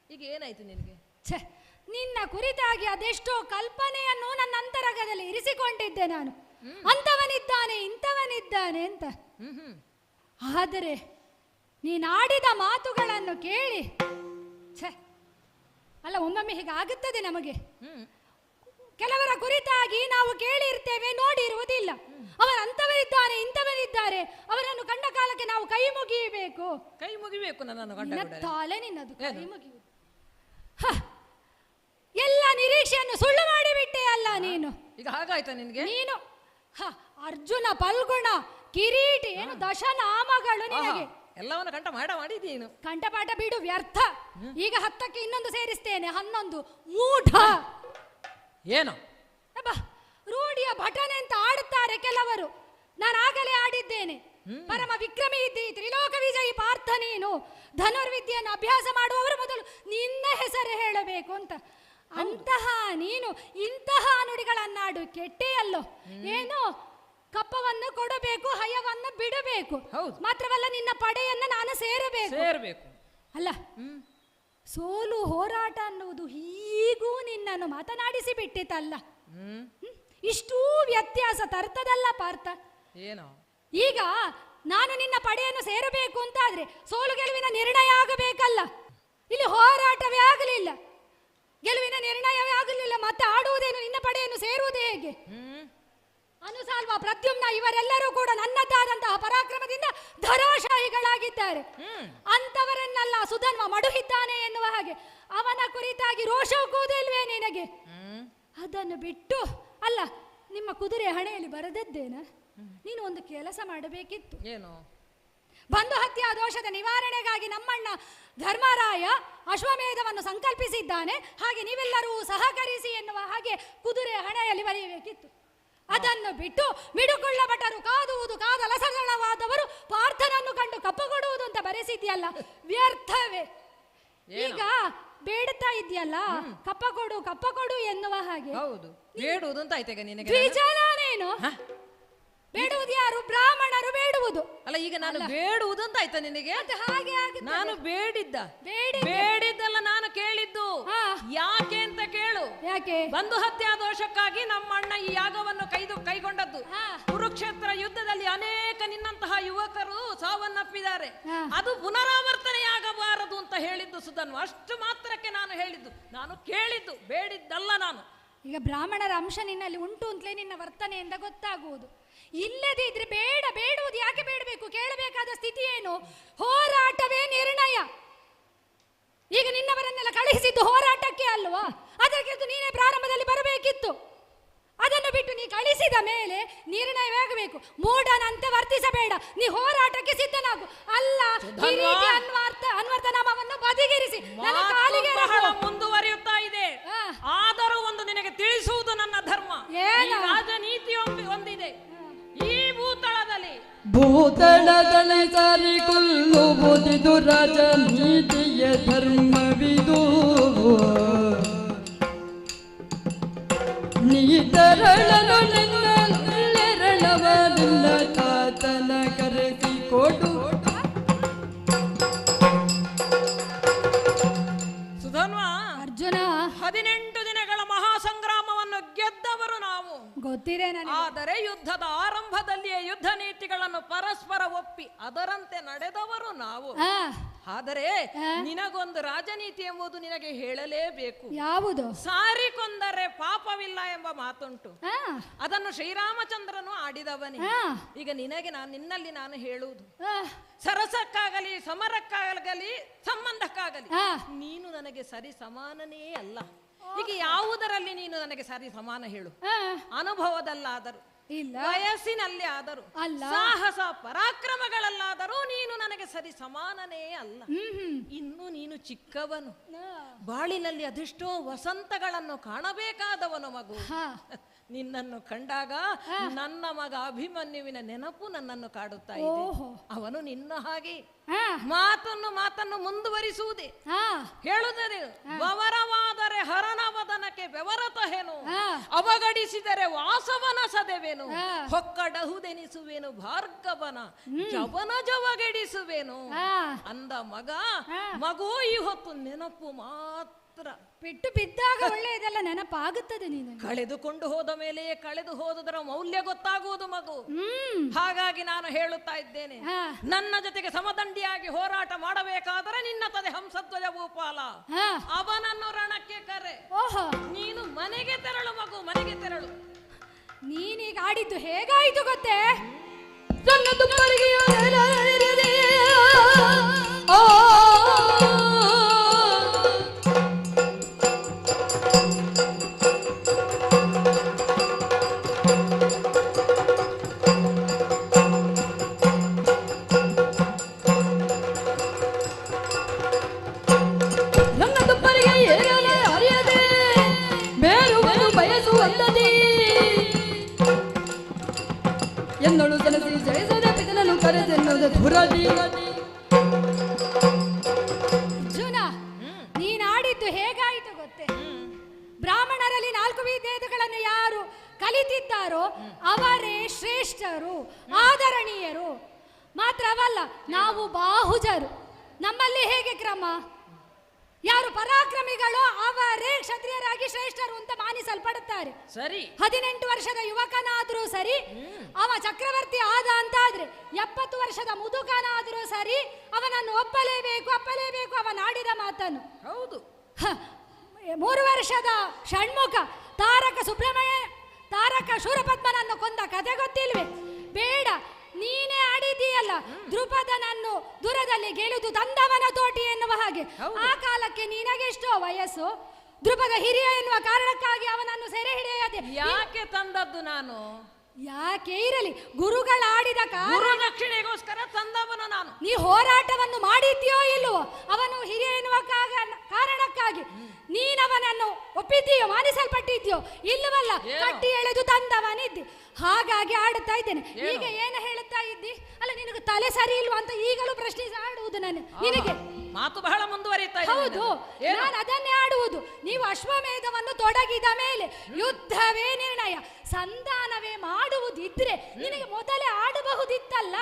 ಈಗ ಏನಾಯ್ತು ನಿನಗೆ? ಛೆ, ನಿನ್ನ ಕುರಿತಾಗಿ ಅದೆಷ್ಟೋ ಕಲ್ಪನೆಯನ್ನು ನನ್ನ ಅಂತರಂಗದಲ್ಲಿ ಇರಿಸಿಕೊಂಡಿದ್ದೆ ನಾನು. ಅಂತವನಿದ್ದಾನೆ ಇಂಥವನಿದ್ದಾನೆ ಅಂತ. ಆದರೆ ನೀನಾಡಿದ ಮಾತುಗಳನ್ನು ಕೇಳಿ ಛೆ, ಅಲ್ಲ, ಒಮ್ಮೊಮ್ಮೆ ಹೀಗಾಗುತ್ತದೆ ನಮಗೆ. ಕೆಲವರ ಕುರಿತಾಗಿ ನಾವು ಕೇಳಿರ್ತೇವೆ, ನೋಡಿರುವುದಿಲ್ಲ. ಅವರ ಅಂತವರಿದ್ದಾನೆ ಇಂಥವರಿದ್ದಾರೆ, ಅವರನ್ನು ಕಂಡ ಕಾಲಕ್ಕೆ ನಾವು ಕೈ ಮುಗಿಯಬೇಕು. ಕೈ ಮುಗಿಬೇಕು ನನ್ನನ್ನು ಕಂಡ ಕೂಡಲೇ. ತಾಲೆ ನಿನ್ನದು ಕೈ ಮುಗಿಯುವುದು. ಎಲ್ಲ ನಿರೀಕ್ಷೆಯನ್ನು ಸುಳ್ಳು ಮಾಡಿಬಿಟ್ಟೆ ಅಲ್ಲ ನೀನು. ಈಗ ಹಾಗಾಯ್ತಾ ನಿನಗೆ? ನೀನು ಅರ್ಜುನ, ಫಲ್ಗುಣ, ಕಿರೀಟಿ, ಏನು ದಶನಾಮಗಳು ನಿನಗೆ. ಎಲ್ಲವನ್ನ ಕಂಠ ಮಾಡಿದೀನು. ಕಂಠಪಾಠ ಬಿಡು, ವ್ಯರ್ಥ. ಈಗ 10ಕ್ಕೆ ಇನ್ನೊಂದು ಸೇರಿಸ್ತೇನೆ, 11. ಮೂಢ. ಏನು? ರೂಢಿಯ ಭಟನೆ ಅಂತ ಆಡುತ್ತಾರೆ ಕೆಲವರು. ನಾನು ಆಗಲೇ ಆಡಿದ್ದೇನೆ. ಪರಮ ವಿಕ್ರಮಿ ಇದ್ದಿ, ತ್ರಿಲೋಕ ವಿಜಯಿ ಪಾರ್ಥ ನೀನು. ಧನುರ್ವಿದ್ಯೆಯನ್ನು ಅಭ್ಯಾಸ ಮಾಡುವವರು ಮೊದಲು ನಿನ್ನ ಹೆಸರು ಹೇಳಬೇಕು ಅಂತ. ಅಂತಹ ನೀನು ಇಂತಹ ನುಡಿಗಳನ್ನಾಡು ಕೆಟ್ಟೆಯಲ್ಲೋ. ಏನು ಕಪ್ಪವನ್ನು ಕೊಡಬೇಕು, ಹಯವನ್ನು ಬಿಡಬೇಕು. ಮಾತ್ರವಲ್ಲ, ನಿನ್ನ ಪಡೆಯನ್ನು ನಾನು ಸೇರಬೇಕು. ಅಲ್ಲ, ಸೋಲು ಹೋರಾಟ ಅನ್ನುವುದು ಹೀಗೂ ನಿನ್ನನ್ನು ಮಾತನಾಡಿಸಿ ಬಿಟ್ಟಿತಲ್ಲ. ಇಷ್ಟೂ ವ್ಯತ್ಯಾಸ ತರ್ತದಲ್ಲ ಪಾರ್ಥ. ಏನೋ ಈಗ ನಾನು ನಿನ್ನ ಪಡೆಯನ್ನು ಸೇರಬೇಕು ಅಂತಾದ್ರೆ ಸೋಲು ಗೆಲುವಿನ ನಿರ್ಣಯ ಆಗಬೇಕಲ್ಲ. ಇಲ್ಲಿ ಹೋರಾಟವೇ ಆಗಲಿಲ್ಲ, ಗೆಲುವಿನ ನಿರ್ಣಯವೇ ಆಗಲಿಲ್ಲ. ಮತ್ತೆ ಆಡುವುದೇನು? ನಿನ್ನ ಪಡೆಯನ್ನು ಸೇರುವುದೇ ಹೇಗೆ? ಅನುಸಾಲ್ವ, ಪ್ರದ್ಯುಮ್ನ ಇವರೆಲ್ಲರೂ ಕೂಡ ನನ್ನದಾದಂತಹ ಪರಾಕ್ರಮದಿಂದ ಧರಾಶಾಹಿಗಳಾಗಿದ್ದಾರೆ. ಅಂತವರನ್ನೆಲ್ಲ ಸುಧನ್ವ ಮಡುಹಿದ್ದಾನೆ ಎನ್ನುವ ಹಾಗೆ ಅವನ ಕುರಿತಾಗಿ ರೋಷಕ್ಕೂದಿಲ್ವೇ ನಿನಗೆ? ಅದನ್ನು ಬಿಟ್ಟು, ಅಲ್ಲ, ನಿಮ್ಮ ಕುದುರೆ ಹಣೆಯಲ್ಲಿ ಬರೆದದ್ದೇನ? ನೀನು ಒಂದು ಕೆಲಸ ಮಾಡಬೇಕಿತ್ತು. ಏನು? ಬಂಧು ಹತ್ಯಾ ದೋಷದ ನಿವಾರಣೆಗಾಗಿ ನಮ್ಮಣ್ಣ ಧರ್ಮರಾಯ ಅಶ್ವಮೇಧವನ್ನು ಸಂಕಲ್ಪಿಸಿದ್ದಾನೆ. ಹಾಗೆ ನೀವೆಲ್ಲರೂ ಸಹಕರಿಸಿ ಎನ್ನುವ ಹಾಗೆ ಕುದುರೆ ಹಣೆಯಲ್ಲಿ ಬರೆಯಬೇಕಿತ್ತು. ಅದನ್ನು ಬಿಟ್ಟು ಮಿಡುಕುಳ್ಳ ಭಟರು ಕಾದುವುದು ಕಾದಲಸಗಳವಾದವರು ಪಾರ್ಥನನ್ನು ಕಂಡು ಕಪ್ಪಗೊಡುವುದು ಅಂತ ಬರೆಸಿದ್ಯಲ್ಲ, ವ್ಯರ್ಥವೇ. ಈಗ ಬೇಡುತ್ತಾ ಇದೆಯಲ್ಲ, ಕಪ್ಪ ಕೊಡು ಎನ್ನುವ ಹಾಗೆ. ಹೌದು, ಬೇಡುವುದು ಅಂತ ಆಯ್ತಾಗ ನಿನಗೆ? ದ್ವಿಜನೇನು ಬೇಡುವುದು? ಯಾರು? ಬ್ರಾಹ್ಮಣರು ಬೇಡುವುದು. ಅಲ್ಲ, ಈಗ ನಾನು ಬೇಡುವುದು ಅಂತ ಆಯ್ತಾ ನಿನಗೆ? ಹಾಗೆ ನಾನು ಬೇಡಿದ್ದಲ್ಲ, ನಾನು ಕೇಳಿದ್ದು. ಯಾಕೆ ಅಂತ ಕೇಳು. ಯಾಕೆ? ಬಂಧು ಹತ್ಯಾ ದೋಷಕ್ಕಾಗಿ ನಮ್ಮ ಅಣ್ಣ ಈ ಯಾಗವನ್ನು ಕೈಗೊಂಡದ್ದು. ಕುರುಕ್ಷೇತ್ರ ಯುದ್ಧದಲ್ಲಿ ಅನೇಕ ನಿನ್ನಂತಹ ಯುವಕರು ಸಾವನ್ನಪ್ಪಿದ್ದಾರೆ. ಅದು ಪುನರಾವರ್ತನೆಯಾಗಬಾರದು ಅಂತ ಹೇಳಿದ್ದು ಸುಧನ್ವ. ಅಷ್ಟು ಮಾತ್ರಕ್ಕೆ ನಾನು ಹೇಳಿದ್ದು, ನಾನು ಕೇಳಿದ್ದು, ಬೇಡಿದ್ದಲ್ಲ ನಾನು. ಈಗ ಬ್ರಾಹ್ಮಣರ ಅಂಶ ನಿನ್ನಲ್ಲಿ ಉಂಟು ಅಂತಲೇ ನಿನ್ನ ವರ್ತನೆಯಿಂದ ಗೊತ್ತಾಗುವುದು. ಇಲ್ಲದೇ ಇದ್ರೆ ಬೇಡುವುದು ಯಾಕೆ ಬೇಡಬೇಕು? ಕೇಳಬೇಕಾದ ಸ್ಥಿತಿ ಏನು? ಹೋರಾಟವೇ ನಿರ್ಣಯ. ಈಗ ನಿನ್ನವರನ್ನೆಲ್ಲ ಕಳುಹಿಸಿದ್ದು ಹೋರಾಟಕ್ಕೆ ಅಲ್ವಾ? ಅದಕ್ಕಿಂತ ನೀನೇ ಪ್ರಾರಂಭದಲ್ಲಿ ಬರಬೇಕಿತ್ತು. ಅದನ್ನು ಬಿಟ್ಟು ನೀ ಕಳಿಸಿದ ಮೇಲೆ ನಿರ್ಣಯವಾಗಬೇಕು. ಮೂಢನಂತೆ ವರ್ತಿಸಬೇಡ. ನೀ ಹೋರಾಟಕ್ಕೆ ಸಿದ್ಧನಾಗು. ಅಲ್ಲ, ಅನ್ವರ್ಥ ನಾಮವನ್ನು ಬದಿಗಿರಿಸಿ ನನ್ನ ಕಾಲಿಗೆ ಮುಂದುವರಿಯುತ್ತಾ ಇದೆ. ಆದರೂ ಒಂದು ನಿನಗೆ ತಿಳಿಸುವುದು ನನ್ನ ಧರ್ಮ. ರಾಜನೀತಿ ಒಂದಿದೆ ಈ ಭೂತಳದಲ್ಲಿ ಸಾರಿಕೊಳ್ಳುವುದಿದು ರಾಜನೀತಿಯ ಧರ್ಮವಿದು. ನೀ ತರಳನು ನೆರಳವನಿಲ್ಲ ತಾತನ ಕರೆಸಿಕೊಡು. ಸುಧನ್ವ, ಅರ್ಜುನ, 18 ದಿನಗಳ ಮಹಾಸಂಗ್ರಾಮವನ್ನು ಗೆದ್ದವರು ನಾವು. ಗೊತ್ತಿದೆ ನನಗೆ. ಆದರೆ ಯುದ್ಧದ ಆರಂಭದಲ್ಲಿಯೇ ಯುದ್ಧ ನೀತಿಗಳನ್ನು ಪರಸ್ಪರ ಒಪ್ಪಿ ಅದರಂತೆ ನಡೆದವರು ನಾವು. ಆದರೆ ನಿನಗೊಂದು ರಾಜನೀತಿ ಎಂಬುದು ನಿನಗೆ ಹೇಳಲೇಬೇಕು. ಯಾವುದು? ಸಾರಿಕೊಂಡರೆ ಪಾಪವಿಲ್ಲ ಎಂಬ ಮಾತುಂಟು. ಅದನ್ನು ಶ್ರೀರಾಮಚಂದ್ರನು ಆಡಿದವನೇ. ಈಗ ನಿನ್ನಲ್ಲಿ ನಾನು ಹೇಳುವುದು, ಸರಸಕ್ಕಾಗಲಿ ಸಮರಕ್ಕಾಗಲಿ ಸಂಬಂಧಕ್ಕಾಗಲಿ ನೀನು ನನಗೆ ಸರಿ ಸಮಾನನೇ ಅಲ್ಲ. ಈಗ ಯಾವುದರಲ್ಲಿ ನೀನು ನನಗೆ ಸರಿ ಸಮಾನ ಹೇಳು? ಅನುಭವದಲ್ಲಾದರೂ, ಇಲ್ಲ ವಯಸ್ಸಿನಲ್ಲಿ ಆದರೂ, ಅಲ್ಲ, ಸಾಹಸ ಪರಾಕ್ರಮಗಳಲ್ಲಾದರೂ ನೀನು ನನಗೆ ಸರಿ ಸಮಾನನೇ ಅಲ್ಲ. ಇನ್ನು ನೀನು ಚಿಕ್ಕವನು, ಬಾಳಿನಲ್ಲಿ ಅದೆಷ್ಟೋ ವಸಂತಗಳನ್ನು ಕಾಣಬೇಕಾದವನು ಮಗು. ನಿನ್ನನ್ನು ಕಂಡಾಗ ನನ್ನ ಮಗ ಅಭಿಮನ್ಯುವಿನ ನೆನಪು ನನ್ನನ್ನು ಕಾಡುತ್ತಾ ಇದೆ. ಅವನು ನಿನ್ನ ಹಾಗೆ ಮಾತನ್ನು ಮುಂದುವರಿಸುವುದೇ, ಹೇಳುತ್ತದೆ ವವರವಾದರೆ ಹರನವದನಕ್ಕೆ ಬೆವರತಹೇನು, ಅವಗಡಿಸಿದರೆ ವಾಸವನ ಸದೆವೇನು, ಹೊಕ್ಕಡಹುದೆನಿಸುವೆನು ಭಾರ್ಗವನ ಜವನ ಜವಗೆಡಿಸುವೆನು ಅಂದ ಮಗು ಈ ಹೊತ್ತು ನೆನಪು ಮಾತ್ರ. ಬಿಟ್ಟು ಬಿದ್ದಾಗ ಒಳ್ಳೆಯದೆಲ್ಲ ನೆನಪಾಗುತ್ತದೆ. ನೀನು ಕಳೆದುಕೊಂಡು ಹೋದ ಮೇಲೆಯೇ ಕಳೆದು ಹೋದುದರ ಮೌಲ್ಯ ಗೊತ್ತಾಗುವುದು ಮಗು. ಹಾಗಾಗಿ ನಾನು ಹೇಳುತ್ತಾ ಇದ್ದೇನೆ, ನನ್ನ ಜೊತೆಗೆ ಸಮದಂಡಿಯಾಗಿ ಹೋರಾಟ ಮಾಡಬೇಕಾದರೆ ನಿನ್ನ ತದೆ ಹಂಸಧ್ವಜ ಭೂಪಾಲ ಅವನನ್ನು ರಣಕ್ಕೆ ಕರೆ. ನೀನು ಮನೆಗೆ ತೆರಳು ಮಗು, ಮನೆಗೆ ತೆರಳು. ನೀನೀಗ ಆಡಿದ್ದು ಹೇಗಾಯಿತು ಗೊತ್ತೇ? എന്നോട് തലത്തിൽ ജയസോദ പിതനു കരതെന്നത് ധുരದಿ. ಅರ್ಜುನ, ನೀನ್ ಆಡಿದ್ದು ಹೇಗಾಯಿತು ಗೊತ್ತೇ? ಬ್ರಾಹ್ಮಣರಲ್ಲಿ 4 ವಿದ್ಯೆಗಳನ್ನು ಯಾರು ಕಲಿತಿದ್ದಾರೋ ಅವರೇ ಶ್ರೇಷ್ಠರು, ಆದರಣೀಯರು. ಮಾತ್ರವಲ್ಲ, ನಾವು ಬಾಹುಜರು. ನಮ್ಮಲ್ಲಿ ಹೇಗೆ ಕ್ರಮ? ಯಾರು ಪರಾಕ್ರಮಿಗಳು ಅವರೇ ಕ್ಷತ್ರಿಯರಾಗಿ ಶ್ರೇಷ್ಠರು ಅಂತ ಮಾನಿಸಲ್ಪಡುತ್ತಾರೆ. ಸರಿ, 18 ವರ್ಷದ ಯುವಕನಾದ್ರೂ ಸರಿ, ಅವ ಚಕ್ರವರ್ತಿ ಆದ ಅಂತಾದ್ರೆ 70 ವರ್ಷದ ಮುದುಕನಾದ್ರೂ ಸರಿ, ಅವನನ್ನು ಒಪ್ಪಲೇಬೇಕು ಅವನ ಆಡಿದ ಮಾತನ್ನು. ಹೌದು. 3 ವರ್ಷದ ಷಣ್ಮುಖ ತಾರಕ ಶೂರಪದ್ಮನನ್ನು ಕೊಂದ ಕಥೆ ಗೊತ್ತಿಲ್ವೇ? ಬೇಡ, ನೀನೇ ಆಡಿದೀಯಲ್ಲ, ದ್ರುಪದನನ್ನು ದೂರದಲ್ಲಿ ಗೆಲುದು ತಂದವನ ತೋಟಿ ಎನ್ನುವ ಹಾಗೆ. ಆ ಕಾಲಕ್ಕೆ ನಿನಗೆಷ್ಟೋ ವಯಸ್ಸು? ದ್ರುಪದ ಹಿರಿಯ ಎನ್ನುವ ಕಾರಣಕ್ಕಾಗಿ ಅವನನ್ನು ಸೆರೆ ಹಿಡಿಯದೆ ಯಾಕೆ ತಂದದ್ದು ನಾನು? ಯಾಕೆ ಇರಲಿ, ಗುರುಗಳಾಡಿದ ದಕ್ಷಿಣೆಗೋಸ್ಕರ ತಂದವನು ನಾನು. ನೀ ಹೋರಾಟವನ್ನು ಮಾಡಿದ್ಯೋ ಇಲ್ಲವೋ? ಅವನು ಹಿರಿಯ ಎನ್ನುವ ಕಾರಣಕ್ಕಾಗಿ ನೀನವನನ್ನು ಒಪ್ಪಿದ್ದೀಯೋ, ಮಾನಿಸಲ್ಪಟ್ಟಿದ್ಯೋ ಇಲ್ಲವಲ್ಲ? ಕಟ್ಟಿ ಎಳೆದು ತಂದವನಿದ್ದಿ. ಹಾಗಾಗಿ ಆಡುತ್ತಾ ಇದ್ದೇನೆ. ಈಗ ಏನು ಹೇಳುತ್ತಾ ಇದ್ದಿ? ಅಲ್ಲ, ನಿನಗೆ ತಲೆ ಸರಿ ಇಲ್ವಾ ಅಂತ ಈಗಲೂ ಪ್ರಶ್ನಿಸಿ ಆಡುವುದು ನಾನು ನಿನಗೆ. ಮಾತು ಬಹಳ ಮುಂದುವರಿಯುತ್ತಾ ಇದೆ. ಹೌದು, ನಾನು ಅದನ್ನೇ ಆಡುವುದು. ನೀವು ಅಶ್ವಮೇಧವನ್ನು ತೊಡಗಿದ ಮೇಲೆ ಯುದ್ಧವೇ ನಿರ್ಣಯ, ಸಂಧಾನವೇ ಮಾಡುವುದಿದ್ರೆ ನಿನಗೆ ಮೊದಲೇ ಆಡಬಹುದಿತ್ತಲ್ಲ.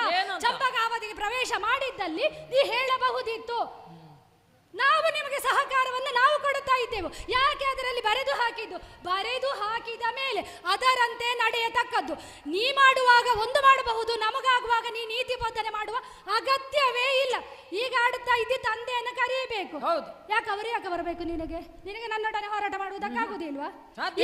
ಚಂಪಕಾವತಿಗೆ ಪ್ರವೇಶ ಮಾಡಿದ್ದಲ್ಲಿ ನೀ ಹೇಳಬಹುದಿತ್ತು, ನಾವು ನಿಮಗೆ ಸಹಕಾರವನ್ನು ನಾವು ಕೊಡುತ್ತಾ ಇದ್ದೆವು. ಯಾಕೆ ಅದರಲ್ಲಿ ಬರೆದು ಹಾಕಿದ ಮೇಲೆ ಅದರಂತೆ ನಡೆಯತಕ್ಕದ್ದು. ನೀ ಮಾಡುವಾಗ ಒಂದು ಮಾಡಬಹುದು, ನಮಗಾಗುವಾಗ ನೀ ನೀತಿ ಬೋಧನೆ ಮಾಡುವ ಅಗತ್ಯವೇ ಇಲ್ಲ. ಈಗ ಆಡುತ್ತಾ ಇದ್ದಿ ತಂದೆಯನ್ನು ಕರೆಯಬೇಕು. ಹೌದು, ಯಾಕೆ ಬರಬೇಕು ನಿನಗೆ ನನ್ನೊಡನೆ ಹೋರಾಟ ಮಾಡುವುದಕ್ಕಾಗುವುದಿಲ್ವಾ?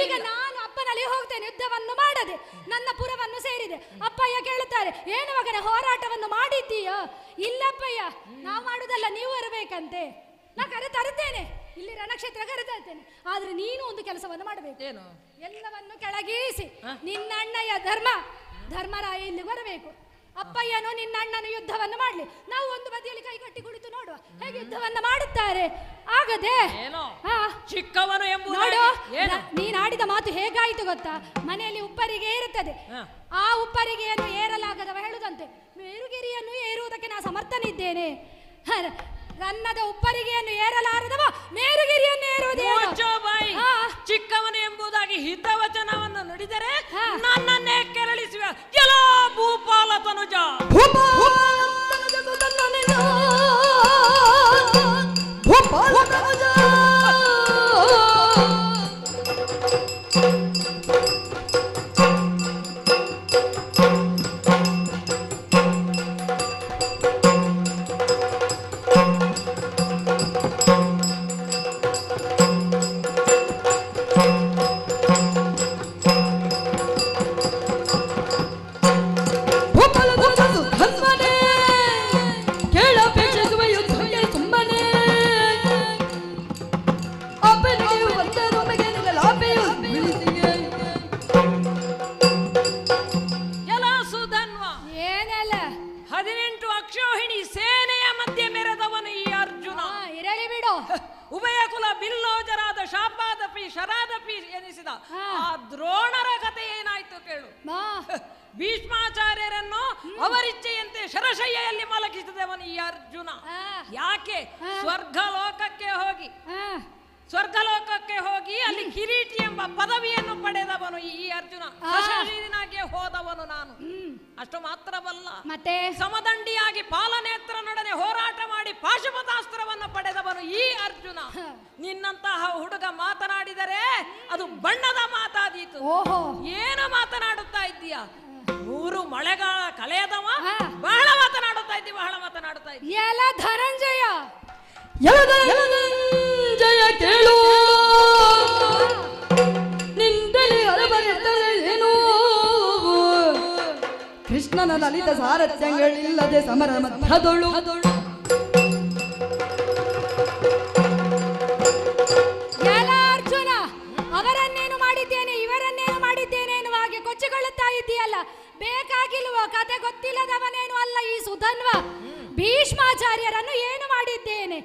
ಈಗ ನಾನು ಅಪ್ಪನಲ್ಲಿ ಹೋಗ್ತೇನೆ, ಯುದ್ಧವನ್ನು ಮಾಡದೆ ನನ್ನ ಪುರವನ್ನು ಸೇರಿದೆ. ಅಪ್ಪಯ್ಯ ಕೇಳುತ್ತಾರೆ, ಏನು ಮಗನ ಹೋರಾಟವನ್ನು ಮಾಡಿದ್ದೀಯೋ? ಇಲ್ಲಪ್ಪಯ್ಯ, ನಾವು ಮಾಡುವುದಲ್ಲ, ನೀವು ಬರಬೇಕಂತೆ. ನಾ ತರುತ್ತೇನೆ, ಇಲ್ಲಿ ರಣಕ್ಷೇತ್ರ ಕರೆತರ್ತೇನೆ. ಆದ್ರೆ ನೀನು ಒಂದು ಕೆಲಸವನ್ನು ಮಾಡಬೇಕು. ಏನು? ಎಲ್ಲವನ್ನು ಕೆಳಗಿಳಿಸಿ ನಿನ್ನ ಅಣ್ಣಯ್ಯ ಧರ್ಮರಾಯ ಇಲ್ಲಿ ಬರಬೇಕು. ಅಪ್ಪಯ್ಯನು ನಿನ್ನ ಅಣ್ಣನ ಯುದ್ಧವನ್ನು ಮಾಡಲಿ, ನಾವು ಒಂದು ಬದಿಯಲ್ಲಿ ಕೈ ಕಟ್ಟಿ ಕುಳಿತು ನೋಡುವ ಹೇಗೆ ಯುದ್ಧವನ್ನು ಮಾಡುತ್ತಾರೆ. ಆಗದೆ ಚಿಕ್ಕವನು ನೋಡು, ನೀನ್ ಆಡಿದ ಮಾತು ಹೇಗಾಯಿತು ಗೊತ್ತಾ? ಮನೆಯಲ್ಲಿ ಉಪ್ಪರಿಗೆ ಇರುತ್ತದೆ, ಆ ಉಪ್ಪರಿಗೆಯನ್ನು ಏರಲಾಗದವ ಹೇಳುದಂತೆ, ಮೇರುಗಿರಿಯನ್ನು ಏರುವುದಕ್ಕೆ ನಾ ಸಮರ್ಥನಿದ್ದೇನೆ. ರನ್ನದ ಉಪ್ಪರಿಗೆಯನ್ನು ಏರಲಾರದವ ಮೇರುಗಿರಿಯನ್ನು ಏರುವುದೇನು? ಚಿಕ್ಕವನು ಎಂಬುದಾಗಿ ಹಿತವಚನವನ್ನು ನುಡಿದರೆ ನನ್ನನ್ನೇ ಕೆರಳಿಸುವ ಕೆಲ ಭೂಪಾಲ ತನುಜ. ಎನಿಸಿದ ಆ ದ್ರೋಣರ ಕಥೆ ಏನಾಯ್ತು ಕೇಳು. ಭೀಷ್ಮಾಚಾರ್ಯರನ್ನು ಅವರಿಚ್ಛೆಯಂತೆ ಶರಶಯ್ಯಲ್ಲಿ ಮಲಗಿಸಿದವನು ಈ ಅರ್ಜುನ. ಯಾಕೆ? ಸ್ವರ್ಗಲೋಕಕ್ಕೆ ಹೋಗಿ ಅಲ್ಲಿ ಕಿರೀಟಿ ಎಂಬ ಪದವಿಯನ್ನು ಪಡೆದವನು ಈ ಅರ್ಜುನ. ಶರೀರನಾಗೆ ಹೋದವನು ನಾನು. ಅಷ್ಟು ಮಾತ್ರವಲ್ಲ, ಮತ್ತೆ ಸಮದಂಡಿಯಾಗಿ ಪಾಲನೇತ್ರನೊಡನೆ ಹೋರಾಟ ಮಾಡಿ ಪಾಶುಪತಾಸ್ತ್ರವನ್ನು ಪಡೆದವನು ಈ ಅರ್ಜುನ. ನಿನ್ನಂತಹ ಹುಡುಗ ಮಾತನಾಡಿದರೆ ಅದು ಬಣ್ಣದ ಮಾತಾದೀತು. ಏನು ಮಾತನಾಡುತ್ತಾ ಇದ್ದೀಯ? 3 ಮಳೆಗಾಲ ಕಳೆಯದವ ಬಹಳ ಮಾತನಾಡುತ್ತಾ ಇದ್ದಿ. ಎಲ್ಲ ಧನಂಜಯ ಜಯ ಕೇಳು, ನಿಂದಲೇ ಅರಬರುತ್ತದೆ ಏನೋ. ಕೃಷ್ಣನ ಲಲಿತ ಸಾರಥ್ಯಗಳಿಲ್ಲದೆ ಸಮರ ಮಧ್ಯದೊಳು ಎಲ್ಲ ಅರ್ಜುನ, ಅವರನ್ನೇನು ಮಾಡಿದ್ದೇನೆ ಇವರನ್ನೇನು ಮಾಡಿದ್ದೇನೆ ಎನ್ನುವ ಹಾಗೆ ಕೊಚ್ಚಿಕೊಳ್ಳುತ್ತಾ ಇದ್ದೀಯಲ್ಲ. ಬೇಕಾಗಿಲ್ವೋ? ಕತೆ ಗೊತ್ತಿಲ್ಲದವನೇನು ಅಲ್ಲ ಈ ಸುಧನ್ವ. ಭೀಷ್ಮಾಚಾರ್ಯರನ್ನು ಏನು ಮಾಡಿದ್ದೇನೆ?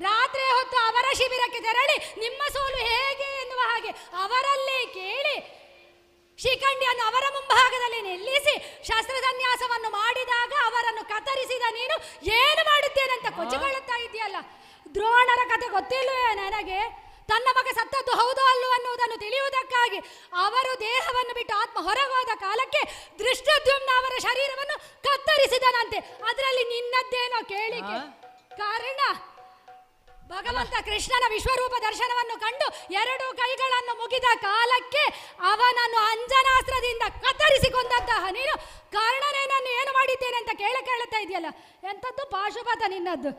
ರಾತ್ರಿ ಹೊತ್ತು ಅವರ ಶಿಬಿರಕ್ಕೆ ತೆರಳಿ ನಿಮ್ಮ ಸೋಲು ಹೇಗೆ ಎನ್ನುವ ಹಾಗೆ ಅವರಲ್ಲೇ ಕೇಳಿ ಶಿಖಂಡಿಯನ್ನು ಅವರ ಮುಂಭಾಗದಲ್ಲಿ ನಿಲ್ಲಿಸಿ ಶಸ್ತ್ರಸನ್ಯಾಸವನ್ನು ಮಾಡಿದಾಗ ಅವರನ್ನು ಕತ್ತರಿಸಿದ ನೀನು ಏನು ಮಾಡುತ್ತೇನೆ ಅಂತ ಕೊಚ್ಚಿಕೊಳ್ಳುತ್ತಾ ಇದೆಯಲ್ಲ. ದ್ರೋಣರ ಕತೆ ಗೊತ್ತಿಲ್ಲವೇ ನನಗೆ? ತನ್ನ ಮಗ ಸತ್ತದ್ದು ಹೌದೋ ಅಲ್ಲೋ ಅನ್ನುವುದನ್ನು ತಿಳಿಯುವುದಕ್ಕಾಗಿ ಅವರು ದೇಹವನ್ನು ಬಿಟ್ಟು ಆತ್ಮ ಹೊರಗೋದ ಕಾಲಕ್ಕೆ ದೃಷ್ಟದ್ಯುಮ್ನ ಅವರ ಶರೀರವನ್ನು ಕತ್ತರಿಸಿದನಂತೆ. ಅದರಲ್ಲಿ ನಿನ್ನದ್ದೇನೋ ಕೇಳಿಕೆ? ಕಾರಣ ಭಗವಂತ ಕೃಷ್ಣನ ವಿಶ್ವರೂಪ ದರ್ಶನವನ್ನು ಕಂಡು 2 ಕೈಗಳನ್ನು ಮುಗಿದ ಕಾಲಕ್ಕೆ ಅವನನ್ನು ಅಂಜನಾಸ್ತ್ರದಿಂದ ಕತ್ತರಿಸಿಕೊಂಡಂತಹ ನೀನು ಕಾರಣನೇನನ್ನು ಏನು ಮಾಡಿದ್ದೇನೆ ಅಂತ ಕೇಳುತ್ತಾ ಇದೆಯಲ್ಲ. ಎಂಥದ್ದು ಪಾಶುಪತ ನಿನ್ನದ್ದು.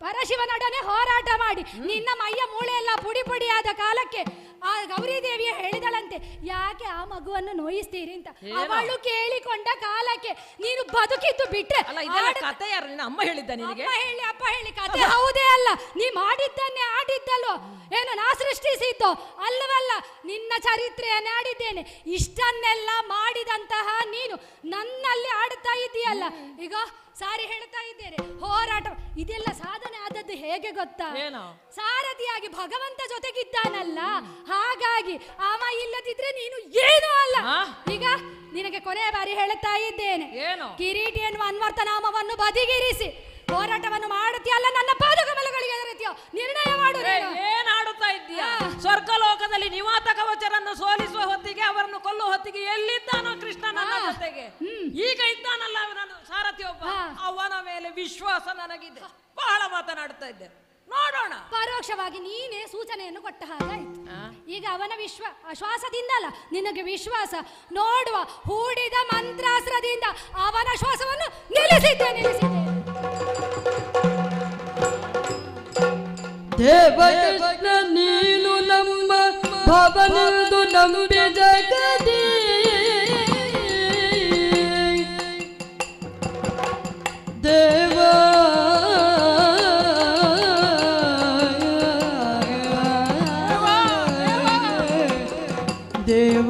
ಪರಶಿವನೊಡನೆ ಹೋರಾಟ ಮಾಡಿ ನಿನ್ನ ಮೈಯ ಮೂಳೆ ಎಲ್ಲ ಪುಡಿ ಪುಡಿಯಾದ ಕಾಲಕ್ಕೆ ಆ ಗೌರಿದೇವಿಯ ಹೇಳಿದಳಂತೆ, ಯಾಕೆ ಆ ಮಗುವನ್ನು ನೋಯಿಸ್ತೀರಿ ಅಂತ. ಅವಳು ಕೇಳಿಕೊಂಡ ಕಾಲಕ್ಕೆ ನೀನು ಬದುಕಿದ್ದು ಬಿಟ್ಟೆ. ಅಮ್ಮ ಹೇಳಿದ್ದ ನಿನಗೆ? ಅಪ್ಪ ಹೇಳಿ ಕತೆ ಹೌದೇ ಅಲ್ಲ. ನೀ ಮಾಡಿದ್ದನ್ನೇ ಆಡಿದ್ದಲ್ಲೋ, ಏನು ನಾ ಸೃಷ್ಟಿಸಿದ್ದೋ ಅಲ್ಲವಲ್ಲ. ನಿನ್ನ ಚರಿತ್ರೆಯನ್ನೇ ಆಡಿದ್ದೇನೆ. ಇಷ್ಟನ್ನೆಲ್ಲ ಮಾಡಿದಂತಹ ನೀನು ನನ್ನಲ್ಲಿ ಆಡುತ್ತಾ ಇದ್ದೀಯಲ್ಲ. ಈಗ ಸಾರಿ ಹೇಳ್ತಾ ಇದ್ದೇನೆ, ಹೋರಾಟ ಇದೆಲ್ಲ ಸಾಧನೆ ಆದದ್ದು ಹೇಗೆ ಗೊತ್ತಾ? ಸಾರಥಿಯಾಗಿ ಭಗವಂತ ಜೊತೆಗಿದ್ದಾನಲ್ಲ, ಹಾಗಾಗಿ ಅವ ಇಲ್ಲದಿದ್ರೆ ನೀನು ಏನೂ ಅಲ್ಲ. ಈಗ ನಿನಗೆ ಕೊನೆಯ ಬಾರಿ ಹೇಳುತ್ತಾ ಇದ್ದೇನೆ, ಕಿರೀಟಿ ಎನ್ನುವ ಅನ್ವರ್ಥ ನಾಮವನ್ನು ಬದಿಗಿರಿಸಿ ಹೋರಾಟವನ್ನು ಮಾಡುತ್ತೀಯಲ್ಲ, ನನ್ನ ಪಾದಕಮಲಗಳಿಗೆ ಎದುರುತ್ತೀಯೋ ನಿರ್ಣಯ ಮಾಡು. ಏನ್ ಆಡುತ್ತಾ ಇದ್ದೀಯಾ? ಸ್ವರ್ಗಲೋಕದಲ್ಲಿ ನಿವಾತ ಕವಚರನ್ನು ಸೋಲಿಸುವ ಹೊತ್ತಿಗೆ, ಅವರನ್ನು ಕೊಲ್ಲುವ ಹೊತ್ತಿಗೆ ಎಲ್ಲಿದ್ದಾನೋ ಕೃಷ್ಣ ನನ್ನ ಜೊತೆಗೆ. ಈಗ ಇದ್ದಾನಲ್ಲ ಅವನ ಸಾರಥಿ ಒಬ್ಬ, ಅವನ ಮೇಲೆ ವಿಶ್ವಾಸ ನನಗಿದೆ. ಬಹಳ ಮಾತನಾಡುತ್ತಾ ಇದ್ದೆ. ನೋಡೋಣ. ಪರೋಕ್ಷವಾಗಿ ನೀನೇ ಸೂಚನೆಯನ್ನು ಕೊಟ್ಟ ಹಾಗಾಯ್ತು. ಈಗ ಅವನ ಶ್ವಾಸದಿಂದಲ್ಲ ನಿನಗೆ ವಿಶ್ವಾಸ. ನೋಡುವ, ಹೂಡಿದ ಮಂತ್ರಾಸ್ತ್ರದಿಂದ ಅವನ ಶ್ವಾಸವನ್ನು ನಿಲ್ಲಿಸಿದ್ದೆ. ದೇವಕೃಷ್ಣ ನೀನು ನಮ್ಮ ಭವನದು ನಂಬಿ ಜಗದಿ ದೇವ ದೇವ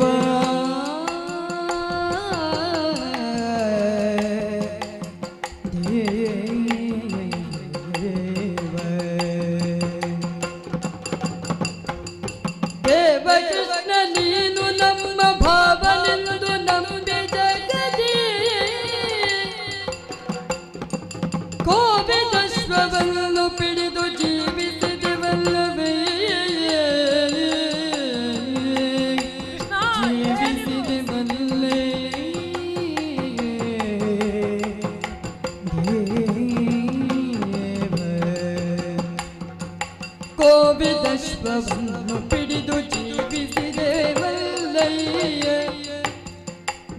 ದೇವಕೃಷ್ಣ ನೀನು ನಮ್ಮ ಭಾವನೆಂದು ನಂಬಿ ಜಗದಿ ಕೋವಿದಶ್ವವನ್ನು ಪಿಡಿದು ಜೀವಿಸಿದೆವಲ್ಲವೇ ಜೀವಿಸಿದೆವಲ್ಲೇ ಕೋವಿದಶ್ವವನ್ನು ಪಿಡಿದು ಜೀವಿಸಿದೆವಲ್ಲಯ್ಯ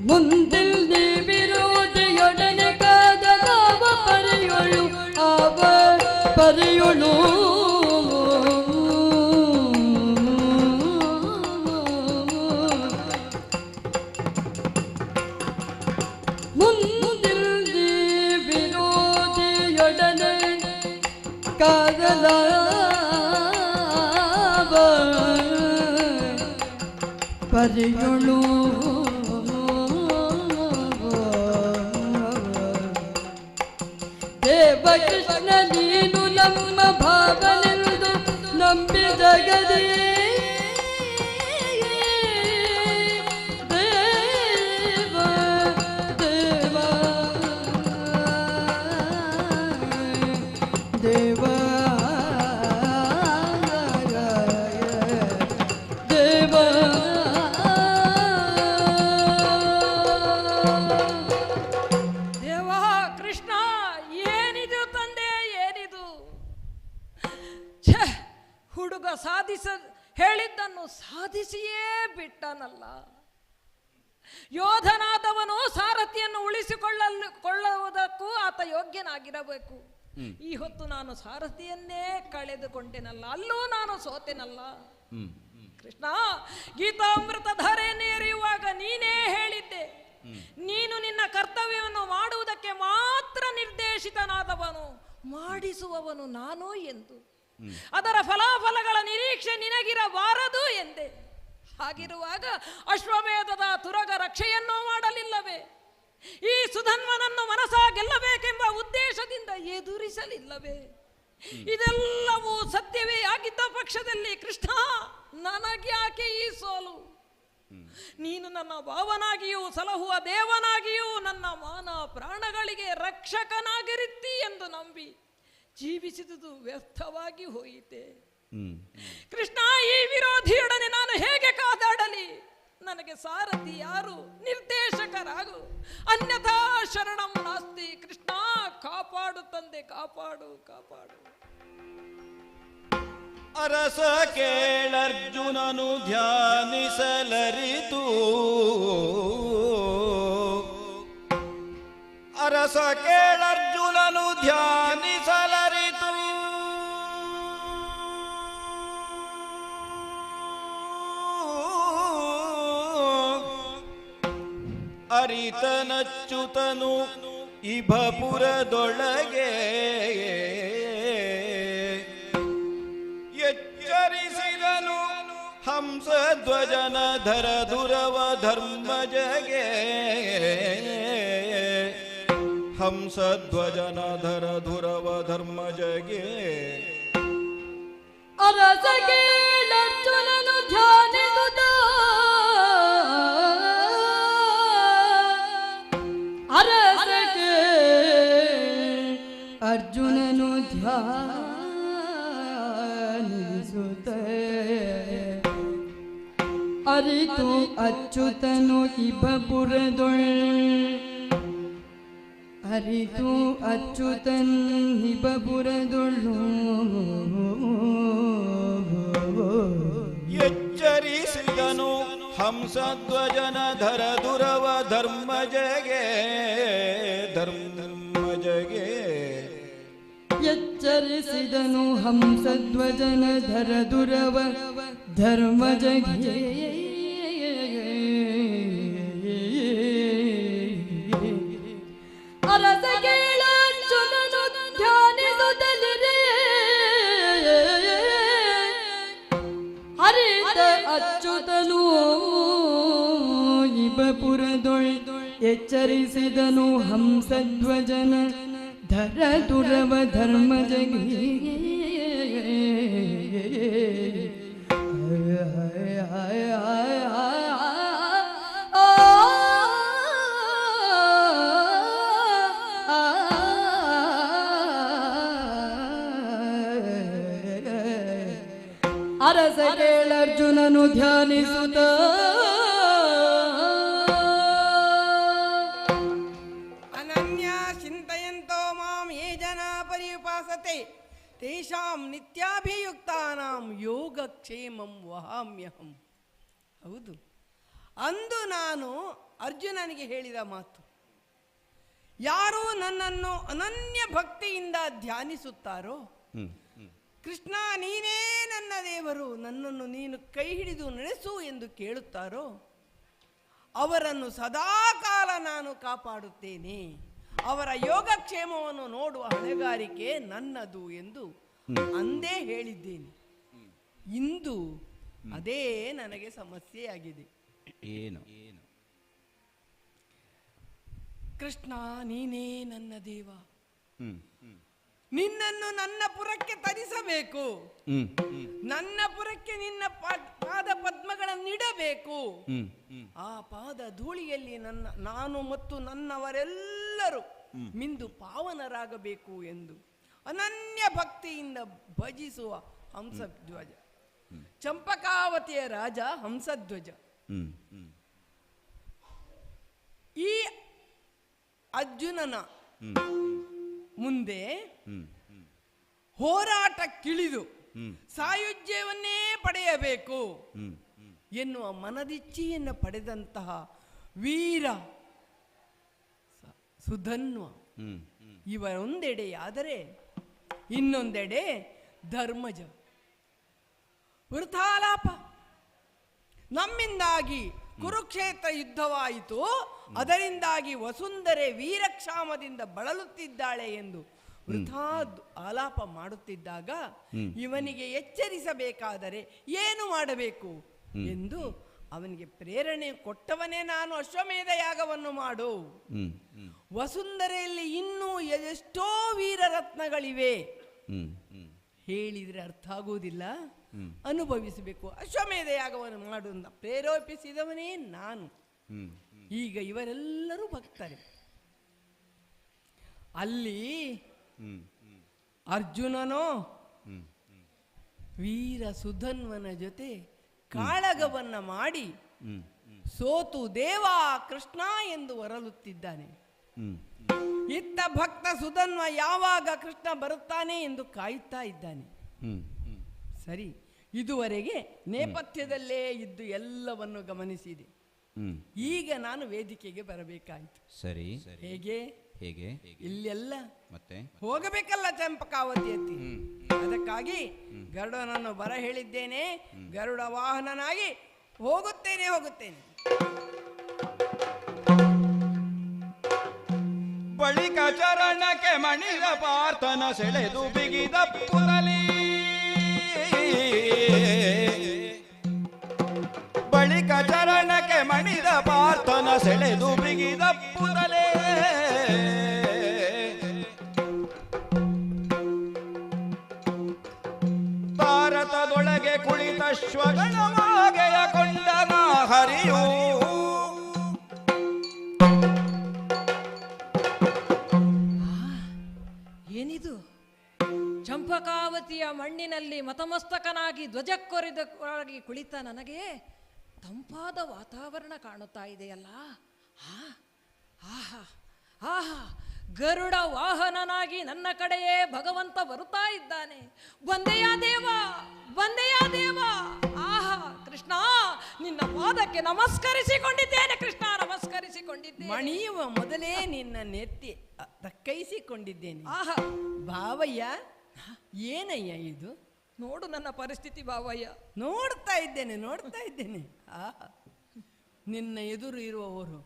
ಮುಂದಿಲ್ಲಿ ವಿರೋಧಿಯೊಡನೆ ಕಾದ ನಾವ ಪರಿಯೊಳು ಅವ ಪರಿಯೊಳು ಮುಂದಿಲ್ಲಿ ವಿರೋಧಿಯೊಡನೆ ಕಾದಲ ಪರಿಯೊಳು ದೇವಕೃಷ್ಣ ನೀನು ನಮ್ಮ ಭಾವನೆಂದು ನಂಬಿ ಜಗದಿ ಸಾಧಿಸಿಯೇ ಬಿಟ್ಟನಲ್ಲ. ಯೋಧನಾದವನು ಸಾರಥಿಯನ್ನು ಕೊಳ್ಳುವುದಕ್ಕೂ ಆತ ಯೋಗ್ಯನಾಗಿರಬೇಕು. ಈ ಹೊತ್ತು ನಾನು ಸಾರಥಿಯನ್ನೇ ಕಳೆದುಕೊಂಡೆನಲ್ಲ, ಅಲ್ಲೂ ನಾನು ಸೋತೆನಲ್ಲ. ಕೃಷ್ಣ, ಗೀತಾಮೃತ ಧಾರೆಯನ್ನೇ ಎರೆಯುವಾಗ ನೀನೇ ಹೇಳಿದ್ದೆ, ನೀನು ನಿನ್ನ ಕರ್ತವ್ಯವನ್ನು ಮಾಡುವುದಕ್ಕೆ ಮಾತ್ರ ನಿರ್ದೇಶಿತನಾದವನು, ಮಾಡಿಸುವವನು ನಾನು ಎಂದು. ಅದರ ಫಲಾಫಲಗಳ ನಿರೀಕ್ಷೆ ನಿನಗಿರಬಾರದು ಎಂದೆ. ಹಾಗಿರುವಾಗ ಅಶ್ವಮೇಧದ ತುರಗ ರಕ್ಷೆಯನ್ನೂ ಮಾಡಲಿಲ್ಲವೇ? ಈ ಸುಧನ್ವನನ್ನು ಮನಸ ಗೆಲ್ಲಬೇಕೆಂಬ ಉದ್ದೇಶದಿಂದ ಎದುರಿಸಲಿಲ್ಲವೇ? ಇದೆಲ್ಲವೂ ಸತ್ಯವೇ ಆಗಿದ್ದ ಪಕ್ಷದಲ್ಲಿ ಕೃಷ್ಣ, ನನಗ್ಯಾಕೆ ಈ ಸೋಲು? ನೀನು ನನ್ನ ಭಾವನಾಗಿಯೂ ಸಲಹುವ ದೇವನಾಗಿಯೂ ನನ್ನ ಮಾನ ಪ್ರಾಣಗಳಿಗೆ ರಕ್ಷಕನಾಗಿರುತ್ತಿ ಎಂದು ನಂಬಿ ಜೀವಿಸಿದುದು ವ್ಯರ್ಥವಾಗಿ ಹೋಯಿತೆ. ಕೃಷ್ಣ, ಈ ವಿರೋಧಿಯೊಡನೆ ನಾನು ಹೇಗೆ ಕಾದಾಡಲಿ? ನನಗೆ ಸಾರಥಿ ಯಾರು? ನಿರ್ದೇಶಕರಾಗು, ಅನ್ಯಥಾ ಶರಣಂ ನಾಸ್ತಿ. ಕೃಷ್ಣ, ಕಾಪಾಡು ತಂದೆ, ಕಾಪಾಡು ಕಾಪಾಡು. ಅರಸ ಕೇಳರ್ಜುನನು ಧ್ಯಾನಿಸಲರಿತು, ಅರಸ ಕೇಳರ್ಜುನನು ಧ್ಯಾನಿಸಲರಿತು. ಅರಿತನಚ್ಯುತನು ಇಭಪುರದೊಳಗೆ ಎಚ್ಚರಿಸಿದನು ಹಂಸಧ್ವಜನ ಧರ ದುರವ ಧರ್ಮಜಗೆ. ಹಂಸಧ್ವಜನ ಧರ ದುರವ ಧರ್ಮಜಗೆ. ಅರಸ ಕೇಳರ್ಜುನನು ಧ್ಯಾನಿಸುತ್ತ, ಅರಸ ಅರ್ಜುನನು ಧ್ಯಾನಿಸುತ್ತ, ಅರಿತು ಅಚ್ಯುತನು ಇಭಪುರದೊಳ್, ಅರಿತು ಅಚ್ಯುತನ್ ಇಭಪುರದೊಳ್ಳು ಎಚ್ಚರಿಸಿದನು ಹಂಸಧ್ವಜನ ಧರ ದುರವ ಧರ್ಮಜಗೆ. ಧರ್ಮಜಗೆ ಎಚ್ಚರಿಸಿದನು ಹಂಸಧ್ವಜನ ಧರ ದುರವ ಧರ್ಮಜಗೆ. ಅರಸ ಕೇಳರ್ಜುನನು ಧ್ಯಾನಿಸುತ್ತಲಿರೆ, ಹರಿತ ಅಚ್ಯುತನು ಇಭಪುರದೊಳ್, ಎಚ್ಚರಿಸಿದನು ಹಂಸಧ್ವಜನ ಧರ ದುರವ ಧರ್ಮಜಗೆ. ಅರಸ ಕೇಳರ್ಜುನನು ಧ್ಯಾನಿಸುತ್ತ, ಅನನ್ಯ ಚಿಂತಯಂತೋ ಮಾಂ ಯೇ ಜನಾ ಪರ್ಯುಪಾಸತೆ ತೇಷಾಂ ನಿತ್ಯಾಭಿಯುಕ್ತಾನಾಂ ಯೋಗಕ್ಷೇಮಂ ವಹಾಮ್ಯಹಂ. ಹೌದು, ಅಂದು ನಾನು ಅರ್ಜುನನಿಗೆ ಹೇಳಿದ ಮಾತು, ಯಾರು ನನ್ನನ್ನು ಅನನ್ಯ ಭಕ್ತಿಯಿಂದ ಧ್ಯಾನಿಸುತ್ತಾರೋ, ಕೃಷ್ಣ ನೀನೇ ನನ್ನ ದೇವರು, ನನ್ನನ್ನು ನೀನು ಕೈ ಹಿಡಿದು ನಡೆಸು ಎಂದು ಕೇಳುತ್ತಾರೋ, ಅವರನ್ನು ಸದಾಕಾಲ ನಾನು ಕಾಪಾಡುತ್ತೇನೆ. ಅವರ ಯೋಗಕ್ಷೇಮವನ್ನು ನೋಡುವ ಹೊಣೆಗಾರಿಕೆ ನನ್ನದು ಎಂದು ಅಂದೇ ಹೇಳಿದ್ದೇನೆ. ಇಂದು ಅದೇ ನನಗೆ ಸಮಸ್ಯೆಯಾಗಿದೆ. ಏನು? ಕೃಷ್ಣ ನೀನೇ ನನ್ನ ದೇವ, ನಿನ್ನನ್ನು ನನ್ನ ಪುರಕ್ಕೆ ತರಿಸಬೇಕು, ನನ್ನ ಪುರಕ್ಕೆ ನಿನ್ನ ಪಾದ ಪದ್ಮಗಳನ್ನಿಡಬೇಕು. ಆ ಪಾದ ಧೂಳಿಯಲ್ಲಿ ನಾನು ಮತ್ತು ನನ್ನವರೆಲ್ಲರೂ ಮಿಂದು ಪಾವನರಾಗಬೇಕು ಎಂದು ಅನನ್ಯ ಭಕ್ತಿಯಿಂದ ಭಜಿಸುವ ಹಂಸಧ್ವಜ, ಚಂಪಕಾವತಿಯ ರಾಜ ಹಂಸಧ್ವಜ. ಈ ಅರ್ಜುನನ ಮುಂದೆ ಹೋರಾಟಕ್ಕಿಳಿದು ಸಾಯುಜ್ಯವನ್ನೇ ಪಡೆಯಬೇಕು. ಎನ್ನುವ ಮನದಿಚ್ಛೆಯನ್ನು ಪಡೆದಂತಹ ವೀರ ಸುಧನ್ವ ಇವರೊಂದೆಡೆಯಾದರೆ ಇನ್ನೊಂದೆಡೆ ಧರ್ಮಜ. ವೃಥಾಲಾಪ. ನಮ್ಮಿಂದಾಗಿ ಕುರುಕ್ಷೇತ್ರ ಯುದ್ಧವಾಯಿತು, ಅದರಿಂದಾಗಿ ವಸುಂಧರೆ ವೀರಕ್ಷಾಮದಿಂದ ಬಳಲುತ್ತಿದ್ದಾಳೆ ಎಂದು ವೃಥಾ ಆಲಾಪ ಮಾಡುತ್ತಿದ್ದಾಗ ಇವನಿಗೆ ಎಚ್ಚರಿಸಬೇಕಾದರೆ ಏನು ಮಾಡಬೇಕು ಎಂದು ಅವನಿಗೆ ಪ್ರೇರಣೆ ಕೊಟ್ಟವನೇ ನಾನು. ಅಶ್ವಮೇಧ ಯಾಗವನ್ನು ಮಾಡು. ವಸುಂಧರೆಯಲ್ಲಿ ಇನ್ನೂ ಎಷ್ಟೋ ವೀರರತ್ನಗಳಿವೆ, ಹೇಳಿದರೆ ಅರ್ಥ ಆಗುವುದಿಲ್ಲ, ಅನುಭವಿಸಬೇಕು. ಅಶ್ವಮೇಧ ಯಾಗವನ್ನು ಮಾಡು ಅಂತ ಪ್ರೇರೇಪಿಸಿದವನೇ ನಾನು. ಈಗ ಇವರೆಲ್ಲರೂ ಭಕ್ತರೆ. ಅಲ್ಲಿ ಅರ್ಜುನನೋ ವೀರ ಸುಧನ್ವನ ಜೊತೆ ಕಾಳಗವನ್ನ ಮಾಡಿ ಸೋತು ದೇವ ಕೃಷ್ಣ ಎಂದು ಹೊರಲುತ್ತಿದ್ದಾನೆ. ಇತ್ತ ಭಕ್ತ ಸುಧನ್ವ ಯಾವಾಗ ಕೃಷ್ಣ ಬರುತ್ತಾನೆ ಎಂದು ಕಾಯುತ್ತಾ ಇದ್ದಾನೆ. ಸರಿ, ಇದುವರೆಗೆ ನೇಪಥ್ಯದಲ್ಲೇ ಇದ್ದು ಎಲ್ಲವನ್ನು ಗಮನಿಸಿದೆ. ಈಗ ನಾನು ವೇದಿಕೆಗೆ ಬರಬೇಕಾಯಿತು. ಸರಿ, ಹೇಗೆ ಹೇಗೆ ಇಲ್ಲೆಲ್ಲ ಮತ್ತೆ ಹೋಗಬೇಕಲ್ಲ ಚಂಪಕಾವತಿ ಎತ್ತಿ. ಅದಕ್ಕಾಗಿ ಗರುಡನನ್ನು ಬರ ಹೇಳಿದ್ದೇನೆ. ಗರುಡ ವಾಹನನಾಗಿ ಹೋಗುತ್ತೇನೆ. ಬಳಿಕ ಚರಣಕ್ಕೆ ಮಣಿದ ಪಾರ್ಥನ ಸೆಳೆದು ಬಿಗಿದ ಪುರಲಿ. ಬಳಿಕ ಚರಣಕ್ಕೆ ಮಣಿದ ಪಾರ್ಥನ ಸೆಳೆದು ಬಿಗಿದ ಪುರಲೇ. ಭಾರತದೊಳಗೆ ಕುಳಿತ ಶ್ವಗಣವಾಗೆಯ ಕೊಂಡನ ಹರಿಯೂ. ಏನಿದು? ಚಂಪಕಾವತಿಯ ಮಣ್ಣಿನಲ್ಲಿ ಮತಮಸ್ತಕನಾಗಿ ಧ್ವಜಕ್ಕೊರೆದಾಗಿ ಕುಳಿತ ನನಗೆ ತಂಪಾದ ವಾತಾವರಣ ಕಾಣುತ್ತಾ ಇದೆಯಲ್ಲ. ಆಹಾ ಆಹಾ, ಗರುಡ ವಾಹನನಾಗಿ ನನ್ನ ಕಡೆಯೇ ಭಗವಂತ ಬರುತ್ತಾ ಇದ್ದಾನೆ. ಬಂದೆಯಾ ದೇವ, ಬಂದೆಯಾ ದೇವ. ಆಹಾ ಕೃಷ್ಣ, ನಿನ್ನ ಪಾದಕ್ಕೆ ನಮಸ್ಕರಿಸಿಕೊಂಡಿದ್ದೇನೆ. ಕೃಷ್ಣ, ನಮಸ್ಕರಿಸಿಕೊಂಡಿದ್ದೇನೆ. ಮಣಿಯುವ ಮೊದಲೇ ನಿನ್ನ ನೆತ್ತಿ ತಕ್ಕೈಸಿಕೊಂಡಿದ್ದೇನೆ. ಆಹಾ ಭಾವಯ್ಯ, ಏನಯ್ಯ ಇದು? ನೋಡು ನನ್ನ ಪರಿಸ್ಥಿತಿ ಭಾವಯ್ಯ. ನೋಡ್ತಾ ಇದ್ದೇನೆ. ಆಹಾ, ನಿನ್ನ ಎದುರು ಇರುವವರು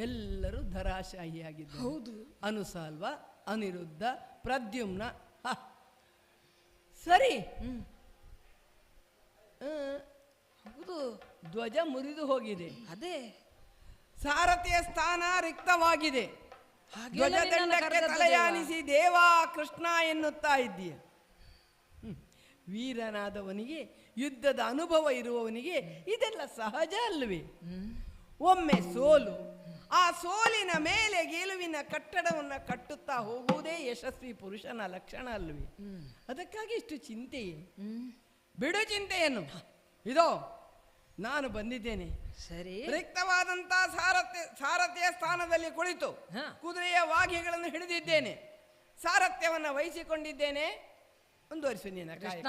ಎಲ್ಲರೂ ಧರಾಶಾಹಿಯಾಗಿದ್ದಾರೆ. ಹೌದು. ಅನುಸಾಲ್ವ, ಅನಿರುದ್ಧ, ಪ್ರದ್ಯುಮ್ನ. ಸರಿ, ಹೌದು, ಧ್ವಜ ಮುರಿದು ಹೋಗಿದೆ. ಅದೇ ಸಾರಥಿಯ ಸ್ಥಾನ ರಿಕ್ತವಾಗಿದೆ. ಧ್ವಜದಂಡಕ್ಕೆ ತಲೆಯಾನಿಸಿ ದೇವ ಕೃಷ್ಣ ಎನ್ನುತ್ತಾ ಇದ್ದೀಯ. ವೀರನಾದವನಿಗೆ, ಯುದ್ಧದ ಅನುಭವ ಇರುವವನಿಗೆ ಇದೆಲ್ಲ ಸಹಜ ಅಲ್ವೇ? ಒಮ್ಮೆ ಸೋಲು, ಆ ಸೋಲಿನ ಮೇಲೆ ಗೆಲುವಿನ ಕಟ್ಟಡವನ್ನು ಕಟ್ಟುತ್ತಾ ಹೋಗುವುದೇ ಯಶಸ್ವಿ ಪುರುಷನ ಲಕ್ಷಣ ಅಲ್ವೇ? ಅದಕ್ಕಾಗಿ ಇಷ್ಟು ಚಿಂತೆಯೇ? ಬಿಡು ಚಿಂತೆಯನ್ನು. ಇದೋ ನಾನು ಬಂದಿದ್ದೇನೆ. ಸರಿ, ರಿಕ್ತವಾದಂತ ಸಾರಥ್ಯ ಸ್ಥಾನದಲ್ಲಿ ಕುಳಿತು ಕುದುರೆಯ ವಾಘ್ಯಗಳನ್ನು ಹಿಡಿದಿದ್ದೇನೆ. ಸಾರಥ್ಯವನ್ನು ವಹಿಸಿಕೊಂಡಿದ್ದೇನೆ. ಮುಂದುವರಿಸು ನಿನ್ನ ಕೃಷ್ಣ.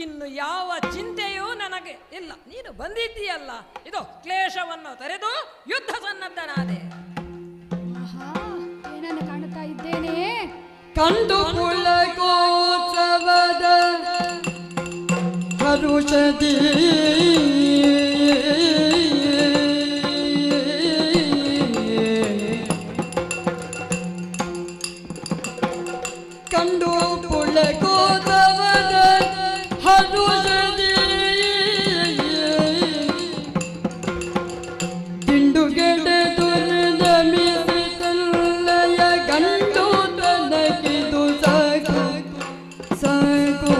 ಇನ್ನು ಯಾವ ಚಿಂತೆಯೂ ನನಗೆ ಇಲ್ಲ. ನೀನು ಬಂದಿದ್ದೀಯಲ್ಲ, ಇದು ಕ್ಲೇಶವನ್ನು ತೊರೆದು ಯುದ್ಧ ಸನ್ನದ್ಧನಾದೆ. ಏನನ್ನು ಕಾಣುತ್ತಾ ಇದ್ದೇನೆ? ಕಂಡು ಪುಳಕೋತ್ಸವದ ಹರುಷದಿ ಕಂಡು ಪುಳಕೋತ್ಸವದ ಹರುಷದಿ ದಿಂಡುಗೆಡೆದು ನಮಿಸಿತಲ್ಲಯ ಗಂಡು ತನಗಿದು ಸಾಕು ಸಾಕು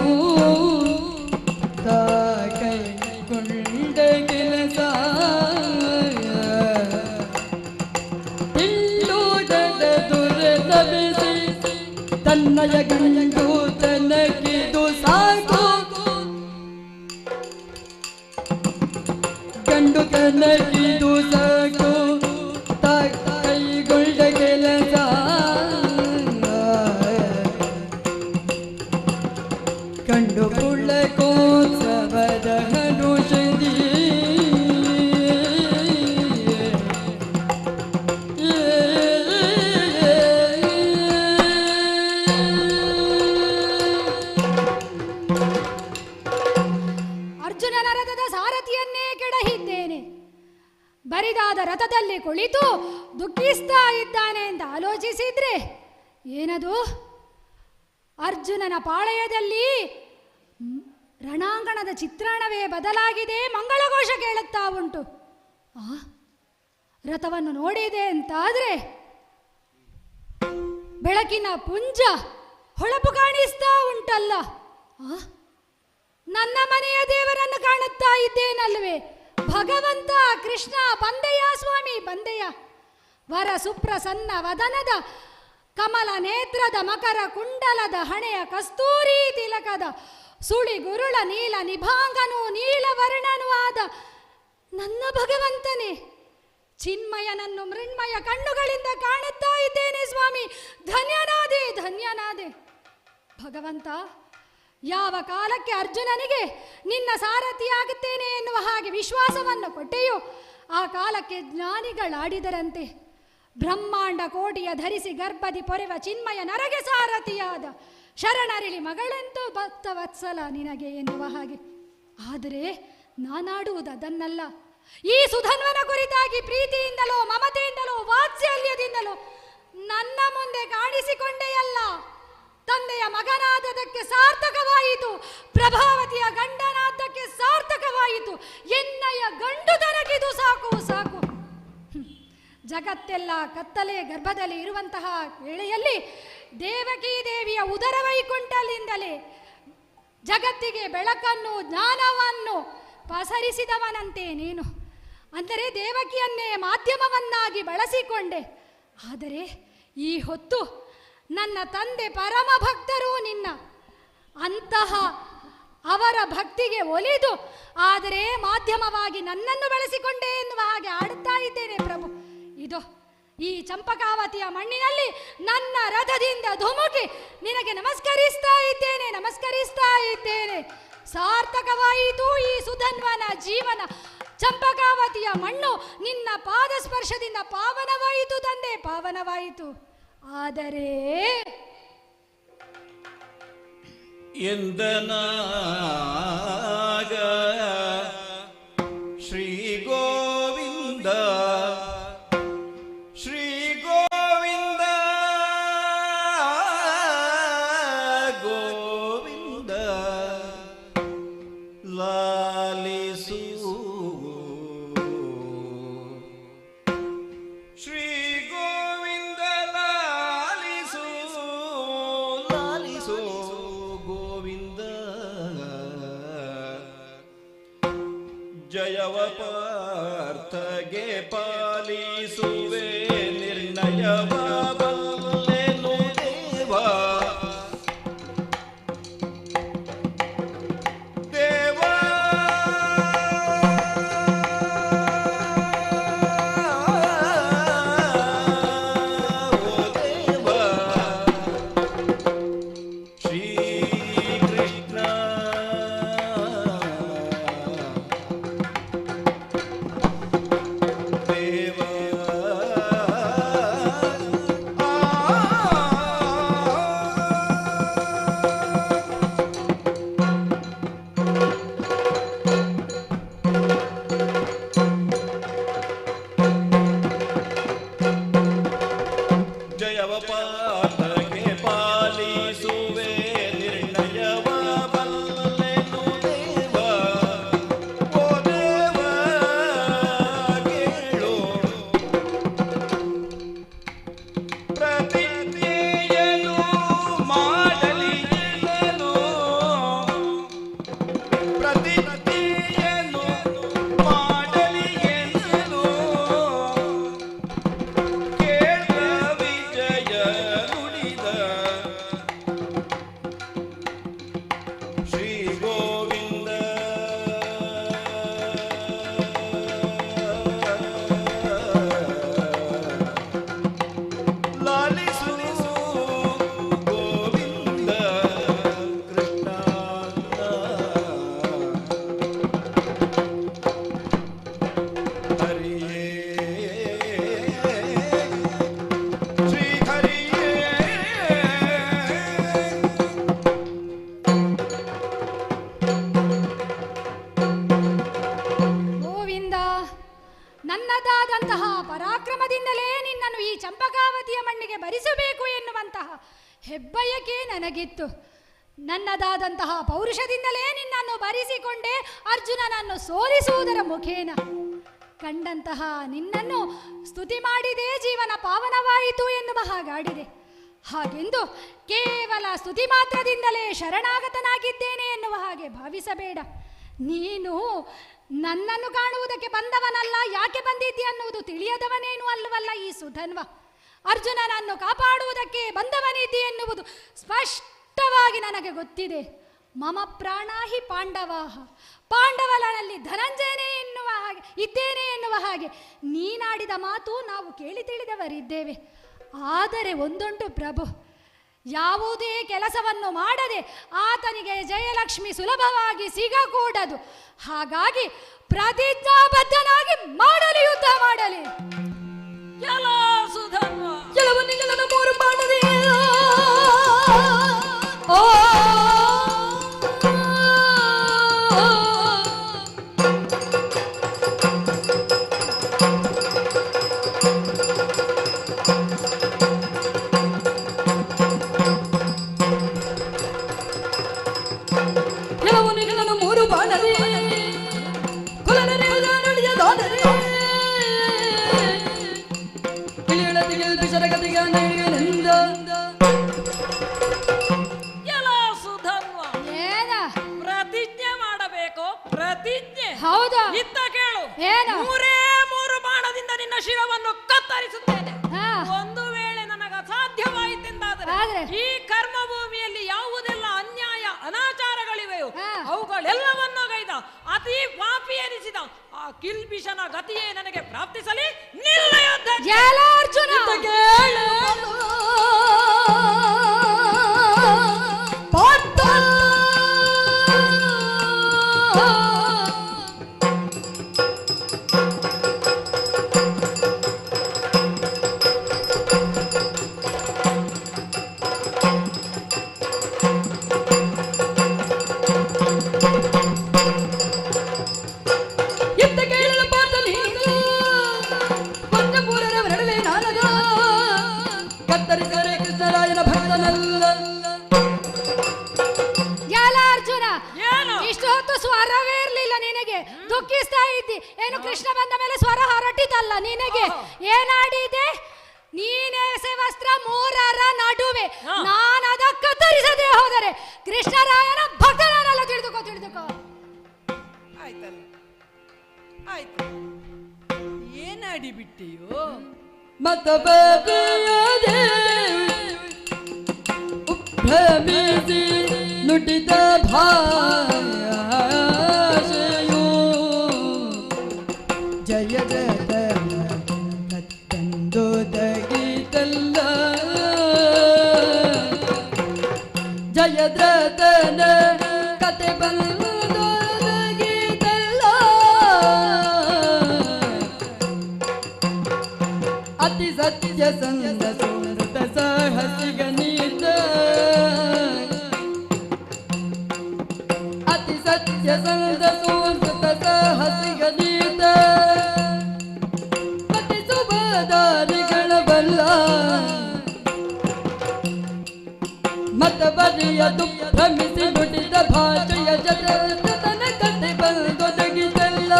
ಕೈ ಕೊಂಡ ಕೆಲಸ ದುರದಬಿಸಿ ತನ್ನಯ ಗಂಡು ತನಗಿದು ಸಾಕು ಗಂಡು ತನಗಿದು ಸಾಕು ಕೈಗೊಂಡ ಕೆಲಸ ಕಂಡು ಪುಳಕೋತ್ಸವದ ಹನುಷದಿ ಬರಿದಾದ ರಥದಲ್ಲಿ ಕುಳಿತು ದುಃಖಿಸ್ತಾ ಇದ್ದಾನೆ ಅಂತ ಆಲೋಚಿಸಿದ್ರೆ ಏನದು? ಅರ್ಜುನನ ಪಾಳಯದಲ್ಲಿ ರಣಾಂಗಣದ ಚಿತ್ರಣವೇ ಬದಲಾಗಿದೆ, ಮಂಗಳಘೋಷ ಕೇಳುತ್ತಾ ಉಂಟು. ರಥವನ್ನು ನೋಡಿದೆ ಅಂತಾದ್ರೆ ಬೆಳಕಿನ ಪುಂಜ ಹೊಳಪು ಕಾಣಿಸ್ತಾ ಉಂಟಲ್ಲ. ನನ್ನ ಮನೆಯ ದೇವರನ್ನು ಕಾಣುತ್ತಾ ಇದ್ದೇನಲ್ವೇ? ಭಗವಂತ ಕೃಷ್ಣ ಬಂದೆಯ ಸ್ವಾಮಿ ಬಂದೆಯ. ವರ ಸುಪ್ರಸನ್ನ ವದನದ ಕಮಲ ನೇತ್ರದ ಮಕರ ಕುಂಡಲದ ಹಣೆಯ ಕಸ್ತೂರಿ ತಿಲಕದ ಸುಳಿ ಗುರುಳ ನೀಲ ನಿಭಾಂಗನು ನೀಲವರ್ಣನೂ ಆದ ನನ್ನ ಭಗವಂತನೇ, ಚಿನ್ಮಯನನ್ನು ಮೃಣ್ಮಯ ಕಣ್ಣುಗಳಿಂದ ಕಾಣುತ್ತಾ ಇದ್ದೇನೆ ಸ್ವಾಮಿ. ಧನ್ಯನಾದೆ ಧನ್ಯನಾದೆ ಭಗವಂತ. ಯಾವ ಕಾಲಕ್ಕೆ ಅರ್ಜುನನಿಗೆ ನಿನ್ನ ಸಾರಥಿಯಾಗುತ್ತೇನೆ ಎನ್ನುವ ಹಾಗೆ ವಿಶ್ವಾಸವನ್ನು ಕೊಟ್ಟೆಯೋ ಆ ಕಾಲಕ್ಕೆ ಜ್ಞಾನಿಗಳಾಡಿದರಂತೆ. ಬ್ರಹ್ಮಾಂಡ ಕೋಟಿಯ ಧರಿಸಿ ಗರ್ಭದಿ ಪೊರೆವ ಚಿನ್ಮಯ ನರಗೆ ಸಾರಥಿಯಾದ ಶರಣರಿಳಿ ಮಗಳೆಂತೂ ಭಕ್ತವತ್ಸಲ ನಿನಗೆ ಎನ್ನುವ ಹಾಗೆ. ಆದರೆ ನಾನಾಡುವುದು ಅದನ್ನಲ್ಲ. ಈ ಸುಧನ್ವನ ಕುರಿತಾಗಿ ಪ್ರೀತಿಯಿಂದಲೋ ಮಮತೆಯಿಂದಲೋ ವಾತ್ಸಲ್ಯದಿಂದಲೋ ನನ್ನ ಮುಂದೆ ಕಾಣಿಸಿಕೊಂಡೆಯಲ್ಲ. ತಂದೆಯ ಮಗನಾದದಕ್ಕೆ ಸಾರ್ಥಕವಾಯಿತು, ಪ್ರಭಾವತಿಯ ಗಂಡನಾದಕ್ಕೆ ಸಾರ್ಥಕವಾಯಿತು. ಎನ್ನಯ ಗಂಡು ತನಗಿದು ಸಾಕು ಸಾಕು. ಜಗತ್ತೆಲ್ಲ ಕತ್ತಲೆ ಗರ್ಭದಲ್ಲಿ ಇರುವಂತಹ ವೇಳೆಯಲ್ಲಿ ದೇವಕೀ ದೇವಿಯ ಉದರ ವೈಕುಂಠಲಿಂದಲೇ ಜಗತ್ತಿಗೆ ಬೆಳಕನ್ನು ಜ್ಞಾನವನ್ನು ಪಸರಿಸಿದವನಂತೆ ನೀನು. ಅಂದರೆ ದೇವಕಿಯನ್ನೇ ಮಾಧ್ಯಮವನ್ನಾಗಿ ಬಳಸಿಕೊಂಡೆ. ಆದರೆ ಈ ಹೊತ್ತು ನನ್ನ ತಂದೆ ಪರಮ ಭಕ್ತರು ನಿನ್ನ ಅಂತಹ ಅವರ ಭಕ್ತಿಗೆ ಒಲಿದು ಆದರೆ ಮಾಧ್ಯಮವಾಗಿ ನನ್ನನ್ನು ಬಳಸಿಕೊಂಡೆ ಎನ್ನುವ ಹಾಗೆ ಆಡುತ್ತಾ ಇದ್ದೇನೆ ಪ್ರಭು. ಇದು ಈ ಚಂಪಕಾವತಿಯ ಮಣ್ಣಿನಲ್ಲಿ ನನ್ನ ರಥದಿಂದ ಧುಮುಕಿ ನಿನಗೆ ನಮಸ್ಕರಿಸ್ತಾ ಇದ್ದೇನೆ, ನಮಸ್ಕರಿಸ್ತಾ ಇದ್ದೇನೆ. ಸಾರ್ಥಕವಾಯಿತು ಈ ಸುಧನ್ವನ ಜೀವನ. ಚಂಪಕಾವತಿಯ ಮಣ್ಣು ನಿನ್ನ ಪಾದ ಸ್ಪರ್ಶದಿಂದ ಪಾವನವಾಯಿತು ತಂದೆ, ಪಾವನವಾಯಿತು. ಆದರೆ ಎಂದನಾಗ ಶ್ರೀ ಗೋವಿಂದ ಶ್ರೀ ಗೋವಿಂದ ಗೋವಿಂದ ಲಾಲಿಸು ಶ್ರೀ ಗೋವಿಂದ ಲಾಲಿಸು ಲಾಲಿಸು ಗೋವಿಂದ ಜಯವ ಪಾರ್ಥಗೆ ಪಾಲಿಸುವೆ ನಿರ್ಣಯವ ಬಲ್ಲೆನು ದೇವ ದೇವ ಓ ದೇವ ಶ್ರೀ ಕೃಷ್ಣ ದೇವ ನನ್ನದಾದಂತಹ ಪರಾಕ್ರಮದಿಂದಲೇ ನಿನ್ನನ್ನು ಈ ಚಂಪಕಾವತಿಯ ಮಣ್ಣಿಗೆ ಭರಿಸಬೇಕು ಎನ್ನುವಂತಹ ಹೆಬ್ಬಯಕೆ ನನಗಿತ್ತು. ನನ್ನದಾದಂತಹ ಪೌರುಷದಿಂದಲೇ ನಿನ್ನನ್ನು ಭರಿಸಿಕೊಂಡೇ ಅರ್ಜುನನನ್ನು ಸೋಲಿಸುವುದರ ಮುಖೇನ. ಕಂಡಂತಹ ನಿನ್ನನ್ನು ಸ್ತುತಿ ಮಾಡಿದೇ ಜೀವನ ಪಾವನವಾಯಿತು ಎನ್ನುವ ಹಾಗಾಡಿದೆ. ಹಾಗೆಂದು ಕೇವಲ ಸ್ತುತಿ ಮಾತ್ರದಿಂದಲೇ ಶರಣಾಗತನಾಗಿದ್ದೇನೆ ಎನ್ನುವ ಹಾಗೆ ಭಾವಿಸಬೇಡ. ನೀನು ನನ್ನನ್ನು ಕಾಣುವುದಕ್ಕೆ ಬಂದವನಲ್ಲ, ಯಾಕೆ ಬಂದಿದ್ದಿ ಅನ್ನುವುದು ತಿಳಿಯದವನೇನು ಅಲ್ಲವಲ್ಲ ಈ ಸುಧನ್ವ. ಅರ್ಜುನನನ್ನು ಕಾಪಾಡುವುದಕ್ಕೆ ಬಂದವನಿದ್ದಿ ಎನ್ನುವುದು ಸ್ಪಷ್ಟವಾಗಿ ನನಗೆ ಗೊತ್ತಿದೆ. ಮಮ ಪ್ರಾಣಾಹಿ ಪಾಂಡವಾಹ, ಪಾಂಡವನಲ್ಲಿ ಧನಂಜಯನೇ ಎನ್ನುವ ಹಾಗೆ ಇದ್ದೇನೆ ಎನ್ನುವ ಹಾಗೆ ನೀನಾಡಿದ ಮಾತು ನಾವು ಕೇಳಿ ತಿಳಿದವರಿದ್ದೇವೆ. ಆದರೆ ಒಂದುಂಟು ಪ್ರಭು, ಯಾವುದೇ ಕೆಲಸವನ್ನು ಮಾಡದೆ ಆತನಿಗೆ ಜಯಲಕ್ಷ್ಮಿ ಸುಲಭವಾಗಿ ಸಿಗಕೂಡದು. ಹಾಗಾಗಿ ಪ್ರತಿಜ್ಞಾಬದ್ಧನಾಗಿ ಮಾಡಲಿ, ಯುದ್ಧ ಮಾಡಲಿ. ಮೂರು ಬಾಣದೆ ಮೂರು ಬಾಣದೆ ಪ್ರತಿಜ್ಞೆ ಮಾಡಬೇಕು. ಪ್ರತಿಜ್ಞೆ ಹೌದಾ? ಇತ್ತ ಕೇಳು. ಏನು? ಮೂರು ಬಾಣದಿಂದ ನಿನ್ನ ಶಿರವನ್ನು ಕತ್ತರಿಸುತ್ತೇನೆ. ಒಂದು ವೇಳೆ ನನಗೆ ಅಸಾಧ್ಯವಾಯಿತೆಂದಾದರೆ ಈ ಕರ್ಮ ಭೂಮಿಯಲ್ಲಿ ಯಾವುದೆಲ್ಲ ಅನ್ಯಾಯ ಅನಾಚಾರಗಳಿವೆಯೋ ಅವುಗಳೆಲ್ಲವನ್ನು ಗೈದ ಅತಿ ಪಾಪಿ ಎನಿಸಿದ ಆ ಕಿಲ್ಬಿಷನ ಗತಿಯೇ ನನಗೆ ಪ್ರಾಪ್ತಿಸಲಿ. ದುಃಖಿಸ್ತಾ ಇದ್ದಿ ಏನು? ಕೃಷ್ಣ ಬಂದ ಮೇಲೆ ಸ್ವರ ಹೊರಟಿತಲ್ಲ ನಿನಗೆ. ಏನಾಡಿದೆ? ನೀನೇಸೆ ವಸ್ತ್ರ ಮೂರರ ನಡುವೆ ನಾನದ ಕತ್ತರಿಸದೆ ಹೋದರೆ ಕೃಷ್ಣರಾಯನ ಭಕ್ತನಲ್ಲ. ತಿಳಿದುಕೋ ತಿಳಿದುಕೋ. ಆಯ್ತಲ್ಲ, ಆಯ್ತು. ಏನಾಡಿ ಬಿಟ್ಟಿಯೋ? ನುಡಿದ ಭಾಷೆಯೋ ಜಯ ಜಯಂದು ದಗಿತಲ್ಲ ಜಯದ್ರತನ ಕತೆ ಬಂದು ದಗಿತಲ್ಲ ಅತಿ ಸತ್ಯ ಸಂದ ಸುಮೃತ ಸಾಹಸಿಗನೀತ ಅತಿ ಸತ್ಯ ಸಂದ ಸುಮೃತ ಸಾಹಸಿಗನೀತ ಅತಿ ಸುಭದಾರಿಗಳ ಬಲ್ಲ ಮತ ಬರೆಯದು ಭ್ರಮಿಸಿ ನುಡಿದ ಭಾಷೆಯ ಜಗತ್ತನ ಕತೆ ಬಂದೊದಗಿದಲ್ಲ.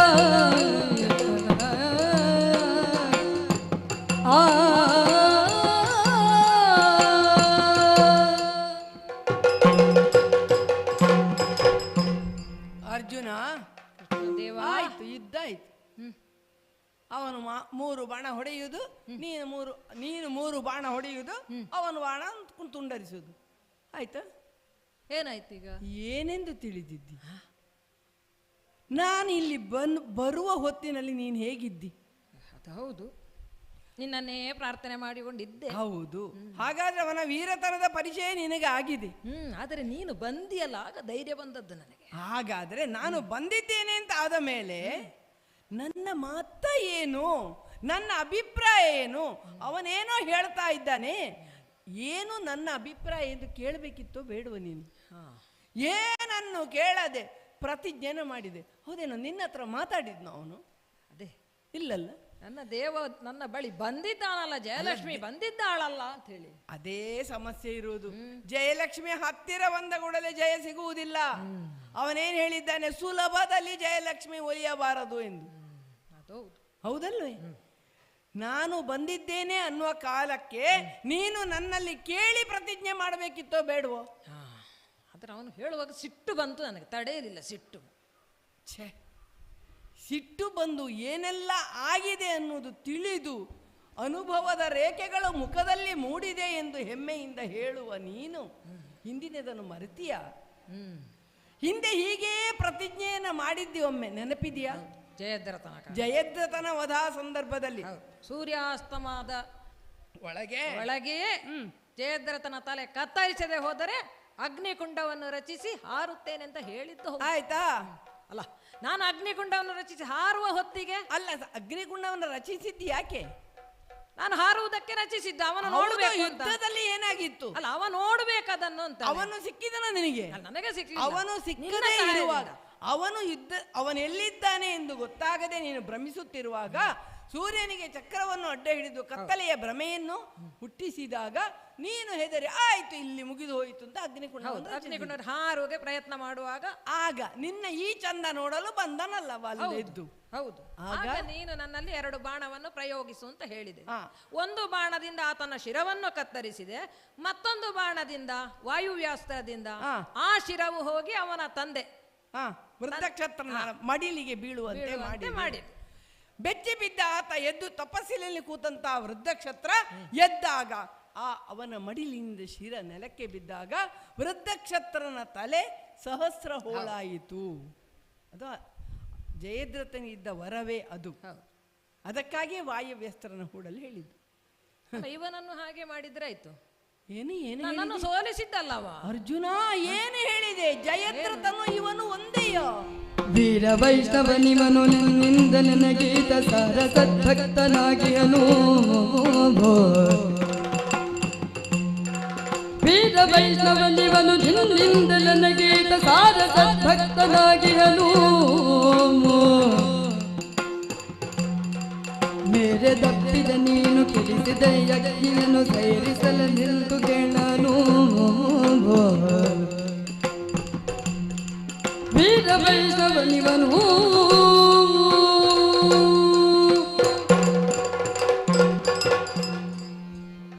ಅರ್ಜುನ, ಆಯ್ತು, ಇದ್ದಾಯ್ತು. ಅವನು ಮೂರು ಬಾಣ ಹೊಡೆಯುವುದು, ನೀನು ಮೂರು ಬಾಣ ಹೊಡೆಯುವುದು, ಅವನು ಬಾಣ ತುಂಡರಿಸುವುದು. ಆಯ್ತಾ? ಏನಾಯ್ತು ಈಗ? ಏನೆಂದು ತಿಳಿದಿದ್ದಿ? ನಾನು ಇಲ್ಲಿ ಬರುವ ಹೊತ್ತಿನಲ್ಲಿ ನೀನು ಹೇಗಿದ್ದಿ? ಅದು ಹೌದು, ನಿನ್ನನ್ನೇ ಪ್ರಾರ್ಥನೆ ಮಾಡಿಕೊಂಡಿದ್ದೆ. ಹೌದು, ಹಾಗಾದ್ರೆ ಅವನ ವೀರತನದ ಪರಿಚಯ ನಿನಗೆ ಆಗಿದೆ. ಆದರೆ ನೀನು ಬಂದಿಯಲ್ಲ, ಆಗ ಧೈರ್ಯ ಬಂದದ್ದು ನನಗೆ. ಹಾಗಾದ್ರೆ ನಾನು ಬಂದಿದ್ದೇನೆ ಅಂತ ಆದ ಮೇಲೆ ನನ್ನ ಮತ ಏನು, ನನ್ನ ಅಭಿಪ್ರಾಯ ಏನು? ಅವನೇನೋ ಹೇಳ್ತಾ ಇದ್ದಾನೆ, ಏನು ನನ್ನ ಅಭಿಪ್ರಾಯ ಎಂದು ಕೇಳಬೇಕಿತ್ತೋ ಬೇಡುವ ನೀನು? ಏನನ್ನು ಕೇಳದೆ ಪ್ರತಿಜ್ಞೆನ ಮಾಡಿದೆ. ಹೌದೇನೋ, ನಿನ್ನ ಹತ್ರ ಮಾತಾಡಿದ್ನು ಅವನು? ಅದೇ ಇಲ್ಲಲ್ಲ, ನನ್ನ ದೇವ ನನ್ನ ಬಳಿ ಬಂದಿದ್ದಾನಲ್ಲ, ಜಯಲಕ್ಷ್ಮಿ ಬಂದಿದ್ದಾಳಲ್ಲ ಅಂತ ಹೇಳಿ ಅದೇ ಸಮಸ್ಯೆ ಇರುವುದು. ಜಯಲಕ್ಷ್ಮಿ ಹತ್ತಿರ ಬಂದ ಕೂಡಲೇ ಜಯ ಸಿಗುವುದಿಲ್ಲ. ಅವನೇನು ಹೇಳಿದ್ದಾನೆ, ಸುಲಭದಲ್ಲಿ ಜಯಲಕ್ಷ್ಮಿ ಒಲಿಯಬಾರದು ಎಂದು. ಹೌದಲ್ವೇ? ನಾನು ಬಂದಿದ್ದೇನೆ ಅನ್ನುವ ಕಾಲಕ್ಕೆ ನೀನು ನನ್ನಲ್ಲಿ ಕೇಳಿ ಪ್ರತಿಜ್ಞೆ ಮಾಡಬೇಕಿತ್ತೋ ಬೇಡವೋ? ಆದ್ರೆ ಅವನು ಹೇಳುವಾಗ ಸಿಟ್ಟು ಬಂತು ನನಗೆ, ತಡೆಯಲಿಲ್ಲ ಸಿಟ್ಟು. ಛೇ, ಸಿಟ್ಟು ಬಂದು ಏನೆಲ್ಲ ಆಗಿದೆ ಅನ್ನೋದು ತಿಳಿದು ಅನುಭವದ ರೇಖೆಗಳು ಮುಖದಲ್ಲಿ ಮೂಡಿದೆ ಎಂದು ಹೆಮ್ಮೆಯಿಂದ ಹೇಳುವ ನೀನು ಹಿಂದಿನದನ್ನು ಮರೆತೀಯ? ಹಿಂದೆ ಹೀಗೇ ಪ್ರತಿಜ್ಞೆಯನ್ನು ಮಾಡಿದ್ದಿ ಒಮ್ಮೆ, ನೆನಪಿದೆಯಾ? ಜಯದ್ರಥನ ವಧಾ ಸಂದರ್ಭದಲ್ಲಿ ಸೂರ್ಯಾಸ್ತಮಾದ ಒಳಗೆಯೇ ಜಯದ್ರಥನ ತಲೆ ಕತ್ತರಿಸದೆ ಹೋದರೆ ಅಗ್ನಿಕುಂಡವನ್ನು ರಚಿಸಿ ಹಾರುತ್ತೇನೆ ಅಂತ ಹೇಳಿದ್ದು ಆಯ್ತಾ? ಅಲ್ಲ, ನಾನು ಅಗ್ನಿಕುಂಡವನ್ನು ರಚಿಸಿ ಹಾರುವ ಹೊತ್ತಿಗೆ ಅಲ್ಲ, ಅಗ್ನಿಕುಂಡವನ್ನು ರಚಿಸಿದ್ದು ಯಾಕೆ? ನಾನು ಹಾರುವುದಕ್ಕೆ ರಚಿಸಿದ್ದ. ಅವನು ನೋಡಬೇಕು. ಯುದ್ಧದಲ್ಲಿ ಏನಾಗಿತ್ತು? ಅಲ್ಲ, ಅವ ನೋಡ್ಬೇಕದನ್ನು ಅಂತ. ಅವನು ಸಿಕ್ಕಿದನ ನಿನಗೆ? ನನಗೆ ಸಿಕ್ಕಿಲ್ಲ. ಅವನು ಸಿಕ್ಕದೇ ಇರುವಾಗ, ಅವನು ಎಲ್ಲಿದ್ದಾನೆ ಎಂದು ಗೊತ್ತಾಗದೆ ನೀನು ಭ್ರಮಿಸುತ್ತಿರುವಾಗ ಸೂರ್ಯನಿಗೆ ಚಕ್ರವನ್ನು ಅಡ್ಡ ಹಿಡಿದು ಕತ್ತಲೆಯ ಭ್ರಮೆಯನ್ನು ಹುಟ್ಟಿಸಿದಾಗ ನೀನು ಹೆದರಿ ಆಯ್ತು ಇಲ್ಲಿ ಮುಗಿದು ಹೋಯಿತು ಅಂತ ಅಗ್ನಿಕುಂಡ ಹಾರುಗೆ ಪ್ರಯತ್ನ ಮಾಡುವಾಗ ಆಗ ನಿನ್ನ ಈ ಚಂದ ನೋಡಲು ಬಂದನಲ್ಲ ಎದ್ದು. ಹೌದು, ಆಗ ನೀನು ನನ್ನಲ್ಲಿ 2 ಬಾಣವನ್ನು ಪ್ರಯೋಗಿಸು ಅಂತ ಹೇಳಿದೆ. ಒಂದು ಬಾಣದಿಂದ ಆತನ ಶಿರವನ್ನು ಕತ್ತರಿಸಿದೆ, ಮತ್ತೊಂದು ಬಾಣದಿಂದ ವಾಯುವ್ಯಾಸ್ತ್ರದಿಂದ ಆ ಶಿರವು ಹೋಗಿ ಅವನ ತಂದೆ ವೃದ್ಧಕ್ಷತ್ರನ ಮಡಿಲಿಗೆ ಬೀಳುವಂತೆ ಮಾಡಿ ಬೆಚ್ಚಿ ಬಿದ್ದ ಆತ ಎದ್ದು ತಪಸ್ಸಿನಲ್ಲಿ ಕೂತಂತ ವೃದ್ಧಕ್ಷತ್ರ ಎದ್ದಾಗ ಅವನ ಮಡಿಲಿಂದ ಶಿರ ನೆಲಕ್ಕೆ ಬಿದ್ದಾಗ ವೃದ್ಧಕ್ಷತ್ರನ ತಲೆ ಸಹಸ್ರ ಹೋಳಾಯಿತು. ಅದು ಜಯದ್ರಥನಿದ್ದ ವರವೇ ಅದು. ಅದಕ್ಕಾಗಿ ವಾಯುವ್ಯಸ್ತ್ರನ ಹೂಡಲು ಹೇಳಿದ್ದು. ಇವನನ್ನು ಹಾಗೆ ಮಾಡಿದ್ರೆ ಆಯ್ತು. ಏನು ಸೋಲಿಸಿದ್ದಲ್ಲವ ಅರ್ಜುನ? ಏನು ಹೇಳಿದೆ? ಜಯದ್ರಥನು ಇವನು ಒಂದೇಯ? ವೀರ ವೈಷ್ಣವನಿವನು ನಿನ್ನಿಂದ ನನಗೀತ ಸಾರ ಸದ್ಭಕ್ತನಾಗಿಯನು. ವೀರ ವೈಷ್ಣವನಿವನು ನಿನ್ನಿಂದ ನನಗೀತ ಸಾರ ಸದ್ಭಕ್ತನಾಗಿಯನು. ಮೇರೆ ದಪ್ಪಿದ ನೀನು ಕೆಡಿಸಿದ ಯಜ್ಞನು ಸೈರಿಸಲು ನಿಂತು ಕೇಳನು. ವೀರ ವೈಷ್ಣವನಿವನು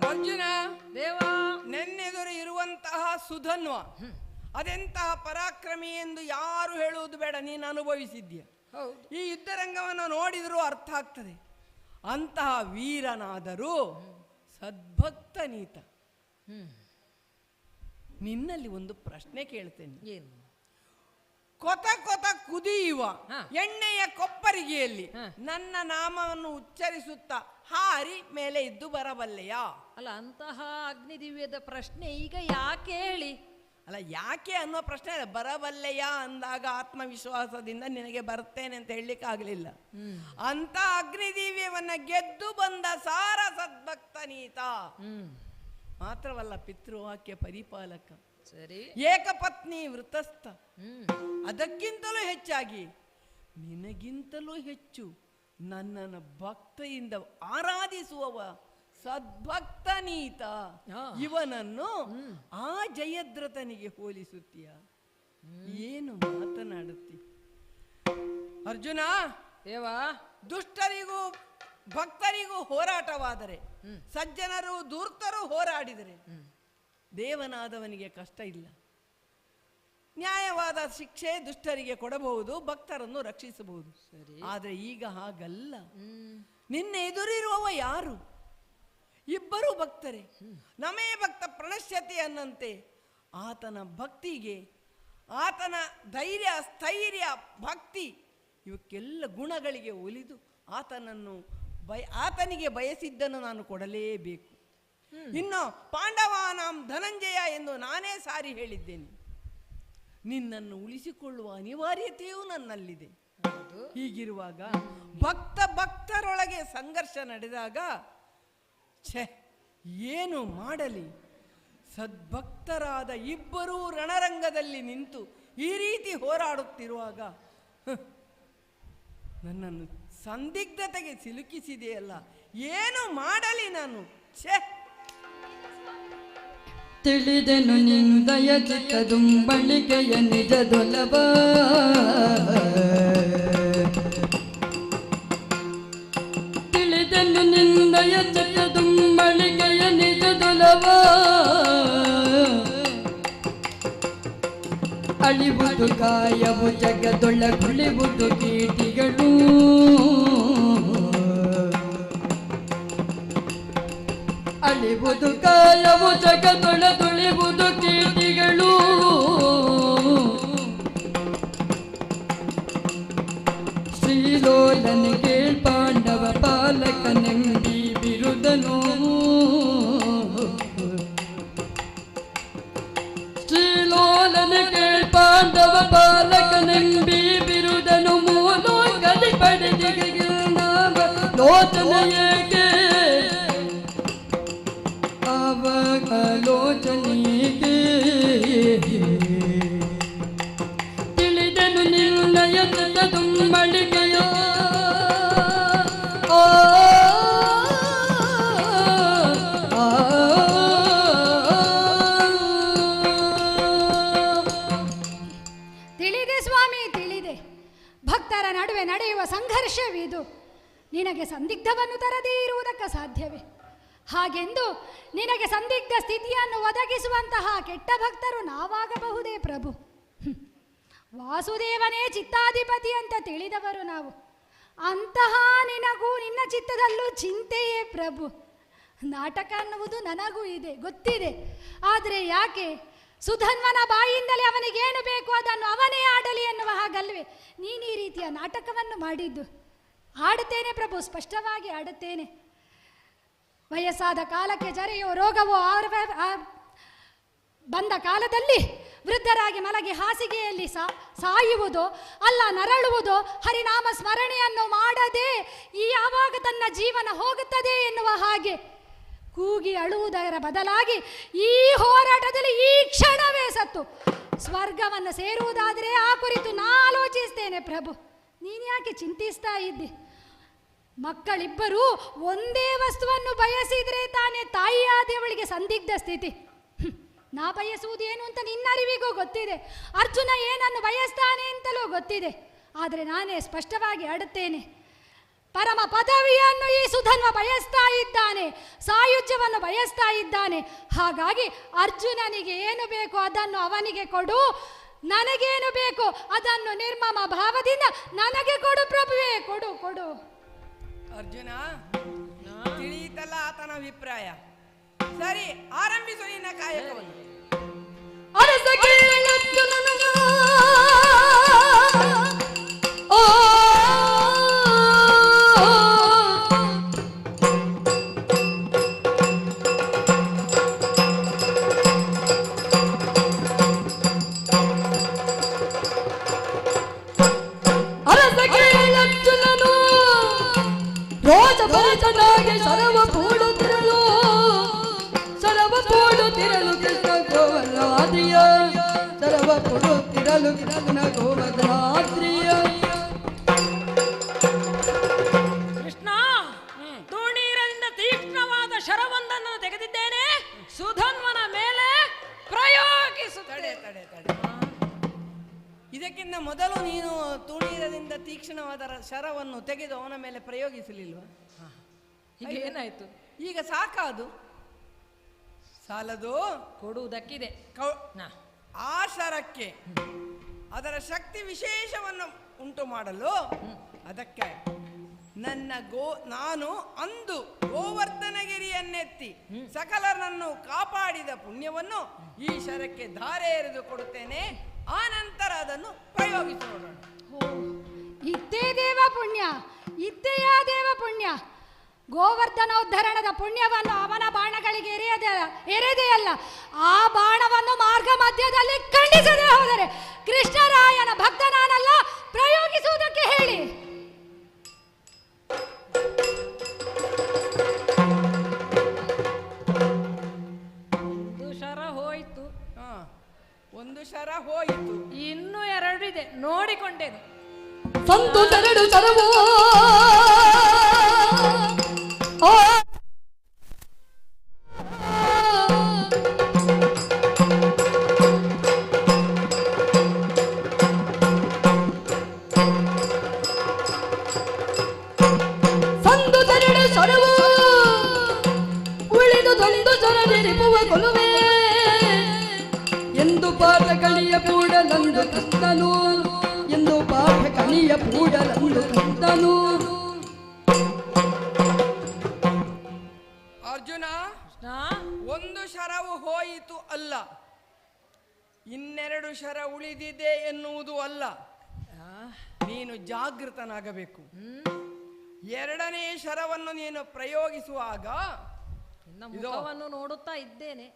ಅರ್ಜುನ ದೇವ, ನೆನ್ನೆದುರು ಇರುವಂತಹ ಸುಧನ್ವ ಅದೆಂತಹ ಪರಾಕ್ರಮಿ ಎಂದು ಯಾರು ಹೇಳುವುದು ಬೇಡ, ನೀನು ಅನುಭವಿಸಿದ್ಯ. ಈ ಯುದ್ಧರಂಗವನ್ನು ನೋಡಿದರೂ ಅರ್ಥ ಆಗ್ತದೆ. ಅಂತಹ ವೀರನಾದರೂ ಸದ್ಭಕ್ತ ನೀತ. ನಿನ್ನಲ್ಲಿ ಒಂದು ಪ್ರಶ್ನೆ ಕೇಳ್ತೇನೆ. ಏನು? ಕೊತ ಕೊತ ಕುದಿಯುವ ಎಣ್ಣೆಯ ಕೊಪ್ಪರಿಗೆಯಲ್ಲಿ ನನ್ನ ನಾಮವನ್ನು ಉಚ್ಚರಿಸುತ್ತಾ ಹಾರಿ ಮೇಲೆ ಇದ್ದು ಬರಬಲ್ಲೆಯಾ? ಅಲ್ಲ, ಅಂತಹ ಅಗ್ನಿದಿವ್ಯದ ಪ್ರಶ್ನೆ ಈಗ ಯಾಕೆ ಹೇಳಿ? ಅಲ್ಲ, ಯಾಕೆ ಅನ್ನೋ ಪ್ರಶ್ನೆ ಬರಬಲ್ಲೆಯಾ ಅಂದಾಗ ಆತ್ಮವಿಶ್ವಾಸದಿಂದ ನಿನಗೆ ಬರ್ತೇನೆ ಅಂತ ಹೇಳಲಿಕ್ಕೆ ಆಗಲಿಲ್ಲ. ಅಂತ ಅಗ್ನಿದಿವ್ಯವನ್ನ ಗೆದ್ದು ಬಂದ ಸಾರ ಸದ್ಭಕ್ತ ನೀತ. ಮಾತ್ರವಲ್ಲ, ಪಿತೃವಾಕ್ಯ ಪರಿಪಾಲಕ, ಸರಿ, ಏಕಪತ್ನಿ ವೃತಸ್ಥ. ಅದಕ್ಕಿಂತಲೂ ಹೆಚ್ಚಾಗಿ ನಿನಗಿಂತಲೂ ಹೆಚ್ಚು ನನ್ನನ್ನು ಭಕ್ತಿಯಿಂದ ಆರಾಧಿಸುವವ ಸದ್ಭಕ್ತ ನೀತ. ಇವನನ್ನು ಆ ಜಯದ್ರಥನಿಗೆ ಹೋಲಿಸುತ್ತೀಯ? ಏನು ಮಾತನಾಡುತ್ತಿ ಅರ್ಜುನ? ದುಷ್ಟರಿಗೂ ಭಕ್ತರಿಗೂ ಹೋರಾಟವಾದರೆ, ಸಜ್ಜನರು ಧೂರ್ತರು ಹೋರಾಡಿದರೆ ದೇವನಾದವನಿಗೆ ಕಷ್ಟ ಇಲ್ಲ. ನ್ಯಾಯವಾದ ಶಿಕ್ಷೆ ದುಷ್ಟರಿಗೆ ಕೊಡಬಹುದು, ಭಕ್ತರನ್ನು ರಕ್ಷಿಸಬಹುದು. ಆದರೆ ಈಗ ಹಾಗಲ್ಲ. ನಿನ್ನ ಎದುರಿರುವವ ಯಾರು? ಇಬ್ಬರು ಭಕ್ತರೇ. ನಮೇ ಭಕ್ತ ಪ್ರಣಶ್ಯತೆ ಅನ್ನಂತೆ ಆತನ ಭಕ್ತಿಗೆ, ಆತನ ಧೈರ್ಯ, ಸ್ಥೈರ್ಯ, ಭಕ್ತಿ ಇವಕ್ಕೆಲ್ಲ ಗುಣಗಳಿಗೆ ಒಲಿದು ಆತನಿಗೆ ಬಯಸಿದ್ದನ್ನು ನಾನು ಕೊಡಲೇಬೇಕು. ಇನ್ನು ಪಾಂಡವಾನಾಂ ಧನಂಜಯ ಎಂದು ನಾನೇ ಸಾರಿ ಹೇಳಿದ್ದೇನೆ. ನಿನ್ನನ್ನು ಉಳಿಸಿಕೊಳ್ಳುವ ಅನಿವಾರ್ಯತೆಯೂ ನನ್ನಲ್ಲಿದೆ. ಹೀಗಿರುವಾಗ ಭಕ್ತರೊಳಗೆ ಸಂಘರ್ಷ ನಡೆದಾಗ ಏನು ಮಾಡಲಿ? ಸದ್ಭಕ್ತರಾದ ಇಬ್ಬರೂ ರಣರಂಗದಲ್ಲಿ ನಿಂತು ಈ ರೀತಿ ಹೋರಾಡುತ್ತಿರುವಾಗ ನನ್ನನ್ನು ಸಂದಿಗ್ಧತೆಗೆ ಸಿಲುಕಿಸಿದೆಯಲ್ಲ, ಏನು ಮಾಡಲಿ ನಾನು? ಛೇ, ತಿಳಿದೆನು ನಿಂದಯ ಚಿತ್ತದುಂಬಳಿಕೆಯ ನಿಜದೊಲವ, ತಿಳಿದೆನು ನಿಂದಯ ಚಿತ್ತದುಂಬಳಿಕೆಯ ನಿಜದೊಲವ, ಅಳಿವುದು ಕಾಯವು ಜಗದೊಳಗುಳಿವುದು ಕೀಟಿಗಳು, ಅಳಿವುದು ಕಾಯವು ಜಗದೊಳದುಳಿವುದು ಕೀರ್ತಿಗಳು, ಶ್ರೀಲೋಲನಿಗೆ ಪಾಂಡವ ಪಾಲಕನೆಂಬಿ ಬಿರುದನು, ಶ್ರೀಲೋಲನಿಗೆ ಪಾಂಡವ ಪಾಲಕನೆಂಬಿ ಬಿರುದನು, ಮೂಲೋ ಗದಿ ಪಡೆದಿಗೆ ಲೋಚನೆಯೇಕೆ ಅವಲೋಚನೆಗೆ, ತಿಳಿದನು ನಿರ್ಣಯ ತುಮ್ಮಳಿಗೆಯ ತಿಳಿದೆ ಸ್ವಾಮಿ, ತಿಳಿದೆ. ಭಕ್ತರ ನಡುವೆ ನಡೆಯುವ ಸಂಘರ್ಷವಿದು. ನಿನಗೆ ಸಂದಿಗ್ಧವನ್ನು ತರದೇ ಇರುವುದಕ್ಕೆ ಸಾಧ್ಯವೇ? ಹಾಗೆಂದು ನಿನಗೆ ಸಂದಿಗ್ಧ ಸ್ಥಿತಿಯನ್ನು ಒದಗಿಸುವಂತಹ ಕೆಟ್ಟ ಭಕ್ತರು ನಾವಾಗಬಹುದೇ ಪ್ರಭು? ವಾಸುದೇವನೇ ಚಿತ್ತಾಧಿಪತಿ ಅಂತ ತಿಳಿದವರು ನಾವು. ಅಂತಹ ನಿನಗೂ ನಿನ್ನ ಚಿತ್ತದಲ್ಲೂ ಚಿಂತೆಯೇ ಪ್ರಭು. ನಾಟಕ ಅನ್ನುವುದು ನನಗೂ ಇದೆ, ಗೊತ್ತಿದೆ. ಆದರೆ ಯಾಕೆ ಸುಧನ್ವನ ಬಾಯಿಯಿಂದಲೇ ಅವನಿಗೇನು ಬೇಕು ಅದನ್ನು ಅವನೇ ಆಡಲಿ ಎನ್ನುವ ಹಾಗಲ್ವೇ ನೀನು ಈ ರೀತಿಯ ನಾಟಕವನ್ನು ಮಾಡಿದ್ದು? ಆಡುತ್ತೇನೆ ಪ್ರಭು, ಸ್ಪಷ್ಟವಾಗಿ ಆಡುತ್ತೇನೆ. ವಯಸ್ಸಾದ ಕಾಲಕ್ಕೆ ಜರೆಯೋ ರೋಗವು ಬಂದ ಕಾಲದಲ್ಲಿ ವೃದ್ಧರಾಗಿ ಮಲಗಿ ಹಾಸಿಗೆಯಲ್ಲಿ ಸಾಯುವುದೋ ಅಲ್ಲ ನರಳುವುದೋ ಹರಿನಾಮ ಸ್ಮರಣೆಯನ್ನು ಮಾಡದೆ ಯಾವಾಗ ತನ್ನ ಜೀವನ ಹೋಗುತ್ತದೆ ಎನ್ನುವ ಹಾಗೆ ಕೂಗಿ ಅಳುವುದರ ಬದಲಾಗಿ ಈ ಹೋರಾಟದಲ್ಲಿ ಈ ಕ್ಷಣವೇ ಸತ್ತು ಸ್ವರ್ಗವನ್ನು ಸೇರುವುದಾದರೆ ಆ ಕುರಿತು ನಾ ಆಲೋಚಿಸ್ತೇನೆ ಪ್ರಭು. ನೀನು ಯಾಕೆ ಚಿಂತಿಸ್ತಾ ಇದ್ದಿ? ಮಕ್ಕಳಿಬ್ಬರೂ ಒಂದೇ ವಸ್ತುವನ್ನು ಬಯಸಿದರೆ ತಾನೇ ತಾಯಿಯಾದವಳಿಗೆ ಸಂದಿಗ್ಧ ಸ್ಥಿತಿ. ನಾ ಬಯಸುವುದೇನು ಅಂತ ನಿನ್ನರಿವಿಗೂ ಗೊತ್ತಿದೆ, ಅರ್ಜುನ ಏನನ್ನು ಬಯಸ್ತಾನೆ ಅಂತಲೂ ಗೊತ್ತಿದೆ. ಆದರೆ ನಾನೇ ಸ್ಪಷ್ಟವಾಗಿ ಆಡುತ್ತೇನೆ. ಪರಮ ಪದವಿಯನ್ನು ಈ ಸುಧನ್ವ ಬಯಸ್ತಾ ಇದ್ದಾನೆ, ಸಾಯುಜ್ಯವನ್ನು ಬಯಸ್ತಾ ಇದ್ದಾನೆ. ಹಾಗಾಗಿ ಅರ್ಜುನನಿಗೆ ಏನು ಬೇಕು ಅದನ್ನು ಅವನಿಗೆ ಕೊಡು, ನನಗೇನು ಬೇಕು ಅದನ್ನು ನಿರ್ಮಮ ಭಾವದಿಂದ ನನಗೆ ಕೊಡು ಪ್ರಭುವೇ, ಕೊಡು ಕೊಡು. ಅರ್ಜುನ, ತಿಳಿಯಿತಲ್ಲ ಆತನ ಅಭಿಪ್ರಾಯ. ಸರಿ, ಆರಂಭಿಸು ನಿನ್ನ ಕಾಯಕವನ್ನು. ರೋಜಭರಿತನಾಗಿ ಶರವ ಪೂಡುತ್ತಿರಲು ಕೃಷ್ಣ ಗೋವರ್ಧನಾದ್ರಿಯ, ಶರವ ಪೂಡುತ್ತಿರಲು ಕೃಷ್ಣ ಗೋವರ್ಧನಾದ್ರಿಯ. ಕೃಷ್ಣ, ತೂಣೀರದಿಂದ ತೀಕ್ಷ್ಣವಾದ ಶರವೊಂದನ್ನು ತೆಗೆದಿದ್ದೇನೆ, ಸುಧನ್ವನ ಮೇಲೆ ಪ್ರಯೋಗಿಸುತ್ತೇನೆ. ತಡೆ. ಇದಕ್ಕಿಂತ ಮೊದಲು ನೀನು ತುಣೀರದಿಂದ ತೀಕ್ಷ್ಣವಾದ ಶರವನ್ನು ತೆಗೆದು ಅವನ ಮೇಲೆ ಪ್ರಯೋಗಿಸಲಿಲ್ವ? ಈಗ ಏನಾಯ್ತು? ಈಗ ಸಾಕಾದು, ಸಾಲದು, ಕೊಡುವುದಕ್ಕಿದೆ. ಆ ಶರಕ್ಕೆ ಅದರ ಶಕ್ತಿ ವಿಶೇಷವನ್ನು ಉಂಟು ಮಾಡಲು ಅದಕ್ಕೆ ನಾನು ಅಂದು ಗೋವರ್ಧನಗಿರಿಯನ್ನೆತ್ತಿ ಸಕಲರನ್ನು ಕಾಪಾಡಿದ ಪುಣ್ಯವನ್ನು ಈ ಶರಕ್ಕೆ ಧಾರೆ ಎರೆದು ಕೊಡುತ್ತೇನೆ. ಆ ನಂತರ ಅದನ್ನು ಪ್ರಯೋಗಿಸಿ ನೋಡೋಣ. ಇದ್ದೇ ದೇವ ಪುಣ್ಯ, ಇದ್ದೆಯಾ ದೇವ ಪುಣ್ಯ. ಗೋವರ್ಧನೋದ್ಧರಣದ ಪುಣ್ಯವನ್ನು ಅವನ ಬಾಣಗಳಿಗೆ ಎರೆದೆಯಲ್ಲ, ಆ ಬಾಣವನ್ನು ಮಾರ್ಗ ಮಧ್ಯದಲ್ಲಿ ಖಂಡಿಸದೆ ಹೋದರೆ ಕೃಷ್ಣರಾಯನ ಭಕ್ತ ನಾನಲ್ಲ, ಪ್ರಯೋಗಿಸುವುದಕ್ಕೆ ಹೇಳಿ. ಒಂದು ಶರ ಹೋಯಿತು, ಇನ್ನೂ 2 ಇದೆ, ನೋಡಿಕೊಂಡೇನು. ಸಂತು ತೆರಡು ಸರವೋ ಸಂದು ತೆರಡು ಸರವೋ ಉಳಿದು ದೊಂದು ಜೊರದಿರಿಪುವ ಕೊಲುವೆ ಎಂದು ಪಾಠ ಕಲಿಯ ಪೂಡಲಂದು ಕೃಷ್ಣನು ಎಂದು ಪಾಠ ಕಲಿಯ ಪೂಡಲಂದು ಕೃಷ್ಣನು. ಅರ್ಜುನ, ಒಂದು ಶರವು ಹೋಯಿತು ಅಲ್ಲ, ಇನ್ನೆರಡು ಶರ ಉಳಿದಿದೆ ಎನ್ನುವುದು ಅಲ್ಲ. ನೀನು ಜಾಗೃತನಾಗಬೇಕು. ಎರಡನೇ ಶರವನ್ನು ನೀನು ಪ್ರಯೋಗಿಸುವಾಗ ಮುಖವನ್ನು ನೋಡುತ್ತಾ ಇದ್ದೇನೆ.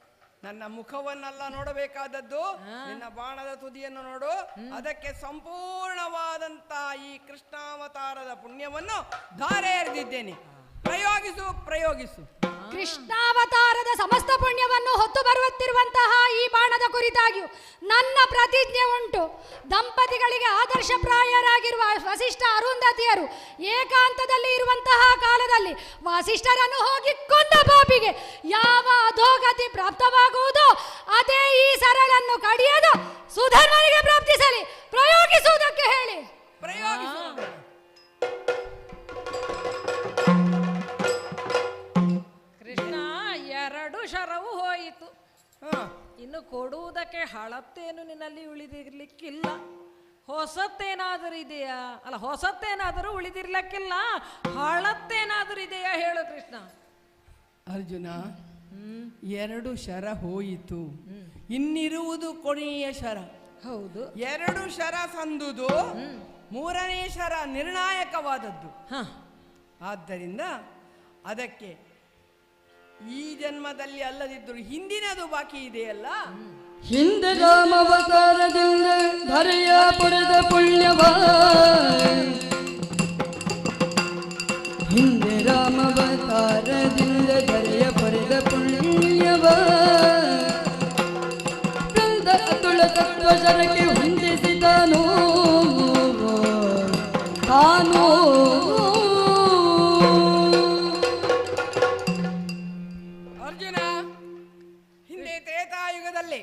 ನನ್ನ ಮುಖವನ್ನೆಲ್ಲ ನೋಡಬೇಕಾದದ್ದು, ನಿನ್ನ ಬಾಣದ ತುದಿಯನ್ನು ನೋಡು. ಅದಕ್ಕೆ ಸಂಪೂರ್ಣವಾದಂತ ಈ ಕೃಷ್ಣಾವತಾರದ ಪುಣ್ಯವನ್ನು ಧಾರೆ ಎರೆದಿದ್ದೇನೆ. ಪ್ರಯೋಗಿಸು ಪ್ರಯೋಗಿಸು. ಕೃಷ್ಣಾವತಾರದ ಸಮಸ್ತ ಪುಣ್ಯವನ್ನು ಹೊತ್ತು ಬರುತ್ತಿರುವಂತಹ ಈ ಬಾಣದ ಕುರಿತಾಗಿಯೂ ನನ್ನ ಪ್ರತಿಜ್ಞೆ ಉಂಟು. ದಂಪತಿಗಳಿಗೆ ಆದರ್ಶಪ್ರಾಯರಾಗಿರುವ ವಸಿಷ್ಠ ಅರುಂಧತಿಯರು ಏಕಾಂತದಲ್ಲಿ ಇರುವಂತಹ ಕಾಲದಲ್ಲಿ ವಸಿಷ್ಠರನ್ನು ಹೋಗಿ ಕೊಂದ ಪಾಪಿಗೆ ಯಾವ ಅಧೋಗತಿ ಪ್ರಾಪ್ತವಾಗುವುದೋ ಅದೇ ಈ ಸರಳನ್ನು ಕಡಿಯದು ಸುಧರ್ಮನಿಗೆ ಪ್ರಾಪ್ತಿಸಲಿ. ಪ್ರಯೋಗಿಸುವುದಕ್ಕೆ ಹೇಳಿ. ಕೃಷ್ಣ, ಎರಡು ಶರವು ಹೋಯಿತು. ಇನ್ನು ಕೊಡುವುದಕ್ಕೆ ಹಳತ್ತೇನು ನಿನ್ನಲ್ಲಿ ಉಳಿದಿರ್ಲಿಕ್ಕಿಲ್ಲ. ಹೊಸತ್ತೇನಾದರೂ ಇದೆಯಾ? ಅಲ್ಲ, ಹೊಸತ್ತೇನಾದರೂ ಉಳಿದಿರ್ಲಿಕ್ಕಿಲ್ಲ. ಹಳತ್ತೇನಾದರೂ ಇದೆಯಾ ಹೇಳು ಕೃಷ್ಣ. ಅರ್ಜುನ, ಎರಡು ಶರ ಹೋಯಿತು, ಇನ್ನಿರುವುದು ಕೊನೆಯ ಶರ. ಹೌದು, ಎರಡು ಶರ ಸಂದುದು, ಮೂರನೇ ಶರ ನಿರ್ಣಾಯಕವಾದದ್ದು. ಆದ್ದರಿಂದ ಅದಕ್ಕೆ ಈ ಜನ್ಮದಲ್ಲಿ ಅಲ್ಲದಿದ್ದರೂ ಹಿಂದಿನದು ಬಾಕಿ ಇದೆಯಲ್ಲ. ಹಿಂದೆ ರಾಮಾವತಾರದಿಂದ ಧರೆಯ ಪಡೆದ ಪುಣ್ಯವ, ಹಿಂದೆ ರಾಮಾವತಾರದಿಂದ ಧರೆಯ ಪಡೆದ ಪುಣ್ಯವ, ಕಂದ ಅತುಳ ತತ್ವ ಶರಕ್ಕೆ ಹೊಂದಿಸಿದನು ತಾನು. ಅರ್ಜುನ, ಹಿಂದೆ ತ್ರೇತಾಯುಗದಲ್ಲಿ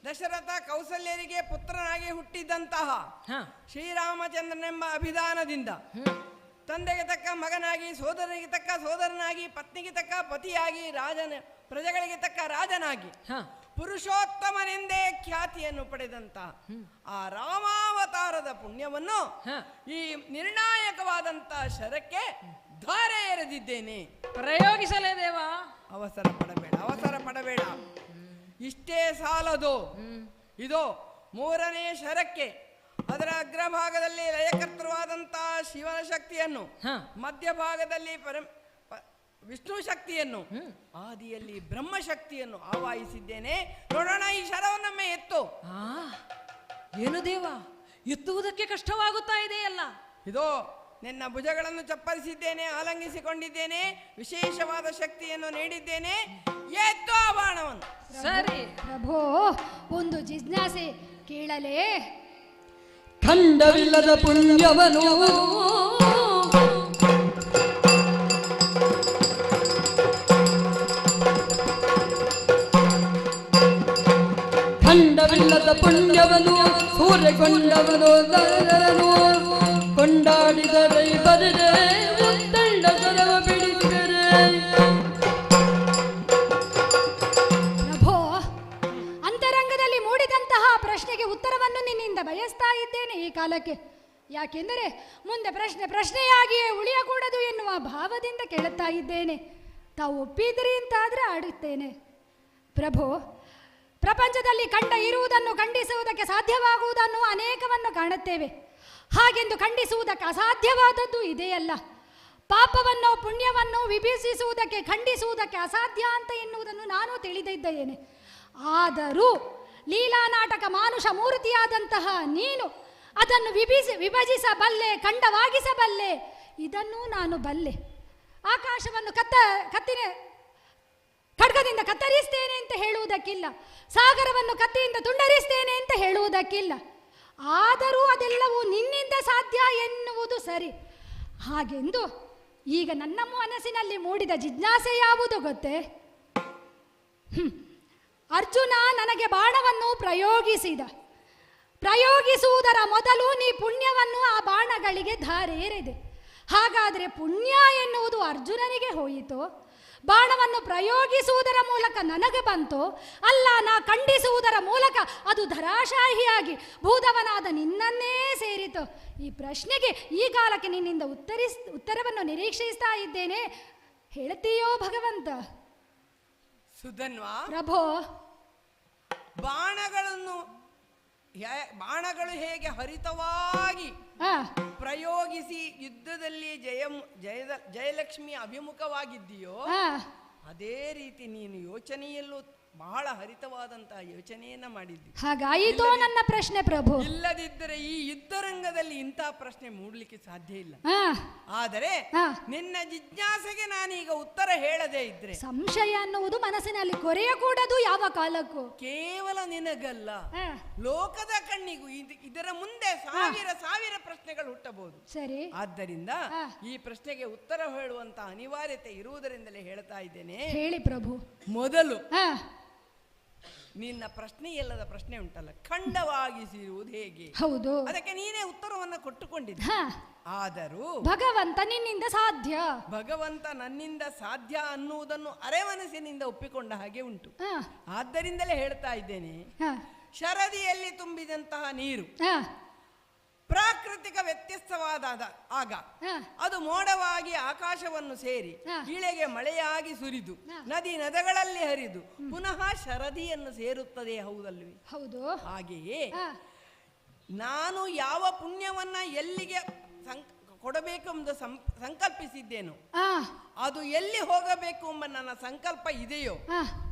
ದಶರಥ ಕೌಸಲ್ಯರಿಗೆ ಪುತ್ರನಾಗಿ ಹುಟ್ಟಿದ್ದಂತಹ ಶ್ರೀರಾಮಚಂದ್ರನೆಂಬ ಅಭಿಧಾನದಿಂದ ತಂದೆಗೆ ತಕ್ಕ ಮಗನಾಗಿ, ಸೋದರನಿಗೆ ತಕ್ಕ ಸೋದರನಾಗಿ, ಪತ್ನಿಗೆ ತಕ್ಕ ಪತಿಯಾಗಿ, ಪ್ರಜೆಗಳಿಗೆ ತಕ್ಕ ರಾಜನಾಗಿ ಪುರುಷೋತ್ತಮನೆಂದೇ ಖ್ಯಾತಿಯನ್ನು ಪಡೆದಂತ ಆ ರಾಮಾವತಾರದ ಪುಣ್ಯವನ್ನು ಈ ನಿರ್ಣಾಯಕವಾದಂತ ಶರಕ್ಕೆ ಧಾರೆ ಎರೆದಿದ್ದೇನೆ. ಪ್ರಯೋಗಿಸಲೇ ದೇವಾ. ಅವಸರ ಪಡಬೇಡ. ಇಷ್ಟೇ ಸಾಲದು. ಇದು ಮೂರನೇ ಶರಕ್ಕೆ ಅದರ ಅಗ್ರಭಾಗದಲ್ಲಿ ಲಯಕರ್ತೃವಾದಂತಹ ಶಿವನ ಶಕ್ತಿಯನ್ನು, ಮಧ್ಯಭಾಗದಲ್ಲಿ ವಿಷ್ಣು ಶಕ್ತಿಯನ್ನು, ಆದಿಯಲ್ಲಿ ಬ್ರಹ್ಮಶಕ್ತಿಯನ್ನು ಆವಾಹಿಸಿದ್ದೇನೆ. ನೋಡೋಣ, ಈ ಶರವನ್ನೊಮ್ಮೆ ಎತ್ತು. ಏನು ದೇವ, ಎತ್ತುವುದಕ್ಕೆ ಕಷ್ಟವಾಗುತ್ತಾ ಇದೆಯಲ್ಲ. ಇದೋ ನಿನ್ನ ಭುಜಗಳನ್ನು ಚಪ್ಪರಿಸಿದ್ದೇನೆ, ಆಲಂಗಿಸಿಕೊಂಡಿದ್ದೇನೆ, ವಿಶೇಷವಾದ ಶಕ್ತಿಯನ್ನು ನೀಡಿದ್ದೇನೆ. ಎತ್ತು ಆ ಬಾಣವನ್ನು. ಸರಿ ಪ್ರಭೋ, ಒಂದು ಜಿಜ್ಞಾಸೆ ಕೇಳಲೇ? ಖಂಡವಿಲ್ಲದ ಪುಣ್ಯವನು ಖಂಡವಿಲ್ಲದ ಪುಣ್ಯವನು ಸೂರ್ಯಗೊಂಡವನು ದರನು ಕೊಂಡಾಡಿದರೆ ಬರದೆ ಉತ್ತಂಡ ಸರವ ಬಿಡಿದರೆ. ಪ್ರಭೋ, ಅಂತರಂಗದಲ್ಲಿ ಮೂಡಿದಂತಹ ಪ್ರಶ್ನೆಗೆ ಉತ್ತರವನ್ನು ನಿನ್ನಿಂದ ಬಯಸ್ತಾ ಇದ್ದೇನೆ ಈ ಕಾಲಕ್ಕೆ. ಯಾಕೆಂದರೆ ಮುಂದೆ ಪ್ರಶ್ನೆಯಾಗಿಯೇ ಉಳಿಯಕೂಡದು ಎನ್ನುವ ಭಾವದಿಂದ ಕೇಳುತ್ತಾ ಇದ್ದೇನೆ. ತಾವು ಒಪ್ಪಿದಿರಿ ಅಂತಾದರೆ ಆಡುತ್ತೇನೆ. ಪ್ರಭೋ, ಪ್ರಪಂಚದಲ್ಲಿ ಕಂಡ ಇರುವುದನ್ನು ಖಂಡಿಸುವುದಕ್ಕೆ ಸಾಧ್ಯವಾಗುವುದನ್ನು ಅನೇಕವನ್ನು ಕಾಣುತ್ತೇವೆ. ಹಾಗೆಂದು ಖಂಡಿಸುವುದಕ್ಕೆ ಅಸಾಧ್ಯವಾದದ್ದು ಇದೆಯಲ್ಲ. ಪಾಪವನ್ನು ಪುಣ್ಯವನ್ನು ವಿಭಜಿಸುವುದಕ್ಕೆ ಖಂಡಿಸುವುದಕ್ಕೆ ಅಸಾಧ್ಯ ಅಂತ ಎನ್ನುವುದನ್ನು ನಾನು ತಿಳಿದಿದ್ದೇನೆ. ಆದರೂ ಲೀಲಾ ನಾಟಕ ಮಾನುಷ ಮೂರ್ತಿಯಾದಂತಹ ನೀನು ಅದನ್ನು ವಿಭಜಿಸಬಲ್ಲೆ, ಖಂಡವಾಗಿಸಬಲ್ಲೆ. ಇದನ್ನು ನಾನು ಬಲ್ಲೆ. ಆಕಾಶವನ್ನು ಖಡ್ಗದಿಂದ ಕತ್ತರಿಸ್ತೇನೆ ಅಂತ ಹೇಳುವುದಕ್ಕಿಲ್ಲ. ಸಾಗರವನ್ನು ಕತ್ತಿಯಿಂದ ತುಂಡರಿಸ್ತೇನೆ ಅಂತ ಹೇಳುವುದಕ್ಕಿಲ್ಲ. ಆದರೂ ಅದೆಲ್ಲವೂ ನಿನ್ನಿಂದ ಸಾಧ್ಯ ಎನ್ನುವುದು ಸರಿ. ಹಾಗೆಂದು ಈಗ ನನ್ನ ಮನಸ್ಸಿನಲ್ಲಿ ಮೂಡಿದ ಜಿಜ್ಞಾಸೆ ಯಾವುದು ಗೊತ್ತೇ? ಅರ್ಜುನ ನನಗೆ ಬಾಣವನ್ನು ಪ್ರಯೋಗಿಸುವುದರ ಮೊದಲು ನೀ ಪುಣ್ಯವನ್ನು ಆ ಬಾಣಗಳಿಗೆ ಧಾರೆ ಎರೆದೆ. ಹಾಗಾದರೆ ಪುಣ್ಯ ಎನ್ನುವುದು ಅರ್ಜುನನಿಗೆ ಹೋಯಿತು, ಬಾಣವನ್ನು ಪ್ರಯೋಗಿಸುವುದರ ಮೂಲಕ ನನಗೆ ಬಂತು, ಅಲ್ಲ ನಾ ಖಂಡಿಸುವುದರ ಮೂಲಕ ಅದು ಧರಾಶಾಹಿಯಾಗಿ ಭೂತವನಾದ ನಿನ್ನನ್ನೇ ಸೇರಿತು. ಈ ಪ್ರಶ್ನೆಗೆ ಈ ಕಾಲಕ್ಕೆ ನಿನ್ನಿಂದ ಉತ್ತರವನ್ನು ನಿರೀಕ್ಷಿಸ್ತಾ ಇದ್ದೇನೆ. ಹೇಳ್ತೀಯೋ ಭಗವಂತ? ಸುಧನ್ವಾ, ಪ್ರಭೋ, ಬಾಣಗಳು ಹೇಗೆ ಹರಿತವಾಗಿ ಪ್ರಯೋಗಿಸಿ ಯುದ್ಧದಲ್ಲಿ ಜಯಲಕ್ಷ್ಮಿ ಅಭಿಮುಖವಾಗಿದ್ದೀಯೋ ಅದೇ ರೀತಿ ನೀನು ಯೋಚನೆಯಲ್ಲೂ ಬಹಳ ಹರಿತವಾದಂತಹ ಯೋಚನೆಯನ್ನ ಮಾಡಿದ್ದಿ. ಹಾಗಾಯಿತೋ ನನ್ನ ಪ್ರಶ್ನೆ ಪ್ರಭು? ಇಲ್ಲದಿದ್ದರೆ ಈ ಯುದ್ಧರಂಗದಲ್ಲಿ ಇಂತಹ ಪ್ರಶ್ನೆ ಮೂಡಲಿಕ್ಕೆ ಸಾಧ್ಯ ಇಲ್ಲ. ಆದರೆ ನಿನ್ನ ಜಿಜ್ಞಾಸೆಗೆ ನಾನೀಗ ಉತ್ತರ ಹೇಳದೇ ಇದ್ರೆ ಸಂಶಯ ಅನ್ನುವುದು ಮನಸ್ಸಿನಲ್ಲಿ ಕೊರೆಯಕೂಡದು ಯಾವ ಕಾಲಕ್ಕೂ. ಕೇವಲ ನಿನಗಲ್ಲ, ಲೋಕದ ಕಣ್ಣಿಗೂ ಇದರ ಮುಂದೆ ಸಾವಿರ ಪ್ರಶ್ನೆಗಳು ಹುಟ್ಟಬಹುದು. ಸರಿ, ಆದ್ದರಿಂದ ಈ ಪ್ರಶ್ನೆಗೆ ಉತ್ತರ ಹೇಳುವಂತ ಅನಿವಾರ್ಯತೆ ಇರುವುದರಿಂದಲೇ ಹೇಳ್ತಾ ಇದ್ದೇನೆ. ಹೇಳಿ ಪ್ರಭು. ಮೊದಲು ನಿನ್ನ ಪ್ರಶ್ನೆ ಎಲ್ಲದ ಪ್ರಶ್ನೆ ಉಂಟಲ್ಲ, ಖಂಡವಾಗಿಸಿರುವುದು ಹೇಗೆ? ಹೌದು, ಅದಕ್ಕೆ ನೀನೇ ಉತ್ತರವನ್ನು ಕೊಟ್ಟುಕೊಂಡಿದ್ದ. ಆದರೂ ಭಗವಂತ ನಿನ್ನಿಂದ ಸಾಧ್ಯ, ಭಗವಂತ ನನ್ನಿಂದ ಸಾಧ್ಯ ಅನ್ನುವುದನ್ನು ಅರೆಮನಸ್ಸಿನಿಂದ ಒಪ್ಪಿಕೊಂಡ ಹಾಗೆ ಉಂಟು. ಆದ್ದರಿಂದಲೇ ಹೇಳ್ತಾ ಇದ್ದೇನೆ, ಶರದಿಯಲ್ಲಿ ತುಂಬಿದಂತಹ ನೀರು ಪ್ರಾಕೃತಿಕ ವ್ಯತ್ಯಸ್ತವಾದ ಆಗ ಅದು ಮೋಡವಾಗಿ ಆಕಾಶವನ್ನು ಸೇರಿ ಇಳೆಗೆ ಮಳೆಯಾಗಿ ಸುರಿದು ನದಿಗಳಲ್ಲಿ ಹರಿದು ಪುನಃ ಶರದಿಯನ್ನು ಸೇರುತ್ತದೆ. ಹೌದಲ್ವಿ? ಹೌದು. ಹಾಗೆಯೇ ನಾನು ಯಾವ ಪುಣ್ಯವನ್ನ ಎಲ್ಲಿಗೆ ಕೊಡಬೇಕೆಂದು ಸಂಕಲ್ಪಿಸಿದ್ದೇನೋ ಅದು ಎಲ್ಲಿ ಹೋಗಬೇಕು ಎಂಬ ನನ್ನ ಸಂಕಲ್ಪ ಇದೆಯೋ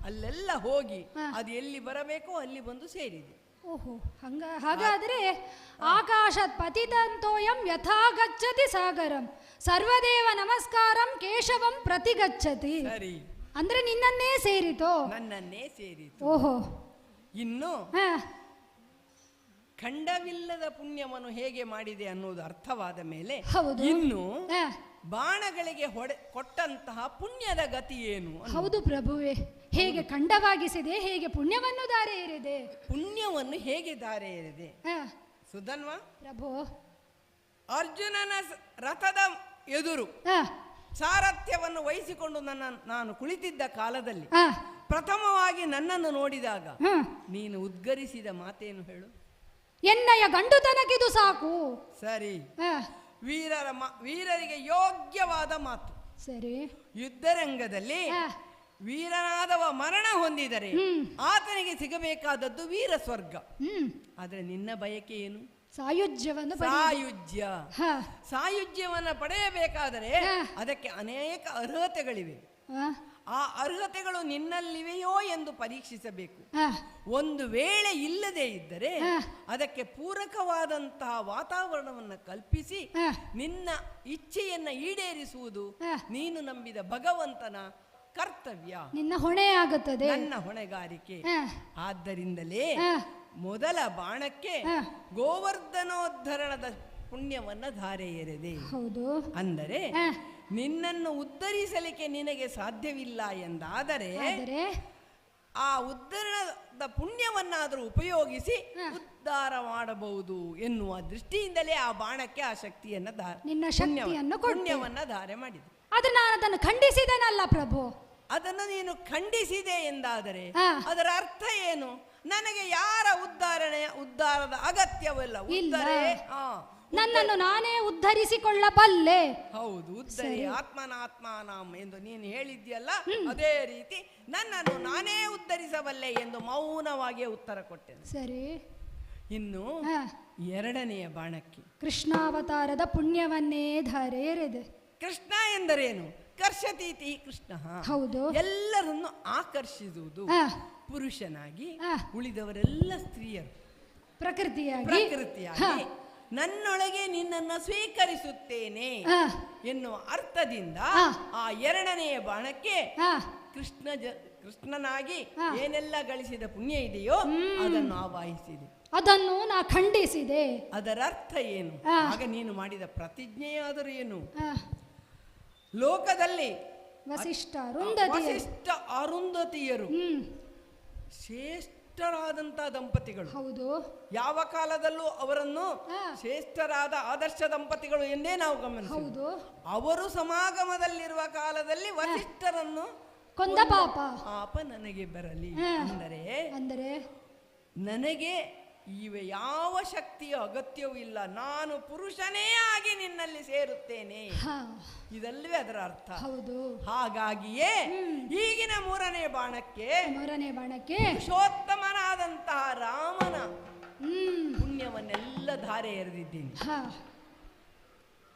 ಅಲ್ಲೆಲ್ಲ ಹೋಗಿ ಅದು ಎಲ್ಲಿ ಬರಬೇಕೋ ಅಲ್ಲಿ ಬಂದು ಸೇರಿದೆ. ಓಹೋ, ಹಾಗಾದ್ರೆ ಆಕಾಶತ್ ಪತಿತಂತೋಯಂ ಯಥಾ ಗಚ್ಚತಿ ಸಾಗರಂ ಸರ್ವದೇವ ನಮಸ್ಕಾರಂ ಕೇಶವಂ ಪ್ರತಿಗಚ್ಚತಿ. ಸರಿ, ಅಂದ್ರೆ ನಿನ್ನನ್ನೇ ಸೇರಿತು? ನನ್ನನ್ನೇ ಸೇರಿತು. ಓಹೋ, ಇನ್ನು ಖಂಡವಿಲ್ಲದ ಪುಣ್ಯವನ್ನು ಹೇಗೆ ಮಾಡಿದೆ ಅನ್ನೋದು ಅರ್ಥವಾದ ಮೇಲೆ ಇನ್ನು ಬಾಣಗಳಿಗೆ ಕೊಟ್ಟಂತಹ ಪುಣ್ಯದ ಗತಿ ಏನು? ಹೌದು ಪ್ರಭುವೇ, ಹೇಗೆ ಖಂಡವಾಗಿಸಿದೆ, ಹೇಗೆ ಪುಣ್ಯವನ್ನು ಧಾರೆ ಏರಿದೆ? ಪುಣ್ಯವನ್ನು ಹೇಗೆ ಧಾರೆ ಏರಿದೆ ಸುಧನ್ವಾ? ಪ್ರಭು, ಅರ್ಜುನನ ರಥದ ಎದುರು ಸಾರಥ್ಯವನ್ನು ವಹಿಸಿಕೊಂಡು ನಾನು ಕುಳಿತಿದ್ದ ಕಾಲದಲ್ಲಿ ಪ್ರಥಮವಾಗಿ ನನ್ನನ್ನು ನೋಡಿದಾಗ ನೀನು ಉದ್ಗರಿಸಿದ ಮಾತೇನು ಹೇಳು? ಎನ್ನಯ ಗಂಡುತನಕ್ಕಿದು ಸಾಕು. ಸರಿ, ವೀರರಿಗೆ ಯೋಗ್ಯವಾದ ಮಾತು. ಸರಿ, ಯುದ್ಧರಂಗದಲ್ಲಿ ವೀರನಾದವ ಮರಣ ಹೊಂದಿದರೆ ಆತನಿಗೆ ಸಿಗಬೇಕಾದದ್ದು ವೀರ ಸ್ವರ್ಗ. ಆದ್ರೆ ನಿನ್ನ ಬಯಕೆ ಏನು? ಸಾಯುಜ್ಯವನ್ನು ಪಡೆಯಬೇಕಾದರೆ ಅದಕ್ಕೆ ಅನೇಕ ಅರ್ಹತೆಗಳಿವೆ. ಆ ಅರ್ಹತೆಗಳು ನಿನ್ನಲ್ಲಿವೆಯೋ ಎಂದು ಪರೀಕ್ಷಿಸಬೇಕು. ಒಂದು ವೇಳೆ ಇಲ್ಲದೆ ಇದ್ದರೆ ಅದಕ್ಕೆ ಪೂರಕವಾದಂತಹ ವಾತಾವರಣವನ್ನು ಕಲ್ಪಿಸಿ ನಿನ್ನ ಇಚ್ಛೆಯನ್ನ ಈಡೇರಿಸುವುದು ನೀನು ನಂಬಿದ ಭಗವಂತನ ಕರ್ತವ್ಯ, ನಿನ್ನ ಹೊಣೆ ಆಗುತ್ತದೆ, ನನ್ನ ಹೊಣೆಗಾರಿಕೆ. ಆದ್ದರಿಂದಲೇ ಮೊದಲ ಬಾಣಕ್ಕೆ ಗೋವರ್ಧನೋದ್ಧರಣದ ಪುಣ್ಯವನ್ನ ಧಾರೆ ಎರೆದೆ. ಹೌದು, ಅಂದರೆ ನಿನ್ನನ್ನು ಉದ್ಧರಿಸಲಿಕ್ಕೆ ನಿನಗೆ ಸಾಧ್ಯವಿಲ್ಲ ಎಂದಾದರೆ ಆ ಉದ್ಧರಣದ ಪುಣ್ಯವನ್ನಾದರೂ ಉಪಯೋಗಿಸಿ ಉದ್ಧಾರ ಮಾಡಬಹುದು ಎನ್ನುವ ದೃಷ್ಟಿಯಿಂದಲೇ ಆ ಬಾಣಕ್ಕೆ ಆ ಶಕ್ತಿಯನ್ನ ಪುಣ್ಯವನ್ನ ಧಾರೆ ಮಾಡಿದೆ. ಅದು ನಾನು ಅದನ್ನು ಖಂಡಿಸಿದೆನಲ್ಲ ಪ್ರಭು. ಅದನ್ನು ನೀನು ಖಂಡಿಸಿದೆ ಎಂದಾದರೆ ಅದರ ಅರ್ಥ ಏನು? ನನಗೆ ಯಾರ ಉದ್ಧಾರದ ಅಗತ್ಯವಿಲ್ಲ. ನನ್ನನ್ನು ನಾನೇ ಉದ್ಧರಿಸಿಕೊಳ್ಳಬಲ್ಲೆ. ಹೌದು, ಉದ್ಧರಿ ಆತ್ಮನಾತ್ಮಾನಾಂ ಎಂದು ನೀನು ಹೇಳಿದ್ಯಲ್ಲ, ಅದೇ ರೀತಿ ನನ್ನನ್ನು ನಾನೇ ಉದ್ಧರಿಸಬಲ್ಲೆ ಎಂದು ಮೌನವಾಗಿ ಉತ್ತರ ಕೊಟ್ಟೆನು. ಸರಿ, ಇನ್ನು ಎರಡನೆಯ ಬಾಣಕ್ಕೆ ಕೃಷ್ಣಾವತಾರದ ಪುಣ್ಯವನ್ನೇ ಧಾರೆ ಎರೆದೆ. ಕೃಷ್ಣ ಎಂದರೇನು? ಕರ್ಷತೀತಿ ಕೃಷ್ಣ. ಹೌದು, ಎಲ್ಲರನ್ನು ಆಕರ್ಷಿಸುವುದು ಪುರುಷನಾಗಿ, ಉಳಿದವರೆಲ್ಲ ಸ್ತ್ರೀಯರು ಪ್ರಕೃತಿಯಾಗಿ ನನ್ನೊಳಗೆ ನಿನ್ನನ್ನು ಸ್ವೀಕರಿಸುತ್ತೇನೆ ಎನ್ನುವ ಅರ್ಥದಿಂದ ಆ ಎರಡನೆಯ ಬಾಣಕ್ಕೆ ಕೃಷ್ಣನಾಗಿ ಏನೆಲ್ಲ ಗಳಿಸಿದ ಪುಣ್ಯ ಇದೆಯೋ ಅದನ್ನು ಆವಾಹಿಸಿದೆ. ಅದನ್ನು ನಾ ಖಂಡಿಸಿದೆ. ಅದರ ಅರ್ಥ ಏನು? ಆಗ ನೀನು ಮಾಡಿದ ಪ್ರತಿಜ್ಞೆಯಾದರೂ ಏನು? ಲೋಕದಲ್ಲಿ ವಸಿಷ್ಠ ಅರುಂಧತಿಯರು ಶ್ರೇಷ್ಠರಾದಂತ ದಂಪತಿಗಳು. ಹೌದು. ಯಾವ ಕಾಲದಲ್ಲೂ ಅವರನ್ನು ಶ್ರೇಷ್ಠರಾದ ಆದರ್ಶ ದಂಪತಿಗಳು ಎಂದೇ ನಾವು ಗಮನಿಸಬಹುದು. ಅವರು ಸಮಾಗಮದಲ್ಲಿರುವ ಕಾಲದಲ್ಲಿ ವಸಿಷ್ಠರನ್ನು ಕೊಂದ ಪಾಪ ನನಗೆ ಬರಲಿ ಅಂದರೆ ನನಗೆ ಯಾವ ಶಕ್ತಿಯ ಅಗತ್ಯವೂ ಇಲ್ಲ, ನಾನು ಪುರುಷನೇ ಆಗಿ ನಿನ್ನಲ್ಲಿ ಸೇರುತ್ತೇನೆ, ಇದಲ್ಲವೇ ಅದರ ಅರ್ಥ. ಹೌದು. ಹಾಗಾಗಿಯೇ ಈಗಿನ ಮೂರನೇ ಬಾಣಕ್ಕೆ ಪುರುಷೋತ್ತಮನಾದಂತಹ ರಾಮನ ಪುಣ್ಯವನ್ನೆಲ್ಲ ಧಾರೆ ಎರೆದಿದ್ದೀನಿ.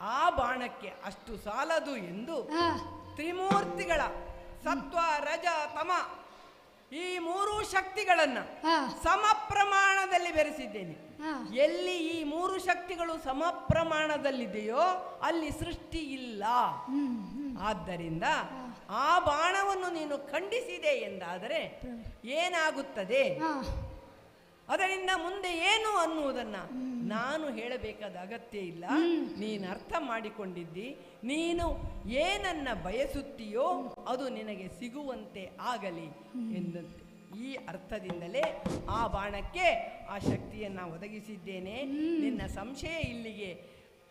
ಆ ಬಾಣಕ್ಕೆ ಅಷ್ಟು ಸಾಲದು ಎಂದು ತ್ರಿಮೂರ್ತಿಗಳ ಸತ್ವ ರಜ ತಮ ಈ ಮೂರು ಶಕ್ತಿಗಳನ್ನ ಸಮ ಪ್ರಮಾಣದಲ್ಲಿ ಬೆರೆಸಿದ್ದೇನೆ. ಎಲ್ಲಿ ಈ ಮೂರು ಶಕ್ತಿಗಳು ಸಮ ಪ್ರಮಾಣದಲ್ಲಿದೆಯೋ ಅಲ್ಲಿ ಸೃಷ್ಟಿ ಇಲ್ಲ. ಆದ್ದರಿಂದ ಆ ಬಾಣವನ್ನು ನೀನು ಖಂಡಿಸಿದೆ ಎಂದಾದರೆ ಏನಾಗುತ್ತದೆ, ಅದರಿಂದ ಮುಂದೆ ಏನು ಅನ್ನುವುದನ್ನ ನಾನು ಹೇಳಬೇಕಾದ ಅಗತ್ಯ ಇಲ್ಲ. ನೀನು ಅರ್ಥ ಮಾಡಿಕೊಂಡಿದ್ದಿ. ನೀನು ಏನನ್ನ ಬಯಸುತ್ತೀಯೋ ಅದು ನಿನಗೆ ಸಿಗುವಂತೆ ಆಗಲಿ ಎಂದಂತೆ ಈ ಅರ್ಥದಿಂದಲೇ ಆ ಬಾಣಕ್ಕೆ ಆ ಶಕ್ತಿಯನ್ನ ಒದಗಿಸಿದ್ದೇನೆ. ನಿನ್ನ ಸಂಶಯ ಇಲ್ಲಿಗೆ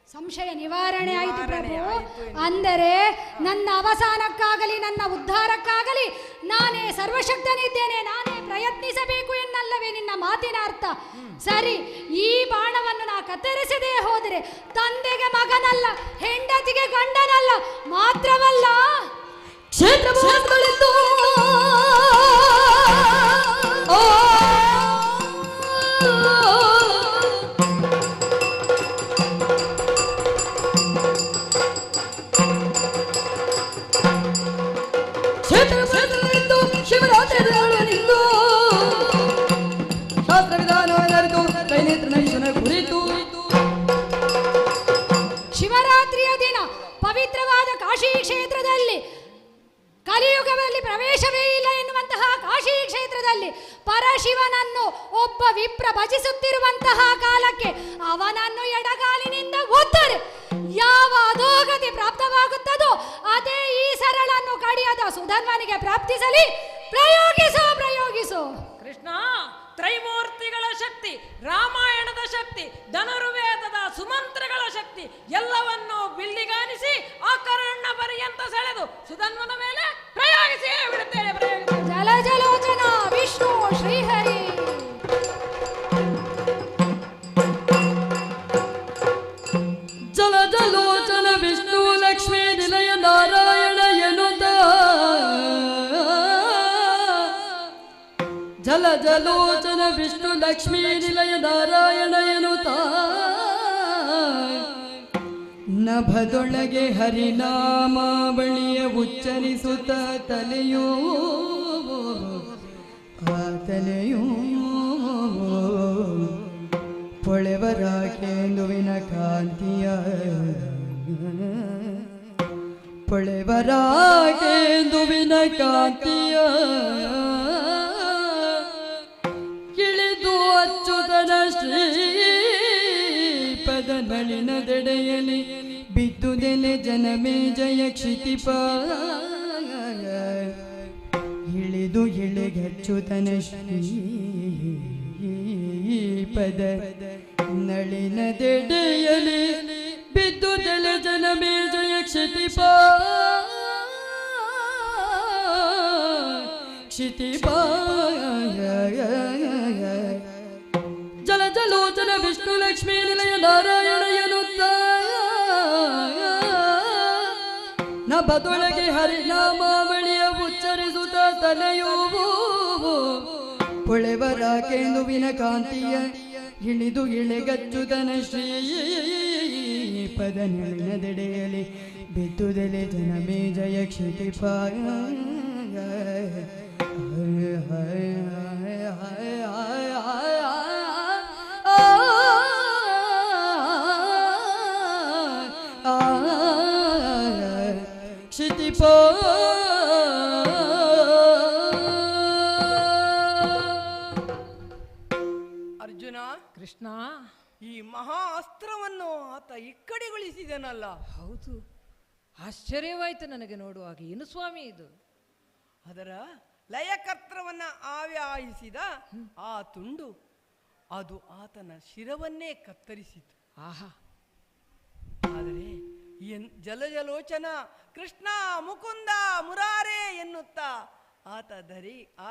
ಸಂಶಯ ನಿವಾರಣೆ ಆಯಿತು ಪ್ರಭು. ಅಂದರೆ ನನ್ನ ಅವಸಾನಕ್ಕಾಗಲಿ ನನ್ನ ಉದ್ಧಾರಕ್ಕಾಗಲಿ ನಾನೇ ಸರ್ವಶಕ್ತನಿದ್ದೇನೆ, ನಾನೇ ಪ್ರಯತ್ನಿಸಬೇಕು ಎನ್ನಲ್ಲವೇ ನಿನ್ನ ಮಾತಿನ ಅರ್ಥ? ಸರಿ, ಈ ಬಾಣವನ್ನು ನಾ ಕತ್ತರಿಸದೇ ಹೋದರೆ ತಂದೆಗೆ ಮಗನಲ್ಲ, ಹೆಂಡತಿಗೆ ಗಂಡನಲ್ಲ, ಮಾತ್ರವಲ್ಲ ಕ್ಷೇತ್ರ ಶಿವರಾತ್ರಿಯ ದಿನ ಪವಿತ್ರವಾದ ಕಾಶಿ ಕ್ಷೇತ್ರದಲ್ಲಿ ಕಲಿಯುಗದಲ್ಲಿ ಪ್ರವೇಶವೇ ಇಲ್ಲ ಎನ್ನುವಂತಹ ಕಾಶಿ ಕ್ಷೇತ್ರದಲ್ಲಿ ಪರಶಿವನನ್ನು ಒಬ್ಬ ವಿಪ್ರ ಭಜಿಸುತ್ತಿರುವಂತಹ ಕಾಲಕ್ಕೆ ಅವನನ್ನು ಎಡಗಾಲಿನಿಂದ ಒತ್ತರೆ ಯಾವ ಅಧೋಗತಿ ಪ್ರಾಪ್ತವಾಗುತ್ತದೋ ಅದೇ ಈ ಸರಳನ್ನು ಕಡಿಯದ ಸುಧನ್ವನಿಗೆ ಪ್ರಾಪ್ತಿಸಲಿ. ಪ್ರಯೋಗಿಸು ಕೃಷ್ಣ. ತ್ರೈಮೂರ್ತಿಗಳ ಶಕ್ತಿ, ರಾಮಾಯಣದ ಶಕ್ತಿ, ಧನುರ್ವೇದದ ಸುಮಂತ್ರಗಳ ಶಕ್ತಿ ಎಲ್ಲವನ್ನೂ ಬಿಲ್ಲಿಗಾನಿಸಿ ಆಕರ್ಣ ಪರ್ಯಂತ ಸೆಳೆದು ಸುಧನ್ವನ ಮೇಲೆ ಪ್ರಯೋಗಿಸಿ ಬಿಡುತ್ತೇನೆ. ಜಲಜಲೋಚನ ವಿಷ್ಣು ಶ್ರೀಹರಿ. ಜಲಜಲೋಚನ ವಿಷ್ಣು ಲಕ್ಷ್ಮೀ ನಿಲಯ ನಾರಾಯಣ ಎನ್ನುತ್ತ ಜಲಜಲೋಚನ ವಿಷ್ಣು ಲಕ್ಷ್ಮೀ ನಿಲಯ ನಾರಾಯಣ ಎನ್ನುತ್ತ ನಭದೊಳಗೆ ಹರಿನಾಮಾವಳಿಯ ಉಚ್ಚರಿಸುತ್ತ ತಲೆಯೋ ಆ ತಲೆಯೋ ಪೊಳೆವರಾಕೆಂದುವಿನ ಕಾಂತಿಯ ಪೊಳೆವರಾಕೆಂದುವಿನ ಕಾಂತಿಯ ಕಿಳಿದು ಅಚ್ಚುತನ ಶ್ರೀಪದ ನಳಿನದೆಡೆಯಲಿ ಬಿದ್ದುದೆಲೆ ಜನಮೇ ಜಯ ಕ್ಷಿತಿಪ ಇಳಿದು ಇಳಿಗಚ್ಚುತನ ಶ್ರೀಪದ ನಳಿನದೆಡೆಯಲಿ ಬಿದ್ದುದೆಲೆ ಜನಮೇ ಜಯ ಕ್ಷಿತಿಪ ಕ್ಷಿತಿಪ ಜಲಜಲೋಚನ ವಿಷ್ಣು ಲಕ್ಷ್ಮೀ ನಿಲಯ ನಾರಾಯಣ ಎನ್ನುತ್ತ ನಭದೊಳಗೆ ಹರಿನಾಮಾವಳಿಯ ಉಚ್ಚರಿಸುತ್ತ ತಲೆಯೂ ಪೊಳೆವರಾಕೆಂದುವಿನ ಕಾಂತಿಯ ಇಳಿದು ಇಳೆಗಚ್ಚುತನ ಶ್ರೀ ಪದ ನಳಿನದೆಡೆಯಲಿ ಬಿದ್ದುದೆಲೆ ಜನಮೇ ಜಯ ಕ್ಷಿತಿಪಾಯ ಕ್ಷಿತಿಪಾ ಅರ್ಜುನ, ಕೃಷ್ಣ, ಈ ಮಹಾ ಅಸ್ತ್ರವನ್ನು ಆತ ಇಕ್ಕಡಿಗೊಳಿಸಿದನಲ್ಲ. ಹೌದು, ಆಶ್ಚರ್ಯವಾಯಿತು ನನಗೆ ನೋಡುವಾಗ. ಏನು ಸ್ವಾಮಿ ಇದು? ಅದರ ಲಯಕರ್ತ್ರವನ್ನ ಆವ್ಯಾಹಿಸಿದ ಆ ತುಂಡು ಅದು ಆತನ ಶಿರವನ್ನೇ ಕತ್ತರಿಸಿತು. ಆಹಾ! ಆದರೆ ಜಲಜಲೋಚನ ಕೃಷ್ಣ ಮುಕುಂದ ಮುರಾರೆ ಎನ್ನುತ್ತಾ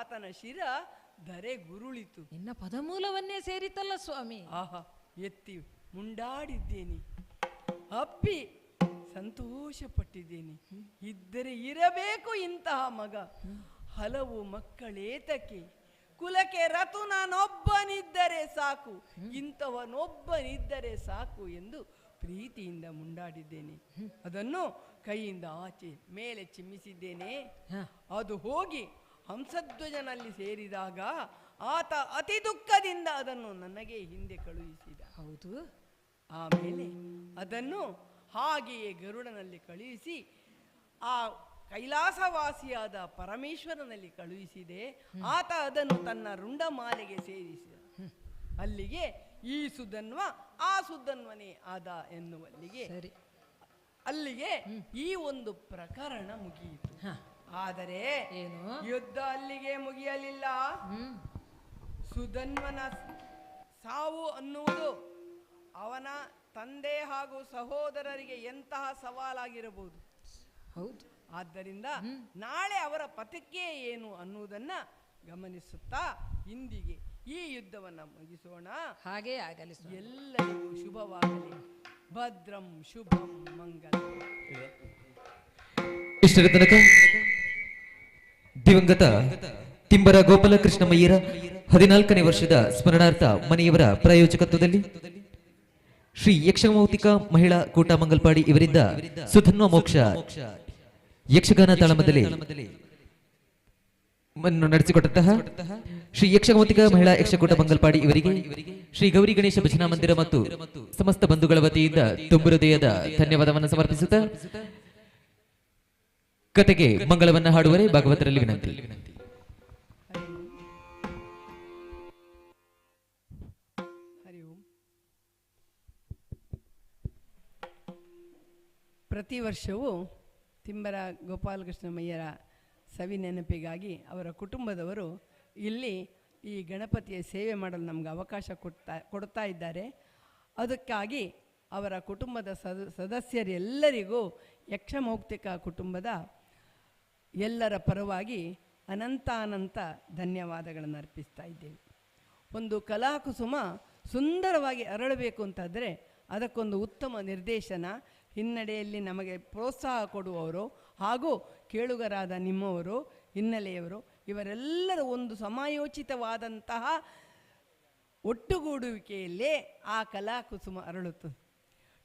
ಆತನ ಶಿರ ಧರೆ ಗುರುಳಿತು. ನಿನ್ನ ಪದಮೂಲವನ್ನೇ ಸೇರಿತಲ್ಲ ಸ್ವಾಮಿ. ಆಹಾ, ಎತ್ತಿ ಮುಂಡಾಡಿದ್ದೇನೆ, ಅಪ್ಪಿ ಸಂತೋಷಪಟ್ಟಿದ್ದೇನೆ. ಇದ್ದರೆ ಇರಬೇಕು ಇಂತಹ ಮಗ. ಹಲವು ಮಕ್ಕಳೇತಕ್ಕೆ, ಕುಲಕ್ಕೆ ರತು ನಾನೊಬ್ಬನಿದ್ದರೆ ಸಾಕು, ಇಂಥವನೊಬ್ಬನಿದ್ದರೆ ಸಾಕು ಎಂದು ಪ್ರೀತಿಯಿಂದ ಮುಂಡಾಡಿದ್ದೇನೆ. ಅದನ್ನು ಕೈಯಿಂದ ಆಚೆ ಮೇಲೆ ಚಿಮ್ಮಿಸಿದ್ದೇನೆ. ಅದು ಹೋಗಿ ಹಂಸಧ್ವಜನಲ್ಲಿ ಸೇರಿದಾಗ ಆತ ಅತಿ ದುಃಖದಿಂದ ಅದನ್ನು ನನಗೆ ಹಿಂದೆ ಕಳುಹಿಸಿದ. ಹೌದು. ಆಮೇಲೆ ಅದನ್ನು ಹಾಗೆಯೇ ಗರುಡನಲ್ಲಿ ಕಳುಹಿಸಿ ಆ ಕೈಲಾಸವಾಸಿಯಾದ ಪರಮೇಶ್ವರನಲ್ಲಿ ಕಳುಹಿಸಿದೆ. ಆತ ಅದನ್ನು ತನ್ನ ರುಂಡಮಾಲೆಗೆ ಸೇರಿಸಿದ. ಅಲ್ಲಿಗೆ ಈ ಸುಧನ್ವ ಆ ಸುಧನ್ವನೇ ಆದ ಎನ್ನುವಲ್ಲಿಗೆ ಅಲ್ಲಿಗೆ ಈ ಒಂದು ಪ್ರಕರಣ ಮುಗಿಯಿತು. ಆದರೆ ಯುದ್ಧ ಅಲ್ಲಿಗೆ ಮುಗಿಯಲಿಲ್ಲ. ಸುಧನ್ವನ ಸಾವು ಅನ್ನುವುದು ಅವನ ತಂದೆ ಹಾಗೂ ಸಹೋದರರಿಗೆ ಎಂತಹ ಸವಾಲಾಗಿರಬಹುದು. ಹೌದು. ಆದ್ದರಿಂದ ನಾಳೆ ಅವರ ಪ್ರತಿಕ್ರಿಯೆ ಏನು ಅನ್ನುವುದನ್ನ ಗಮನಿಸುತ್ತಾ ಇಂದಿಗೆ ಈ ಯುದ್ಧವನ್ನ ಮುಗಿಸೋಣ. ಹಾಗೇ ಆಗಲಿ. ಎಲ್ಲರಿಗೂ ಶುಭವಾಗಲಿ. ಭದ್ರಂ ಶುಭಂ ಮಂಗಲ. ಇಷ್ಟರ ತನಕ ದಿವಂಗತ ತಿಂಬರ ಗೋಪಾಲಕೃಷ್ಣಮಯ್ಯರ 14ನೇ ವರ್ಷದ ಸ್ಮರಣಾರ್ಥ ಮನೆಯವರ ಪ್ರಾಯೋಜಕತ್ವದಲ್ಲಿ ಶ್ರೀ ಯಕ್ಷಮೌತಿಕ ಮಹಿಳಾ ಕೂಟ ಮಂಗಲ್ಪಾಡಿ ಇವರಿಂದ ಸುಧನ್ವ ಮೋಕ್ಷ ಯಕ್ಷಗಾನ ತಾಳಮದಲ್ಲಿ ನಡೆಸಿಕೊಟ್ಟಂತಹ ಶ್ರೀ ಯಕ್ಷಮೌತಿಕ ಮಹಿಳಾ ಯಕ್ಷಕೂಟ ಮಂಗಲ್ಪಾಡಿ ಇವರಿಗೆ ಶ್ರೀ ಗೌರಿ ಗಣೇಶ ಭಜನಾ ಮಂದಿರ ಮತ್ತು ಸಮಸ್ತ ಬಂಧುಗಳ ವತಿಯಿಂದ ತುಂಬು ಹೃದಯದ ಧನ್ಯವಾದವನ್ನು ಸಮರ್ಪಿಸುತ್ತಾ ಕತೆಗೆ ಮಂಗಳವನ್ನ ಹಾಡುವರೆ ಭಾಗವತರಲ್ಲಿ ವಿನಂತಿ. ಪ್ರತಿ ವರ್ಷವೂ ತಿಂಬರ ಗೋಪಾಲಕೃಷ್ಣಮಯ್ಯರ ಸವಿ ನೆನಪಿಗಾಗಿ ಅವರ ಕುಟುಂಬದವರು ಇಲ್ಲಿ ಈ ಗಣಪತಿಯ ಸೇವೆ ಮಾಡಲು ನಮಗೆ ಅವಕಾಶ ಕೊಡ್ತಾ ಇದ್ದಾರೆ. ಅದಕ್ಕಾಗಿ ಅವರ ಕುಟುಂಬದ ಸದಸ್ಯರೆಲ್ಲರಿಗೂ ಯಕ್ಷಮೌಕ್ತಿಕ ಕುಟುಂಬದ ಎಲ್ಲರ ಪರವಾಗಿ ಅನಂತ ಧನ್ಯವಾದಗಳನ್ನು ಅರ್ಪಿಸ್ತಾ ಇದ್ದೇವೆ. ಒಂದು ಕಲಾಕುಸುಮ ಸುಂದರವಾಗಿ ಅರಳಬೇಕು ಅಂತಾದರೆ ಅದಕ್ಕೊಂದು ಉತ್ತಮ ನಿರ್ದೇಶನ, ಹಿನ್ನಡೆಯಲ್ಲಿ ನಮಗೆ ಪ್ರೋತ್ಸಾಹ ಕೊಡುವವರು ಹಾಗೂ ಕೇಳುಗರಾದ ನಿಮ್ಮವರು, ಹಿನ್ನೆಲೆಯವರು, ಇವರೆಲ್ಲರ ಒಂದು ಸಮಯೋಚಿತವಾದಂತಹ ಒಟ್ಟುಗೂಡುವಿಕೆಯಲ್ಲೇ ಆ ಕಲಾಕುಸುಮ ಅರಳುತ್ತದೆ.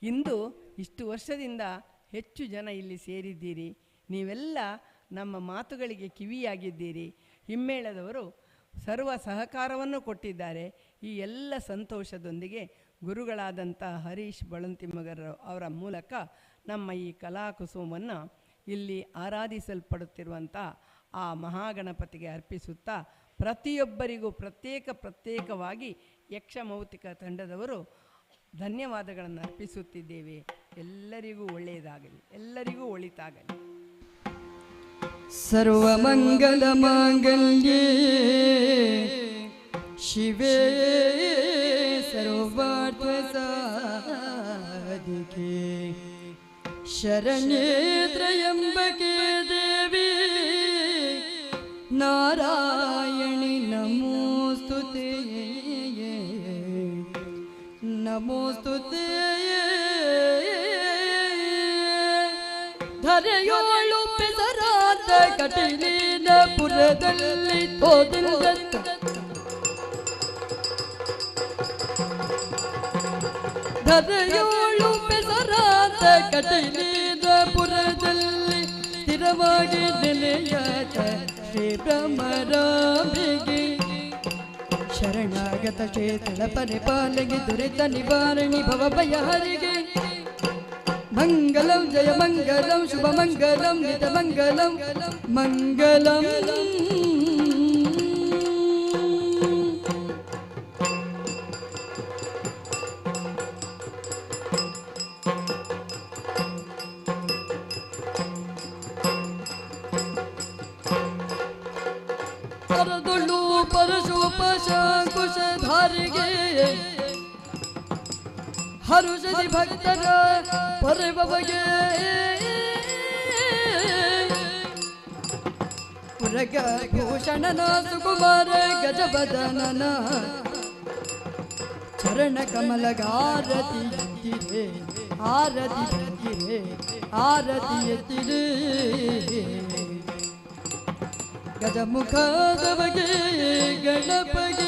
ಇಂದು ಇಷ್ಟು ವರ್ಷದಿಂದ ಹೆಚ್ಚು ಜನ ಇಲ್ಲಿ ಸೇರಿದ್ದೀರಿ. ನೀವೆಲ್ಲ ನಮ್ಮ ಮಾತುಗಳಿಗೆ ಕಿವಿಯಾಗಿದ್ದೀರಿ. ಹಿಮ್ಮೇಳದವರು ಸರ್ವ ಸಹಕಾರವನ್ನು ಕೊಟ್ಟಿದ್ದಾರೆ. ಈ ಎಲ್ಲ ಸಂತೋಷದೊಂದಿಗೆ ಗುರುಗಳಾದಂಥ ಹರೀಶ್ ಬಳಂತಿಮಗರ ಅವರ ಮೂಲಕ ನಮ್ಮ ಈ ಕಲಾಕುಸುಮವನ್ನು ಇಲ್ಲಿ ಆರಾಧಿಸಲ್ಪಡುತ್ತಿರುವಂಥ ಆ ಮಹಾಗಣಪತಿಗೆ ಅರ್ಪಿಸುತ್ತಾ ಪ್ರತಿಯೊಬ್ಬರಿಗೂ ಪ್ರತ್ಯೇಕವಾಗಿ ಯಕ್ಷಮೌತಿಕ ತಂಡದವರು ಧನ್ಯವಾದಗಳನ್ನು ಅರ್ಪಿಸುತ್ತಿದ್ದೇವೆ. ಎಲ್ಲರಿಗೂ ಒಳ್ಳೆಯದಾಗಲಿ, ಎಲ್ಲರಿಗೂ ಒಳಿತಾಗಲಿ. ಸರ್ವಮಂಗಲ ಮಾಂಗಲ್ಯೇ ಶಿವೇ ಸರ್ವಾರ್ಥ ಸಾಧಿಕೆ ಶರಣ್ಯೇ ತ್ರಯಂಬಕೆ ದೇವಿ ನಾರಾಯಣಿ ನಮೋಸ್ತುತೇ ನಮೋಸ್ತುತೇ. ಧರೆಯೋಳು ಪೆಸರಾದ ಕಟೀಲಿನ ಪುರದಲ್ಲಿ ತೋದಿಲ್ಲದ ಧರೆಯೋಳು ಪೆಸರಾದ ಕಟೀಲಿನ ಪುರದಲ್ಲಿ ಸ್ಥಿರವಾಗಿ ನೆಲೆಯಾದ ಶ್ರೀ ಬ್ರಹ್ಮರಾಮಿಗೆ ಶರಣಾಗತ ಚೇತನ ಪರಿಪಾಲಗೆ ದುರಿತ ನಿವಾರಣಿ ಭವಭಯಹರಿಗೆ ಮಂಗಲಂ ಜಯ ಮಂಗಲಂ ಶುಭ ಮಂಗಲಂ ನಿತ ಮಂಗಲಂ ಮಂಗಲಂ. ಕುಶಧಾರಿಗೆ ಹರುಷದಿ ಭಕ್ತರ ಪೊರೆಬಗೆ ಪುರಗ ಭೂಷಣನ ಸುಕುಮಾರ ಗಜಬದನನ ಚರಣ ಕಮಲಗಾರತಿ ಎತ್ತಿರೆ ಆರತಿ ಎತ್ತಿರೆ ಆರತಿ ಎತ್ತಿರೆ ಗಜಮುಖದ ಬಗೆ ಗಣಪಗೆ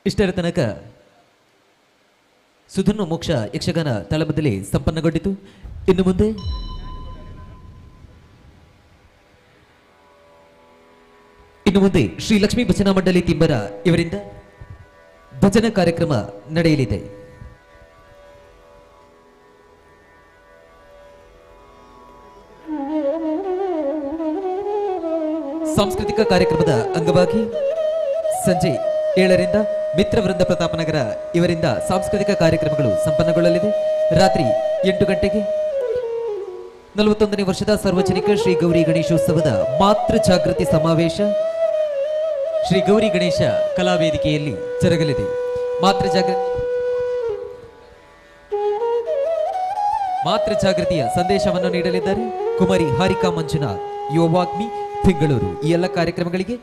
ಇಷ್ಟರ ತನಕ ಸುಧರ್ಮ ಮೋಕ್ಷ ಯಕ್ಷಗಾನ ತಾಳಮದ್ದಲೆ ಸಂಪನ್ನಗೊಂಡಿತು. ಇನ್ನು ಮುಂದೆ ಶ್ರೀ ಲಕ್ಷ್ಮೀ ಭಜನಾ ಮಂಡಳಿ ತಿಂಬರ ಇವರಿಂದ ಭಜನಾ ಕಾರ್ಯಕ್ರಮ ನಡೆಯಲಿದೆ. ಸಾಂಸ್ಕೃತಿಕ ಕಾರ್ಯಕ್ರಮದ ಅಂಗವಾಗಿ ಸಂಜೆ 7ರಿಂದ ಮಿತ್ರವೃಂದ ಪ್ರತಾಪನಗರ ಇವರಿಂದ ಸಾಂಸ್ಕೃತಿಕ ಕಾರ್ಯಕ್ರಮಗಳು ಸಂಪನ್ನಗೊಳ್ಳಲಿದೆ. ರಾತ್ರಿ 8 ಗಂಟೆಗೆ 41ನೇ ವರ್ಷದ ಸಾರ್ವಜನಿಕ ಶ್ರೀ ಗೌರಿ ಗಣೇಶೋತ್ಸವದ ಮಾತೃ ಜಾಗೃತಿ ಸಮಾವೇಶ ಶ್ರೀ ಗೌರಿ ಗಣೇಶ ಕಲಾವೇದಿಕೆಯಲ್ಲಿ ಜರುಗಲಿದೆ. ಮಾತೃ ಜಾಗೃತಿಯ ಸಂದೇಶವನ್ನು ನೀಡಲಿದ್ದಾರೆ ಕುಮಾರಿ ಹಾರಿಕಾ ಮಂಜುನಾಥ್, ಯುವ ವಾಗ್ಮಿ, ಬೆಂಗಳೂರು. ಈ ಎಲ್ಲ ಕಾರ್ಯಕ್ರಮಗಳಿಗೆ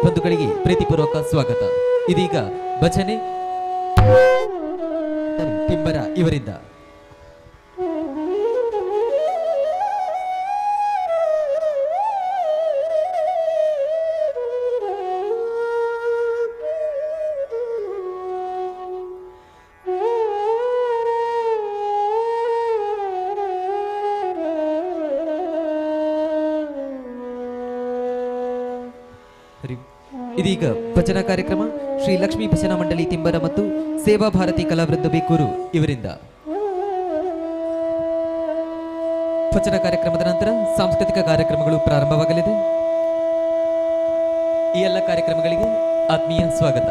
ಬಂಧುಗಳಿಗೆ ಪ್ರೀತಿಪೂರ್ವಕ ಸ್ವಾಗತ. ಇದೀಗ ಭಜನೆ ತಿಂಬರ ಇವರಿಂದ. ಇದೀಗ ಭಜನಾ ಕಾರ್ಯಕ್ರಮ ಶ್ರೀ ಲಕ್ಷ್ಮೀ ಭಜನಾ ಮಂಡಳಿ ತಿಂಬರ ಮತ್ತು ಸೇವಾ ಭಾರತಿ ಕಲಾವೃಂದ ಬೇಕೂರು ಇವರಿಂದ. ಭಜನಾ ಕಾರ್ಯಕ್ರಮದ ನಂತರ ಸಾಂಸ್ಕೃತಿಕ ಕಾರ್ಯಕ್ರಮಗಳು ಪ್ರಾರಂಭವಾಗಲಿದೆ. ಈ ಎಲ್ಲ ಕಾರ್ಯಕ್ರಮಗಳಿಗೆ ಆತ್ಮೀಯ ಸ್ವಾಗತ.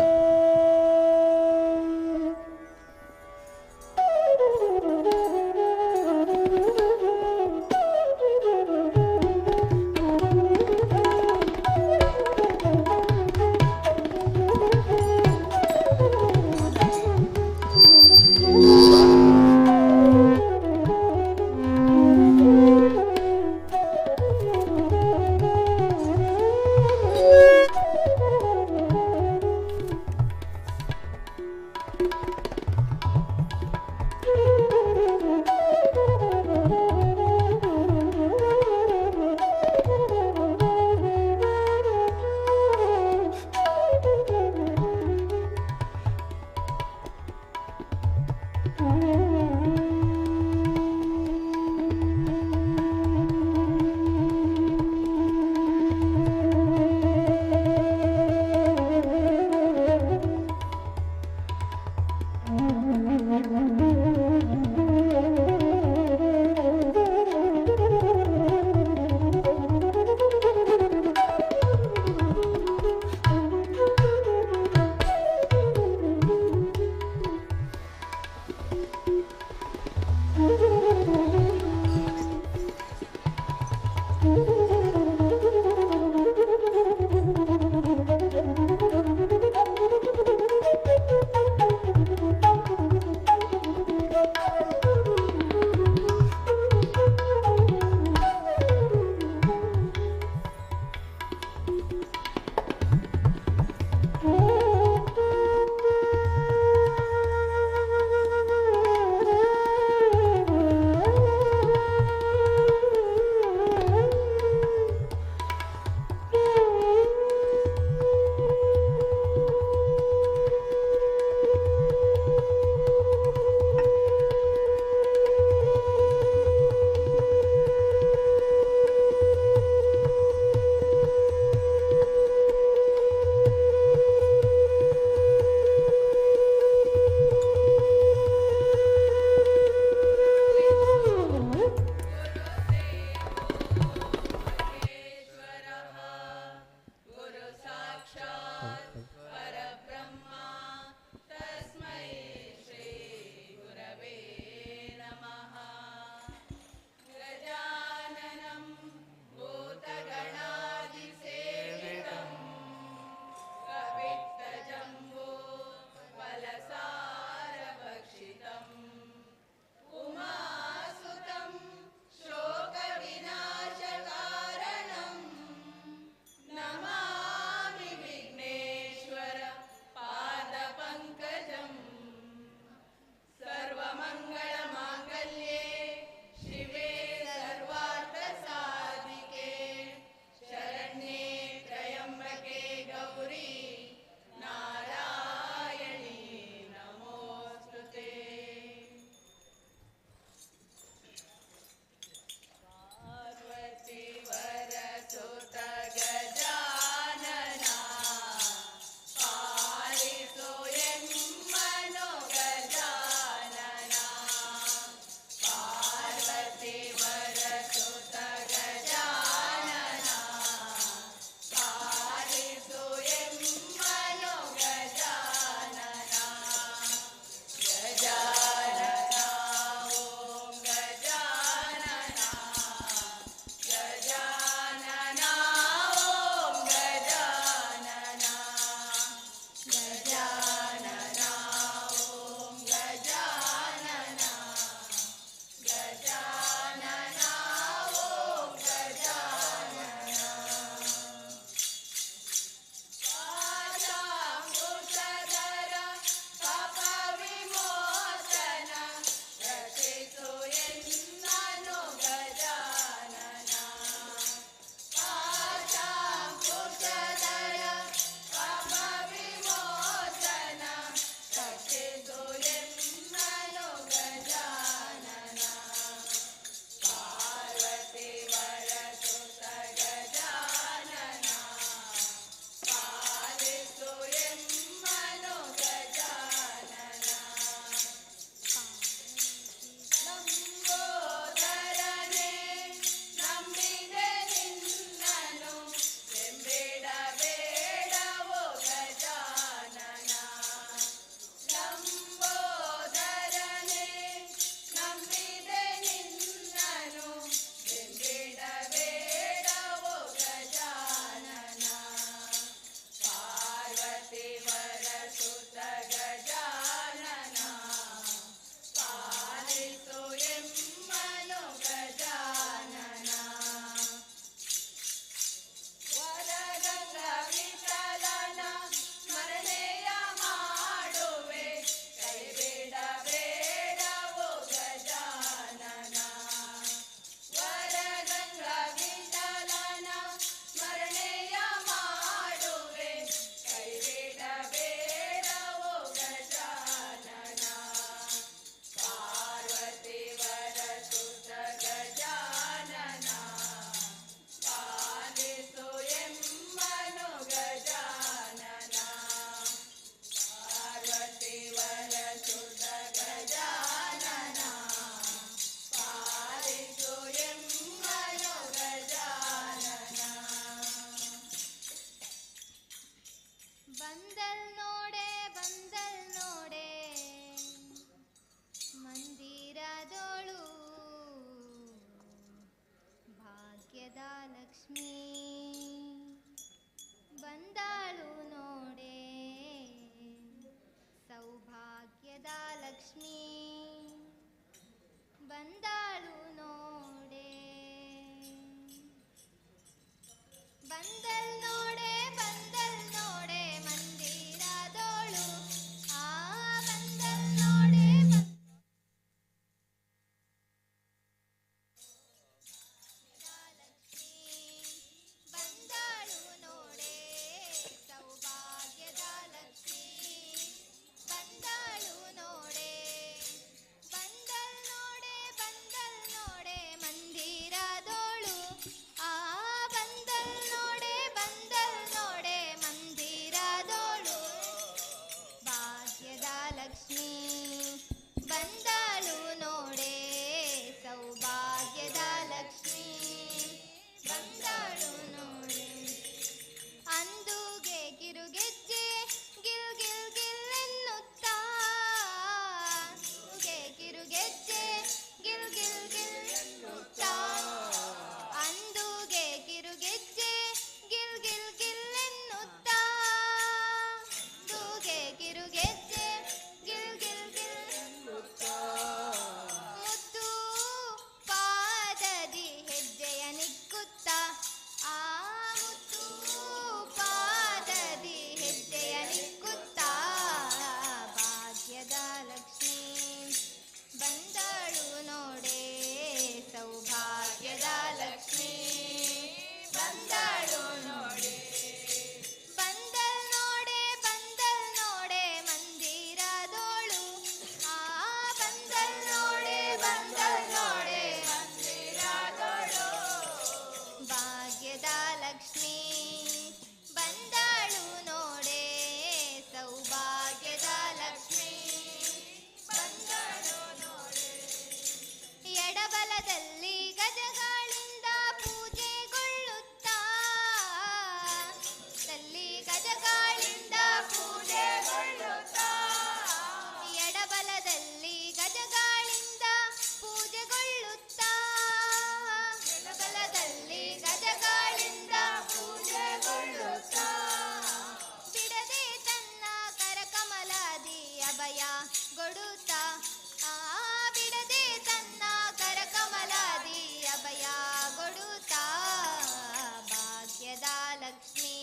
ಲಕ್ಷ್ಮೀ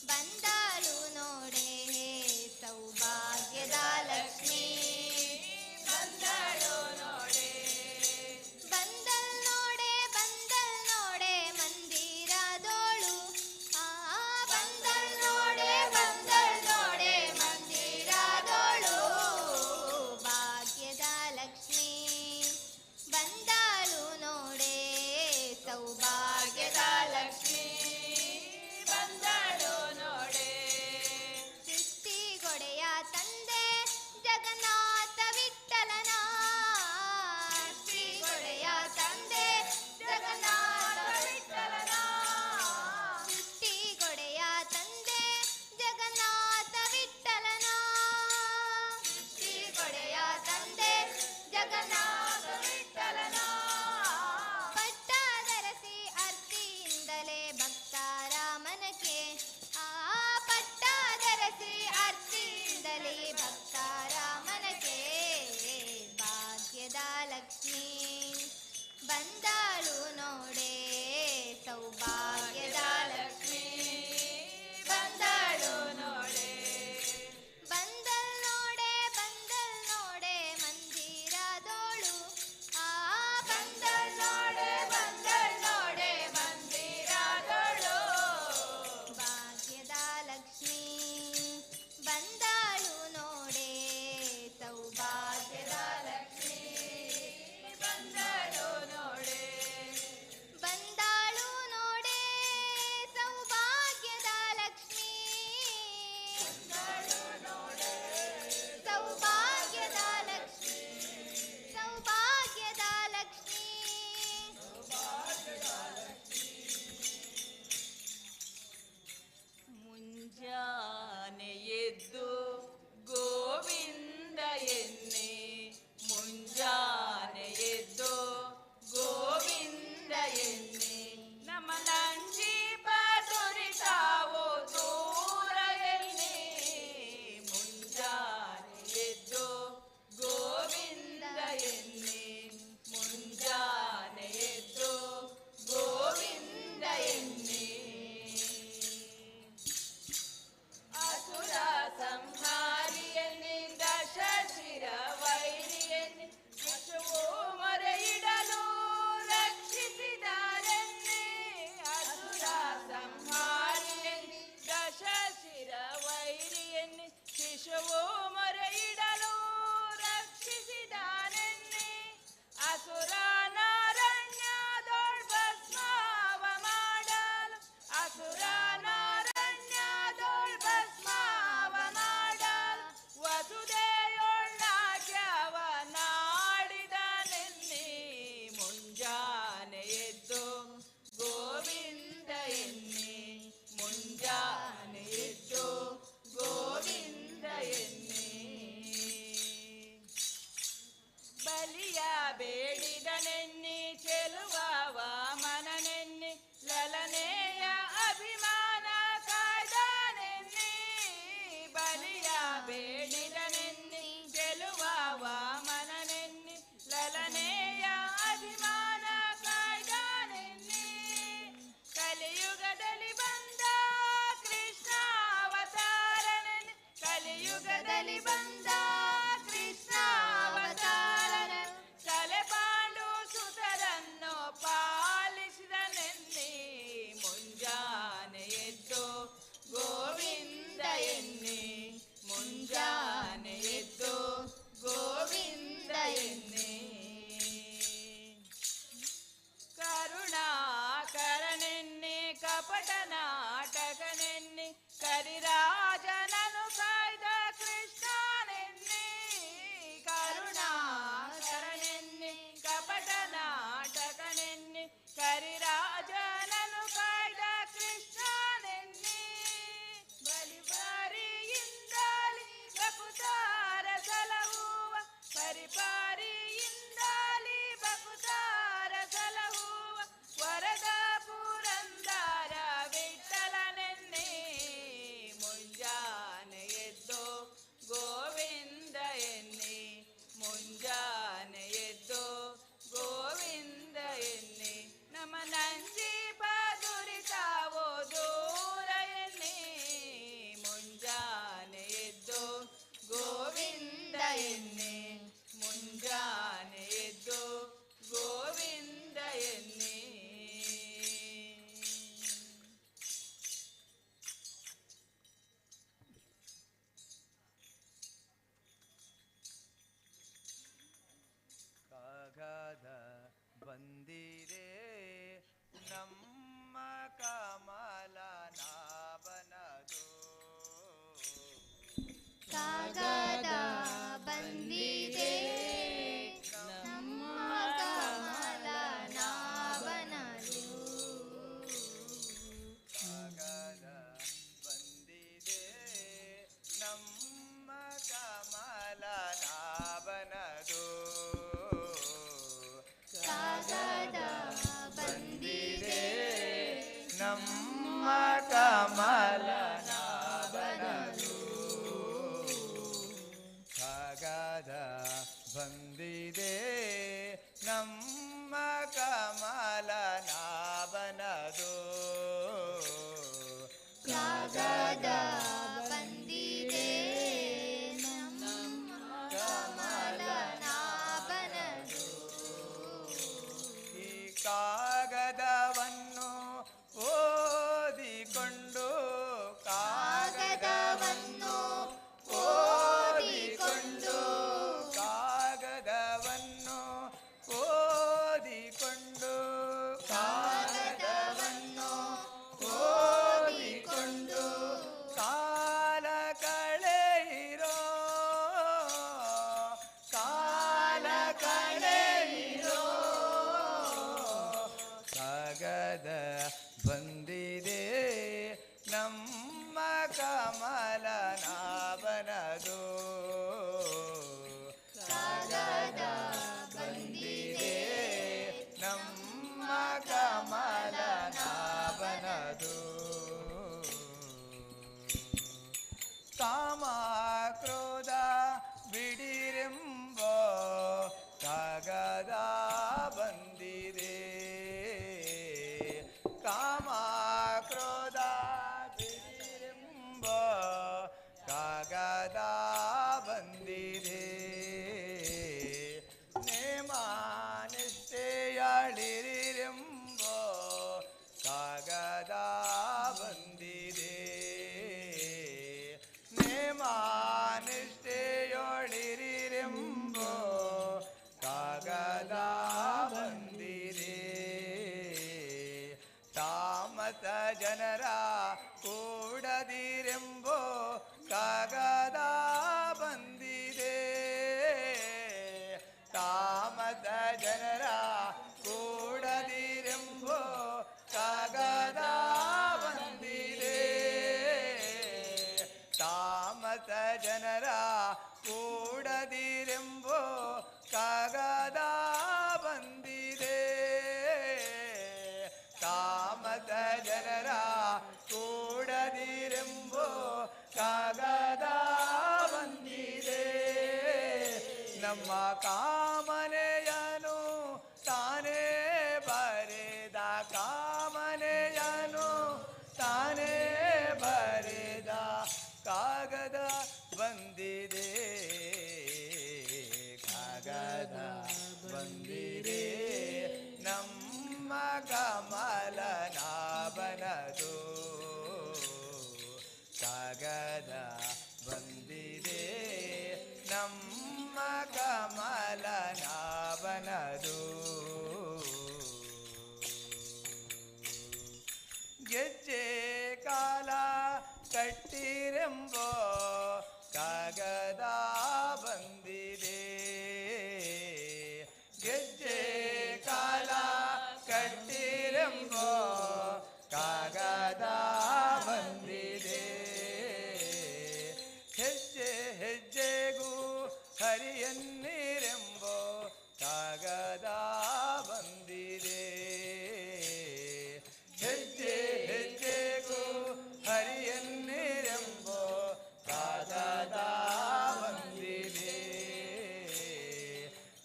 ಬಂದಳು ನೋಡೆ ಸೌಭಾಗ್ಯದ ಲಕ್ಷ್ಮೀ ಬಂದಳು ನೋಡೆ ಬಂದಲ್ ನೋಡೆ ಮಂದಿರದೋಳು ಬಂದಲ್ ನೋಡೆ ಮಂದಿರದೋಳು ಭಾಗ್ಯದ ಲಕ್ಷ್ಮೀ ಬಂದಳು ನೋಡೆ ಸೌಭಾಗ್ಯದ ಲಕ್ಷ್ಮೀ ಬಂದಳು ನೋಡೆ ಸೃಷ್ಟಿಗೊಡೆಯ ತಂದೆ ಜಗನ್ನಾಥ ವಿಠಲನ ಸೃಷ್ಟಿಗೊಡೆಯ ತಂದೆ ಜಗನ್ನಾಥ ವಿಠಲನ ಸೃಷ್ಟಿಗೊಡೆಯ ತಂದೆ ಜಗನ್ನಾಥ ವಿಠಲನ ಸೃಷ್ಟಿಗೊಡೆಯ ತಂದೆ ಜಗನ್ನಾಥ ವಿಠಲನ ಪಟ್ಟಧರಸಿ ಅರ್ತಿಯಿಂದಲೇ ಭಕ್ತರ ಮನಕ್ಕೆ ಪಟ್ಟಧರಸಿ ಅರ್ತಿಯಿಂದಲೇ ಭಕ್ತರ ಮನಕ್ಕೆ ಭಾಗ್ಯದ ಲಕ್ಷ್ಮೀ ಬಂದಳು ನೋಡೆ ಸೌಭಾಗ್ಯದ ಲಕ್ಷ್ಮೀ ಬಂದಳು ನೋಡೆ ಬಂದಲ್ ನೋಡೆ ಮಂದಿರದೋಳು ಬಂದಲ್ ನೋಡೆ ಮಂದಿರದೋಳು ಭಾಗ್ಯದ ಲಕ್ಷ್ಮೀ ಬಂದಳು ನೋಡೆ ಸೌಭಾಗ್ಯದ ಲಕ್ಷ್ಮೀ ಬಂದಳು ನೋಡೆ ಬಂದಳು ನೋಡೆ ಸೌಭಾಗ್ಯದ ಲಕ್ಷ್ಮೀ ಬಂದಳು ನೋಡೆ ಸೌಭಾಗ್ಯದ ಲಕ್ಷ್ಮೀ ಸೌಭಾಗ್ಯದ ಲಕ್ಷ್ಮೀ ಮುಂಜಾನೆ ಎದ್ದು ಗೋವಿಂದ ಎನ್ನೆ ಮುಂಜಾನೆ ಎದ್ದು ಗೋವಿಂದ ಎನ್ನೆ ನಮಲಂಜೀಪ ದೊರಿತಾವೋ ದೂರ ಎನ್ನೆ ಮುಂಜಾನೆ ಎದ್ದು ಗೋವಿಂದ ಎನ್ನೆ ಮುಂಜಾನೆ ಎದ್ದು ಗೋವಿಂದ ಎನ್ನೆ ಅಸುರ ಸಂಹಾರಿಯನ್ನಿ ದಶ ಶಿರ ವೈರಿಯನ್ನಿ ವಿಷವೋ ಮರೆಯಿಡಲು ರಕ್ಷಿಸಿದಾರೆನ್ನಿ ಅಸುರ ಸಂಹಾರಿಯನ್ನಿ ದಶ ಶಿರ ವೈರಿಯನ್ನಿ ಶಿಶುವೋ ಮರೆಯಿಡಲು ರಕ್ಷಿಸಿದಾನೆನ್ನಿ ಅಸುರ ನಾರಣ್ಯದೊಳ್ ಭಸ್ಮಾವ ಮಾಡಲು ಅಸುರ ನಾರಣ್ಯದೊಳ್ ಭಸ್ಮಾವ ಮಾಡಲು ವಸುದೆಯೊಳ್ಳಾಗ್ಯವ ನಾಡಿದನೆನ್ನಿ ಮುಂಜಾನೆ ಎದ್ದು ಗೋವಿಂದ ಎನ್ನಿ ಮುಂಜಾನೆ ಎದ್ದು ಗೋವಿಂದ ಎನ್ನಿ ಬಲಿಯ ಬೇಡಿದನೆನ್ನಿ ಚೆಲುವ ವಾಮನನೆನ್ನಿ ಲಲನೆಯ ಅಭಿಮಾನ ಕಾಯ್ದನೆನ್ನಿ ಬಲಿಯ ಬೇಡಿದನೆನ್ನಿ ಚೆಲುವ ವಾಮನನೆನ್ನಿ ಲಲನೆಯ ಅಭಿಮಾನ ಕಾಯ್ದನೆನ್ನಿ ಕಲಿಯುಗದಲ್ಲಿ ಬಂದ ಕೃಷ್ಣ ಅವತಾರನೆನ್ನಿ ಕಲಿಯುಗದಲ್ಲಿ ಬಂದ ಕೃಷ್ಣ ಅವತಾರನ ತಲೆ ಪಾಂಡು ಸುತರನ್ನು ಪಾಲಿಸಿದನೆನ್ನಿ ಮುಂಜಾನೆ ಎದ್ದು ಗೋವಿಂದ ಎನ್ನಿ ಮುಂಜಾನೆ ಎದ್ದು ಗೋವಿಂದ ಎನ್ನಿ ಕರುಣಾಕರನೆನ್ನಿ ಕಪಟ ನಾಟಕನೆನ್ನಿ ಕರಿರಾಜನನು ಕಾಯ್ದ ಕೃಷ್ಣನೆನ್ನಿ ಕರುಣಾಕರನೆನ್ನಿ ಕಪಟ ನಾಟಕನೆನ್ನಿ ಕರಿರಾಜನನು ಕಾಯ್ದ ಕೃಷ್ಣನೆನ್ನಿ ಬಲಿಪಾರಿಯಿಂದಲಿ ಬಕುತಾರ ಸಲಹುವ ಪರಿಪಾರಿಯಿಂದಲಿ ಬಕುತಾರ ಸಲಹುವ ವರದ ಪುರಂದರ ವಿಠಲನೆನ್ನಿ ಮುಂಜಾ ನಮ್ಮ ಕಮಲ ನಾಭನದು ಕಾಗದ ಬಂದಿದೆ ನಮ್ಮ ಕಮಲ ನಾಭನದು ಕಾಗದ ಬಂದಿದೆ ನಮ್ಮ ಕಮಲನಾಭನದು ಈ ಕಾಗದವನ್ನು ಓದಿಕೊಂಡು ಕಾಗದವನ್ನು ಓದಿಕೊಂಡು ಕಾಗದವನ್ನು ಓದಿಕೊಂಡು ಕಾಗದವನ್ನು ಓದಿಕೊಂಡು ಕಾಲ ಕಳೆಯಿರೋ ಕಾಲ ಕಳೆಯಿರೋ ಕಾಗದ ಬಂದಿದೆ ನಮ್ಮ ಕಮಲ ನಾಭನದು ಕಾಗದ ಬಂದಿದೆ ನಮ್ಮ ಕಮಲ ನಾಭನದು ಕಾಮ ಕ್ರೋಧ ಬಿಡಿರೆಂಬೋ ಕಾಗದ ಬಂದಿದೆ ಕಾಮ ಕ್ರೋಧ ಬಿಡಿರೆಂಬೋ ಕಾಗದ ಬಂದಿದೆ ನೇಮ ನಿಷ್ಠೆಯಳಿರಿರೆಂಬೋ ಕಾಗದ ಬಂದಿದೆ ನೇಮ ನಿಷ್ಠೆಯೊಳಿರಿರೆಂಬೋ ಕಾಗದ ಬಂದಿದೆ ತಾಮಸ ಜನರ ಕೂಡದಿರೆಂಬೋ ಕಾಗದ ಬಂದಿದೆ ತಾಮಸ ಜನರ ಕೂಡದಿರೆಂಬೋ ಕಾಗದ ಬಂದಿದೆ ತಾಮಸ ಜನರ ಕೂಡದಿರೆಂಬೋ ಕಾಗದ ಬಂದಿದೆ ತಾಮಸ ಜನರ ಕೂಡದಿರೆಂಬೋ ಕಾಗದ ಬಂದಿದೆ ನಮ್ಮ ಕಾಮನೆಯನು ತಾನೇ ಬರೆದ ಕಾಮನೆಯನು ತಾನೇ ಬರೆದ ಕಾಗದ ಬಂದಿದೆ ಕಾಗದ ಬಂದಿದೆ ನಮ್ಮ ಕಮಲ ನಾಭನದು ಕಾಗದ ಬಂದಿದೆ ನಮ್ಮ ಕಮಲ ನಾಭನದು ಗೆಜ್ಜೆ ಕಾಲ ಕಟ್ಟಿರೆಂಬೋ ಕಾಗದ ಬಂದಿದೆ ಗೆಜ್ಜೆ ಕಾಲ ಕಟ್ಟಿರೆಂಬೋ ಕಾಗದ ಬಂದಿದೆ ಹೆಜ್ಜೆ ಹೆಜ್ಜೆಗೂ ಹರಿಯನ್ನಿರೆಂಬೋ ಕಾಗದ ಬಂದಿದೆ ಹೆಜ್ಜೆ ಹೆಜ್ಜೆಗೂ ಹರಿಯನ್ನಿರೆಂಬೋ ಕಾಗದ ಬಂದಿದೆ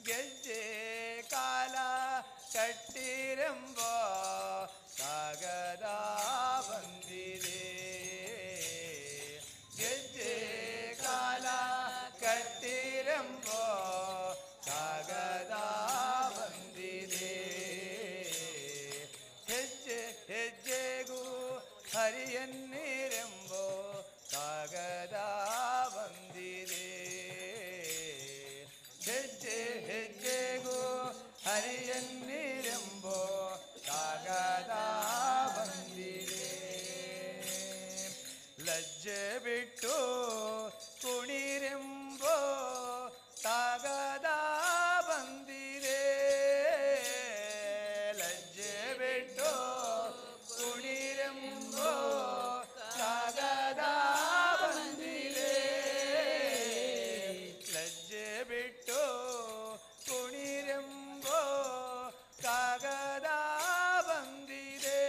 ಗೆಜ್ಜೆ ಕಾಲ ಕಟ್ಟಿರೆಂಬೋ ಕಾಗದ ಬಂದಿದೆ ಗೆಜ್ಜೆ ಕಾಲ ಕಟ್ಟಿರೆಂಬೋ ಕಾಗದ ಬಂದಿದೆ ಹೆಜ್ಜೆ ಹೆಜ್ಜೆಗೂ ಹರಿಯನ್ನಿರೆಂಬೋ ಕಾಗದ ಬಂದಿದೆ ಹೆಜ್ಜೆ ಹೆಜ್ಜೆಗೂ ಹರಿಯನ್ನಿರೆಂಬೋ ಕಾಗದ ಬಂದಿದೆ ಲಜ್ಜೆ ಬಿಟ್ಟು ಕುಣಿರೆಂಬೋ ಕಾಗದ ಬಂದಿದೆ ಲಜ್ಜೆ ಬಿಟ್ಟು ಕುಣಿರೆಂಬೋ ಕಾಗದ ಬಂದಿದೆ ಲಜ್ಜೆ ಬಿಟ್ಟು ಕುಣಿರೆಂಬೋ ಕಾಗದ ಬಂದಿದೆ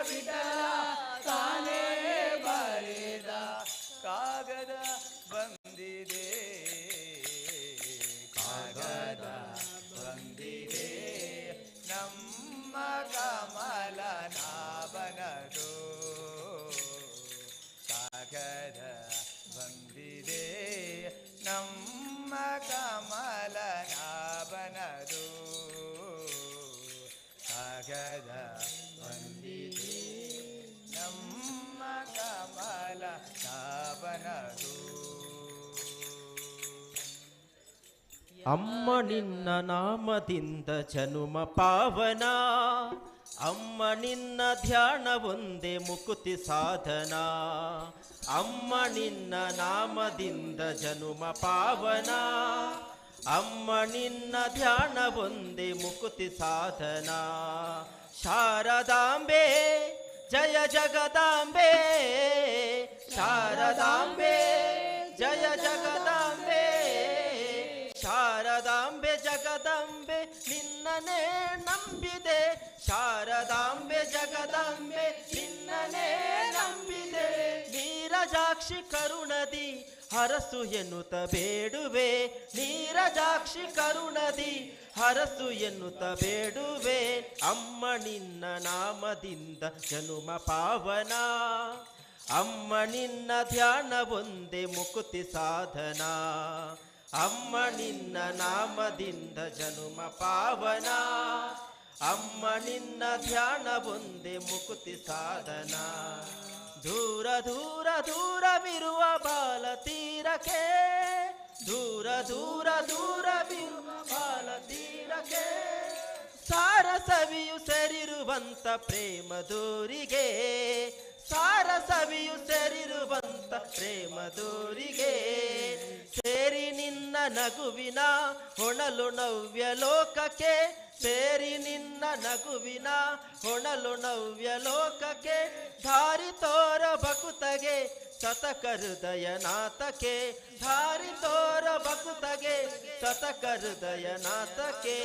ವಿಠಲ ತಾನೇ ಬರೆದ ಕಾಗದ ಬಂದಿದೆ ಕಾಗದ ಬಂದಿದೆ ನಮ್ಮ ಕಮಲ ನಾಭನದು ಕಾಗದ ಬಂದಿದೆ ನಮ್ಮ ಕಮಲ ನಾಭನದು ಕಾಗದ ಬಂದಿದೆ ನಮ್ಮ ಕಮಲ ನಾಭನದು ಅಮ್ಮ ನಿನ್ನ ನಾಮದಿಂದ ಜನುಮ ಪಾವನ ಅಮ್ಮ ನಿನ್ನ ಧ್ಯಾನ ಒಂದೇ ಮುಕುತಿ ಸಾಧನ ಅಮ್ಮ ನಿನ್ನ ನಾಮದಿಂದ ಜನುಮ ಪಾವನ ಅಮ್ಮ ನಿನ್ನ ಧ್ಯಾನ ಒಂದೇ ಮುಕುತಿ ಸಾಧನ ಶಾರದಾಂಬೆ ಜಯ ಜಗದಾಂಬೆ ಶಾರದಾಂಬೆ ಜಯ ಜಗದಾಂಬೆ ಶಾರದಾಂಬೆ ಜಗದಂಬೆ ನಿನ್ನನೇ ನಂಬಿದೆ ಶಾರದಾಂಬೆ ಜಗದಂಬೆ ನಿನ್ನನೇ ನಂಬಿದೆ ನೀರಜಾಕ್ಷಿ ಕರುಣದಿ ಹರಸು ಎನ್ನುತ್ತ ಬೇಡುವೆ ನೀರಜಾಕ್ಷಿ ಕರುಣದಿ ಹರಸು ಎನ್ನುತ್ತ ಬೇಡುವೆ ಅಮ್ಮ ನಿನ್ನ ನಾಮದಿಂದ ಜನುಮ ಪಾವನ ಅಮ್ಮ ನಿನ್ನ ಧ್ಯಾನ ಒಂದೇ ಮುಕುತಿ ಸಾಧನ ಅಮ್ಮ ನಿನ್ನ ನಾಮದಿಂದ ಜನುಮ ಪಾವನ ಅಮ್ಮ ನಿನ್ನ ಧ್ಯಾನ ಒಂದೇ ಮುಕುತಿ ಸಾಧನ ದೂರ ದೂರ ದೂರವಿರುವ ಬಾಲ ತೀರಕ್ಕೆ ದೂರ ದೂರ ದೂರವಿರುವ ಬಾಲ ತೀರಕ್ಕೆ ಸಾರಸವಿಯು ಸೇರಿರುವಂತ ಪ್ರೇಮ ದೂರಿಗೆ ಸಾರಸವಿಯು ಸೇರಿರುವಂತ ಪ್ರೇಮ ದೂರಿಗೆ ಸೇರಿ ನಿನ್ನ ನಗುವಿನ ಹೊಣಲು ನವ್ಯ ಲೋಕಕ್ಕೆ ಸೇರಿ ನಿನ್ನ ನಗುವಿನ ಹೊಣಲು ನವ್ಯ ಲೋಕಕ್ಕೆ ದಾರಿ ತೋರ ಭಕುತಗೆ ಸತಕ ಹೃದಯನಾಥಕ್ಕೆ ದಾರಿ ತೋರ ಭಕುತಗೆ ಸತಕ ಹೃದಯನಾಥಕ್ಕೆ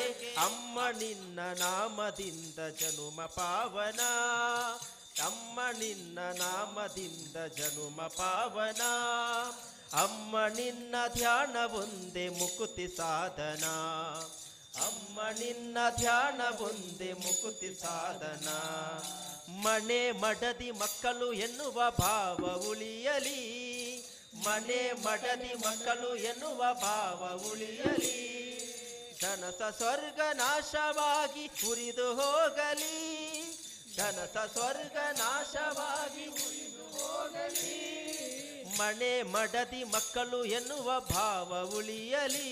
ಅಮ್ಮ ನಿನ್ನ ನಾಮದಿಂದ ಜನುಮ ಪಾವನ ಅಮ್ಮ ನಿನ್ನ ನಾಮದಿಂದ ಜನುಮ ಪಾವನ ಅಮ್ಮ ನಿನ್ನ ಧ್ಯಾನ ಒಂದೇ ಮುಕುತಿ ಸಾಧನ ಅಮ್ಮ ನಿನ್ನ ಧ್ಯಾನ ಒಂದೇ ಮುಕುತಿ ಸಾಧನ ಮನೆ ಮಡದಿ ಮಕ್ಕಳು ಎನ್ನುವ ಭಾವ ಉಳಿಯಲಿ ಮನೆ ಮಡದಿ ಮಕ್ಕಳು ಎನ್ನುವ ಭಾವ ಉಳಿಯಲಿ ಧನಸ ಸ್ವರ್ಗ ನಾಶವಾಗಿ ಉರಿದು ಹೋಗಲಿ ಧನಸ ಸ್ವರ್ಗ ನಾಶವಾಗಿ ಉರಿದು ಹೋಗಲಿ ಮನೆ ಮಡದಿ ಮಕ್ಕಳು ಎನ್ನುವ ಭಾವ ಉಳಿಯಲಿ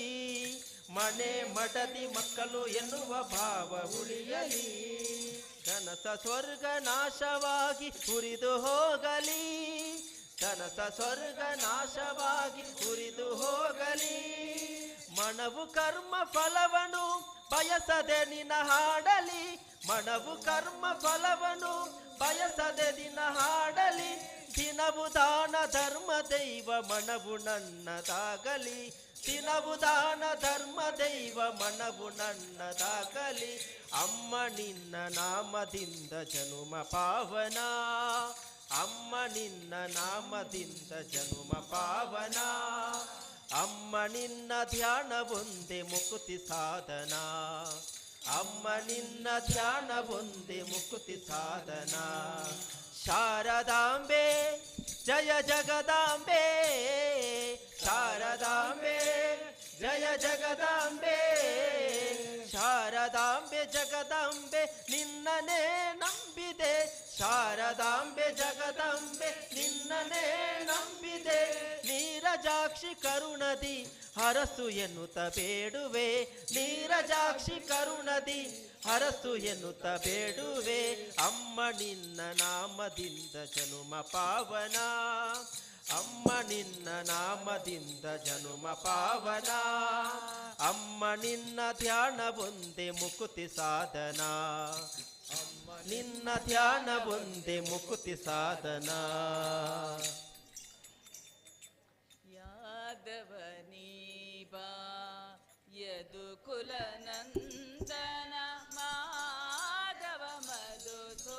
ಮನೆ ಮಡದಿ ಮಕ್ಕಳು ಎನ್ನುವ ಭಾವ ಉಳಿಯಲಿ ಧನಸ ಸ್ವರ್ಗ ನಾಶವಾಗಿ ಉರಿದು ಹೋಗಲಿ ಧನಸ ಸ್ವರ್ಗ ನಾಶವಾಗಿ ಉರಿದು ಹೋಗಲಿ ಮನವು ಕರ್ಮ ಫಲವನು ಬಯಸದೆ ನಿನ ಹಾಡಲಿ ಮನವು ಕರ್ಮ ಫಲವನು ಬಯಸದೆ ದಿನ ಹಾಡಲಿ ದಿನವು ದಾನ ಧರ್ಮ ದೈವ ಮನವು ನನ್ನದಾಗಲಿ ದಿನವು ದಾನ ಧರ್ಮ ದೈವ ಮನವು ನನ್ನದಾಗಲಿ ಅಮ್ಮ ನಿನ್ನ ನಾಮದಿಂದ ಜನುಮ ಪಾವನ ಅಮ್ಮ ನಿನ್ನ ನಾಮದಿಂದ ಜನುಮ ಪಾವನ ಅಮ್ಮ ನಿನ್ನ ಧ್ಯಾನ ಒಂದೇ ಮುಕುತಿ ಸಾಧನ ಅಮ್ಮ ನಿನ್ನ ಧ್ಯಾನ ಒಂದೇ ಮುಕುತಿ ಸಾಧನ ಶಾರದಾಂಬೆ ಜಯ ಜಗದಾಂಬೆ ಶಾರದಾಂಬೆ ಜಯ ಜಗದಾಂಬೆ ಶಾರದಾಂಬೆ ಜಗದಾಂಬೆ ನಿನ್ನನೇ ನಂಬಿದೆ ಶಾರದಾಂಬೆ ಜಗದಾಂಬೆ ನಿನ್ನನೇ ನಂಬಿದೆ ನೀರಜಾಕ್ಷಿ ಕರುಣದಿ ಹರಸು ಎನ್ನುತ್ತ ಬೇಡುವೆ ನೀರಜಾಕ್ಷಿ ಕರುಣದಿ ಹರಸು ಎನ್ನುತ್ತ ಬೇಡುವೆ ಅಮ್ಮ ನಿನ್ನ ನಾಮದಿಂದ ಜನುಮ ಪಾವನ ಅಮ್ಮ ನಿನ್ನ ನಾಮದಿಂದ ಜನುಮ ಪಾವನ ಅಮ್ಮ ನಿನ್ನ ಧ್ಯಾನ ಒಂದೇ ಮುಕುತಿ ಸಾಧನ ಅಮ್ಮ ನಿನ್ನ ಧ್ಯಾನ ಒಂದೇ ಮುಕುತಿ ಸಾಧನ ಯಾದವನೀಬಾ ಯದುಕುಲ ನಂದನ ಮಾಧವ ಮಧುಸೂದನ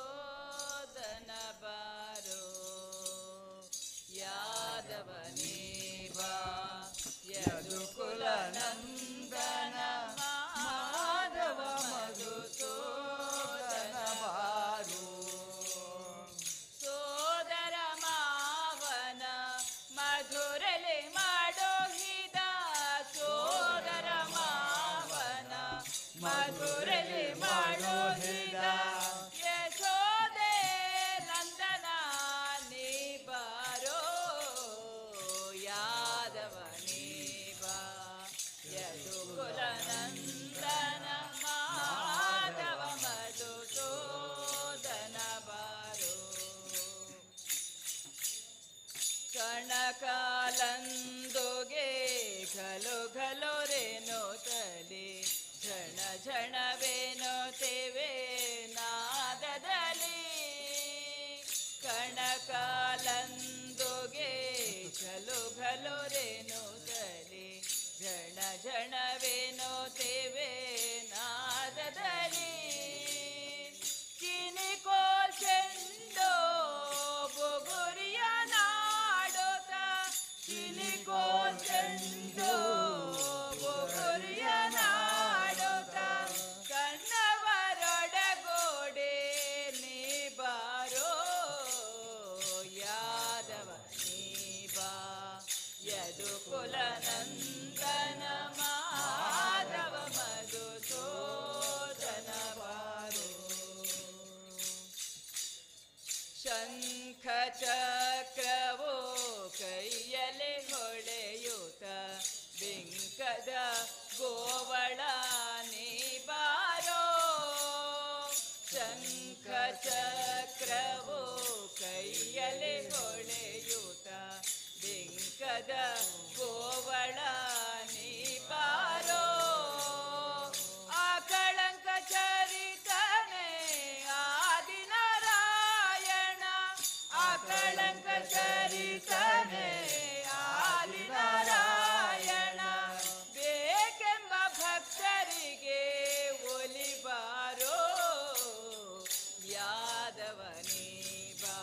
ಕಣಕಾಲಂದುಗೆ ಖಲು ಖಲು ರೇನು ತಲಿ ಝಣ ಝಣವೇನು ತೆವೆ ನಾದದಲ್ಲಿ ಕಣಕಾಲಂದುಗೆ ಖಲು ಖಲು ರೇನು ತಲಿ ಝಣ ಝಣವೇನು ತೆವೆ ನಾದದಲ್ಲಿ ಚಿನಿಕೋಲ್ ಚೆಂಡೋ ಬುಗುರಿಯ ನಾಡೋತ ಚಿನಿಕೋಲ್ ಚೆಂಡೋ ಬುಗುರಿಯ ನಾಡೋತ ಕಣ್ಣವರೊಡಗೋಡೆ ನೀ ಬಾರೋ ಯಾದವ ನೀ ಬಾ ಯದುಕುಲ ನಂದನ ಮಾಧವ ಮಧುಸೂದನ ಬಾರೋ ಶಂಖ ಚಕ್ರವೋ ಕೈಯಲ್ಲಿ ಹೊಳೆಯುತ್ತ ಬಿಂಕದ ಗೋವಳ ನೀ ಬಾರೋ ಶಂಖ ಚಕ್ರವೋ ಕೈಯಲ್ಲಿ ಹೊಳೆಯುತ್ತ ಬಿಂಕದ ಗೋವಳ ನೀ ಬಾರೋ ಆಕಳಂಕ ಚರಿತನೆ ಆದಿನಾರಾಯಣ ಆಕಳಂಕ ಚರಿತನೆ ಆದಿನಾರಾಯಣ ಬೇಕೆಂಬ ಭಕ್ತರಿಗೆ ಒಲಿಬಾರೋ ಯಾದವನೇ ಬಾ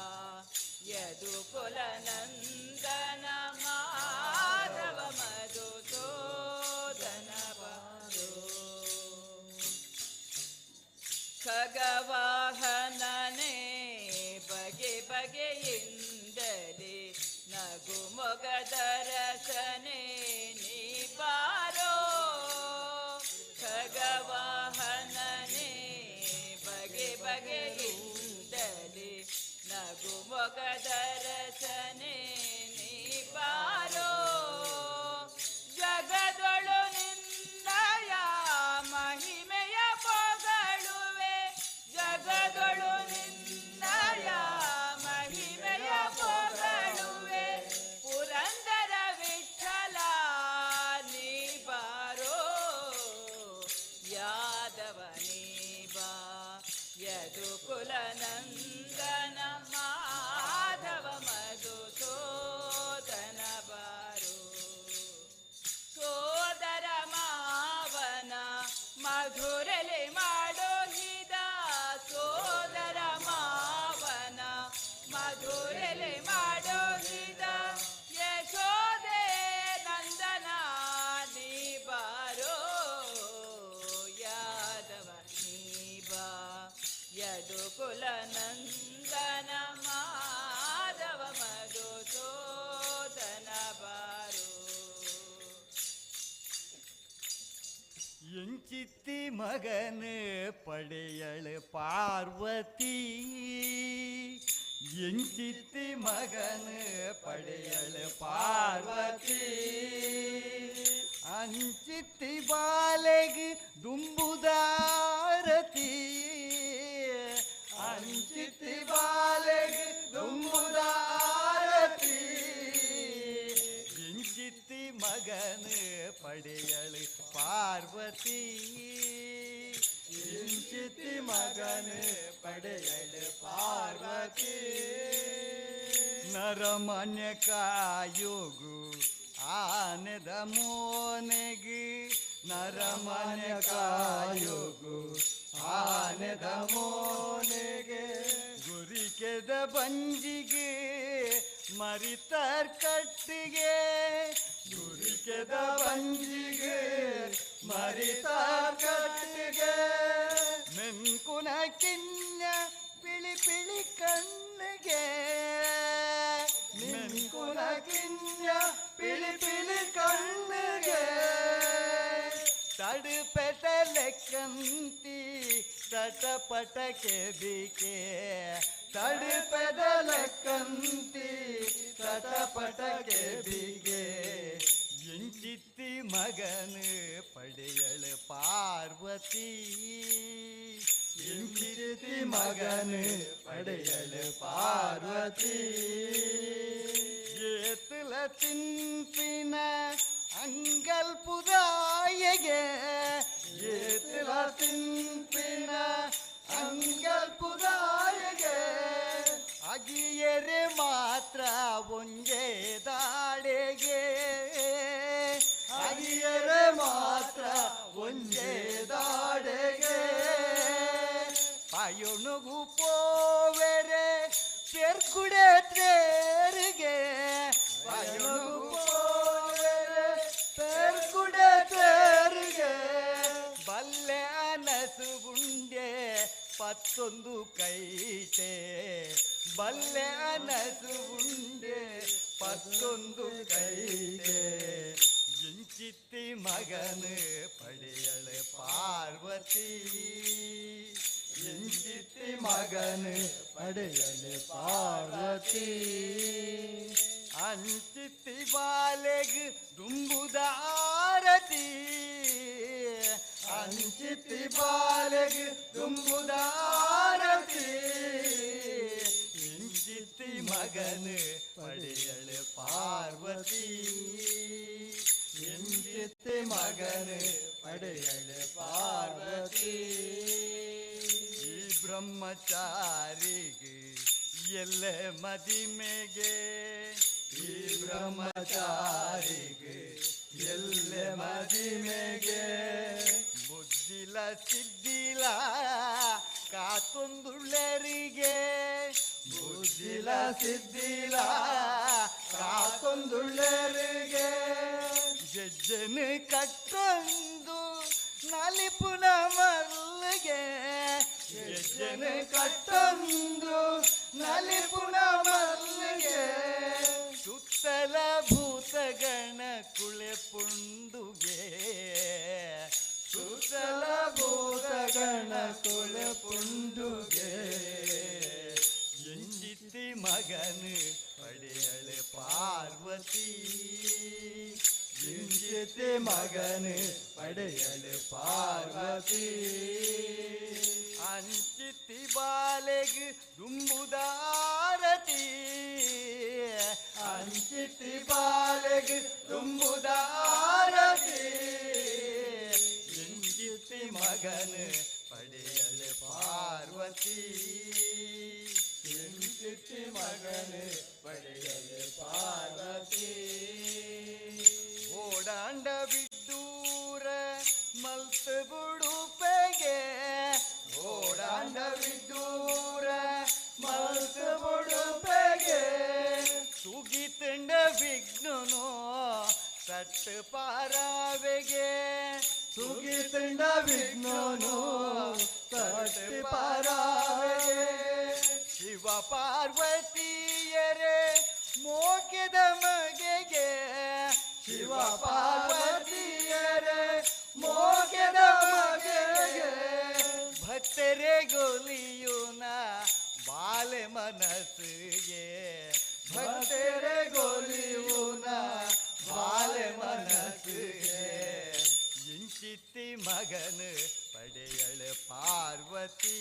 ಯದುಕುಲ ನಂದನ ಮಾಧವ ಮಧುಸೂದನ ಬಾರೋ ಖಗವಾಹನನೇ ಬಗೆ ಬಗೆಯಿಂದಲೇ ನಗು ಮೊಗದರಸನೆ ನೀ ಬಾರೋ ಖಗವಾಹನನೇ ಬಗೆ ಬಗೆಯಿಂದಲೇ ನಗು ಮೊಗದರಸನೆ ನೀ ಬಾರೋ ಜಗದೊಳು ನಿನ್ನಯ ಮಹಿಮೆಯ ಪೊಗಳುವೆ ಜಗದೊಳು ನಿನ್ನಯ ಮಹಿಮೆಯ ಪೊಗಳುವೆ ಪುರಂದರ ವಿಠಲ ನೀ ಬಾರೋ ಯಾದವ ನೀ ಬಾ ಯದುಕುಲ ನಂದನ ಮಾಧವ ಮಧುಸೂದನ ಬಾರೋ ಸೋದರ ಮಾವನ ಮಧುರಲೆ ಮಾಡೋಹಿದ ಸೋದರ ಮಾವನ ಮಧುರಲೆ ಮಾಡೋಹಿದ ಯಶೋದೆ ನಂದನ ನೀ ಬಾರೋ ಯಾದವ ನೀ ಬಾ ಯದುಕುಲ ನಂದನ ಮಾಧವ ಮಧುಸೂದನ ಬಾರೋ ಎಂಚಿತ್ತಿ ಮಗನ ಪಡೆಯಳು ಪಾರ್ವತಿ ಎಂಚಿತ್ತಿ ಮಗನ ಪಡೆಯಳು ಪಾರ್ವತಿ ಅಂಚಿತ್ತಿ ಬಾಲೆಗೆ ದುಂಬುದಾರತಿ ಅಂಚಿತ್ತಿ ಬಾಲೆಗೆ ದುಂಬುದಾರತಿ ಎಂಚಿತ್ತಿ ಮಗನ ಪಡೆಯಳು ಪಾರ್ವತಿ ಎಂಚಿತ್ತಿ ಮಗನ ಪಡೆಯಳು ಪಾರ್ವತಿ ನರಮನ್ಯ ಕಾಯೋಗು ಆನೆದ ಮೋನೆಗೆ ನರಮನ್ಯ ಕಾಯೋಗು ಆನೆದ ಮೋನೆಗೆ ಗುರಿಕೆದ ಬಂಜಿಗೆ ಮರಿತಾರ್ ಕಟ್ಟಿಗೆ ಗುರಿಕೆದ ಬಂಜಿಗೆ ಮರಿತಾರ್ ಕಟ್ಟಿಗೆ ಮೆನ್ಕುನ ಕಿನ್ನ ಪಿಳಿ ಪಿಳಿ ಕಣ್ಣಿಗೆ ಮೆನ್ಕುನ ಕಿನ್ನ ಪಿಳಿ ಪಿಳಿ ಕಣ್ಣಿಗೆ ತಡುಪೆಟಲೆ ಕಂತಿ ತಟಪಟಕೆ ಬಿಕೆ ತಡುಪೆದಲೆ ಕಂತಿ ತಟಪಟಕೆ ಬಿಗೆ ಎಂಚಿತ್ತಿ ಮಗನ ಪಡೆಯಳು ಪಾರ್ವತಿ ಎಂಚಿತ್ತಿ ಮಗನ ಪಡೆಯಳು ಪಾರ್ವತಿ ಏತುಲ ತಿಂಪಿನ ಅಂಗಲ್ಪುದಾಯಗೆ ಏತುಲ ತಿಂಪಿನ ಅಂಗಲ್ಪುದಾಯಗೆ ಅಗಿಯರೆ ಮಾತ್ರ ಒಂಜೇ ದಾಡೆಗೆ ಅಗಿಯರೆ ಮಾತ್ರ ಒಂಜೇ ದಾಡೆಗೆ ಪಯಣುಗು ಪೋವೆರೆ ಪೆರ್ಕುಡೆ ತೇರಿಗೆ ಪಯಣುಗು ಪೋವೆರೆ ಪೆರ್ಕುಡೆ ತೇರಿಗೆ ಬಲ್ಲೆ ಅನಸು ಗುಂಡೆ ಪತ್ತೊಂದು ಕೈಟೆ ಬಲ್ಲೆ ಅನಸು ಉಂಡೆ ಪತ್ತೊಂದು ಕೈಟೆ ಇಂಚಿತ್ತಿ ಮಗನು ಪಡೆಯಳೆ ಪಾರ್ವತಿ ಇಂಚಿತ್ತಿ ಮಗನು ಪಡೆಯಳೆ ಪಾರ್ವತಿ ಅಂಚಿತ್ತಿ ಬಾಲೆಗ್ ದುಂಬುದ ಆರತಿ ಅಂಚಿತ್ತಿ ಬಾಲೆಗ್ ದುಂಬುದ ಆರತಿ ಇಂಚಿತ್ತಿ ಮಗನು ಪಡೆಯಳೆ ಪಾರ್ವತಿ ಇಂಚಿತ್ತಿ ಮಗನು ಪಡೆಯಳೆ ಪಾರ್ವತಿ ಈ ಬ್ರಹ್ಮಚಾರಿಗೆ ಎಲ್ಲ ಮದಿಮೆಗೆ ಈ ಬ್ರಹ್ಮಚಾರಿಗೆ ಎಲ್ಲ ಮದಿಮೆಗೆ ಬುದ್ಧಿಲ ಸಿದ್ಧಿಲ ಕಾತೊಂದುಳ್ಳರಿಗೆ ಬುದ್ಧಿಲ ಸಿದ್ಧಿಲ ಕಾತೊಂದುಳ್ಳರಿಗೆ ಜಜ್ಜನು ಕಟ್ಟೊಂದು ನಲಿಪುನ ಮಲ್ಲಿಗೆ ಜಜ್ಜನು ಕಟ್ಟೊಂದು ನಲಿಪುನ ಮಲ್ಲಿಗೆ ಸುತ್ತಲ ಭೂತಗಣ ಕುಳೆ ಪುಂಡುಗೆ ಸುತ್ತಲ ಭೂತಗಣ ಕುಳೆ ಪುಂಡುಗೆ ಎಂಜಿತ್ತಿ ಮಗನು ಪಡೆಯಳೆ ಪಾರ್ವತಿ ಎಂಜಿತ್ತಿ ಮಗನು ಪಡೆಯಳೆ ಪಾರ್ವತಿ ಅಂಚಿತ್ತಿ ಬಾಲೆಗ್ ದುಂಬುದಾರತಿ ಅಂಚಿತ್ತಿ ಬಾಲೆಗ್ ದುಂಬುದಾರತಿ ಎಂಜಿತ್ತಿ ಮಗನು ಪಡೆಯಳೆ ಪಾರ್ವತಿ ಎಂಜಿತ್ತಿ ಮಗನು ಪಡೆಯಳೆ ಪಾರ್ವತಿ ಓಡಾಂಡ ಬಿದ್ದೂರ ಮಲ್ತು ಬುಡುಪೆಗೆ ಓಡಾಂಡ ಬಿದ್ದೂರ ಮಲ್ತು ಬುಡುಪೆಗೆ ಸುಗಿತಂಡ ವಿಘ್ನನು ಸಟ್ಟು ಪಾರಾವೆಗೆ ಸುಗಿತಂಡ ವಿಘ್ನನು ಸಟ್ಟು ಪಾರಾವೆಗೆ ಶಿವ ಪಾರ್ವತಿಯರೇ ಮೋಕೆದ ಮೆಗೆ ಶಿವ ಪಾರ್ವತಿಯರೇ ಮೋಕೆದ ಮೆಗೆ ಭಕ್ತರೇ ಗೋಲಿಯುನ ಬಾಲೆ ಮನಸ್ಸಿಗೆ ಭಕ್ತರೇ ಗೋಲಿಯುನ ಬಾಲೆ ಮನಸ್ಸಿಗೆ ಇಂಚಿತ್ತಿ ಮಗನು ಪಡೆಯಳೆ ಪಾರ್ವತಿ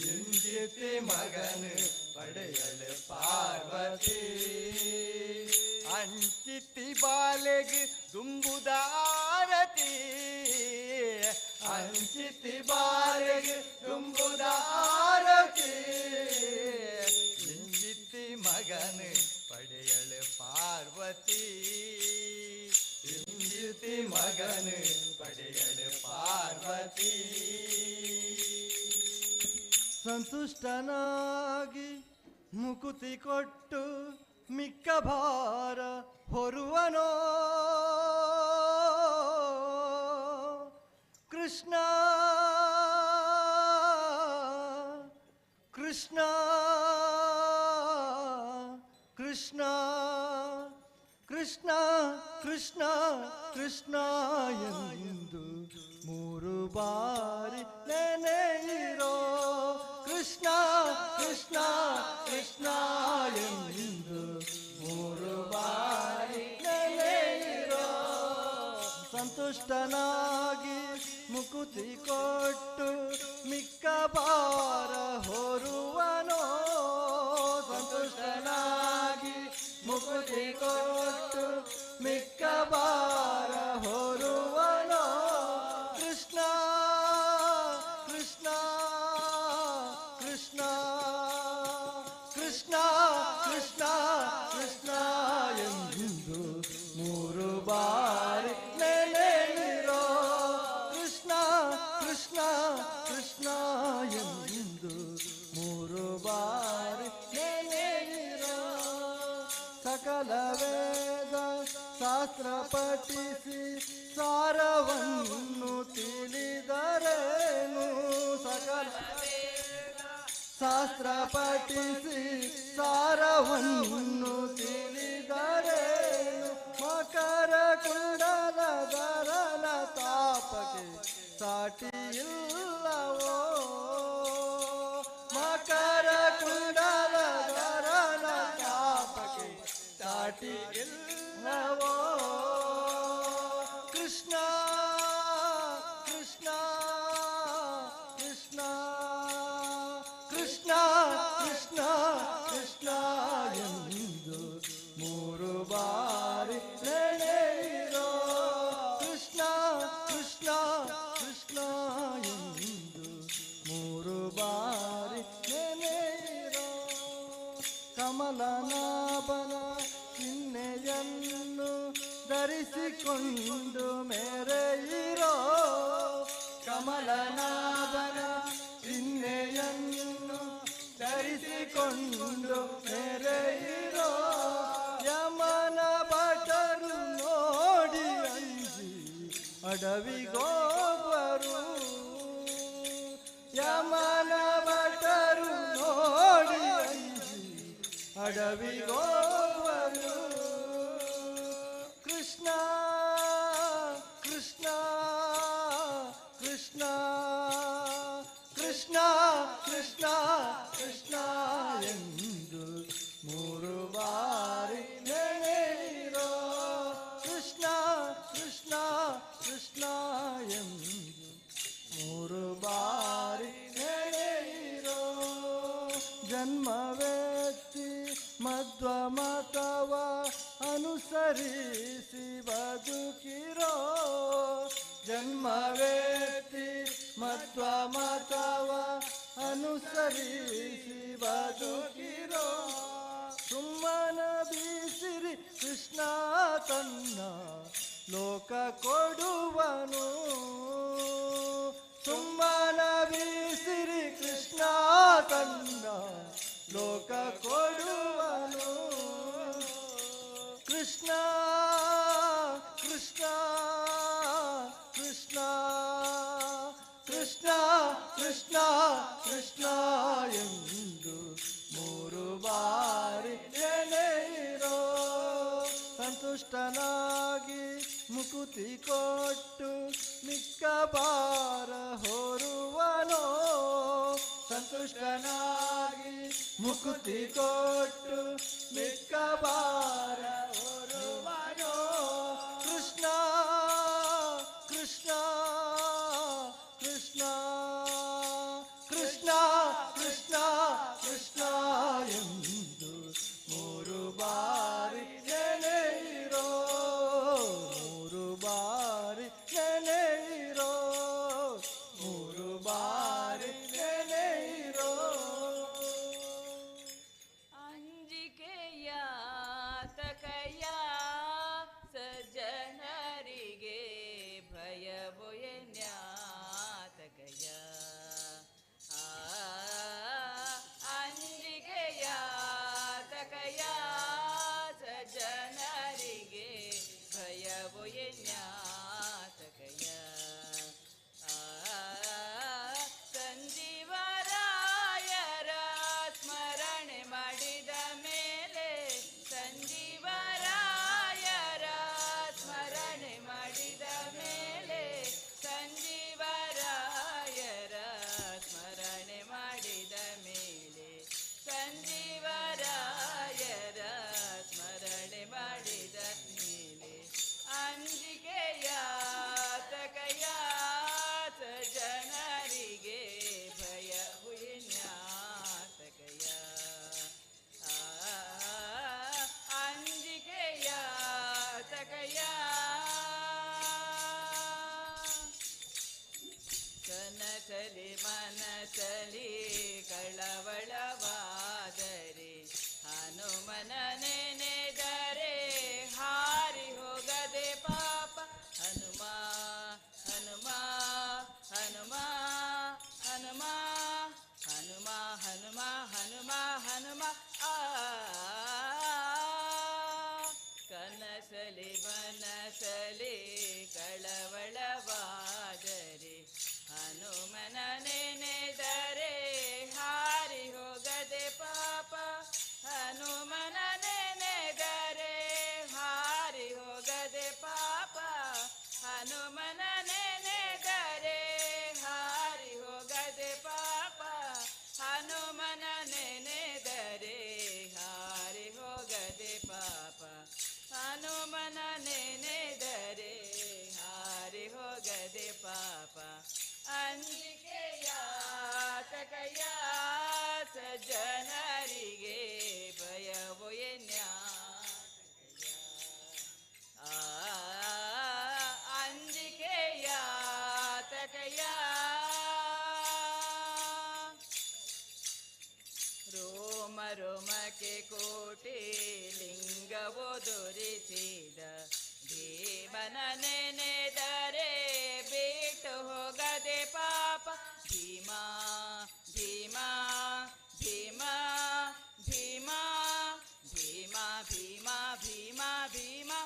ಇಂಚಿತ್ತಿ ಮಗನು ಪಡೆಯಳೆ ಪಾರ್ವತಿ ಅಂಚಿತ್ತಿ ಬಾಲೆಗ್ ದುಂಬುದಾರತಿ ಅಂಚಿತ್ತಿ ಬಾಲೆಗ್ ದುಂಬುದಾರತಿ ಇಂಚಿತ್ತಿ ಮಗನು ಪಡೆಯಳೆ ಪಾರ್ವತಿ ಇಂಚಿತ್ತಿ ಮಗನು ಪಡೆಯಳೆ ಪಾರ್ವತಿ ಸಂತುಷ್ಟನಾಗಿ ಮುಕುತಿ ಕೊಟ್ಟು ಮಿಕ್ಕ ಭಾರ ಹೊರುವನೋ ಕೃಷ್ಣ ಕೃಷ್ಣ ಕೃಷ್ಣ ಕೃಷ್ಣ ಕೃಷ್ಣ ಕೃಷ್ಣ ಎಂದು ಮೂರು ಬಾರಿ ನೆನೆಯಿರೋ ಕೃಷ್ಣ ಕೃಷ್ಣ ಕೃಷ್ಣ ಎಂದು ಮೂರು ಬಾರಿ ನೆನೆಯಿರೋ ಸಂತುಷ್ಟನಾಗಿ ಮುಕುತಿ ಕೊಟ್ಟು ಮಿಕ್ಕ ಭಾರ ಹೊರುವನೋ ಸಂತುಷ್ಟನಾಗಿ ಸಕಲ ವೇದ ಶಾಸ್ತ್ರ ಪಠಿಸಿ ಸಾರವನ್ನು ತಿಳಿದರೇನು ಸಕಲ ಶಾಸ್ತ್ರ ಪಠಿಸಿ ಸಾರವನ್ನು ತಿಳಿದರೇನು ಮಕರ ಕುಂಡಲಧರನ ತಾಪಕ್ಕೆ ಸಾಟಿ ಇಲ್ಲವೋ ಮಕರ ಕುಂಡಲಧರನ ತಾಪಕ್ಕೆ ಸಾಟಿ ಇಲ್ಲವೋ ಕೃಷ್ಣ ಕೃಷ್ಣ ಕೃಷ್ಣ ಕೃಷ್ಣ ಕೃಷ್ಣ ಕೃಷ್ಣ ಎಂದು ಮೂರು ಬಾರಿ ನೆನೆಯಿರೋ ಕೃಷ್ಣ ಕೃಷ್ಣ ಕೃಷ್ಣ ಎಂದು ಮೂರು ಬಾರಿ ನೆನೆಯಿರೋ ಕಮಲನಾಭನ ಚಿಹ್ನೆಯನ್ನು ಧರಿಸಿಕೊಂಡು ಮೆರೆಯಿರೋ ಕಮಲನಾಭನ ಚಿಹ್ನೆಯನ್ನು ಧರಿಸಿಕೊಂಡು ಮೆರೆಯಿರೋ ಯಮನ ಭಟರು ನೋಡಿ ಅಂಜಿ ಅಡವಿಗೋವರು ಯಮನ ಭಟರು ನೋಡಿ ಅಂಜಿ ಅಡವಿಗೋವರು ಕೃಷ್ಣ ಕೃಷ್ಣ ಕೃಷ್ಣ ಕೃಷ್ಣ ಕೃಷ್ಣ ಕೃಷ್ಣ ಎಂದು ಮೂರು ಬಾರಿ ನೆನೆಯಿರೋ ಕೃಷ್ಣ ಕೃಷ್ಣ ಕೃಷ್ಣ ಎಂದು ಮೂರು ಬಾರಿ ನೆನೆಯಿರೋ ಜನ್ಮವೆತ್ತಿ ಮಧ್ವ ಮತವ ಅನುಸರಿಸಿ ಬದುಕಿರೋ ಜನ್ಮವೆತ್ತಿ ಮಧ್ವ ಮತವ ಅನುಸರಿಸಿ ಬದುಕಿರೋ ಸುಮ್ಮನ ಬೀಸಿರಿ ಕೃಷ್ಣ ತನ್ನ ಲೋಕ ಕೊಡುವನು ಸುಮ್ಮನ ಬೀಸಿರಿ ಕೃಷ್ಣ ತನ್ನ ಲೋಕ ಕೊಡುವನು ಕೃಷ್ಣ ಕೃಷ್ಣ ಕೃಷ್ಣ ಕೃಷ್ಣ ಕೃಷ್ಣ ಕೃಷ್ಣ ಎಂದು ಮೂರು ಬಾರಿ ನೆನೆಯಿರೋ ಸಂತುಷ್ಟನಾಗಿ ಮುಕುತಿ ಕೊಟ್ಟು ಮಿಕ್ಕ ಬಾರ ಹೊರುವನೋ ಸಂತುಷ್ಟನಾಗಿ ಮುಕುತಿ ಕೊಟ್ಟು ಮಿಕ್ಕ ಬಾರ ಹೊರುವನೋ ಕೃಷ್ಣ ಕೃಷ್ಣ ಕೃಷ್ಣ ಕೃಷ್ಣ ಕೃಷ್ಣ ಕೃಷ್ಣ ಎಂದು ಮೂರು ಬಾರಿ ನೆನೆಯಿರೋ ಮೂರು ಬಾರಿ ನೆನೆಯಿರೋ ಮೂರು ಬಾರಿ ನೆನೆಯಿರೋ ಅಂಜಿಕೆಯ ತಕಯ ಸಜ್ಜನರಿಗೆ ಭಯಭಯನ್ಯಾತಕಯ ಅಂಜಿಕೆಯ ಹನುಮನ ನೆನೆದರೆ ಹಾರಿ ಹೋಗದೆ ಪಾಪ ಹನುಮನ ನೆನೆದರೆ ಹಾರಿ ಹೋಗದೆ ಪಾಪ ಹನುಮನ ನೆನೆದರೆ ಹಾರಿ ಹೋಗದೆ ಪಾಪ ಹನುಮನ ನೆನೆದರೆ ಹಾರಿ ಹೋಗದೆ ಪಾಪ ಅಂಜಿಕೆಯ ತಕಯ ಸಜ್ಜನರಿಗೆ ಭಯವು ಅಂಜಿಕೆಯ ತಕಯ ರೋಮ ರೋಮಕ್ಕೆ ಕೋಟಿ ಲಿಂಗವು ದುರಿಸಿದ ಭೀಮನ ನೆನೆದರೆ ಬಿಟ್ಟು ಹೋಗದೆ ಪಾಪ ಭೀಮಾ ಭೀಮಾ ಭೀಮಾ ಭೀಮಾ ಭೀಮಾ ಭೀಮಾ ಭೀಮಾ ಭೀಮಾ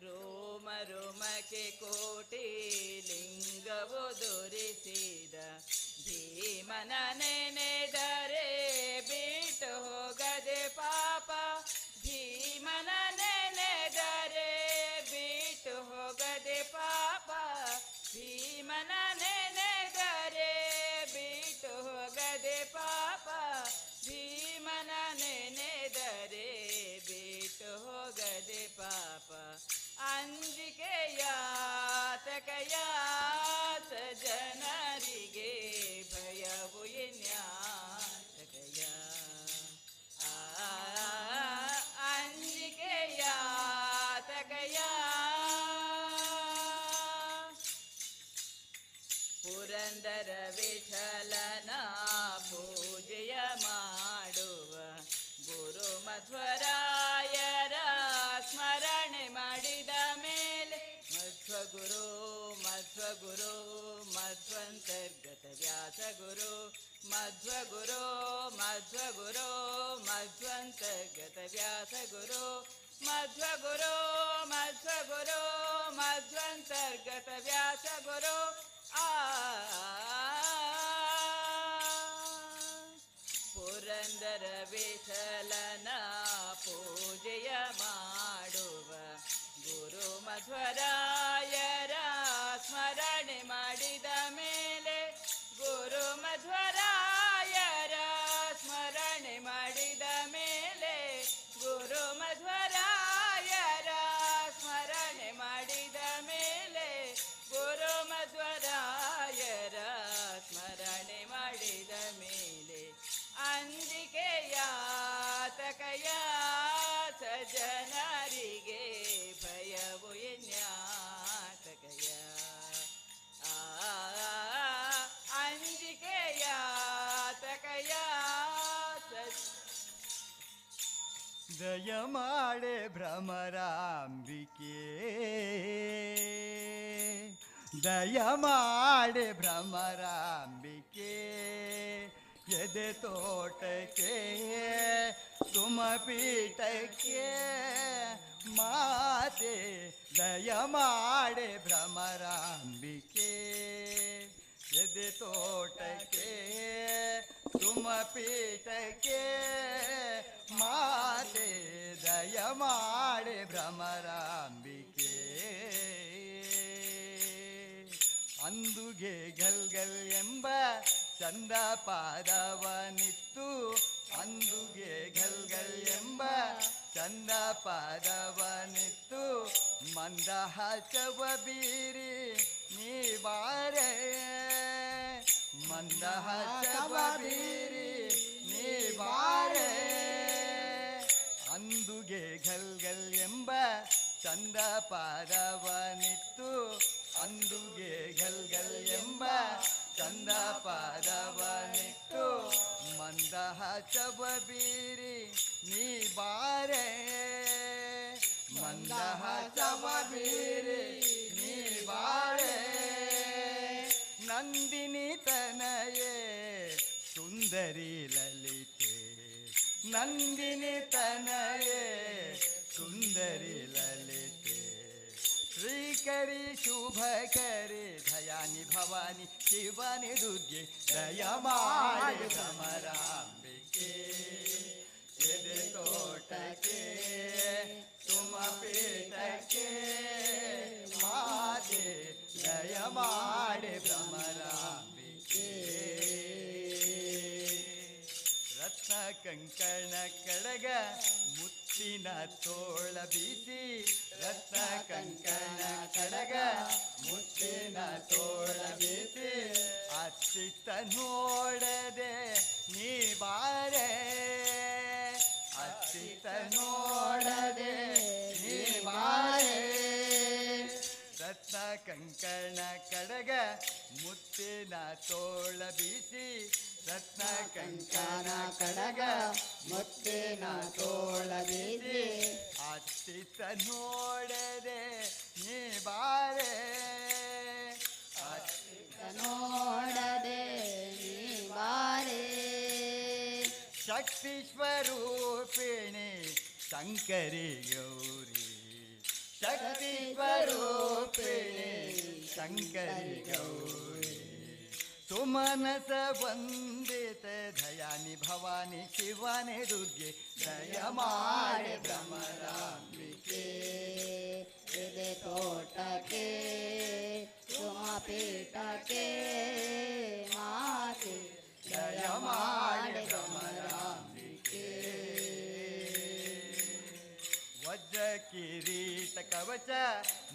ರೋಮ ರೋಮಕ್ಕೆ ಕೋಟಿ ಲಿಂಗವು ದುರಿಸಿದ ಭೀಮನ ನೆನೆದರೆ ಬಿಟ್ಟು ಹೋಗದೆ ಪಾಪ ಭೀಮನ ನೆನೆದರೆ ಬಿಟ್ಟು ಹೋಗದೆ ಪಾಪ ಭೀಮನ ನೆನೆದರೆ ಬಿಟ್ಟು ಹೋಗದೆ ಪಾಪ ಭೀಮನ ನೆನೆದರೆ ಬಿಟ್ಟು ಹೋಗದೆ ಪಾಪ ಅಂಜಿಕೆಯ ತಕಯ ಜನರಿಗೆ ಭಯವು ತಕಯ ಅಂಜಿಕೆಯ ತಕಯ ಪುರಂದರ ವಿಠಲನ ಪೂಜೆಯ ಮಾಡುವ ಗುರು ಮಧ್ವರಾಯರ ಸ್ಮರಣೆ ಮಾಡಿದ ಮೇಲೆ ಮಧ್ವಗುರು ಮಧ್ವಗುರು ಮಧ್ವಂತರ್ಗತ ವ್ಯಾಸಗುರು ಮಧ್ವಗುರು ಮಧ್ವಗುರು ಮಧ್ವಂತರ್ಗತ ವ್ಯಾಸಗುರು ಮಧ್ವಗುರು ಮಧ್ವಗುರು ಮಧ್ವಂತರ್ಗತ ವ್ಯಾಸಗುರು ಪುರಂದರ ವಿಠಲನ ಪೂಜೆಯ ಮಾಡುವ ಗುರು ಮಧ್ವರಾಯರ ಸ್ಮರಣೆ ಮಾಡಿದ ಮೇಲೆ ಗುರು ಮಧ್ವರಾಯರ ಸ್ಮರಣೆ ಮಾಡಿದ ಮೇಲೆ ಗುರು ಮಧ್ವರಾಯರ ಸ್ಮರಣೆ ಮಾಡಿದ ಮೇಲೆ ಗುರು ಮಧ್ವರಾಯರ ಸ್ಮರಣೆ ಮಾಡಿದ ಮೇಲೆ ಅಂಜಿಕೆಯ ತಕಯ ಸಜ್ಜನರಿಗೆ ಭಯವು ತಕಯ ಅಂಜಿಕೆಯ ತಕಯ ದಯಮಾಡೆ ಭ್ರಮರಾಂಬಿಕೆ ದಯಮಾಡೆ ಭ್ರಮರಾಂಬಿಕೆ ಎದೆ ತೋಟಕ್ಕೆ ತುಮಪೀಠಕ್ಕೆ ಮಾತೆ ದಯಮಾಡೆ ಭ್ರಮರಾಂಬಿಕೆ ಎದೆ ತೋಟಕ್ಕೆ ತುಮಪೀಠಕ್ಕೆ ಮಾತೆ ದಯಮಾಡೆ ಭ್ರಮರಾಂಬಿಕೆ ಅಂದುಗೆ ಗಲ್ಗಲ್ ಎಂಬ ಚಂದ ಪಾದವನಿತ್ತು ಅಂದುಗೆ ಗಲ್ಗಲ್ ಎಂಬ ಚಂದ ಪಾದವನಿತ್ತು ಮಂದಹಾಸವ ಬೀರಿ ನೀ ಬಾರೆ ಮಂದಹಾಸವ ಬೀರಿ ನೀ ಬಾರೆ ಅಂದುಗೆ ಗಲ್ಗಲ್ ಎಂಬ ಚಂದ ಪಾದವನಿತ್ತು ಅಂದುಗೆ ಗಲ್ಗಲ್ ಎಂಬ ಚಂದ ಪಾದವನಿಟ್ಟು ಮಂದಹಾಸವ ಬೀರಿ ನೀ ಬಾರೆ ಮಂದಹಾಸವ ಬೀರಿ ನೀ ಬಾರೆ ನಂದಿನಿ ತನಯೇ ಸುಂದರಿ ಲಲಿತೆ ನಂದಿನಿ ತನಯೇ ಸುಂದರಿ ಲಲಿತೆ ಶ್ರೀಕರಿ ಶುಭಕರಿ ದಯಾನಿ ಭವಾನಿ ಶಿವನಿ ದುರ್ಗೆ ದಯ ಮಾಡಿ ಭ್ರಮರಾಂಬಿಕೆ ಎದೆ ತೋಟಕ್ಕೆ ತುಮ ಪೀಠಕ್ಕೆ ಮಾತೆ ದಯ ಮಾಡಿ ಭ್ರಮರಾಂಬಿಕೆ ರತ್ನ ಕಂಕಣ ಕಡಗ ಮುತ್ತಿನ ತೋಳ ಬೀಸಿ ರತ್ನ ಕಂಕಣ ಕಡಗ ಮುತ್ತಿನ ತೋಳ ಬೀಸಿ ಅತ್ತಿತ್ತ ನೋಡದೆ ನೀ ಬಾರೆ ಅತ್ತಿತ್ತ ನೋಡದೆ ನೀ ಬಾರೆ ರತ್ನ ಕಂಕಣ ಕಡಗ ಮುತ್ತಿನ ತೋಳ ಬೀಸಿ ರತ್ನ ಕಂಕಣ ಕಡಗ ಮುತ್ತಿನ ತೋಳ ಬೀಸಿ ಅತ್ತಿತ್ತ ನೋಡದೆ ನೀ ಬಾರೆ ಅತ್ತಿತ್ತ ನೋಡದೆ ನೀ ಬಾರೆ ಶಕ್ತಿ ಸ್ವರೂಪಿಣಿ ಶಂಕರಿ ಗೌರಿ ಶಕ್ತಿ ಸ್ವರೂಪಿಣಿ ಶಂಕರಿ ಗೌರಿ ಸುಮನಸ ವಂದಿತ ದಯಾನಿ ಭವಾನಿ ಶಿವನಿ ದುರ್ಗೆ ದಯ ಮಾಡಿ ಭ್ರಮರಾಂಬಿಕೆ ಎದೆ ತೋಟಕ್ಕೆ ತುಮ ಪೀಠಕ್ಕೆ ಮಾತೆ ದಯ ಮಾಡಿ ಭ್ರಮರಾಂಬಿಕೆ ವಜ್ರ ಕಿರೀಟ ಕವಚ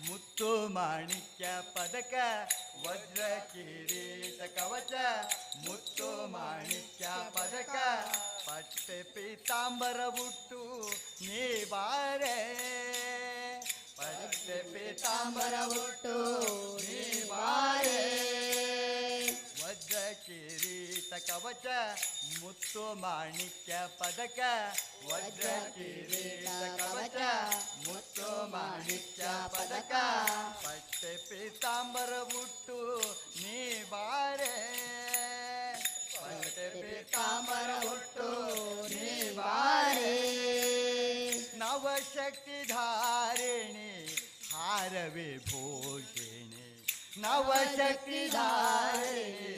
ಮುತ್ತು ಮಾಣಿಕ್ಯ ಪದಕ ವಜ್ರ ಕಿರೀಟ ಕವಚ ಮುತ್ತು ಮಾಣಿಕ್ಯ ಪದಕ ಪಟ್ಟೆ ಪೀತಾಂಬರ ಉಟ್ಟು ನೀ ಬಾರೆ ಪಟ್ಟೆ ಪೀತಾಂಬರ ಉಟ್ಟು ನೀ ಬಾರೆ ವಜ್ರ ಕಿರೀಟ ಕವಚ ಮುತ್ತು ಮಾಣಿಕ್ಯ ಪದಕ ವಜ್ರ ಕಿರೀಟ ಕವಚ ಮುತ್ತು ಮಾಣಿಕ್ಯ ಪದಕ ಪಟ್ಟೆ ಪೀತಾಂಬರ ಉಟ್ಟು ನೀ ಬಾರೆ ಪಟ್ಟೆ ಪೀತಾಂಬರ ಉಟ್ಟು ನೀ ಬಾರೆ ನವಶಕ್ತಿ ಧಾರಿಣಿ ಹಾರವೇ ಭೂಷಿಣಿ ನವಶಕ್ತಿ ಧಾರಿಣಿ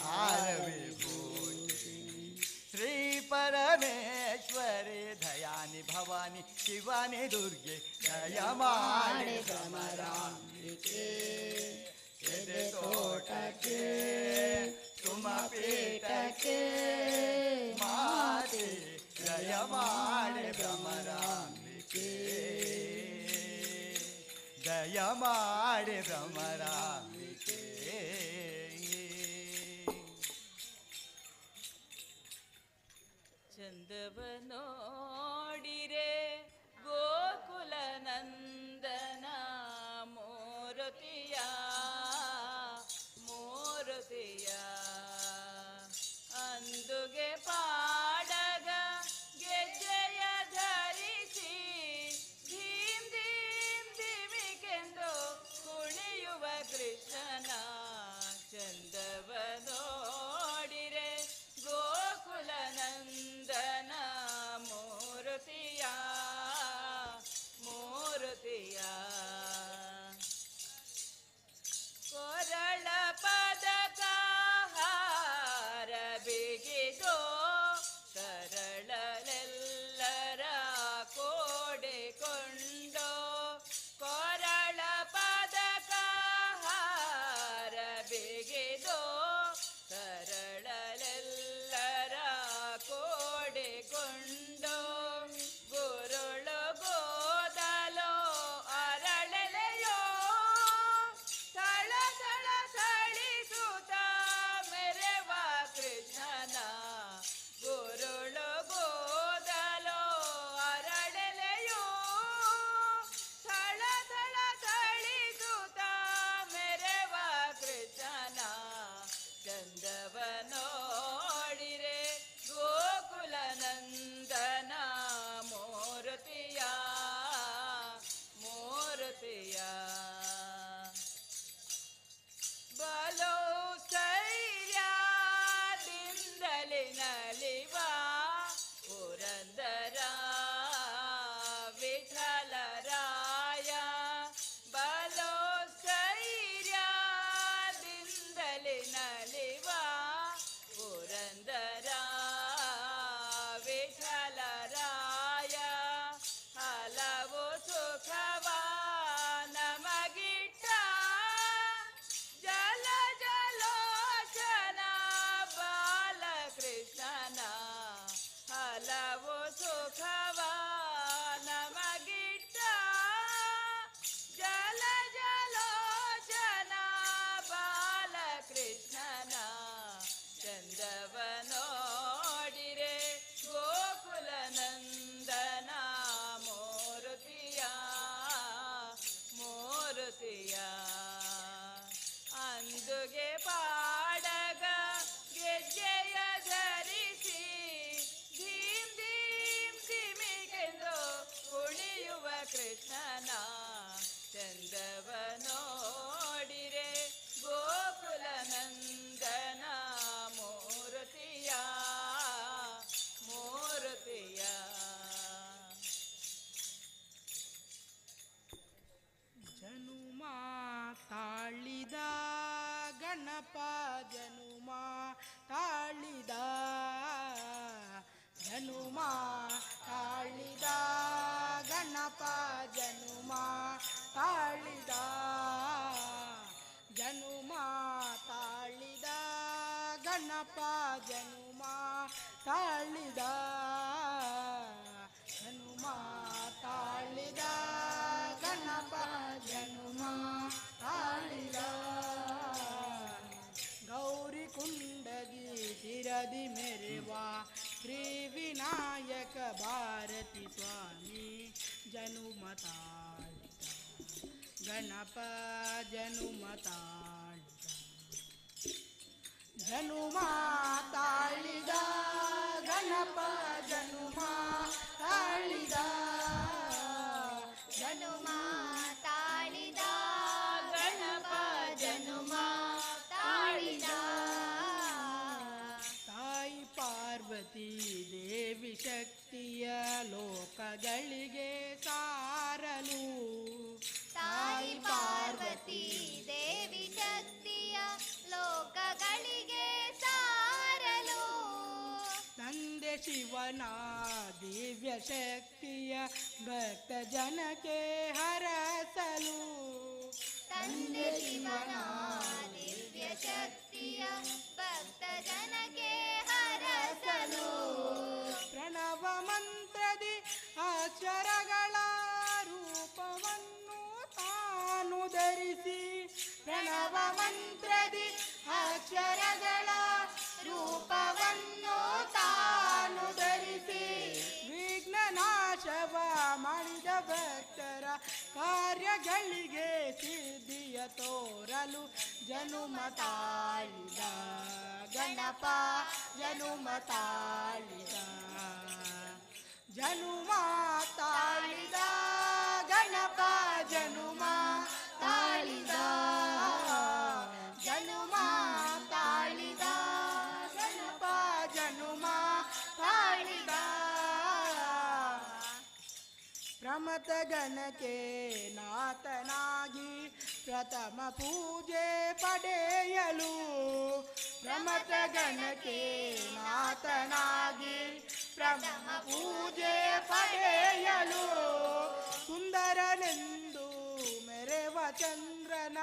ಹಾರವೇ ಭೂಷಿಣಿ ಶ್ರೀ ಪರಮೇಶ್ವರಿ ದಯಾನಿ ಭವಾನಿ ಶಿವಾನಿ ದುರ್ಗೆ ದಯ ಮಾಡಿ ಭ್ರಮರಾಂಬಿಕೆ ಎದೆ ತೋಟಕ್ಕೆ ತುಮ ಪೀಠಕ್ಕೆ ಮಾತೆ ದಯ ಮಾಡಿ ಭ್ರಮರಾಂಬಿಕೆ ದಯ ಮಾಡಿ ಭ್ರಮರಾಂಬಿಕೆ ಚಂದವ ನೋಡಿರೆ ಗೋಕುಲ ನಂದನ ಮೋರತಿಯ ಮೋರತಿಯ ಅಂದುಗೆ ಪಾಡಗ ಗೆಜ್ಜೆಯ ಧರಿಸಿ ಧೀಮ್ ಧೀಮ್ ಧಿಮಿಕೆಂದು ಕುಣಿಯುವ ಕೃಷ್ಣನ ಚಂದವ ನೋಡಿರೆ ಗೋಕುಲ ನಂದನ ಮೋರ ವಿಠಲರಾಯ ಹಲವು ಸುಖವ ನಮಗಿಟ್ಟ ಜಲ ಜಲೋಚನ ಬಾಲಕೃಷ್ಣನ ಹಲವು ಸುಖವ ನಮಗಿಟ್ಟ ಜಲ ಜಲೋಚನ ಬಾಲಕೃಷ್ಣನ ಚಂದವ ನೋಡಿರೆ ಗೋಕುಲ ನಂದನ ಮೂರುತಿಯ ಅಂದುಗೆ ಪಾಡಗ ಗೆಜ್ಜೆಯ ಧರಿಸಿ ಧೀಮ್ ಧೀಮ್ ಧಿಮಿಗೆಂದು ಕುಣಿಯುವ ಕೃಷ್ಣನ ಚಂದವ ನೋಡಿರೆ ಗೋಕುಲ ನಂದನ ಮೂರುತಿಯ ಜನುಮ ತಾಳಿದ ಗಣಪ ಜನುಮ ತಾಳಿದ ಜನುಮ ತಾಳಿದ ಗಣಪ ಜನುಮ ತಾಳಿದ ಜನುಮ ತಾಳಿದ ಗಣಪ ಜನುಮ ತಾಳಿದ ಜನುಮ ತಾಳಿದ ಗಣಪ ಜನುಮ ತಾಳಿದ ಗೌರಿ ಕುಂಡಗಿ ತಿರದಿ ಮೆರೆವ ಶ್ರೀ ವಿನಾಯಕ ಭಾರತಿ ಸ್ವಾಮಿ ಜನುಮ ತಾಳಿದ ಗಣಪ ಜನುಮ ತಾಳಿದ ಜನುಮ ತಾಳಿದ ಗಣಪ ಜನುಮ ತಾಳಿದ ಜನುಮ ತಾಳಿದ ಗಣಪ ಜನುಮ ತಾಳಿದ ತಾಯಿ ಪಾರ್ವತಿ ದೇವಿ ಶಕ್ತಿಯ ಲೋಕಗಳಿಗೆ ಸಾರಲು ತಾಯಿ ಪಾರ್ವತಿ ದೇವಿ ಶಕ್ತಿಯ ಲೋಕಗಳಿಗೆ ಸಾರಲು ತಂದೆ ಶಿವನ ದಿವ್ಯ ಶಕ್ತಿಯ ಭಕ್ತ ಜನಕ್ಕೆ ಹರಸಲು ತಂದೆ ಶಿವನ ದಿವ್ಯ ಶಕ್ತಿಯ ಭಕ್ತ ಜನಕ್ಕೆ ಹರಸಲು ಪ್ರಣವ ಮಂತ್ರದಿ ಅಕ್ಷರಗಳ ರೂಪವನ್ನು ತಾನು ಧರಿಸಿ ಪ್ರಣವ ಮಂತ್ರದಿ ಅಕ್ಷರಗಳ ರೂಪವನ್ನು ತಾನು ಧರಿಸಿ ವಿಘ್ನ ನಾಶವ ಮಾಡಿದ ಭಕ್ತರ ಕಾರ್ಯಗಳಿಗೆ ಸಿದ್ಧಿಯ ತೋರಲು ಜನುಮ ತಾಳಿದ ಗಣಪ ಜನುಮ ತಾಳಿದ ಜನುಮ ತಾಳಿದ ಗಣಪ ಜನುಮ ತಾಳಿದ ಜನುಮ ತಾಳಿದ ಗಣಪ ಜನುಮ ತಾಳಿದ ಪ್ರಮಥ ಗಣಕ್ಕೆ ನಾಥನಾಗಿ ಪ್ರಥಮ ಪೂಜೆ ಪಡೆಯಲು ಪ್ರಮಥ ಗಣಕ್ಕೆ ನಾಥನಾಗಿ ಪ್ರಥಮ ಪೂಜೆ ಪಡೆಯಲು ಸುಂದರನೆಂದು ಮೆರೆವ ಚಂದ್ರನ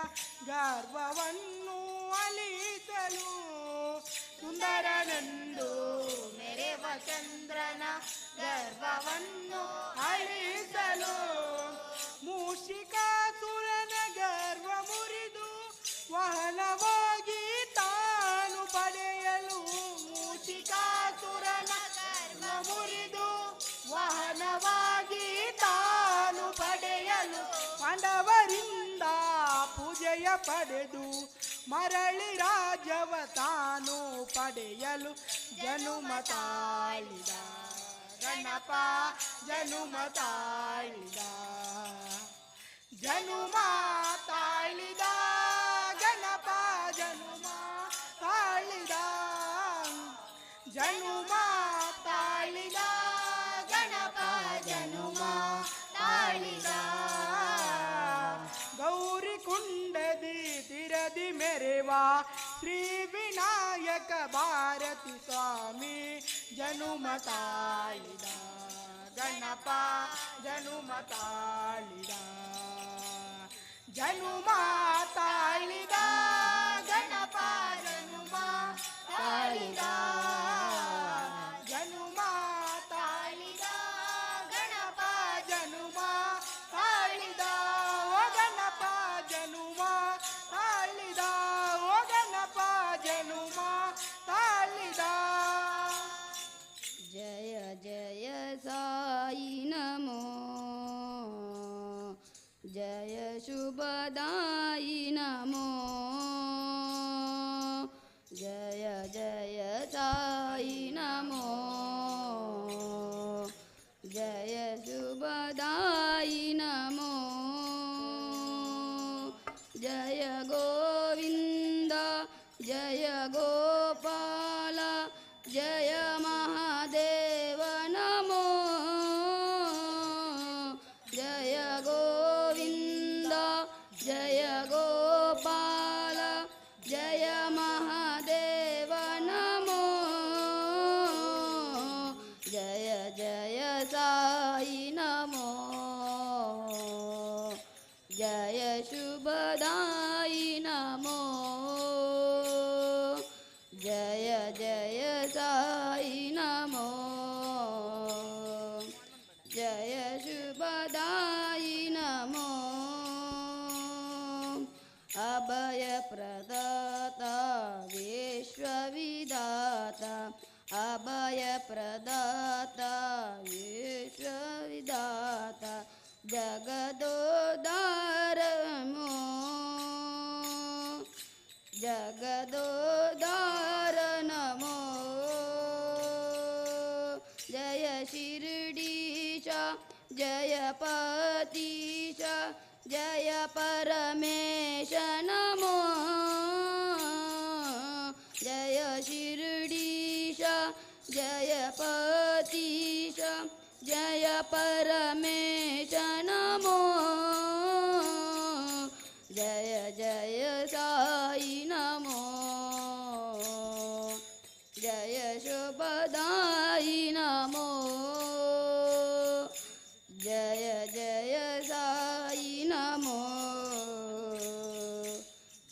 ಗರ್ವವನ್ನು ಅಲಿಸಲು ಸುಂದರನೆಂದು ಮೆರೆವ ಚಂದ್ರನ ಗರ್ವವನ್ನು ಅಳಿಸಲು ಮೂಷಿಕಾಸುರನ ಗರ್ವ ಮುರಿದು ವಾಹನವಾಗಿ ತಾನು ಪಡೆಯಲು ಮೂಷಿಕಾಸುರನ ಗರ್ವ ಮುರಿದು ವಾಹನವಾಗಿ ತಾನು ಪಡೆಯಲು ಪಾಂಡವರಿಂದ ಪೂಜೆಯ ಪಡೆದು ಮರಳಿ ರಾಜವ ತಾನು ಪಡೆಯಲು ಜನುಮ ತಾಳಿದ ಗಣಪ ಜನುಮ ತಾಳಿದ ಜನುಮ ತಾಳಿದ ಗಣಪ ಜನುಮ ತಾಳಿದ ಜನುಮ ತಾಳಿದ ಗಣಪ ಜನುಮ ತಾಳಿದ ಗೌರಿ ಕುಂಡದಿ ತಿರದಿ ಮೆರೆವ ಶ್ರೀ ವಿನಾಯಕ ಭಾರತಿ ಸ್ವಾಮಿ ಜನುಮ ತಾಳಿದ ಗಣಪ ಜನುಮ ತಾಳಿದ ಜನುಮ ತಾಳಿದ ಗಣಪ ಜನುಮ ತಾಳಿದ ಜನುಮ ತಾಳಿದ ಗಣಪ ಜನುಮ ತಾಳಿದ ಓ ಗಣಪ ಜನುಮ ತಾಳಿದ ಓ ಗಣಪ ಜನುಮ ತಾಳಿದ ಜಯ ಜಯ ಸಾಯಿ ನಮೋ ಜಯ ಶುಭದಾಯಿ ನಮೋ ಜಯ ಜಯ ಸಾಯಿ ನಮೋ ಜಯ ಶುಭದಾಯಿ ನಮೋ ಜಯ ಗೋವಿಂದ ಜಯ ಗೋಪಾಲ ಜಯ ಮಹಾದೇವ ನಮೋ ಜಯ ಗೋವಿಂದ ಜಯ ಗೋಪಾಲ ಜಯ ಮಹಾದೇವ ನಮೋ ಜಯ ಜಯ ಸಾಯಿ ನಮೋ ಜಯ ಶುಭದಾಯಿ ನಮೋ ಜಯ ಜಯ ಸಾಯಿ ನಮೋ ಜಯ ಶುಭದಾಯಿ ನಮೋ ಅಭಯ ಪ್ರದಾತ ವಿಶ್ವವಿದಾತ ಅಭಯ ಪ್ರದಾತ ವಿಶ್ವವಿದಾತ ಜಗದೋದ್ಧಾರ ನಮೋ ಜಗದೋದ್ಧಾರ ನಮೋ ಜಯ ಶಿರಡೀಶ ಜಯ ಪತೀಶ ಜಯ ಪರಮೇಶ ನಮೋ ಜಯ ಶಿರಡೀಶ ಜಯ ಪತೀಶ ಜಯ ಪರಮೇಶ ನಮೋ ಜಯ ಜಯ ಸಾಯಿ ನಮೋ ಜಯ ಶುಭದಾಯಿ ನಮೋ ಜಯ ಜಯ ಸಾಯಿ ನಮೋ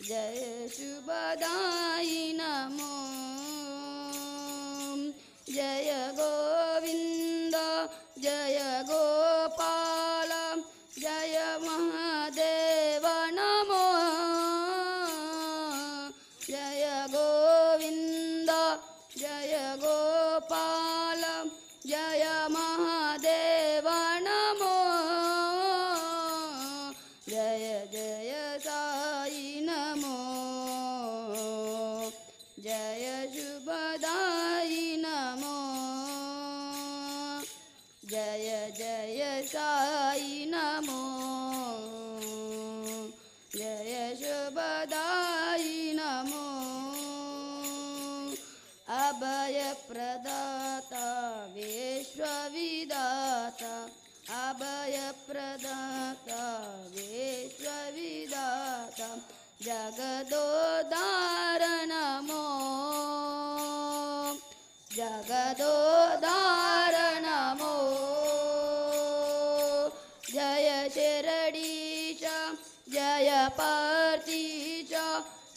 ಜಯ ಶುಭದಾಯಿ ನಮೋ ಜಯ ಗೋವಿಂದ ಜಯ ಗೋಪಾಲ ಜಯ ಮಹಾದೇವ ನಮೋ ಜಯ ಗೋವಿಂದ ಜಯ ಗೋಪಾಲ ಜಯ ಮಹಾದೇವ ನಮೋ ಜಯ ಜಯ ಸಾಯಿ ನಮೋ ಜಯ ಶುಭದಾಯಿ ನಮೋ ಜಯ ಜಯ ಸಾಯಿ ನಮೋ ಜಯ ಶುಭದಾಯಿ ನಮೋ ಅಭಯ ಪ್ರದಾತ ವಿಶ್ವವಿದಾತ ಅಭಯ ಪ್ರದಾತ ವಿಶ್ವವಿದಾತ ಜಗದೋದ್ಧಾರ ನಮೋ ಜಗದೋದ್ಧಾರ ನಮೋ ಜಯ ಶಿರಡೀಶ ಜಯ ಪಾರ್ಥೀಶ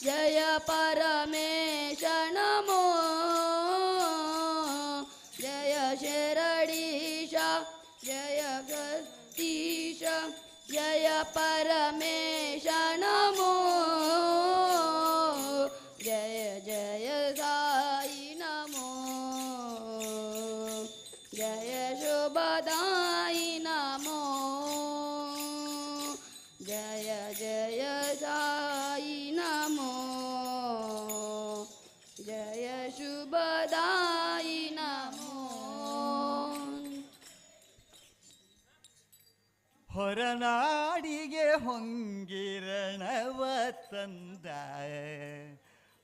ಜಯ ಪರಮೇಶ ನಮೋ ಜಯ ಶಿರಡೀಶ ಜಯ ಗತೀಶ ಜಯ ಪರಮೇಶ ನಮೋ ಜಯ ಜಯ ಸಾಯಿ ನಮೋ ಜಯ ಶುಭದಾಯಿ ನಮೋ ಜಯ ಜಯ ಸಾಯಿ ನಮೋ ಜಯ ಶುಭದಾಯಿ ನಮೋ ಹೊರನಾಡಿಗೆ ಹೊಂಗಿರಣವ ತಂದ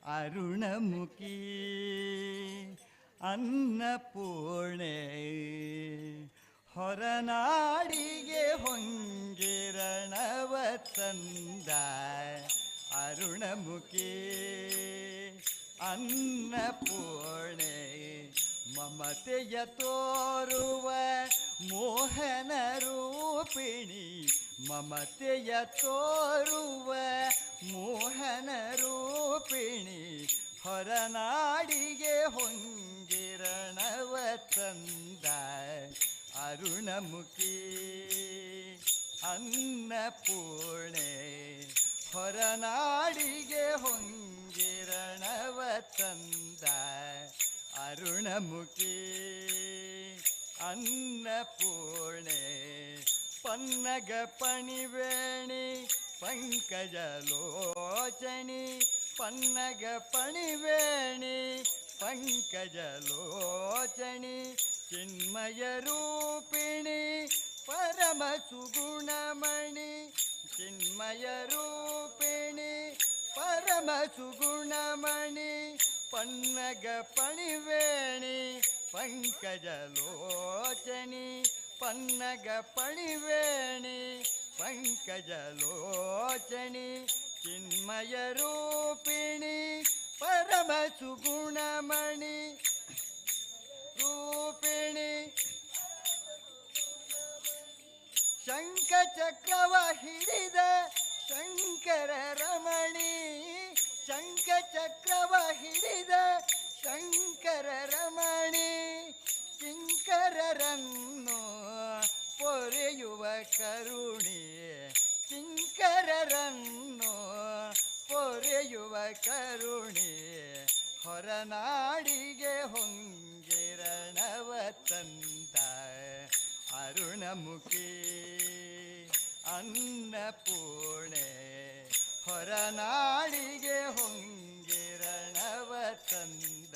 ಅರುಣಮುಖಿ ಅನ್ನಪೂರ್ಣೆ ಹೊರನಾಡಿಗೆ ಹೊಂಗಿರಣವ ತಂದ ಅರುಣಮುಖಿ ಅನ್ನಪೂರ್ಣೆ ಮಮತೆಯ ತೋರುವ ಮೋಹನ ರೂಪಿಣಿ ಮಮತೆಯ ತೋರುವ ಮೋಹನ ರೂಪಿಣಿ ಹೊರನಾಡಿಗೆ ಹೊಂಗಿರಣವ ತಂದ ಅರುಣಮುಖಿ ಅನ್ನಪೂರ್ಣೆ ಹೊರನಾಡಿಗೆ ಹೊಂಗಿರಣವ ತಂದ ಅರುಣಮುಖಿ ಅನ್ನಪೂರ್ಣೆ ಪನ್ನಗ ಪಣಿವೇಣಿ ಪಂಕಜಲೋಚನಿ ಪನ್ನಗ ಪಣಿವೇಣಿ ಪಂಕಜಲೋಚನಿ ಚಿನ್ಮಯ ರೂಪಿಣಿ ಪರಮ ಸುಗುಣಮಣಿ ಚಿನ್ಮಯ ರೂಪಿಣಿ ಪರಮ ಸುಗುಣಮಣಿ ಪನ್ನಗ ಪಣಿವೇಣಿ ಪಂಕಜಲೋಚನಿ ಪನ್ನಗ ಪಣಿವೇಣಿ ಪಂಕಜಲೋಚನಿ ಚಿನ್ಮಯ ರೂಪಿಣಿ ಪರಮ ಸುಗುಣಮಣಿ ರೂಪಿಣಿ ಶಂಖಚಕ್ರವ ಹಿಡಿದ ಶಂಕರ ರಮಣಿ ಶಂಖಚಕ್ರವ ಹಿಡಿದ ಶಂಕರ ರಮಣಿ ಕಿಂಕರರನ್ನು ಪೊರೆಯುವ ಕರುಣಿ ಕಿಂಕರರನ್ನು ಪೊರೆಯುವ ಕರುಣಿ ಹೊರನಾಡಿಗೆ ಹೊಂಗಿರಣವ ತಂದ ಅರುಣಮುಖಿ ಅನ್ನಪೂರ್ಣೆ ಹೊರನಾಡಿಗೆ ಹೊಂಗಿರಣವ ತಂದ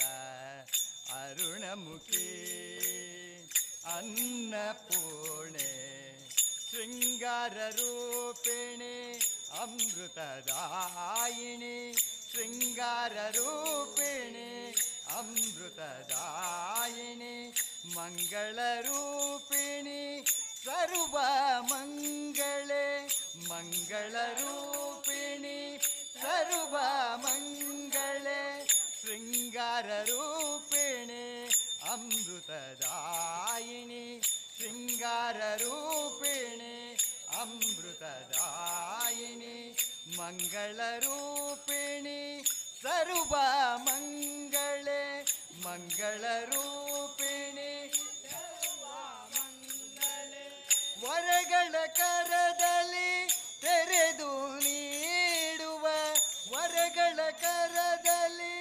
ಅರುಣಮುಖಿ ಅನ್ನಪೂರ್ಣೆ ಶೃಂಗಾರ ರೂಪಿಣಿ ಅಮೃತದಾಯಿನಿ ಶೃಂಗಾರ ರೂಪಿಣಿ ಅಮೃತದಾಯಿನಿ ಮಂಗಳ ರೂಪಿಣಿ ಸರ್ವ ಮಂಗಳೇ ಮಂಗಳ ರೂಪಿಣಿ ಸರ್ವ ಮಂಗಳೇ ಶೃಂಗಾರ ರೂಪಿಣಿ ಅಮೃತದಾಯಿನಿ ಶೃಂಗಾರ ರೂಪಿಣಿ ಅಮೃತದಾಯಿನಿ ಮಂಗಳ ರೂಪಿಣಿ ಸರ್ವ ಮಂಗಳೇ ಮಂಗಳ ರೂಪಿಣಿ ವರಗಳ ಕರದಲ್ಲಿ ತೆರೆದು ನೀಡುವ ವರಗಳ ಕರದಲ್ಲಿ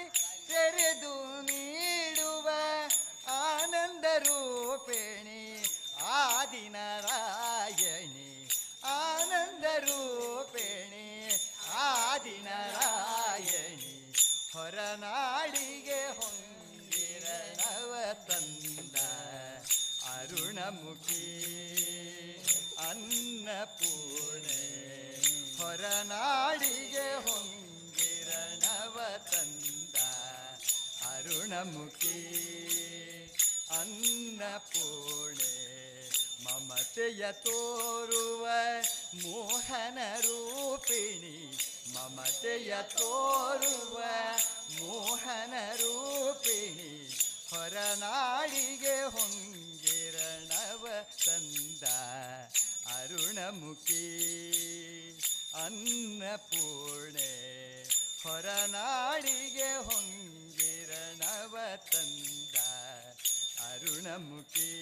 ತೆರೆದು ನೀಡುವ ಆನಂದ ರೂಪಿಣಿ ಆದಿನಾರಾಯಣಿ ಆನಂದ ರೂಪಿಣಿ ಆದಿನಾರಾಯಣಿ ಹೊರನಾಡಿಗೆ ಹೊಂಗಿರಣವ ತಂದ ಅರುಣಮುಖಿ ಅನ್ನಪೂರ್ಣೆ ಹೊರನಾಡಿಗೆ ಹೊಂಗಿರಣವ ತಂದ ಅರುಣಮುಖಿ ಅನ್ನಪೂರ್ಣೆ ಮಮತೆಯ ತೋರುವ ಮೋಹನ ರೂಪಿಣಿ ಮಮತೆಯ ತೋರುವ ಮೋಹನ ರೂಪಿಣಿ ಹೊರನಾಡಿಗೆ ಹೊಂಗಿರಣವ ತಂದ ಅರುಣಮುಖಿ ಅನ್ನಪೂರ್ಣೆ ಹೊರನಾಡಿಗೆ ಹೊಂಗಿರಣವ ತಂದ ಅರುಣಮುಖಿ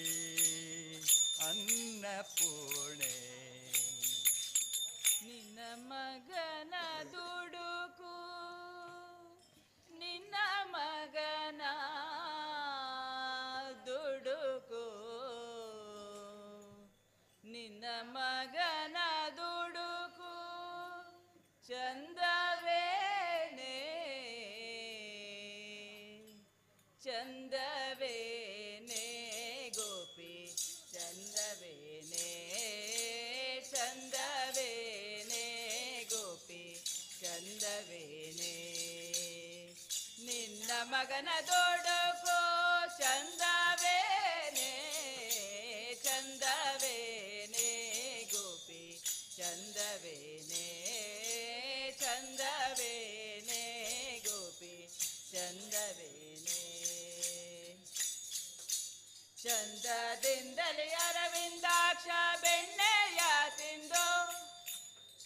ಅನ್ನಪೂರ್ಣೆ ನಿನ್ನ ಮಗನ ದುಡುಕು ನಿನ್ನ ಮಗನ ದುಡುಕು ನಿನ್ನ ಮಗನ ದುಡುಕು ಚಂದವೇನೆ ಚಂದವೇನೆ ಗೋಪಿ ಚಂದವೇನೆ ಚಂದವೇನೆ ಗೋಪಿ ಚಂದವೇನೆ ನಿನ್ನ ಮಗನ ದೊಡಕೋ ಚಂದವೇನೆ ಚಂದವೇನೆ ಗೋಪಿ ಚಂದವೇನೆ ಚಂದವೇನೆ ಗೋಪಿ ಚಂದವೇನೆ ಚಂದದಿಂದಲೇ ಅರವಿಂದಾಕ್ಷ ಬೆಣ್ಣೆಯ ತಿಂದು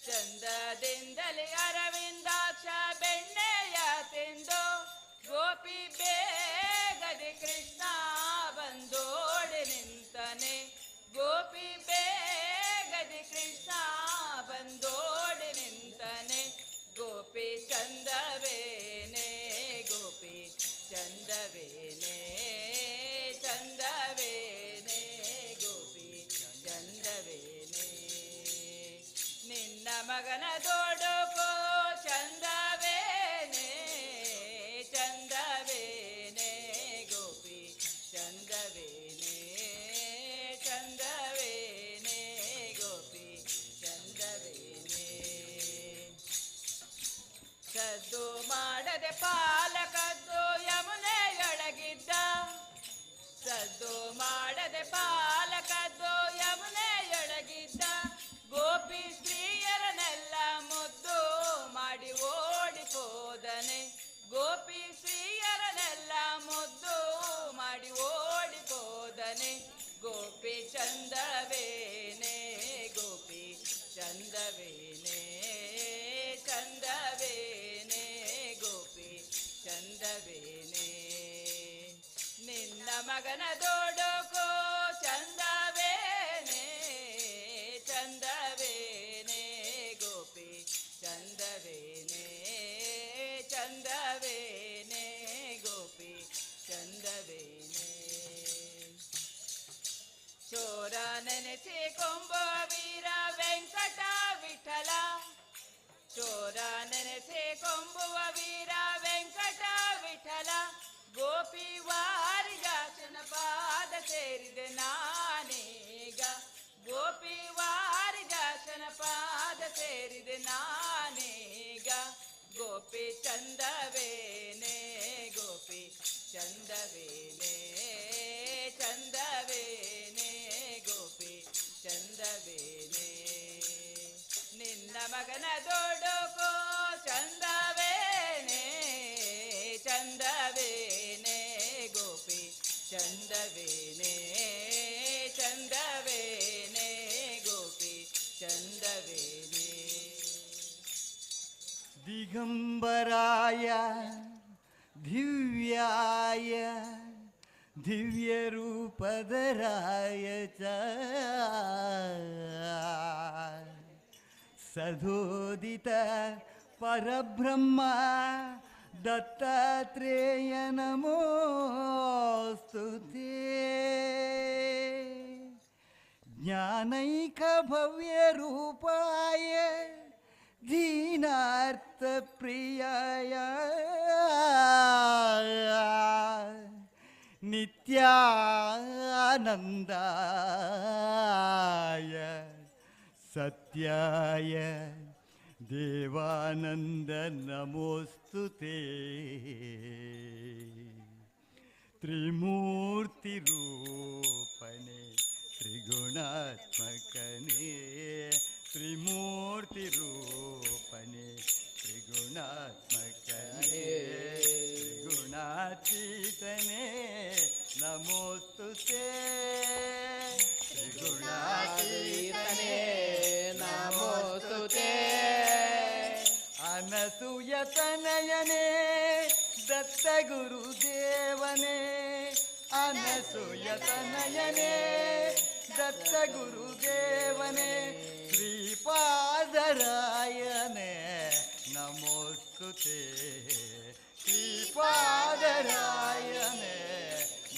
ಚಂದದಿಂದಲೇ ಅರವಿಂದಾಕ್ಷ ಬೆಣ್ಣೆಯ ತಿಂದು ಗೋಪಿ ಬೇಗದೆ ಕೃಷ್ಣ ಬಂದೋಡಿ ನಿಂತನೆ ಗೋಪಿ ಬೇಗದೆ ಕೃಷ್ಣ ಬಂದೋಡಿ ನಿಂತನೆ ಗೋಪಿ ಚಂದವೇನೆ ಗೋಪಿ ಚಂದವೇನೆ ಚಂದವೇನೆ ಗೋಪಿ ಚಂದವೇನೆ ನಿನ್ನ ಮಗನ ದೊಡಕೋ ಚಂದವೇನೆ ಚಂದವೇನೆ ಗೋಪಿ ಚಂದವೇನೆ ಚಂದವೇನೆ ಗೋಪಿ ಚಂದವೇನೆ ಕದ್ದು ಮಾಡದೆ ಪಾಲಕದ್ದು ಯಮುನೆಯೊಳಗಿದ್ದ ಸದ್ದು ಮಾಡದೆ ಪಾಲಕದ್ದು ಯಮುನೆಯೊಳಗಿದ್ದ ಗೋಪಿ ಸ್ತ್ರೀಯರನ್ನೆಲ್ಲ ಮುದ್ದು ಮಾಡಿ ಓಡಿಪೋದನೆ ಗೋಪಿ ಸ್ತ್ರೀಯರನ್ನೆಲ್ಲ ಮುದ್ದು ಮಾಡಿ ಓಡಿಪೋದನೆ ಗೋಪಿ ಚಂದವೇನೆ ಗೋಪಿ ಚಂದವೇನೆ ಚಂದವೇನೆ ಗೋಪಿ ಚಂದವೇನೆ ನಿನ್ನ ಮಗನ ದೊಡಕೋ ಚಂದವೇನೆ ಚಂದವೇನೆ ಗೋಪಿ ಚಂದವೇನೆ ಚಂದವೇನೆ ಗೋಪಿ ಚಂದವೇನೆ ಚೋರ ನೆನೆಸಿ ಕೊಂಬ ವೀರ ವೆಂಕಟ ವಿಠಲ ಚೋರ ನೆನೆಸಿ ಕೊಂಬುವ ವೀರ ವೆಂಕಟ ವಿಠಲ ಗೋಪಿ ವಾರಿಜಾಕ್ಷನ ಪಾದ ಸೇರಿದೆ ನಾನೀಗ ಗೋಪಿ ವಾರಿಜಾಕ್ಷನ ಪಾದ ಸೇರಿದೆ ನಾನೀಗ ಗೋಪಿ ಚಂದವೇನೆ ಗೋಪಿ ಚಂದವೇನೆ ಚಂದವೇನೆ ಗೋಪಿ ಚಂದವೇನೆ ನಿನ್ನ ಮಗನ ದೊಡಕೋ ಚಂದವೇನೆ ಚಂದವೇನೆ ಗೋಪಿ ಚಂದವೇನೆ ಚಂದವೇನೆ ಗೋಪಿ ಚಂದವೇನೆ ದಿಗಂಬರಾಯ ದಿವ್ಯಾಯ ದಿವ್ಯರೂಪಧರಾಯ ಚ ಸದೋದಿತ ಪರಬ್ರಹ್ಮ ದತ್ತಾತ್ರೇಯ ನಮೋಸ್ತುತೇ ಜ್ಞಾನೈಕ ಭವ್ಯ ರೂಪಾಯ ದೀನಾರ್ಥ ಪ್ರಿಯಾಯ ನಿತ್ಯಾನಂದಾಯ ಸತ್ಯಾಯ ದೇವಾನಂದ ನಮೋಸ್ತುತೇ ತ್ರಿಮೂರ್ತಿ ರೂಪನೆ ತ್ರಿಗುಣಾತ್ಮಕನೇ ತ್ರಿಮೂರ್ತಿ ರೂಪನೆ ತ್ರಿಗುಣಾತ್ಮಕನೇ ತ್ರಿಗುಣಾತೀತನೇ ನಮೋಸ್ತುತೇ ತ್ರಿಗುಣಾತೀತನೇ ನಮೋಸ್ತುತೇ ಅನಸೂಯತನಯನೇ ದತ್ತ ಗುರುದೇವನೇ ಅನಸೂಯತನಯನೇ ದತ್ತ ಗುರುದೇವನೇ ಶ್ರೀಪಾದರಾಯನೇ ನಮೋಸ್ತುತೇ ಶ್ರೀಪಾದರಾಯನೇ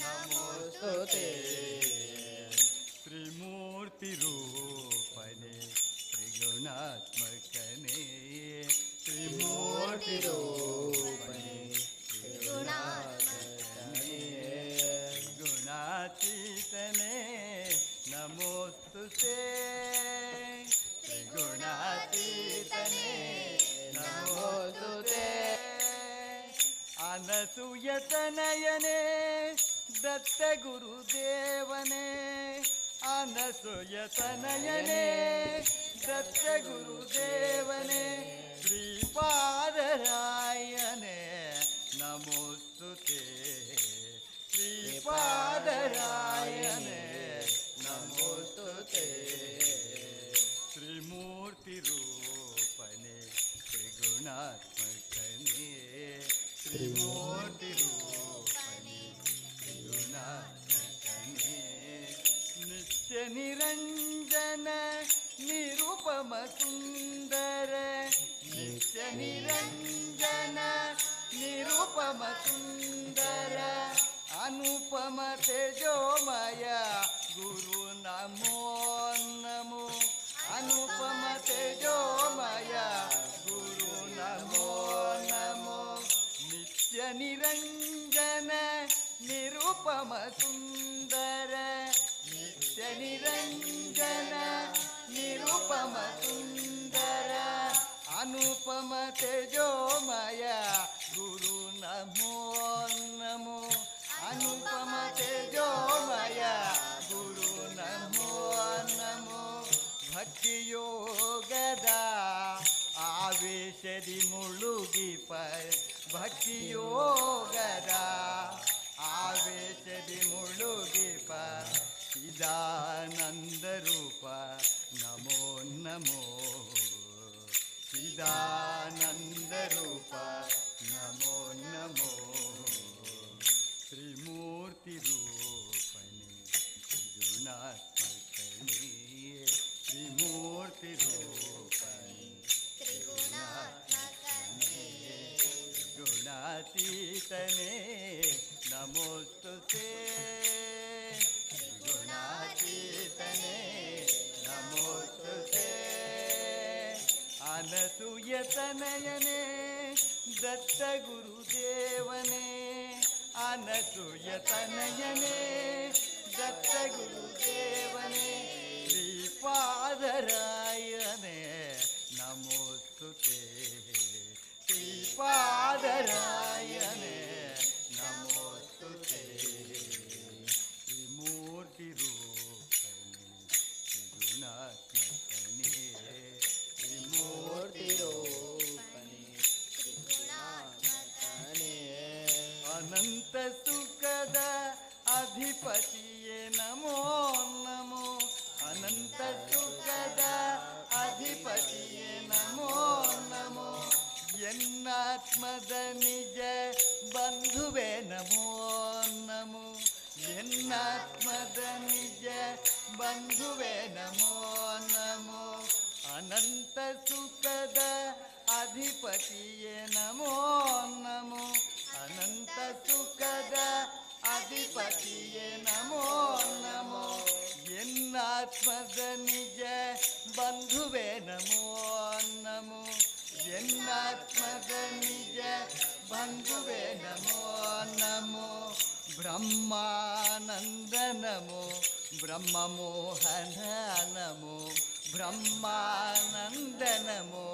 ನಮೋಸ್ತುತೇ ತ್ರಿಮೂರ್ತಿ ರೂಪನೆ ತ್ರಿಗುಣಾತ್ಮಕನೇ ತ್ರಿಮೂರ್ತಿ ರೂಪನೆ ತ್ರಿಗುಣಾತ್ಮಕನೇ ಗುಣಾತೀತನೇ ನಮೋಸ್ತುತೇ ತ್ರಿಗುಣಾತೀತನೇ ನಮೋಸ್ತುತೇ ಅನಸೂಯತನಯನೇ ದತ್ತ ಗುರುದೇವನೇ ಅನಸೂಯತನಯನೇ ದತ್ತ ಗುರುದೇವನೇ ಶ್ರೀಪಾದರಾಯನೇ ನಮೋಸ್ತುತೇ ಶ್ರೀಪಾದರಾಯ ನಮಸ್ತೆ ತ್ರಿಮೂರ್ತಿ ರೂಪನೆ ತ್ರಿಗುಣಾತ್ಮಕನೇ ತ್ರಿಮೂರ್ತಿ ರೂಪನೆ ತ್ರಿಗುಣಾತ್ಮಕನೇ ನಿತ್ಯ ನಿರಂಜನ ನಿರುಪಮ ಸುಂದರ ನಿತ್ಯ ನಿರಂಜನ ನಿರುಪಮ ಸುಂದರ ಅನುಪಮ ತೇಜೋಮಯ ಗುರು ನಮೋ ನಮೋ ಅನುಪಮ ತೇಜೋಮಯ ಗುರು ನಮೋ ನಮೋ ನಿತ್ಯ ನಿರಂಜನ ನಿರುಪಮ ಸುಂದರ ನಿತ್ಯ ನಿರಂಜನ ನಿರುಪಮ ಸುಂದರ ಅನುಪಮ ತೇಜೋಮಯ ಗುರು ನಮೋ ನಮೋ ಅನುಪಮ ತೇಜೋಮಯ ಗುರು ನಮೋ ನಮೋ ಭಕ್ತಿಯೋಗದ ಆವೇಶದಿ ಮುಳುಗಿಪ ಭಕ್ತಿಯೋಗದ ಆವೇಶದಿ ಮುಳುಗಿಪ ಚಿದಾನಂದ ರೂಪ ನಮೋ ನಮೋ ಚಿದಾನಂದ ರೂಪ ನಮೋ ನಮೋ ತ್ರಿಮೂರ್ತಿ ರೂಪಣೆ ತ್ರಿಗುಣಾತ್ಮಕನೇ ತ್ರಿಮೂರ್ತಿ ರೂಪಣೆ ತ್ರಿಗುಣಾತ್ಮಕನೇ ಗುಣಾತೀತನೇ ನಮೋಸ್ತುತೇ ತ್ರಿಗುಣಾತೀತನೇ ನಮೋಸ್ತುತೇ ಅನಸೂಯತನಯನೇ ದತ್ತ ಗುರುದೇವನೇ ಅನಸೂಯತನಯನೇ ದತ್ತ ಗುರುದೇವನೇ ಶ್ರೀಪಾದರಾಯನೇ ನಮೋಸ್ತುತೇ ಶ್ರೀಪಾದರಾಯನೇ ನಮೋಸ್ತುತೇ ತ್ರಿಮೂರ್ತಿ ರೂಪಣೆ ತ್ರಿಗುಣಾತ್ಮಕನೇ ತ್ರಿಮೂರ್ತಿ ರೂಪಣೆ ತ್ರಿಗುಣಾತ್ಮಕನೇ ಅನಂತ ಸುಖದ ಅಧಿಪತಿಯೇ ನಮೋ ನಮೋ ಅನಂತ ಸುಖದ ಅಧಿಪತಿಯೇ ನಮೋ ನಮೋ ಎನ್ನಾತ್ಮದ ನಿಜ ಬಂಧುವೆ ನಮೋ ನಮೋ ಎನ್ನಾತ್ಮದ ನಿಜ ಬಂಧುವೆ ನಮೋ ನಮೋ ಅನಂತ ಸುಖದ ಅಧಿಪತಿಯೇ ನಮೋ ನಮೋ ಅನಂತ ಸುಖದ ಅಧಿಪತಿಯೇ ನಮೋ ನಮೋ ಎನ್ನಾತ್ಮದ ನಿಜ ಬಂಧುವೆ ನಮೋ ನಮೋ ಎನ್ನಾತ್ಮದ ನಿಜ ಬಂಧುವೆ ನಮೋ ನಮೋ ಬ್ರಹ್ಮಾನಂದ ನಮೋ ಬ್ರಹ್ಮ ಮೋಹನ ನಮೋ ಬ್ರಹ್ಮಾನಂದ ನಮೋ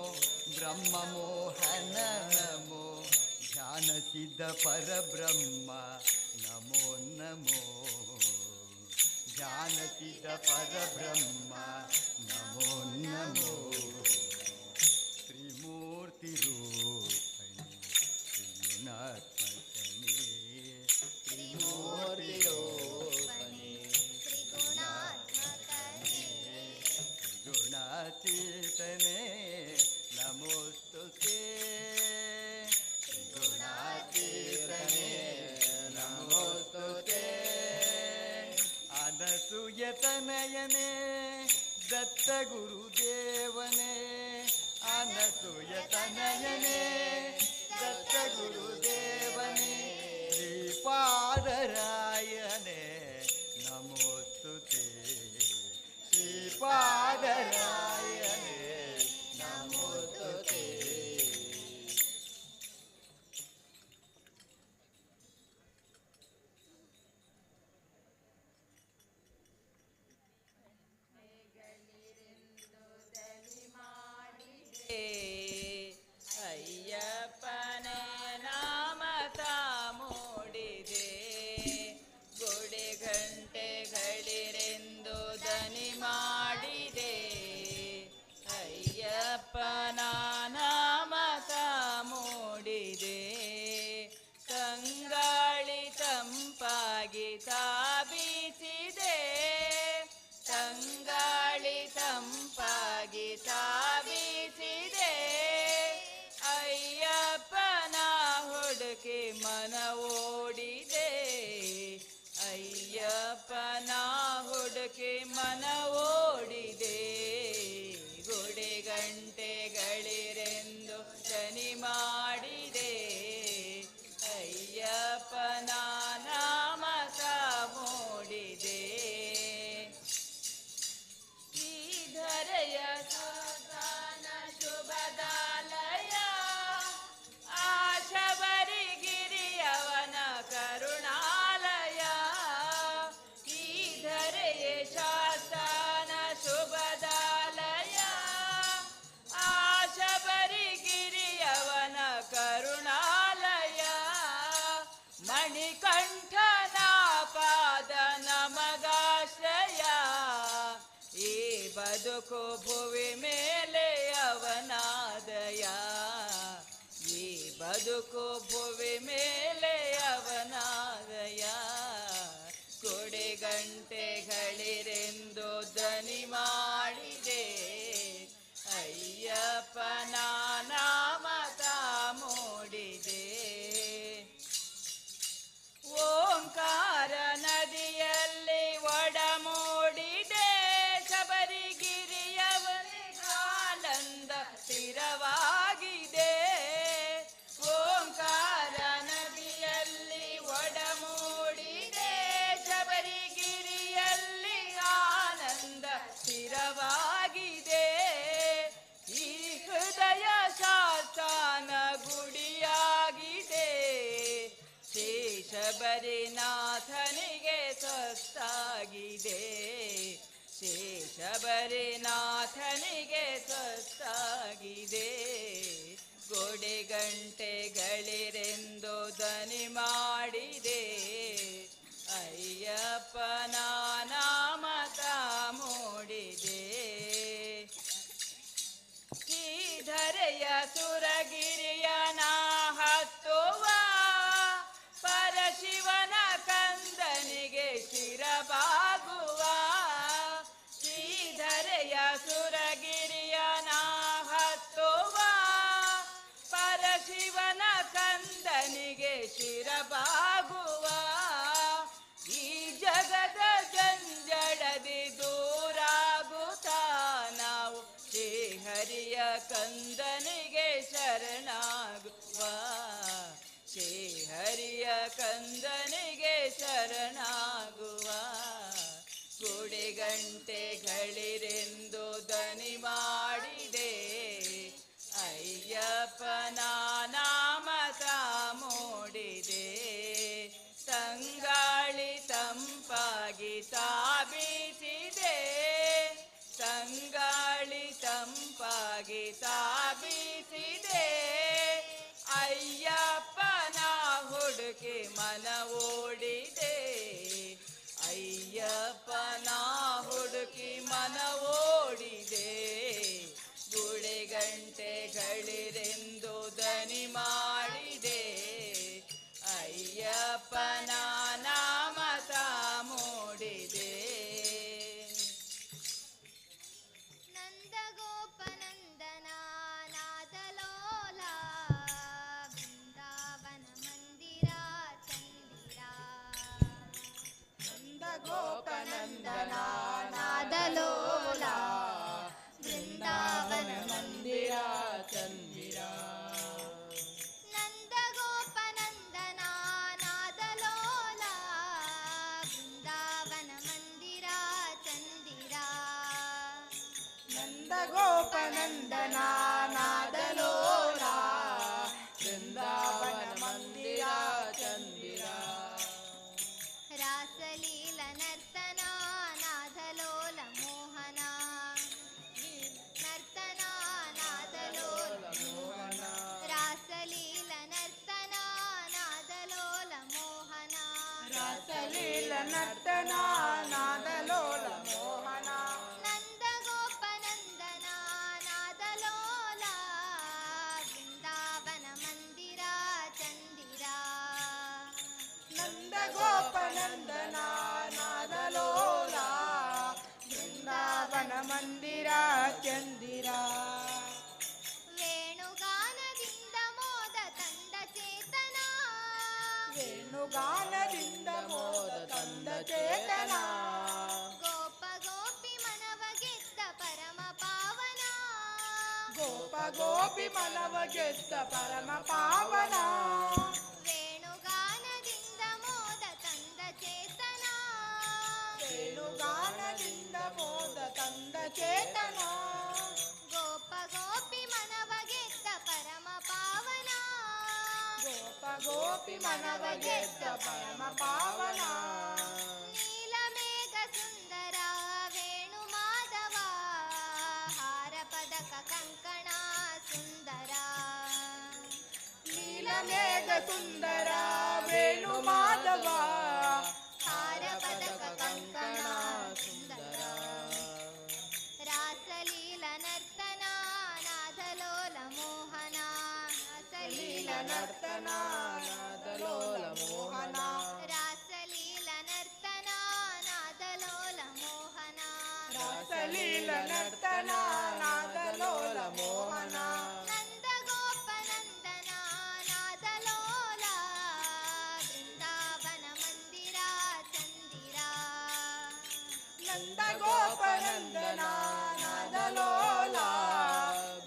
ಬ್ರಹ್ಮ ಮೋಹನ ನಮೋ ಧ್ಯಾನ ಸಿದ್ಧ ಪರಬ್ರಹ್ಮ ನಮೋ ನಮೋ ಧ್ಯಾನ ಸಿದ್ಧ ಪರಬ್ರಹ್ಮ ನಮೋ ನಮೋ ತ್ರಿಮೂರ್ತಿ ರೂಪಣೆ ತ್ರಿಗುಣಾತ್ಮಕನೇ ತ್ರಿಮೂರ್ತಿ ರೂಪಣೆ ತ್ರಿಗುಣಾತ್ಮಕನೇ ತ್ರಿಗುಣಾತೀತನೇ ನಮೋಸ್ತುತೇ ತ್ರಿಗುಣಾತೀತನೇ ನಮೋಸ್ತುತೇ ಅನಸೂಯತನಯನೇ ದತ್ತ ಗುರುದೇವನೇ ಅನಸೂಯತನಯನೇ ದತ್ತ ಗುರುದೇವನೇ ಶ್ರೀಪಾದರಾಯನೇ ನಮೋಸ್ತುತೇ ಶ್ರೀಪಾದರಾಯನೇ ನಮೋಸ್ತುತೇ ಅಯ್ಯಪ್ಪನೇ ನಾಮಕ ಮೂಡಿದೆ ಗುಡಿ ಗಂಟೆಗಳಿರೆಂದು ದನಿ ಮಾಡಿದೆ ಅಯ್ಯಪ್ಪನ ನಾಮಕ ಮೂಡಿದೆ ಕಂಗಾಳಿ ತಂಪಾಗಿ ತಾಬಿಸಿದೆ ಕಂಗಾಳಿ ಬದುಕು ಭುವಿ ಮೇಲೆ ಅವನಾದಯ, ಈ ಬದುಕು ಭುವಿ ಮೇಲೆ ಅವನಾದಯ. ಕೊಡೆಗಂಟೆಗಳಿರೆಂದು ಧ್ವನಿ ಮಾಡಿದೆ, ಅಯ್ಯಪ್ಪನ ನಾಮದ ಮೂಡಿದೆ. ಓಂಕಾರ ನದಿಯಲ್ಲಿ ಒಡಮೂಡಿದೆ, ಶಬರಿಗಿರಿಯವನಿಗೆ ಆನಂದ ಸ್ಥಿರವಾಗಿದೆ. ಓಂಕಾರ ನದಿಯಲ್ಲಿ ಒಡಮೂಡಿದೆ, ಶಬರಿಗಿರಿಯಲ್ಲಿ ಆನಂದ ಸ್ಥಿರವಾಗಿದೆ. ಈ ಹೃದಯ ಶಾಸನ ಗುಡಿಯಾಗಿದೆ, ಶೇಷಬರಿನಾಥನಿಗೆ ಸ್ವತ್ತಾಗಿದೆ. ಶೇಷಬರಿನಾಥನಿಗೆ ಸ್ವತ್ತಾಗಿದೆ. ಗೋಡೆಗಂಟೆಗಳಿರೆಂದು ಧ್ವನಿ ಮಾಡಿದೆ, ಅಯ್ಯಪ್ಪನ ನಾಮದ ಮೂಡಿದೆ. ಈ ಧರೆಯ ಸುರಗಿರಿಯ ನಾ ಹತ್ತುವ, ಪರಶಿವನ ಕಂದನಿಗೆ ಶಿರಬಾಗುವ. ಶ್ರೀಧರೆಯ ಸುರಗಿರಿಯ ನಾ ಹತ್ತುವ, ಪರಶಿವನ ಕಂದನಿಗೆ ಶಿರಬಾಗುವ. ಈ ಜಗದ ಜಂಜಡದಿ ದೂರಾಗುತ್ತಾ ನಾವು ಶ್ರೀಹರಿಯ ಕಂದನಿಗೆ ಶರಣಾಗುವ. ಶ್ರೀಹರಿಯ ಕಂದನಿಗೆ ಶರಣಾಗುವ. ಗುಡಿಗಂಟೆಗಳಿರೆಂದು ಧ್ವನಿ ಮಾಡಿದೆ, ಅಯ್ಯಪ್ಪನ ನಾಮದ ಮೂಡಿದೆ. ತಂಗಾಳಿ ತಂಪಾಗಿ ತಾಬೀಸಿದೆ, ತಂಗಾಳಿ ತಂಪಾಗಿ ತಾಬೀಸಿದೆ. ಅಯ್ಯಪ್ಪನ ಹುಡುಕಿ ಮನ ಓಡಿದೆ, ಅಯ್ಯಪ್ಪನ ಹುಡುಕಿ ಮನ ಓಡಿದೆ. ಗುಡಿಗಂಟೆಗಳಿರೆಂದು ಧ್ವನಿ ಮಾಡಿದೆ, ಅಯ್ಯಪ್ಪನ ನಾಮದ ಮೂಡಿದೆ. ನಂದಗೋಪನಂದನ ನಾದಲೋಲ, ಬೃಂದಾವನ ಮಂದಿರ ಚಂದಿರ. ನಂದಗೋಪನಂದನ ನಾದಲೋಲ, ಬೃಂದಾವನ ಮಂದಿರ ಚಂದಿರ. ನಂದಗೋಪನಂದನ ನಾದಲೋಲ, ಬೃಂದಾವನ ಮಂದಿರ ಚಂದಿರ. ನಂದಗೋಪನಂದನ ನಾದಲೋಲ, ಬೃಂದಾವನ ಮಂದಿರ ಚಂದಿರ. ರಾಸಲೀಲ ನರ್ತನ ನಾದಲೋಲ ಮೋಹನ, ನರ್ತನ ನಾದಲೋಲ ಮೋಹನ. ರಾಸಲೀಲ ನರ್ತನ ನಾದಲೋಲ ಮೋಹನ, ರಾಸಲೀಲ ನರ್ತನ ನಾದಲೋಲ ಮೋಹನ. ನಂದಗೋಪನಂದನ ನಾದಲೋಲ, ಬೃಂದಾವನ ಮಂದಿರ ಚಂದಿರ. ನಂದಗೋಪನಂದನ ನಾದಲೋಲ, ಬೃಂದಾವನ ಮಂದಿರ ಚಂದಿರ. ವೇಣುಗಾನದಿಂದ ಮೋದ ತಂದ ಚೇತನ, ವೇಣುಗಾನದಿಂದ ಮೋದ ತಂದ ಚೇತನ. ಗೋಪ ಗೋಪಿ ಮನವ ಗೆದ್ದ ಪರಮ ಪಾವನ, ಗೋಪ ಗೋಪಿ ಮನವ ಗೆದ್ದ ಪರಮ ಪಾವನ. ವೇಣುಗಾನದಿಂದ ಮೋದ ತಂದ ಚೇತನ, ವೇಣುಗಾನದಿಂದ ಮೋದ ತಂದ ಚೇತನ. ಗೋಪ ಗೋಪಿ ಮನವ ಗೆದ್ದ ಪರಮ ಪಾವನ, ಗೋಪ ಗೋಪಿ ಮನವ ಗೆದ್ದ ಪರಮ ಪಾವನ. ನೀಲಮೇಘ ಸುಂದರ ವೇಣು ಮಾಧವ, ಹಾರ ಪದಕ ಕಂಕಣ ಸುಂದರ. ನೀಲಮೇಘ ಸುಂದರ ವೇಣು ಮಾಧವ, ಹಾರ ಪದಕ ಕಂಕಣ ಸುಂದರ. ರಾಸಲೀಲ ನರ್ತನ ನಾದಲೋಲ ಮೋಹನ ನಂದಗೋಪನಂದನ ನಾದಲೋಲ ಬೃಂದಾವನ ಮಂದಿರ ಚಂದಿರ ನಂದಗೋಪನಂದನ ನಾದಲೋಲ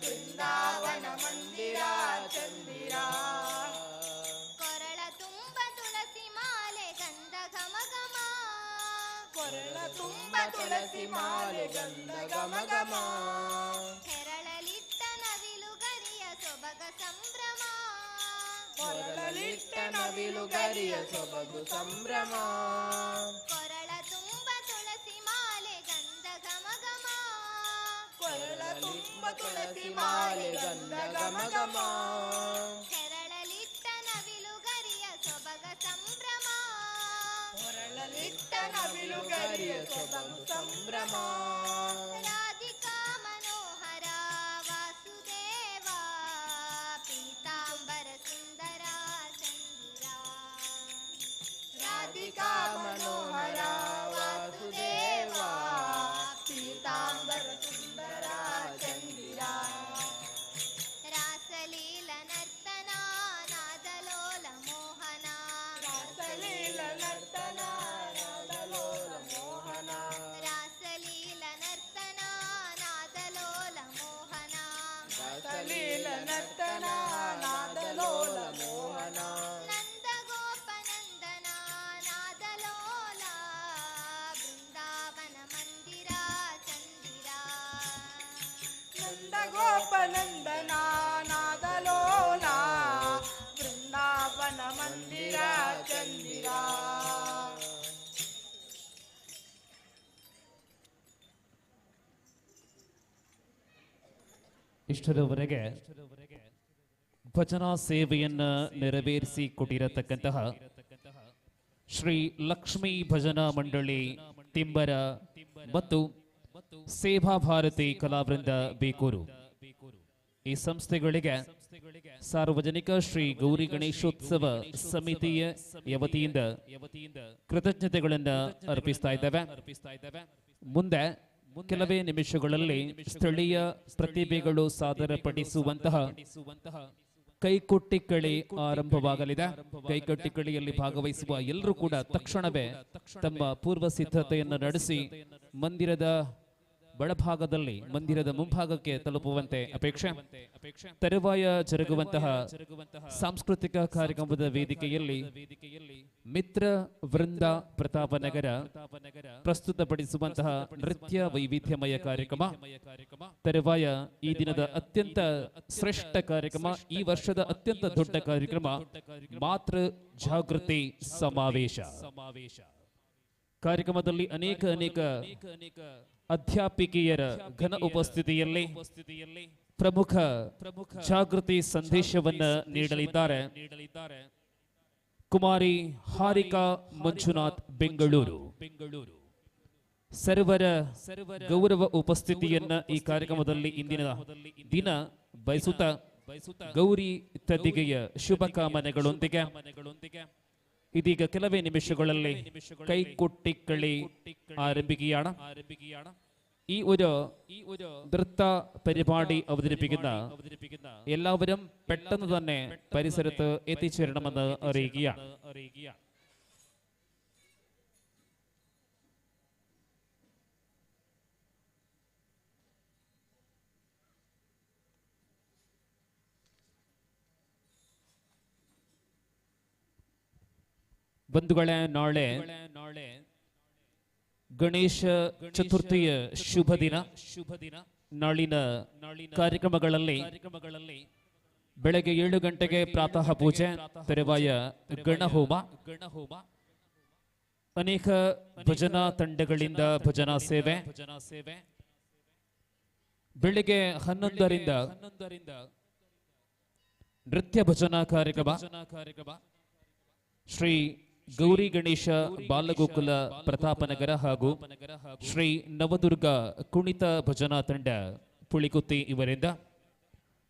ಬೃಂದಾವನ ಮಂದಿರ ಚಂದಿರ ಕೊರಳ ತುಂಬ ತುಳಸಿ ಮಾಲೆ ಗಂಧ ಘಮ ಘಮ ಕೊರಳ ತುಂಬ ತುಳಸಿ ಮಾಲೆ ಗಂಧ ಘಮ ಘಮ ಹೆರಳಲಿಟ್ಟ ನವಿಲು ಗರಿಯ ಸೊಬಗ ಸಂಭ್ರಮ ಕೊರಳಲಿಟ್ಟ ನವಿಲು ಗರಿಯ ಸೊಬಗು ಸಂಭ್ರಮ ಕೊರಳ ತುಂಬ ತುಳಸಿ ಮಾಲೆ ಗಂಧ ಘಮ ಘಮ ಕೊರಳ ತುಂಬ ತುಳಸಿ ಮಾಲೆ ಗಂಧ ಘಮ ಘಮ ಹೆರಳಲಿಟ್ಟ ನವಿಲು ಗರಿಯ ಸೊಬಗ ಸಂಭ್ರಮ ಕೊರಳಲಿಟ್ಟ ನವಿಲು ಗರಿಯ ಸೊಬಗು ಸಂಭ್ರಮ ರಾಧಿಕಾ ಮನೋಹರ ವಾಸುದೇವ ಪೀತಾಂಬರ ಸುಂದರ ಚಂದಿರ ರಾಧಿಕಾ ಮನೋಹರ ವಾಸುದೇವ ಪೀತಾಂಬರ ಸುಂದರ ಚಂದಿರ ರಾಸಲೀಲ ನರ್ತನ ನಾದಲೋಲ ಮೋಹನ ರಾಸಲೀಲ ನರ್ತನ ನಾದಲೋಲ ಮೋಹನ ರಾಸಲೀಲ ನರ್ತನ ನಾದಲೋಲ ಮೋಹನ ರಾಸಲೀಲ ನರ್ತನ ನಾದಲೋಲ ಮೋಹನ ನಂದಗೋಪನಂದನ ನಾದಲೋಲ ಬೃಂದಾವನ ಮಂದಿರ ಚಂದಿರ ನಂದಗೋಪನಂದನ ನಾದಲೋಲ ಬೃಂದಾವನ ಮಂದಿರ ಚಂದಿರ ಇಷ್ಟರವರೆಗೆ ಭಜನಾ ಸೇವೆಯನ್ನ ನೆರವೇರಿಸಿ ಕೊಟ್ಟಿರತಕ್ಕಂತಹ ಶ್ರೀ ಲಕ್ಷ್ಮೀ ಭಜನಾ ಮಂಡಳಿ ತಿಂಬರ ಮತ್ತು ಸೇವಾ ಭಾರತಿ ಕಲಾವೃಂದ ಬೇಕೂರು ಈ ಸಂಸ್ಥೆಗಳಿಗೆ ಸಾರ್ವಜನಿಕ ಶ್ರೀ ಗೌರಿ ಗಣೇಶೋತ್ಸವ ಸಮಿತಿಯ ವತಿಯಿಂದ ಕೃತಜ್ಞತೆಗಳನ್ನು ಅರ್ಪಿಸ್ತಾ ಇದ್ದೇವೆ. ಮುಂದೆ ಕೆಲವೇ ನಿಮಿಷಗಳಲ್ಲಿ ಸ್ಥಳೀಯ ಪ್ರತಿಭೆಗಳು ಸಾದರಪಡಿಸುವಂತಹ ಕೈಕೊಟ್ಟಿಕಳಿ ಆರಂಭವಾಗಲಿದೆ. ಕೈಕೊಟ್ಟಿಕಳಿಯಲ್ಲಿ ಭಾಗವಹಿಸುವ ಎಲ್ಲರೂ ಕೂಡ ತಕ್ಷಣವೇ ತಮ್ಮ ಪೂರ್ವ ಸಿದ್ಧತೆಯನ್ನು ನಡೆಸಿ ಮಂದಿರದ ಬಡಭಾಗದಲ್ಲಿ ಮಂದಿರದ ಮುಂಭಾಗಕ್ಕೆ ತಲುಪುವಂತೆ ಅಪೇಕ್ಷೆ. ತರುವಾಯ ಜರುಗುವಂತಹ ಸಾಂಸ್ಕೃತಿಕ ಕಾರ್ಯಕ್ರಮದ ವೇದಿಕೆಯಲ್ಲಿ ಮಿತ್ರ ವೃಂದ ಪ್ರತಾಪನಗರ ಪ್ರಸ್ತುತಪಡಿಸುವಂತಹ ನೃತ್ಯ ವೈವಿಧ್ಯಮಯ ಕಾರ್ಯಕ್ರಮ. ತರುವಾಯ ಈ ದಿನದ ಅತ್ಯಂತ ಶ್ರೇಷ್ಠ ಕಾರ್ಯಕ್ರಮ, ಈ ವರ್ಷದ ಅತ್ಯಂತ ದೊಡ್ಡ ಕಾರ್ಯಕ್ರಮ ಮಾತೃ ಜಾಗೃತಿ ಸಮಾವೇಶ. ಕಾರ್ಯಕ್ರಮದಲ್ಲಿ ಅನೇಕ ಅಧ್ಯಾಪಿಕೆಯರ ಘನ ಉಪಸ್ಥಿತಿಯಲ್ಲಿ ಪ್ರಮುಖ ಜಾಗೃತಿ ಸಂದೇಶವನ್ನ ನೀಡಲಿದ್ದಾರೆ. ಕುಮಾರಿ ಹಾರಿಕಾ ಮಂಜುನಾಥ್ ಬೆಂಗಳೂರು ಸರ್ವರ ಗೌರವ ಉಪಸ್ಥಿತಿಯನ್ನ ಈ ಕಾರ್ಯಕ್ರಮದಲ್ಲಿ ಇಂದಿನ ದಿನ ಬಯಸುತ್ತಾ ಗೌರಿ ತದಿಗೆಯ ಶುಭಕಾಮನೆಗಳೊಂದಿಗೆ ಇದೀಗ ಕೆಲವೇ ನಿಮಿಷಗಳಲ್ಲಿ കൈകൊട്ടിക്കളി ആരംഭിക്കുകയാണ്. ഈ ഒരു നൃത്ത പരിപാടി അവതരിപ്പിക്കുന്ന എല്ലാവരും പെട്ടെന്ന് തന്നെ പരിസരത്ത് എത്തിച്ചേരണമെന്ന് അറിയിക്കുകയാണ്. ಬಂಧುಗಳೇ, ನಾಳೆ ಗಣೇಶ ಚತುರ್ಥಿಯ ಶುಭ ದಿನ. ನಾಳಿನ ಕಾರ್ಯಕ್ರಮಗಳಲ್ಲಿ ಬೆಳಗ್ಗೆ 7 ಗಂಟೆಗೆ ಪ್ರಾತಃ ಪೂಜೆ, ತರುವಾಯ ಗಣಹೋಮ, ಅನೇಕ ಭಜನಾ ತಂಡಗಳಿಂದ ಭಜನಾ ಸೇವೆ. ಬೆಳಿಗ್ಗೆ 11ರಿಂದ ನೃತ್ಯ ಭಜನಾ ಕಾರ್ಯಕ್ರಮ. ಶ್ರೀ ಗೌರಿ ಗಣೇಶ ಬಾಲಗೋಕುಲ ಪ್ರತಾಪನಗರ ಹಾಗೂ ಶ್ರೀ ನವದುರ್ಗ ಕುಣಿತ ಭಜನಾ ತಂಡ ಪುಳಿಕುತ್ತಿ ಇವರಿಂದ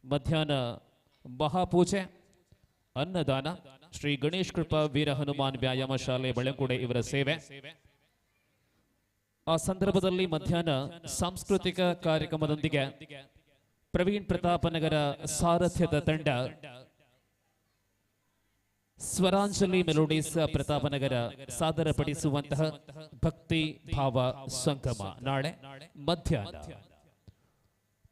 ಮಧ್ಯಾಹ್ನ ಮಹಾಪೂಜೆ, ಅನ್ನದಾನ, ಶ್ರೀ ಗಣೇಶ್ ಕೃಪಾ ವೀರ ಹನುಮಾನ್ ವ್ಯಾಯಾಮ ಶಾಲೆ ಬೆಳಂಕುಡೆ ಇವರ ಸೇವೆ. ಆ ಸಂದರ್ಭದಲ್ಲಿ ಮಧ್ಯಾಹ್ನ ಸಾಂಸ್ಕೃತಿಕ ಕಾರ್ಯಕ್ರಮದೊಂದಿಗೆ ಪ್ರವೀಣ್ ಪ್ರತಾಪನಗರ ಸಾರಥ್ಯದ ತಂಡ ಸ್ವರಾಂಜಲಿ ಮೆಲೋಡಿಸ್ ಪ್ರತಾಪನಗರ ಸಾದರಪಡಿಸುವಂತಹ ಭಕ್ತಿ ಭಾವ ಸಂಗಮ ನಾಳೆ ಮಧ್ಯಾಹ್ನ.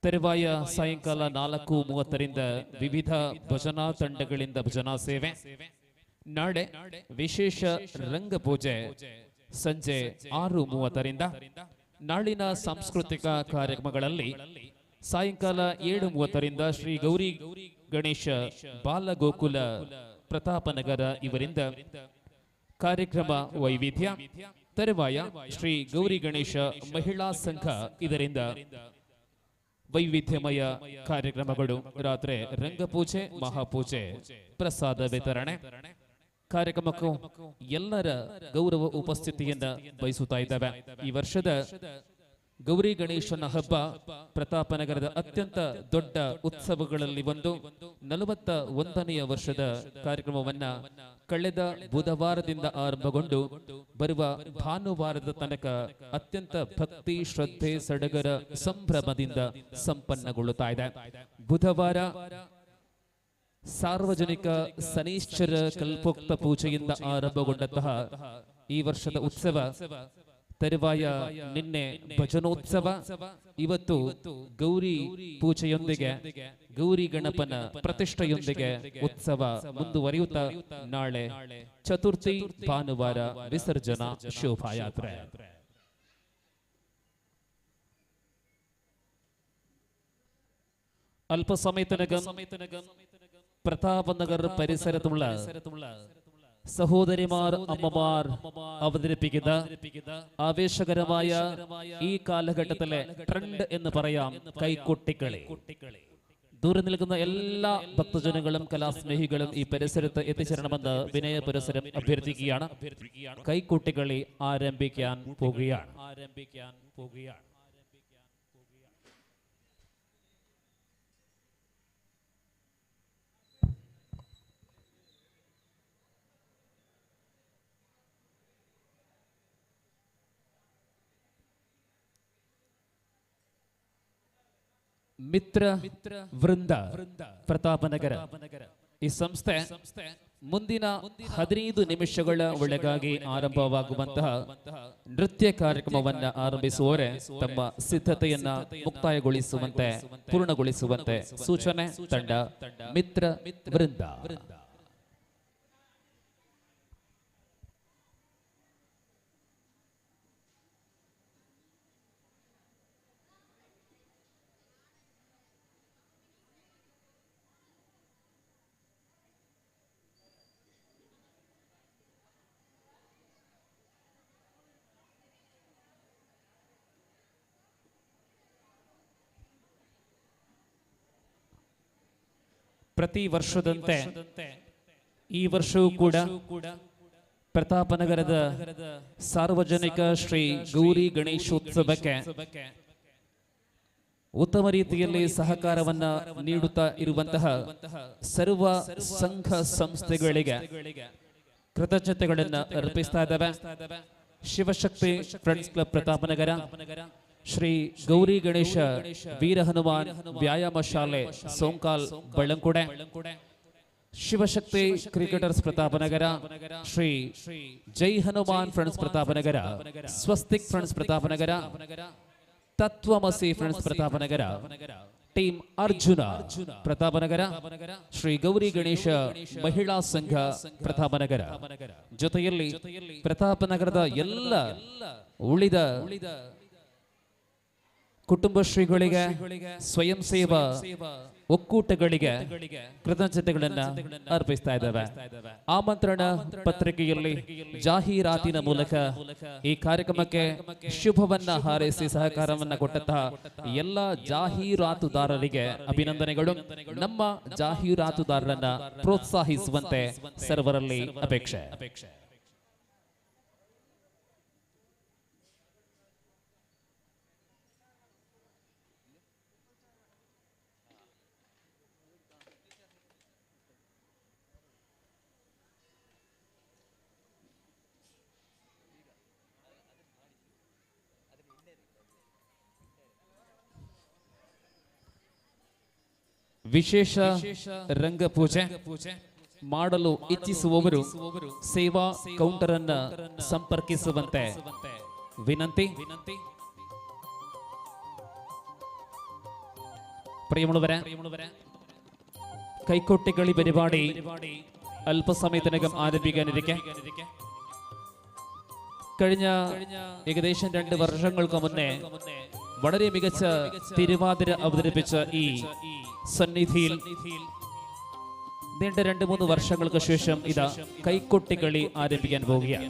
ತರುವಾಯ ಸಾಯಂಕಾಲ 4:30ರಿಂದ ವಿವಿಧ ಭಜನಾ ತಂಡಗಳಿಂದ ಭಜನಾ ಸೇವೆ. ನಾಳೆ ವಿಶೇಷ ರಂಗಪೂಜೆ ಸಂಜೆ 6:30ರಿಂದ. ನಾಳಿನ ಸಾಂಸ್ಕೃತಿಕ ಕಾರ್ಯಕ್ರಮಗಳಲ್ಲಿ ಸಾಯಂಕಾಲ 7:30ರಿಂದ ಶ್ರೀ ಗೌರಿ ಗಣೇಶ ಬಾಲಗೋಕುಲ ಪ್ರತಾಪನಗರ ಇವರಿಂದ ಕಾರ್ಯಕ್ರಮ ವೈವಿಧ್ಯ. ತರುವಾಯ ಶ್ರೀ ಗೌರಿ ಗಣೇಶ ಮಹಿಳಾ ಸಂಘ ಇದರಿಂದ ವೈವಿಧ್ಯಮಯ ಕಾರ್ಯಕ್ರಮಗಳು. ರಾತ್ರಿ ರಂಗಪೂಜೆ, ಮಹಾಪೂಜೆ, ಪ್ರಸಾದ ವಿತರಣೆ. ಕಾರ್ಯಕ್ರಮಕ್ಕೂ ಎಲ್ಲರ ಗೌರವ ಉಪಸ್ಥಿತಿಯನ್ನ ಬಯಸುತ್ತಾ ಇದ್ದಾವೆ. ಈ ವರ್ಷದ ಗೌರಿ ಗಣೇಶನ ಹಬ್ಬ ಪ್ರತಾಪನಗರದ ಅತ್ಯಂತ ದೊಡ್ಡ ಉತ್ಸವಗಳಲ್ಲಿ ಒಂದು. 41ನೇ ವರ್ಷದ ಕಾರ್ಯಕ್ರಮವನ್ನ ಕಳೆದ ಬುಧವಾರದಿಂದ ಆರಂಭಗೊಂಡು ಬರುವ ಭಾನುವಾರದ ತನಕ ಅತ್ಯಂತ ಭಕ್ತಿ, ಶ್ರದ್ಧೆ, ಸಡಗರ, ಸಂಭ್ರಮದಿಂದ ಸಂಪನ್ನಗೊಳ್ಳುತ್ತಾ ಇದೆ. ಬುಧವಾರ ಸಾರ್ವಜನಿಕ ಶನೈಶ್ಚರ ಕಲ್ಪೋಕ್ತ ಪೂಜೆಯಿಂದ ಆರಂಭಗೊಂಡಂತಹ ಈ ವರ್ಷದ ಉತ್ಸವ. ತರುವಾಯ ನಿನ್ನೆ ಭಜನೋತ್ಸವ, ಇವತ್ತು ಗೌರಿ ಪೂಜೆಯೊಂದಿಗೆ, ಗೌರಿ ಗಣಪನ ಪ್ರತಿಷ್ಠೆಯೊಂದಿಗೆ ಉತ್ಸವ ಮುಂದುವರಿಯುತ್ತಾ ನಾಳೆ ಚತುರ್ಥಿ ಭಾನುವಾರ ವಿಸರ್ಜನಾ ಶೋಭಾಯಾತ್ರೆ. അല്പസമയത്തിനകം പ്രതാപനഗർ പരിസരത്തുള്ള സഹോദരിമാർ, അമ്മമാർ അവതരിപ്പിക്കുന്ന ആവേശകരമായ ഈ കാലഘട്ടത്തിലെ ട്രെൻഡ് എന്ന് പറയാം കൈകൊട്ടിക്കളി. ദൂരെ നിൽക്കുന്ന എല്ലാ ഭക്തജനങ്ങളും കലാസ്നേഹികളും ഈ പരിസരത്ത് എത്തിച്ചേരണമെന്ന് വിനയ പുരസരം അഭ്യർത്ഥിക്കുകയാണ്. കൈകൊട്ടിക്കളി ആരംഭിക്കാൻ പോകുകയാണ്. ಮಿತ್ರ ವೃಂದ ಪ್ರತಾಪನಗರ ಈ ಸಂಸ್ಥೆ ಮುಂದಿನ 15 ನಿಮಿಷಗಳ ಒಳಗಾಗಿ ಆರಂಭವಾಗುವಂತಹ ನೃತ್ಯ ಕಾರ್ಯಕ್ರಮವನ್ನ ಆರಂಭಿಸುವವರೆ ತಮ್ಮ ಸಿದ್ಧತೆಯನ್ನ ಮುಕ್ತಾಯಗೊಳಿಸುವಂತೆ ಪೂರ್ಣಗೊಳಿಸುವಂತೆ ಸೂಚನೆ. ತಂಡ ಮಿತ್ರ ವೃಂದ. ಪ್ರತಿ ವರ್ಷದಂತೆ ಈ ವರ್ಷವೂ ಕೂಡ ಪ್ರತಾಪನಗರದ ಸಾರ್ವಜನಿಕ ಶ್ರೀ ಗೌರಿ ಗಣೇಶೋತ್ಸವಕ್ಕೆ ಉತ್ತಮ ರೀತಿಯಲ್ಲಿ ಸಹಕಾರವನ್ನ ನೀಡುತ್ತಾ ಇರುವಂತಹ ಸರ್ವ ಸಂಘ ಸಂಸ್ಥೆಗಳಿಗೆ ಕೃತಜ್ಞತೆಗಳನ್ನು ಅರ್ಪಿಸ್ತಾ ಇದ್ದಾವೆ. ಶಿವಶಕ್ತಿ ಫ್ರೆಂಡ್ಸ್ ಕ್ಲಬ್ ಪ್ರತಾಪನಗರ, ಶ್ರೀ ಗೌರಿ ಗಣೇಶ ವೀರ ಹನುಮಾನ್ ವ್ಯಾಯಾಮ ಶಾಲೆ Sonkal Ballamkude, Shivashakti cricketers Pratapnagar, Shri Jai Hanuman friends Pratapnagar, Swastik friends Pratapnagar, Tatvamasi friends Pratapnagar, team Arjuna Pratapnagar, Shri Gauri Ganesha ಮಹಿಳಾ ಸಂಘ ಪ್ರತಾಪನಗರ, ಜೊತೆಯಲ್ಲಿ ಪ್ರತಾಪನಗರದ ಎಲ್ಲ ಉಳಿದ ಕುಟುಂಬ ಶ್ರೀಗಳಿಗೆ, ಸ್ವಯಂ ಸೇವಾ ಒಕ್ಕೂಟಗಳಿಗೆ ಕೃತಜ್ಞತೆಗಳನ್ನ ಅರ್ಪಿಸ್ತಾ ಇದ್ದಾವೆ. ಆಮಂತ್ರಣ ಪತ್ರಿಕೆಯಲ್ಲಿ ಜಾಹೀರಾತಿನ ಮೂಲಕ ಈ ಕಾರ್ಯಕ್ರಮಕ್ಕೆ ಶುಭವನ್ನ ಹಾರೈಸಿ ಸಹಕಾರವನ್ನ ಕೊಟ್ಟಂತಹ ಎಲ್ಲ ಜಾಹೀರಾತುದಾರರಿಗೆ ಅಭಿನಂದನೆಗಳು. ನಮ್ಮ ಜಾಹೀರಾತುದಾರರನ್ನ ಪ್ರೋತ್ಸಾಹಿಸುವಂತೆ ಸರ್ವರಲ್ಲಿ ಅಪೇಕ್ಷೆ. ವಿಶೇಷ ರಂಗಪೂಜೆ ಮಾಡಲು ಇಚ್ಛಿಸುವವರು ಸೇವಾ ಕೌಂಟರ್ ಅನ್ನ ಸಂಪರ್ಕಿಸುವಂತೆ ವಿನಂತಿ. പ്രിയമുള്ളവരെ, കൈക്കൊട്ടിക്കളി പരിപാടി അല്പസമയത്തിനകം ആരംഭിക്കാനിരിക്കെ കഴിഞ്ഞ ഏകദേശം 2 വർഷങ്ങൾക്ക് മുന്നേ വളരെ മികച്ച തിരുവാതിര അവതരിപ്പിച്ച ഈ സന്നിധിയിൽ നീണ്ട 2-3 വർഷങ്ങൾക്ക് ശേഷം ഇതാ കൈക്കൊട്ടിക്കളി ആരംഭിക്കാൻ പോവുകയാണ്.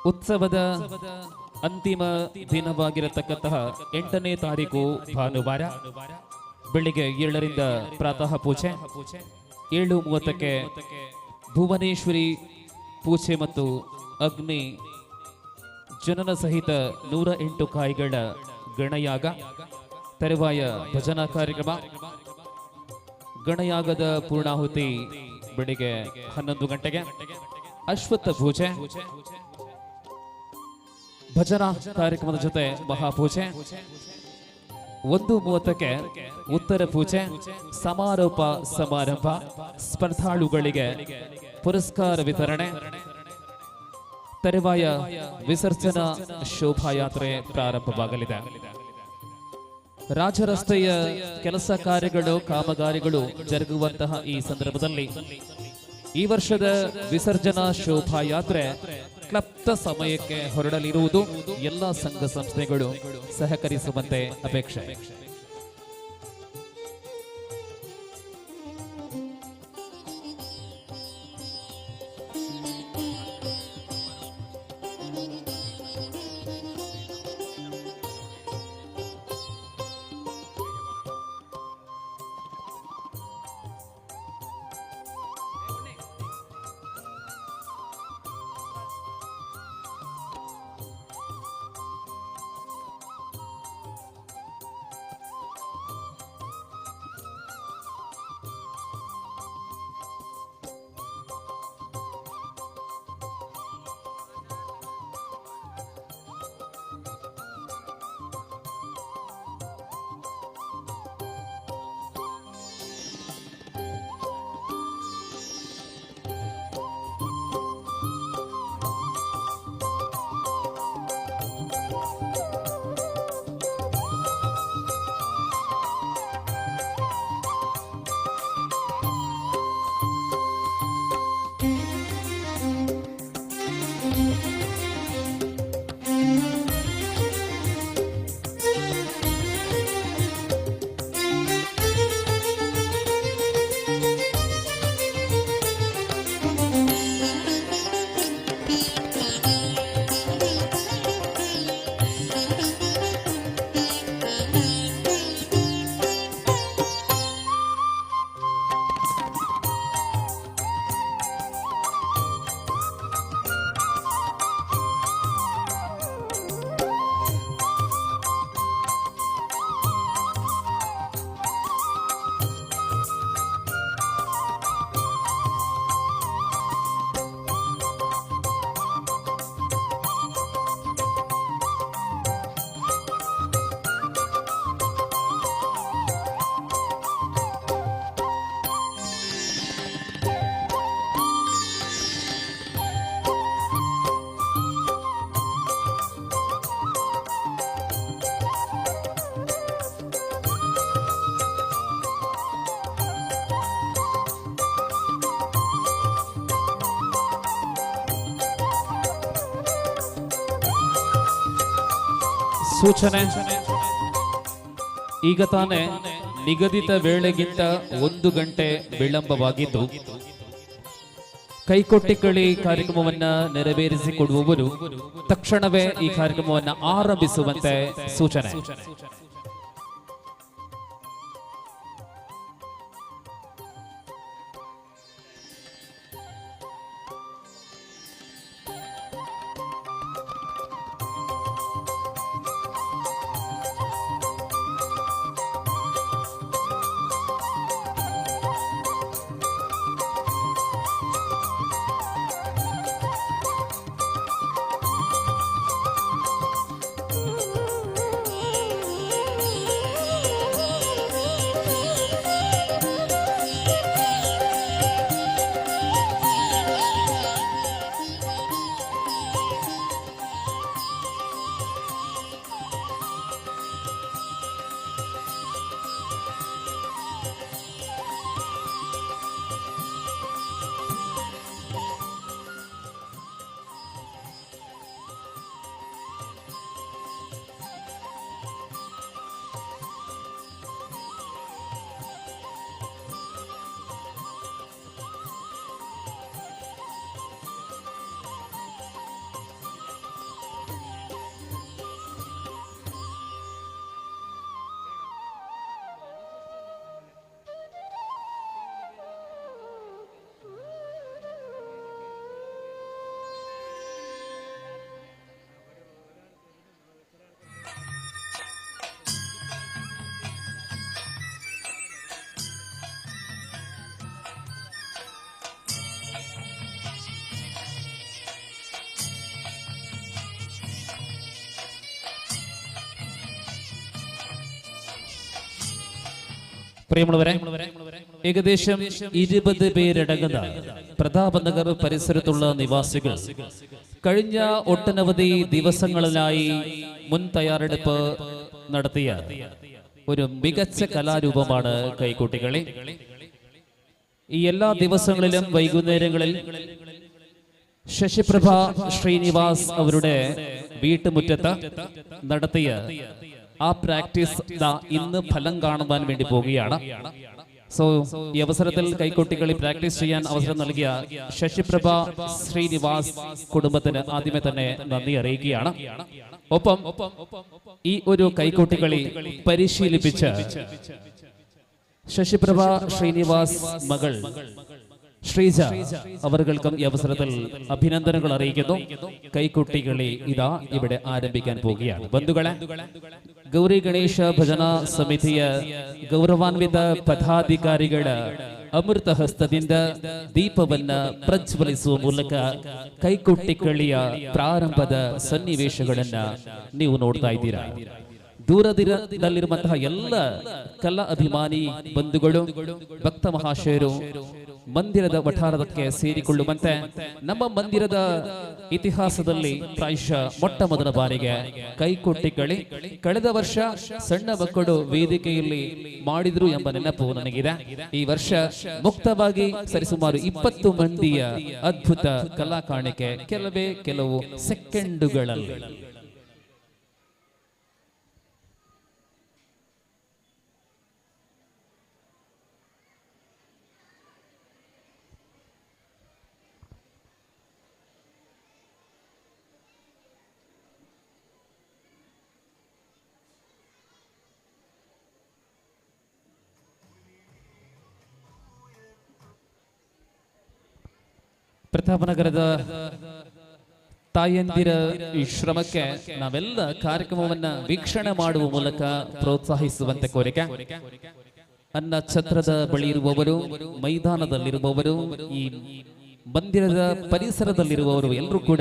ಉತ್ಸವದ ಅಂತಿಮ ದಿನವಾಗಿರತಕ್ಕಂತಹ 8ನೇ ತಾರೀಕು ಭಾನುವಾರ ಬೆಳಿಗ್ಗೆ 7ರಿಂದ ಪ್ರಾತಃ ಪೂಜೆ, 7:30ಕ್ಕೆ ಭುವನೇಶ್ವರಿ ಪೂಜೆ ಮತ್ತು ಅಗ್ನಿ ಜನನ ಸಹಿತ 108 ಕಾಯಿಗಳ ಗಣಯಾಗ, ತರುವಾಯ ಭಜನಾ ಕಾರ್ಯಕ್ರಮ. ಗಣಯಾಗದ ಪೂರ್ಣಾಹುತಿ ಬೆಳಿಗ್ಗೆ 11 ಗಂಟೆಗೆ, ಅಶ್ವತ್ಥ ಪೂಜೆ, ಭಜನಾ ಕಾರ್ಯಕ್ರಮದ ಜೊತೆ ಮಹಾಪೂಜೆ, 1:30ಕ್ಕೆ ಉತ್ತರ ಪೂಜೆ, ಸಮಾರೋಪ ಸಮಾರಂಭ, ಸ್ಪರ್ಧಾಳುಗಳಿಗೆ ಪುರಸ್ಕಾರ ವಿತರಣೆ, ತರುವಾಯ ವಿಸರ್ಜನಾ ಶೋಭಾಯಾತ್ರೆ ಪ್ರಾರಂಭವಾಗಲಿದೆ. ರಾಜರಸ್ತೆಯ ಕೆಲಸ ಕಾರ್ಯಗಳು, ಕಾಮಗಾರಿಗಳು ಜರುಗುವಂತಹ ಈ ಸಂದರ್ಭದಲ್ಲಿ ಈ ವರ್ಷದ ವಿಸರ್ಜನಾ ಶೋಭಾಯಾತ್ರೆ ಕ್ಲಪ್ತ ಸಮಯಕ್ಕೆ ಹೊರಡಲಿರುವುದು ಎಲ್ಲ ಸಂಘ ಸಂಸ್ಥೆಗಳು ಸಹಕರಿಸುವಂತೆ ಅಪೇಕ್ಷೆ. ಸೂಚನೆ, ಈಗ ತಾನೇ ನಿಗದಿತ ವೇಳೆಗಿಂತ 1 ಗಂಟೆ ವಿಳಂಬವಾಗಿದ್ದು ಕೈಕೊಟ್ಟಿಕಳಿ ಕಾರ್ಯಕ್ರಮವನ್ನ ನೆರವೇರಿಸಿಕೊಡುವವರು ತಕ್ಷಣವೇ ಈ ಕಾರ್ಯಕ್ರಮವನ್ನು ಆರಂಭಿಸುವಂತೆ ಸೂಚನೆ. പ്രിയമുള്ളവരെ, ഏകദേശം 20 പേരടങ്ങുന്ന പ്രതാപനഗർ പരിസരത്തുള്ള നിവാസികൾ കഴിഞ്ഞ ഒട്ടനവധി ദിവസങ്ങളിലായി മുൻ തയ്യാറെടുപ്പ് നടത്തിയ ഒരു മികച്ച കലാരൂപമാണ് കൈകൊട്ടികളി. ഈ എല്ലാ ദിവസങ്ങളിലും വൈകുന്നേരങ്ങളിൽ ശശിപ്രഭ ശ്രീനിവാസ് അവരുടെ വീട്ടുമുറ്റത്ത് നടത്തിയ ആ പ്രാക്ടീസ് ഇന്ന് ഫലം കാണുവാൻ വേണ്ടി പോവുകയാണ്. സോ ഈ അവസരത്തിൽ കൈകൊട്ടികളി പ്രാക്ടീസ് ചെയ്യാൻ അവസരം നൽകിയ ശശിപ്രഭ ശ്രീനിവാസ് കുടുംബത്തിന് ആദ്യമേ തന്നെ നന്ദി അറിയിക്കുകയാണ്. ഒപ്പം ഈ ഒരു കൈകൊട്ടികളി പരിശീലിപ്പിച്ച ശശിപ്രഭ ശ്രീനിവാസ് മകൾ ശ്രീജ അവർക്കും ഈ അവസരത്തിൽ അഭിനന്ദനങ്ങൾ അറിയിക്കുന്നു. കൈകൊട്ടികളി ഇതാ ഇവിടെ ആരംഭിക്കാൻ പോവുകയാണ്. ബന്ധുക്കളെ, ಗೌರಿ ಗಣೇಶ ಭಜನಾ ಸಮಿತಿಯ ಗೌರವಾನ್ವಿತ ಪದಾಧಿಕಾರಿಗಳ ಅಮೃತ ಹಸ್ತದಿಂದ ದೀಪವನ್ನ ಪ್ರಜ್ವಲಿಸುವ ಮೂಲಕ ಕೈಕೊಟ್ಟಿಕಳಿಯ ಪ್ರಾರಂಭದ ಸನ್ನಿವೇಶಗಳನ್ನ ನೀವು ನೋಡ್ತಾ ಇದ್ದೀರಾ. ದೂರದಲ್ಲಿರುವಂತಹ ಎಲ್ಲ ಕಲಾ ಅಭಿಮಾನಿ ಬಂಧುಗಳು, ಭಕ್ತ ಮಹಾಶಯರು ಮಂದಿರದ ವಠಾರದಕ್ಕೆ ಸೇರಿಕೊಳ್ಳುವಂತೆ ನಮ್ಮ ಮಂದಿರದ ಇತಿಹಾಸದಲ್ಲಿ ಪ್ರಾಯಶಃ ಮೊಟ್ಟ ಮೊದಲ ಬಾರಿಗೆ ಕೈಕೊಟ್ಟಿಕಳಿ ಕಳೆದ ವರ್ಷ ಸಣ್ಣ ಮಕ್ಕಳು ವೇದಿಕೆಯಲ್ಲಿ ಮಾಡಿದ್ರು ಎಂಬ ನೆನಪು ನನಗಿದೆ. ಈ ವರ್ಷ ಮುಕ್ತವಾಗಿ ಸರಿಸುಮಾರು 20 ಮಂದಿಯ ಅದ್ಭುತ ಕಲಾ ಕಾಣಿಕೆ ಕೆಲವು ಸೆಕೆಂಡುಗಳಲ್ಲಿ. ಪ್ರತಾಪನಗರದ ತಾಯಂದಿರ ಈ ಶ್ರಮಕ್ಕೆ ನಾವೆಲ್ಲ ಕಾರ್ಯಕ್ರಮವನ್ನ ವೀಕ್ಷಣೆ ಮಾಡುವ ಮೂಲಕ ಪ್ರೋತ್ಸಾಹಿಸುವಂತೆ ಕೋರಿಕೆ. ಅನ್ನ ಛತ್ರದ ಬಳಿ ಇರುವವರು, ಮೈದಾನದಲ್ಲಿರುವವರು, ಈ ಮಂದಿರದ ಪರಿಸರದಲ್ಲಿರುವವರು ಎಲ್ಲರೂ ಕೂಡ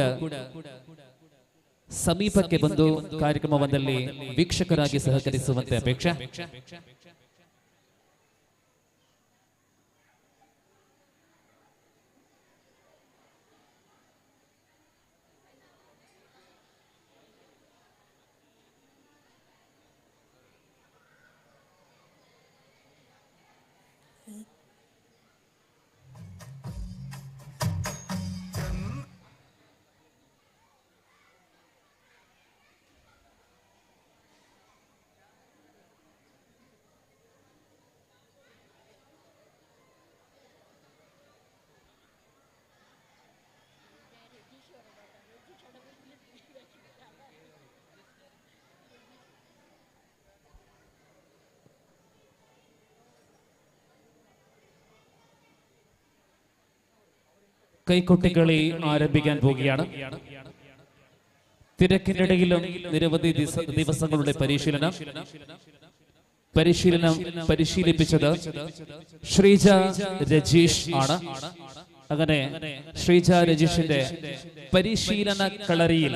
ಸಮೀಪಕ್ಕೆ ಬಂದು ಕಾರ್ಯಕ್ರಮದಲ್ಲಿ ವೀಕ್ಷಕರಾಗಿ ಸಹಕರಿಸುವಂತೆ ಅಪೇಕ್ಷೆ. കൈകൊട്ടികളി ആരംഭിക്കാൻ പോവുകയാണ്. തിരക്കിനിടയിലും നിരവധി ദിവസങ്ങളുടെ പരിശീലിപ്പിച്ചത് ശ്രീജ രജീഷ് ആണ്. അങ്ങനെ ശ്രീജ രജീഷിന്റെ പരിശീലന കളരിയിൽ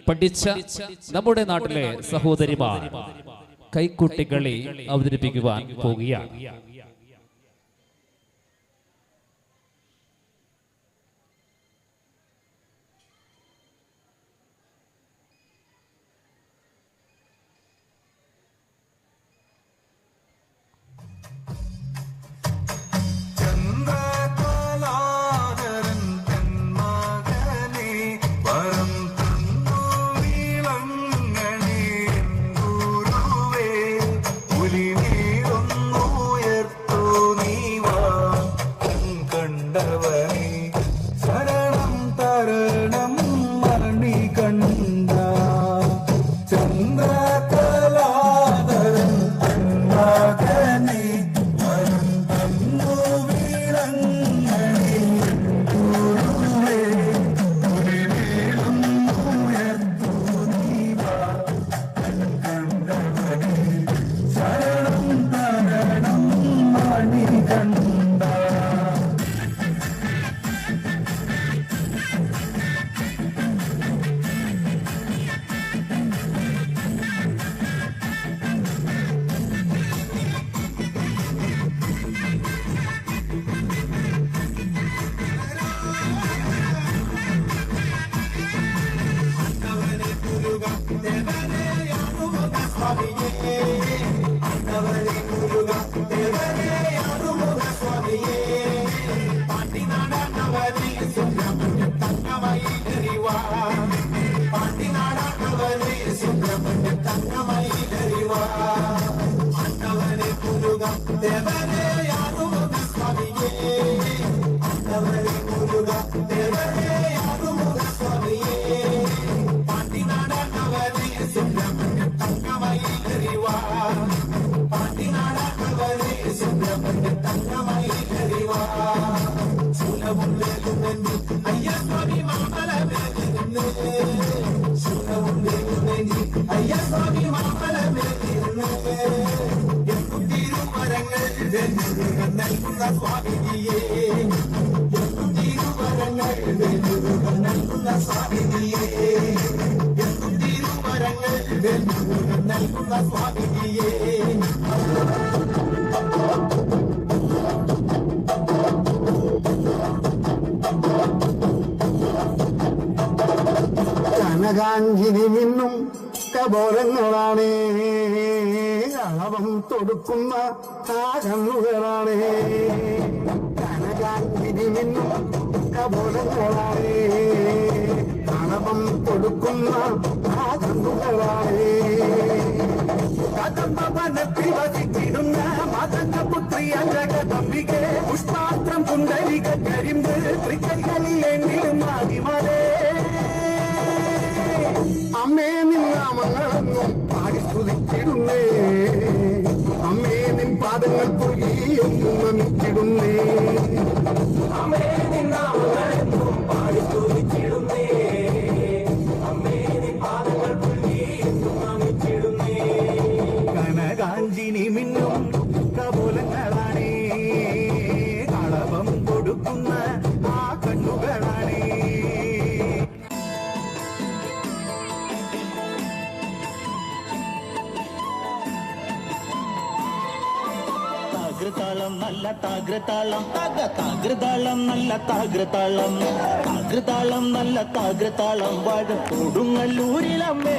പഠിച്ച നമ്മുടെ നാട്ടിലെ സഹോദരിമാർ കൈകൊട്ടികളി അവതരിപ്പിക്കുവാൻ പോവുകയാണ്. നൽകുന്ന സ്വാമിനിയേ തിരുവരങ്ങൾ നൽകുന്ന സ്വാമിനിയേ തിരുവരങ്ങൾ നൽകുന്ന സ്വാമിനിയേ കനകാഞ്ചിനി മിന്നും കബോലങ്ങളാണ് അളവം തൊടുക്കുന്ന ആ കണ്ണുകളാണ് കനകാഞ്ചിനി മിന്നും കബോലങ്ങളാണ് അളവം കൊടുക്കുന്ന ആ കണ്ണുകളാണ് കദംബവനത്തിൽ വസിച്ചിടുന്ന മദനപുത്രി അഞ്ചകദംബികെ പുഷ്പാത്രം കുണ്ടലിക കരിമ്പ് തൃക്കൈകളിൽ എന്നിലും ആദിമലേ അമ്മേ നിന്നാമങ്ങളൊന്നും പാടി സ്തുതിച്ചിടുന്നേ അമ്മേ നിൻ പാദങ്ങൾ പൊഴിയൊന്നും നമിച്ചിടുന്നേ അമ്മേ നിന്നാമങ്ങളൊന്നും പാടി സ്തുതിച്ചിടുന്നേ അമ്മേ നിൻ പാദങ്ങൾ പൊഴിയൊന്നും നമിച്ചിടുന്നേ കനകാഞ്ചിനി മിന്നും കപോലങ്ങളാണേ കളവം കൊടുക്കുന്ന ആ കണ്ണുകളാണേ താകൃതാളം നല്ല താകൃതാളം താകൃതാളം നല്ല താകൃതാളം താകൃതാളം നല്ല താകൃതാളം വാഴ കൊടുങ്ങല്ലൂരിലമ്മേ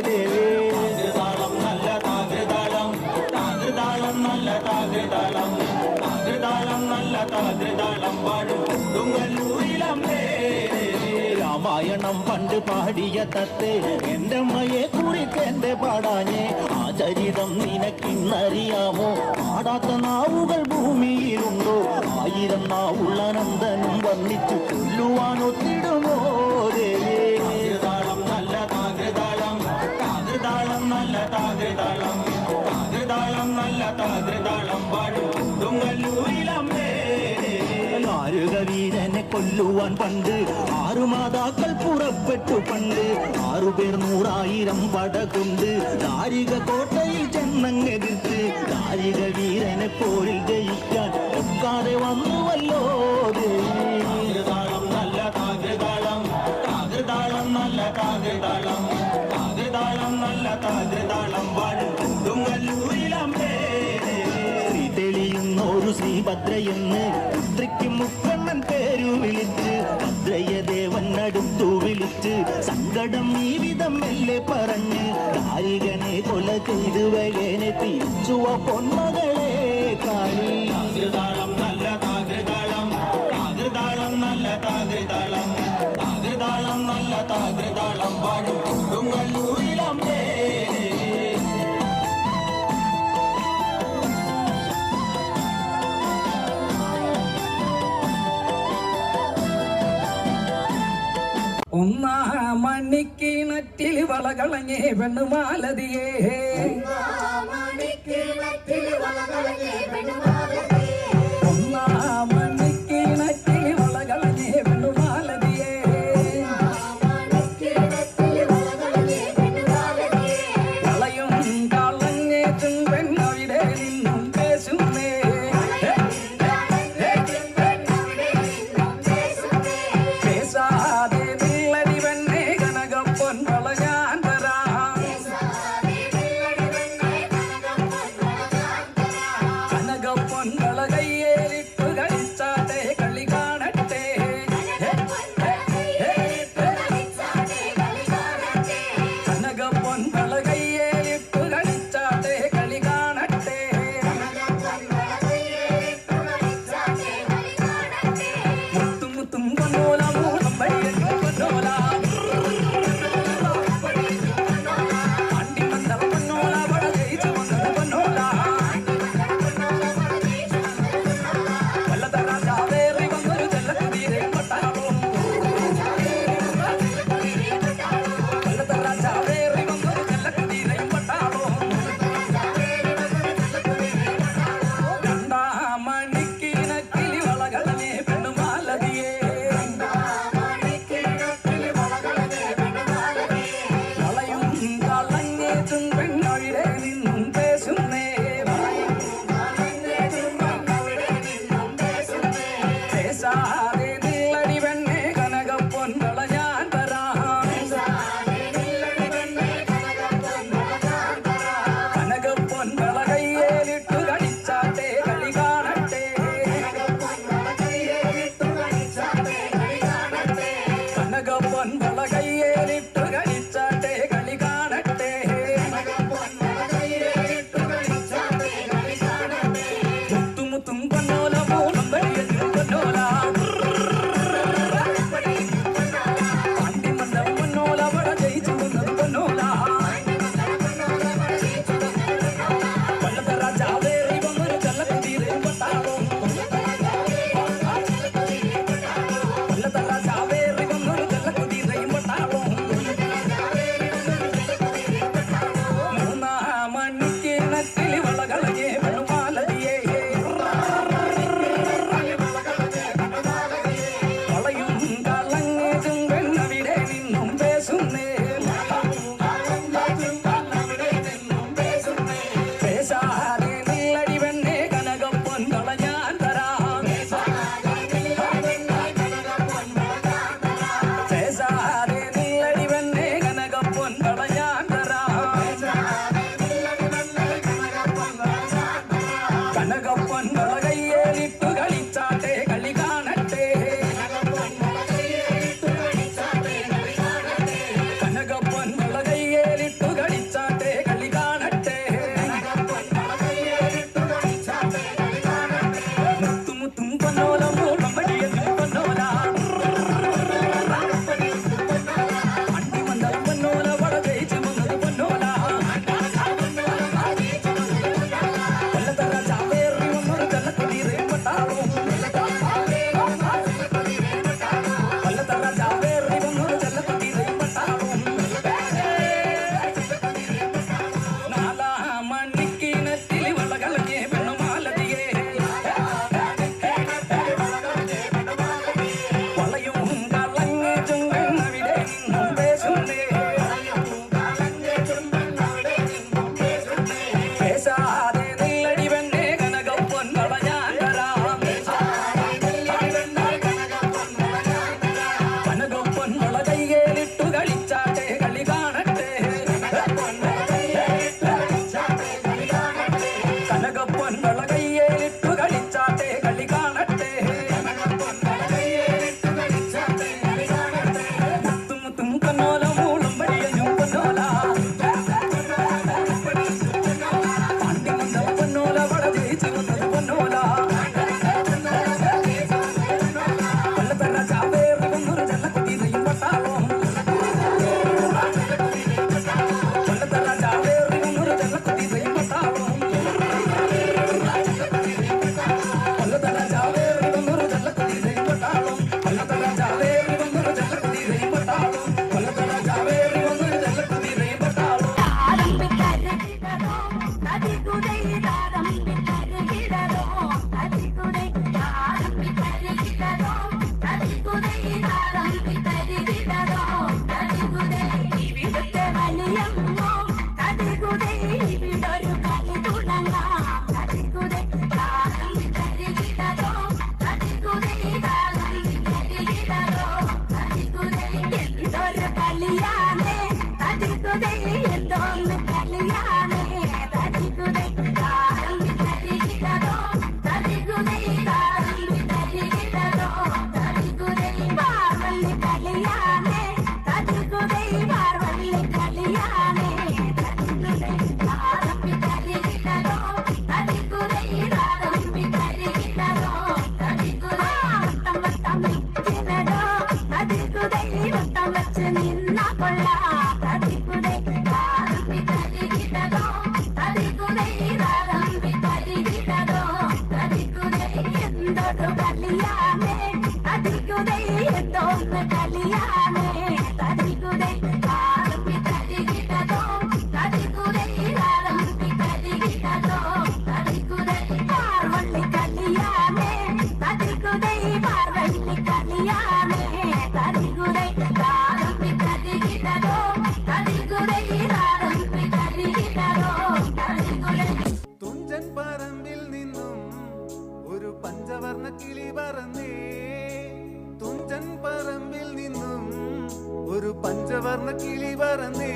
ദേവി താകൃതാളം നല്ല താകൃതാളം താകൃതാളം നല്ല താകൃതാളം താകൃതാളം നല്ല താകൃതാളം വാഴ കൊടുങ്ങല്ലൂരിലമ്മേ രാമായണം പണ്ട് പാടിയ തത്തെ എന്റെ അമ്മയെ കുറിച്ച് എന്റെ പാടാഞ്ഞേ ആ ചരിതം നിനക്കിന്നറിയാമോ പാടാത്ത നാവുകൾ ഭൂമിയിലുണ്ടോ ആയിരം നാവുള്ള നന്ദനും വർണ്ണിച്ചു കൊല്ലുവാനൊത്തിടുമോ ദേവേ താകൃതാളം നല്ല താകൃതാളം താകൃതാളം നല്ല താകൃതാളം താകൃതാളം നല്ല താകൃതാളം പാടും കൊടുങ്ങല്ലൂരിലമ്മേ വീരനെ കൊല്ലുവാൻ പണ്ട് 6 മാതാക്കൾ പുറപ്പെട്ടു പണ്ട് 6 പേർ 100,000 പട കൊണ്ട് ദാരിക കോട്ടയിൽ ചെന്നങ്ങെതിർത്ത് ദാരിക വീരനെ പോരിൽ ജയിക്കാൻ ഒക്കാതെ വന്നുവല്ലോ താകൃതാളം നല്ല താകൃതാളം താകൃതാളം നല്ല താകൃതാളം താകൃതാളം നല്ല താകൃതാളം വാഴും കൊടുങ്ങല്ലൂരിലമ്മേ തെളിയുന്നൊരു ശ്രീഭദ്രയെന്ന് പുത്രിക്ക് മുക്കണ്ണൻ പേരു വിളിച്ച് ഭദ്രയദേവൻ അടുത്തു വിളിച്ച് സങ്കടം ഈ വിധം മെല്ലെ പറഞ്ഞ് ദാരികനെ കൊല ചെയ്ത് വകനെ തിരിച്ചുവ പൊന്മകളെ കാളി താകൃതാളം നല്ല താകൃതാളം താകൃതാളം നല്ല താകൃതാളം താകൃതാളം നല്ല താകൃതാളം പാടും കൊടുങ്ങല്ലൂരിലമ്മേ മണിക്കിണറ്റിൽ വളകളഞ്ഞേ പെണ്ണുമാലതിയേ മണിക്കിണറ്റിൽ വളകളഞ്ഞേ പെണ്ണുമാലതിയേ കളയും കളഞ്ഞേറ്റും പെണ്ണവിടെ നിന്നും പേശുന്നേ പേശാതെ എന്തൊരു കല്യാണേ തടികുതൈ എന്തോന്ന് കല്യാണേ തടികുതൈ ആരംഭി തടികിടതോ തടികുതൈ ആരംഭി തടികിടതോ തടികുതൈ പാർവള്ളി കല്യാണേ തടികുതൈ പാർവള്ളി കല്യാണേ തടികുതൈ ആരംഭി തടികിടതോ തടികുതൈ ആരംഭി തടികിടതോ തടികുതൈ. തുഞ്ചൻ പറമ്പിൽ നിന്നും ഒരു പഞ്ചവർണ്ണ കിളി പറന്നേ തുഞ്ചൻ പറമ്പിൽ നിന്നും ഒരു പഞ്ചവർണ്ണ കിളി പറന്നേ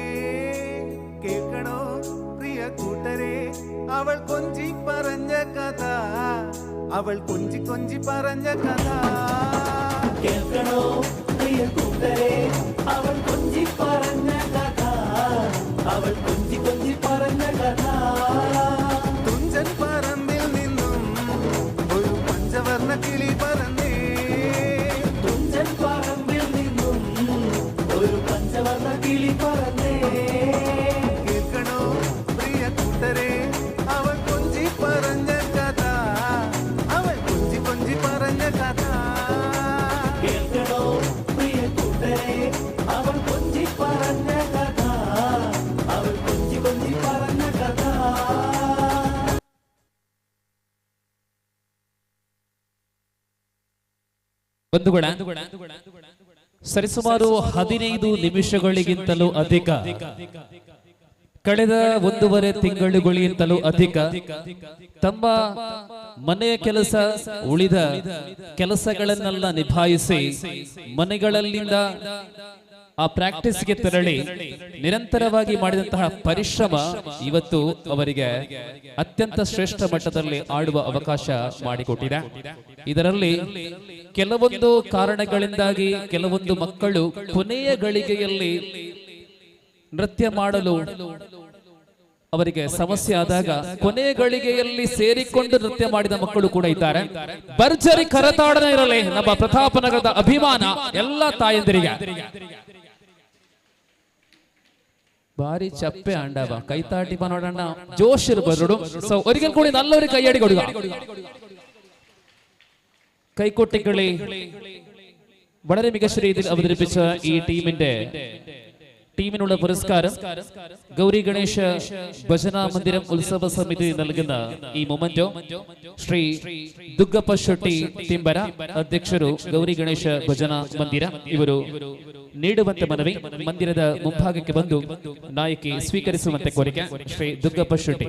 കേൾക്കണോ പ്രിയ കൂട്ടരെ അവൾ കൊഞ്ചി പറഞ്ഞ കഥ അവൾ കൊഞ്ചി കൊഞ്ചി പറഞ്ഞ കഥ കേൾക്കണോ പ്രിയ കൂട്ടരെ അവൾ കൊഞ്ചി പറഞ്ഞ കഥ അവൾ കൊഞ്ചി കൊഞ്ചി പറഞ്ഞ കഥ തുഞ്ചൻ പറമ്പിൽ നിന്നും ഒരു പഞ്ചവർണ്ണ കിളി പറന്നേ തുഞ്ചൻ പറമ്പിൽ നിന്നും ഒരു പഞ്ചവർണ്ണ കിളി പറന്നേ കേൾക്കണോ പ്രിയ കൂട്ടരെ അവൾ കൊഞ്ചി പറഞ്ഞ കഥ അവൾ കൊഞ്ചി കൊഞ്ചി പറഞ്ഞ കഥ കേൾക്കണോ പ്രിയ കൂട്ടരെ അവൾ കൊഞ്ചി പറഞ്ഞ കഥ അവൾ കൊഞ്ചി കൊഞ്ചി പറഞ്ഞ കഥ. ಬಂಧುಗಳ ಸರಿಸುಮಾರು 15 ನಿಮಿಷಗಳಿಗಿಂತಲೂ ಅಧಿಕ ಕಳೆದ 1.5 ತಿಂಗಳುಗಳಿಗಿಂತಲೂ ಅಧಿಕ ತಮ್ಮ ಮನೆಯ ಕೆಲಸ ಉಳಿದ ಕೆಲಸಗಳನ್ನೆಲ್ಲ ನಿಭಾಯಿಸಿ ಮನೆಗಳಲ್ಲಿಂದ ಆ ಪ್ರಾಕ್ಟೀಸ್ಗೆ ತೆರಳಿ ನಿರಂತರವಾಗಿ ಮಾಡಿದಂತಹ ಪರಿಶ್ರಮ ಇವತ್ತು ಅವರಿಗೆ ಅತ್ಯಂತ ಶ್ರೇಷ್ಠ ಮಟ್ಟದಲ್ಲಿ ಆಡುವ ಅವಕಾಶ ಮಾಡಿಕೊಟ್ಟಿದೆ. ಇದರಲ್ಲಿ ಕೆಲವೊಂದು ಕಾರಣಗಳಿಂದಾಗಿ ಕೆಲವೊಂದು ಮಕ್ಕಳು ಕೊನೆಯ ಗಳಿಗೆಯಲ್ಲಿ ನೃತ್ಯ ಮಾಡಲು ಅವರಿಗೆ ಸಮಸ್ಯೆ ಆದಾಗ ಕೊನೆಯ ಗಳಿಗೆಯಲ್ಲಿ ಸೇರಿಕೊಂಡು ನೃತ್ಯ ಮಾಡಿದ ಮಕ್ಕಳು ಕೂಡ ಇದ್ದಾರೆ. ಭರ್ಜರಿ ಕರತಾಡನ ಇರಲಿ ನಮ್ಮ ಪ್ರತಾಪನಗರದ ಅಭಿಮಾನ ಎಲ್ಲ ತಾಯಂದಿರಿಗೆ. ಬಾರಿ ಚಪ್ಪೆ ಅಂಡವ ಕೈತಾಟಿ ನೋಡೋಣ ಜೋಶ್ ಇರಬಹುದು. ಸೊ ಒರಿಗಲ್ ಕೂಡಿ ನಲ್ಲವರಿಗೆ ಕೈಯಡಿ ಕೊಡುಗ കൈക്കോട്ടിക്കളി വളരെ മികച്ച രീതിയിൽ അവതരിപ്പിച്ച ഈ ടീമിനുള്ള പുരസ്കാരം ഗൗരി ഗണേശ ഭജന മന്ദിരം ഉത്സവ സമിതി നൽകുന്ന ഈ മൊമെന്റോ ശ്രീ ದುಗ್ಗಪ್ಪ ಶೆಟ್ಟಿ ತಿಂಬರ ಅಧ್ಯಕ್ಷರು ಗೌರಿ ಗಣೇಶ ಭಜನ ಮಂದಿರ ಇವರು ನೀಡುವಂತೆ ಮನವಿ. ಮಂದಿರದ ಮುಂಭಾಗಕ್ಕೆ ಬಂದು ನಾಯಕಿ ಸ್ವೀಕರಿಸುವಂತೆ ಕೋರಿಕೆ ಶ್ರೀ ದುಗ್ಗಪ್ಪ ಶೆಟ್ಟಿ.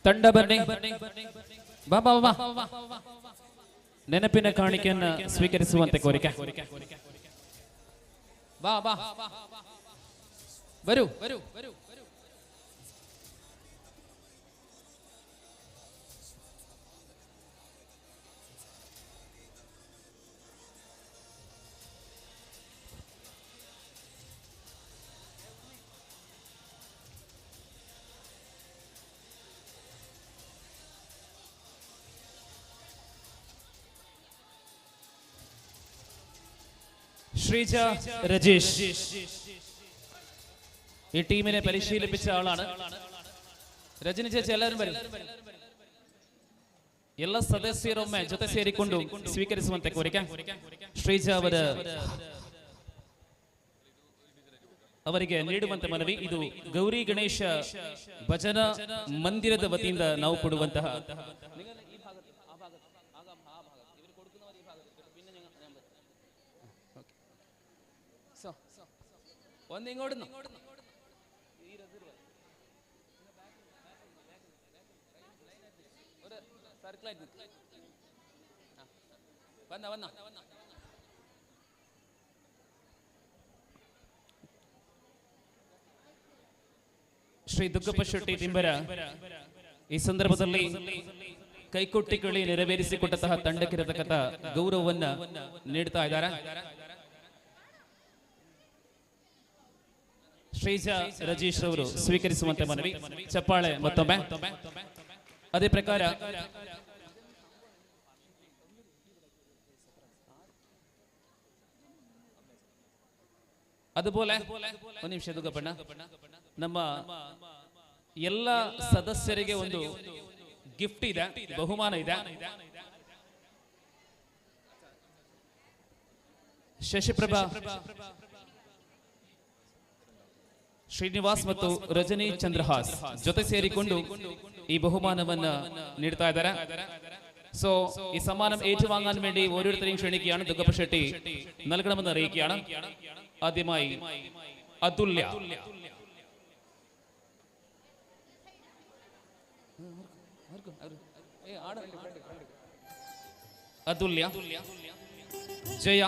ತಂಡ ಬನ್ನಿ ಬಾ ಬಾ ಬಾ ನೆನಪಿನ ಕಾಣಿಕೆಯನ್ನು ಸ್ವೀಕರಿಸುವಂತೆ ಕೋರಿಕೆ. ಬಾ ಬಾ ಬರು ശ്രീജ രജേഷ് ഈ ടീമിനെ പരിശീലിപ്പിച്ച ആളാണ്. രജനി ചേച്ചി എല്ലാവരും വരും. ಎಲ್ಲ ಸದಸ್ಯರೊಮ್ಮೆ ಜೊತೆ ಸೇರಿಕೊಂಡು ಸ್ವೀಕರಿಸುವಂತೆ ಕೋರಿಕೆ. ಶ್ರೀಜ ಅವರಿಗೆ ನೀಡುವಂತೆ ಮನವಿ. ಇದು ಗೌರಿ ಗಣೇಶ ಭಜನ ಮಂದಿರದ ವತಿಯಿಂದ ನಾವು ಕೊಡುವಂತಹ ಒಂದಿങ്ങോട്ട് വന്ന ಶ್ರೀ ದುಗ್ಗಪ್ಪ ಶೆಟ್ಟಿ ತಿಂಬರ ಈ ಸಂದರ್ಭದಲ್ಲಿ ಕೈಕೊಟ್ಟಿಕಳಿ ನೆರವೇರಿಸಿಕೊಟ್ಟಂತಹ ತಂಡಕ್ಕಿರತಕ್ಕಂಥ ಗೌರವವನ್ನ ನೀಡ್ತಾ ಇದ್ದಾರೆ. ಶ್ರೀಜ ರಜೀಶ್ ಅವರು ಸ್ವೀಕರಿಸುವಂತೆ ಮನವಿ. ಚಪ್ಪಾಳೆ ಮತ್ತೊಮ್ಮೆ. ಅದೇ ಪ್ರಕಾರ അതുപോലെ ಒಂದು ನಿಮಿಷ ದುಗ್ಗಪ್ಪಣ್ಣ, ನಮ್ಮ ಎಲ್ಲ ಸದಸ್ಯರಿಗೆ ಒಂದು ಗಿಫ್ಟ್ ಇದೆ, ಬಹುಮಾನ ಇದೆ. ಶಶಿಪ್ರಭಾ, ಶ್ರೀನಿವಾಸ್ ಮತ್ತು ರಜನಿ ಚಂದ್ರಹಾಸ್ ಜೊತೆ ಸೇರಿಕೊಂಡು ഈ ബഹുമാനവನ್ನ നീടുത്താ ഇದ್ದಾರೆ. സോ ഈ സമ്മാനം ഏറ്റുവാങ്ങാൻ വേണ്ടി ഓരോരുത്തരെയും ക്ഷണിക്കുകയാണ്. ദുഗ്ഗപ്പ ഷെട്ടി നൽകണമെന്ന് അറിയിക്കുകയാണ്. ആദ്യമായി അതുല്യ. അതുല്യ, ജയ,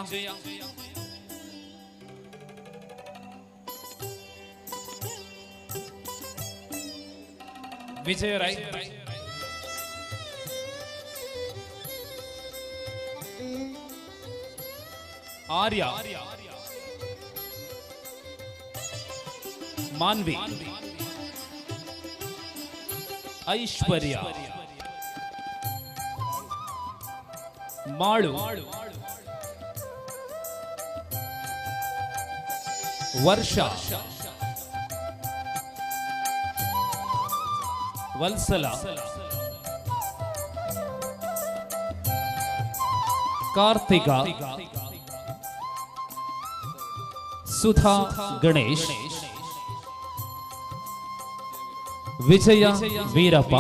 ವಿಜಯರಾಯ್, ಆರ್ಯ, ಮಾನ್ವಿ, ಐಶ್ವರ್ಯ, ಮಾಳು, ವರ್ಷ, ವತ್ಸಲ, ಕಾರ್ತಿಕ, ಸುಧಾ ಗಣೇಶ್, ವಿಜಯ ವೀರಪ್ಪ,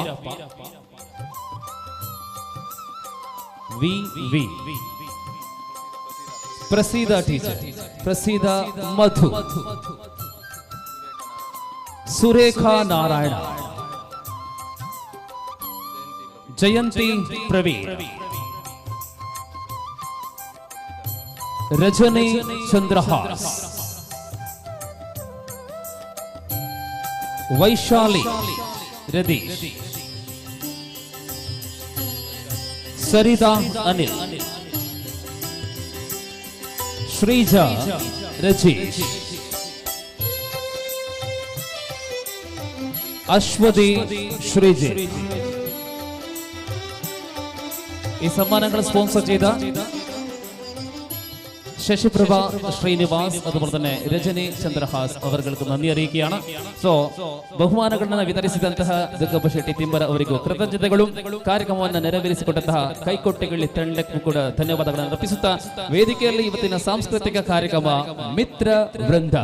ವಿ ಪ್ರಸೀದ ಟೀಚರ್, ಪ್ರಸೀದ ಮಧು, ಸುರೇಖಾ ನಾರಾಯಣ, ಜಯಂತಿ ಪ್ರವೀಣ್, ರಜನಿ ಚಂದ್ರಹಾಸ್, ವೈಶಾಲಿ ರದೀಶ್, ಸರಿತಾ ಅನಿಲ್, ಶ್ರೀಜಾ ರಜೀಶ್, ಅಶ್ವತಿ ಶ್ರೀಜಿತ್. ഈ സമ്മാനങ്ങൾ സ്പോൺസർ ചെയ്ത ശശിപ്രഭ, ശ്രീനിവാസ്, അതുപോലെ തന്നെ രജനി ಚಂದ್ರಹಾಸ್ ಅವರುಗಳಿಗೆ ನന്ദി അറിയിക്കുകയാണ്. ಸೊ ಬಹುಮಾನಗಳನ್ನು ವಿತರಿಸಿದಂತಹ ದುಗ್ಗಪ್ಪ ಶೆಟ್ಟಿ ತಿಮ್ಮರ ಅವರಿಗೂ ಕೃತಜ್ಞತೆಗಳು. ಕಾರ್ಯಕ್ರಮವನ್ನು ನೆರವೇರಿಸಿಕೊಟ್ಟಂತಹ ಕೈಕೊಟ್ಟೆಗಳಿ ತಂಡಕ್ಕೂ ಕೂಡ ಧನ್ಯವಾದಗಳನ್ನು ಅರ್ಪಿಸುತ್ತಾ ವೇದಿಕೆಯಲ್ಲಿ ಇವತ್ತಿನ ಸಾಂಸ್ಕೃತಿಕ ಕಾರ್ಯಕ್ರಮ ಮಿತ್ರ ವೃಂದ.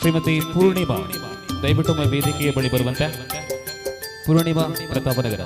ಶ್ರೀಮತಿ ಪೂರ್ಣಿಮಾ ದಯವಿಟ್ಟು ವೇದಿಕೆಯ ಬಳಿ ಬರುವಂತೆ. ಪೂರ್ಣಿಮಾ ಪ್ರತಾಪನಗರ.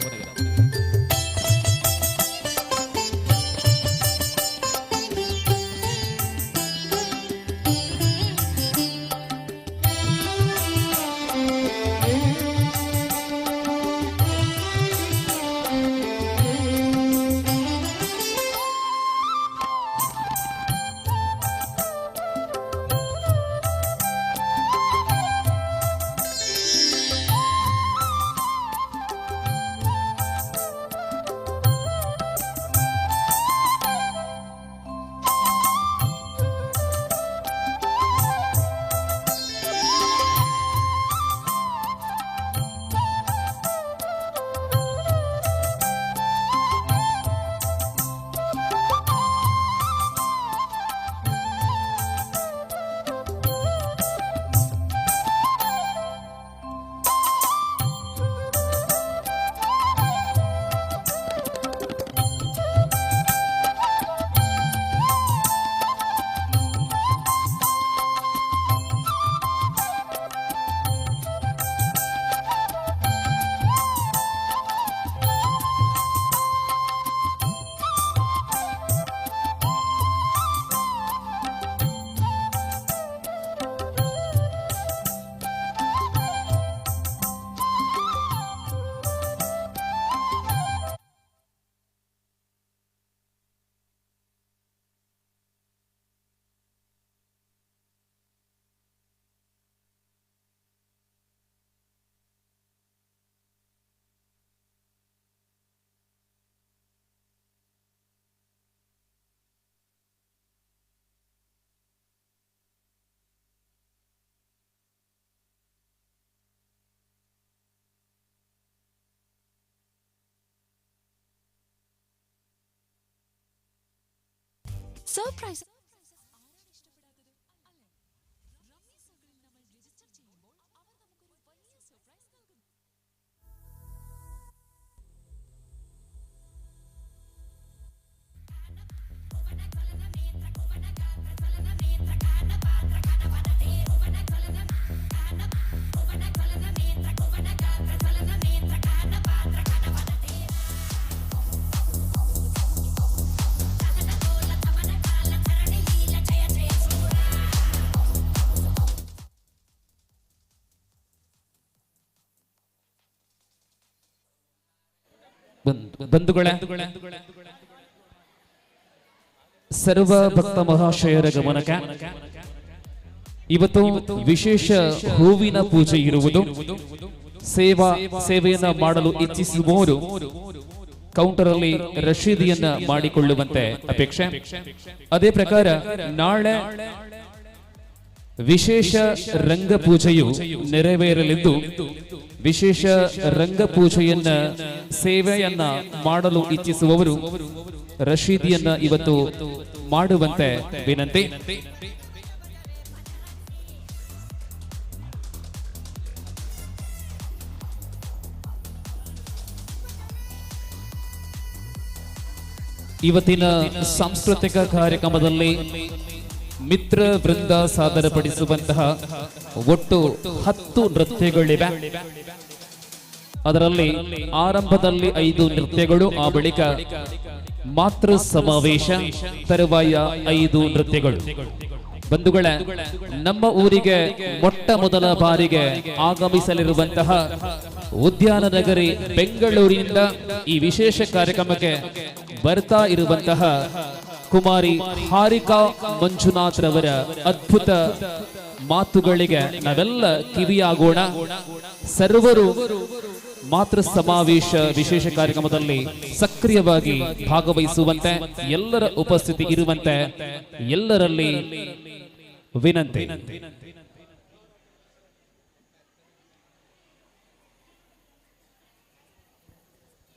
സർപ്രൈസ് ಬಂಧುಗಳೇ, ಸರ್ವ ಭಕ್ತ ಮಹಾಶಯರ ಗಮನಕ್ಕೆ ಇವತ್ತು ವಿಶೇಷ ಹೂವಿನ ಪೂಜೆ ಇರುವುದು. ಸೇವೆಯನ್ನ ಮಾಡಲು ಇಚ್ಛಿಸುವವರು ಕೌಂಟರ್ ಅಲ್ಲಿ ರಶೀದಿಯನ್ನ ಮಾಡಿಕೊಳ್ಳುವಂತೆ ಅಪೇಕ್ಷೆ. ಅದೇ ಪ್ರಕಾರ ನಾಳೆ ವಿಶೇಷ ರಂಗಪೂಜೆಯು ನೆರವೇರಲಿದ್ದು ವಿಶೇಷ ರಂಗಪೂಜೆಯನ್ನ ಸೇವೆಯನ್ನ ಮಾಡಲು ಇಚ್ಛಿಸುವವರು ರಶೀದಿಯನ್ನ ಇವತ್ತು ಮಾಡುವಂತೆ ವಿನಂತಿ. ಇವತ್ತಿನ ಸಾಂಸ್ಕೃತಿಕ ಕಾರ್ಯಕ್ರಮದಲ್ಲಿ ಮಿತ್ರ ವೃಂದ ಸಾದರಪಡಿಸುವಂತಹ ಒಟ್ಟು 10 ನೃತ್ಯಗಳಿವೆ. ಅದರಲ್ಲಿ ಆರಂಭದಲ್ಲಿ 5 ನೃತ್ಯಗಳು, ಆ ಬಳಿಕ ಮಾತೃ ಸಮಾವೇಶ, ತರುವಾಯ 5 ನೃತ್ಯಗಳು. ಬಂಧುಗಳೇ, ನಮ್ಮ ಊರಿಗೆ ಮೊಟ್ಟ ಮೊದಲ ಬಾರಿಗೆ ಆಗಮಿಸಲಿರುವಂತಹ ಉದ್ಯಾನ ನಗರಿ ಬೆಂಗಳೂರಿನಿಂದ ಈ ವಿಶೇಷ ಕಾರ್ಯಕ್ರಮಕ್ಕೆ ಬರ್ತಾ ಇರುವಂತಹ ಕುಮಾರಿ ಹಾರಿಕಾ ಮಂಜುನಾಥ್ ರವರ ಅದ್ಭುತ ಮಾತುಗಳಿಗೆ ನಾವೆಲ್ಲ ಕಿವಿಯಾಗೋಣ. ಸರ್ವರು ಮಾತೃ ಸಮಾವೇಶ ವಿಶೇಷ ಕಾರ್ಯಕ್ರಮದಲ್ಲಿ ಸಕ್ರಿಯವಾಗಿ ಭಾಗವಹಿಸುವಂತೆ, ಎಲ್ಲರ ಉಪಸ್ಥಿತಿ ಇರುವಂತೆ ಎಲ್ಲರಲ್ಲಿ ವಿನಂತಿ.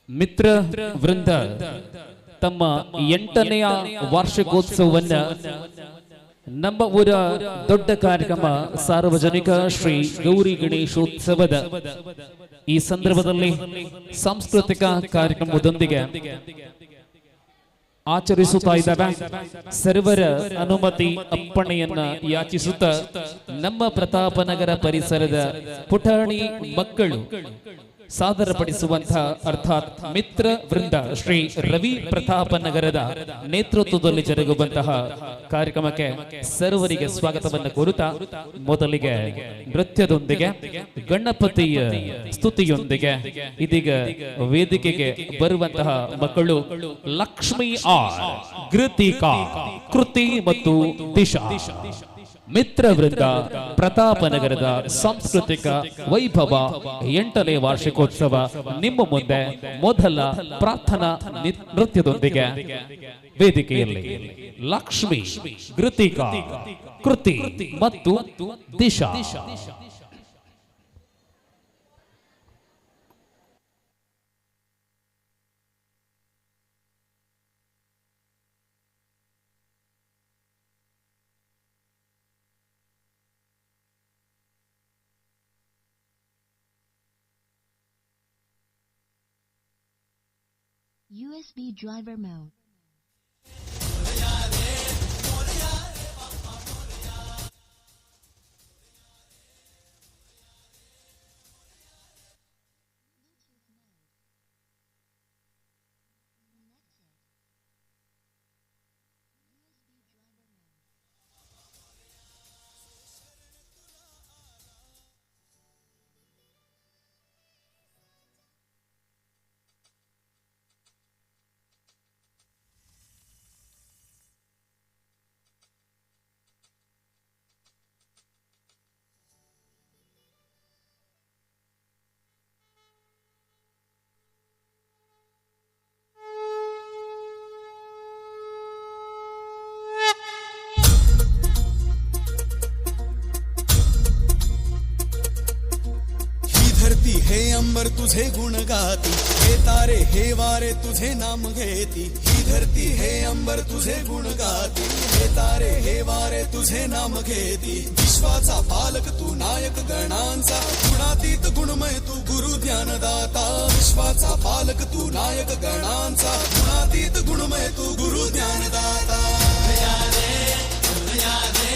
ಮಿತ್ರ ವೃಂದ ತಮ್ಮ 8ನೆಯ ವಾರ್ಷಿಕೋತ್ಸವವನ್ನ ನಮ್ಮ ಊರ ದೊಡ್ಡ ಕಾರ್ಯಕ್ರಮ ಸಾರ್ವಜನಿಕ ಶ್ರೀ ಗೌರಿ ಗಣೇಶೋತ್ಸವದ ಈ ಸಂದರ್ಭದಲ್ಲಿ ಸಾಂಸ್ಕೃತಿಕ ಕಾರ್ಯಕ್ರಮದೊಂದಿಗೆ ಆಚರಿಸುತ್ತಾ ಇದ್ದಾವೆ. ಸರ್ವರ ಅನುಮತಿ ಅಪ್ಪಣೆಯನ್ನ ಯಾಚಿಸುತ್ತ ನಮ್ಮ ಪ್ರತಾಪನಗರ ಪರಿಸರದ ಪುಟಾಣಿ ಮಕ್ಕಳು ಸಾದರಪಡಿಸುವಂತಹ ಅರ್ಥಾತ್ ಮಿತ್ರ ವೃಂದ ಶ್ರೀ ರವಿ ಪ್ರತಾಪನಗರದ ನೇತೃತ್ವದಲ್ಲಿ ಜರುಗುವಂತಹ ಕಾರ್ಯಕ್ರಮಕ್ಕೆ ಸರ್ವರಿಗೆ ಸ್ವಾಗತವನ್ನು ಕೋರುತ್ತಾ ಮೊದಲಿಗೆ ನೃತ್ಯದೊಂದಿಗೆ ಗಣಪತಿಯ ಸ್ತುತಿಯೊಂದಿಗೆ ಇದೀಗ ವೇದಿಕೆಗೆ ಬರುವಂತಹ ಮಕ್ಕಳು ಲಕ್ಷ್ಮೀ ಆರ್, ಕೃತಿಕಾ, ಕೃತಿ ಮತ್ತು ದಿಶಾ. ಮಿತ್ರ ವೃಂದ ಪ್ರತಾಪನಗರದ ಸಾಂಸ್ಕೃತಿಕ ವೈಭವ 8ನೇ ವಾರ್ಷಿಕೋತ್ಸವ ನಿಮ್ಮ ಮುಂದೆ ಮೊದಲ ಪ್ರಾರ್ಥನಾ ನೃತ್ಯದೊಂದಿಗೆ ವೇದಿಕೆಯಲ್ಲಿ ಲಕ್ಷ್ಮಿ, ಕೃತಿಕಾ, ಕೃತಿ ಮತ್ತು ದಿಶಾ. USB driver mode. हे अंबर तुझे गुण गाती, हे तारे हे वारे तुझे नाम घेती. ही धरती हे अंबर तुझे गुण गाती, हे तारे हे वारे तुझे नाम घेती. विश्वाचा पालक तू नायक गणांचा, गुणातीत गुणमय तू गुरु ज्ञानदाता. विश्वाचा पालक तू नायक गणांचा, गुणातीत गुणमय तू गुरु ज्ञानदाता. मोरया रे मोरया रे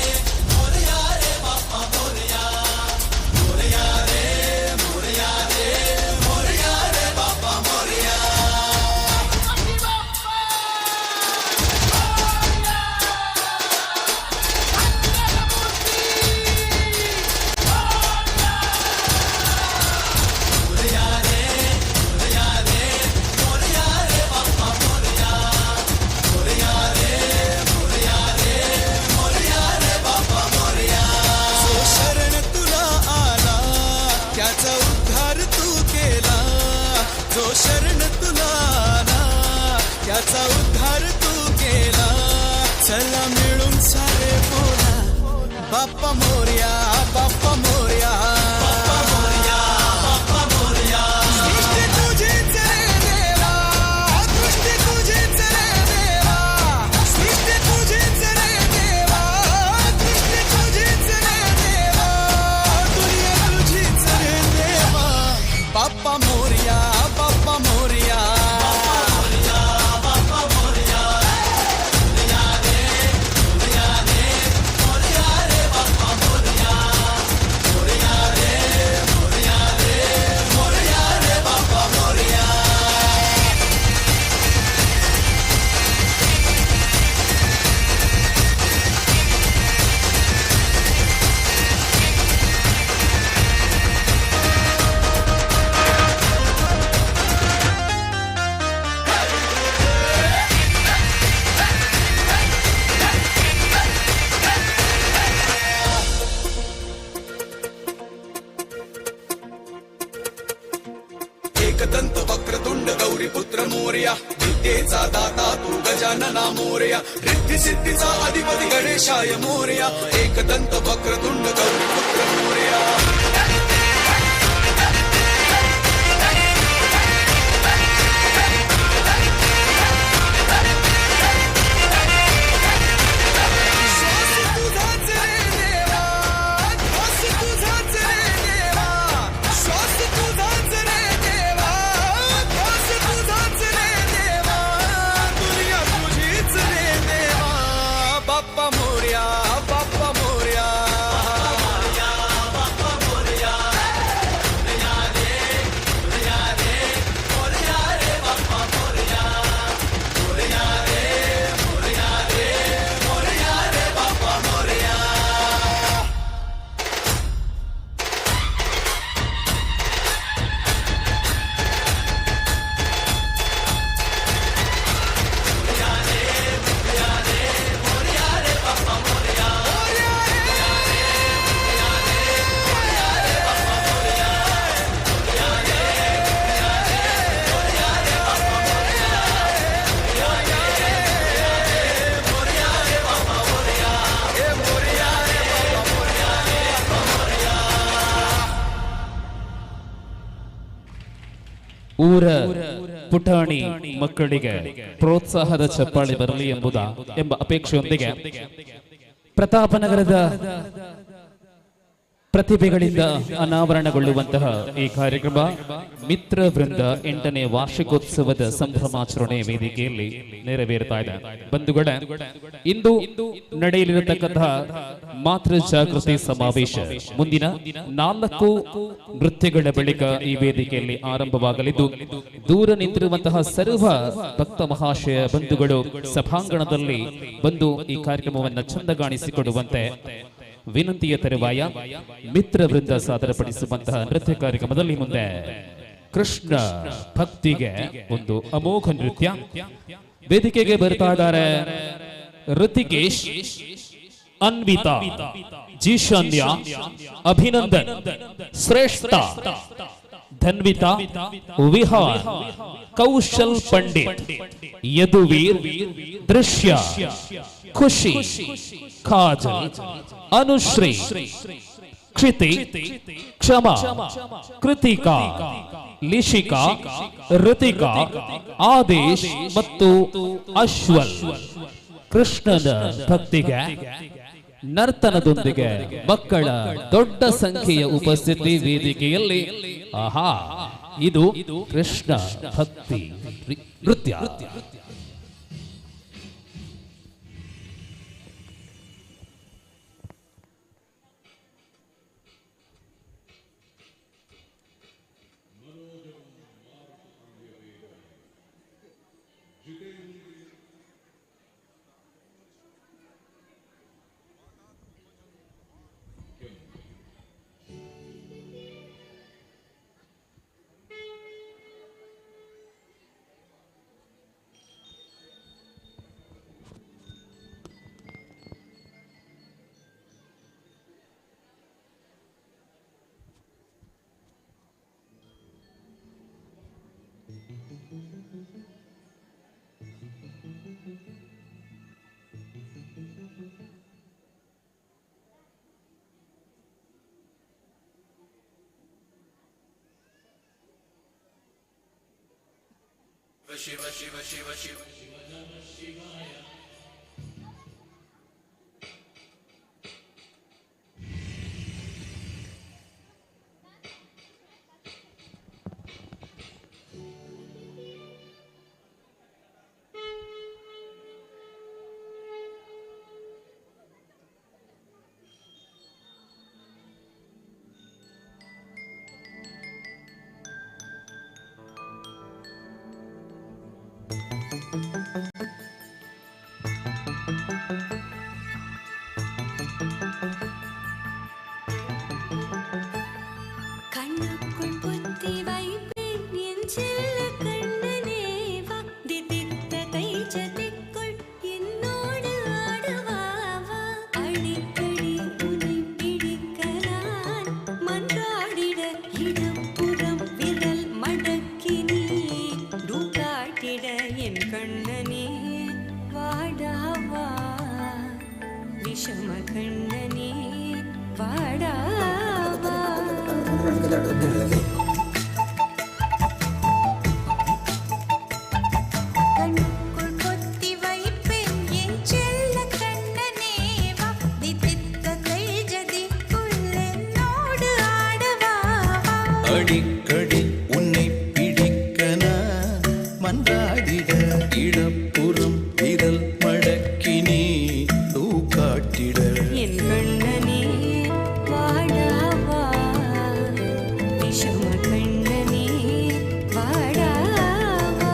मोरया रे बाप्पा मोरया. मोरया रे मोरया रे मोरया रे बाप्पा मोरया. मोरया रे मोरया रे मोरया रे बाप्पा मोरया. मोरया रे मोरया रे मोरया रे बाप्पा मोरया. जो शरण तुला आला त्याचा उद्धार तू केला. जो शरण तुला आला त्याचा उद्धार तू केला. चला मिळून सारे बोला बाप्पा मोरया बाप्पा मोरया. बाप्पा मोरया बाप्पा मोरया. दृष्टी तुझीच रे देवा, दृष्टी तुझीच रे देवा. दृष्टी तुझीच रे देवा, दृष्टी तुझीच रे देवा. दुनिया तुझीच रे देवा. बाप्पा मोरया बाप्पा मोरया. बाप्पा मोरया मोरया रे मोरया रे मोरया रे बाप्पा मोरया. मोरया रे मोरया रे मोरया रे बाप्पा मोरया. एकदंत वक्रतुंड गौरीपुत्र मोरया. विद्येचा दाता तू गजानना मोरया. रिद्धी सिद्धीचा अधिपती गणेशाय मोरया. एकदंत वक्रतुंड गौरीपुत्र मोरया. श्वास तुझाच रे देवा, श्वास तुझाच रे देवा. श्वास तुझाच रे देवा, श्वास तुझाच रे देवा. दुनिया तुझी ಊರ ಪುಟಾಣಿ ಮಕ್ಕಳಿಗೆ ಪ್ರೋತ್ಸಾಹದ ಚಪ್ಪಾಳೆ ಬರಲಿ ಎಂಬ ಅಪೇಕ್ಷೆಯೊಂದಿಗೆ ಪ್ರತಾಪನಗರದ ಪ್ರತಿಭೆಗಳಿಂದ ಅನಾವರಣಗೊಳ್ಳುವಂತಹ ಈ ಕಾರ್ಯಕ್ರಮ ಮಿತ್ರ ವೃಂದ 8ನೇ ವಾರ್ಷಿಕೋತ್ಸವದ ಸಂಭ್ರಮಾಚರಣೆ ವೇದಿಕೆಯಲ್ಲಿ ನೆರವೇರ್ತಾ ಇದೆ. ಬಂಧುಗಳೇ, ಇಂದು ನಡೆಯಲಿರತಕ್ಕಂತಹ ಮಾತೃ ಜಾಗೃತಿ ಸಮಾವೇಶ ಮುಂದಿನ 4 ನೃತ್ಯಗಳ ಬಳಿಕ ಈ ವೇದಿಕೆಯಲ್ಲಿ ಆರಂಭವಾಗಲಿದ್ದು, ದೂರ ನಿಂತಿರುವಂತಹ ಸರ್ವ ಭಕ್ತ ಮಹಾಶಯ ಬಂಧುಗಳು ಸಭಾಂಗಣದಲ್ಲಿ ಬಂದು ಈ ಕಾರ್ಯಕ್ರಮವನ್ನು ಚಂದಗಾಣಿಸಿಕೊಡುವಂತೆ ವಿನಂತಿಯ ತರುವಾಯ ಮಿತ್ರ ವೃಂದ ಸಾದರಪಡಿಸುವಂತಹ ನೃತ್ಯ ಕಾರ್ಯಕ್ರಮದಲ್ಲಿ ಮುಂದೆ ಕೃಷ್ಣ ಭಕ್ತಿಗೆ ಒಂದು ಅಮೋಘ ನೃತ್ಯ. ವೇದಿಕೆಗೆ ಬರ್ತಾ ಇದ್ದಾರೆ ಋತಿಕೇಶ್, ಅನ್ವಿತಾ, ಜೀಶಾನ್ಯ, ಅಭಿನಂದನ್, ಶ್ರೇಷ್ಠ, ಧನ್ವಿತಾ, ವಿಹಾನ್, ಕೌಶಲ್ ಪಂಡಿತ್, ಯದುವೀರ್, ದೃಶ್ಯ, ಖುಷಿ, ಕಾಜಲ್, ಅನುಶ್ರೀ, ಕ್ಷಿತಿ, ಕ್ಷಮಾ, ಕೃತಿಕಾ, ಲಿಶಿಕಾ, ಋತಿಕಾ, ಆದೇಶ್ ಮತ್ತು ಅಶ್ವಲ್. ಕೃಷ್ಣನ ಭಕ್ತಿಗೆ ನರ್ತನದೊಂದಿಗೆ ಮಕ್ಕಳ ದೊಡ್ಡ ಸಂಖ್ಯೆಯ ಉಪಸ್ಥಿತಿ ವೇದಿಕೆಯಲ್ಲಿ. ಆಹಾ, ಇದು ಕೃಷ್ಣ ಭಕ್ತಿ ನೃತ್ಯ. ಶಿವ ಶಿವ ಶಿವ ಶಿವ ಶಿವಾಯ. கண்ணுக்குள் புத்தி வைப்பேன் என் செல்ல கண்ணனேவா திதித்ததை ஜதிக்குள் என்னோடு ஆடுவாவா அடிக்கடி உனை பிடிக்க நான் மன்றாடிட இடப்புறம் விரல் மடக்கி நீ காட்டிட என் கண்ணனே வாடாவா விஷம கண்ணனே வாடாவா. கண்ணுக்குள் பொத்தி வைப்பேன் என் செல்ல கண்ணனேவா திதித்ததை ஜதிக்குள் என்னோடு ஆடவா. அடிக்கடி உன்னை பிடிக்க நான் மன்றாடிட இடப்புறம் விரல் மடக்கி நீ காட்டிட என் கண்ணனே வாடாவா விஷம கண்ணனே வாடாவா.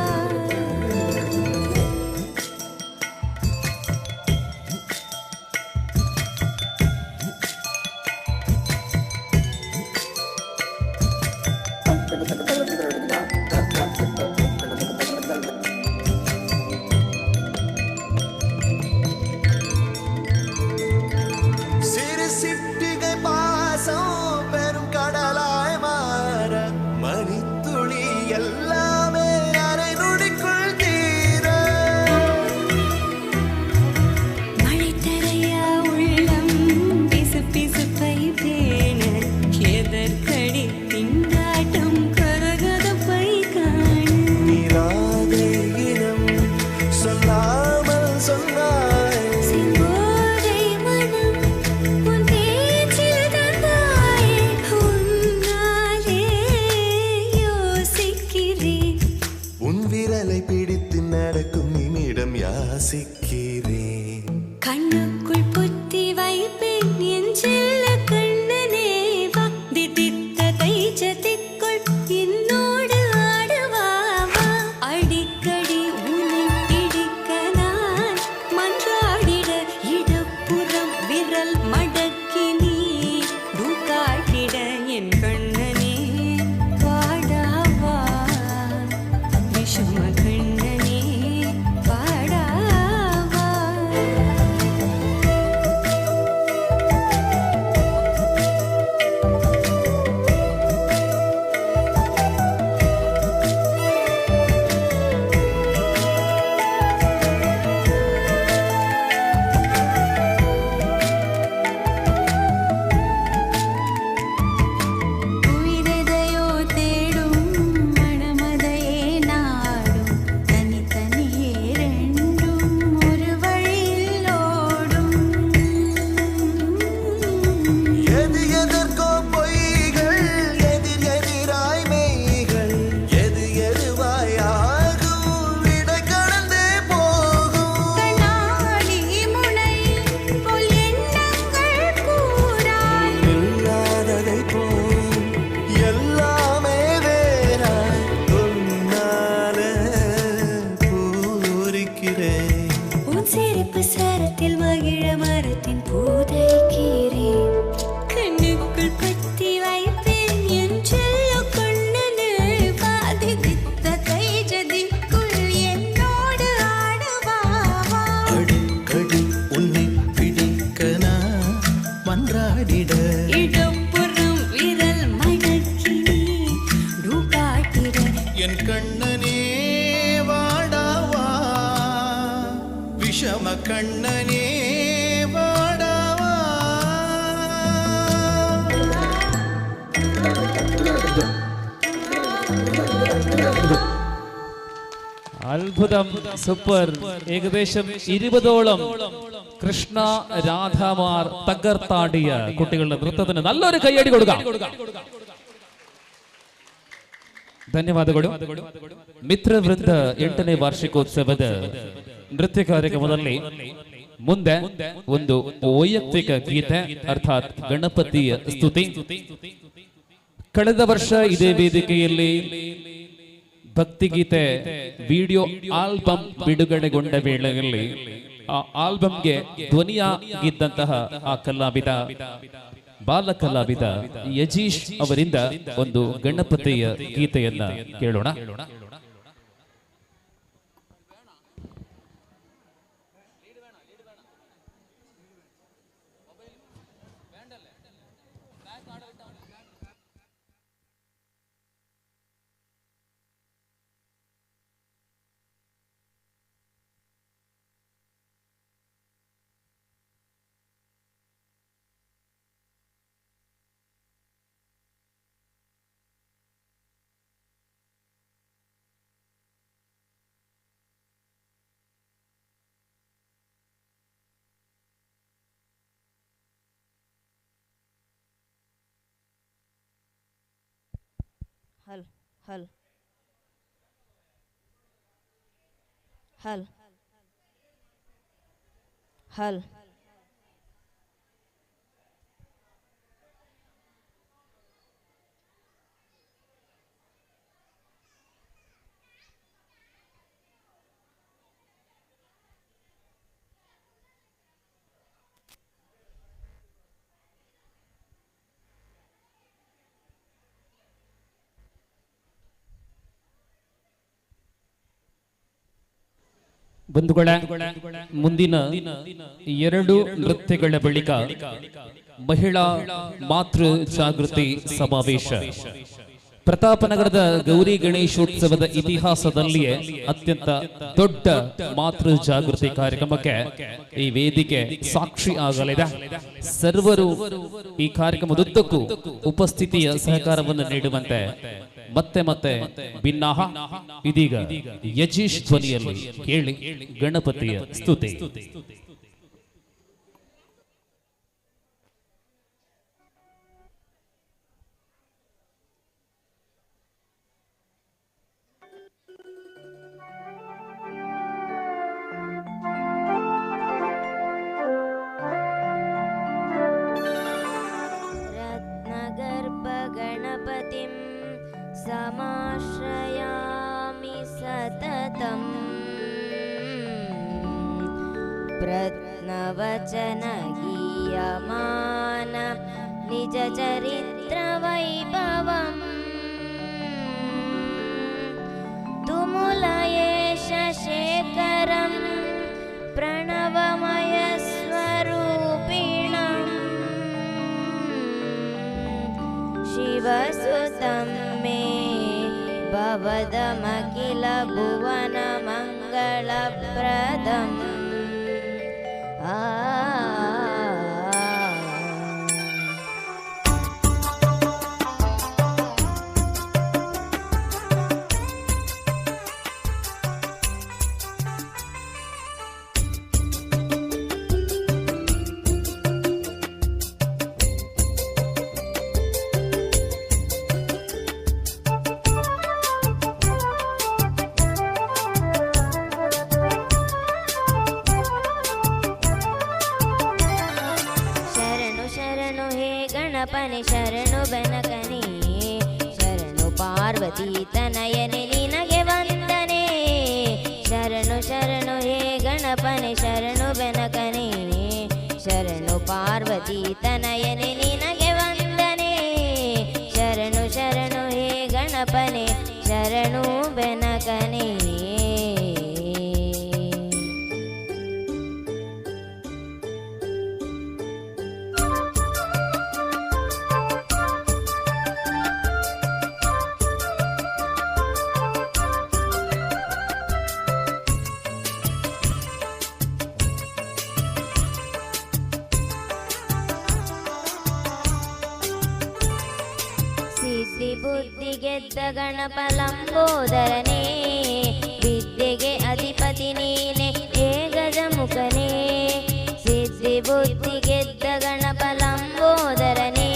சிக்கிறேன் கண்ணுக்குள் புத்தி வைப்பேன் என் செல்ல கண்ணனே வா திதித்த தைஜதிக்குள் என்னோடு ஆடுவாவா அடிக்கடி உன்னை பிடிக்க நான் மன்றாடிட இடப்புறம் விரல் மடக்கி நீ தூக்காட்டிட என் கண்ணனே வாடாவா விஷம கண்ணனே வாடாவா உயிரெதையோ தேடும் மனமதையே நாடும் தனித்தனியே ரெண்டும் ஒரு வழியில் ஓடும் எது எதற்கோ பொய்கள் எதிர் எதிராய் மெய்கள் எது எதுவாயாகும் விடை கடந்தே போகும் கண்ணாடி முனை போல் எண்ணங்கள் கூறாய் இல்லாததை போல் எல்லாமே வேறாய் உன்னால பூரிக்கிறேன் உன் சிரிப்பு சரத்தில் மகிழ மரத்தின் பூதைக்கிறேன் கண்ணுக்குள் பத்தி வைப்பேன் என் செல்ல கண்ணனே பாதி தித்த தைஜதிக்குள் என்னோடு ஆடுவாவா அடிக்கடி உன்னை பிடிக்க நான் மன்றாடிட இடப்புறம் விரல் மடக்கி நீ தூக்காட்டிட என் கண்ணனே வாடாவா விஷம கண்ணனே வாடாவா അത്ഭുതം സൂപ്പർ ഏകദേശം 20ഓളം കൃഷ്ണ രാധാമാർ തകർത്താടിയ കുട്ടികളുടെ നൃത്തത്തിന് നല്ലൊരു കയ്യടി കൊടുക്കാം ಧನ್ಯವಾದಗಳು ಮಿತ್ರವೃಂದ 8ನೇ ವಾರ್ಷಿಕೋತ್ಸವದ ನೃತ್ಯ ಕಾರ್ಯಕ್ರಮದಲ್ಲಿ ಮುಂದೆ ಒಂದು ವೈಯಕ್ತಿಕ ಗೀತೆ ಅರ್ಥಾತ್ ಗಣಪತಿಯ ಸ್ತುತಿ ಕಳೆದ ವರ್ಷ ಇದೇ ವೇದಿಕೆಯಲ್ಲಿ ಭಕ್ತಿಗೀತೆ ವಿಡಿಯೋ ಆಲ್ಬಮ್ ಬಿಡುಗಡೆಗೊಂಡ ವೇಳೆಯಲ್ಲಿ ಆ ಆಲ್ಬಮ್ಗೆ ಧ್ವನಿಯಾಗಿದ್ದಂತಹ ಆ ಕಲಾವಿದ ಬಾಲ ಕಲಾವಿದ ಯಜೀಶ್ ಅವರಿಂದ ಒಂದು ಗಣಪತಿಯ ಗೀತೆಯನ್ನ ಕೇಳೋಣ. हल हल हल हल ಬಂಧುಗಳೇ, ಮುಂದಿನ 2 ನೃತ್ಯಗಳ ಬಳಿಕ ಮಹಿಳಾ ಮಾತೃ ಜಾಗೃತಿ ಸಮಾವೇಶ ಪ್ರತಾಪನಗರದ ಗೌರಿ ಗಣೇಶೋತ್ಸವದ ಇತಿಹಾಸದಲ್ಲಿಯೇ ಅತ್ಯಂತ ದೊಡ್ಡ ಮಾತೃ ಜಾಗೃತಿ ಕಾರ್ಯಕ್ರಮಕ್ಕೆ ಈ ವೇದಿಕೆ ಸಾಕ್ಷಿ ಆಗಲಿದೆ. ಸರ್ವರು ಈ ಕಾರ್ಯಕ್ರಮದುದ್ದಕ್ಕೂ ಉಪಸ್ಥಿತಿಯ ಸಹಕಾರವನ್ನು ನೀಡುವಂತೆ ಮತ್ತೆ ಮತ್ತೆ ಭಿನ್ನಾಹ ಇದೀಗ ಯಜೀಶ್ ಧ್ವನಿಯಲ್ಲಿ ಕೇಳಿ ಗಣಪತಿಯ ಸ್ತುತಿ. प्रत्नवचन गीयमान निज चरित्र वैभवम् तुमुलयेश शेखरं प्रणवमय स्वरूपिणम् शिवसुतं मे भवदमखिल भुवन मङ्गलप्रदम् ಗಣಪನೆ ಶರಣು ಬೆನಕನೆ ಶರಣು ಪಾರ್ವತಿ ತನಯನೆ ನಿನಗೆ ವಂದನೆ ಶರಣು ಶರಣು ಹೇ ಗಣಪನೆ ಶರಣು ಬೆನಕನೆ ಶರಣು ಪಾರ್ವತಿ ತನಯನೆ ನಿನಗೆ ವಂದನೆ ಶರಣು ಶರಣು ಹೇ ಗಣಪನೆ ಶರಣು ಬೆನಕನೆ ಬುದ್ಧಿ ಗೆದ್ದ ಗಣಪ ಲಂಬೋದರನೇ ವಿದ್ಯೆಗೆ ಅಧಿಪತಿ ನೀನೆ ಹೇ ಗಜಮುಖನೇ ಸಿದ್ಧಿ ಬುದ್ಧಿ ಗೆದ್ದ ಗಣಪ ಲಂಬೋದರನೇ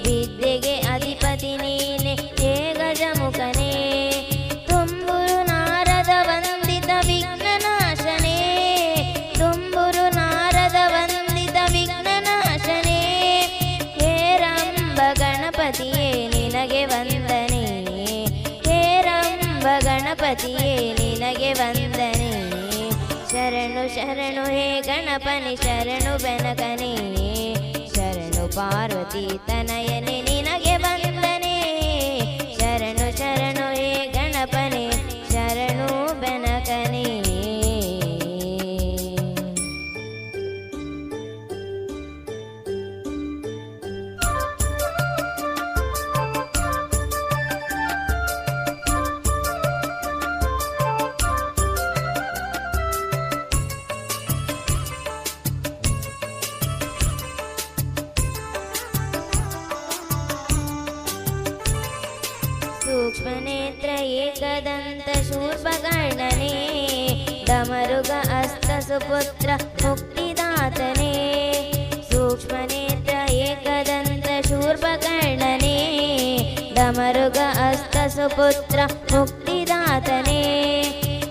ವಿದ್ಯೆಗೆ ಅಧಿಪತಿ ನೀನೆ ಹೇ ಗಜಮುಖನೇ ತುಂಬುರು ನಾರದ ವಂದಿತ ವಿಘ್ನನಾಶನೇ ತುಂಬುರು ನಾರದ ವಂದಿತ ವಿಘ್ನನಾಶನೇ ಹೇ ರಂಬ ಗಣಪತಿಯೇ ನಿನಗೆ ವಂದನೆ ಹೇ ರಂಬ ಗಣಪತಿಯೇ ನಿನಗೆ ವಂದನೆ ಶರಣು ಶರಣು ಹೇ ಗಣಪನೆ ಶರಣು ಬೆನಕನೆ ಶರಣು ಪಾರ್ವತಿ ತನಯನೆ ನಿನಗೆ ವಂದನೆ ಶರಣು ಶರಣು ಹೇ ಗಣಪನೆ ಶರಣು ಬೆನಕನೆ सूक्ष्मनेत्र एकदन्त शूर्पकर्णने डमरुग अस्त सुपुत्र मुक्तिदातने सूक्ष्मनेत्र एकदन्त शूर्पकर्णने डमरुग अस्त सुपुत्र मुक्तिदातने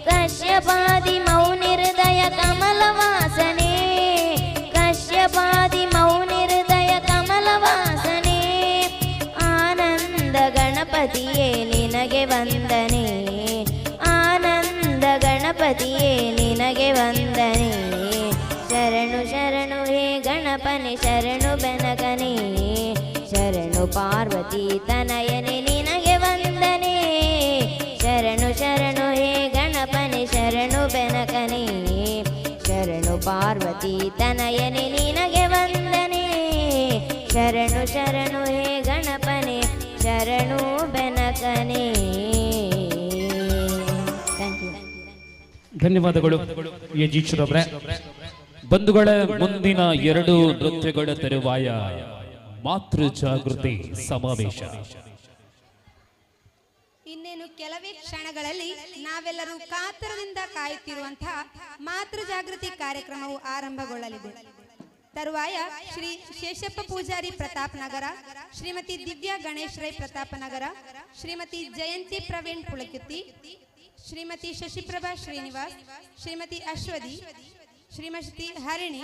कश्यपादि मौनिर्दय कमलवासने कश्यपादि मौनिर्दय कमलवासने आनंद गणपतिये निनगे वंदने आनंद गणपतिये निनगे वंदने शरणु शरणु हे गणपने शरणु बेनकने शरणु पार्वती तनयने निनगे वंदने शरणु शरणु हे गणपने शरणु बेनकने शरणु पार्वती तनयने निनगे वंदने शरणु शरणु हे गणपने ಶರಣು ಬೆನಕನೆ. ಧನ್ಯವಾದಗಳು ಯಜೀಶ್ವರವ್ರೆ. ಬಂಧುಗಳ ಮುಂದಿನ 2 ನೃತ್ಯಗಳ ತರುವಾಯ ಮಾತೃ ಜಾಗೃತಿ ಸಮಾವೇಶ. ಇನ್ನೇನು ಕೆಲವೇ ಕ್ಷಣಗಳಲ್ಲಿ ನಾವೆಲ್ಲರೂ ಕಾತರದಿಂದ ಕಾಯುತ್ತಿರುವಂತಹ ಮಾತೃ ಜಾಗೃತಿ ಕಾರ್ಯಕ್ರಮವು ಆರಂಭಗೊಳ್ಳಲಿದೆ. ತರುವಾಯ ಶ್ರೀ ಶೇಷಪ್ಪ ಪೂಜಾರಿ ಪ್ರತಾಪ್ ನಗರ, ಶ್ರೀಮತಿ ದಿವ್ಯಾ ಗಣೇಶ್ ರೈ ಪ್ರತಾಪ ನಗರ, ಶ್ರೀಮತಿ ಜಯಂತಿ ಪ್ರವೀಣ್ ಪುಳಕುತ್ತಿ, ಶ್ರೀಮತಿ ಶಶಿಪ್ರಭಾ ಶ್ರೀನಿವಾಸ್, ಶ್ರೀಮತಿ ಅಶ್ವತಿ, ಶ್ರೀಮತಿ ಹರಿಣಿ,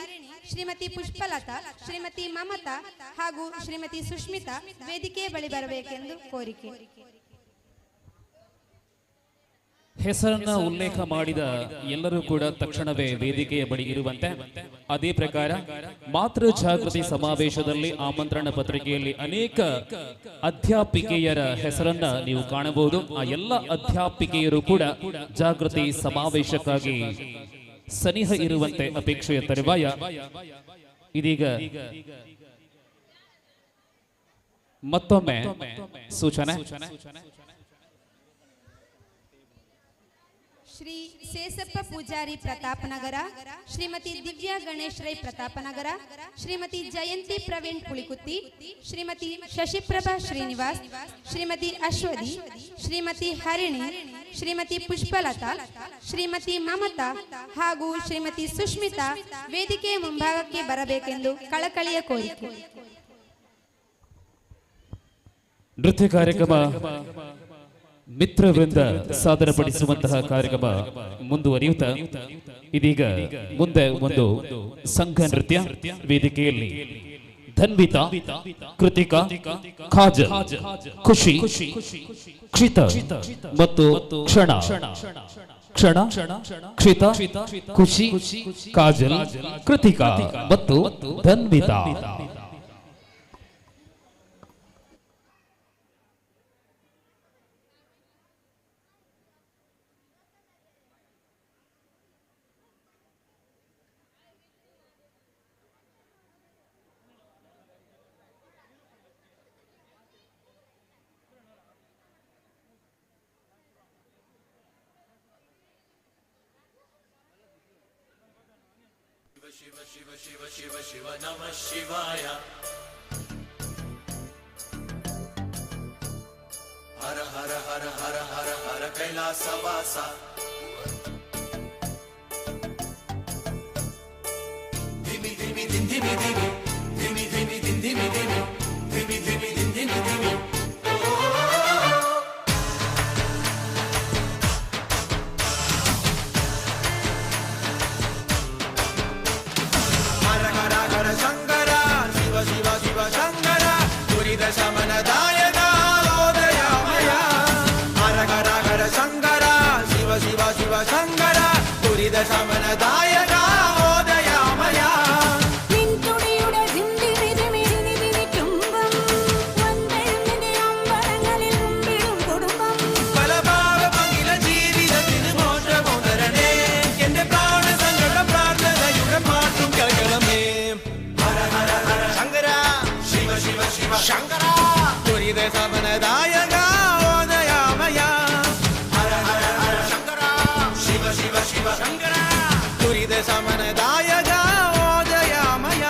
ಶ್ರೀಮತಿ ಪುಷ್ಪಲತಾ, ಶ್ರೀಮತಿ ಮಮತಾ ಹಾಗೂ ಶ್ರೀಮತಿ ಸುಷ್ಮಿತಾ ವೇದಿಕೆ ಬಳಿ ಬರಬೇಕೆಂದು ಕೋರಿಕೆ. ಹೆಸರನ್ನ ಉಲ್ಲೇಖ ಮಾಡಿದ ಎಲ್ಲರೂ ಕೂಡ ತಕ್ಷಣವೇ ವೇದಿಕೆಯ ಬಳಿ ಇರುವಂತೆ, ಅದೇ ಪ್ರಕಾರ ಮಾತೃ ಜಾಗೃತಿ ಸಮಾವೇಶದಲ್ಲಿ ಆಮಂತ್ರಣ ಪತ್ರಿಕೆಯಲ್ಲಿ ಅನೇಕ ಅಧ್ಯಾಪಿಕೆಯರ ಹೆಸರನ್ನ ನೀವು ಕಾಣಬಹುದು. ಆ ಎಲ್ಲ ಅಧ್ಯಾಪಿಕೆಯರು ಕೂಡ ಜಾಗೃತಿ ಸಮಾವೇಶಕ್ಕಾಗಿ ಸನಿಹ ಇರುವಂತೆ ಅಪೇಕ್ಷೆಯ ತರುವಾಯ ಇದೀಗ ಮತ್ತೊಮ್ಮೆ ಸೂಚನೆ. ಶ್ರೀ ಸೇಸಪ್ಪ ಪೂಜಾರಿ ಪ್ರತಾಪನಗರ, ಶ್ರೀಮತಿ ದಿವ್ಯಾ ಗಣೇಶ್ ರೈ ಪ್ರತಾಪನಗರ, ಶ್ರೀಮತಿ ಜಯಂತಿ ಪ್ರವೀಣ್ ಪುಳಿಕುತ್ತಿ, ಶ್ರೀಮತಿ ಶಶಿಪ್ರಭಾ ಶ್ರೀನಿವಾಸ್, ಶ್ರೀಮತಿ ಅಶ್ವತಿ, ಶ್ರೀಮತಿ ಹರಿಣಿ, ಶ್ರೀಮತಿ ಪುಷ್ಪಲತಾ, ಶ್ರೀಮತಿ ಮಮತಾ ಹಾಗೂ ಶ್ರೀಮತಿ ಸುಷ್ಮಿತಾ ವೇದಿಕೆಯ ಮುಂಭಾಗಕ್ಕೆ ಬರಬೇಕೆಂದು ಕಳಕಳಿಯ ಕೋರಿಕೆ. ನೃತ್ಯ ಕಾರ್ಯಕ್ರಮ ಮಿತ್ರವೃಂದ ಸಾದರಪಡಿಸುವಂತಹ ಕಾರ್ಯಕ್ರಮ ಮುಂದುವರಿಯುತ್ತಾ ಇದೀಗ ಮುಂದೆ ಒಂದು ಸಂಘ ನೃತ್ಯ ವೇದಿಕೆಯಲ್ಲಿ ಧನ್ವಿತಾ, ಕೃತಿಕಾ, ಖಾಜಲ್, ಖುಷಿ, ಕ್ಷಿತ ಮತ್ತು ಕ್ಷಣ ಕ್ಷಣ ಕ್ಷಿತ, ಖುಷಿ, ಕಾಜಲ್, ಕೃತಿಕಾ ಮತ್ತು ಧನ್ವಿತಾ. ಶಿವ ಶಿವ ಶಿವ ಶಿವ ಶಿವ ನಮಃ ಶಿವಾಯ. ಹರ ಹರ ಹರ ಹರ ಹರ ಹರ ಕೈಲಾಸವಾಸ. ಧಿಮಿ ಧಿಮಿ ಧಿಮ್ ಧಿಮಿ ಧಿಮಿ ಧಿಮಿ ಧಿಮಿ ಧಿಮ್ ಧಿಮಿ ಧಿಮಿ ಧಿಮಿ ಧಿಮಿ ಧಿಮ್ ಧಿಮಿ ಧಿಮಿ. ಶಮನದಾಯಕ ಓದಯಾಮಯ. ಹರ ಹರ ಹರ ಶಂಕರ ಶಿವ ಶಿವ ಶಿವ ಶಂಕರ ತುರಿದ ಶಮನದಾಯಕ ಓದಯಾಮಯ. ബലഭാവ പങ്കില ജീവിതത്തിന് മോക്ഷമോ തരണേ. എന്റെ പ്രാണ സങ്കട പ്രാർത്ഥനയുടെ പാട്ടും കേൾക്കണമേ. ഹര ഹര ഹര ശങ്കര ಶಿವ ಶಿವ ಶಿವ ಶಂಕರ ತುರಿದ ಸಮನದಾಯಕ ಓದಯಾಮಯ. ಹರ ಹರ ಹರ ಶಂಕರ ಶಿವ ಶಿವ ಶಿವ ಶಂಕರ ತುರಿದ ಸಮನದಾಯಕ ಓದಯಾಮಯ.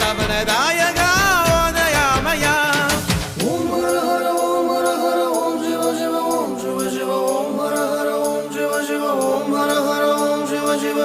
ಸಮನದಾಯಕ ಓದಯಾಮಯ. ಓಂ ಹರ ಹರ ಓಂ ಹರ ಹರ ಓಂ ಶಿವ ಶಿವ ಓಂ ಶಿವ ಶಿವ ಓಂ ಹರ ಹರ ಓಂ ಶಿವ ಶಿವ ಓಂ ಹರ ಹರ ಓಂ ಶಿವ ಶಿವ.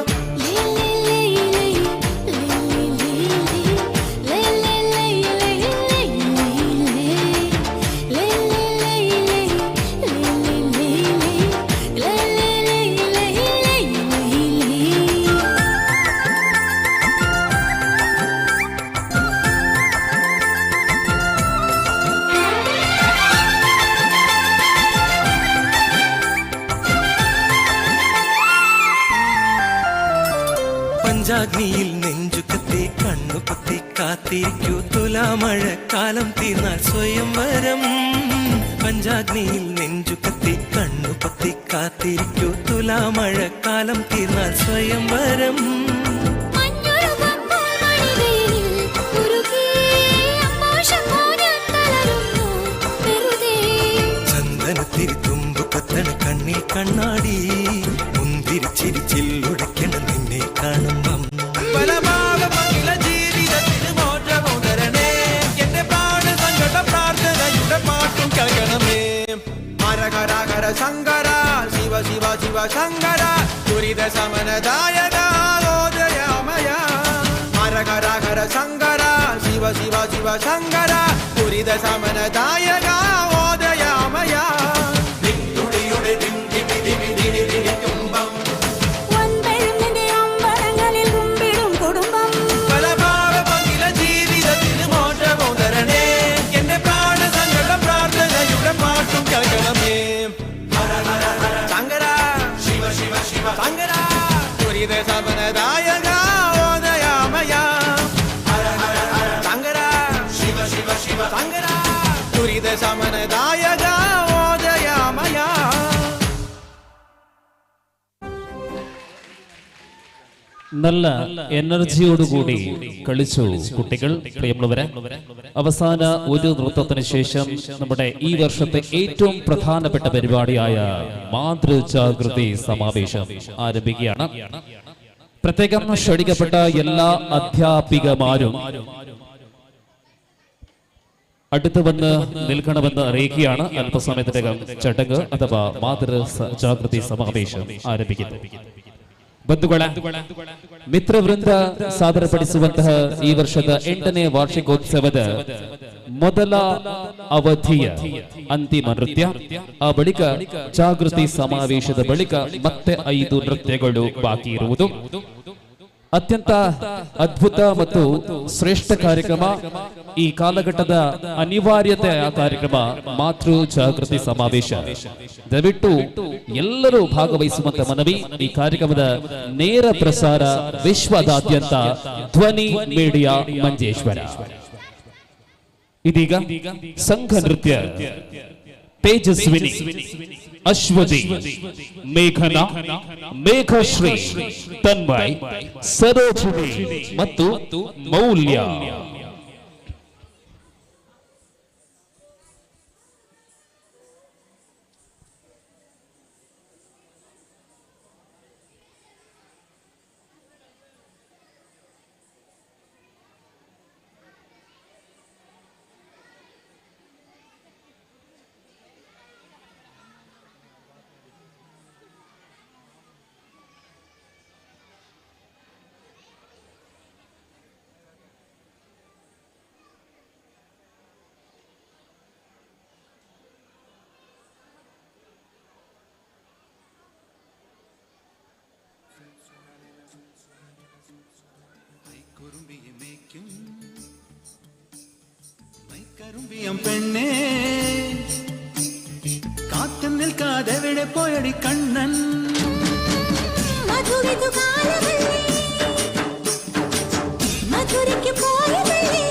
പഞ്ചാഗ്നിയിൽ നെഞ്ചു കത്തി കണ്ണു പൊത്തി കാത്തിരിക്കൂ തുലാമഴക്കാലം തീർന്നാൽ സ്വയംവരം. പഞ്ചാഗ്നിയിൽ നെഞ്ചു കത്തി കണ്ണു പൊത്തി കാത്തിരിക്കൂ തുലാമഴക്കാലം തീർന്നാൽ സ്വയംവരം. ചന്ദനത്തിരിത്തുമ്പു കത്തണ കണ്ണിൽ കണ്ണാടി മുന്തിരിച്ചിരിച്ചില്ലുടയ്ക്കണ നിന്നെ കാണുമ്പം ജീവിതത്തിന് മോചമോദരണേ എന്റെ പ്രാണ സങ്കട പ്രാർത്ഥനയുടെ പാട്ടും കേൾക്കണമേ. ഹരഹര ശങ്കര ശിവ ശിവ ശിവ ശങ്കര ദുരിത സമനദായക ഓദയാമയ. ഹരഹര ശങ്കര ശിവ ശിവ ശിവ ശങ്കര ദുരിത സമനദായക ഓദയാമയ. ദിക്തുടിയുടെ ദിം ദിമി ദിമി ദിനി ദിനി തുമ്പം ജീവിതത്തിന് മോചമോദരണേ എന്റെ പ്രാണ സങ്കട പ്രാർത്ഥനയുടെ പാട്ടും കേൾക്കണമേ. ശങ്കര ശിവ ശിവ ശിവ ശങ്കര ദുരിത സമനദായക ഓദയാമയ. ശങ്കര ശിവ ശിവ ശിവ ശങ്കര ദുരിത സമനദായക ഓദയാമയ. നല്ല എനർജിയോടുകൂടി കളിച്ചു കുട്ടികൾ. പ്രിയമുള്ളവരെ, അവസാന ഒരു നൃത്തത്തിന് ശേഷം നമ്മുടെ ഈ വർഷത്തെ ഏറ്റവും പ്രധാനപ്പെട്ട പരിപാടിയായ മാതൃജാഗൃതി സമാവേശം ആരംഭിക്കുകയാണ്. പ്രത്യേകം ക്ഷണിക്കപ്പെട്ട എല്ലാ അധ്യാപികമാരും അടുത്തു വന്ന് നിൽക്കണമെന്ന് അറിയിക്കുകയാണ്. അല്പസമയത്തിനകം ചടങ്ങ് അഥവാ മാതൃജാഗൃതി സമാവേശം ಆರಂಭಿಸಿತು. ಬಂಧುಗಳ ಮಿತ್ರವೃಂದ ಸಾದರಪಡಿಸುವಂತಹ ಈ ವರ್ಷದ 8ನೇ ವಾರ್ಷಿಕೋತ್ಸವದ ಮೊದಲ ಅವಧಿಯ ಅಂತಿಮ ನೃತ್ಯ, ಆ ಬಳಿಕ ಜಾಗೃತಿ ಸಮಾವೇಶದ ಬಳಿಕ ಮತ್ತೆ 5 ನೃತ್ಯಗಳು ಬಾಕಿ ಇರುವುದು. ಅತ್ಯಂತ ಅದ್ಭುತ ಮತ್ತು ಶ್ರೇಷ್ಠ ಕಾರ್ಯಕ್ರಮ, ಈ ಕಾಲಘಟ್ಟದ ಅನಿವಾರ್ಯತೆಯ ಕಾರ್ಯಕ್ರಮ ಮಾತೃ ಜಾಗೃತಿ ಸಮಾವೇಶ. ದಯವಿಟ್ಟು ಎಲ್ಲರೂ ಭಾಗವಹಿಸುವಂತ ಮನವಿ. ಈ ಕಾರ್ಯಕ್ರಮದ ನೇರ ಪ್ರಸಾರ ವಿಶ್ವದಾದ್ಯಂತ ಧ್ವನಿ ಮೀಡಿಯಾ ಮಂಜೇಶ್ವರ. ಇದೀಗ ಸಂಘ ನೃತ್ಯ ತೇಜಸ್ವಿನಿ, ಅಶ್ವತಿ, ಮೇಘನಾ, ಮೇಘಶ್ರೀ, ತನ್ಮಯ್, ಸರೋಜಿನಿ ಮತ್ತು ಮೌಲ್ಯ. കരുമ്പിയം പെണ്ണേ കാത്തു നിൽക്കാതെവിടെ പോയടി കണ്ണൻ. മധുരയ്ക്ക് പോയതല്ലേ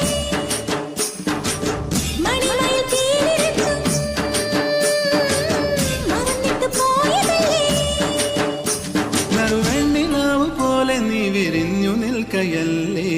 മണിമയിൽ തീരിട്ടും മറന്നിട്ട് പോയതല്ലേ. നറുവെണ്ണിലാവ് പോലെ നീ വിരിഞ്ഞു നിൽക്കയല്ലേ.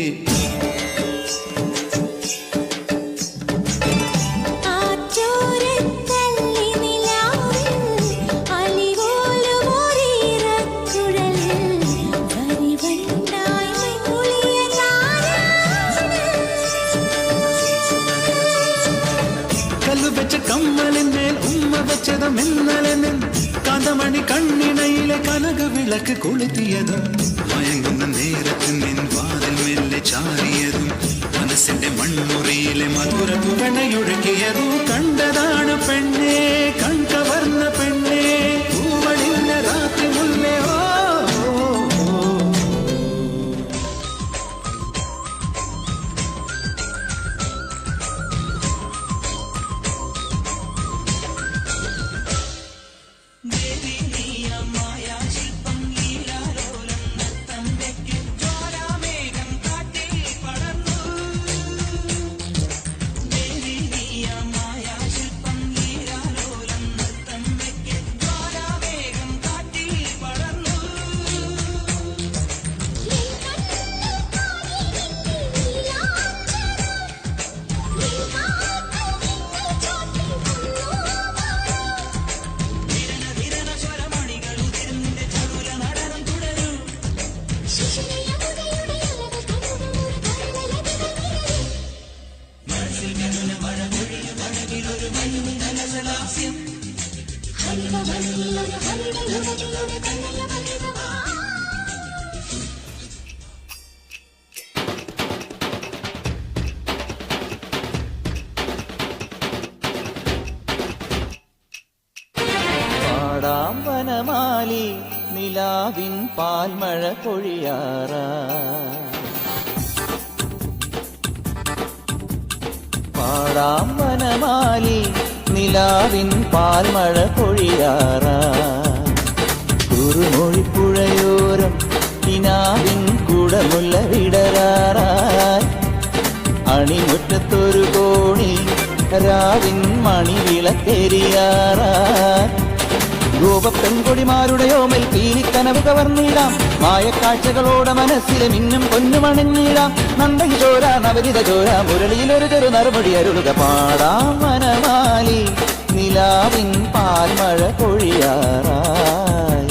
കമ്മലിന്മേൽ ഉമ്മ വെച്ചതും ഇന്നലെ നിൻ കാന്തമണി കണ്ണിണയിലെ കനക വിളക്ക് കൊളുത്തിയതും മയങ്ങുന്ന നേരത്ത് നിൻ വാതിൽ മെല്ലെ ചാരിയതും മനസ്സിന്റെ മൺമുറിയിലെ മധുര പുകണയൊഴുക്കിയതും കണ്ടതാണ് പെണ്ണേ, കൺകവർന്ന പെണ്ണേ, പൂവണിഞ്ഞ രാത്രി മുല്ലേ. ജ്വാല പാടാമ്പനമാലി നിലാവിൻ പാൽമഴ പൊഴിയാറാ പാടാമ്പനമാലി നിലാവിൻ പാൽമഴ പൊഴിയാറാ കുറുമൊഴിപ്പുഴയോരം കിനാവിൻ കുടമുല്ല വിടരാറായി അണിമുറ്റത്തൊരു കോണി രാവിൻ മണിവിളക്കെരിയാറായി ഗോപപ്പെൺകൊടിമാരുടെയോമൽ പീലിക്കനവ് കവർന്നിടാം മായക്കാഴ്ചകളോടെ മനസ്സിലെ മിന്നും പൊന്നുമണിഞ്ഞിടാം നന്ദകിശോര നവരിത ചോര മുരളിയിലൊരു ചെറു നറുപടി അരുളുക പാടാം വനമാലി നിലാവിൻ പാൽമഴ പൊഴിയാറായി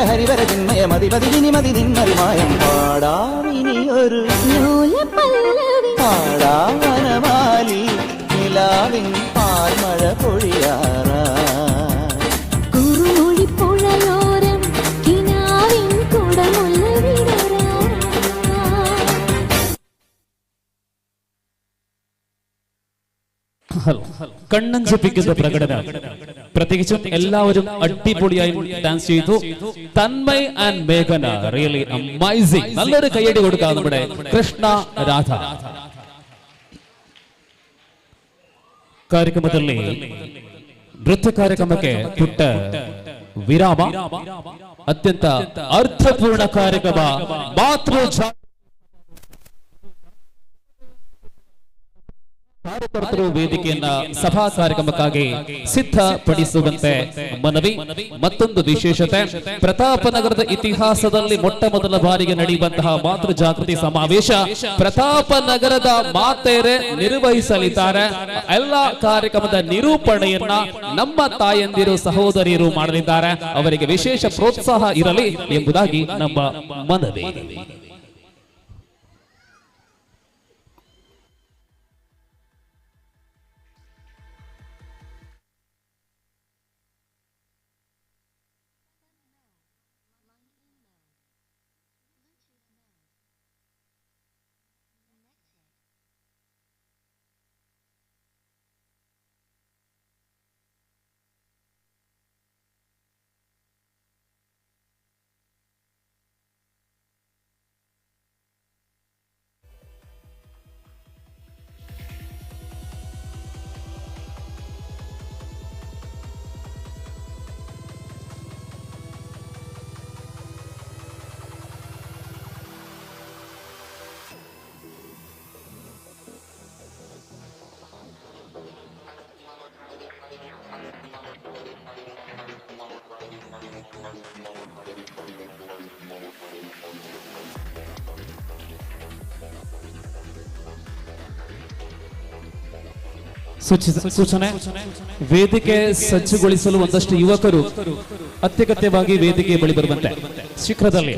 ഹരിവര ചിന്മയ മതിപതിനി മതി നിന്മറിമായം പാടാമിനിയൊരു പാടാവനമാലി നിലാവിൻ പാൽമഴ പൊഴിയാറാ കണ്ണഞ്ചിപ്പിക്കുന്ന പ്രകടനം. പ്രത്യേകിച്ചും എല്ലാവരും അടിപൊളിയായി ഡാൻസ് ചെയ്തു. തന്മയ് ആൻഡ് മേഘന റിയലി അമേസിംഗ്. നല്ലൊരു കയ്യടി കൊടുക്കാം നമ്മുടെ കൃഷ്ണ രാധ. ಕಾರ್ಯಕ್ರಮದಲ್ಲಿ ನೃತ್ಯ ಕಾರ್ಯಕ್ರಮಕ್ಕೆ ಪುಟ್ಟ ವಿರಾಮ. ಅತ್ಯಂತ ಅರ್ಥಪೂರ್ಣ ಕಾರ್ಯಕ್ರಮ ಮಾತೃ ಕಾರ್ಯಕರ್ತರು ವೇದಿಕೆಯನ್ನ ಸಭಾ ಕಾರ್ಯಕ್ರಮಕ್ಕಾಗಿ ಸಿದ್ಧಪಡಿಸುವಂತೆ ಮನವಿ. ಮತ್ತೊಂದು ವಿಶೇಷತೆ, ಪ್ರತಾಪನಗರದ ಇತಿಹಾಸದಲ್ಲಿ ಮೊಟ್ಟ ಮೊದಲ ಬಾರಿಗೆ ನಡೆಯುವಂತಹ ಮಾತೃ ಜಾಗೃತಿ ಸಮಾವೇಶ ಪ್ರತಾಪನಗರದ ಮಾತೆಯರೇ ನಿರ್ವಹಿಸಲಿದ್ದಾರೆ. ಎಲ್ಲ ಕಾರ್ಯಕ್ರಮದ ನಿರೂಪಣೆಯನ್ನ ನಮ್ಮ ತಾಯಂದಿರು ಸಹೋದರಿಯರು ಮಾಡಲಿದ್ದಾರೆ. ಅವರಿಗೆ ವಿಶೇಷ ಪ್ರೋತ್ಸಾಹ ಇರಲಿ ಎಂಬುದಾಗಿ ನಮ್ಮ ಮನವಿ. ಸೂಚನೆ, ವೇದಿಕೆ ಸಜ್ಜುಗೊಳಿಸಲು ಒಂದಷ್ಟು ಯುವಕರು ಅತ್ಯಗತ್ಯವಾಗಿ ವೇದಿಕೆ ಬಳಿ ಬರುವಂತೆ ಶೀಘ್ರದಲ್ಲಿ.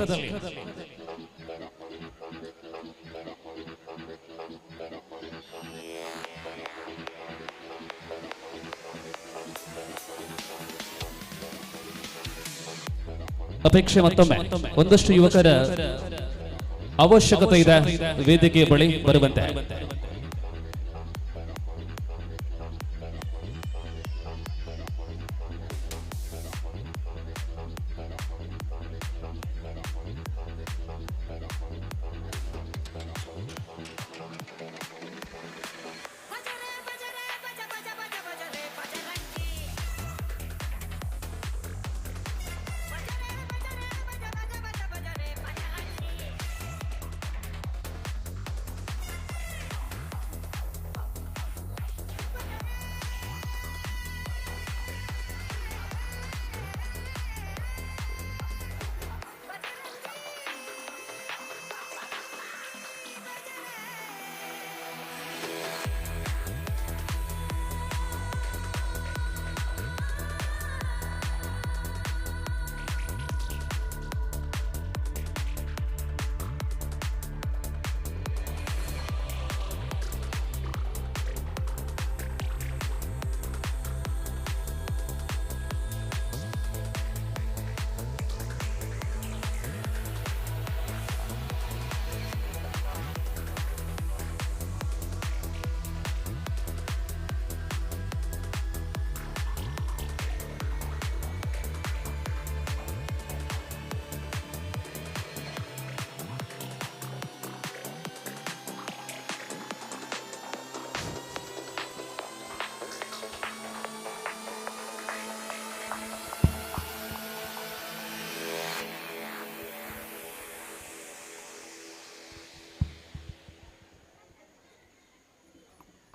ಅಪೇಕ್ಷೆ ಮತ್ತೊಮ್ಮೆ ಒಂದಷ್ಟು ಯುವಕರ ಅವಶ್ಯಕತೆ ಇದೆ ವೇದಿಕೆಯ ಬಳಿ ಬರುವಂತೆ.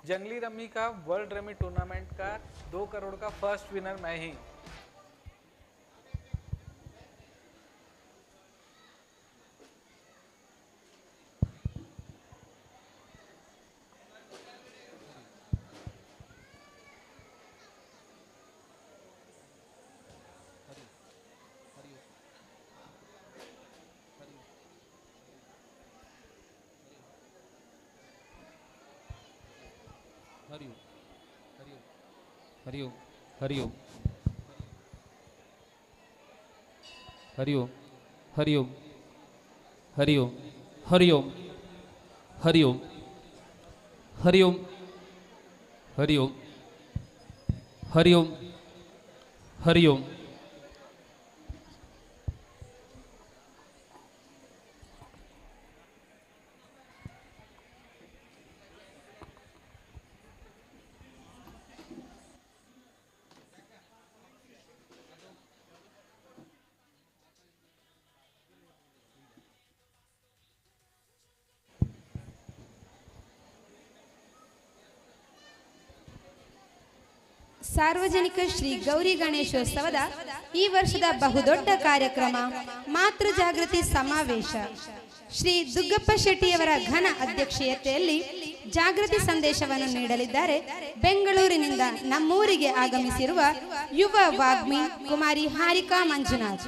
जंगली रमी का वर्ल्ड रमी टूर्नामेंट का 2 करोड़ का फर्स्ट विनर मैं ही। हरिओम हरिओम हरिओम हरिओम हरिओम हरिओम हरिओम हरिओम हरिओम हरिओम हरिओम ಸಾರ್ವಜನಿಕ ಶ್ರೀ ಗೌರಿ ಗಣೇಶೋತ್ಸವದ ಈ ವರ್ಷದ ಬಹುದೊಡ್ಡ ಕಾರ್ಯಕ್ರಮ ಮಾತೃ ಜಾಗೃತಿ ಸಮಾವೇಶ. ಶ್ರೀ ದುಗ್ಗಪ್ಪ ಶೆಟ್ಟಿಯವರ ಘನ ಅಧ್ಯಕ್ಷತೆಯಲ್ಲಿ ಜಾಗೃತಿ ಸಂದೇಶವನ್ನು ನೀಡಲಿದ್ದಾರೆ. ಬೆಂಗಳೂರಿನಿಂದ ನಮ್ಮೂರಿಗೆ ಆಗಮಿಸಿರುವ ಯುವ ವಾಗ್ಮಿ ಕುಮಾರಿ Harika Manjunath.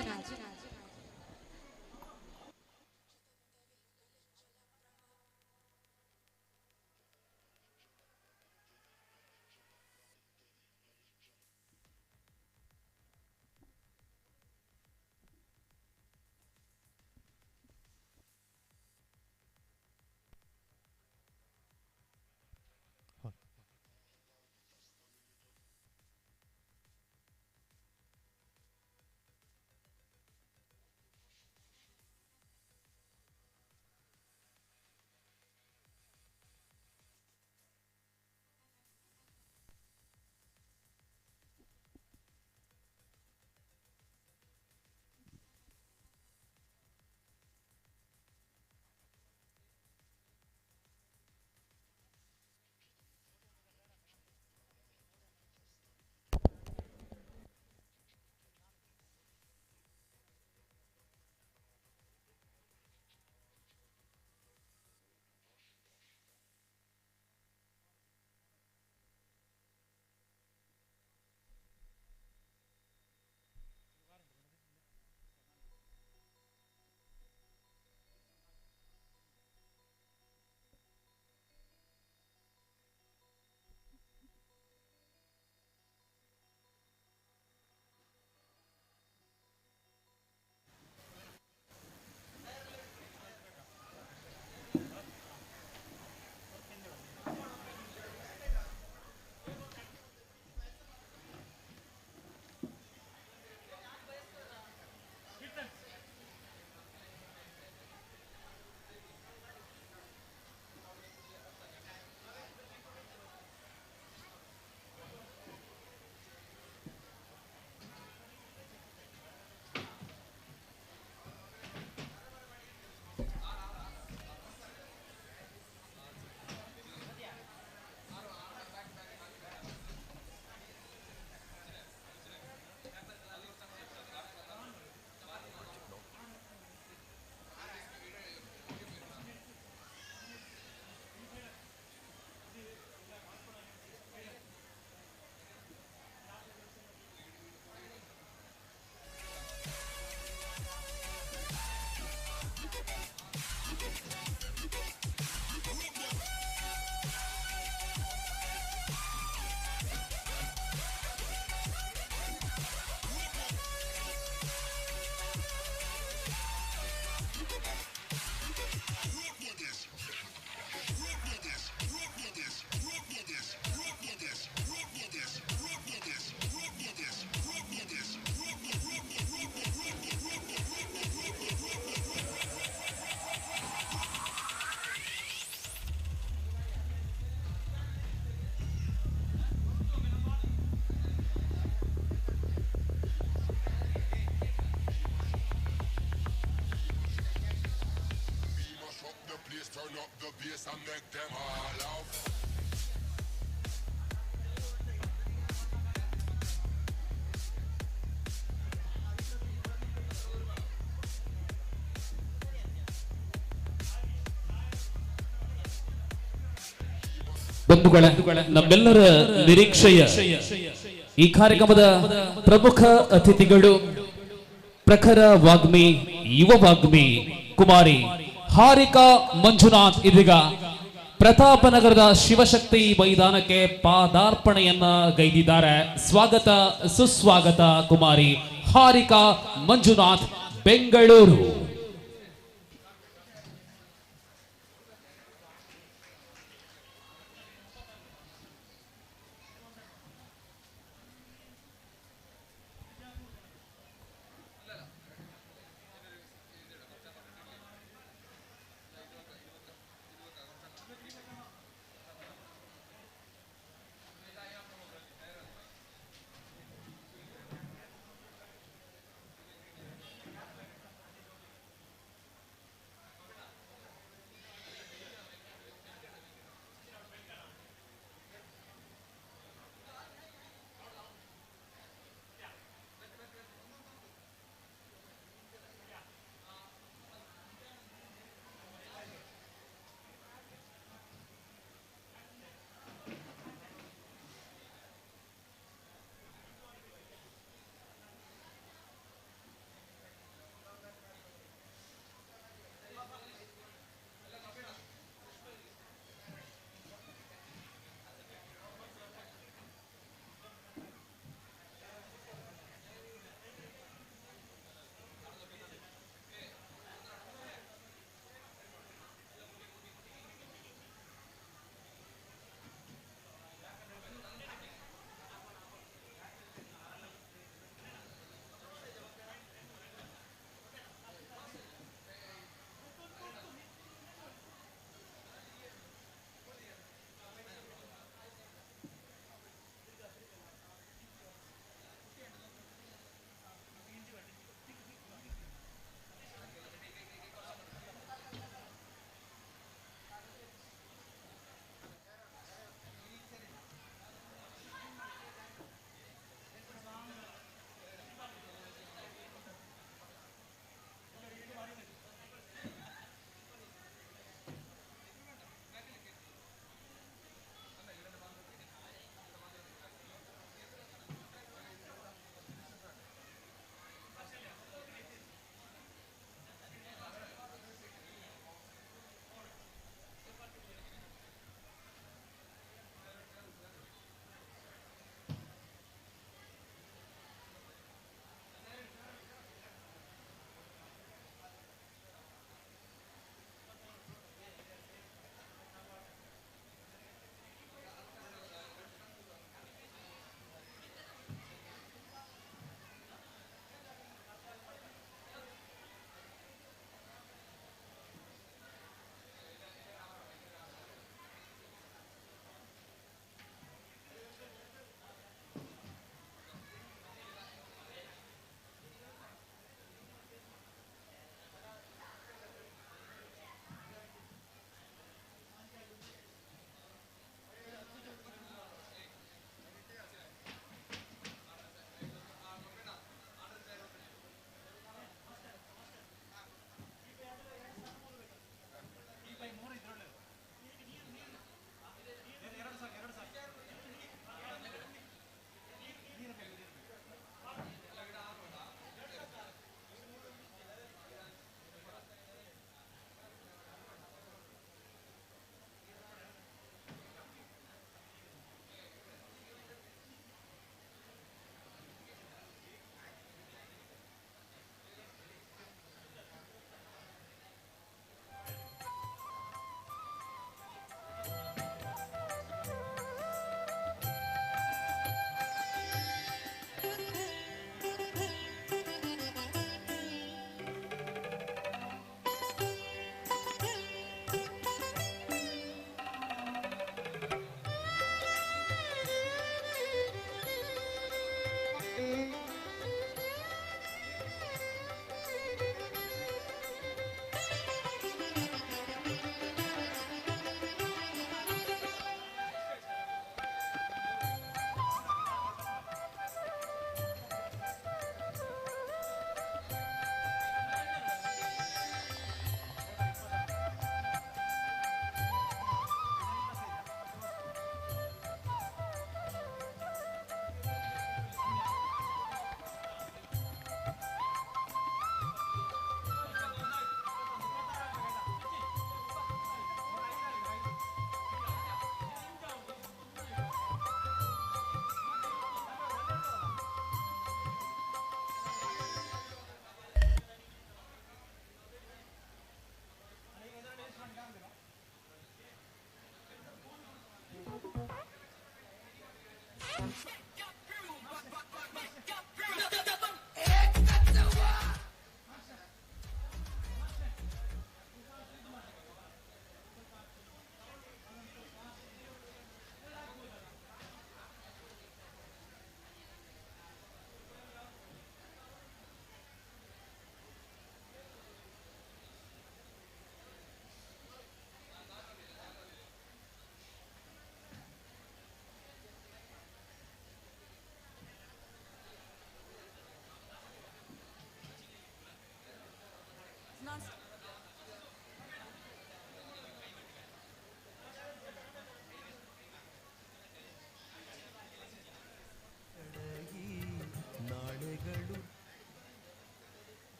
Turn up the bass and make them all laugh. ಬಂಧುಗಳೇ, ನಮ್ಮೆಲ್ಲರ ನಿರೀಕ್ಷೆಯ ಈ ಕಾರ್ಯಕ್ರಮದ ಪ್ರಮುಖ ಅತಿಥಿಗಳು ಪ್ರಖರ ವಾಗ್ಮಿ, ಯುವ ವಾಗ್ಮಿ ಕುಮಾರಿ ಹಾರಿಕಾ ಮಂಜುನಾಥ್ ಇದೀಗ ಪ್ರತಾಪನಗರದ ಶಿವಶಕ್ತಿ ಮೈದಾನಕ್ಕೆ ಪಾದಾರ್ಪಣೆಯನ್ನ ಗೈದಿದ್ದಾರೆ. ಸ್ವಾಗತ ಸುಸ್ವಾಗತ ಕುಮಾರಿ ಹಾರಿಕಾ ಮಂಜುನಾಥ್, ಬೆಂಗಳೂರು.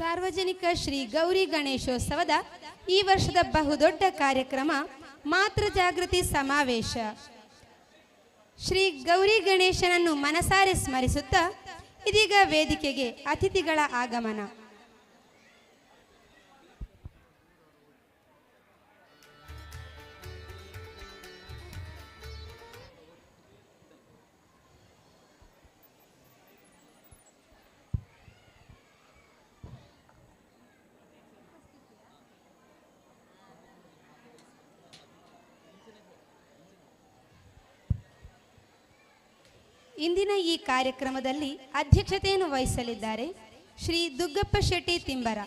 ಸಾರ್ವಜನಿಕ ಶ್ರೀ ಗೌರಿ ಗಣೇಶೋತ್ಸವದ ಈ ವರ್ಷದ ಬಹುದೊಡ್ಡ ಕಾರ್ಯಕ್ರಮ ಮಾತೃ ಜಾಗೃತಿ ಸಮಾವೇಶ. ಶ್ರೀ ಗೌರಿ ಗಣೇಶನನ್ನು ಮನಸಾರೆ ಸ್ಮರಿಸುತ್ತಾ ಇದೀಗ ವೇದಿಕೆಗೆ ಅತಿಥಿಗಳ ಆಗಮನ. ಇಂದಿನ ಈ ಕಾರ್ಯಕ್ರಮದಲ್ಲಿ ಅಧ್ಯಕ್ಷತೆಯನ್ನು ವಹಿಸಲಿದ್ದಾರೆ ಶ್ರೀ ದುಗ್ಗಪ್ಪ ಶೆಟ್ಟಿ ತಿಂಬರ,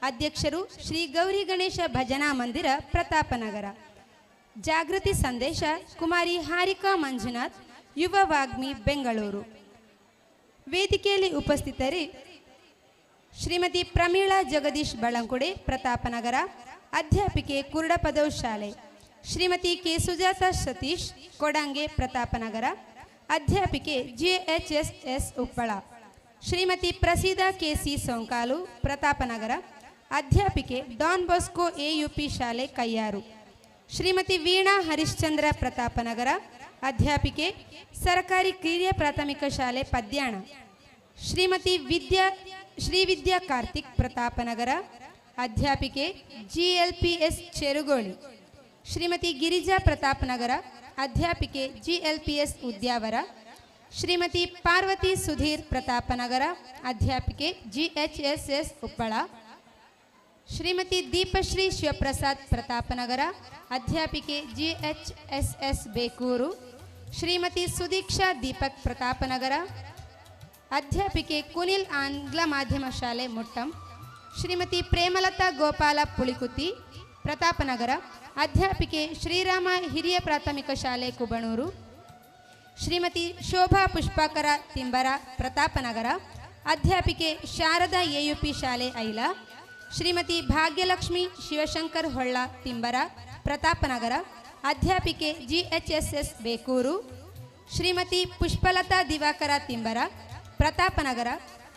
ಅಧ್ಯಕ್ಷರು, ಶ್ರೀ ಗೌರಿ ಗಣೇಶ ಭಜನಾ ಮಂದಿರ, ಪ್ರತಾಪನಗರ. ಜಾಗೃತಿ ಸಂದೇಶ ಕುಮಾರಿ ಹಾರಿಕಾ ಮಂಜುನಾಥ್, ಯುವ ವಾಗ್ಮಿ, ಬೆಂಗಳೂರು. ವೇದಿಕೆಯಲ್ಲಿ ಉಪಸ್ಥಿತರಿ ಶ್ರೀಮತಿ ಪ್ರಮೀಳಾ ಜಗದೀಶ್ ಬಳಂಕುಡೆ, ಪ್ರತಾಪನಗರ, ಅಧ್ಯಾಪಿಕೆ, ಕುರುಡಪದವ್ ಶಾಲೆ. ಶ್ರೀಮತಿ ಕೆ ಸುಜಾತ ಸತೀಶ್, ಕೊಡಂಗೆ, ಪ್ರತಾಪನಗರ, ಅಧ್ಯಾಪಿಕೆ, JHSS ಉಪ್ಪಳ. ಶ್ರೀಮತಿ ಪ್ರಸೀದಾ KC ಸೋಂಕಾಲು, ಪ್ರತಾಪನಗರ, ಅಧ್ಯಾಪಿಕೆ, ಡಾನ್ ಬಾಸ್ಕೋ AUP ಶಾಲೆ, ಕಯ್ಯಾರು. ಶ್ರೀಮತಿ ವೀಣಾ ಹರಿಶ್ಚಂದ್ರ, ಪ್ರತಾಪನಗರ, ಅಧ್ಯಾಪಿಕೆ, ಸರ್ಕಾರಿ ಕಿರಿಯ ಪ್ರಾಥಮಿಕ ಶಾಲೆ, Padyana. Shrimati Srividya Karthik, ಪ್ರತಾಪನಗರ, ಅಧ್ಯಾಪಿಕೆ, GLPS Cherugoli. Shrimati Girija, ಪ್ರತಾಪನಗರ, ಅಧ್ಯಾಪಿಕೆ, GLPS Udyavara. Shrimati Parvati Sudhir, ಪ್ರತಾಪನಗರ, ಅಧ್ಯಾಪಿಕೆ, GHSS Uppala. Shrimati Deepashree Shivaprasad, ಪ್ರತಾಪನಗರ, ಅಧ್ಯಾಪಿಕೆ, GHSS Bekur. Shrimati Sudeeksha Deepak, ಪ್ರತಾಪನಗರ, ಅಧ್ಯಾಪಿಕೆ, ಕುನಿಲ್ ಆಂಗ್ಲ ಮಾಧ್ಯಮ ಶಾಲೆ, ಮುಟ್ಟಂ. ಶ್ರೀಮತಿ ಪ್ರೇಮಲತಾ ಗೋಪಾಲ ಪುಳಿಕುತಿ, ಪ್ರತಾಪನಗರ, ಅಧ್ಯಾಪಿಕೆ, ಶ್ರೀರಾಮ ಹಿರಿಯ ಪ್ರಾಥಮಿಕ ಶಾಲೆ, ಕುಬಣೂರು. ಶ್ರೀಮತಿ ಶೋಭಾ ಪುಷ್ಪಾಕರ ತಿಂಬರ, ಪ್ರತಾಪನಗರ, ಅಧ್ಯಾಪಿಕೆ, ಶಾರದಾ AUP ಶಾಲೆ, ಐಲ. ಶ್ರೀಮತಿ ಭಾಗ್ಯಲಕ್ಷ್ಮಿ ಶಿವಶಂಕರ್ ಹೊಳ್ಳ ತಿಂಬರ, ಪ್ರತಾಪನಗರ, ಅಧ್ಯಾಪಿಕೆ, GHSS ಬೇಕೂರು. ಶ್ರೀಮತಿ ಪುಷ್ಪಲತಾ ದಿವಾಕರ ತಿಂಬರ, ಪ್ರತಾಪನಗರ,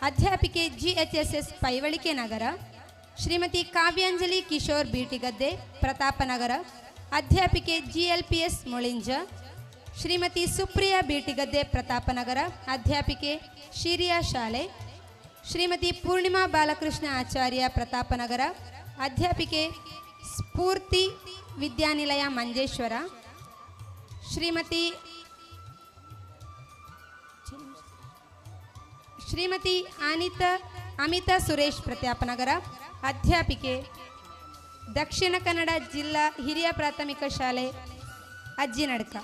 ಅಧ್ಯಾಪಿಕೆ, GHSS ಪೈವಳಿಕೆ ನಗರ. ಶ್ರೀಮತಿ ಕಾವ್ಯಾಂಜಲಿ ಕಿಶೋರ್ ಬೀಟಿಗದ್ದೆ, ಪ್ರತಾಪನಗರ, ಅಧ್ಯಾಪಿಕೆ, GLPS ಮುಳಿಂಜ. ಶ್ರೀಮತಿ ಸುಪ್ರಿಯಾ ಬೀಟಿಗದ್ದೆ, ಪ್ರತಾಪನಗರ, ಅಧ್ಯಾಪಿಕೆ, ಶಿರಿಯಾ ಶಾಲೆ. ಶ್ರೀಮತಿ ಪೂರ್ಣಿಮಾ ಬಾಲಕೃಷ್ಣ ಆಚಾರ್ಯ, ಪ್ರತಾಪನಗರ, ಅಧ್ಯಾಪಿಕೆ, ಸ್ಫೂರ್ತಿ ವಿದ್ಯಾನಿಲಯ, ಮಂಜೇಶ್ವರ. ಶ್ರೀಮತಿ ಅಮಿತಾ ಸುರೇಶ್, ಪ್ರತಾಪನಗರ, ಅಧ್ಯಾಪಿಕೆ, ದಕ್ಷಿಣ ಕನ್ನಡ ಜಿಲ್ಲಾ ಹಿರಿಯ ಪ್ರಾಥಮಿಕ ಶಾಲೆ, ಅಜ್ಜಿನಡ್ಕ.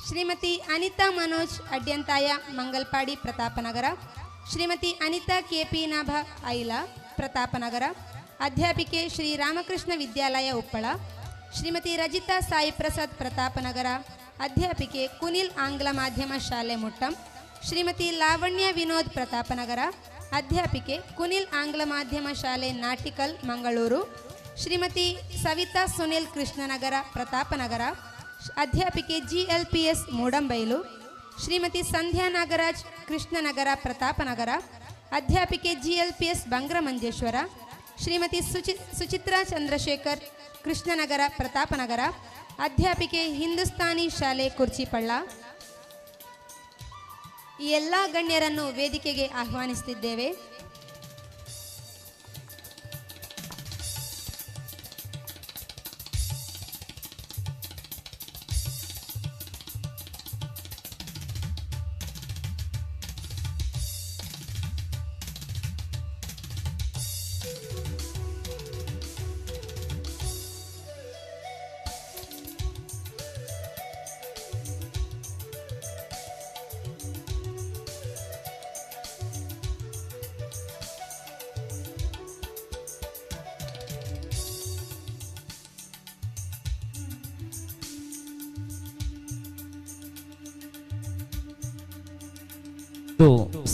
ಶ್ರೀಮತಿ ಅನಿತಾ ಮನೋಜ್ ಅಡ್ಯಂತಾಯ, ಮಂಗಲ್ಪಾಡಿ, ಪ್ರತಾಪನಗರ. ಶ್ರೀಮತಿ ಅನಿತಾ KP ನಾಭ, ಐಲ, ಪ್ರತಾಪನಗರ, ಅಧ್ಯಾಪಿಕೆ, ಶ್ರೀ ರಾಮಕೃಷ್ಣ ವಿದ್ಯಾಲಯ, ಉಪ್ಪಳ. ಶ್ರೀಮತಿ ರಜಿತಾ ಸಾಯಿ ಪ್ರಸಾದ್, ಪ್ರತಾಪನಗರ, ಅಧ್ಯಾಪಿಕೆ, ಕುನಿಲ್ ಆಂಗ್ಲ ಮಾಧ್ಯಮ ಶಾಲೆ, ಮುಟ್ಟಂ. ಶ್ರೀಮತಿ ಲಾವಣ್ಯ ವಿನೋದ್, ಪ್ರತಾಪನಗರ, ಅಧ್ಯಾಪಿಕೆ, ಕುನಿಲ್ ಆಂಗ್ಲ ಮಾಧ್ಯಮ ಶಾಲೆ, ನಾಟಿಕಲ್, ಮಂಗಳೂರು. ಶ್ರೀಮತಿ ಸವಿತಾ ಸುನಿಲ್, ಕೃಷ್ಣನಗರ, ಪ್ರತಾಪನಗರ, ಅಧ್ಯಾಪಿಕೆ, GLPS ಮೂಡಂಬೈಲು. ಶ್ರೀಮತಿ ಸಂಧ್ಯಾ ನಾಗರಾಜ್, ಕೃಷ್ಣನಗರ, ಪ್ರತಾಪನಗರ, ಅಧ್ಯಾಪಿಕೆ, GLPS ಬಂಗ್ರಮಂಜೇಶ್ವರ. ಶ್ರೀಮತಿ ಸುಚಿತ್ರಾ ಚಂದ್ರಶೇಖರ್, ಕೃಷ್ಣನಗರ, ಪ್ರತಾಪನಗರ, ಅಧ್ಯಾಪಿಕೆ, ಹಿಂದೂಸ್ತಾನಿ ಶಾಲೆ, ಕುರ್ಚಿಪಳ್ಳ. ಈ ಎಲ್ಲ ಗಣ್ಯರನ್ನು ವೇದಿಕೆಗೆ ಆಹ್ವಾನಿಸುತ್ತಿದ್ದೇವೆ.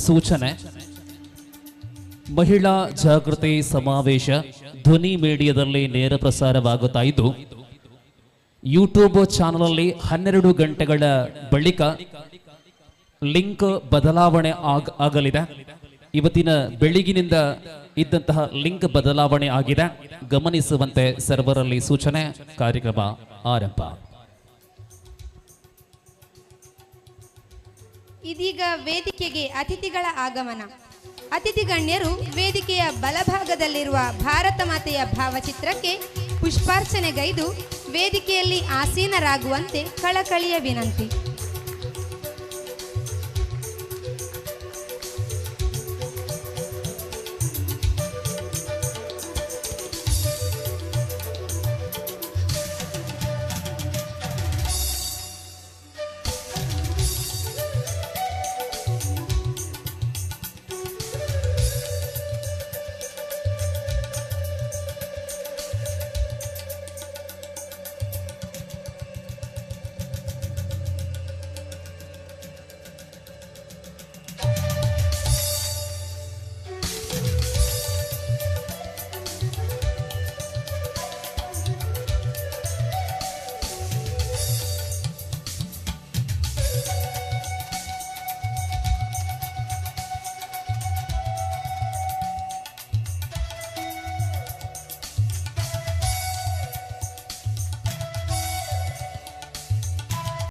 ಸೂಚನೆ: ಮಹಿಳಾ ಜಾಗೃತಿ ಸಮಾವೇಶ ಧ್ವನಿ ಮೀಡಿಯಾದಲ್ಲಿ ನೇರ ಪ್ರಸಾರವಾಗುತ್ತಾ ಇದ್ದು, ಯೂಟ್ಯೂಬ್ ಚಾನಲಲ್ಲಿ 12 ಗಂಟೆಗಳ ಬಳಿಕ ಲಿಂಕ್ ಬದಲಾವಣೆ ಆಗಲಿದೆ. ಇವತ್ತಿನ ಬೆಳಗಿನಿಂದ ಇದ್ದಂತಹ ಲಿಂಕ್ ಬದಲಾವಣೆ ಆಗಿದೆ, ಗಮನಿಸುವಂತೆ ಸರ್ವರಲ್ಲಿ ಸೂಚನೆ. ಕಾರ್ಯಕ್ರಮ ಆರಂಭ. ಇದೀಗ ವೇದಿಕೆಗೆ ಅತಿಥಿಗಳ ಆಗಮನ. ಅತಿಥಿ ಗಣ್ಯರು ವೇದಿಕೆಯ ಬಲಭಾಗದಲ್ಲಿರುವ ಭಾರತ ಮಾತೆಯ ಭಾವಚಿತ್ರಕ್ಕೆ ಪುಷ್ಪಾರ್ಚನೆಗೈದು ವೇದಿಕೆಯಲ್ಲಿ ಆಸೀನರಾಗುವಂತೆ ಕಳಕಳಿಯ ವಿನಂತಿ.